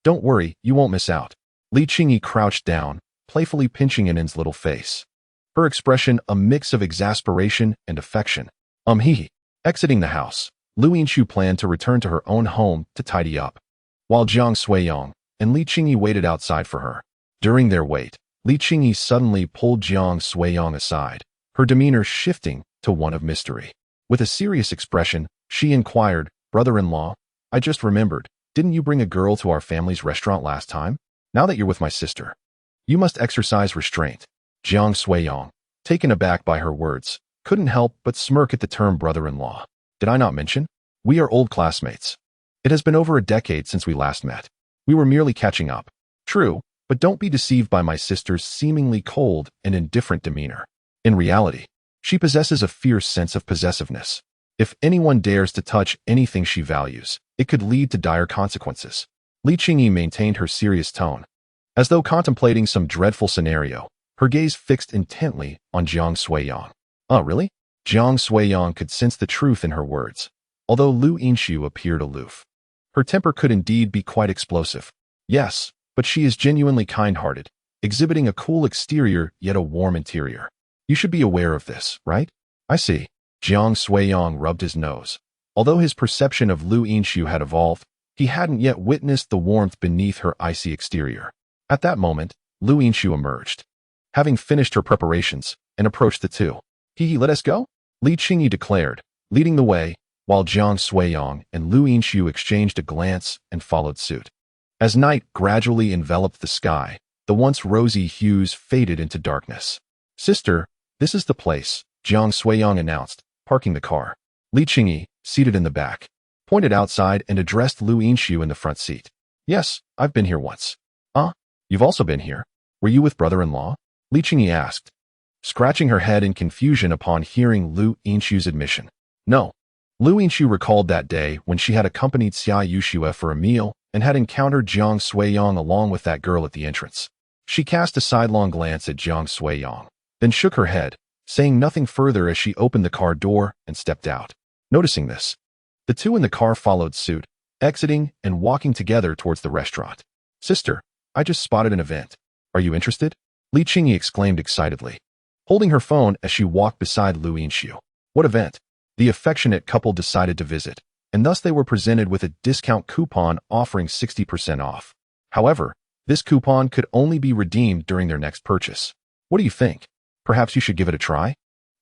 "Don't worry, you won't miss out." Li Qingyi crouched down, playfully pinching Annen's little face. Her expression a mix of exasperation and affection. Hee. Exiting the house, Lu Yinshu planned to return to her own home to tidy up, while Jiang Suiyong and Li Qingyi waited outside for her. During their wait, Li Qingyi suddenly pulled Jiang Suiyong aside, her demeanor shifting to one of mystery. With a serious expression, she inquired, "Brother-in-law, I just remembered, didn't you bring a girl to our family's restaurant last time? Now that you're with my sister, you must exercise restraint." Jiang Suiyong, taken aback by her words, couldn't help but smirk at the term brother-in-law. "Did I not mention? We are old classmates. It has been over a decade since we last met. We were merely catching up." "True, but don't be deceived by my sister's seemingly cold and indifferent demeanor. In reality, she possesses a fierce sense of possessiveness. If anyone dares to touch anything she values, it could lead to dire consequences." Li Qingyi maintained her serious tone, as though contemplating some dreadful scenario, her gaze fixed intently on Jiang Suiyong. "Oh, really?" Jiang Suiyong could sense the truth in her words, although Lu Yinshu appeared aloof. Her temper could indeed be quite explosive. "Yes, but she is genuinely kind-hearted, exhibiting a cool exterior yet a warm interior. You should be aware of this, right?" "I see." Jiang Suiyong rubbed his nose. Although his perception of Lu Yinshu had evolved, he hadn't yet witnessed the warmth beneath her icy exterior. At that moment, Lu Yinshu emerged, having finished her preparations, and approached the two. "He, let us go?" Li Qingyi declared, leading the way, while Jiang Suiyong and Lu Yinshu exchanged a glance and followed suit. As night gradually enveloped the sky, the once rosy hues faded into darkness. "Sister, this is the place," Jiang Suiyong announced, parking the car. Li Qingyi, seated in the back, pointed outside and addressed Lu Yinshu in the front seat. "Yes, I've been here once." "Ah, you've also been here? Were you with brother-in-law?" Li Qingyi asked, scratching her head in confusion upon hearing Lu Yinshu's admission. "No." Lu Yinshu recalled that day when she had accompanied Xia Yushue for a meal and had encountered Jiang Suiyong along with that girl at the entrance. She cast a sidelong glance at Jiang Suiyong, then shook her head, saying nothing further as she opened the car door and stepped out. Noticing this, the two in the car followed suit, exiting and walking together towards the restaurant. "Sister, I just spotted an event. Are you interested?" Li Qingyi exclaimed excitedly, holding her phone as she walked beside Lu Yinshu. "What event?" The affectionate couple decided to visit, and thus they were presented with a discount coupon offering 60% off. However, this coupon could only be redeemed during their next purchase. "What do you think? Perhaps you should give it a try?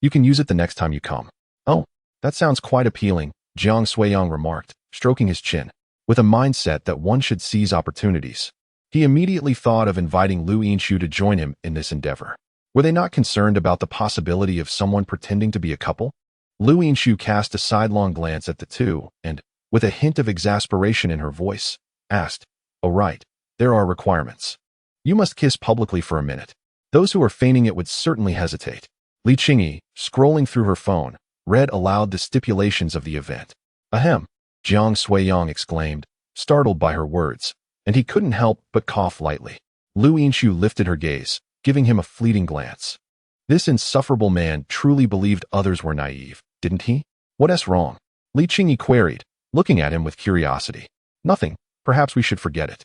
You can use it the next time you come." "Oh, that sounds quite appealing," Jiang Suiyong remarked, stroking his chin. With a mindset that one should seize opportunities, he immediately thought of inviting Lu Yinshu to join him in this endeavor. Were they not concerned about the possibility of someone pretending to be a couple? Lu Yinshu cast a sidelong glance at the two and, with a hint of exasperation in her voice, asked, "Oh right, there are requirements. You must kiss publicly for a minute. Those who are feigning it would certainly hesitate." Li Qingyi, scrolling through her phone, read aloud the stipulations of the event. "Ahem," Jiang Suiyong exclaimed, startled by her words, and he couldn't help but cough lightly. Lu Yinshu lifted her gaze, giving him a fleeting glance. This insufferable man truly believed others were naive, didn't he? "What's wrong?" Li Qingyi queried, looking at him with curiosity. "Nothing. Perhaps we should forget it.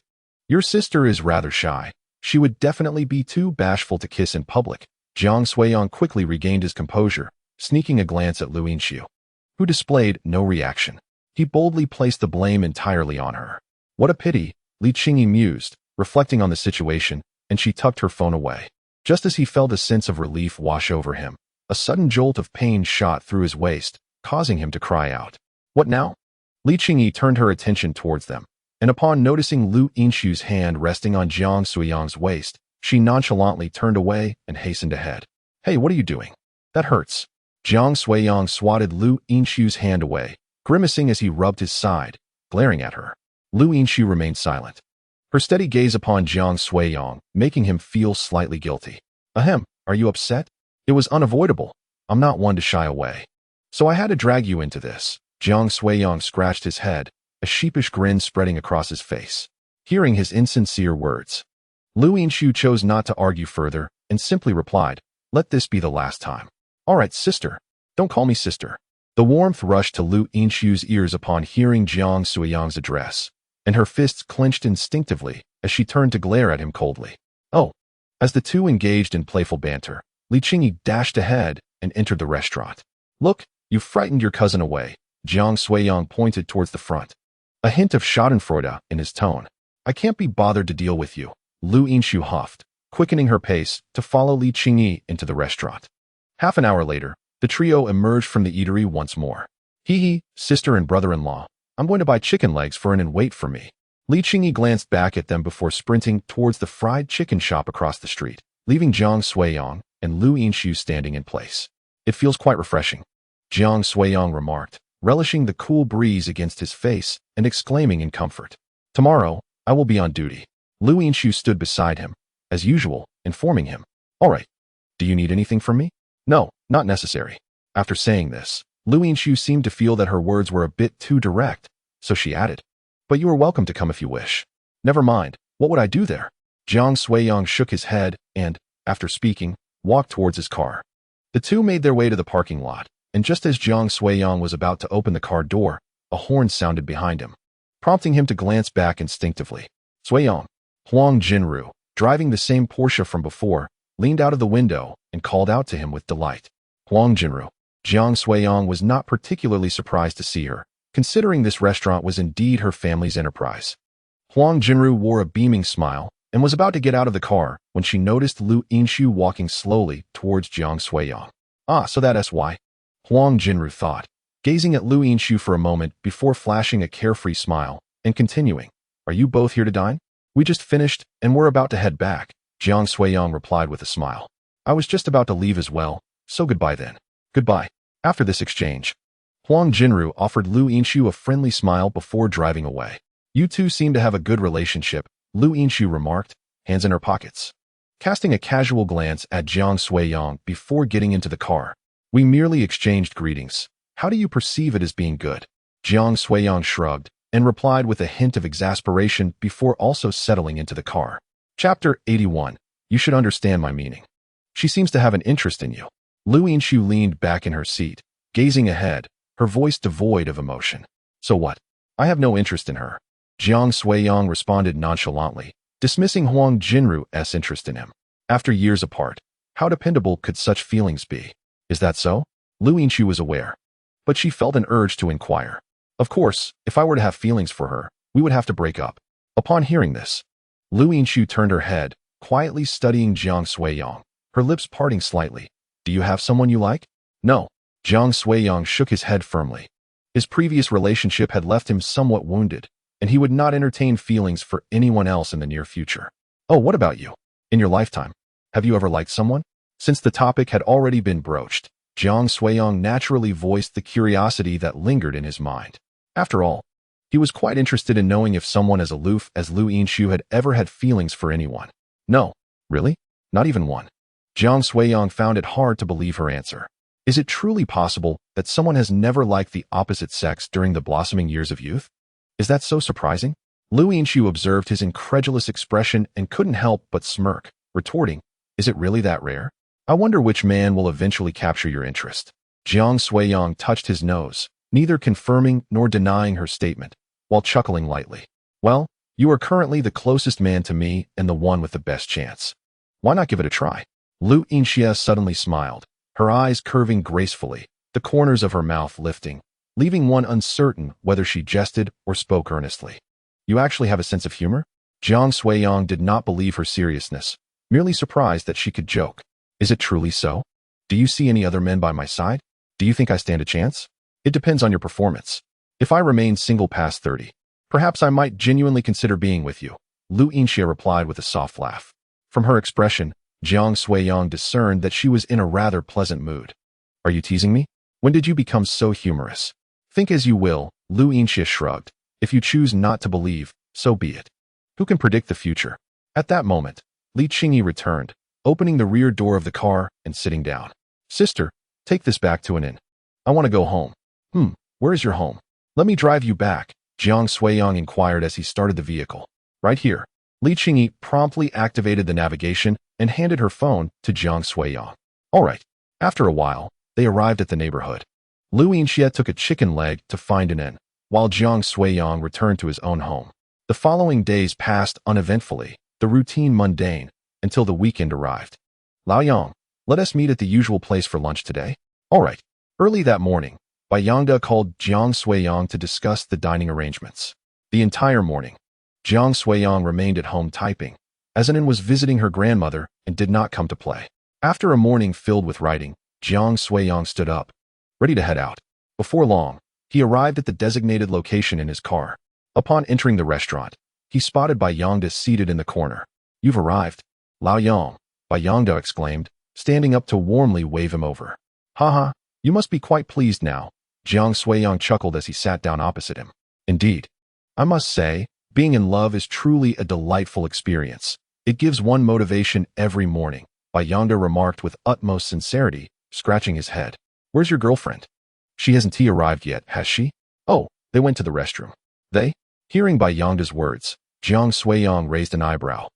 Your sister is rather shy. She would definitely be too bashful to kiss in public." Jiang Suiyong quickly regained his composure, sneaking a glance at Lu Yinshu, who displayed no reaction. He boldly placed the blame entirely on her. "What a pity," Li Qingyi mused, reflecting on the situation, and she tucked her phone away. Just as he felt a sense of relief wash over him, a sudden jolt of pain shot through his waist, causing him to cry out. "What now?" Li Qingyi turned her attention towards them, and upon noticing Lu Yinshu's hand resting on Jiang Suiyong's waist, she nonchalantly turned away and hastened ahead. "Hey, what are you doing? That hurts." Jiang Suiyong swatted Lu Yinshu's hand away, grimacing as he rubbed his side, glaring at her. Lu Yinshu remained silent, her steady gaze upon Jiang Suiyong, making him feel slightly guilty. "Ahem, are you upset? It was unavoidable. I'm not one to shy away. So I had to drag you into this." Jiang Suiyong scratched his head, a sheepish grin spreading across his face. Hearing his insincere words, Lu Yinshu chose not to argue further and simply replied, "Let this be the last time." "All right, sister. Don't call me sister." The warmth rushed to Lu Yinshu's ears upon hearing Jiang Suiyong's address, and her fists clenched instinctively as she turned to glare at him coldly. "Oh, As the two engaged in playful banter, Li Qingyi dashed ahead and entered the restaurant. Look, you frightened your cousin away. Jiang Suiyang pointed towards the front, a hint of schadenfreude in his tone. I can't be bothered to deal with you, Lu Yinshu huffed, quickening her pace to follow Li Qingyi into the restaurant. Half an hour later, the trio emerged from the eatery once more. Hee, sister and brother-in-law, I'm going to buy chicken legs for an and wait for me. Li Qingyi glanced back at them before sprinting towards the fried chicken shop across the street, leaving Jiang Suiyang and Lu Yinshu standing in place. It feels quite refreshing, Jiang Suiyang remarked, relishing the cool breeze against his face and exclaiming in comfort. Tomorrow, I will be on duty. Lu Yinshu stood beside him, as usual, informing him. All right. Do you need anything from me? No, not necessary. After saying this, Lu Yinshu seemed to feel that her words were a bit too direct, so she added, but you are welcome to come if you wish. Never mind, what would I do there? Jiang Suiyang shook his head and, after speaking, walked towards his car. The two made their way to the parking lot, and just as Jiang Suiyang was about to open the car door, a horn sounded behind him, prompting him to glance back instinctively. Suiyang, Huang Jinru, driving the same Porsche from before, leaned out of the window and called out to him with delight. Huang Jinru. Jiang Suiyang was not particularly surprised to see her, considering this restaurant was indeed her family's enterprise. Huang Jinru wore a beaming smile and was about to get out of the car when she noticed Lu Yinshu walking slowly towards Jiang Suiyang. Ah, so that's why, Huang Jinru thought, gazing at Lu Yinshu for a moment before flashing a carefree smile and continuing. Are you both here to dine? We just finished and we're about to head back, Jiang Suiyang replied with a smile. I was just about to leave as well, so goodbye then. Goodbye. After this exchange, Huang Jinru offered Lu Yinshu a friendly smile before driving away. You two seem to have a good relationship, Lu Yinshu remarked, hands in her pockets, casting a casual glance at Jiang Suiyang before getting into the car. We merely exchanged greetings. How do you perceive it as being good? Jiang Suiyang shrugged and replied with a hint of exasperation before also settling into the car. Chapter 81. You should understand my meaning. She seems to have an interest in you. Lu Yinshu leaned back in her seat, gazing ahead, her voice devoid of emotion. So what? I have no interest in her. Jiang Suiyang responded nonchalantly, dismissing Huang Jinru's interest in him. After years apart, how dependable could such feelings be? Is that so? Lu Yinshu was aware, but she felt an urge to inquire. Of course, if I were to have feelings for her, we would have to break up. Upon hearing this, Lu Yinshu turned her head, quietly studying Jiang Suiyang, her lips parting slightly. Do you have someone you like? No. Jiang Suiyang shook his head firmly. His previous relationship had left him somewhat wounded, and he would not entertain feelings for anyone else in the near future. Oh, what about you? In your lifetime, have you ever liked someone? Since the topic had already been broached, Jiang Suiyang naturally voiced the curiosity that lingered in his mind. After all, he was quite interested in knowing if someone as aloof as Lu Yinshu had ever had feelings for anyone. No, really? Not even one. Jiang Suiyang found it hard to believe her answer. Is it truly possible that someone has never liked the opposite sex during the blossoming years of youth? Is that so surprising? Lu Yinshu observed his incredulous expression and couldn't help but smirk, retorting, is it really that rare? I wonder which man will eventually capture your interest. Jiang Suiyang touched his nose, neither confirming nor denying her statement, while chuckling lightly. Well, you are currently the closest man to me and the one with the best chance. Why not give it a try? Lu Yinshu suddenly smiled, her eyes curving gracefully, the corners of her mouth lifting, leaving one uncertain whether she jested or spoke earnestly. You actually have a sense of humor? Jiang Suiyang did not believe her seriousness, merely surprised that she could joke. Is it truly so? Do you see any other men by my side? Do you think I stand a chance? It depends on your performance. If I remain single past 30, perhaps I might genuinely consider being with you, Lu Yinshu replied with a soft laugh. From her expression, Jiang Suiyang discerned that she was in a rather pleasant mood. Are you teasing me? When did you become so humorous? Think as you will, Lu Yinshu shrugged. If you choose not to believe, so be it. Who can predict the future? At that moment, Li Qingyi returned, opening the rear door of the car and sitting down. Sister, take this back to an inn. I want to go home. Where is your home? Let me drive you back, Jiang Suiyang inquired as he started the vehicle. Right here. Li Qingyi promptly activated the navigation and handed her phone to Jiang Suiyang. All right. After a while, they arrived at the neighborhood. Lu Yinshu took a chicken leg to find an inn, while Jiang Suiyang returned to his own home. The following days passed uneventfully, the routine mundane, until the weekend arrived. Lao Yang, let us meet at the usual place for lunch today. All right. Early that morning, Bai Yangda called Jiang Suiyang to discuss the dining arrangements. The entire morning, Jiang Suiyang remained at home typing, as Annan was visiting her grandmother and did not come to play. After a morning filled with writing, Jiang Suiyang stood up, ready to head out. Before long, he arrived at the designated location in his car. Upon entering the restaurant, he spotted Bai Yangda seated in the corner. You've arrived, Lao Yang, Bai Yangda exclaimed, standing up to warmly wave him over. Haha, you must be quite pleased now, Jiang Suiyang chuckled as he sat down opposite him. Indeed. I must say, being in love is truly a delightful experience. It gives one motivation every morning, Bai Yangda remarked with utmost sincerity, scratching his head. Where's your girlfriend? She hasn't arrived yet, has she? Oh, they went to the restroom. They? Hearing Bai Yangda's words, Jiang Suiyang raised an eyebrow,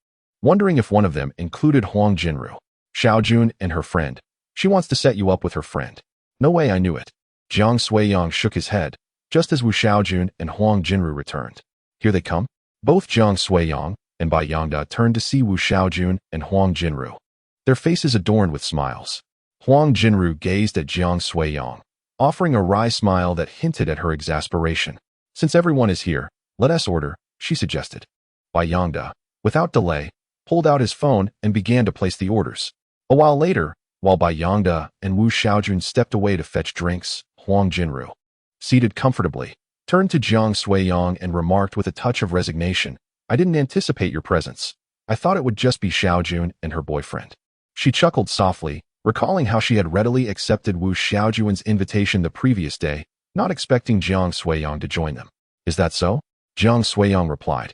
wondering if one of them included Huang Jinru. Xiaojun and her friend. She wants to set you up with her friend. No way, I knew it. Jiang Suiyang shook his head, just as Wu Xiaojun and Huang Jinru returned. Here they come. Both Jiang Suiyang and Bai Yangda turned to see Wu Xiaojun and Huang Jinru, their faces adorned with smiles. Huang Jinru gazed at Jiang Suiyang, offering a wry smile that hinted at her exasperation. Since everyone is here, let us order, she suggested. Bai Yangda, without delay, pulled out his phone and began to place the orders. A while later, while Bai Yangda and Wu Xiaojun stepped away to fetch drinks, Huang Jinru, seated comfortably, turned to Jiang Suiyang and remarked with a touch of resignation, I didn't anticipate your presence. I thought it would just be Xiaojun and her boyfriend. She chuckled softly, recalling how she had readily accepted Wu Xiaojun's invitation the previous day, not expecting Jiang Suiyang to join them. Is that so? Jiang Suiyang replied,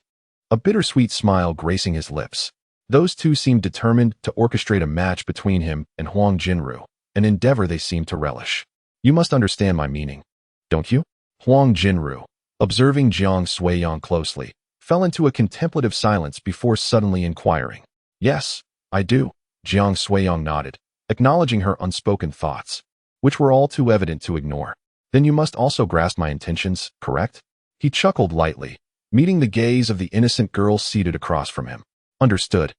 a bittersweet smile gracing his lips. Those two seemed determined to orchestrate a match between him and Huang Jinru, an endeavor they seemed to relish. You must understand my meaning, don't you? Huang Jinru, observing Jiang Suiyang closely, fell into a contemplative silence before suddenly inquiring. Yes, I do. Jiang Suiyang nodded, acknowledging her unspoken thoughts, which were all too evident to ignore. Then you must also grasp my intentions, correct? He chuckled lightly, meeting the gaze of the innocent girl seated across from him. Understood.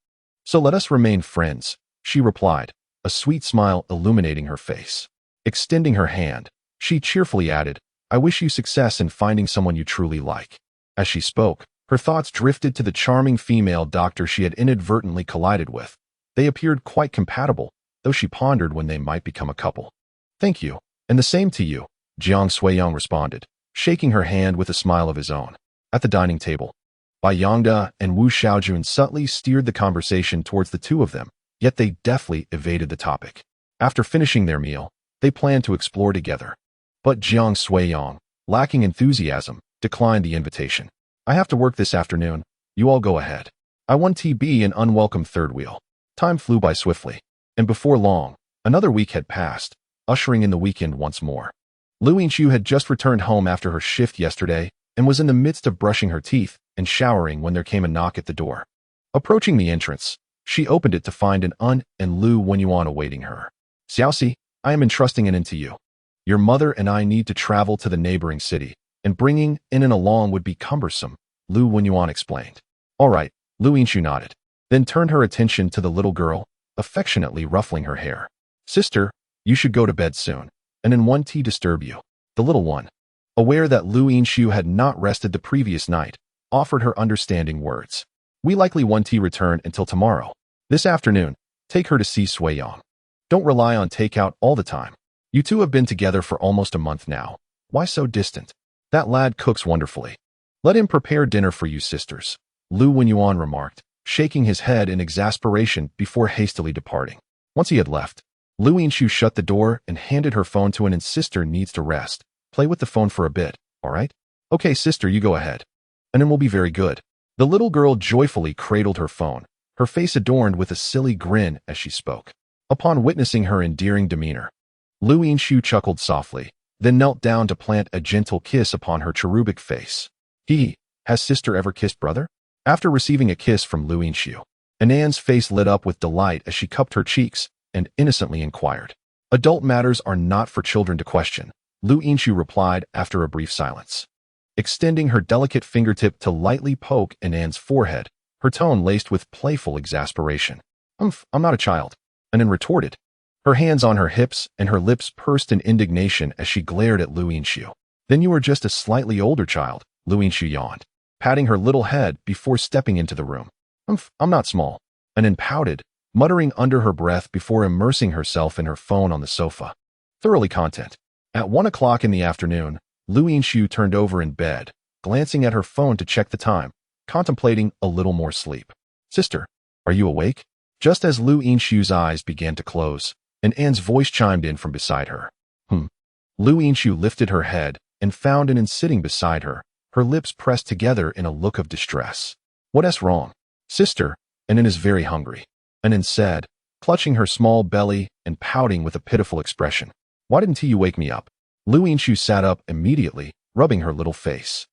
So let us remain friends, she replied, a sweet smile illuminating her face. Extending her hand, she cheerfully added, I wish you success in finding someone you truly like. As she spoke, her thoughts drifted to the charming female doctor she had inadvertently collided with. They appeared quite compatible, though she pondered when they might become a couple. Thank you, and the same to you, Jiang Suiyang responded, shaking her hand with a smile of his own. At the dining table, Bai Yangda and Wu Xiaojun subtly steered the conversation towards the two of them, yet they deftly evaded the topic. After finishing their meal, they planned to explore together. But Jiang Suiyang, lacking enthusiasm, declined the invitation. I have to work this afternoon. You all go ahead. I want to be an unwelcome third wheel. Time flew by swiftly, and before long, another week had passed, ushering in the weekend once more. Lu Yinxiu had just returned home after her shift yesterday and was in the midst of brushing her teeth and showering when there came a knock at the door. Approaching the entrance, she opened it to find an Un and Lu Wenyuan awaiting her. Xiaoxi, I am entrusting An to you. Your mother and I need to travel to the neighboring city, and bringing An along would be cumbersome, Lu Wenyuan explained. All right, Lu Yinxiu nodded, then turned her attention to the little girl, affectionately ruffling her hair. Sister, you should go to bed soon, and An won't disturb you. The little one, aware that Lu Yinxiu had not rested the previous night, offered her understanding words. We likely won't return until tomorrow. This afternoon, take her to see Suiyang. Don't rely on takeout all the time. You two have been together for almost a month now. Why so distant? That lad cooks wonderfully. Let him prepare dinner for you sisters, Lu Wenyuan remarked, shaking his head in exasperation before hastily departing. Once he had left, Lu Yinxiu shut the door and handed her phone to An and sister needs to rest. Play with the phone for a bit, all right? Okay, sister, you go ahead. An will be very good. The little girl joyfully cradled her phone, her face adorned with a silly grin as she spoke. Upon witnessing her endearing demeanor, Lu Yinxiu chuckled softly, then knelt down to plant a gentle kiss upon her cherubic face. Has sister ever kissed brother? After receiving a kiss from Lu Yinxiu, Anan's face lit up with delight as she cupped her cheeks and innocently inquired. Adult matters are not for children to question, Lu Yinxiu replied after a brief silence. Extending her delicate fingertip to lightly poke Anan's forehead, her tone laced with playful exasperation. I'm not a child," Anin retorted, her hands on her hips and her lips pursed in indignation as she glared at Lu Yinshu. "Then you are just a slightly older child," Lu Yinshu yawned, patting her little head before stepping into the room. I'm not small," Anin pouted, muttering under her breath before immersing herself in her phone on the sofa. Thoroughly content. At 1 o'clock in the afternoon, Lu Yinshu turned over in bed, glancing at her phone to check the time, contemplating a little more sleep. "Sister, are you awake?" Just as Lu Yinshu's eyes began to close, and Anne's voice chimed in from beside her. Lu Yinshu lifted her head and found Anin sitting beside her, her lips pressed together in a look of distress. "What's wrong?" "Sister, Anin is very hungry," Anin said, clutching her small belly and pouting with a pitiful expression. "Why didn't you wake me up?" Lu Yinshu sat up immediately, rubbing her little face.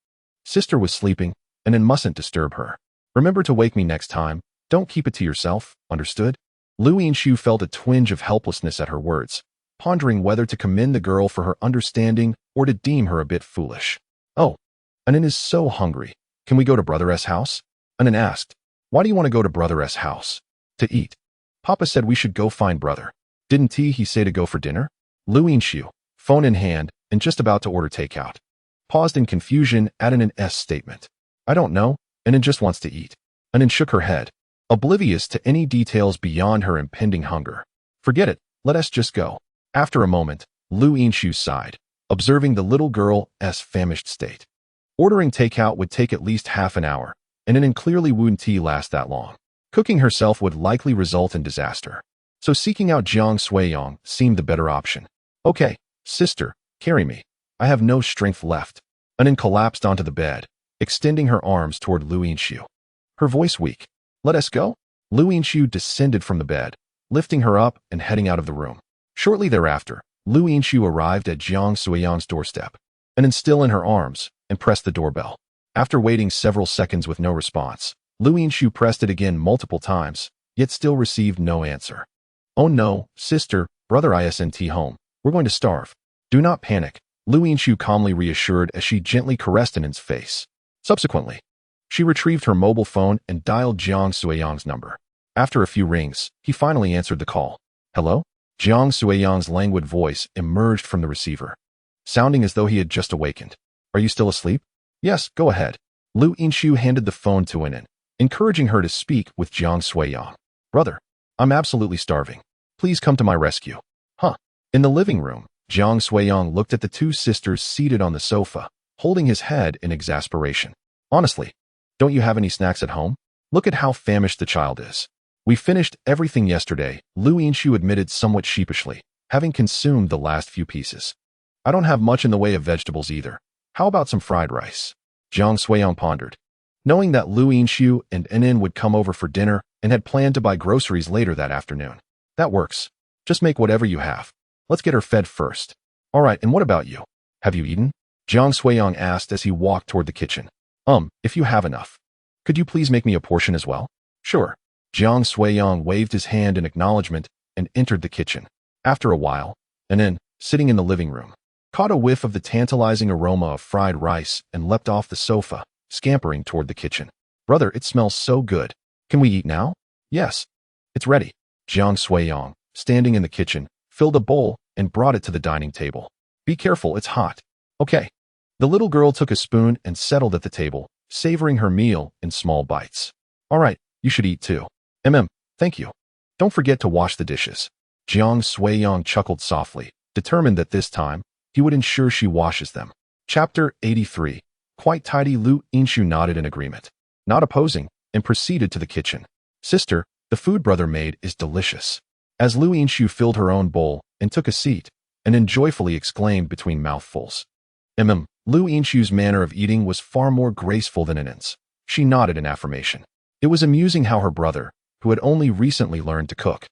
"Sister was sleeping, Anin mustn't disturb her. Remember to wake me next time. Don't keep it to yourself, understood?" Lu Yinshu felt a twinge of helplessness at her words, pondering whether to commend the girl for her understanding or to deem her a bit foolish. "Oh, Anin is so hungry. Can we go to Brother's house?" Anin asked. "Why do you want to go to Brother's house?" "To eat. Papa said we should go find brother. Didn't he say to go for dinner?" Lu Yinshu, phone in hand and just about to order takeout, paused in confusion at Anin's statement. "I don't know, Anin just wants to eat." Anin shook her head, oblivious to any details beyond her impending hunger. "Forget it, let us just go." After a moment, Lu Yinshu sighed, observing the little girl's famished state. Ordering takeout would take at least half an hour, and Anin clearly wouldn't last that long. Cooking herself would likely result in disaster. So seeking out Jiang Suiyang seemed the better option. "Okay, sister, carry me. I have no strength left." Anin collapsed onto the bed, extending her arms toward Lu Yinshu, her voice weak. "Let us go?" Lu Yinshu descended from the bed, lifting her up and heading out of the room. Shortly thereafter, Lu Yinshu arrived at Jiang Suiyang's doorstep, Anin still in her arms, and pressed the doorbell. After waiting several seconds with no response, Lu Yinshu pressed it again multiple times, yet still received no answer. "Oh no, sister, brother isn't home. We're going to starve." "Do not panic," Lu Yinshu calmly reassured as she gently caressed Anin's face. Subsequently, she retrieved her mobile phone and dialed Jiang Suiyang's number. After a few rings, he finally answered the call. "Hello?" Jiang Suiyang's languid voice emerged from the receiver, sounding as though he had just awakened. "Are you still asleep?" "Yes, go ahead." Lu Yinshu handed the phone to Anin, encouraging her to speak with Jiang Suiyang. "Brother, I'm absolutely starving. Please come to my rescue." "Huh." In the living room, Jiang Suiyang looked at the two sisters seated on the sofa, holding his head in exasperation. "Honestly, don't you have any snacks at home? Look at how famished the child is." "We finished everything yesterday," Lu Yinshu admitted somewhat sheepishly, having consumed the last few pieces. "I don't have much in the way of vegetables either. How about some fried rice?" Jiang Suiyang pondered, knowing that Lu Yinshu and Anin would come over for dinner and had planned to buy groceries later that afternoon. "That works. Just make whatever you have. Let's get her fed first." "All right, and what about you? Have you eaten?" Jiang Suiyang asked as he walked toward the kitchen. If you have enough. Could you please make me a portion as well?" "Sure." Jiang Suiyang waved his hand in acknowledgement and entered the kitchen. After a while, Anin, sitting in the living room, caught a whiff of the tantalizing aroma of fried rice and leapt off the sofa, scampering toward the kitchen. "Brother, it smells so good. Can we eat now?" "Yes. It's ready." Jiang Suiyang, standing in the kitchen, filled a bowl and brought it to the dining table. "Be careful, it's hot." "Okay." The little girl took a spoon and settled at the table, savoring her meal in small bites. "All right, you should eat too." Thank you. Don't forget to wash the dishes." Jiang Suiyang chuckled softly, determined that this time, he would ensure she washes them. Chapter 83. Quite tidy. Lu Yinshu nodded in agreement, not opposing, and proceeded to the kitchen. "Sister, the food brother made is delicious." As Lu Yinshu filled her own bowl and took a seat, and joyfully exclaimed between mouthfuls. Lu Yinshu's manner of eating was far more graceful than Anin's. She nodded in affirmation. It was amusing how her brother, who had only recently learned to cook,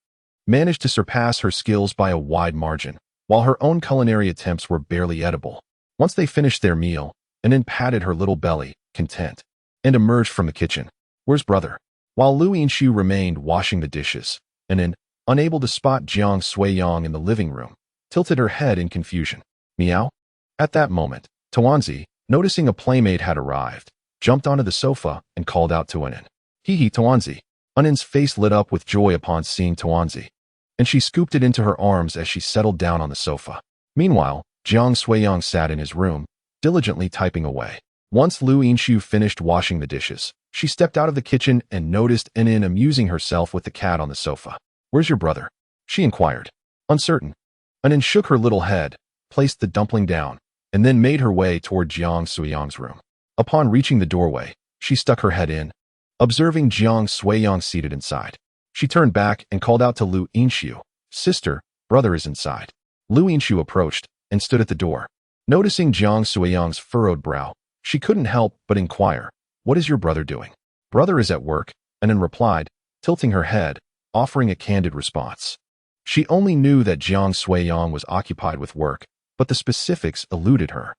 managed to surpass her skills by a wide margin, while her own culinary attempts were barely edible. Once they finished their meal, Anin patted her little belly, content, and emerged from the kitchen. "Where's brother?" While Lu Yinshu remained washing the dishes, Anin, unable to spot Jiang Suiyang in the living room, tilted her head in confusion. "Meow?" At that moment, Tawanzi, noticing a playmate had arrived, jumped onto the sofa and called out to Anin. "Hee hee, Tawanzi. Annin's face lit up with joy upon seeing Tuanzi, and she scooped it into her arms as she settled down on the sofa. Meanwhile, Jiang Suiyang sat in his room, diligently typing away. Once Lu Yinshu finished washing the dishes, she stepped out of the kitchen and noticed Annin amusing herself with the cat on the sofa. "Where's your brother?" she inquired. Uncertain. Annin shook her little head, placed the dumpling down, and then made her way toward Jiang Suiyang's room. Upon reaching the doorway, she stuck her head in, observing Jiang Suiyang seated inside. She turned back and called out to Lu Yinshu, "Sister, brother is inside." Lu Yinshu approached and stood at the door. Noticing Jiang Suiyang's furrowed brow, she couldn't help but inquire, "What is your brother doing?" "Brother is at work," Annin replied, tilting her head, offering a candid response. She only knew that Jiang Suiyang was occupied with work, but the specifics eluded her.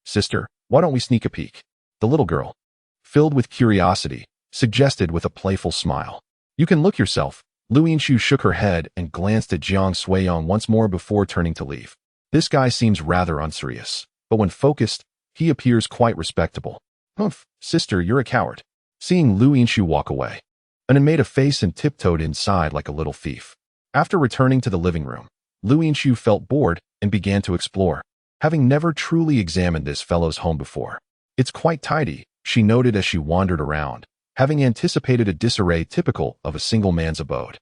Sister, why don't we sneak a peek?" The little girl, filled with curiosity, suggested with a playful smile. "You can look yourself." Lu Yinshu shook her head and glanced at Jiang Suiyang once more before turning to leave. "This guy seems rather unserious, but when focused, he appears quite respectable." "Humph, sister, you're a coward." Seeing Lu Yinshu walk away, Annin made a face and tiptoed inside like a little thief. After returning to the living room, Lu Yinshu felt bored and began to explore, having never truly examined this fellow's home before. "It's quite tidy," she noted as she wandered around, having anticipated a disarray typical of a single man's abode,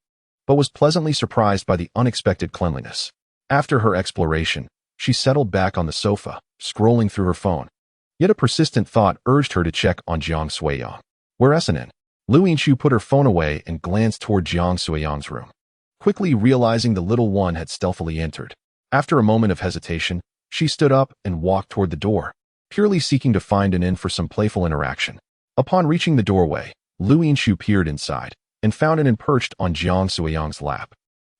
but was pleasantly surprised by the unexpected cleanliness. After her exploration, she settled back on the sofa, scrolling through her phone. Yet a persistent thought urged her to check on Jiang Suiyang. "Where's Annin?" Lu Yinshu put her phone away and glanced toward Jiang Suiyang's room, quickly realizing the little one had stealthily entered. After a moment of hesitation, she stood up and walked toward the door, purely seeking to find Annin for some playful interaction. Upon reaching the doorway, Lu Yinshu peered inside and found Annin perched on Jiang Suiyang's lap,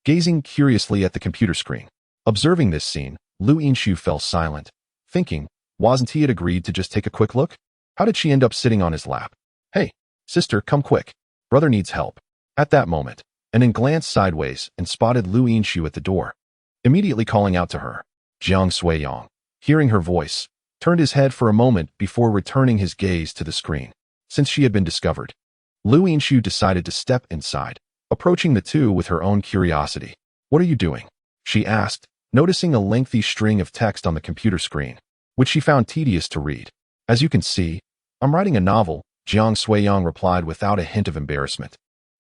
gazing curiously at the computer screen. Observing this scene, Lu Yinshu fell silent, thinking, wasn't he had agreed to just take a quick look? How did she end up sitting on his lap? "Hey, sister, come quick. Brother needs help." At that moment, Annin glanced sideways and spotted Lu Yinshu at the door, immediately calling out to her. Jiang Suiyang, hearing her voice, turned his head for a moment before returning his gaze to the screen. Since she had been discovered, Lu Yinshu decided to step inside, approaching the two with her own curiosity. "What are you doing?" she asked, noticing a lengthy string of text on the computer screen, which she found tedious to read. "As you can see, I'm writing a novel," Jiang Suiyang replied without a hint of embarrassment,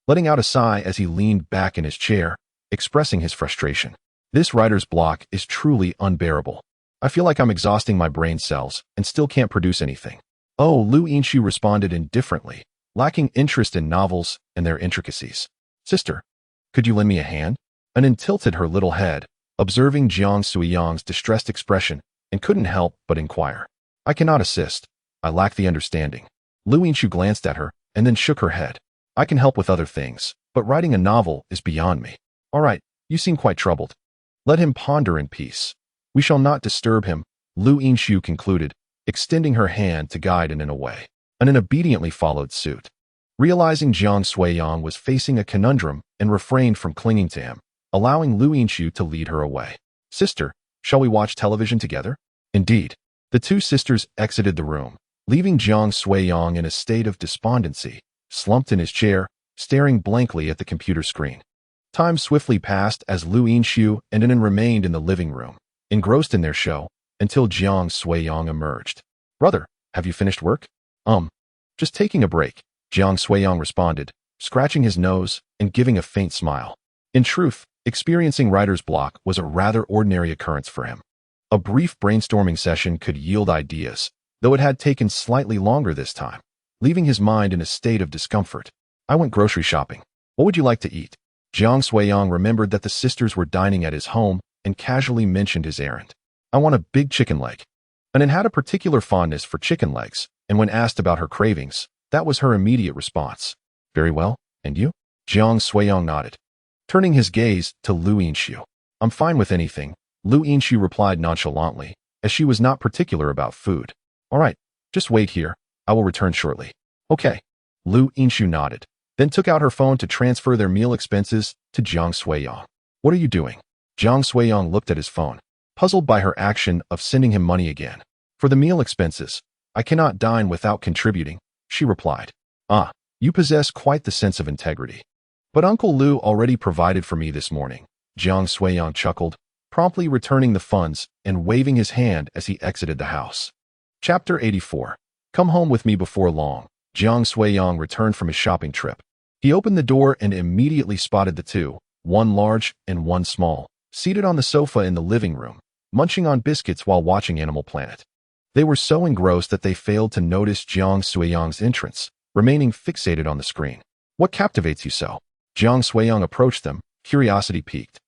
letting out a sigh as he leaned back in his chair, expressing his frustration. "This writer's block is truly unbearable. I feel like I'm exhausting my brain cells and still can't produce anything." "Oh," Lu Yinshu responded indifferently, lacking interest in novels and their intricacies. "Sister, could you lend me a hand?" Annin tilted her little head, observing Jiang Suiyang's distressed expression, and couldn't help but inquire. "I cannot assist. I lack the understanding." Lu Yinshu glanced at her and then shook her head. "I can help with other things, but writing a novel is beyond me." "All right, you seem quite troubled. Let him ponder in peace. We shall not disturb him," Lu Yinshu concluded, extending her hand to guide Annin away. Annin obediently followed suit. Realizing Jiang Suiyang was facing a conundrum and refrained from clinging to him, allowing Lu Yinshu to lead her away. "Sister, shall we watch television together?" Indeed, the two sisters exited the room, leaving Jiang Suiyang in a state of despondency, slumped in his chair, staring blankly at the computer screen. Time swiftly passed as Lu Yinshu and Annin remained in the living room, engrossed in their show, until Jiang Suiyang emerged. "Brother, have you finished work?" Just taking a break," Jiang Suiyang responded, scratching his nose and giving a faint smile. In truth, experiencing writer's block was a rather ordinary occurrence for him. A brief brainstorming session could yield ideas, though it had taken slightly longer this time, leaving his mind in a state of discomfort. "I went grocery shopping. What would you like to eat?" Jiang Suiyang remembered that the sisters were dining at his home and casually mentioned his errand. "I want a big chicken leg." Annin had a particular fondness for chicken legs, and when asked about her cravings, that was her immediate response. "Very well, and you?" Jiang Suiyang nodded, turning his gaze to Lu Yinshu. "I'm fine with anything," Lu Yinshu replied nonchalantly, as she was not particular about food. "All right, just wait here. I will return shortly." "Okay." Lu Yinshu nodded, then took out her phone to transfer their meal expenses to Jiang Suiyang. "What are you doing?" Jiang Suiyang looked at his phone, puzzled by her action of sending him money again. "For the meal expenses, I cannot dine without contributing," she replied. "Ah, You possess quite the sense of integrity. But Uncle Lu already provided for me this morning. Jiang Suiyang chuckled, promptly returning the funds and waving his hand as he exited the house. Chapter 84. Come home with me before long. Jiang Suiyang returned from his shopping trip. He opened the door and immediately spotted the two, one large and one small, seated on the sofa in the living room, munching on biscuits while watching Animal Planet. They were so engrossed that they failed to notice Jiang Suiyang's entrance, remaining fixated on the screen. What captivates you so? Jiang Suiyang approached them, curiosity piqued.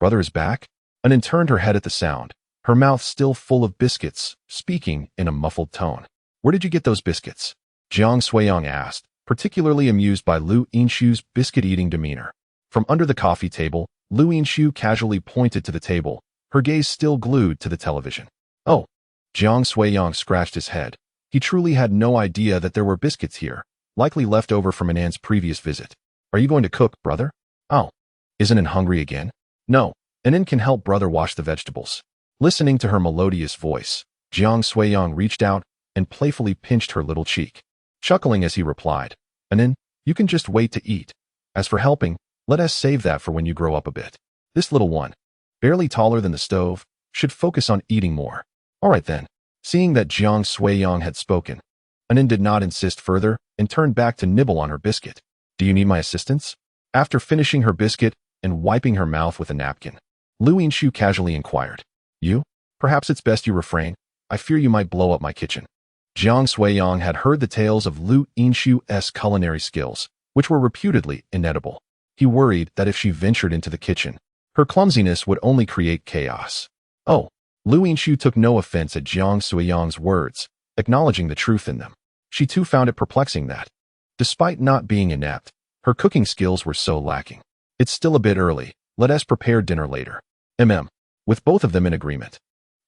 Brother is back? Anin turned her head at the sound, her mouth still full of biscuits, speaking in a muffled tone. Where did you get those biscuits? Jiang Suiyang asked, particularly amused by Lu Yinshu's biscuit-eating demeanor. From under the coffee table, Lu Yinshu casually pointed to the table, her gaze still glued to the television. Oh. Jiang Suiyang scratched his head. He truly had no idea that there were biscuits here, likely left over from Anan's previous visit. Are you going to cook, brother? Oh. Isn't Anan hungry again? No. Anan can help brother wash the vegetables. Listening to her melodious voice, Jiang Suiyang reached out and playfully pinched her little cheek. Chuckling as he replied, Anan, you can just wait to eat. As for helping, let us save that for when you grow up a bit. This little one, barely taller than the stove, should focus on eating more. All right then. Seeing that Jiang Suiyang had spoken, Anan did not insist further and turned back to nibble on her biscuit. Do you need my assistance? After finishing her biscuit and wiping her mouth with a napkin, Lu Yinshu casually inquired. You? Perhaps it's best you refrain. I fear you might blow up my kitchen. Jiang Suiyang had heard the tales of Lu Yinshu's culinary skills, which were reputedly inedible. He worried that if she ventured into the kitchen, her clumsiness would only create chaos. Oh. Lu Yinshu took no offense at Jiang Suiyang's words, acknowledging the truth in them. She too found it perplexing that, despite not being inept, her cooking skills were so lacking. It's still a bit early. Let us prepare dinner later. With both of them in agreement.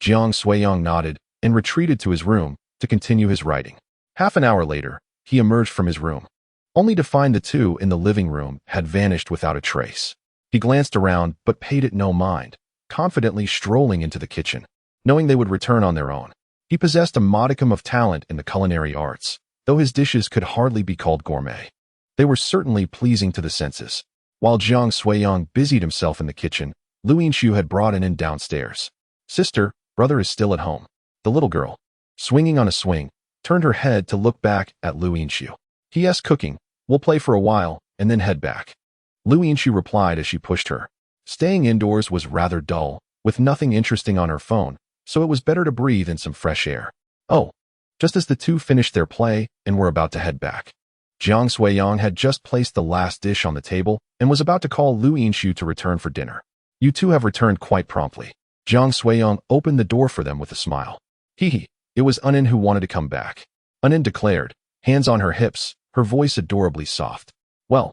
Jiang Suiyang nodded and retreated to his room to continue his writing. Half an hour later, he emerged from his room, only to find the two in the living room had vanished without a trace. He glanced around but paid it no mind, confidently strolling into the kitchen, knowing they would return on their own. He possessed a modicum of talent in the culinary arts, though his dishes could hardly be called gourmet. They were certainly pleasing to the senses. While Jiang Suiyang busied himself in the kitchen, Lu Yinshu had brought Anan downstairs. Sister, brother is still at home. The little girl, swinging on a swing, turned her head to look back at Lu Yinshu. He cooking. We'll play for a while and then head back. Lu Yinshu replied as she pushed her. Staying indoors was rather dull, with nothing interesting on her phone, so it was better to breathe in some fresh air. Oh. Just as the two finished their play and were about to head back, Jiang Suiyang had just placed the last dish on the table and was about to call Lu Yinshu to return for dinner. You two have returned quite promptly. Jiang Suiyang opened the door for them with a smile. Hee. It was Anan who wanted to come back. Anan declared, hands on her hips, her voice adorably soft. Well,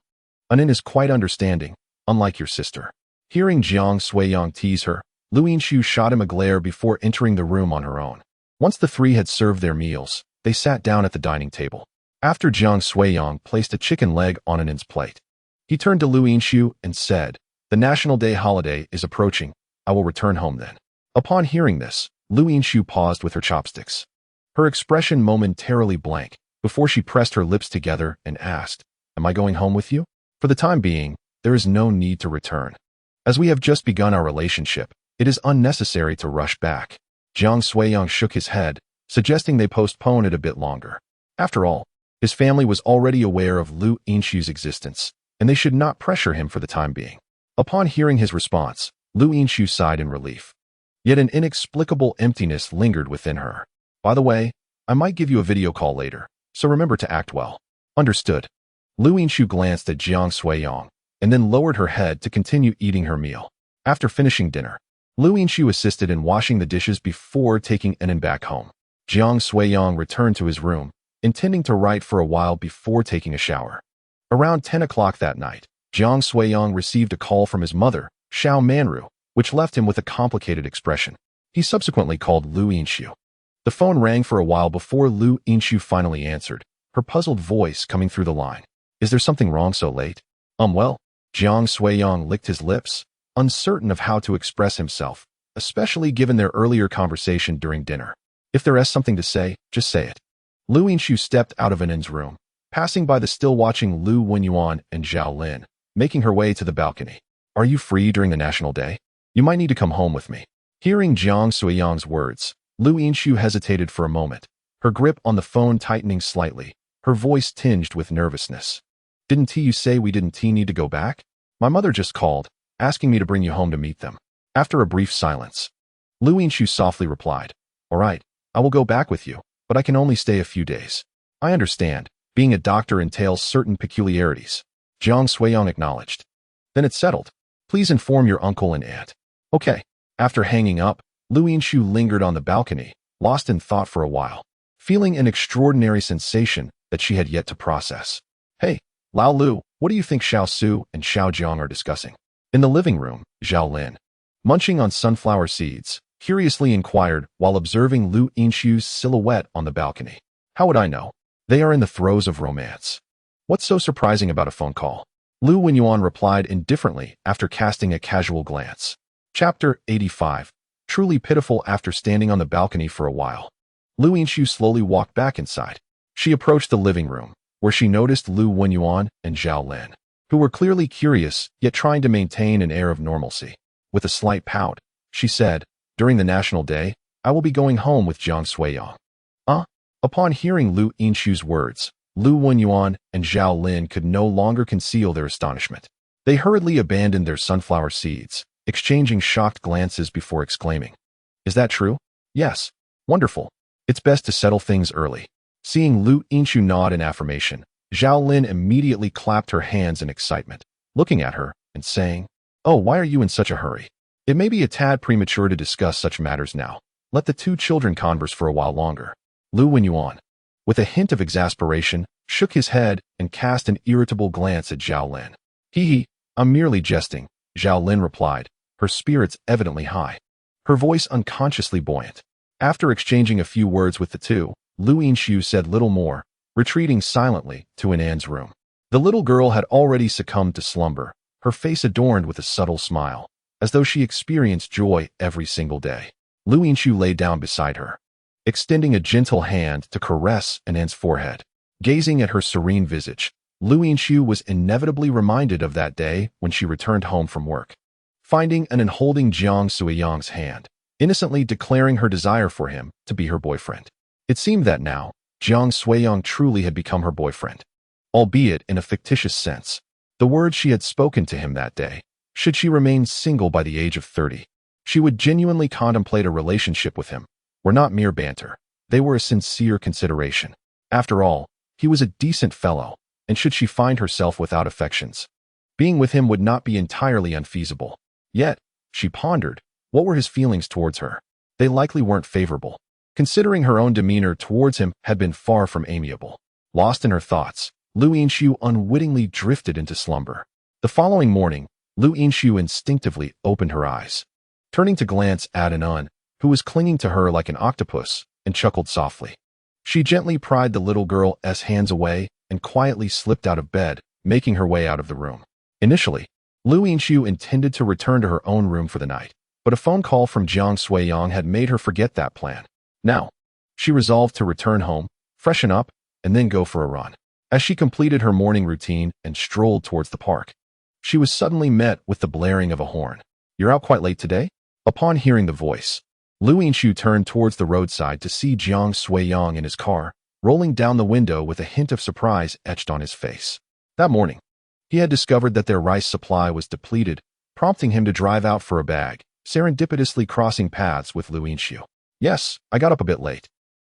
Anan is quite understanding, unlike your sister. Hearing Jiang Suiyang tease her, Lu Yinshu shot him a glare before entering the room on her own. Once the three had served their meals, they sat down at the dining table. After Jiang Suiyang placed a chicken leg on Anan's plate, he turned to Lu Yinshu and said, The National Day holiday is approaching. I will return home then. Upon hearing this, Lu Yinshu paused with her chopsticks. Her expression momentarily blank, before she pressed her lips together and asked, Am I going home with you? For the time being, there is no need to return. As we have just begun our relationship, it is unnecessary to rush back. Jiang Suiyang shook his head, suggesting they postpone it a bit longer. After all, his family was already aware of Lu Yinshu's existence, and they should not pressure him for the time being. Upon hearing his response, Lu Yinshu sighed in relief. Yet an inexplicable emptiness lingered within her. By the way, I might give you a video call later, so remember to act well. Understood. Lu Yinshu glanced at Jiang Suiyang, and then lowered her head to continue eating her meal. After finishing dinner, Lu Yinshu assisted in washing the dishes before taking Anan back home. Jiang Suiyang returned to his room, intending to write for a while before taking a shower. Around 10 o'clock that night, Jiang Suiyang received a call from his mother, Xiao Manru, which left him with a complicated expression. He subsequently called Lu Yinshu. The phone rang for a while before Lu Yinshu finally answered, her puzzled voice coming through the line. Is there something wrong so late? Well, Jiang Suiyang licked his lips, uncertain of how to express himself, especially given their earlier conversation during dinner. If there is something to say, just say it. Lu Yinshu stepped out of Anan's room, passing by the still watching Lu Wenyuan and Zhao Lin, making her way to the balcony. Are you free during the National Day? You might need to come home with me. Hearing Jiang Suiyang's words, Lu Yinshu hesitated for a moment, her grip on the phone tightening slightly, her voice tinged with nervousness. Didn't you say we didn't need to go back? My mother just called, asking me to bring you home to meet them. After a brief silence, Lu Yinshu softly replied, All right, I will go back with you, but I can only stay a few days. I understand, being a doctor entails certain peculiarities. Jiang Suiyang acknowledged. Then it's settled. Please inform your uncle and aunt. Okay. After hanging up, Lu Yinshu lingered on the balcony, lost in thought for a while, feeling an extraordinary sensation that she had yet to process. Hey, Lao Lu, what do you think Xiao Su and Xiao Jiang are discussing? In the living room, Zhao Lin, munching on sunflower seeds, curiously inquired while observing Lu Yinshu's silhouette on the balcony. How would I know? They are in the throes of romance. What's so surprising about a phone call? Lu Wenyuan replied indifferently after casting a casual glance. Chapter 85. Truly pitiful. After standing on the balcony for a while, Lu Yinshu slowly walked back inside. She approached the living room, where she noticed Lu Wenyuan and Zhao Lin, who were clearly curious, yet trying to maintain an air of normalcy. With a slight pout, she said, During the National Day, I will be going home with Jiang Suiyang. Upon hearing Lu Yinshu's words, Lu Wenyuan and Zhao Lin could no longer conceal their astonishment. They hurriedly abandoned their sunflower seeds, exchanging shocked glances before exclaiming, Is that true? Yes. Wonderful. It's best to settle things early. Seeing Lu Yinshu nod in affirmation, Zhao Lin immediately clapped her hands in excitement, looking at her and saying, Oh, why are you in such a hurry? It may be a tad premature to discuss such matters now. Let the two children converse for a while longer. Lu Wenyuan, with a hint of exasperation, shook his head and cast an irritable glance at Zhao Lin. Hee, I'm merely jesting, Zhao Lin replied, her spirits evidently high, her voice unconsciously buoyant. After exchanging a few words with the two, Lu Yinshu said little more, retreating silently to Anan's room. The little girl had already succumbed to slumber, her face adorned with a subtle smile, as though she experienced joy every single day. Lu Yinshu lay down beside her, extending a gentle hand to caress Anan's forehead. Gazing at her serene visage, Lu Yinshu was inevitably reminded of that day when she returned home from work, finding and holding Jiang Suiyang's hand, innocently declaring her desire for him to be her boyfriend. It seemed that now, Jiang Suiyang truly had become her boyfriend, albeit in a fictitious sense. The words she had spoken to him that day, should she remain single by the age of 30, she would genuinely contemplate a relationship with him, were not mere banter. They were a sincere consideration. After all, he was a decent fellow, and should she find herself without affections, being with him would not be entirely unfeasible. Yet, she pondered, what were his feelings towards her? They likely weren't favorable, considering her own demeanor towards him had been far from amiable. Lost in her thoughts, Lu Yinshu unwittingly drifted into slumber. The following morning, Lu Yinshu instinctively opened her eyes, turning to glance at Anan, who was clinging to her like an octopus, and chuckled softly. She gently pried the little girl's hands away and quietly slipped out of bed, making her way out of the room. Initially, Lu Yinshu intended to return to her own room for the night, but a phone call from Jiang Suiyang had made her forget that plan. Now, she resolved to return home, freshen up, and then go for a run. As she completed her morning routine and strolled towards the park, she was suddenly met with the blaring of a horn. You're out quite late today? Upon hearing the voice, Lu Yinshu turned towards the roadside to see Jiang Suiyang in his car, rolling down the window with a hint of surprise etched on his face. That morning, he had discovered that their rice supply was depleted, prompting him to drive out for a bag, serendipitously crossing paths with Lu Yinshu. Yes, I got up a bit late,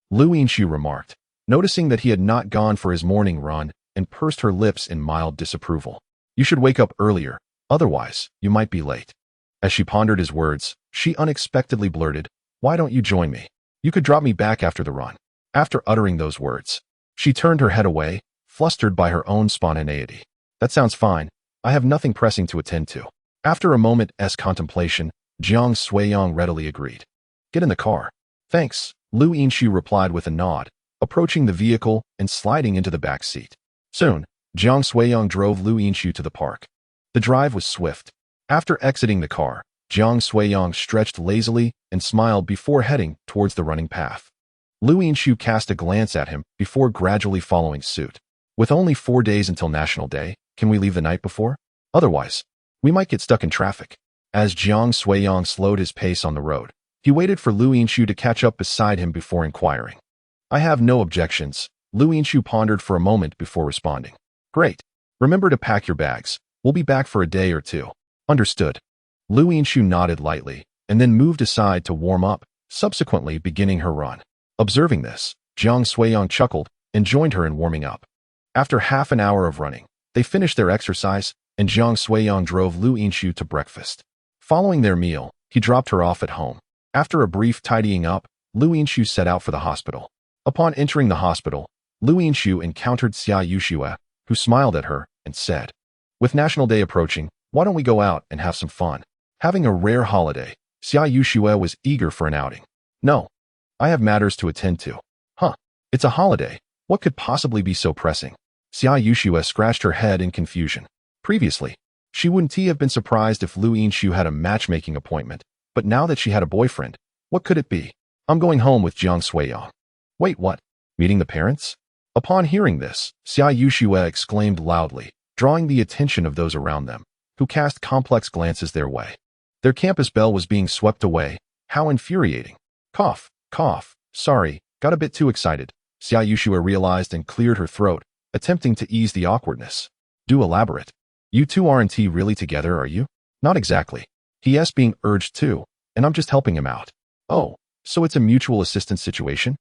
Lu Yinshu remarked, noticing that he had not gone for his morning run, and pursed her lips in mild disapproval. You should wake up earlier, otherwise, you might be late. As she pondered his words, she unexpectedly blurted, Why don't you join me? You could drop me back after the run. After uttering those words, she turned her head away, flustered by her own spontaneity. That sounds fine. I have nothing pressing to attend to. After a moment's contemplation, Jiang Suiyang readily agreed. Get in the car. Thanks, Lu Yinshu replied with a nod, approaching the vehicle and sliding into the back seat. Soon, Jiang Suiyang drove Lu Yinshu to the park. The drive was swift. After exiting the car, Jiang Suiyang stretched lazily and smiled before heading towards the running path. Lu Yinshu cast a glance at him before gradually following suit. With only 4 days until National Day, can we leave the night before? Otherwise, we might get stuck in traffic. As Jiang Suiyang slowed his pace on the road, he waited for Lu Yinshu to catch up beside him before inquiring. I have no objections. Lu Yinshu pondered for a moment before responding. Great. Remember to pack your bags. We'll be back for a day or two. Understood. Lu Yinshu nodded lightly, and then moved aside to warm up, subsequently beginning her run. Observing this, Jiang Suiyang chuckled and joined her in warming up. After half an hour of running, they finished their exercise, and Jiang Suiyang drove Lu Yinshu to breakfast. Following their meal, he dropped her off at home. After a brief tidying up, Lu Yinshu set out for the hospital. Upon entering the hospital, Lu Yinshu encountered Xia Yuxue, who smiled at her and said, "With National Day approaching, why don't we go out and have some fun?" Having a rare holiday, Xia Yuxue was eager for an outing. "No, I have matters to attend to." "Huh, it's a holiday. What could possibly be so pressing?" Xia Yuxue scratched her head in confusion. Previously, she wouldn't have been surprised if Lu Yinshu had a matchmaking appointment, but now that she had a boyfriend, what could it be? "I'm going home with Jiang Suiyang." "Wait, what? Meeting the parents?" Upon hearing this, Xia Yuxue exclaimed loudly, drawing the attention of those around them, who cast complex glances their way. Their campus bell was being swept away. How infuriating. Cough, cough, sorry, got a bit too excited. Xia Yuxue realized and cleared her throat, attempting to ease the awkwardness. "Do elaborate. You two aren't really together, are you?" "Not exactly. He's being urged too, and I'm just helping him out." "Oh, so it's a mutual assistance situation?"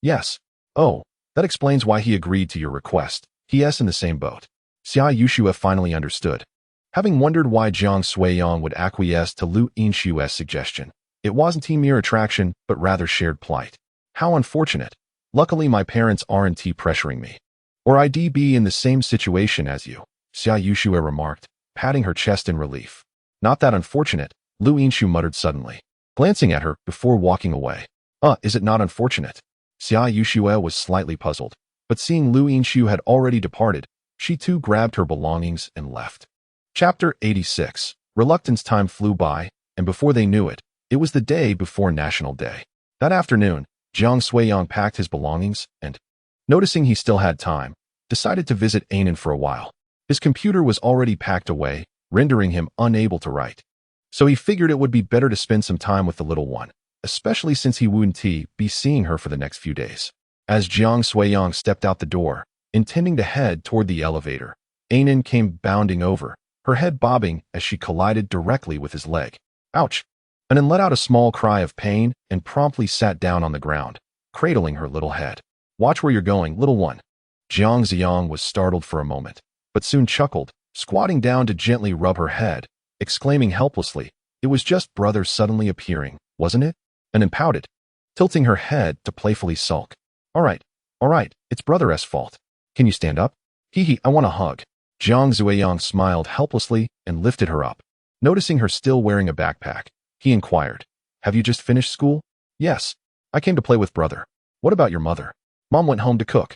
"Yes." "Oh, that explains why he agreed to your request. He's in the same boat." Xia Yuxue finally understood. Having wondered why Jiang Suiyang would acquiesce to Lu Yinshu's suggestion, it wasn't mere attraction, but rather shared plight. "How unfortunate. Luckily my parents aren't pressuring me. Or I'd be in the same situation as you," Xia Yuxue remarked, patting her chest in relief. "Not that unfortunate," Lu Yinshu muttered suddenly, glancing at her before walking away. Is it not unfortunate?" Xia Yuxue was slightly puzzled, but seeing Lu Yinshu had already departed, she too grabbed her belongings and left. Chapter 86. Reluctance. Time flew by, and before they knew it, it was the day before National Day. That afternoon, Jiang Suiyang packed his belongings and, noticing he still had time, decided to visit Annan for a while. His computer was already packed away, rendering him unable to write. So he figured it would be better to spend some time with the little one, especially since he wouldn't be seeing her for the next few days. As Jiang Suiyang stepped out the door, intending to head toward the elevator, Annan came bounding over, her head bobbing as she collided directly with his leg. "Ouch!" Annan let out a small cry of pain and promptly sat down on the ground, cradling her little head. "Watch where you're going, little one." Jiang Ziyang was startled for a moment, but soon chuckled, squatting down to gently rub her head, exclaiming helplessly, "It was just brother suddenly appearing, wasn't it?" Annan pouted, tilting her head to playfully sulk. All right, it's brother's fault. Can you stand up?" "Hee, I want a hug." Jiang Zuiyang smiled helplessly and lifted her up. Noticing her still wearing a backpack, he inquired, "Have you just finished school?" "Yes, I came to play with brother." "What about your mother?" "Mom went home to cook."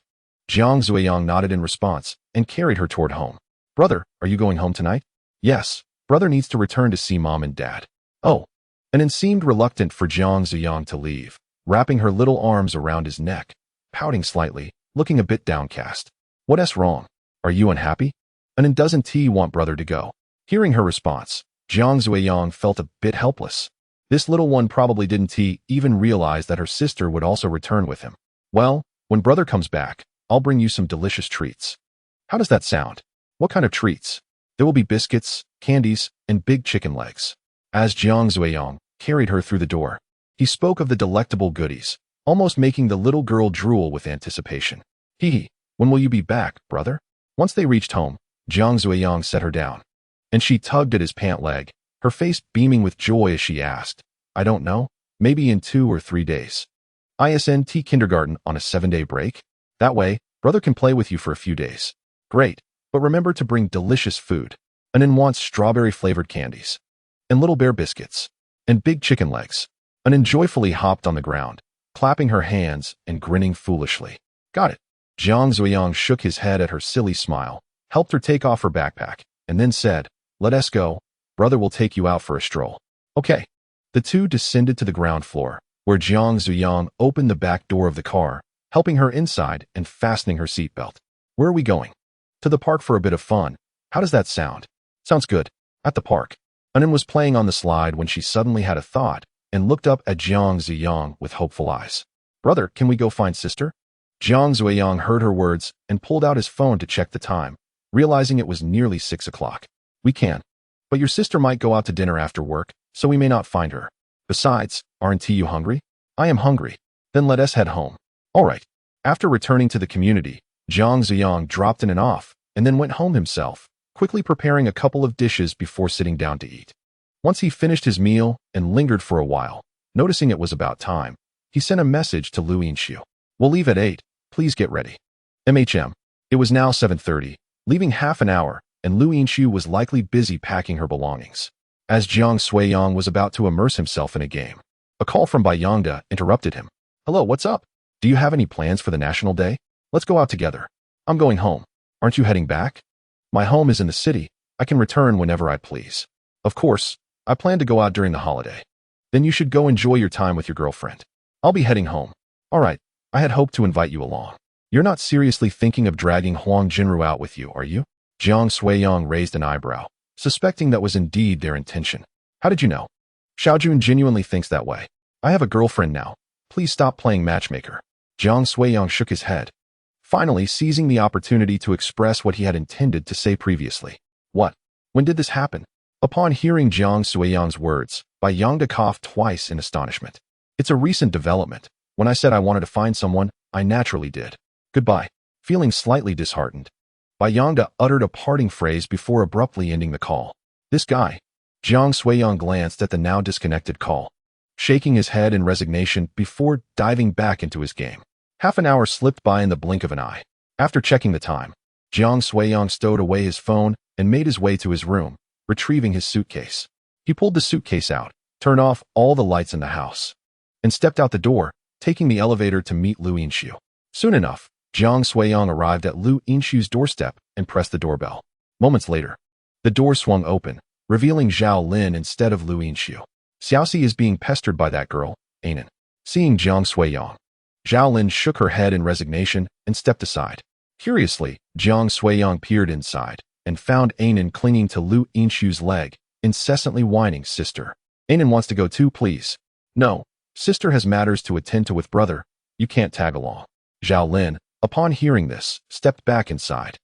Jiang Zuiyang nodded in response and carried her toward home. "Brother, are you going home tonight?" "Yes, brother needs to return to see mom and dad." "Oh." Annan seemed reluctant for Jiang Ziyang to leave, wrapping her little arms around his neck, pouting slightly, looking a bit downcast. "What's wrong? Are you unhappy?" "Annan doesn't want brother to go." Hearing her response, Jiang Zuiyang felt a bit helpless. This little one probably didn't even realize that her sister would also return with him. "Well, when brother comes back, I'll bring you some delicious treats." "How does that sound?" "What kind of treats?" "There will be biscuits, candies, and big chicken legs." As Jiang Zuiyang carried her through the door, he spoke of the delectable goodies, almost making the little girl drool with anticipation. When will you be back, brother?" Once they reached home, Jiang Zuiyang set her down, and she tugged at his pant leg, her face beaming with joy as she asked, "I don't know, maybe in 2 or 3 days. Isn't kindergarten on a 7-day break? That way, brother can play with you for a few days." "Great, but remember to bring delicious food. Annan wants strawberry-flavored candies, and little bear biscuits, and big chicken legs." Annan joyfully hopped on the ground, clapping her hands and grinning foolishly. "Got it." Jiang Zuiyang shook his head at her silly smile, helped her take off her backpack, and then said, "Let us go. Brother will take you out for a stroll." "Okay." The two descended to the ground floor, where Jiang Zuiyang opened the back door of the car, helping her inside and fastening her seatbelt. Where are we going? To the park for a bit of fun. How does that sound? Sounds good. At the park. Annan was playing on the slide when she suddenly had a thought and looked up at Jiang Ziyang with hopeful eyes. Brother, can we go find sister? Jiang Ziyang heard her words and pulled out his phone to check the time, realizing it was nearly 6 o'clock. We can. But your sister might go out to dinner after work, so we may not find her. Besides, aren't you hungry? I am hungry. Then let us head home. All right. After returning to the community, Jiang Ziyang dropped in and off, and then went home himself, quickly preparing a couple of dishes before sitting down to eat. Once he finished his meal and lingered for a while, noticing it was about time, he sent a message to Lu Yinshu. We'll leave at 8. Please get ready. MHM. It was now 7:30, leaving half an hour, and Lu Yinshu was likely busy packing her belongings. As Jiang Suiyang was about to immerse himself in a game, a call from Bai Yangda interrupted him. Hello, what's up? Do you have any plans for the National Day? Let's go out together. I'm going home. Aren't you heading back? My home is in the city. I can return whenever I please. Of course, I plan to go out during the holiday. Then you should go enjoy your time with your girlfriend. I'll be heading home. All right, I had hoped to invite you along. You're not seriously thinking of dragging Huang Jinru out with you, are you? Jiang Suiyang raised an eyebrow, suspecting that was indeed their intention. How did you know? Xiaojun genuinely thinks that way. I have a girlfriend now. Please stop playing matchmaker. Jiang Suiyang shook his head, finally seizing the opportunity to express what he had intended to say previously. What? When did this happen? Upon hearing Jiang Suiyang's words, Bai Yangda coughed twice in astonishment. It's a recent development. When I said I wanted to find someone, I naturally did. Goodbye. Feeling slightly disheartened, Bai Yangda uttered a parting phrase before abruptly ending the call. This guy. Jiang Suiyang glanced at the now disconnected call, shaking his head in resignation before diving back into his game. Half an hour slipped by in the blink of an eye. After checking the time, Jiang Suiyang stowed away his phone and made his way to his room, retrieving his suitcase. He pulled the suitcase out, turned off all the lights in the house, and stepped out the door, taking the elevator to meet Lu Yinshu. Soon enough, Jiang Suiyang arrived at Lu Yinshu's doorstep and pressed the doorbell. Moments later, the door swung open, revealing Zhao Lin instead of Lu Yinshu. Xiaoxi is being pestered by that girl, Anan. Seeing Jiang Suiyang, Zhao Lin shook her head in resignation and stepped aside. Curiously, Jiang Suiyang peered inside and found Anan clinging to Lu Yinshu's leg, incessantly whining, Sister. Anan wants to go too, please. No, sister has matters to attend to with brother. You can't tag along. Zhao Lin, upon hearing this, stepped back inside,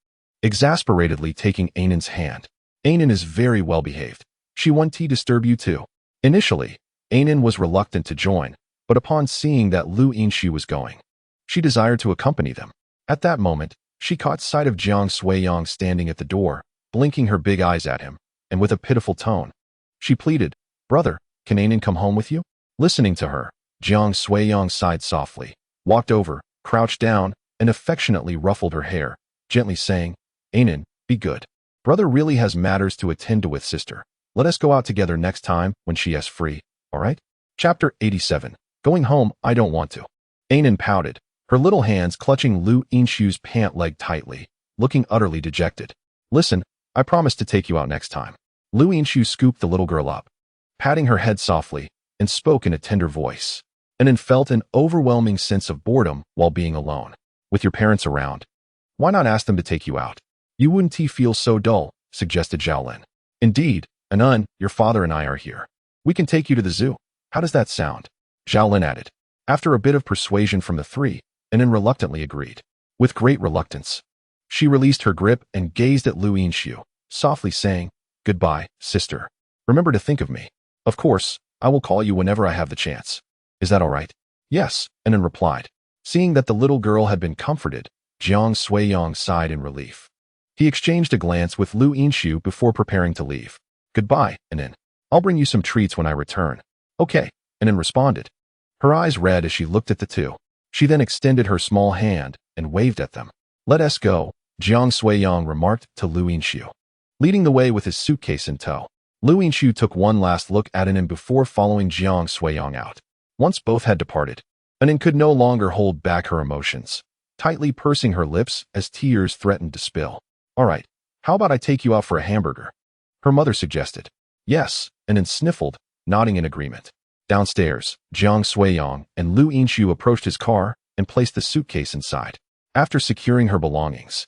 exasperatedly taking Anan's hand. Anan is very well behaved. She won't disturb you too. Initially, Anan was reluctant to join, but upon seeing that Lu Yinshu was going, she desired to accompany them. At that moment, she caught sight of Jiang Suiyang standing at the door, blinking her big eyes at him, and with a pitiful tone, she pleaded, Brother, can Anan come home with you? Listening to her, Jiang Suiyang sighed softly, walked over, crouched down, and affectionately ruffled her hair, gently saying, Anan, be good. Brother really has matters to attend to with sister. Let us go out together next time when she is free, all right? Chapter 87. Going home, I don't want to. Anan pouted, her little hands clutching Lu Yinshu's pant leg tightly, looking utterly dejected. Listen, I promise to take you out next time. Lu Yinshu scooped the little girl up, patting her head softly, and spoke in a tender voice. Anan felt an overwhelming sense of boredom while being alone. With your parents around, why not ask them to take you out? You wouldn't feel so dull, suggested Zhao Lin. Indeed, Anan, your father and I are here. We can take you to the zoo. How does that sound? Zhao Lin added. After a bit of persuasion from the three, Anan reluctantly agreed. With great reluctance, she released her grip and gazed at Lu Yinshu, softly saying, Goodbye, sister. Remember to think of me. Of course, I will call you whenever I have the chance. Is that all right? Yes, Anan replied. Seeing that the little girl had been comforted, Jiang Suiyang sighed in relief. He exchanged a glance with Lu Yinshu before preparing to leave. Goodbye, Anan. I'll bring you some treats when I return. Okay, Anan responded. Her eyes red as she looked at the two. She then extended her small hand and waved at them. Let us go, Jiang Suiyang remarked to Lu Yinshu, leading the way with his suitcase in tow. Lu Yinshu took one last look at Anan before following Jiang Suiyang out. Once both had departed, Anan could no longer hold back her emotions, tightly pursing her lips as tears threatened to spill. All right, how about I take you out for a hamburger? Her mother suggested. Yes, Anan sniffled, nodding in agreement. Downstairs, Jiang Suiyang and Lu Yinshu approached his car and placed the suitcase inside. After securing her belongings,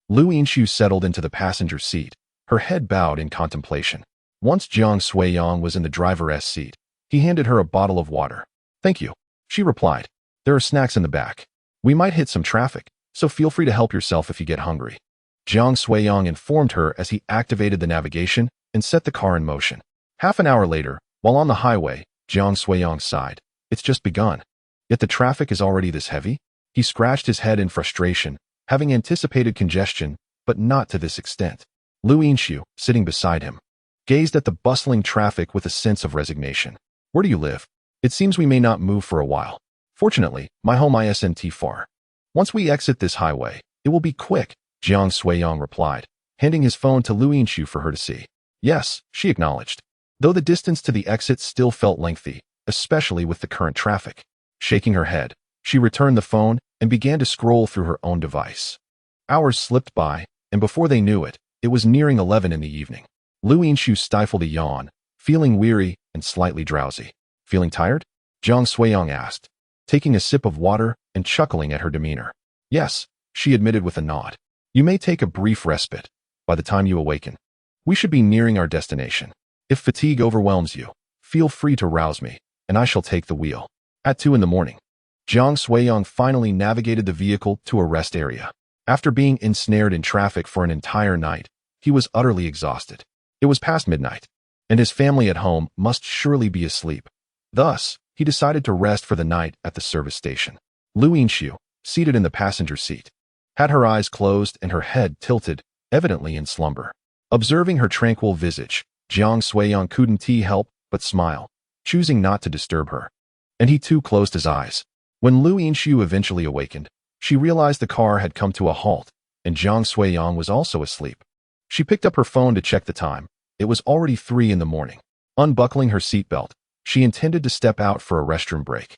Lu Yinshu settled into the passenger seat, her head bowed in contemplation. Once Jiang Suiyang was in the driver's seat, he handed her a bottle of water. "Thank you," she replied. "There are snacks in the back. We might hit some traffic, so feel free to help yourself if you get hungry." Jiang Suiyang informed her as he activated the navigation and set the car in motion. Half an hour later, while on the highway, Jiang Suiyang sighed. It's just begun. Yet the traffic is already this heavy? He scratched his head in frustration, having anticipated congestion, but not to this extent. Lu Yinshu, sitting beside him, gazed at the bustling traffic with a sense of resignation. "Where do you live? It seems we may not move for a while. Fortunately, my home isn't far. Once we exit this highway, it will be quick," Jiang Suiyang replied, handing his phone to Lu Yinshu for her to see. "Yes," she acknowledged, though the distance to the exit still felt lengthy, especially with the current traffic. Shaking her head, she returned the phone and began to scroll through her own device. Hours slipped by, and before they knew it, it was nearing 11 in the evening. Lu Yinshu stifled a yawn, feeling weary and slightly drowsy. "Feeling tired?" Jiang Suiyang asked, taking a sip of water and chuckling at her demeanor. "Yes," she admitted with a nod. "You may take a brief respite. By the time you awaken, we should be nearing our destination. If fatigue overwhelms you, feel free to rouse me, and I shall take the wheel." At 2 in the morning, Jiang Suiyang finally navigated the vehicle to a rest area. After being ensnared in traffic for an entire night, he was utterly exhausted. It was past midnight, and his family at home must surely be asleep. Thus, he decided to rest for the night at the service station. Lu Yinshu, seated in the passenger seat, had her eyes closed and her head tilted, evidently in slumber. Observing her tranquil visage, Jiang Suiyang couldn't help but smile, choosing not to disturb her. And he too closed his eyes. When Lu Yinshu eventually awakened, she realized the car had come to a halt, and Jiang Suiyang was also asleep. She picked up her phone to check the time. It was already 3 in the morning. Unbuckling her seatbelt, she intended to step out for a restroom break.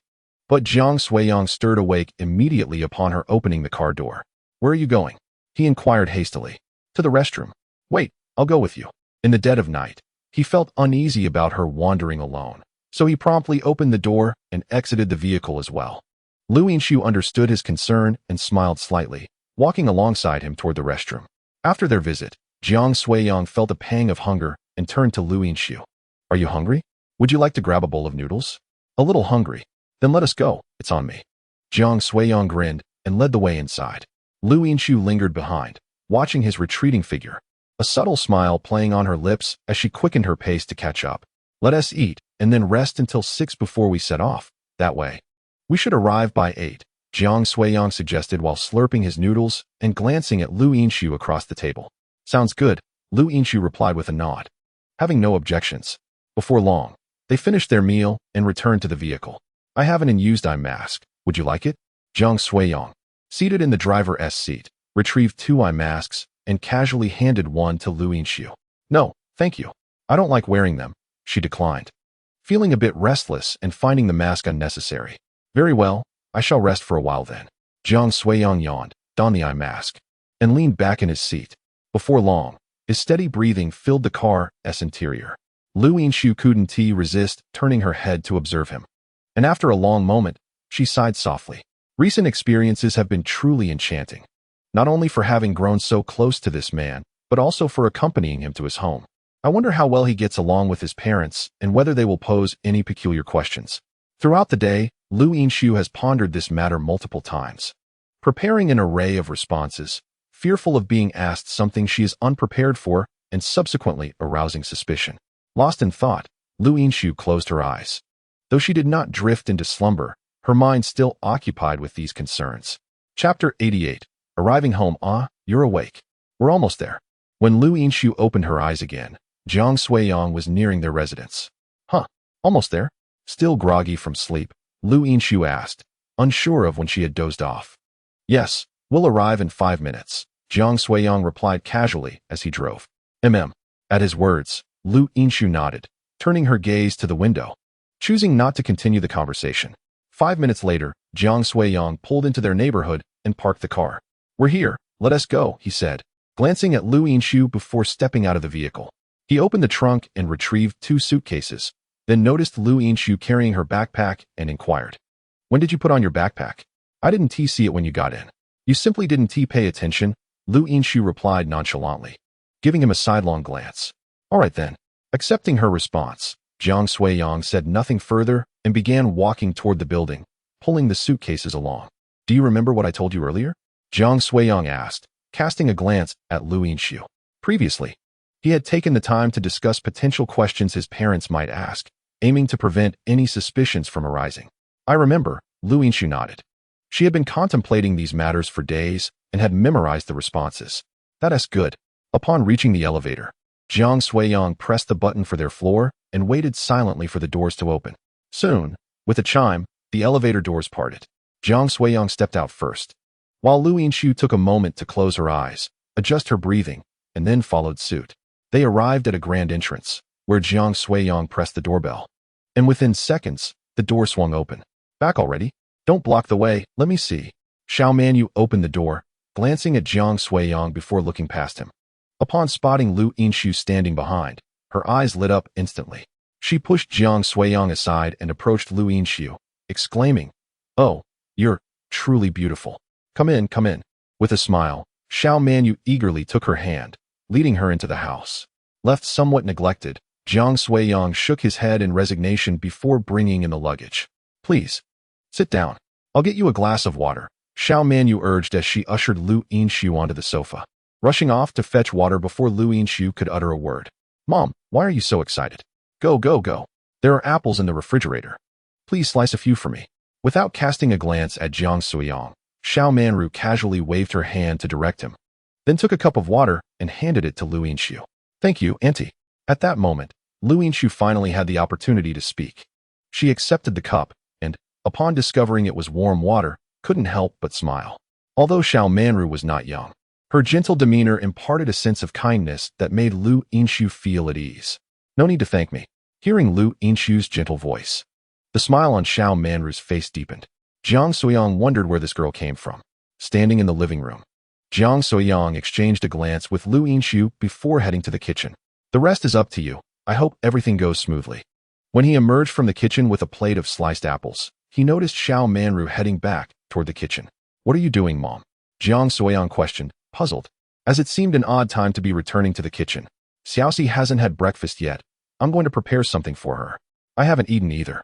But Jiang Suiyang stirred awake immediately upon her opening the car door. "Where are you going?" he inquired hastily. "To the restroom." "Wait, I'll go with you." In the dead of night, he felt uneasy about her wandering alone, so he promptly opened the door and exited the vehicle as well. Lu Yinshu understood his concern and smiled slightly, walking alongside him toward the restroom. After their visit, Jiang Suiyang felt a pang of hunger and turned to Lu Yinshu. "Are you hungry? Would you like to grab a bowl of noodles?" "A little hungry." "Then let us go, it's on me." Jiang Suiyang grinned and led the way inside. Lu Yinshu lingered behind, watching his retreating figure, a subtle smile playing on her lips as she quickened her pace to catch up. "Let us eat, and then rest until 6 before we set off. That way, we should arrive by 8, Jiang Suiyang suggested while slurping his noodles and glancing at Lu Yinshu across the table. "Sounds good," Lu Yinshu replied with a nod, having no objections. Before long, they finished their meal and returned to the vehicle. "I have an unused eye mask. Would you like it?" Jiang Suiyang, seated in the driver's seat, retrieved 2 eye masks and casually handed one to Lu Yinshu. "No, thank you. I don't like wearing them," she declined, feeling a bit restless and finding the mask unnecessary. "Very well, I shall rest for a while then." Jiang Suiyang yawned, donned the eye mask, and leaned back in his seat. Before long, his steady breathing filled the car's interior. Lu Yinshu couldn't resist turning her head to observe him. And after a long moment, she sighed softly. Recent experiences have been truly enchanting, not only for having grown so close to this man, but also for accompanying him to his home. I wonder how well he gets along with his parents and whether they will pose any peculiar questions. Throughout the day, Lu Yinshu has pondered this matter multiple times, preparing an array of responses, fearful of being asked something she is unprepared for and subsequently arousing suspicion. Lost in thought, Lu Yinshu closed her eyes. Though she did not drift into slumber, her mind still occupied with these concerns. Chapter 88. Arriving home. You're awake. We're almost there. When Lu Yinshu opened her eyes again, Jiang Suiyang was nearing their residence. Almost there?" Still groggy from sleep, Lu Yinshu asked, unsure of when she had dozed off. "Yes, we'll arrive in 5 minutes," Jiang Suiyang replied casually as he drove. At his words, Lu Yinshu nodded, turning her gaze to the window, choosing not to continue the conversation. 5 minutes later, Jiang Suiyang pulled into their neighborhood and parked the car. "We're here, let us go," he said, glancing at Lu Yinshu before stepping out of the vehicle. He opened the trunk and retrieved 2 suitcases, then noticed Lu Yinshu carrying her backpack and inquired, "When did you put on your backpack? I didn't see it when you got in." "You simply didn't pay attention," Lu Yinshu replied nonchalantly, giving him a sidelong glance. All right then. Accepting her response, Jiang Suiyang said nothing further and began walking toward the building, pulling the suitcases along. Do you remember what I told you earlier? Jiang Suiyang asked, casting a glance at Lu Yinshu. Previously, he had taken the time to discuss potential questions his parents might ask, aiming to prevent any suspicions from arising. I remember, Lu Yinshu nodded. She had been contemplating these matters for days and had memorized the responses. That's good. Upon reaching the elevator, Jiang Suiyang pressed the button for their floor and waited silently for the doors to open. Soon, with a chime, the elevator doors parted. Jiang Suiyang stepped out first, while Lu Yinshu took a moment to close her eyes, adjust her breathing, and then followed suit. They arrived at a grand entrance, where Jiang Suiyang pressed the doorbell. And within seconds, the door swung open. Back already? Don't block the way, let me see. Xiao Manyu opened the door, glancing at Jiang Suiyang before looking past him. Upon spotting Lu Yinshu standing behind, her eyes lit up instantly. She pushed Jiang Suiyang aside and approached Lu Yinshu, exclaiming, "Oh, you're truly beautiful. Come in, come in." With a smile, Xiao Manyu eagerly took her hand, leading her into the house. Left somewhat neglected, Jiang Suiyang shook his head in resignation before bringing in the luggage. "Please, sit down. I'll get you a glass of water," Xiao Manyu urged as she ushered Lu Yinshu onto the sofa, rushing off to fetch water before Lu Yinshu could utter a word. "Mom, why are you so excited? Go, go, go. There are apples in the refrigerator. Please slice a few for me." Without casting a glance at Jiang Suiyang, Xiao Manru casually waved her hand to direct him, then took a cup of water and handed it to Lu Yinshu. "Thank you, Auntie." At that moment, Lu Yinshu finally had the opportunity to speak. She accepted the cup and, upon discovering it was warm water, couldn't help but smile. Although Xiao Manru was not young, her gentle demeanor imparted a sense of kindness that made Lu Yinshu feel at ease. "No need to thank me." Hearing Lu Yinshu's gentle voice, the smile on Xiao Manru's face deepened. Jiang Suiyang wondered where this girl came from. Standing in the living room, Jiang Suiyang exchanged a glance with Lu Yinshu before heading to the kitchen. "The rest is up to you. I hope everything goes smoothly." When he emerged from the kitchen with a plate of sliced apples, he noticed Xiao Manru heading back toward the kitchen. "What are you doing, Mom?" Jiang Suiyang questioned, puzzled, as it seemed an odd time to be returning to the kitchen. "Xiaoxi hasn't had breakfast yet. I'm going to prepare something for her. I haven't eaten either.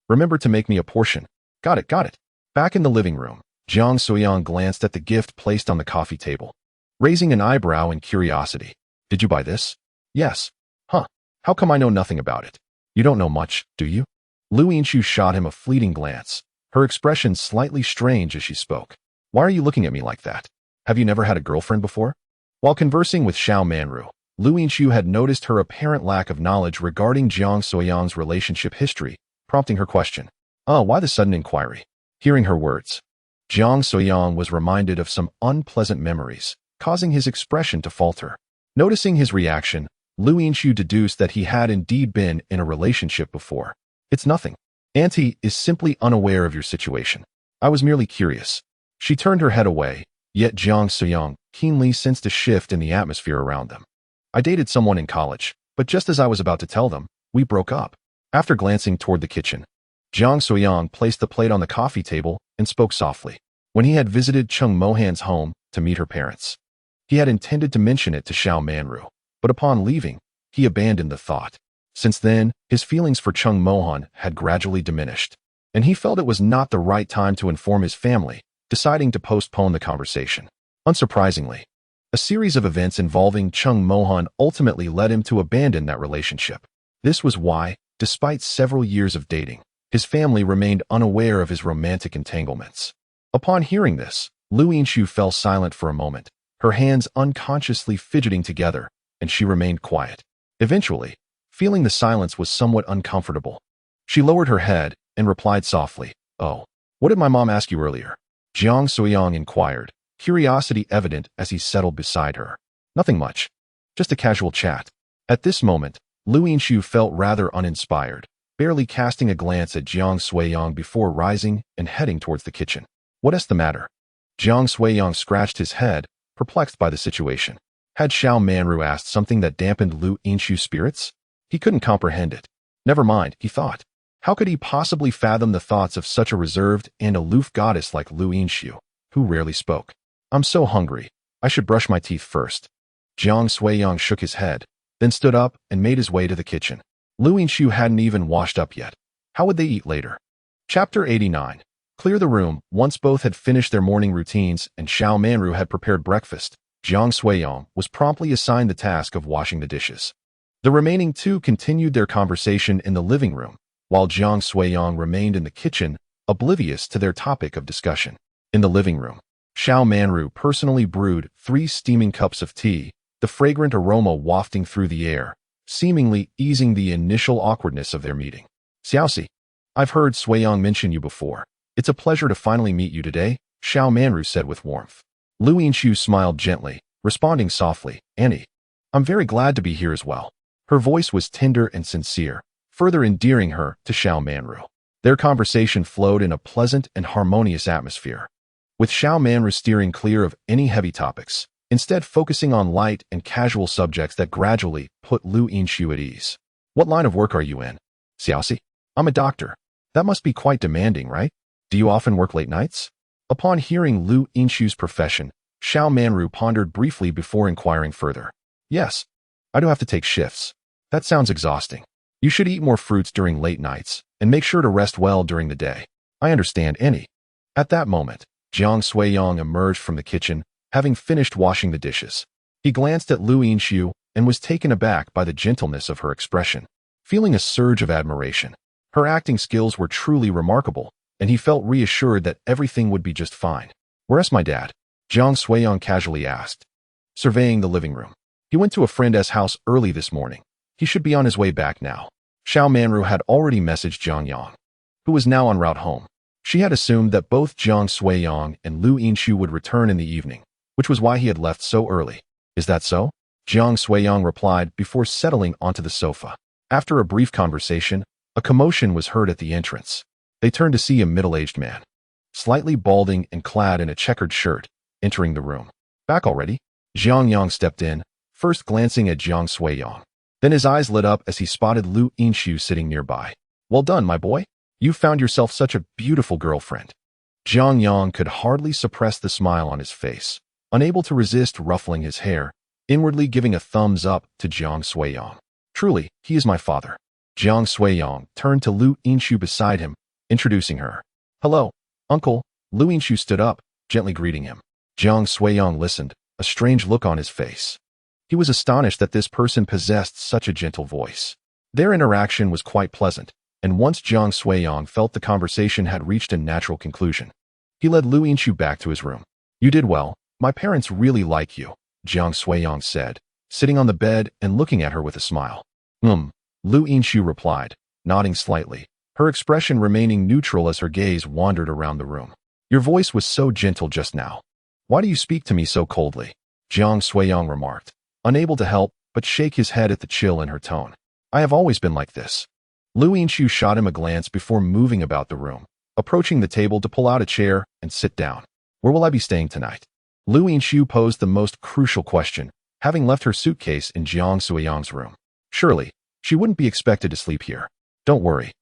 Remember to make me a portion." Got it, got it." Back in the living room, Jiang Suiyang glanced at the gift placed on the coffee table, raising an eyebrow in curiosity. "Did you buy this?" "Yes." "Huh. How come I know nothing about it?" "You don't know much, do you?" Lu Yinshu shot him a fleeting glance, her expression slightly strange as she spoke. "Why are you looking at me like that? Have you never had a girlfriend before?" While conversing with Xiao Manru, Lu Yinshu had noticed her apparent lack of knowledge regarding Jiang Suiyang's relationship history, prompting her question. Why the sudden inquiry?" Hearing her words, Jiang Suiyang was reminded of some unpleasant memories, causing his expression to falter. Noticing his reaction, Lu Yinshu deduced that he had indeed been in a relationship before. "It's nothing. Auntie is simply unaware of your situation. I was merely curious." She turned her head away, yet Jiang Suiyang keenly sensed a shift in the atmosphere around them. "I dated someone in college, but just as I was about to tell them, we broke up." After glancing toward the kitchen, Jiang Suiyang placed the plate on the coffee table and spoke softly. When he had visited Chung Mohan's home to meet her parents, he had intended to mention it to Xiao Manru, but upon leaving, he abandoned the thought. Since then, his feelings for Chung Mohan had gradually diminished, and he felt it was not the right time to inform his family, deciding to postpone the conversation. Unsurprisingly, a series of events involving Chung Mohan ultimately led him to abandon that relationship. This was why, despite several years of dating, his family remained unaware of his romantic entanglements. Upon hearing this, Lu Yinshu fell silent for a moment, her hands unconsciously fidgeting together, and she remained quiet. Eventually, feeling the silence was somewhat uncomfortable, she lowered her head and replied softly, "Oh, what did my mom ask you earlier?" Jiang Suiyang inquired, curiosity evident as he settled beside her. "Nothing much. Just a casual chat." At this moment, Lu Yinshu felt rather uninspired, barely casting a glance at Jiang Suiyang before rising and heading towards the kitchen. "What's the matter?" Jiang Suiyang scratched his head, perplexed by the situation. Had Xiao Manru asked something that dampened Lu Yinshu's spirits? He couldn't comprehend it. Never mind, he thought. How could he possibly fathom the thoughts of such a reserved and aloof goddess like Lu Yinshu, who rarely spoke? "I'm so hungry. I should brush my teeth first. Jiang Suiyang shook his head, then stood up and made his way to the kitchen. Lu Yinshu hadn't even washed up yet. How would they eat later? Chapter 89. Clear the room. Once both had finished their morning routines and Xiao Manru had prepared breakfast, Jiang Suiyang was promptly assigned the task of washing the dishes. The remaining two continued their conversation in the living room, while Jiang Suiyang remained in the kitchen, oblivious to their topic of discussion. In the living room, Xiao Manru personally brewed 3 steaming cups of tea, the fragrant aroma wafting through the air, seemingly easing the initial awkwardness of their meeting. Xiaoxi, I've heard Suiyang mention you before. It's a pleasure to finally meet you today, Xiao Manru said with warmth. Lu Yinshu smiled gently, responding softly, Annie, I'm very glad to be here as well. Her voice was tender and sincere, further endearing her to Xiao Manru. Their conversation flowed in a pleasant and harmonious atmosphere, with Xiao Manru steering clear of any heavy topics, instead focusing on light and casual subjects that gradually put Lu Yinshu at ease. What line of work are you in? Xiaoxi, I'm a doctor. That must be quite demanding, right? Do you often work late nights? Upon hearing Lu Yinshu's profession, Xiao Manru pondered briefly before inquiring further. Yes, I do have to take shifts. That sounds exhausting. You should eat more fruits during late nights and make sure to rest well during the day. I understand, Annie. At that moment, Jiang Suiyang emerged from the kitchen, having finished washing the dishes. He glanced at Lu Yinshu and was taken aback by the gentleness of her expression. Feeling a surge of admiration, her acting skills were truly remarkable, and he felt reassured that everything would be just fine. Where's my dad? Jiang Suiyang casually asked, surveying the living room. He went to a friend's house early this morning. He should be on his way back now. Xiao Manru had already messaged Jiang Yang, who was now en route home. She had assumed that both Jiang Suiyang and Lu Yinshu would return in the evening, which was why he had left so early. Is that so? Jiang Suiyang replied before settling onto the sofa. After a brief conversation, a commotion was heard at the entrance. They turned to see a middle-aged man, slightly balding and clad in a checkered shirt, entering the room. Back already? Jiang Yang stepped in, first glancing at Jiang Suiyang. Then his eyes lit up as he spotted Lu Yinshu sitting nearby. Well done, my boy. You found yourself such a beautiful girlfriend. Jiang Yang could hardly suppress the smile on his face, unable to resist ruffling his hair, inwardly giving a thumbs up to Jiang Suiyang. Truly, he is my father. Jiang Suiyang turned to Lu Yinshu beside him, introducing her. Hello, uncle. Lu Yinshu stood up, gently greeting him. Jiang Suiyang listened, a strange look on his face. He was astonished that this person possessed such a gentle voice. Their interaction was quite pleasant, and once Jiang Suiyang felt the conversation had reached a natural conclusion, he led Lu Yinshu back to his room. You did well. My parents really like you, Jiang Suiyang said, sitting on the bed and looking at her with a smile. Lu Yinshu replied, nodding slightly, her expression remaining neutral as her gaze wandered around the room. Your voice was so gentle just now. Why do you speak to me so coldly? Jiang Suiyang remarked, unable to help but shake his head at the chill in her tone. I have always been like this. Lu Yinshu shot him a glance before moving about the room, approaching the table to pull out a chair and sit down. Where will I be staying tonight? Lu Yinshu posed the most crucial question, having left her suitcase in Jiang Suiyang's room. Surely, she wouldn't be expected to sleep here. Don't worry.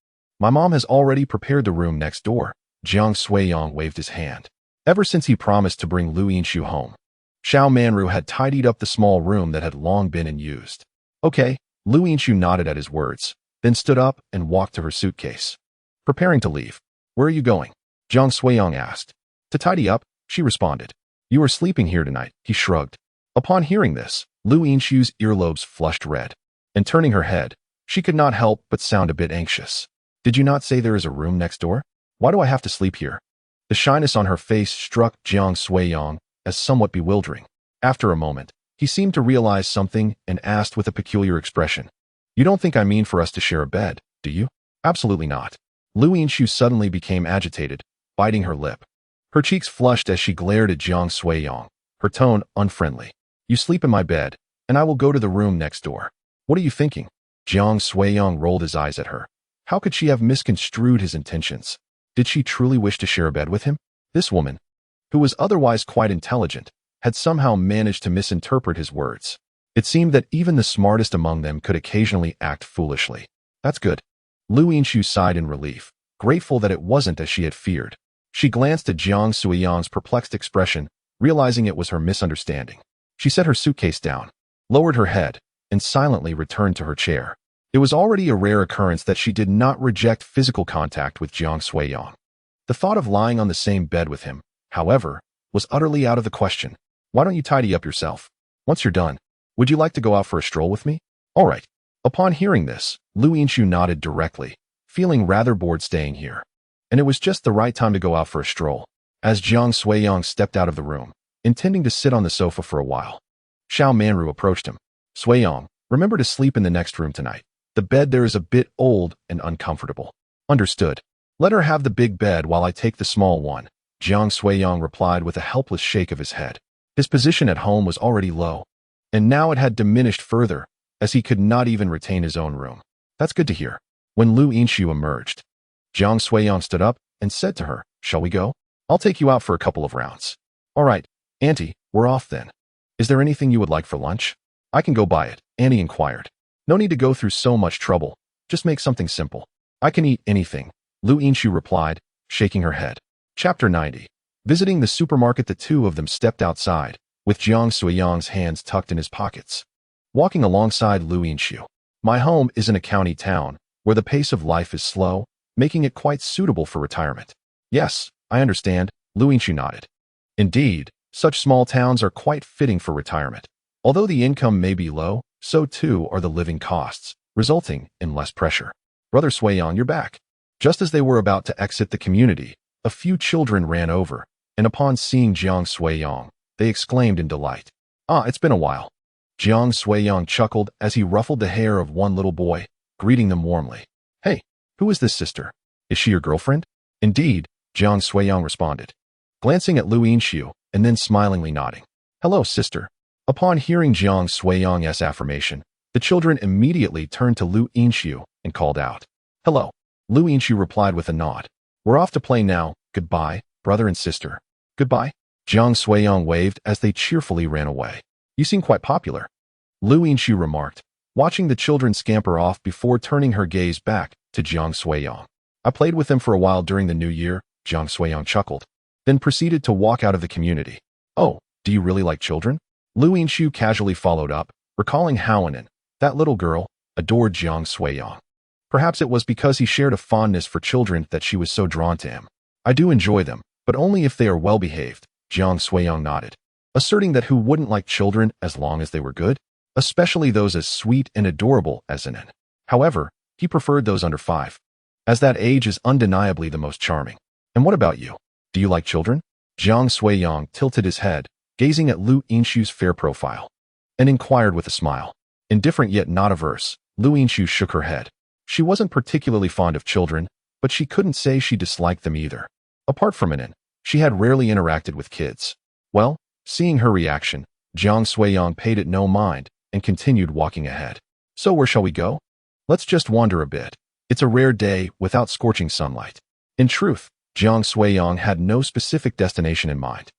My mom has already prepared the room next door. Jiang Suiyang waved his hand. Ever since he promised to bring Lu Yinshu home, Xiao Manru had tidied up the small room that had long been unused. Okay, Lu Yinshu nodded at his words, then stood up and walked to her suitcase. Preparing to leave. Where are you going? Jiang Suiyang asked. To tidy up, she responded. You are sleeping here tonight, he shrugged. Upon hearing this, Lu Yinshu's earlobes flushed red, and turning her head, she could not help but sound a bit anxious. Did you not say there is a room next door? Why do I have to sleep here? The shyness on her face struck Jiang Suiyang as somewhat bewildering. After a moment, he seemed to realize something and asked with a peculiar expression. You don't think I mean for us to share a bed, do you? Absolutely not. Lu Yinshu suddenly became agitated, biting her lip. Her cheeks flushed as she glared at Jiang Suiyang, her tone unfriendly. You sleep in my bed, and I will go to the room next door. What are you thinking? Jiang Suiyang rolled his eyes at her. How could she have misconstrued his intentions? Did she truly wish to share a bed with him? This woman, who was otherwise quite intelligent, had somehow managed to misinterpret his words. It seemed that even the smartest among them could occasionally act foolishly. That's good. Lu Yinshu sighed in relief, grateful that it wasn't as she had feared. She glanced at Jiang Suiyang's perplexed expression, realizing it was her misunderstanding. She set her suitcase down, lowered her head, and silently returned to her chair. It was already a rare occurrence that she did not reject physical contact with Jiang Suiyang. The thought of lying on the same bed with him, however, was utterly out of the question. Why don't you tidy up yourself? Once you're done, would you like to go out for a stroll with me? All right. Upon hearing this, Lu Yinshu nodded directly, feeling rather bored staying here. And it was just the right time to go out for a stroll, as Jiang Suiyang stepped out of the room, intending to sit on the sofa for a while. Xiao Manru approached him. Suiyang, remember to sleep in the next room tonight. The bed there is a bit old and uncomfortable. Understood. Let her have the big bed while I take the small one, Jiang Suiyang replied with a helpless shake of his head. His position at home was already low, and now it had diminished further, as he could not even retain his own room. That's good to hear. When Lu Yinshu emerged, Jiang Suiyang stood up and said to her, shall we go? I'll take you out for a couple of rounds. All right, Auntie, we're off then. Is there anything you would like for lunch? I can go buy it, Annie inquired. No need to go through so much trouble. Just make something simple. I can eat anything, Lu Yinshu replied, shaking her head. Chapter 90. Visiting the supermarket, the two of them stepped outside, with Jiang Suiyang's hands tucked in his pockets. Walking alongside Lu Yinshu. My home is in a county town, where the pace of life is slow, making it quite suitable for retirement. Yes, I understand, Lu Yinshu nodded. Indeed, such small towns are quite fitting for retirement. Although the income may be low, so too are the living costs, resulting in less pressure. Brother Suiyang, you're back. Just as they were about to exit the community, a few children ran over, and upon seeing Jiang Suiyang, they exclaimed in delight. Ah, it's been a while. Jiang Suiyang chuckled as he ruffled the hair of one little boy, greeting them warmly. Hey, who is this sister? Is she your girlfriend? Indeed, Jiang Suiyang responded, glancing at Lu Yinshu and then smilingly nodding. Hello, sister. Upon hearing Jiang Suiyang's affirmation, the children immediately turned to Lu Yinshu and called out. Hello. Lu Yinshu replied with a nod. We're off to play now. Goodbye, brother and sister. Goodbye. Jiang Suiyang waved as they cheerfully ran away. You seem quite popular, Lu Yinshu remarked, watching the children scamper off before turning her gaze back to Jiang Suiyang. I played with them for a while during the new year, Jiang Suiyang chuckled, then proceeded to walk out of the community. Oh, do you really like children? Lu Yinshu casually followed up, recalling how that little girl, adored Jiang Suiyang. Perhaps it was because he shared a fondness for children that she was so drawn to him. I do enjoy them, but only if they are well-behaved, Jiang Suiyang nodded, asserting that who wouldn't like children as long as they were good, especially those as sweet and adorable as Anon. However, he preferred those under 5, as that age is undeniably the most charming. And what about you? Do you like children? Jiang Suiyang tilted his head, gazing at Lu Yinshu's fair profile, and inquired with a smile. Indifferent yet not averse, Lu Yinshu shook her head. She wasn't particularly fond of children, but she couldn't say she disliked them either. Apart from Anon, she had rarely interacted with kids. Well, seeing her reaction, Jiang Suiyang paid it no mind and continued walking ahead. So where shall we go? Let's just wander a bit. It's a rare day without scorching sunlight. In truth, Jiang Suiyang had no specific destination in mind.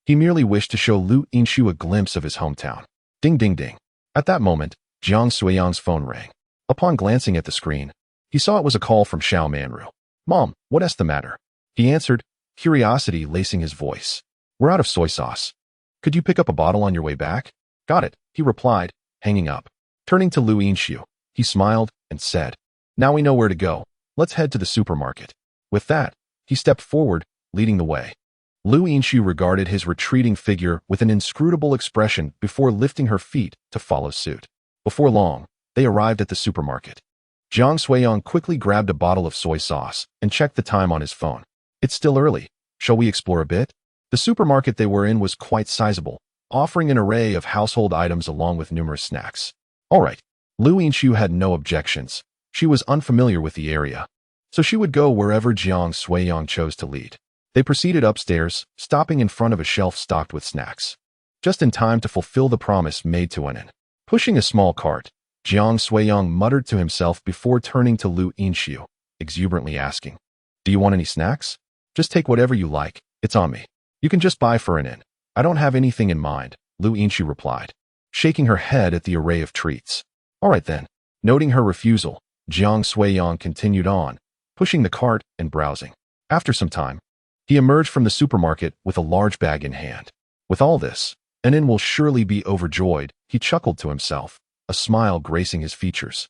He merely wished to show Lu Yinshu a glimpse of his hometown. Ding ding ding. At that moment, Jiang Suiyang's phone rang. Upon glancing at the screen, he saw it was a call from Xiao Manru. Mom, what's the matter? He answered, curiosity lacing his voice. We're out of soy sauce. Could you pick up a bottle on your way back? Got it, he replied, hanging up. Turning to Lu Yinshu, he smiled and said, now we know where to go. Let's head to the supermarket. With that, he stepped forward, leading the way. Lu Yinshu regarded his retreating figure with an inscrutable expression before lifting her feet to follow suit. Before long, they arrived at the supermarket. Jiang Suiyang quickly grabbed a bottle of soy sauce and checked the time on his phone. It's still early. Shall we explore a bit? The supermarket they were in was quite sizable, offering an array of household items along with numerous snacks. All right. Lu Yinshu had no objections. She was unfamiliar with the area, so she would go wherever Jiang Suiyang chose to lead. They proceeded upstairs, stopping in front of a shelf stocked with snacks. Just in time to fulfill the promise made to Anon. Pushing a small cart, Jiang Suiyang muttered to himself before turning to Lu Yinshu, exuberantly asking, do you want any snacks? Just take whatever you like, it's on me. You can just buy for Anon. I don't have anything in mind, Lu Yinshu replied, shaking her head at the array of treats. All right then. Noting her refusal, Jiang Suiyang continued on, pushing the cart and browsing. After some time, he emerged from the supermarket with a large bag in hand. With all this, Anin will surely be overjoyed, he chuckled to himself, a smile gracing his features.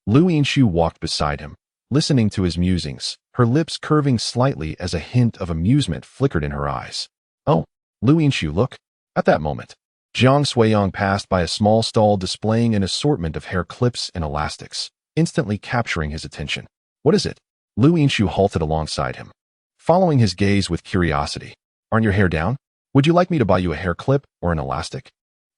Lu Yinshu walked beside him, listening to his musings, her lips curving slightly as a hint of amusement flickered in her eyes. Oh, Lu Yinshu, look. At that moment, Jiang Suiyang passed by a small stall displaying an assortment of hair clips and elastics, instantly capturing his attention. What is it? Lu Yinshu halted alongside him, following his gaze with curiosity. Aren't your hair down? Would you like me to buy you a hair clip or an elastic?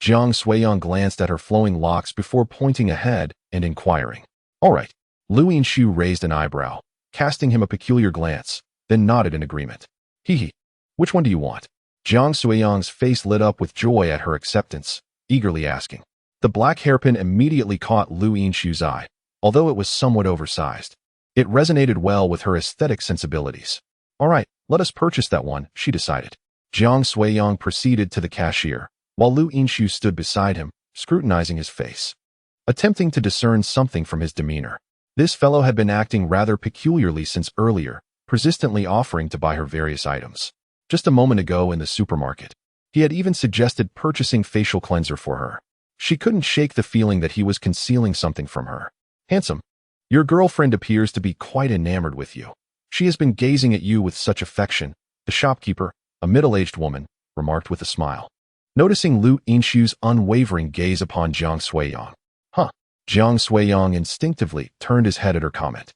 Jiang Suiyang glanced at her flowing locks before pointing ahead and inquiring. All right. Lu Yinshu raised an eyebrow, casting him a peculiar glance, then nodded in agreement. Hee. Which one do you want? Jiang Suiyang's face lit up with joy at her acceptance, eagerly asking. The black hairpin immediately caught Lu Yinshu's eye, although it was somewhat oversized. It resonated well with her aesthetic sensibilities. All right, let us purchase that one, she decided. Jiang Suiyang proceeded to the cashier, while Lu Yinshu stood beside him, scrutinizing his face, attempting to discern something from his demeanor. This fellow had been acting rather peculiarly since earlier, persistently offering to buy her various items. Just a moment ago in the supermarket, he had even suggested purchasing facial cleanser for her. She couldn't shake the feeling that he was concealing something from her. Handsome, your girlfriend appears to be quite enamored with you. She has been gazing at you with such affection, the shopkeeper, a middle-aged woman, remarked with a smile. Noticing Lu Yinshu's unwavering gaze upon Jiang Suiyang. Jiang Suiyang instinctively turned his head at her comment,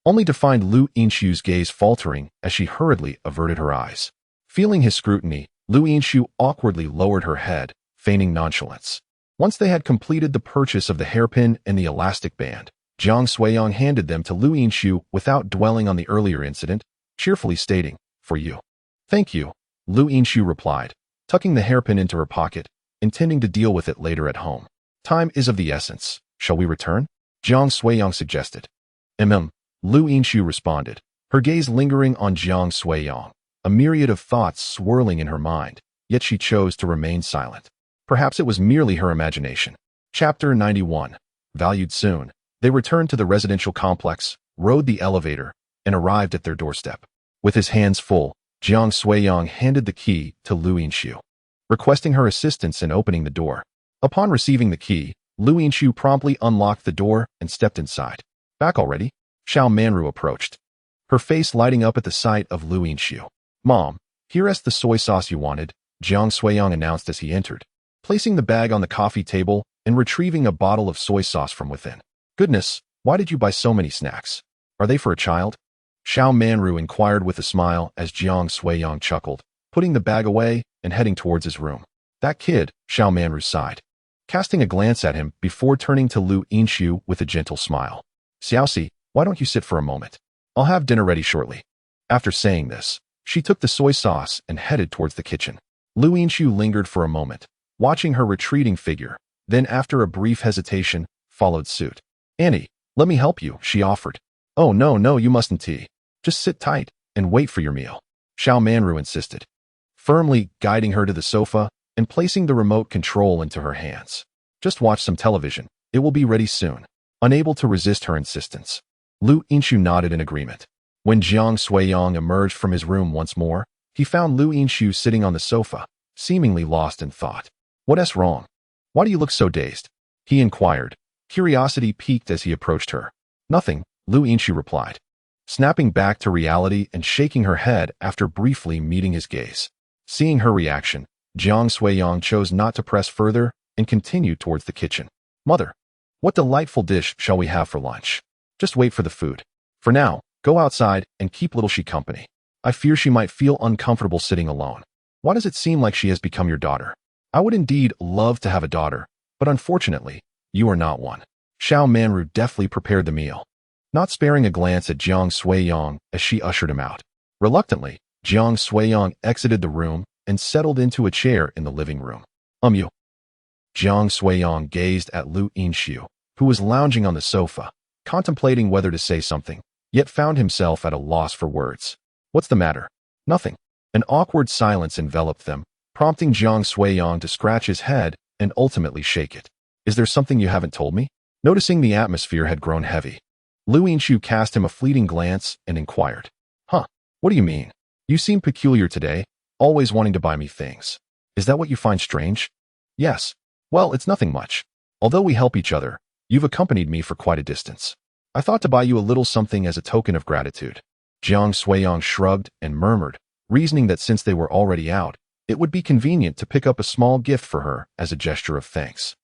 only to find Lu Yinshu's gaze faltering as she hurriedly averted her eyes. Feeling his scrutiny, Lu Yinshu awkwardly lowered her head, feigning nonchalance. Once they had completed the purchase of the hairpin and the elastic band, Jiang Suiyang handed them to Lu Yinshu without dwelling on the earlier incident, cheerfully stating, "For you." "Thank you," Lu Yinshu replied, tucking the hairpin into her pocket, intending to deal with it later at home. "Time is of the essence. Shall we return?" Jiang Suiyang suggested. Lu Yinshu responded, her gaze lingering on Jiang Suiyang, a myriad of thoughts swirling in her mind, yet she chose to remain silent. Perhaps it was merely her imagination. Chapter 91. Valued soon. They returned to the residential complex, rode the elevator, and arrived at their doorstep. With his hands full, Jiang Suiyang handed the key to Lu Yinshu, requesting her assistance in opening the door. Upon receiving the key, Lu Yinshu promptly unlocked the door and stepped inside. "Back already?" Xiao Manru approached, her face lighting up at the sight of Lu Yinshu. "Mom, here's the soy sauce you wanted," Jiang Suiyang announced as he entered, placing the bag on the coffee table and retrieving a bottle of soy sauce from within. "Goodness, why did you buy so many snacks? Are they for a child?" Xiao Manru inquired with a smile as Jiang Suiyang chuckled, putting the bag away and heading towards his room. "That kid," Xiao Manru sighed, casting a glance at him before turning to Lu Yinshu with a gentle smile. "Xiaoxi, why don't you sit for a moment? I'll have dinner ready shortly." After saying this, she took the soy sauce and headed towards the kitchen. Lu Yinshu lingered for a moment, watching her retreating figure, then after a brief hesitation, followed suit. "Annie, let me help you," she offered. "Oh no, you mustn't tea. Just sit tight and wait for your meal," Xiao Manru insisted, firmly guiding her to the sofa and placing the remote control into her hands. "Just watch some television. It will be ready soon." Unable to resist her insistence, Lu Yinshu nodded in agreement. When Jiang Suiyang emerged from his room once more, he found Lu Yinshu sitting on the sofa, seemingly lost in thought. "What's wrong? Why do you look so dazed?" he inquired, curiosity piqued as he approached her. "Nothing," Lu Yinshu replied, snapping back to reality and shaking her head after briefly meeting his gaze. Seeing her reaction, Jiang Suiyang chose not to press further and continued towards the kitchen. "Mother, what delightful dish shall we have for lunch? Just wait for the food. For now, go outside and keep little she company. I fear she might feel uncomfortable sitting alone. Why does it seem like she has become your daughter? I would indeed love to have a daughter, but unfortunately, you are not one." Xiao Manru deftly prepared the meal, not sparing a glance at Jiang Suiyang as she ushered him out. Reluctantly, Jiang Suiyang exited the room and settled into a chair in the living room. You. Jiang Suiyang gazed at Lu Yinshu, who was lounging on the sofa, contemplating whether to say something, yet found himself at a loss for words. "What's the matter?" "Nothing." An awkward silence enveloped them, prompting Jiang Suiyang to scratch his head and ultimately shake it. "Is there something you haven't told me?" Noticing the atmosphere had grown heavy, Lu Yinshu cast him a fleeting glance and inquired. What do you mean? You seem peculiar today, always wanting to buy me things. Is that what you find strange? Yes. Well, it's nothing much. Although we help each other, you've accompanied me for quite a distance. I thought to buy you a little something as a token of gratitude. Jiang Suiyang shrugged and murmured, reasoning that since they were already out, it would be convenient to pick up a small gift for her as a gesture of thanks.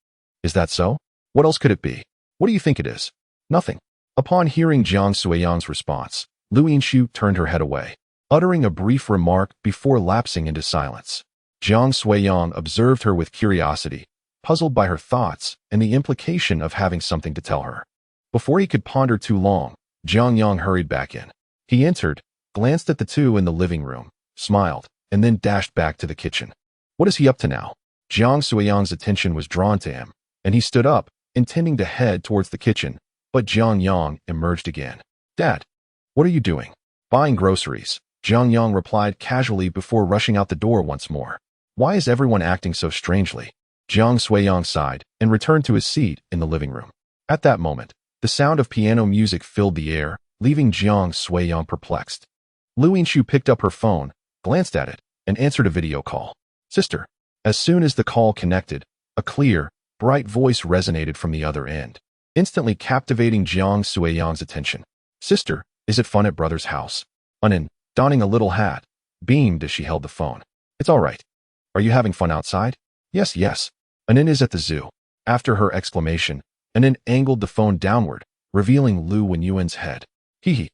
Is that so? What else could it be? What do you think it is? Nothing. Upon hearing Jiang Suiyang's response, Lu Yinshu turned her head away, uttering a brief remark before lapsing into silence. Jiang Suiyang observed her with curiosity, puzzled by her thoughts and the implication of having something to tell her. Before he could ponder too long, Jiang Yang hurried back in. He entered, glanced at the two in the living room, smiled, and then dashed back to the kitchen. What is he up to now? Jiang Suiyang's attention was drawn to him, and he stood up, intending to head towards the kitchen, but Jiang Yang emerged again. Dad, what are you doing? Buying groceries, Jiang Yang replied casually before rushing out the door once more. Why is everyone acting so strangely? Jiang Suiyang sighed and returned to his seat in the living room. At that moment, the sound of piano music filled the air, leaving Jiang Suiyang perplexed. Lu Yinshu picked up her phone, glanced at it, and answered a video call. Sister. As soon as the call connected, a clear, bright voice resonated from the other end, instantly captivating Jiang Suiyang's attention. Sister, is it fun at brother's house? Anin, donning a little hat, beamed as she held the phone. It's all right. Are you having fun outside? Yes, yes. Anin is at the zoo. After her exclamation, Anin angled the phone downward, revealing Lu Wenyuan's head. Hee hee.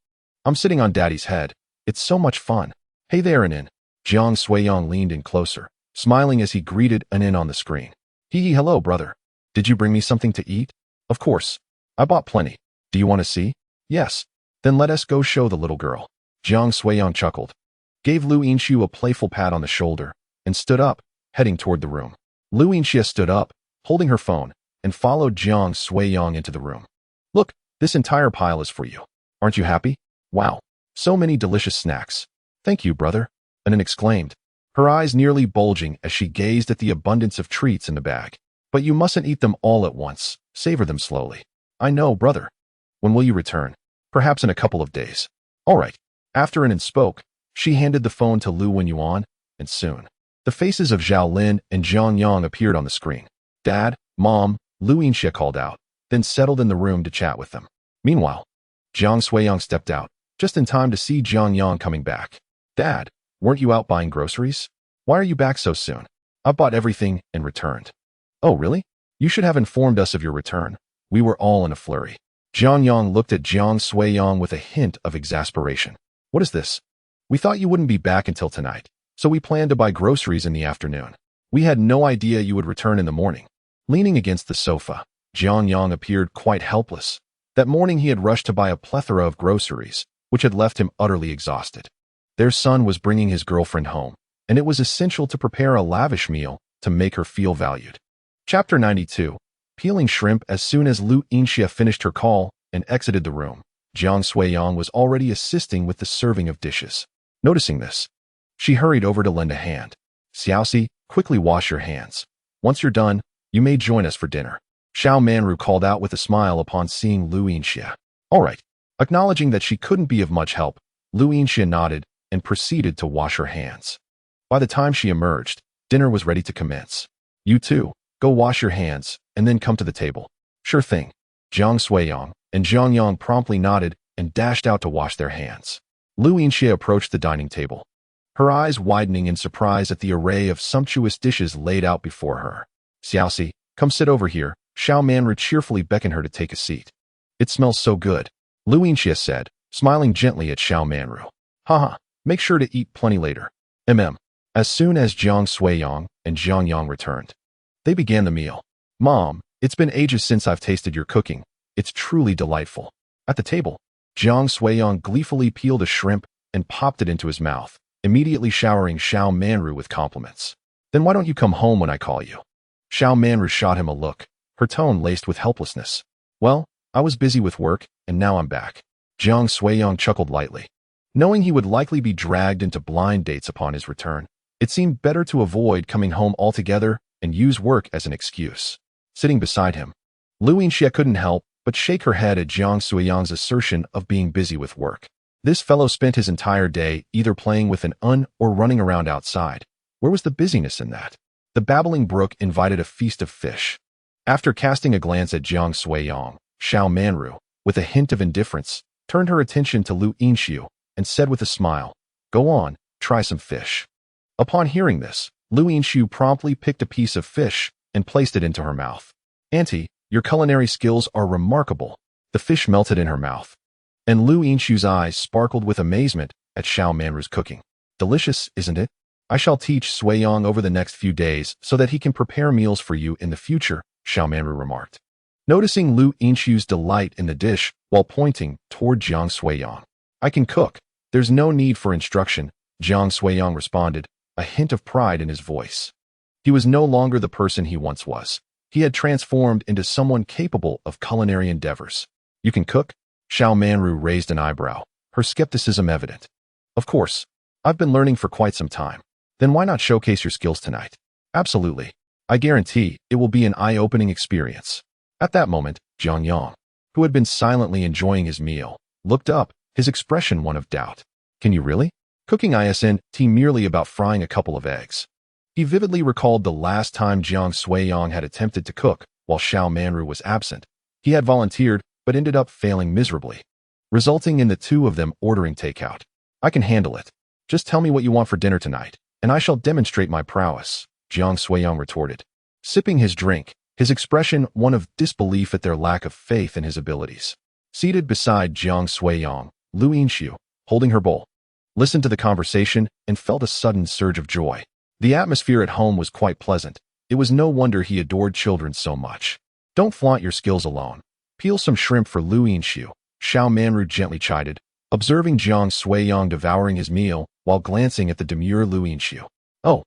I'm sitting on Daddy's head. It's so much fun. Hey there, Anin. Jiang Suiyang leaned in closer, smiling as he greeted Anin on the screen. Hee hee, hello, brother. Did you bring me something to eat? Of course. I bought plenty. Do you want to see? Yes. Then let us go show the little girl. Jiang Suiyang chuckled, gave Lu Yinshu a playful pat on the shoulder, and stood up, heading toward the room. Lu Yinshu stood up, holding her phone, and followed Jiang Suiyang into the room. Look, this entire pile is for you. Aren't you happy? Wow. So many delicious snacks. Thank you, brother, Anin exclaimed, her eyes nearly bulging as she gazed at the abundance of treats in the bag. But you mustn't eat them all at once. Savor them slowly. I know, brother. When will you return? Perhaps in a couple of days. All right. After Anin spoke, she handed the phone to Lu Wenyuan, and soon, the faces of Zhao Lin and Jiang Yang appeared on the screen. Dad, Mom, Lu Yinshu called out, then settled in the room to chat with them. Meanwhile, Jiang Suiyang stepped out, just in time to see Jiang Yang coming back. Dad, weren't you out buying groceries? Why are you back so soon? I bought everything and returned. Oh, really? You should have informed us of your return. We were all in a flurry. Jiang Yang looked at Jiang Suiyang with a hint of exasperation. What is this? We thought you wouldn't be back until tonight, so we planned to buy groceries in the afternoon. We had no idea you would return in the morning. Leaning against the sofa, Jiang Yang appeared quite helpless. That morning he had rushed to buy a plethora of groceries, which had left him utterly exhausted. Their son was bringing his girlfriend home, and it was essential to prepare a lavish meal to make her feel valued. Chapter 92. Peeling shrimp. As soon as Lu Yinshu finished her call and exited the room, Jiang Suiyang was already assisting with the serving of dishes. Noticing this, she hurried over to lend a hand. Xiaoxi, quickly wash your hands. Once you're done, you may join us for dinner. Xiao Manru called out with a smile upon seeing Lu Yinshu. All right. Acknowledging that she couldn't be of much help, Lu Yinshu nodded and proceeded to wash her hands. By the time she emerged, dinner was ready to commence. You too, go wash your hands, and then come to the table. Sure thing. Jiang Suiyang and Jiang Yang promptly nodded and dashed out to wash their hands. Lu Yinshu approached the dining table, her eyes widening in surprise at the array of sumptuous dishes laid out before her. Xiaoxi, come sit over here. Xiao Manru cheerfully beckoned her to take a seat. It smells so good, Lu Yinshu said, smiling gently at Xiao Manru. Haha, make sure to eat plenty later. As soon as Jiang Suiyang and Jiang Yang returned, they began the meal. Mom, it's been ages since I've tasted your cooking. It's truly delightful. At the table, Jiang Suiyang gleefully peeled a shrimp and popped it into his mouth, immediately showering Xiao Manru with compliments. Then why don't you come home when I call you? Xiao Manru shot him a look, her tone laced with helplessness. Well, I was busy with work, and now I'm back. Jiang Suiyang chuckled lightly. Knowing he would likely be dragged into blind dates upon his return, it seemed better to avoid coming home altogether and use work as an excuse. Sitting beside him, Lu Yinshu couldn't help but shake her head at Jiang Suiyang's assertion of being busy with work. This fellow spent his entire day either playing with an or running around outside. Where was the busyness in that? The babbling brook invited a feast of fish. After casting a glance at Jiang Suiyang, Xiao Manru, with a hint of indifference, turned her attention to Lu Yinxiu and said with a smile, "Go on, try some fish." Upon hearing this, Lu Yinxiu promptly picked a piece of fish and placed it into her mouth. "Auntie, your culinary skills are remarkable." The fish melted in her mouth, and Lu Yinxiu's eyes sparkled with amazement at Xiao Manru's cooking. "Delicious, isn't it? I shall teach Suiyang over the next few days so that he can prepare meals for you in the future," Xiao Manru remarked. Noticing Lu Yinxiu's delight in the dish while pointing toward Jiang Suiyang. "I can cook. There's no need for instruction," Jiang Suiyang responded, a hint of pride in his voice. He was no longer the person he once was. He had transformed into someone capable of culinary endeavors. "You can cook?" Xiao Manru raised an eyebrow, her skepticism evident. "Of course. I've been learning for quite some time." "Then why not showcase your skills tonight?" "Absolutely. I guarantee it will be an eye-opening experience." At that moment, Jiang Yang, who had been silently enjoying his meal, looked up, his expression one of doubt. "Can you really? Cooking isn't merely about frying a couple of eggs." He vividly recalled the last time Jiang Suiyang had attempted to cook while Xiao Manru was absent. He had volunteered, but ended up failing miserably, resulting in the two of them ordering takeout. "I can handle it. Just tell me what you want for dinner tonight, and I shall demonstrate my prowess," Jiang Suiyang retorted. Sipping his drink, his expression one of disbelief at their lack of faith in his abilities. Seated beside Jiang Suiyang, Lu Yinxiu, holding her bowl, listened to the conversation and felt a sudden surge of joy. The atmosphere at home was quite pleasant. It was no wonder he adored children so much. "Don't flaunt your skills alone. Peel some shrimp for Lu Yinxiu," Xiao Manru gently chided, observing Jiang Suiyang devouring his meal while glancing at the demure Lu Yinxiu. "Oh."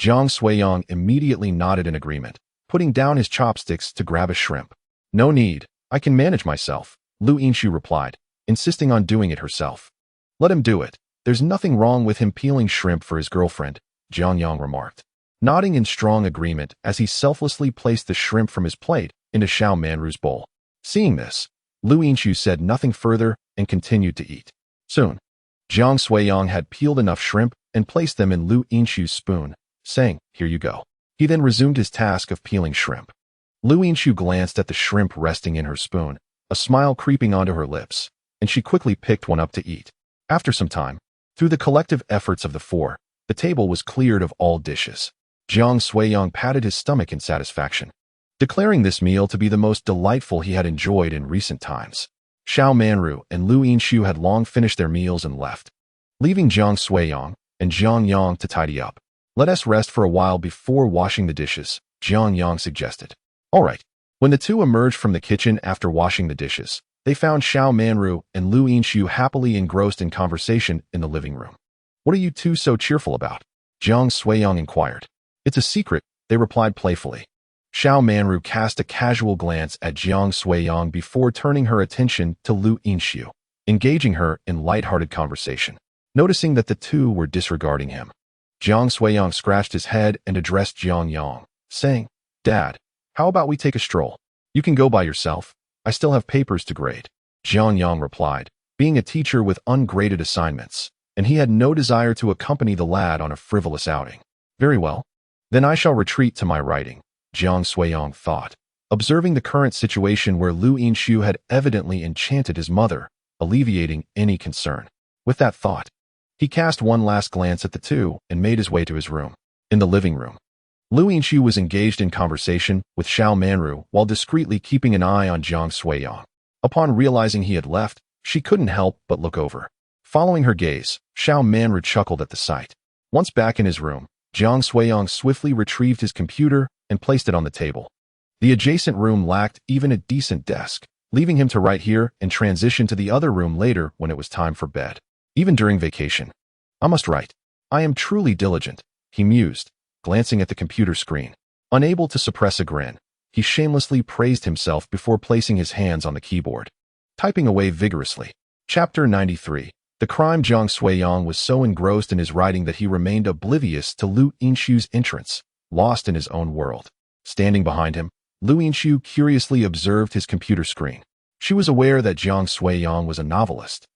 Jiang Suiyang immediately nodded in agreement, putting down his chopsticks to grab a shrimp. "No need. I can manage myself," Lu Yinxiu replied, insisting on doing it herself. "Let him do it. There's nothing wrong with him peeling shrimp for his girlfriend," Jiang Yang remarked, nodding in strong agreement as he selflessly placed the shrimp from his plate into Xiao Manru's bowl. Seeing this, Lu Yinxiu said nothing further and continued to eat. Soon, Jiang Suiyang had peeled enough shrimp and placed them in Lu Yinxiu's spoon, saying, "Here you go." He then resumed his task of peeling shrimp. Lu Yinxiu glanced at the shrimp resting in her spoon, a smile creeping onto her lips, and she quickly picked one up to eat. After some time, through the collective efforts of the four, the table was cleared of all dishes. Jiang Suiyang patted his stomach in satisfaction, declaring this meal to be the most delightful he had enjoyed in recent times. Xiao Manru and Lu Yinxiu had long finished their meals and left, leaving Jiang Suiyang and Jiang Yang to tidy up. "Let us rest for a while before washing the dishes," Jiang Yang suggested. "All right." When the two emerged from the kitchen after washing the dishes, they found Xiao Manru and Lu Yinxiu happily engrossed in conversation in the living room. "What are you two so cheerful about?" Jiang Suiyang inquired. "It's a secret," they replied playfully. Xiao Manru cast a casual glance at Jiang Suiyang before turning her attention to Lu Yinxiu, engaging her in light-hearted conversation. Noticing that the two were disregarding him, Jiang Suiyang scratched his head and addressed Jiang Yang, saying, "Dad, how about we take a stroll? You can go by yourself. I still have papers to grade." Jiang Yang replied, being a teacher with ungraded assignments, and he had no desire to accompany the lad on a frivolous outing. "Very well. Then I shall retreat to my writing," Jiang Suiyang thought, observing the current situation where Lu Yinxiu had evidently enchanted his mother, alleviating any concern. With that thought, he cast one last glance at the two and made his way to his room. In the living room, Lu Yinxiu was engaged in conversation with Xiao Manru while discreetly keeping an eye on Jiang Suiyang. Upon realizing he had left, she couldn't help but look over. Following her gaze, Xiao Manru chuckled at the sight. Once back in his room, Jiang Suiyang swiftly retrieved his computer and placed it on the table. The adjacent room lacked even a decent desk, leaving him to write here and transition to the other room later when it was time for bed. Even during vacation, "I must write. I am truly diligent," he mused, glancing at the computer screen. Unable to suppress a grin, he shamelessly praised himself before placing his hands on the keyboard, typing away vigorously. Chapter 93. The crime. Jiang Suiyang was so engrossed in his writing that he remained oblivious to Lu Yinxiu's entrance, lost in his own world. Standing behind him, Lu Yinxiu curiously observed his computer screen. She was aware that Jiang Suiyang was a novelist,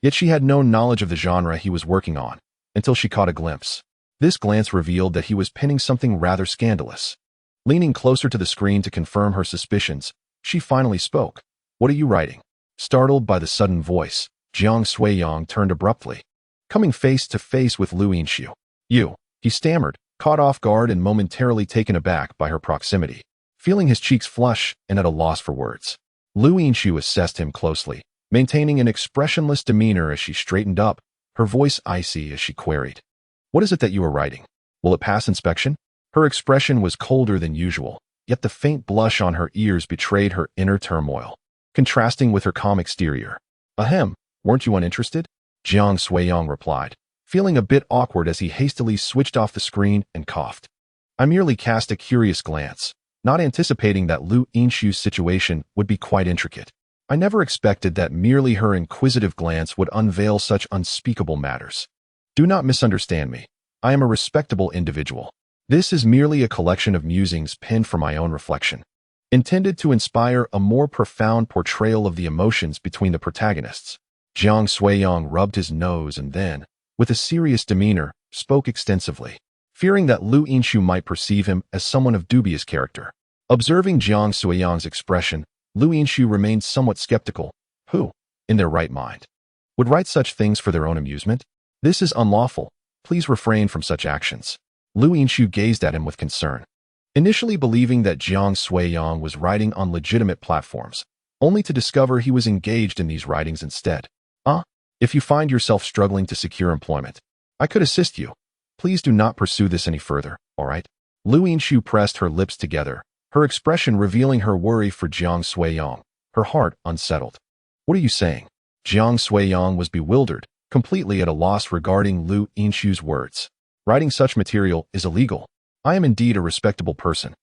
yet she had no knowledge of the genre he was working on until she caught a glimpse. This glance revealed that he was pinning something rather scandalous. Leaning closer to the screen to confirm her suspicions, she finally spoke. "What are you writing?" Startled by the sudden voice, Jiang Suiyang turned abruptly, coming face to face with Lu Yinshu. "You," he stammered, caught off guard and momentarily taken aback by her proximity. Feeling his cheeks flush and at a loss for words, Lu Yinshu assessed him closely, maintaining an expressionless demeanor as she straightened up, her voice icy as she queried. "What is it that you are writing? Will it pass inspection?" Her expression was colder than usual, yet the faint blush on her ears betrayed her inner turmoil, contrasting with her calm exterior. "Ahem, weren't you uninterested?" Jiang Suiyang replied, feeling a bit awkward as he hastily switched off the screen and coughed. "I merely cast a curious glance, not anticipating that Lu Yinshu's situation would be quite intricate. I never expected that merely her inquisitive glance would unveil such unspeakable matters. Do not misunderstand me. I am a respectable individual. This is merely a collection of musings penned for my own reflection, intended to inspire a more profound portrayal of the emotions between the protagonists." Jiang Suiyang rubbed his nose and then, with a serious demeanor, spoke extensively, fearing that Lu Yinshu might perceive him as someone of dubious character. Observing Jiang Suiyang's expression, Lu Yinshu remained somewhat skeptical. Who, in their right mind, would write such things for their own amusement? "This is unlawful. Please refrain from such actions." Lu Yinshu gazed at him with concern, initially believing that Jiang Suiyang was writing on legitimate platforms, only to discover he was engaged in these writings instead. If you find yourself struggling to secure employment, I could assist you. Please do not pursue this any further, all right?" Lu Yinshu pressed her lips together, her expression revealing her worry for Jiang Suiyang, her heart unsettled. "What are you saying?" Jiang Suiyang was bewildered, completely at a loss regarding Lu Yinshu's words. "Writing such material is illegal. I am indeed a respectable person.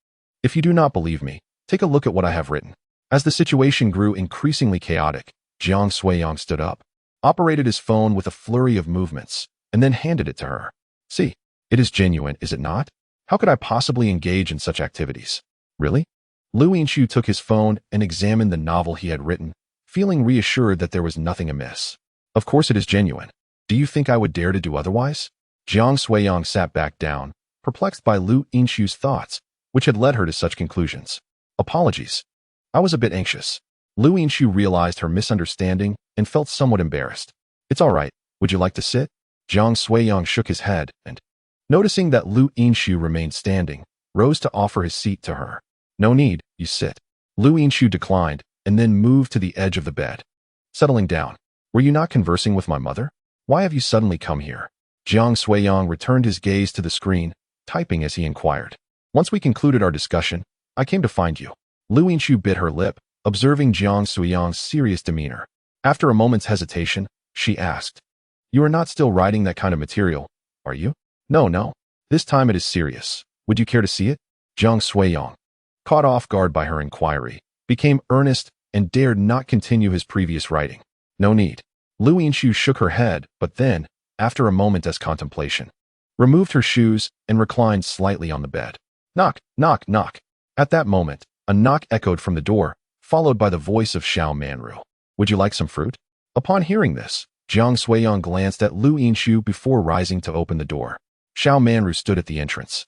If you do not believe me, take a look at what I have written." As the situation grew increasingly chaotic, Jiang Suiyang stood up, operated his phone with a flurry of movements, and then handed it to her. "See, it is genuine, is it not? How could I possibly engage in such activities?" "Really?" Lu Yinshu took his phone and examined the novel he had written, feeling reassured that there was nothing amiss. "Of course it is genuine. Do you think I would dare to do otherwise?" Jiang Suiyang sat back down, perplexed by Lu Yinshu's thoughts, which had led her to such conclusions. "Apologies. I was a bit anxious." Lu Yinshu realized her misunderstanding and felt somewhat embarrassed. "It's all right. Would you like to sit?" Jiang Suiyang shook his head and, noticing that Lu Yinshu remained standing, rose to offer his seat to her. "No need, you sit." Lu Yinshu declined and then moved to the edge of the bed. Settling down. "Were you not conversing with my mother? Why have you suddenly come here?" Jiang Suiyang returned his gaze to the screen, typing as he inquired. "Once we concluded our discussion, I came to find you." Lu Yinshu bit her lip, observing Jiang Suiyang's serious demeanor. After a moment's hesitation, she asked, "You are not still writing that kind of material, are you?" No. This time it is serious. Would you care to see it?" Jiang Suiyang, caught off guard by her inquiry, became earnest and dared not continue his previous writing. "No need." Lu Yinshu shook her head, but then, after a moment's contemplation, removed her shoes and reclined slightly on the bed. Knock, knock, knock. At that moment, a knock echoed from the door, followed by the voice of Xiao Manru. "Would you like some fruit?" Upon hearing this, Jiang Suiyang glanced at Lu Yinshu before rising to open the door. Xiao Manru stood at the entrance,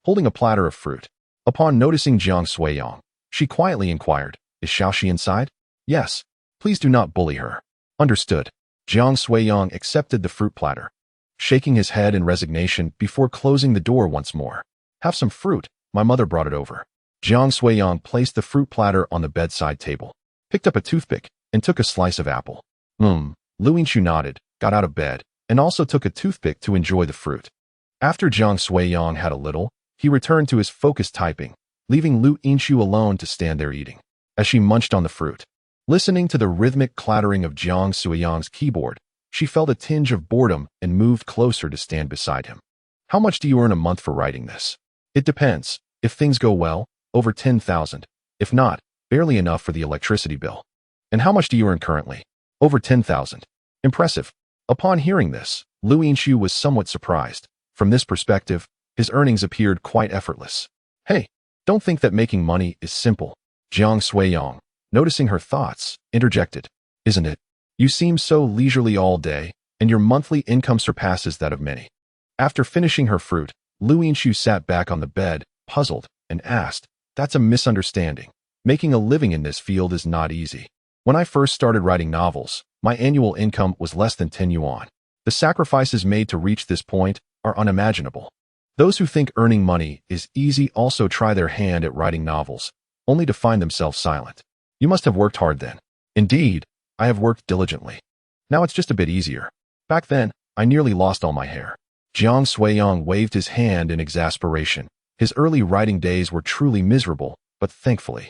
holding a platter of fruit. Upon noticing Jiang Suiyang, she quietly inquired, "Is Xiaoxi inside?" "Yes. Please do not bully her." "Understood." Jiang Suiyang accepted the fruit platter, shaking his head in resignation before closing the door once more. "Have some fruit. My mother brought it over." Jiang Suiyang placed the fruit platter on the bedside table, picked up a toothpick, and took a slice of apple. Lu Yinshu nodded, got out of bed, and also took a toothpick to enjoy the fruit. After Jiang Suiyang had a little, he returned to his focused typing, leaving Lu Yinshu alone to stand there eating. As she munched on the fruit, listening to the rhythmic clattering of Jiang Suiyang's keyboard, she felt a tinge of boredom and moved closer to stand beside him. "How much do you earn a month for writing this?" "It depends. If things go well, over 10,000. If not, barely enough for the electricity bill." "And how much do you earn currently?" "Over 10,000. "Impressive." Upon hearing this, Lu Yinshu was somewhat surprised. From this perspective, his earnings appeared quite effortless. "Hey, don't think that making money is simple." Jiang Suiyang, noticing her thoughts, interjected, "Isn't it? You seem so leisurely all day, and your monthly income surpasses that of many." After finishing her fruit, Lu Yinshu sat back on the bed, puzzled, and asked, "That's a misunderstanding. Making a living in this field is not easy. When I first started writing novels, my annual income was less than 10 yuan. The sacrifices made to reach this point are unimaginable. Those who think earning money is easy also try their hand at writing novels, only to find themselves silent. You must have worked hard then." "Indeed, I have worked diligently. Now it's just a bit easier. Back then, I nearly lost all my hair." Jiang Suiyang waved his hand in exasperation. His early writing days were truly miserable, but thankfully,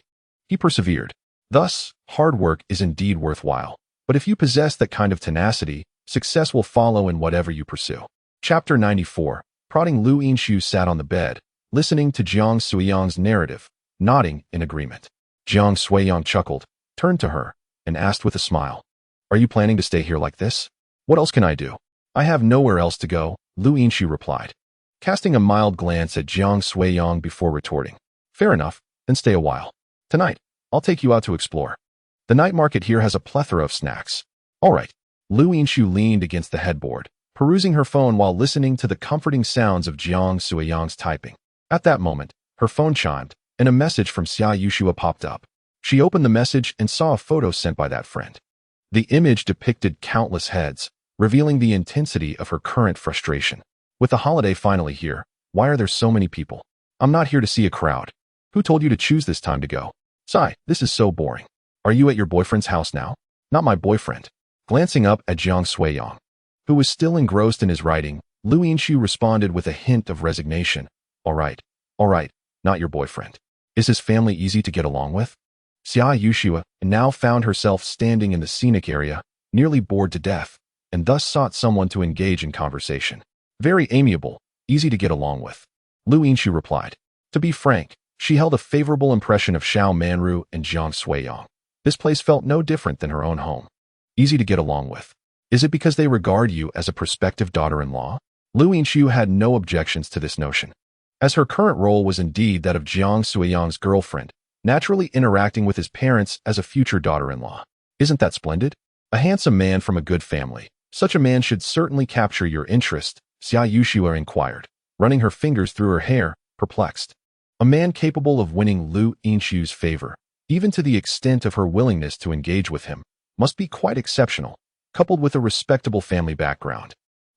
he persevered. Thus, hard work is indeed worthwhile. But if you possess that kind of tenacity, success will follow in whatever you pursue. Chapter 94. Prodding. Lu Yinshu sat on the bed, listening to Jiang Suiyang's narrative, nodding in agreement. Jiang Suiyang chuckled, turned to her, and asked with a smile, "Are you planning to stay here like this? What else can I do?" "I have nowhere else to go," Lu Yinshu replied, casting a mild glance at Jiang Suiyang before retorting. "Fair enough, then stay a while. Tonight, I'll take you out to explore. The night market here has a plethora of snacks." "All right." Lu Yinshu leaned against the headboard, perusing her phone while listening to the comforting sounds of Jiang Suiyang's typing. At that moment, her phone chimed, and a message from Xia Yushua popped up. She opened the message and saw a photo sent by that friend. The image depicted countless heads, revealing the intensity of her current frustration. "With the holiday finally here, why are there so many people? I'm not here to see a crowd. Who told you to choose this time to go? Sigh, this is so boring. Are you at your boyfriend's house now?" "Not my boyfriend." Glancing up at Jiang Suiyang, who was still engrossed in his writing, Lu Yinshu responded with a hint of resignation. All right, not your boyfriend. Is his family easy to get along with?" Xia Yushua now found herself standing in the scenic area, nearly bored to death, and thus sought someone to engage in conversation. "Very amiable, easy to get along with," Lu Yinshu replied. To be frank, she held a favorable impression of Xiao Manru and Jiang Suiyang. This place felt no different than her own home. Easy to get along with. Is it because they regard you as a prospective daughter-in-law? Lu Yinshu had no objections to this notion, as her current role was indeed that of Jiang Suiyang's girlfriend, naturally interacting with his parents as a future daughter-in-law. Isn't that splendid? A handsome man from a good family. Such a man should certainly capture your interest, Xia Yushua inquired, running her fingers through her hair, perplexed. A man capable of winning Lu Yinshu's favor, even to the extent of her willingness to engage with him, must be quite exceptional, coupled with a respectable family background.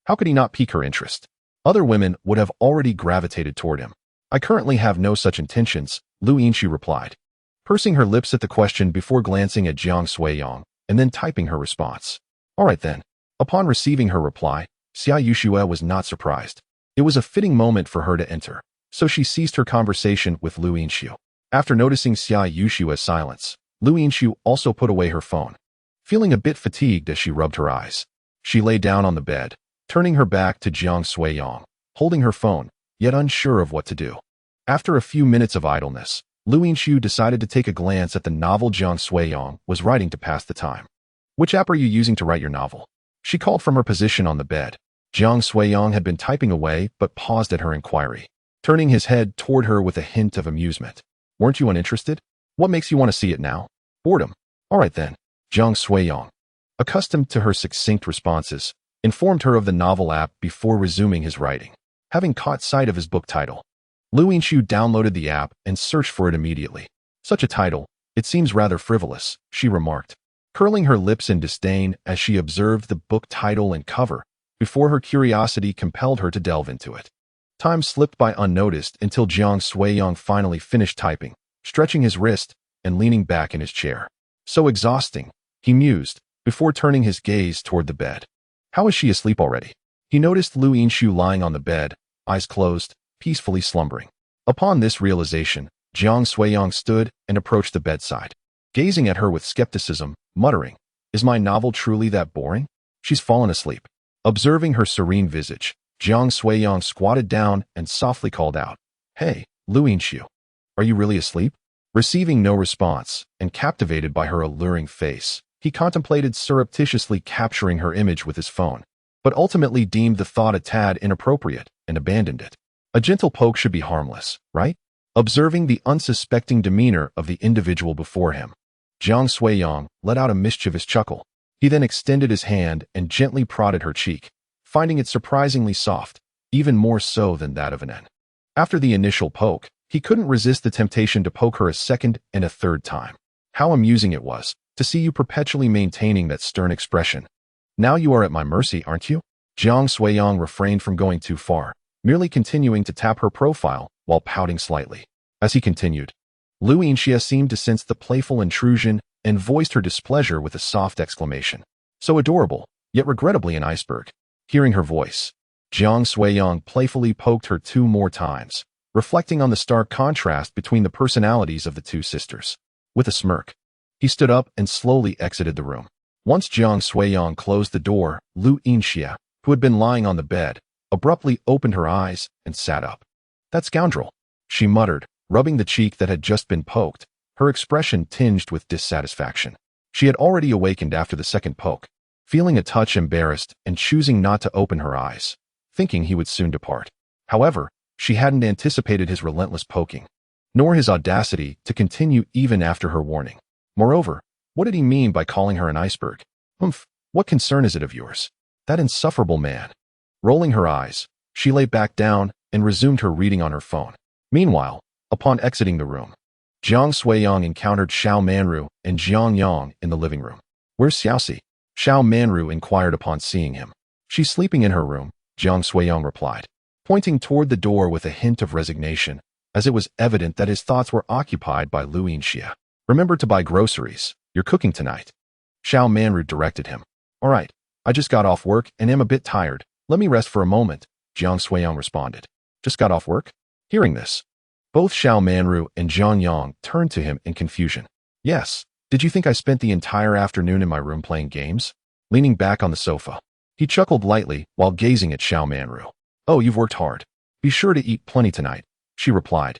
How could he not pique her interest? Other women would have already gravitated toward him. "I currently have no such intentions," Lu Yinshu replied, pursing her lips at the question before glancing at Jiang Suiyang and then typing her response. "All right then." Upon receiving her reply, Xia Yushua was not surprised. It was a fitting moment for her to enter, so she ceased her conversation with Lu Yinshu. After noticing Xia Yushua's silence, Lu Yinshu also put away her phone, feeling a bit fatigued as she rubbed her eyes. She lay down on the bed, turning her back to Jiang Suiyang, holding her phone, yet unsure of what to do. After a few minutes of idleness, Lu Yinshu decided to take a glance at the novel Jiang Suiyang was writing to pass the time. "Which app are you using to write your novel?" She called from her position on the bed. Jiang Suiyang had been typing away but paused at her inquiry, turning his head toward her with a hint of amusement. "Weren't you uninterested? What makes you want to see it now?" "Boredom." "All right then." Jiang Suiyang, accustomed to her succinct responses, informed her of the novel app before resuming his writing. Having caught sight of his book title, Lu Yinshu downloaded the app and searched for it immediately. "Such a title, it seems rather frivolous," she remarked, curling her lips in disdain as she observed the book title and cover, before her curiosity compelled her to delve into it. Time slipped by unnoticed until Jiang Suiyang finally finished typing, stretching his wrist and leaning back in his chair. "So exhausting," he mused, before turning his gaze toward the bed. "How is she asleep already?" He noticed Lu Yinshu lying on the bed, eyes closed, peacefully slumbering. Upon this realization, Jiang Suiyang stood and approached the bedside, gazing at her with skepticism, muttering, "Is my novel truly that boring? She's fallen asleep." Observing her serene visage, Jiang Suiyang squatted down and softly called out, "Hey, Lu Yinshu, are you really asleep?" Receiving no response, and captivated by her alluring face, he contemplated surreptitiously capturing her image with his phone, but ultimately deemed the thought a tad inappropriate and abandoned it. A gentle poke should be harmless, right? Observing the unsuspecting demeanor of the individual before him, Jiang Suiyang let out a mischievous chuckle. He then extended his hand and gently prodded her cheek, finding it surprisingly soft, even more so than that of an N. After the initial poke, he couldn't resist the temptation to poke her a second and a third time. How amusing it was to see you perpetually maintaining that stern expression. Now you are at my mercy, aren't you? Jiang Suiyang refrained from going too far, merely continuing to tap her profile while pouting slightly. As he continued, Lu Yinxia seemed to sense the playful intrusion and voiced her displeasure with a soft exclamation. So adorable, yet regrettably an iceberg. Hearing her voice, Jiang Suiyang playfully poked her 2 more times, reflecting on the stark contrast between the personalities of the 2 sisters. With a smirk, he stood up and slowly exited the room. Once Jiang Suiyang closed the door, Lu Yinxia, who had been lying on the bed, abruptly opened her eyes and sat up. That scoundrel, she muttered, rubbing the cheek that had just been poked, her expression tinged with dissatisfaction. She had already awakened after the second poke, feeling a touch embarrassed and choosing not to open her eyes, thinking he would soon depart. However, she hadn't anticipated his relentless poking, nor his audacity to continue even after her warning. Moreover, what did he mean by calling her an iceberg? What concern is it of yours? That insufferable man. Rolling her eyes, she lay back down and resumed her reading on her phone. Meanwhile, upon exiting the room, Jiang Suiyang encountered Xiao Manru and Jiang Yang in the living room. Where's Xiaoxi? Xiao Manru inquired upon seeing him. She's sleeping in her room, Jiang Suiyang replied, pointing toward the door with a hint of resignation, as it was evident that his thoughts were occupied by Lu Yinxia. Remember to buy groceries. You're cooking tonight. Xiao Manru directed him. All right, I just got off work and am a bit tired. Let me rest for a moment, Jiang Suiyang responded. Just got off work? Hearing this, both Xiao Manru and Jiang Yang turned to him in confusion. Yes, did you think I spent the entire afternoon in my room playing games? Leaning back on the sofa, he chuckled lightly while gazing at Xiao Manru. Oh, you've worked hard. Be sure to eat plenty tonight, she replied,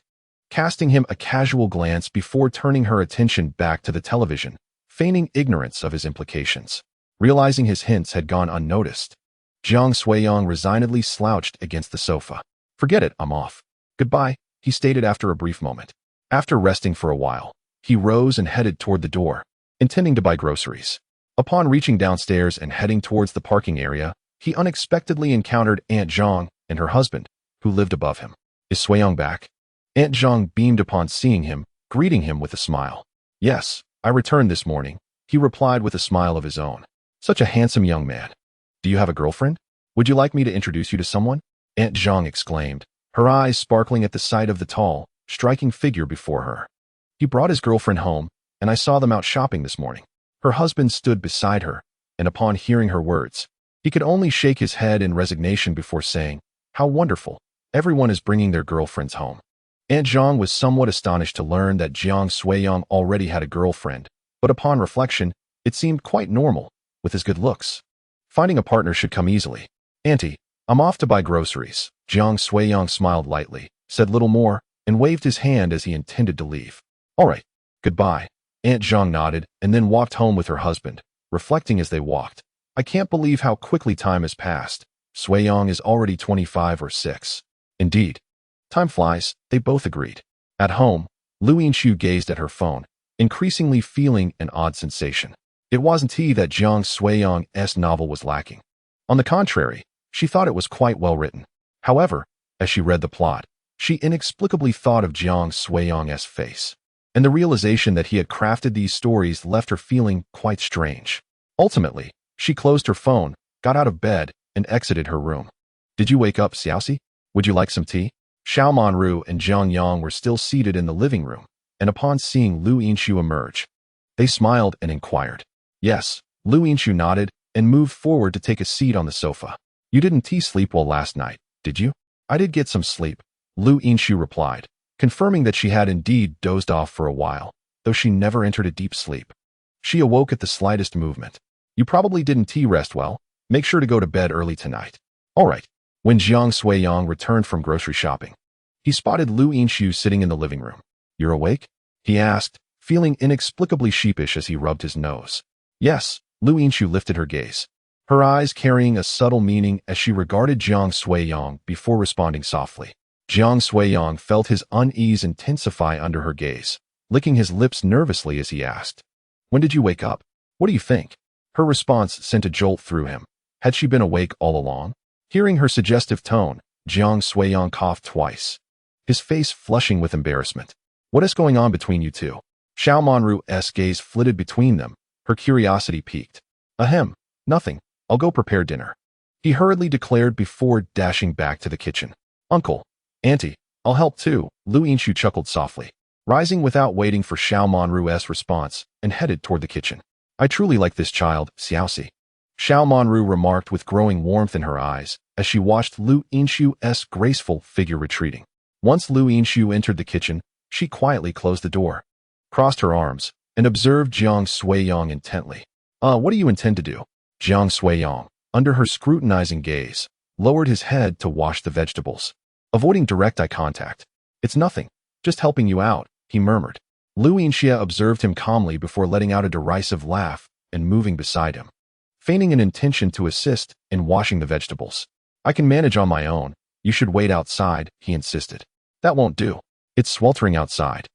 casting him a casual glance before turning her attention back to the television, feigning ignorance of his implications. Realizing his hints had gone unnoticed, Jiang Suiyang resignedly slouched against the sofa. Forget it, I'm off. Goodbye, he stated after a brief moment. After resting for a while, he rose and headed toward the door, intending to buy groceries. Upon reaching downstairs and heading towards the parking area, he unexpectedly encountered Aunt Zhang and her husband, who lived above him. Is Suiyang back? Aunt Zhang beamed upon seeing him, greeting him with a smile. Yes, I returned this morning, he replied with a smile of his own. Such a handsome young man. Do you have a girlfriend? Would you like me to introduce you to someone? Aunt Zhang exclaimed, her eyes sparkling at the sight of the tall, striking figure before her. He brought his girlfriend home, and I saw them out shopping this morning. Her husband stood beside her, and upon hearing her words, he could only shake his head in resignation before saying, How wonderful, everyone is bringing their girlfriends home. Aunt Zhang was somewhat astonished to learn that Jiang Suiyang already had a girlfriend, but upon reflection, it seemed quite normal, with his good looks. Finding a partner should come easily. Auntie, I'm off to buy groceries. Jiang Suiyang smiled lightly, said little more, and waved his hand as he intended to leave. All right, goodbye. Aunt Zhang nodded and then walked home with her husband, reflecting as they walked. I can't believe how quickly time has passed. Suiyang is already 25 or 6. Indeed. Time flies, they both agreed. At home, Lu Yinxiu gazed at her phone, increasingly feeling an odd sensation. It wasn't he that Jiang Suiyang's novel was lacking. On the contrary, she thought it was quite well written. However, as she read the plot, she inexplicably thought of Jiang Suiyang's face, and the realization that he had crafted these stories left her feeling quite strange. Ultimately, she closed her phone, got out of bed, and exited her room. Did you wake up, Xiaoxi? Would you like some tea? Xiao Manru and Jiang Yang were still seated in the living room, and upon seeing Lu Yinxiu emerge, they smiled and inquired. Yes, Lu Yinxiu nodded and moved forward to take a seat on the sofa. You didn't sleep well last night, did you? I did get some sleep, Lu Yinxiu replied, confirming that she had indeed dozed off for a while, though she never entered a deep sleep. She awoke at the slightest movement. You probably didn't rest well. Make sure to go to bed early tonight. All right. When Jiang Suiyang returned from grocery shopping, he spotted Lu Yinxiu sitting in the living room. You're awake? He asked, feeling inexplicably sheepish as he rubbed his nose. Yes, Lu Yinxiu lifted her gaze, her eyes carrying a subtle meaning as she regarded Jiang Suiyang before responding softly. Jiang Suiyang felt his unease intensify under her gaze, licking his lips nervously as he asked, When did you wake up? What do you think? Her response sent a jolt through him. Had she been awake all along? Hearing her suggestive tone, Jiang Suiyang coughed twice, his face flushing with embarrassment. What is going on between you two? Xiao Manru's gaze flitted between them, her curiosity piqued. Ahem, nothing. I'll go prepare dinner, he hurriedly declared before dashing back to the kitchen. Uncle, Auntie, I'll help too, Lu Yinshu chuckled softly, rising without waiting for Xiao Manru's response and headed toward the kitchen. I truly like this child, Xiaoxi, Xiao Manru remarked with growing warmth in her eyes as she watched Lu Yinshu's graceful figure retreating. Once Lu Yinshu entered the kitchen, she quietly closed the door, crossed her arms, and observed Jiang Suiyang intently. What do you intend to do? Jiang Suiyang, under her scrutinizing gaze, lowered his head to wash the vegetables, avoiding direct eye contact. It's nothing, just helping you out, he murmured. Lu Yinxia observed him calmly before letting out a derisive laugh and moving beside him, feigning an intention to assist in washing the vegetables. I can manage on my own. You should wait outside, he insisted. That won't do. It's sweltering outside.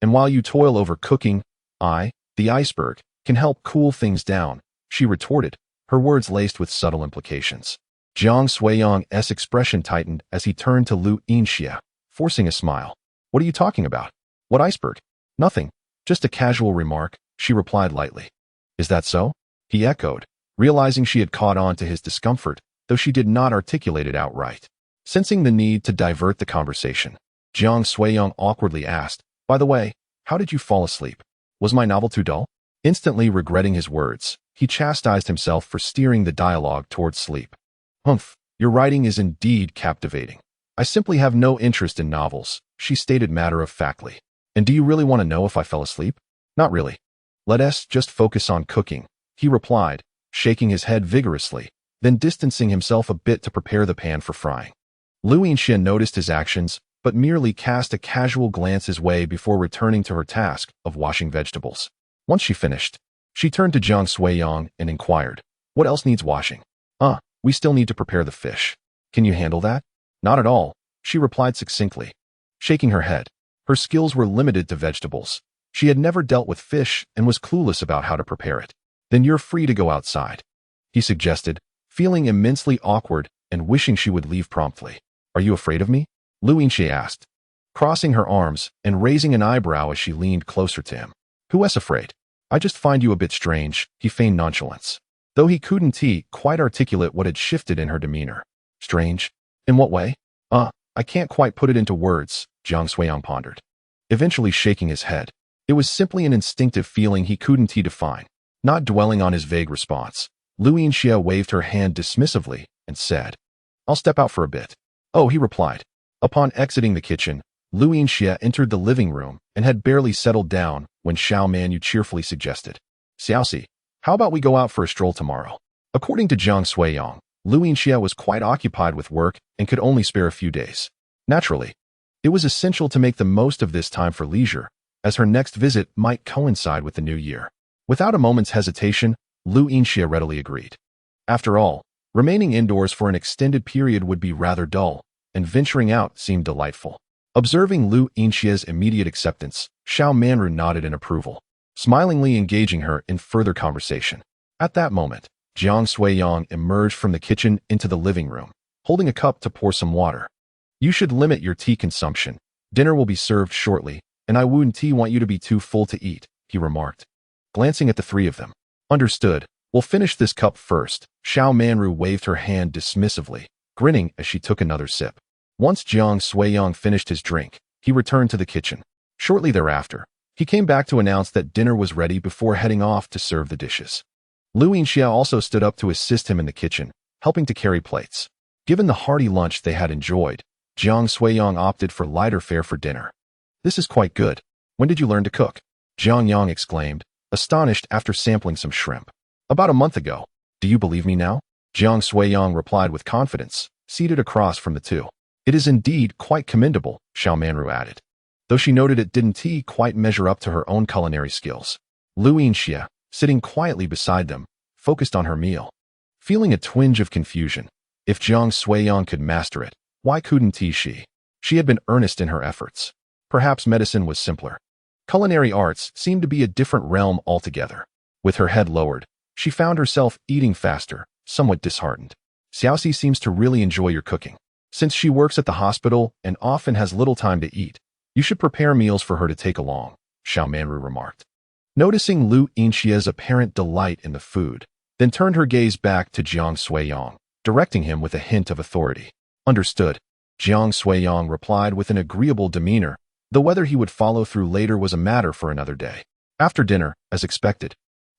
And while you toil over cooking, the iceberg, can help cool things down, she retorted, her words laced with subtle implications. Jiang Suiyang's expression tightened as he turned to Lu Yinxia, forcing a smile. What are you talking about? What iceberg? Nothing. Just a casual remark, she replied lightly. Is that so? He echoed, realizing she had caught on to his discomfort, though she did not articulate it outright. Sensing the need to divert the conversation, Jiang Suiyang awkwardly asked, By the way, how did you fall asleep? Was my novel too dull? Instantly regretting his words, he chastised himself for steering the dialogue towards sleep. Humph, your writing is indeed captivating. I simply have no interest in novels, she stated matter-of-factly. And do you really want to know if I fell asleep? Not really. Let us just focus on cooking, he replied, shaking his head vigorously, then distancing himself a bit to prepare the pan for frying. Lu Yinxia noticed his actions, but merely cast a casual glance his way before returning to her task of washing vegetables. Once she finished, she turned to Jiang Suiyang and inquired, What else needs washing? We still need to prepare the fish. Can you handle that? Not at all, she replied succinctly, shaking her head. Her skills were limited to vegetables. She had never dealt with fish and was clueless about how to prepare it. Then you're free to go outside, he suggested, feeling immensely awkward and wishing she would leave promptly. Are you afraid of me? Lu Yinxia asked, crossing her arms and raising an eyebrow as she leaned closer to him. Who is afraid? I just find you a bit strange, he feigned nonchalance, though he couldn't quite articulate what had shifted in her demeanor. Strange? In what way? I can't quite put it into words, Jiang Suiyang pondered, eventually shaking his head. It was simply an instinctive feeling he couldn't define. Not dwelling on his vague response, Lu Yinxia waved her hand dismissively and said, I'll step out for a bit. Oh, he replied. Upon exiting the kitchen, Lu Yinxia entered the living room and had barely settled down when Xiao Manu cheerfully suggested, Xiaoxi, how about we go out for a stroll tomorrow? According to Jiang Suiyang, Lu Yinxia was quite occupied with work and could only spare a few days. Naturally, it was essential to make the most of this time for leisure, as her next visit might coincide with the new year. Without a moment's hesitation, Lu Yinxia readily agreed. After all, remaining indoors for an extended period would be rather dull, and venturing out seemed delightful. Observing Lu Yinxia's immediate acceptance, Xiao Manu nodded in approval, smilingly engaging her in further conversation. At that moment, Jiang Suiyang emerged from the kitchen into the living room, holding a cup to pour some water. You should limit your tea consumption. Dinner will be served shortly, and I wouldn't want you to be too full to eat, he remarked, glancing at the three of them. Understood. We'll finish this cup first. Xiao Manu waved her hand dismissively, grinning as she took another sip. Once Jiang Suiyang finished his drink, he returned to the kitchen. Shortly thereafter, he came back to announce that dinner was ready before heading off to serve the dishes. Lu Yinxia also stood up to assist him in the kitchen, helping to carry plates. Given the hearty lunch they had enjoyed, Jiang Suiyang opted for lighter fare for dinner. This is quite good. When did you learn to cook? Jiang Yang exclaimed, astonished after sampling some shrimp. About a month ago. Do you believe me now? Jiang Suiyang replied with confidence, seated across from the two. It is indeed quite commendable, Xiao Manu added, though she noted it didn't quite measure up to her own culinary skills. Lu Yinxia, sitting quietly beside them, focused on her meal, feeling a twinge of confusion. If Jiang Suiyang could master it, why couldn't she? She had been earnest in her efforts. Perhaps medicine was simpler. Culinary arts seemed to be a different realm altogether. With her head lowered, she found herself eating faster, somewhat disheartened. Xiaoxi seems to really enjoy your cooking. Since she works at the hospital and often has little time to eat, you should prepare meals for her to take along, Xiao Manru remarked. Noticing Lu Yinxia's apparent delight in the food, then turned her gaze back to Jiang Suiyang, directing him with a hint of authority. Understood, Jiang Suiyang replied with an agreeable demeanor, though whether he would follow through later was a matter for another day. After dinner, as expected,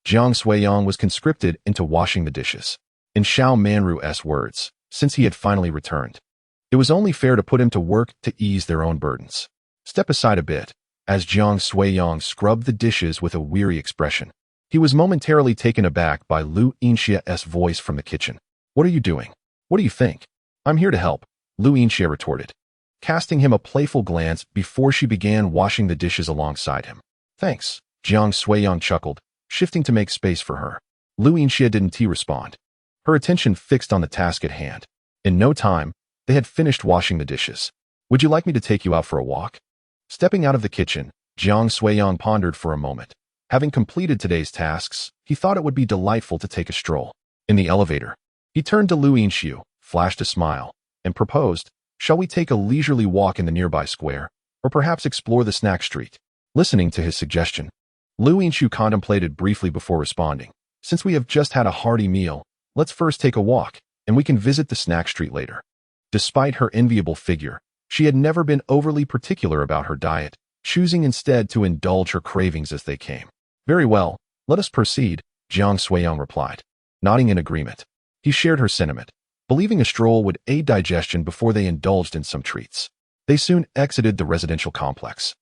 Jiang Suiyang was conscripted into washing the dishes. In Xiao Manru's words, since he had finally returned, it was only fair to put him to work to ease their own burdens. Step aside a bit, as Jiang Suiyang scrubbed the dishes with a weary expression. He was momentarily taken aback by Lu Yinxia's voice from the kitchen. What are you doing? What do you think? I'm here to help, Lu Yinxia retorted, casting him a playful glance before she began washing the dishes alongside him. Thanks, Jiang Suiyang chuckled, shifting to make space for her. Lu Yinxia didn't respond, her attention fixed on the task at hand. In no time, they had finished washing the dishes. Would you like me to take you out for a walk? Stepping out of the kitchen, Jiang Suiyang pondered for a moment. Having completed today's tasks, he thought it would be delightful to take a stroll. In the elevator, he turned to Lu Yinxiu, flashed a smile, and proposed, shall we take a leisurely walk in the nearby square, or perhaps explore the snack street? Listening to his suggestion, Lu Yinxiu contemplated briefly before responding. Since we have just had a hearty meal, let's first take a walk, and we can visit the snack street later. Despite her enviable figure, she had never been overly particular about her diet, choosing instead to indulge her cravings as they came. Very well, let us proceed, Jiang Suiyang replied, nodding in agreement. He shared her sentiment, believing a stroll would aid digestion before they indulged in some treats. They soon exited the residential complex,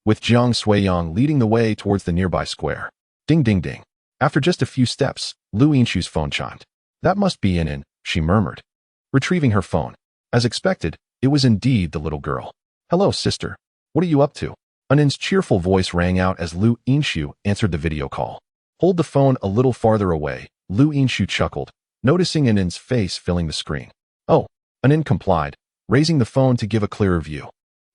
with Jiang Suiyang leading the way towards the nearby square. Ding ding ding. After just a few steps, Lu Yinxiu's phone chimed. That must be Inin, she murmured, retrieving her phone. As expected, it was indeed the little girl. Hello, sister. What are you up to? Anin's cheerful voice rang out as Lu Yinxiu answered the video call. Hold the phone a little farther away, Lu Yinxiu chuckled, noticing Anin's face filling the screen. Oh, Anin complied, raising the phone to give a clearer view.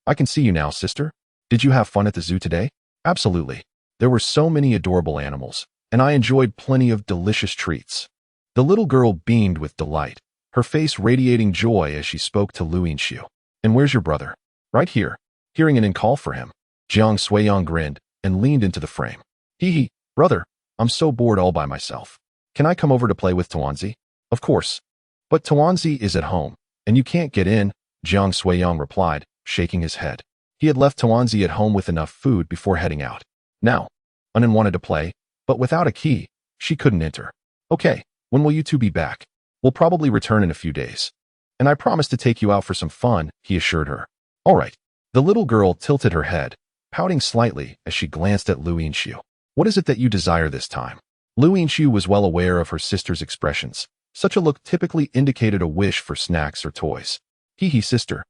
I can see you now, sister. Did you have fun at the zoo today? Absolutely. There were so many adorable animals, and I enjoyed plenty of delicious treats. The little girl beamed with delight, her face radiating joy as she spoke to Lu Yinxiu. And where's your brother? Right here. Hearing Anin call for him, Jiang Suiyang grinned and leaned into the frame. Hee, brother, I'm so bored all by myself. Can I come over to play with Tuanzi? Of course. But Tuanzi is at home, and you can't get in, Jiang Suiyang replied, shaking his head. He had left Tuanzi at home with enough food before heading out. Now, Anin wanted to play, but without a key, she couldn't enter. Okay, when will you two be back? We'll probably return in a few days. And I promise to take you out for some fun, he assured her. All right. The little girl tilted her head, pouting slightly as she glanced at Lu Yinxiu. What is it that you desire this time? Lu Yinxiu was well aware of her sister's expressions. Such a look typically indicated a wish for snacks or toys. Hee, sister.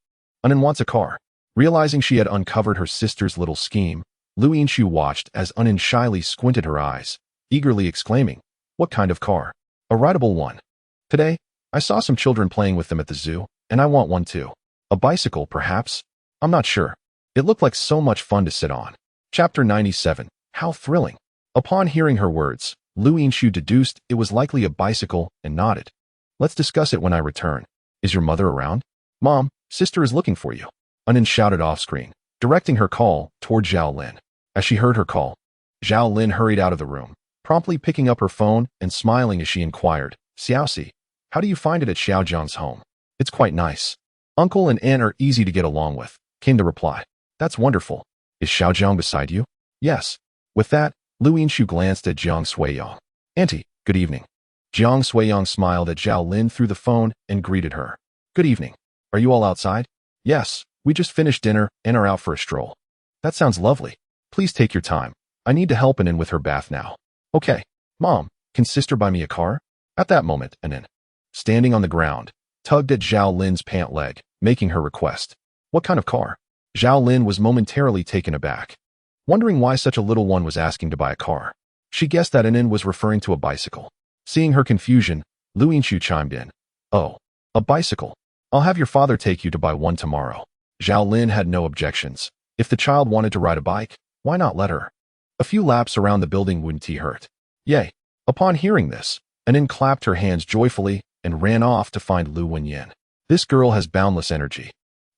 Anin wants a car. Realizing she had uncovered her sister's little scheme, Lu Yinxiu watched as Anin shyly squinted her eyes, eagerly exclaiming, What kind of car? A rideable one. Today, I saw some children playing with them at the zoo, and I want one too. A bicycle, perhaps? I'm not sure. It looked like so much fun to sit on. Chapter 97. How thrilling. Upon hearing her words, Lu Yinxiu deduced it was likely a bicycle and nodded. Let's discuss it when I return. Is your mother around? Mom, sister is looking for you. Anin shouted off-screen, directing her call toward Zhao Lin. As she heard her call, Zhao Lin hurried out of the room, promptly picking up her phone and smiling as she inquired, Xiaoxi, how do you find it at Xiaojiang's home? It's quite nice. Uncle and aunt are easy to get along with, came the reply. That's wonderful. Is Xiaojiang beside you? Yes. With that, Lu Yinxiu glanced at Jiang Suiyang. Auntie, good evening. Jiang Suiyang smiled at Zhao Lin through the phone and greeted her. Good evening. Are you all outside? Yes, we just finished dinner and are out for a stroll. That sounds lovely. Please take your time. I need to help Anin with her bath now. Okay. Mom, can sister buy me a car? At that moment, Anin, standing on the ground, tugged at Zhao Lin's pant leg, making her request. What kind of car? Zhao Lin was momentarily taken aback, wondering why such a little one was asking to buy a car. She guessed that Anin was referring to a bicycle. Seeing her confusion, Lu Yinxiu chimed in. Oh, a bicycle. I'll have your father take you to buy one tomorrow. Zhao Lin had no objections. If the child wanted to ride a bike, why not let her? A few laps around the building wouldn't hurt. Yay. Upon hearing this, Anin clapped her hands joyfully and ran off to find Lu Wenyan. This girl has boundless energy,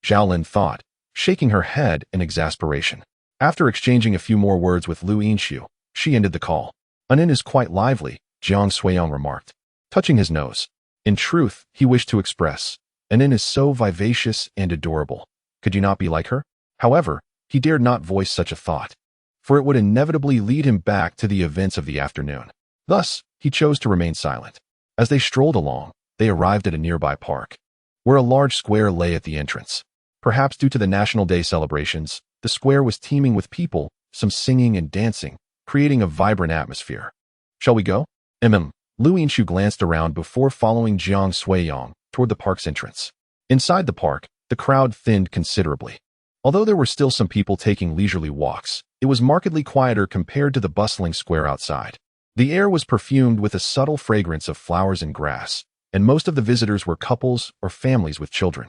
Xiaolin thought, shaking her head in exasperation. After exchanging a few more words with Lu Yinshu, she ended the call. Anin is quite lively, Jiang Suiyang remarked, touching his nose. In truth, he wished to express, Anin is so vivacious and adorable. Could you not be like her? However, he dared not voice such a thought, for it would inevitably lead him back to the events of the afternoon. Thus, he chose to remain silent. As they strolled along, they arrived at a nearby park, where a large square lay at the entrance. Perhaps due to the National Day celebrations, the square was teeming with people, some singing and dancing, creating a vibrant atmosphere. Shall we go? Lu Yinshu glanced around before following Jiang Suiyang toward the park's entrance. Inside the park, the crowd thinned considerably. Although there were still some people taking leisurely walks, it was markedly quieter compared to the bustling square outside. The air was perfumed with a subtle fragrance of flowers and grass, and most of the visitors were couples or families with children.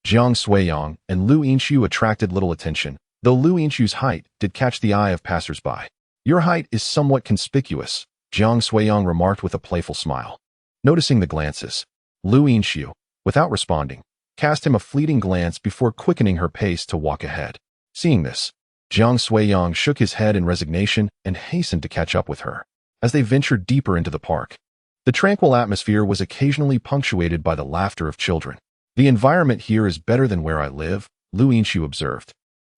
Jiang Suiyang and Lu Yinshu attracted little attention, though Lu Yinshu's height did catch the eye of passers-by. Your height is somewhat conspicuous, Jiang Suiyang remarked with a playful smile. Noticing the glances, Lu Yinshu, without responding, cast him a fleeting glance before quickening her pace to walk ahead. Seeing this, Jiang Suiyang shook his head in resignation and hastened to catch up with her. As they ventured deeper into the park, the tranquil atmosphere was occasionally punctuated by the laughter of children. The environment here is better than where I live, Lu Yinshu observed,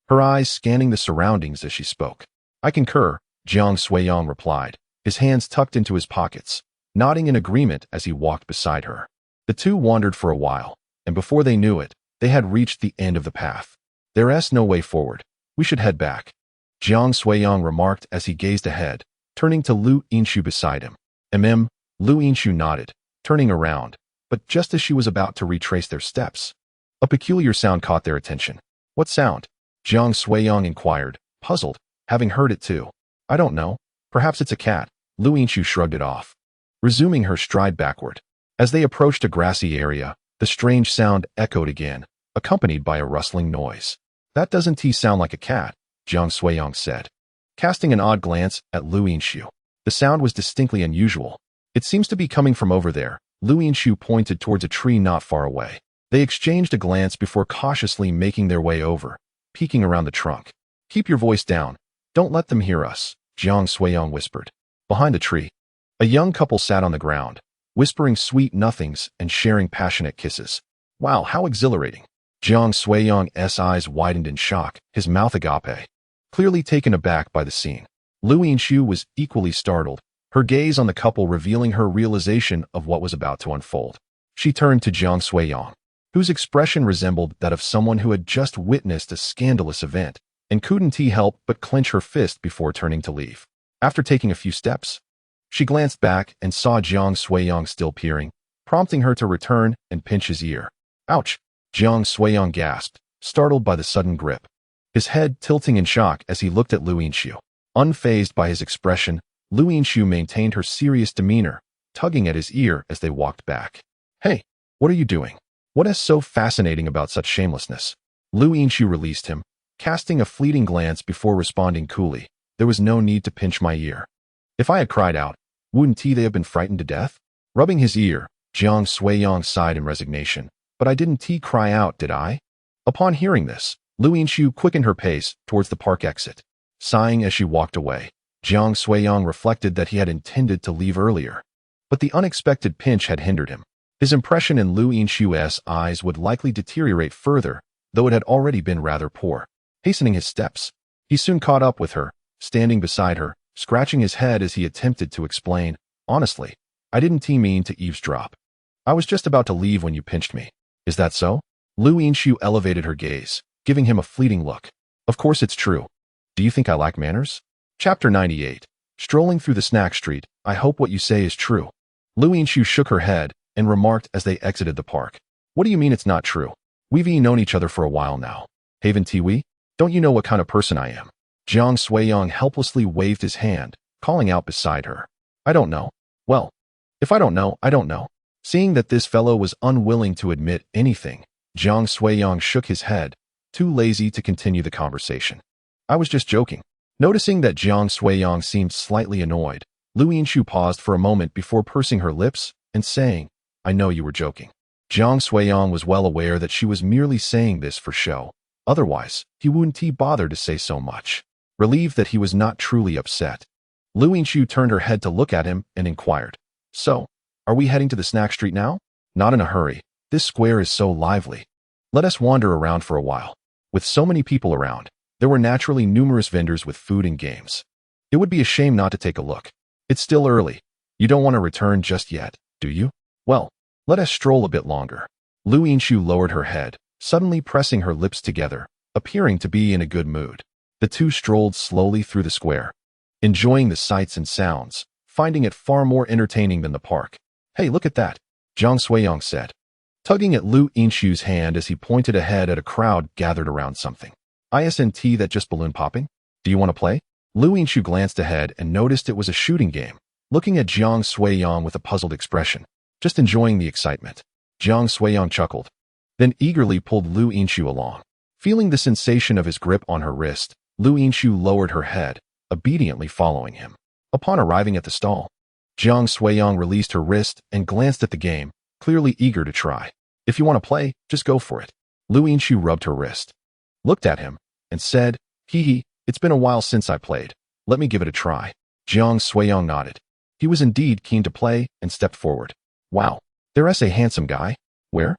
her eyes scanning the surroundings as she spoke. I concur, Jiang Suiyang replied, his hands tucked into his pockets, nodding in agreement as he walked beside her. The two wandered for a while, and before they knew it, they had reached the end of the path. There's no way forward. We should head back, Jiang Suiyang remarked as he gazed ahead, turning to Lu Yinshu beside him. Lu Yinshu nodded, turning around, but just as she was about to retrace their steps, a peculiar sound caught their attention. What sound? Jiang Suiyang inquired, puzzled, having heard it too. I don't know. Perhaps it's a cat. Lu Yinshu shrugged it off, resuming her stride backward. As they approached a grassy area, the strange sound echoed again, accompanied by a rustling noise. That doesn't sound like a cat, Jiang Suiyang said, casting an odd glance at Lu Yinshu. The sound was distinctly unusual. It seems to be coming from over there. Lu Yinshu pointed towards a tree not far away. They exchanged a glance before cautiously making their way over, peeking around the trunk. Keep your voice down. Don't let them hear us, Jiang Suiyang whispered. Behind a tree, a young couple sat on the ground, whispering sweet nothings and sharing passionate kisses. Wow, how exhilarating. Jiang Suiyang's eyes widened in shock, his mouth agape, clearly taken aback by the scene. Lu Yinshu was equally startled, her gaze on the couple revealing her realization of what was about to unfold. She turned to Jiang Suiyang, whose expression resembled that of someone who had just witnessed a scandalous event, and couldn't help but clench her fist before turning to leave. After taking a few steps, she glanced back and saw Jiang Suiyang still peering, prompting her to return and pinch his ear. Ouch! Jiang Suiyang gasped, startled by the sudden grip, his head tilting in shock as he looked at Lu Yinshu. Unfazed by his expression, Lu Yinshu maintained her serious demeanor, tugging at his ear as they walked back. Hey, what are you doing? What is so fascinating about such shamelessness? Lu Yinshu released him, casting a fleeting glance before responding coolly. There was no need to pinch my ear. If I had cried out, wouldn't they have been frightened to death? Rubbing his ear, Jiang Suiyang sighed in resignation. But I didn't cry out, did I? Upon hearing this, Lu Yinshu quickened her pace towards the park exit. Sighing as she walked away, Jiang Suiyang reflected that he had intended to leave earlier, but the unexpected pinch had hindered him. His impression in Lu Yinshu's eyes would likely deteriorate further, though it had already been rather poor. Hastening his steps, he soon caught up with her, standing beside her, scratching his head as he attempted to explain, honestly, I didn't mean to eavesdrop. I was just about to leave when you pinched me. Is that so? Lu Yinshu elevated her gaze, giving him a fleeting look. Of course it's true. Do you think I lack manners? Chapter 98. Strolling through the snack street, I hope what you say is true. Lu Yinshu shook her head and remarked as they exited the park. What do you mean it's not true? We've known each other for a while now. Haven't we? Don't you know what kind of person I am? Jiang Suiyang helplessly waved his hand, calling out beside her. I don't know. Well, if I don't know, I don't know. Seeing that this fellow was unwilling to admit anything, Jiang Suiyang shook his head, too lazy to continue the conversation. I was just joking. Noticing that Jiang Suiyang seemed slightly annoyed, Lu Yinshu paused for a moment before pursing her lips and saying, I know you were joking. Jiang Suiyang was well aware that she was merely saying this for show. Otherwise, he wouldn't bother to say so much. Relieved that he was not truly upset, Lu Yinxiu turned her head to look at him and inquired, "So, are we heading to the snack street now?" "Not in a hurry. This square is so lively. Let us wander around for a while." With so many people around, there were naturally numerous vendors with food and games. It would be a shame not to take a look. It's still early. You don't want to return just yet, do you? Well, let us stroll a bit longer. Lu Yinxiu lowered her head, suddenly pressing her lips together, appearing to be in a good mood. The two strolled slowly through the square, enjoying the sights and sounds, finding it far more entertaining than the park. "Hey, look at that," Jiang Suiyang said, tugging at Lu Yinxiu's hand as he pointed ahead at a crowd gathered around something. "Isn't that just balloon popping? Do you want to play?" Lu Yinxiu glanced ahead and noticed it was a shooting game, looking at Jiang Suiyang with a puzzled expression, just enjoying the excitement. Jiang Suiyang chuckled, then eagerly pulled Lu Yinxiu along. Feeling the sensation of his grip on her wrist, Lu Yinxiu lowered her head, obediently following him. Upon arriving at the stall, Jiang Suiyang released her wrist and glanced at the game, clearly eager to try. "If you want to play, just go for it." Lu Yinxiu rubbed her wrist, looked at him, and said, "Hee, it's been a while since I played. Let me give it a try." Jiang Suiyang nodded. He was indeed keen to play and stepped forward. "Wow, there's a handsome guy. Where?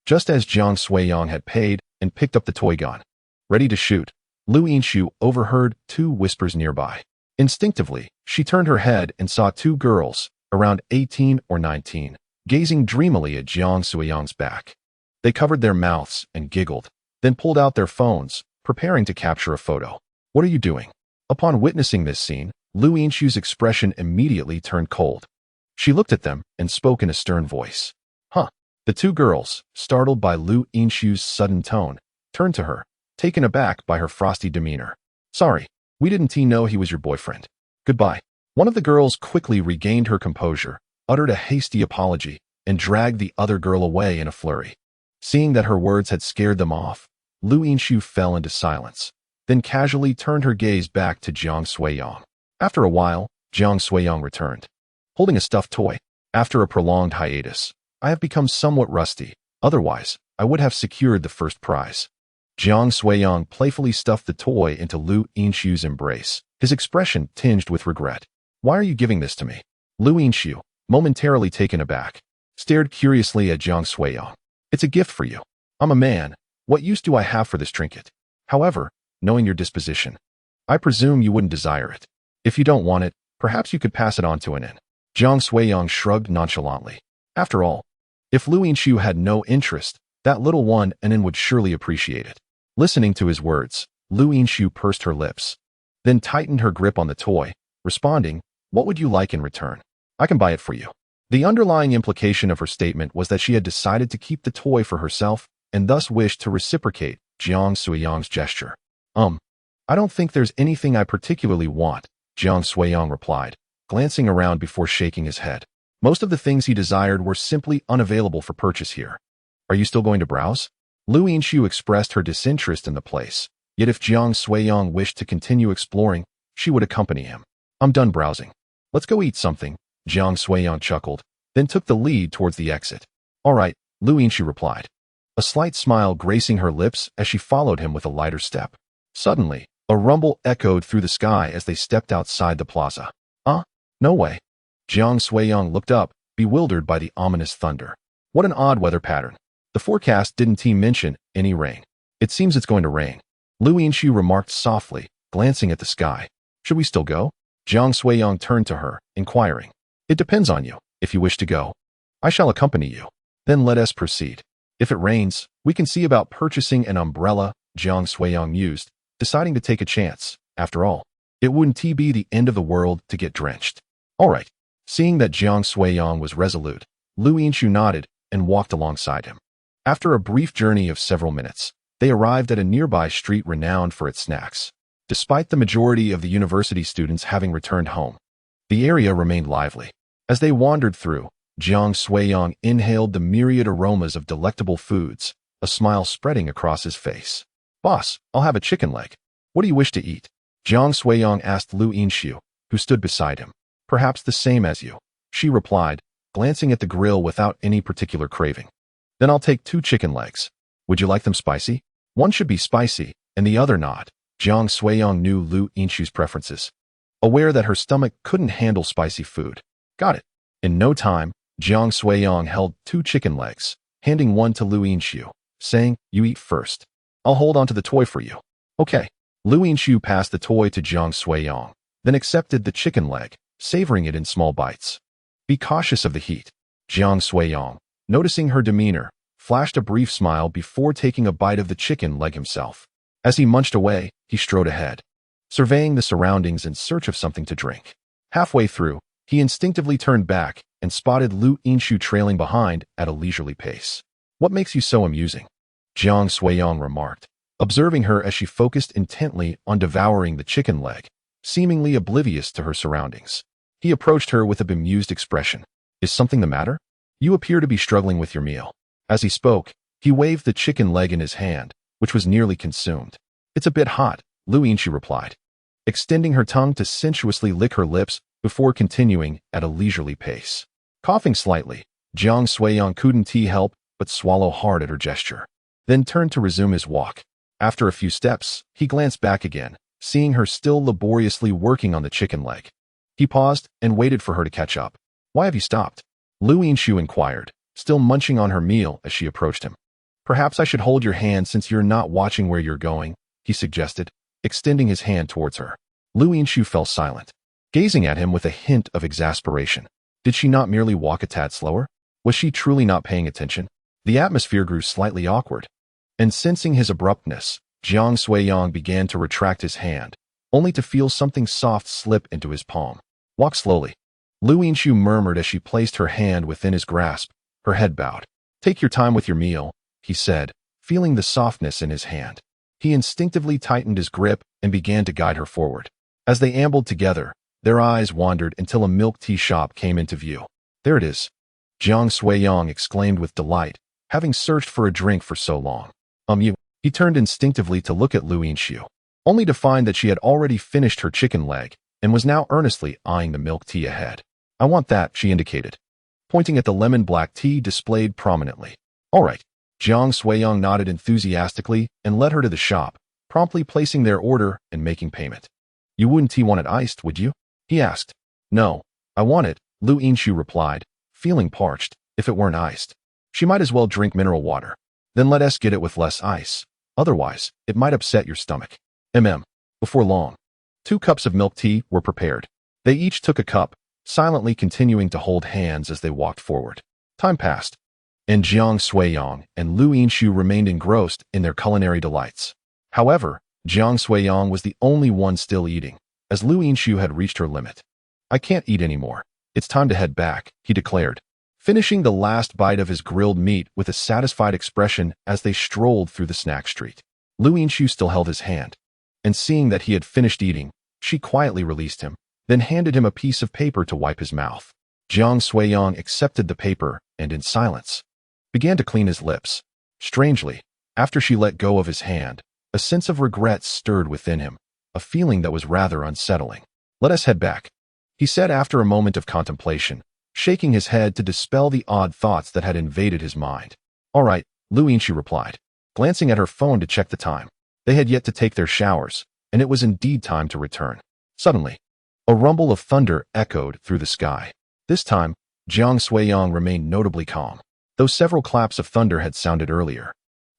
Just as Jiang Suiyang had paid and picked up the toy gun, ready to shoot, Lu Yinxiu overheard two whispers nearby. Instinctively, she turned her head and saw two girls, around 18 or 19, gazing dreamily at Jiang Suiyang's back. They covered their mouths and giggled, then pulled out their phones, preparing to capture a photo. "What are you doing?" Upon witnessing this scene, Lu Yinxiu's expression immediately turned cold. She looked at them and spoke in a stern voice. "Huh." The two girls, startled by Lu Yinxiu's sudden tone, turned to her, taken aback by her frosty demeanor. "Sorry, we didn't know he was your boyfriend. Goodbye." One of the girls quickly regained her composure, uttered a hasty apology, and dragged the other girl away in a flurry. Seeing that her words had scared them off, Lu Yinxiu fell into silence, then casually turned her gaze back to Jiang Suiyang. After a while, Jiang Suiyang returned, holding a stuffed toy. "After a prolonged hiatus, I have become somewhat rusty. Otherwise, I would have secured the first prize." Jiang Suiyang playfully stuffed the toy into Lu Yinxiu's embrace, his expression tinged with regret. "Why are you giving this to me?" Lu Yinxiu, momentarily taken aback, stared curiously at Jiang Suiyang. "It's a gift for you. I'm a man. What use do I have for this trinket? However, knowing your disposition, I presume you wouldn't desire it. If you don't want it, perhaps you could pass it on to an inn." Jiang Suiyang shrugged nonchalantly. After all, if Lu Yinxiu had no interest, that little one Anin would surely appreciate it. Listening to his words, Lu Yinxiu pursed her lips, then tightened her grip on the toy, responding, "What would you like in return? I can buy it for you." The underlying implication of her statement was that she had decided to keep the toy for herself and thus wished to reciprocate Jiang Suiyang's gesture. I don't think there's anything I particularly want," Jiang Suiyang replied, glancing around before shaking his head. Most of the things he desired were simply unavailable for purchase here. "Are you still going to browse?" Lu Yinxiu expressed her disinterest in the place, yet if Jiang Suiyang wished to continue exploring, she would accompany him. "I'm done browsing. Let's go eat something," Jiang Suiyang chuckled, then took the lead towards the exit. "All right," Lu Yinxiu replied, a slight smile gracing her lips as she followed him with a lighter step. Suddenly, a rumble echoed through the sky as they stepped outside the plaza. No way." Jiang Suiyang looked up, bewildered by the ominous thunder. What an odd weather pattern. The forecast didn't mention any rain. "It seems it's going to rain," Lu Yinxiu remarked softly, glancing at the sky. "Should we still go?" Jiang Suiyang turned to her, inquiring. "It depends on you. If you wish to go, I shall accompany you. Then let us proceed. If it rains, we can see about purchasing an umbrella," Jiang Suiyang mused, deciding to take a chance. After all, it wouldn't be the end of the world to get drenched. "All right." Seeing that Jiang Suiyang was resolute, Lu Yinxiu nodded and walked alongside him. After a brief journey of several minutes, they arrived at a nearby street renowned for its snacks. Despite the majority of the university students having returned home, the area remained lively. As they wandered through, Jiang Suiyang inhaled the myriad aromas of delectable foods, a smile spreading across his face. "Boss, I'll have a chicken leg. What do you wish to eat?" Jiang Suiyang asked Lu Yinxiu, who stood beside him. "Perhaps the same as you," she replied, glancing at the grill without any particular craving. Then I'll take 2 chicken legs. Would you like them spicy? One should be spicy, and the other not. Jiang Suiyang knew Lu Yinshu's preferences, aware that her stomach couldn't handle spicy food. Got it. In no time, Jiang Suiyang held 2 chicken legs, handing one to Lu Yinshu, saying, "You eat first. I'll hold on to the toy for you." Okay. Lu Yinshu passed the toy to Jiang Suiyang, then accepted the chicken leg, savoring it in small bites. Be cautious of the heat. Jiang Suiyang, noticing her demeanor, flashed a brief smile before taking a bite of the chicken leg himself. As he munched away, he strode ahead, surveying the surroundings in search of something to drink. Halfway through, he instinctively turned back and spotted Lu Yinshu trailing behind at a leisurely pace. "What makes you so amusing?" Jiang Suiyang remarked, observing her as she focused intently on devouring the chicken leg, seemingly oblivious to her surroundings. He approached her with a bemused expression. "Is something the matter? You appear to be struggling with your meal." As he spoke, he waved the chicken leg in his hand, which was nearly consumed. "It's a bit hot," Lu Yinshu replied, extending her tongue to sensuously lick her lips before continuing at a leisurely pace. Coughing slightly, Jiang Suiyang couldn't help but swallow hard at her gesture, then turned to resume his walk. After a few steps, he glanced back again, seeing her still laboriously working on the chicken leg. He paused and waited for her to catch up. "Why have you stopped?" Lu Yinshu inquired, still munching on her meal as she approached him. "Perhaps I should hold your hand since you're not watching where you're going," he suggested, extending his hand towards her. Lu Yinshu fell silent, gazing at him with a hint of exasperation. Did she not merely walk a tad slower? Was she truly not paying attention? The atmosphere grew slightly awkward, and sensing his abruptness, Jiang Suiyang began to retract his hand, only to feel something soft slip into his palm. "Walk slowly," Lu Yinshu murmured as she placed her hand within his grasp, her head bowed. "Take your time with your meal," he said, feeling the softness in his hand. He instinctively tightened his grip and began to guide her forward. As they ambled together, their eyes wandered until a milk tea shop came into view. "There it is," Jiang Suiyang exclaimed with delight, having searched for a drink for so long. You." He turned instinctively to look at Lu Yinshu, only to find that she had already finished her chicken leg and was now earnestly eyeing the milk tea ahead. "I want that," she indicated, pointing at the lemon black tea displayed prominently. "All right." Jiang Suiyang nodded enthusiastically and led her to the shop, promptly placing their order and making payment. "You wouldn't want it iced, would you?" he asked. "No, I want it," Lu Yinshu replied, feeling parched. If it weren't iced, she might as well drink mineral water. "Then let us get it with less ice. Otherwise, it might upset your stomach." Before long, 2 cups of milk tea were prepared. They each took a cup, silently continuing to hold hands as they walked forward. Time passed, and Jiang Suiyang and Lu Yinshu remained engrossed in their culinary delights. However, Jiang Suiyang was the only one still eating, as Lu Yinshu had reached her limit. "I can't eat anymore. It's time to head back," he declared, finishing the last bite of his grilled meat with a satisfied expression as they strolled through the snack street. Lu Yinshu still held his hand, and seeing that he had finished eating, she quietly released him, then handed him a piece of paper to wipe his mouth. Jiang Suiyang accepted the paper and, in silence, began to clean his lips. Strangely, after she let go of his hand, a sense of regret stirred within him, a feeling that was rather unsettling. "Let us head back," he said after a moment of contemplation, shaking his head to dispel the odd thoughts that had invaded his mind. "All right," Lu Yinshu replied, glancing at her phone to check the time. They had yet to take their showers, and it was indeed time to return. Suddenly, a rumble of thunder echoed through the sky. This time, Jiang Suiyang remained notably calm, though several claps of thunder had sounded earlier.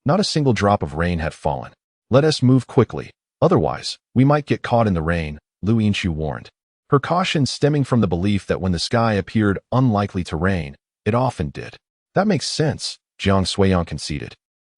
Not a single drop of rain had fallen. "Let us move quickly, otherwise, we might get caught in the rain," Lu Yinshu warned, her caution stemming from the belief that when the sky appeared unlikely to rain, it often did. "That makes sense," Jiang Suiyang conceded,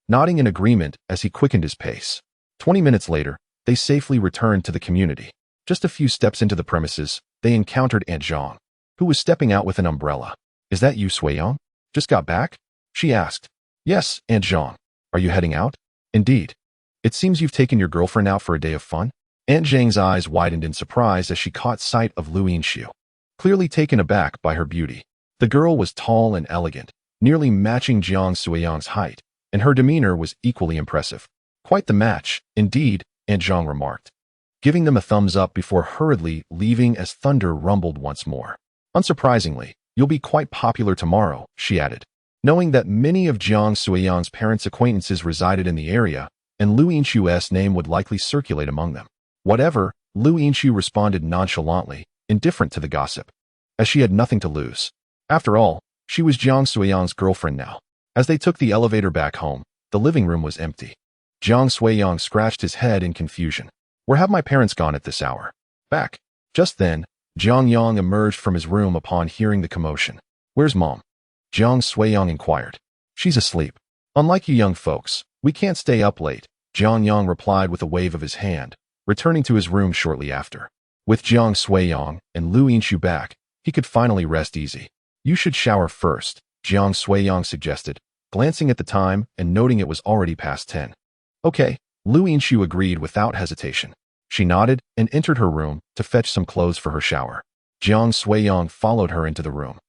nodding in agreement as he quickened his pace. 20 minutes later, they safely returned to the community. Just a few steps into the premises, they encountered Aunt Zhang, who was stepping out with an umbrella. "Is that you, Suiyang? Just got back?" she asked. "Yes, Aunt Zhang. Are you heading out?" "Indeed. It seems you've taken your girlfriend out for a day of fun?" Aunt Zhang's eyes widened in surprise as she caught sight of Lu Yinshu, clearly taken aback by her beauty. The girl was tall and elegant, nearly matching Jiang Suiyang's height, and her demeanor was equally impressive. "Quite the match, indeed," Aunt Zhang remarked, giving them a thumbs up before hurriedly leaving as thunder rumbled once more. "Unsurprisingly, You'll be quite popular tomorrow, she added. Knowing that many of Jiang Suiyang's parents' acquaintances resided in the area, and Lu Yinshu's name would likely circulate among them. Whatever, Lu Yinshu responded nonchalantly, indifferent to the gossip, as she had nothing to lose. After all, she was Jiang Suiyang's girlfriend now. As they took the elevator back home, the living room was empty. Jiang Suiyang scratched his head in confusion. Where have my parents gone at this hour? Back. Just then, Jiang Yang emerged from his room upon hearing the commotion. Where's Mom? Jiang Suiyang inquired. She's asleep. Unlike you young folks, we can't stay up late, Jiang Yang replied with a wave of his hand, returning to his room shortly after. With Jiang Suiyang and Lu Yinshu back, he could finally rest easy. You should shower first, Jiang Suiyang suggested, glancing at the time and noting it was already past 10. Okay, Lu Yinshu agreed without hesitation. She nodded and entered her room to fetch some clothes for her shower. Jiang Suiyang followed her into the room,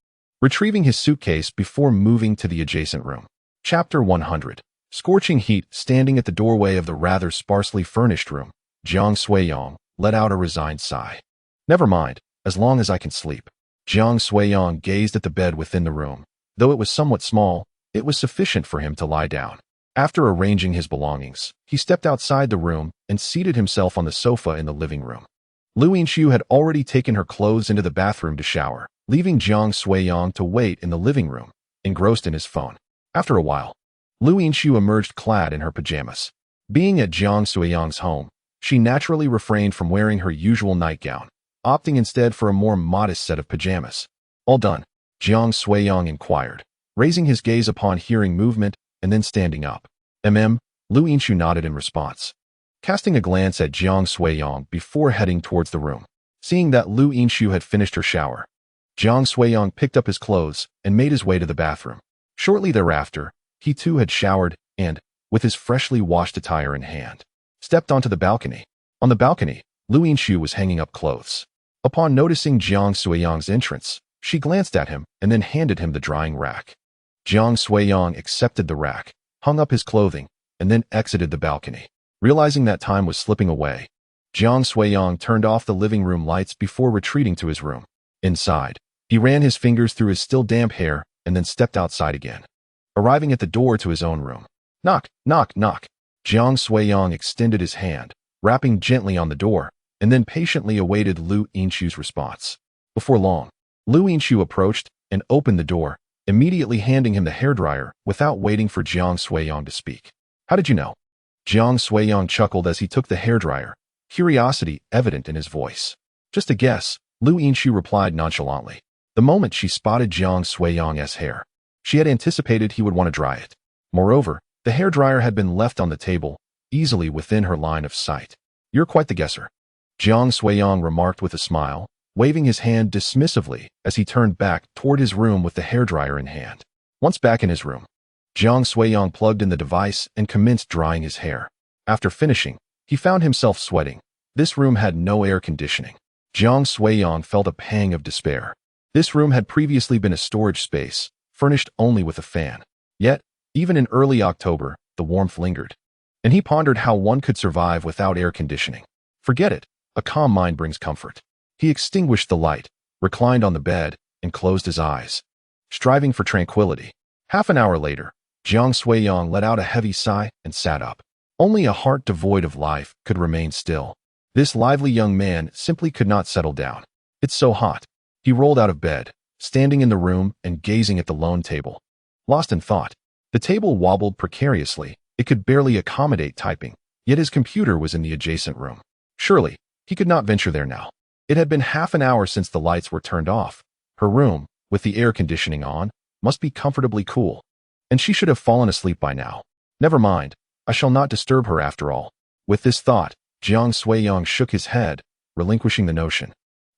retrieving his suitcase before moving to the adjacent room. Chapter 100. Scorching heat. Standing at the doorway of the rather sparsely furnished room, Jiang Suiyang let out a resigned sigh. Never mind, as long as I can sleep. Jiang Suiyang gazed at the bed within the room. Though it was somewhat small, it was sufficient for him to lie down. After arranging his belongings, he stepped outside the room and seated himself on the sofa in the living room. Lu Yinshu had already taken her clothes into the bathroom to shower, leaving Jiang Suiyang to wait in the living room, engrossed in his phone. After a while, Lu Yinshu emerged clad in her pajamas. Being at Jiang Suiyang's home, she naturally refrained from wearing her usual nightgown, opting instead for a more modest set of pajamas. All done? Jiang Suiyang inquired, raising his gaze upon hearing movement and then standing up. Lu Yinshu nodded in response, casting a glance at Jiang Suiyang before heading towards the room. Seeing that Lu Yinshu had finished her shower, Jiang Suiyang picked up his clothes and made his way to the bathroom. Shortly thereafter, he too had showered and, with his freshly washed attire in hand, stepped onto the balcony. On the balcony, Lu Yinshu was hanging up clothes. Upon noticing Jiang Suiyang's entrance, she glanced at him and then handed him the drying rack. Jiang Suiyang accepted the rack, hung up his clothing, and then exited the balcony. Realizing that time was slipping away, Jiang Suiyang turned off the living room lights before retreating to his room. Inside, he ran his fingers through his still damp hair and then stepped outside again, arriving at the door to his own room. Knock, knock, knock. Jiang Suiyang extended his hand, rapping gently on the door, and then patiently awaited Lu Yinshu's response. Before long, Lu Yinshu approached and opened the door, immediately handing him the hairdryer without waiting for Jiang Suiyang to speak. How did you know? Jiang Suiyang chuckled as he took the hairdryer, curiosity evident in his voice. Just a guess, Lu Yinshu replied nonchalantly. The moment she spotted Jiang Suiyang's hair, she had anticipated he would want to dry it. Moreover, the hairdryer had been left on the table, easily within her line of sight. You're quite the guesser, Jiang Suiyang remarked with a smile, waving his hand dismissively as he turned back toward his room with the hairdryer in hand. Once back in his room, Jiang Suiyang plugged in the device and commenced drying his hair. After finishing, he found himself sweating. This room had no air conditioning. Jiang Suiyang felt a pang of despair. This room had previously been a storage space, furnished only with a fan. Yet, even in early October, the warmth lingered. And he pondered how one could survive without air conditioning. Forget it. A calm mind brings comfort. He extinguished the light, reclined on the bed, and closed his eyes, striving for tranquility. Half an hour later, Jiang Suiyang let out a heavy sigh and sat up. Only a heart devoid of life could remain still. This lively young man simply could not settle down. It's so hot. He rolled out of bed, standing in the room and gazing at the lone table. Lost in thought, the table wobbled precariously. It could barely accommodate typing, yet his computer was in the adjacent room. Surely, he could not venture there now. It had been half an hour since the lights were turned off. Her room, with the air conditioning on, must be comfortably cool, and she should have fallen asleep by now. Never mind, I shall not disturb her after all. With this thought, Jiang Suiyang shook his head, relinquishing the notion,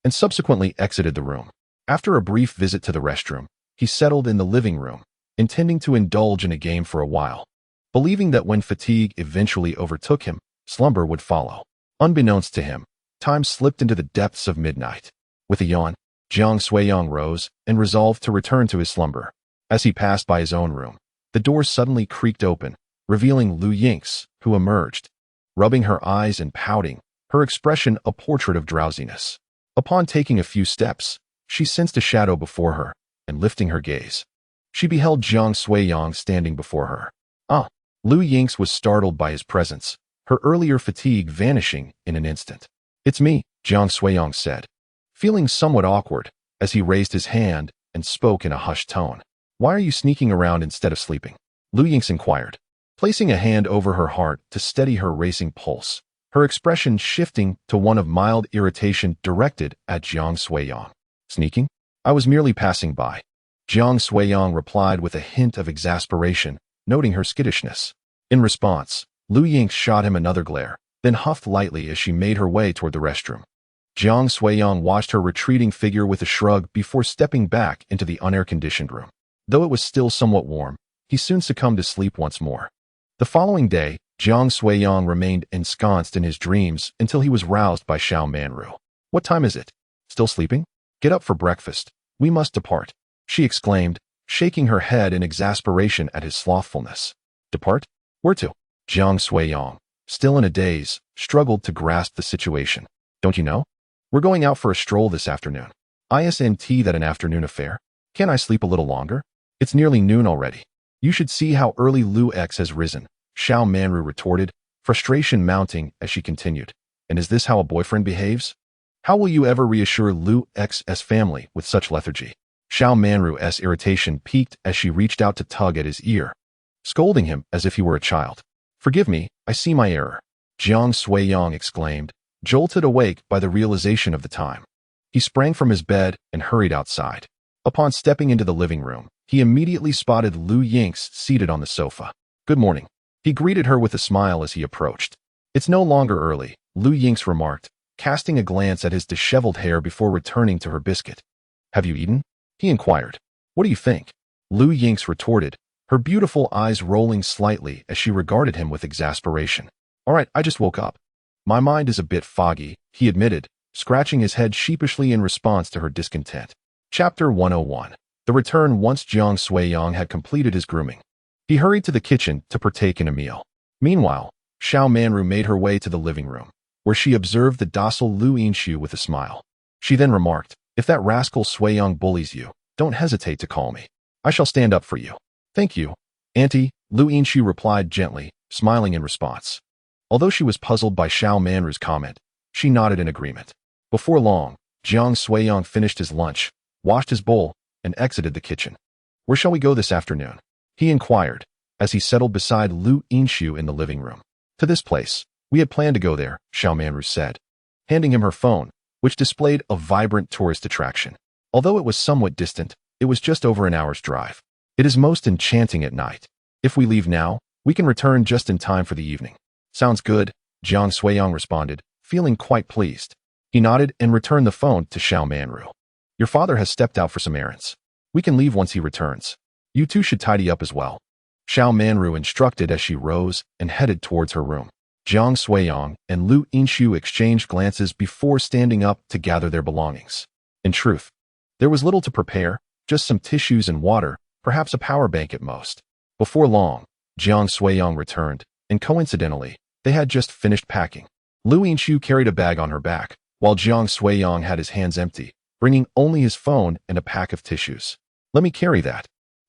and subsequently exited the room. After a brief visit to the restroom, he settled in the living room, intending to indulge in a game for a while, believing that when fatigue eventually overtook him, slumber would follow. Unbeknownst to him, time slipped into the depths of midnight. With a yawn, Jiang Suiyang rose and resolved to return to his slumber. As he passed by his own room, the door suddenly creaked open, revealing Lu Yinx, who emerged, rubbing her eyes and pouting, her expression a portrait of drowsiness. Upon taking a few steps, she sensed a shadow before her, and lifting her gaze. She beheld Jiang Suiyang standing before her. Ah! Lu Yingx was startled by his presence, her earlier fatigue vanishing in an instant. "It's me," Jiang Suiyang said, feeling somewhat awkward as he raised his hand and spoke in a hushed tone. "Why are you sneaking around instead of sleeping?" Lu Yingx inquired, placing a hand over her heart to steady her racing pulse, her expression shifting to one of mild irritation directed at Jiang Suiyang. "Sneaking? I was merely passing by." Jiang Suiyang replied with a hint of exasperation, noting her skittishness. In response, Lu Yingx shot him another glare, then huffed lightly as she made her way toward the restroom. Jiang Suiyang watched her retreating figure with a shrug before stepping back into the unair-conditioned room. Though it was still somewhat warm, he soon succumbed to sleep once more. The following day, Jiang Suiyang remained ensconced in his dreams until he was roused by Xiao Manru. "What time is it? Still sleeping? Get up for breakfast. We must depart," she exclaimed, shaking her head in exasperation at his slothfulness. "Depart? Where to?" Jiang Suiyang, still in a daze, struggled to grasp the situation. "Don't you know? We're going out for a stroll this afternoon. Isn't that an afternoon affair? Can't I sleep a little longer? It's nearly noon already. You should see how early Lu X has risen," Xiao Manru retorted, frustration mounting as she continued. "And is this how a boyfriend behaves? How will you ever reassure Lu X's family with such lethargy?" Xiao Manru's irritation peaked as she reached out to tug at his ear, scolding him as if he were a child. "Forgive me, I see my error," Jiang Suiyang exclaimed, jolted awake by the realization of the time. He sprang from his bed and hurried outside. Upon stepping into the living room, he immediately spotted Lu Yingx seated on the sofa. "Good morning." He greeted her with a smile as he approached. "It's no longer early," Lu Yingx remarked, casting a glance at his disheveled hair before returning to her biscuit. "Have you eaten?" he inquired. "What do you think?" Lu Yingx retorted, her beautiful eyes rolling slightly as she regarded him with exasperation. "All right, I just woke up. My mind is a bit foggy," he admitted, scratching his head sheepishly in response to her discontent. Chapter 101. The return. Once Jiang Suiyang had completed his grooming, he hurried to the kitchen to partake in a meal. Meanwhile, Xiao Manru made her way to the living room, where she observed the docile Lu Yingxu with a smile. She then remarked, "If that rascal Suiyang bullies you, don't hesitate to call me. I shall stand up for you." "Thank you, Auntie," Lu Yingxu replied gently, smiling in response. Although she was puzzled by Xiao Manru's comment, she nodded in agreement. Before long, Jiang Suiyang finished his lunch, washed his bowl, and exited the kitchen. "Where shall we go this afternoon?" he inquired, as he settled beside Lu Yingxu in the living room. "To this place. We had planned to go there," Xiao Manru said, handing him her phone, which displayed a vibrant tourist attraction. Although it was somewhat distant, it was just over an hour's drive. "It is most enchanting at night. If we leave now, we can return just in time for the evening." "Sounds good," Jiang Suiyang responded, feeling quite pleased. He nodded and returned the phone to Xiao Manru. "Your father has stepped out for some errands. We can leave once he returns. You two should tidy up as well," Xiao Manru instructed as she rose and headed towards her room. Jiang Suiyang and Lu Yingxu exchanged glances before standing up to gather their belongings. In truth, there was little to prepare, just some tissues and water, perhaps a power bank at most. Before long, Jiang Suiyang returned, and coincidentally, they had just finished packing. Lu Yingxu carried a bag on her back, while Jiang Suiyang had his hands empty, bringing only his phone and a pack of tissues. "Let me carry that,"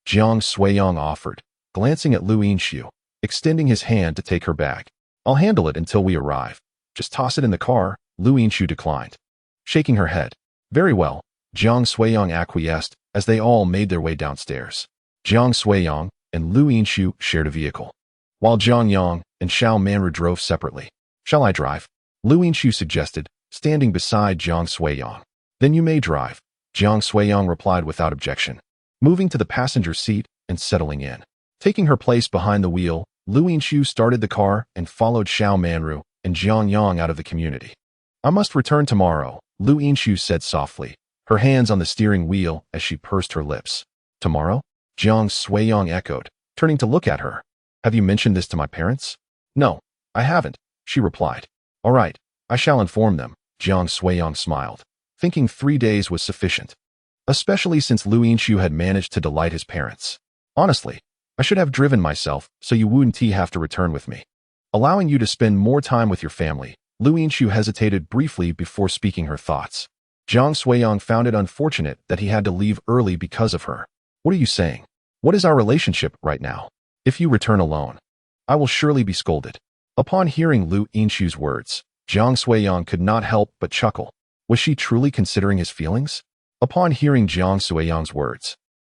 Jiang Suiyang offered, glancing at Lu Yingxu, extending his hand to take her bag. "I'll handle it until we arrive. Just toss it in the car," Lu Yingxu declined. Shaking her head. "Very well," Jiang Suiyang acquiesced as they all made their way downstairs. Jiang Suiyang and Lu Yingxu shared a vehicle, while Jiang Yang and Xiao Manru drove separately. "Shall I drive?" Lu Yingxu suggested, standing beside Jiang Suiyang. "Then you may drive," Jiang Suiyang replied without objection, moving to the passenger seat and settling in. Taking her place behind the wheel, Lu Yingxu started the car and followed Xiao Manru and Jiang Yang out of the community. "I must return tomorrow," Lu Yingxu said softly, her hands on the steering wheel as she pursed her lips. "Tomorrow?" Jiang Suiyang echoed, turning to look at her. "Have you mentioned this to my parents?" "No, I haven't," she replied. "All right, I shall inform them," Jiang Suiyang smiled, thinking 3 days was sufficient, especially since Lu Yingxu had managed to delight his parents. "Honestly, I should have driven myself, so you wouldn't have to return with me. Allowing you to spend more time with your family." Lu Yingxu hesitated briefly before speaking her thoughts. Jiang Suiyang found it unfortunate that he had to leave early because of her. What are you saying? What is our relationship right now? If you return alone, I will surely be scolded. Upon hearing Lu Yinshu's words, Jiang Suiyang could not help but chuckle. Was she truly considering his feelings? Upon hearing Jiang Suiyang's words,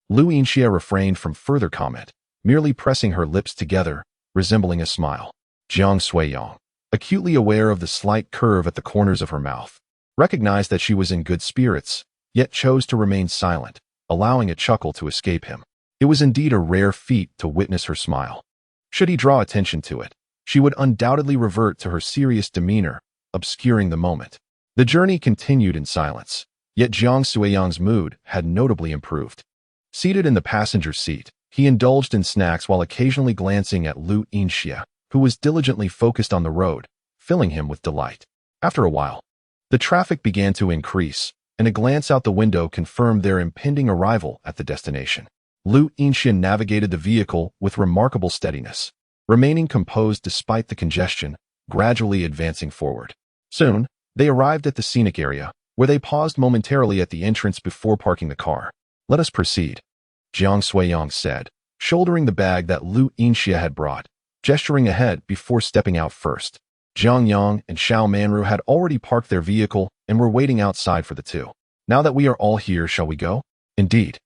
Lu Yinxia refrained from further comment, merely pressing her lips together, resembling a smile. Jiang Suiyang, acutely aware of the slight curve at the corners of her mouth, recognized that she was in good spirits, yet chose to remain silent, allowing a chuckle to escape him. It was indeed a rare feat to witness her smile. Should he draw attention to it, she would undoubtedly revert to her serious demeanor, obscuring the moment. The journey continued in silence, yet Jiang Suiyang's mood had notably improved. Seated in the passenger seat, he indulged in snacks while occasionally glancing at Lu Yinxia, who was diligently focused on the road, filling him with delight. After a while, the traffic began to increase, and a glance out the window confirmed their impending arrival at the destination. Lu Yinxia navigated the vehicle with remarkable steadiness, remaining composed despite the congestion, gradually advancing forward. Soon, they arrived at the scenic area, where they paused momentarily at the entrance before parking the car. Let us proceed, Jiang Suiyang said, shouldering the bag that Lu Yinxia had brought, gesturing ahead before stepping out first. Jiang Yang and Xiao Manru had already parked their vehicle and were waiting outside for the two. Now that we are all here, shall we go? Indeed.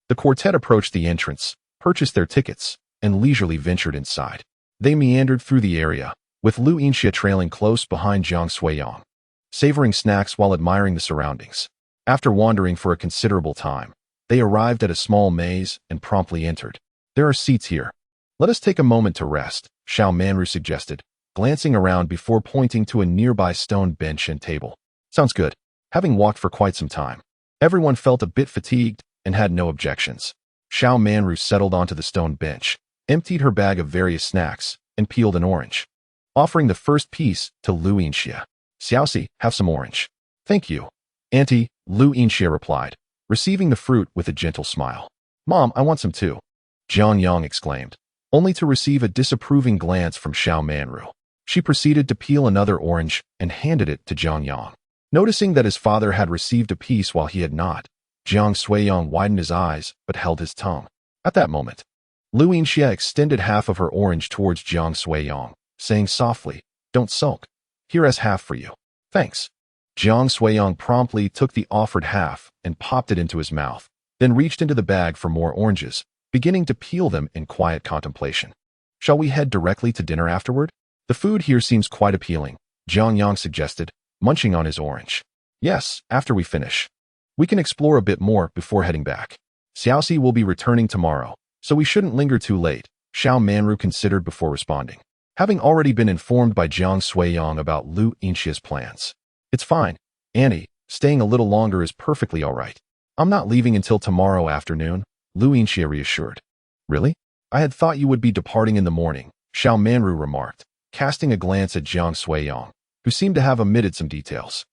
The quartet approached the entrance, purchased their tickets, and leisurely ventured inside. They meandered through the area, with Lu Yinxia trailing close behind Jiang Suiyang, savoring snacks while admiring the surroundings. After wandering for a considerable time, they arrived at a small maze and promptly entered. There are seats here. Let us take a moment to rest, Xiao Manru suggested, glancing around before pointing to a nearby stone bench and table. Sounds good. Having walked for quite some time, everyone felt a bit fatigued and had no objections. Xiao Manru settled onto the stone bench, emptied her bag of various snacks, and peeled an orange, offering the first piece to Lu Yinxia. Xiaoxi, have some orange. Thank you, Auntie, Lu Yinxia replied, receiving the fruit with a gentle smile. Mom, I want some too, Jiang Yang exclaimed, only to receive a disapproving glance from Xiao Manru. She proceeded to peel another orange and handed it to Jiang Yang. Noticing that his father had received a piece while he had not, Jiang Suiyang widened his eyes but held his tongue. At that moment, Lu Yinxia extended half of her orange towards Jiang Suiyang, saying softly, Don't sulk. Here is half for you. Thanks. Jiang Suiyang promptly took the offered half and popped it into his mouth, then reached into the bag for more oranges, beginning to peel them in quiet contemplation. Shall we head directly to dinner afterward? The food here seems quite appealing, Jiang Yang suggested, munching on his orange. Yes, after we finish. We can explore a bit more before heading back. Xiaoxi will be returning tomorrow, so we shouldn't linger too late, Xiao Manru considered before responding, having already been informed by Jiang Suiyang about Lu Yinxia's plans. It's fine, Annie, staying a little longer is perfectly all right. I'm not leaving until tomorrow afternoon, Lu Yinxia reassured. Really? I had thought you would be departing in the morning, Xiao Manru remarked, casting a glance at Jiang Suiyang, who seemed to have omitted some details.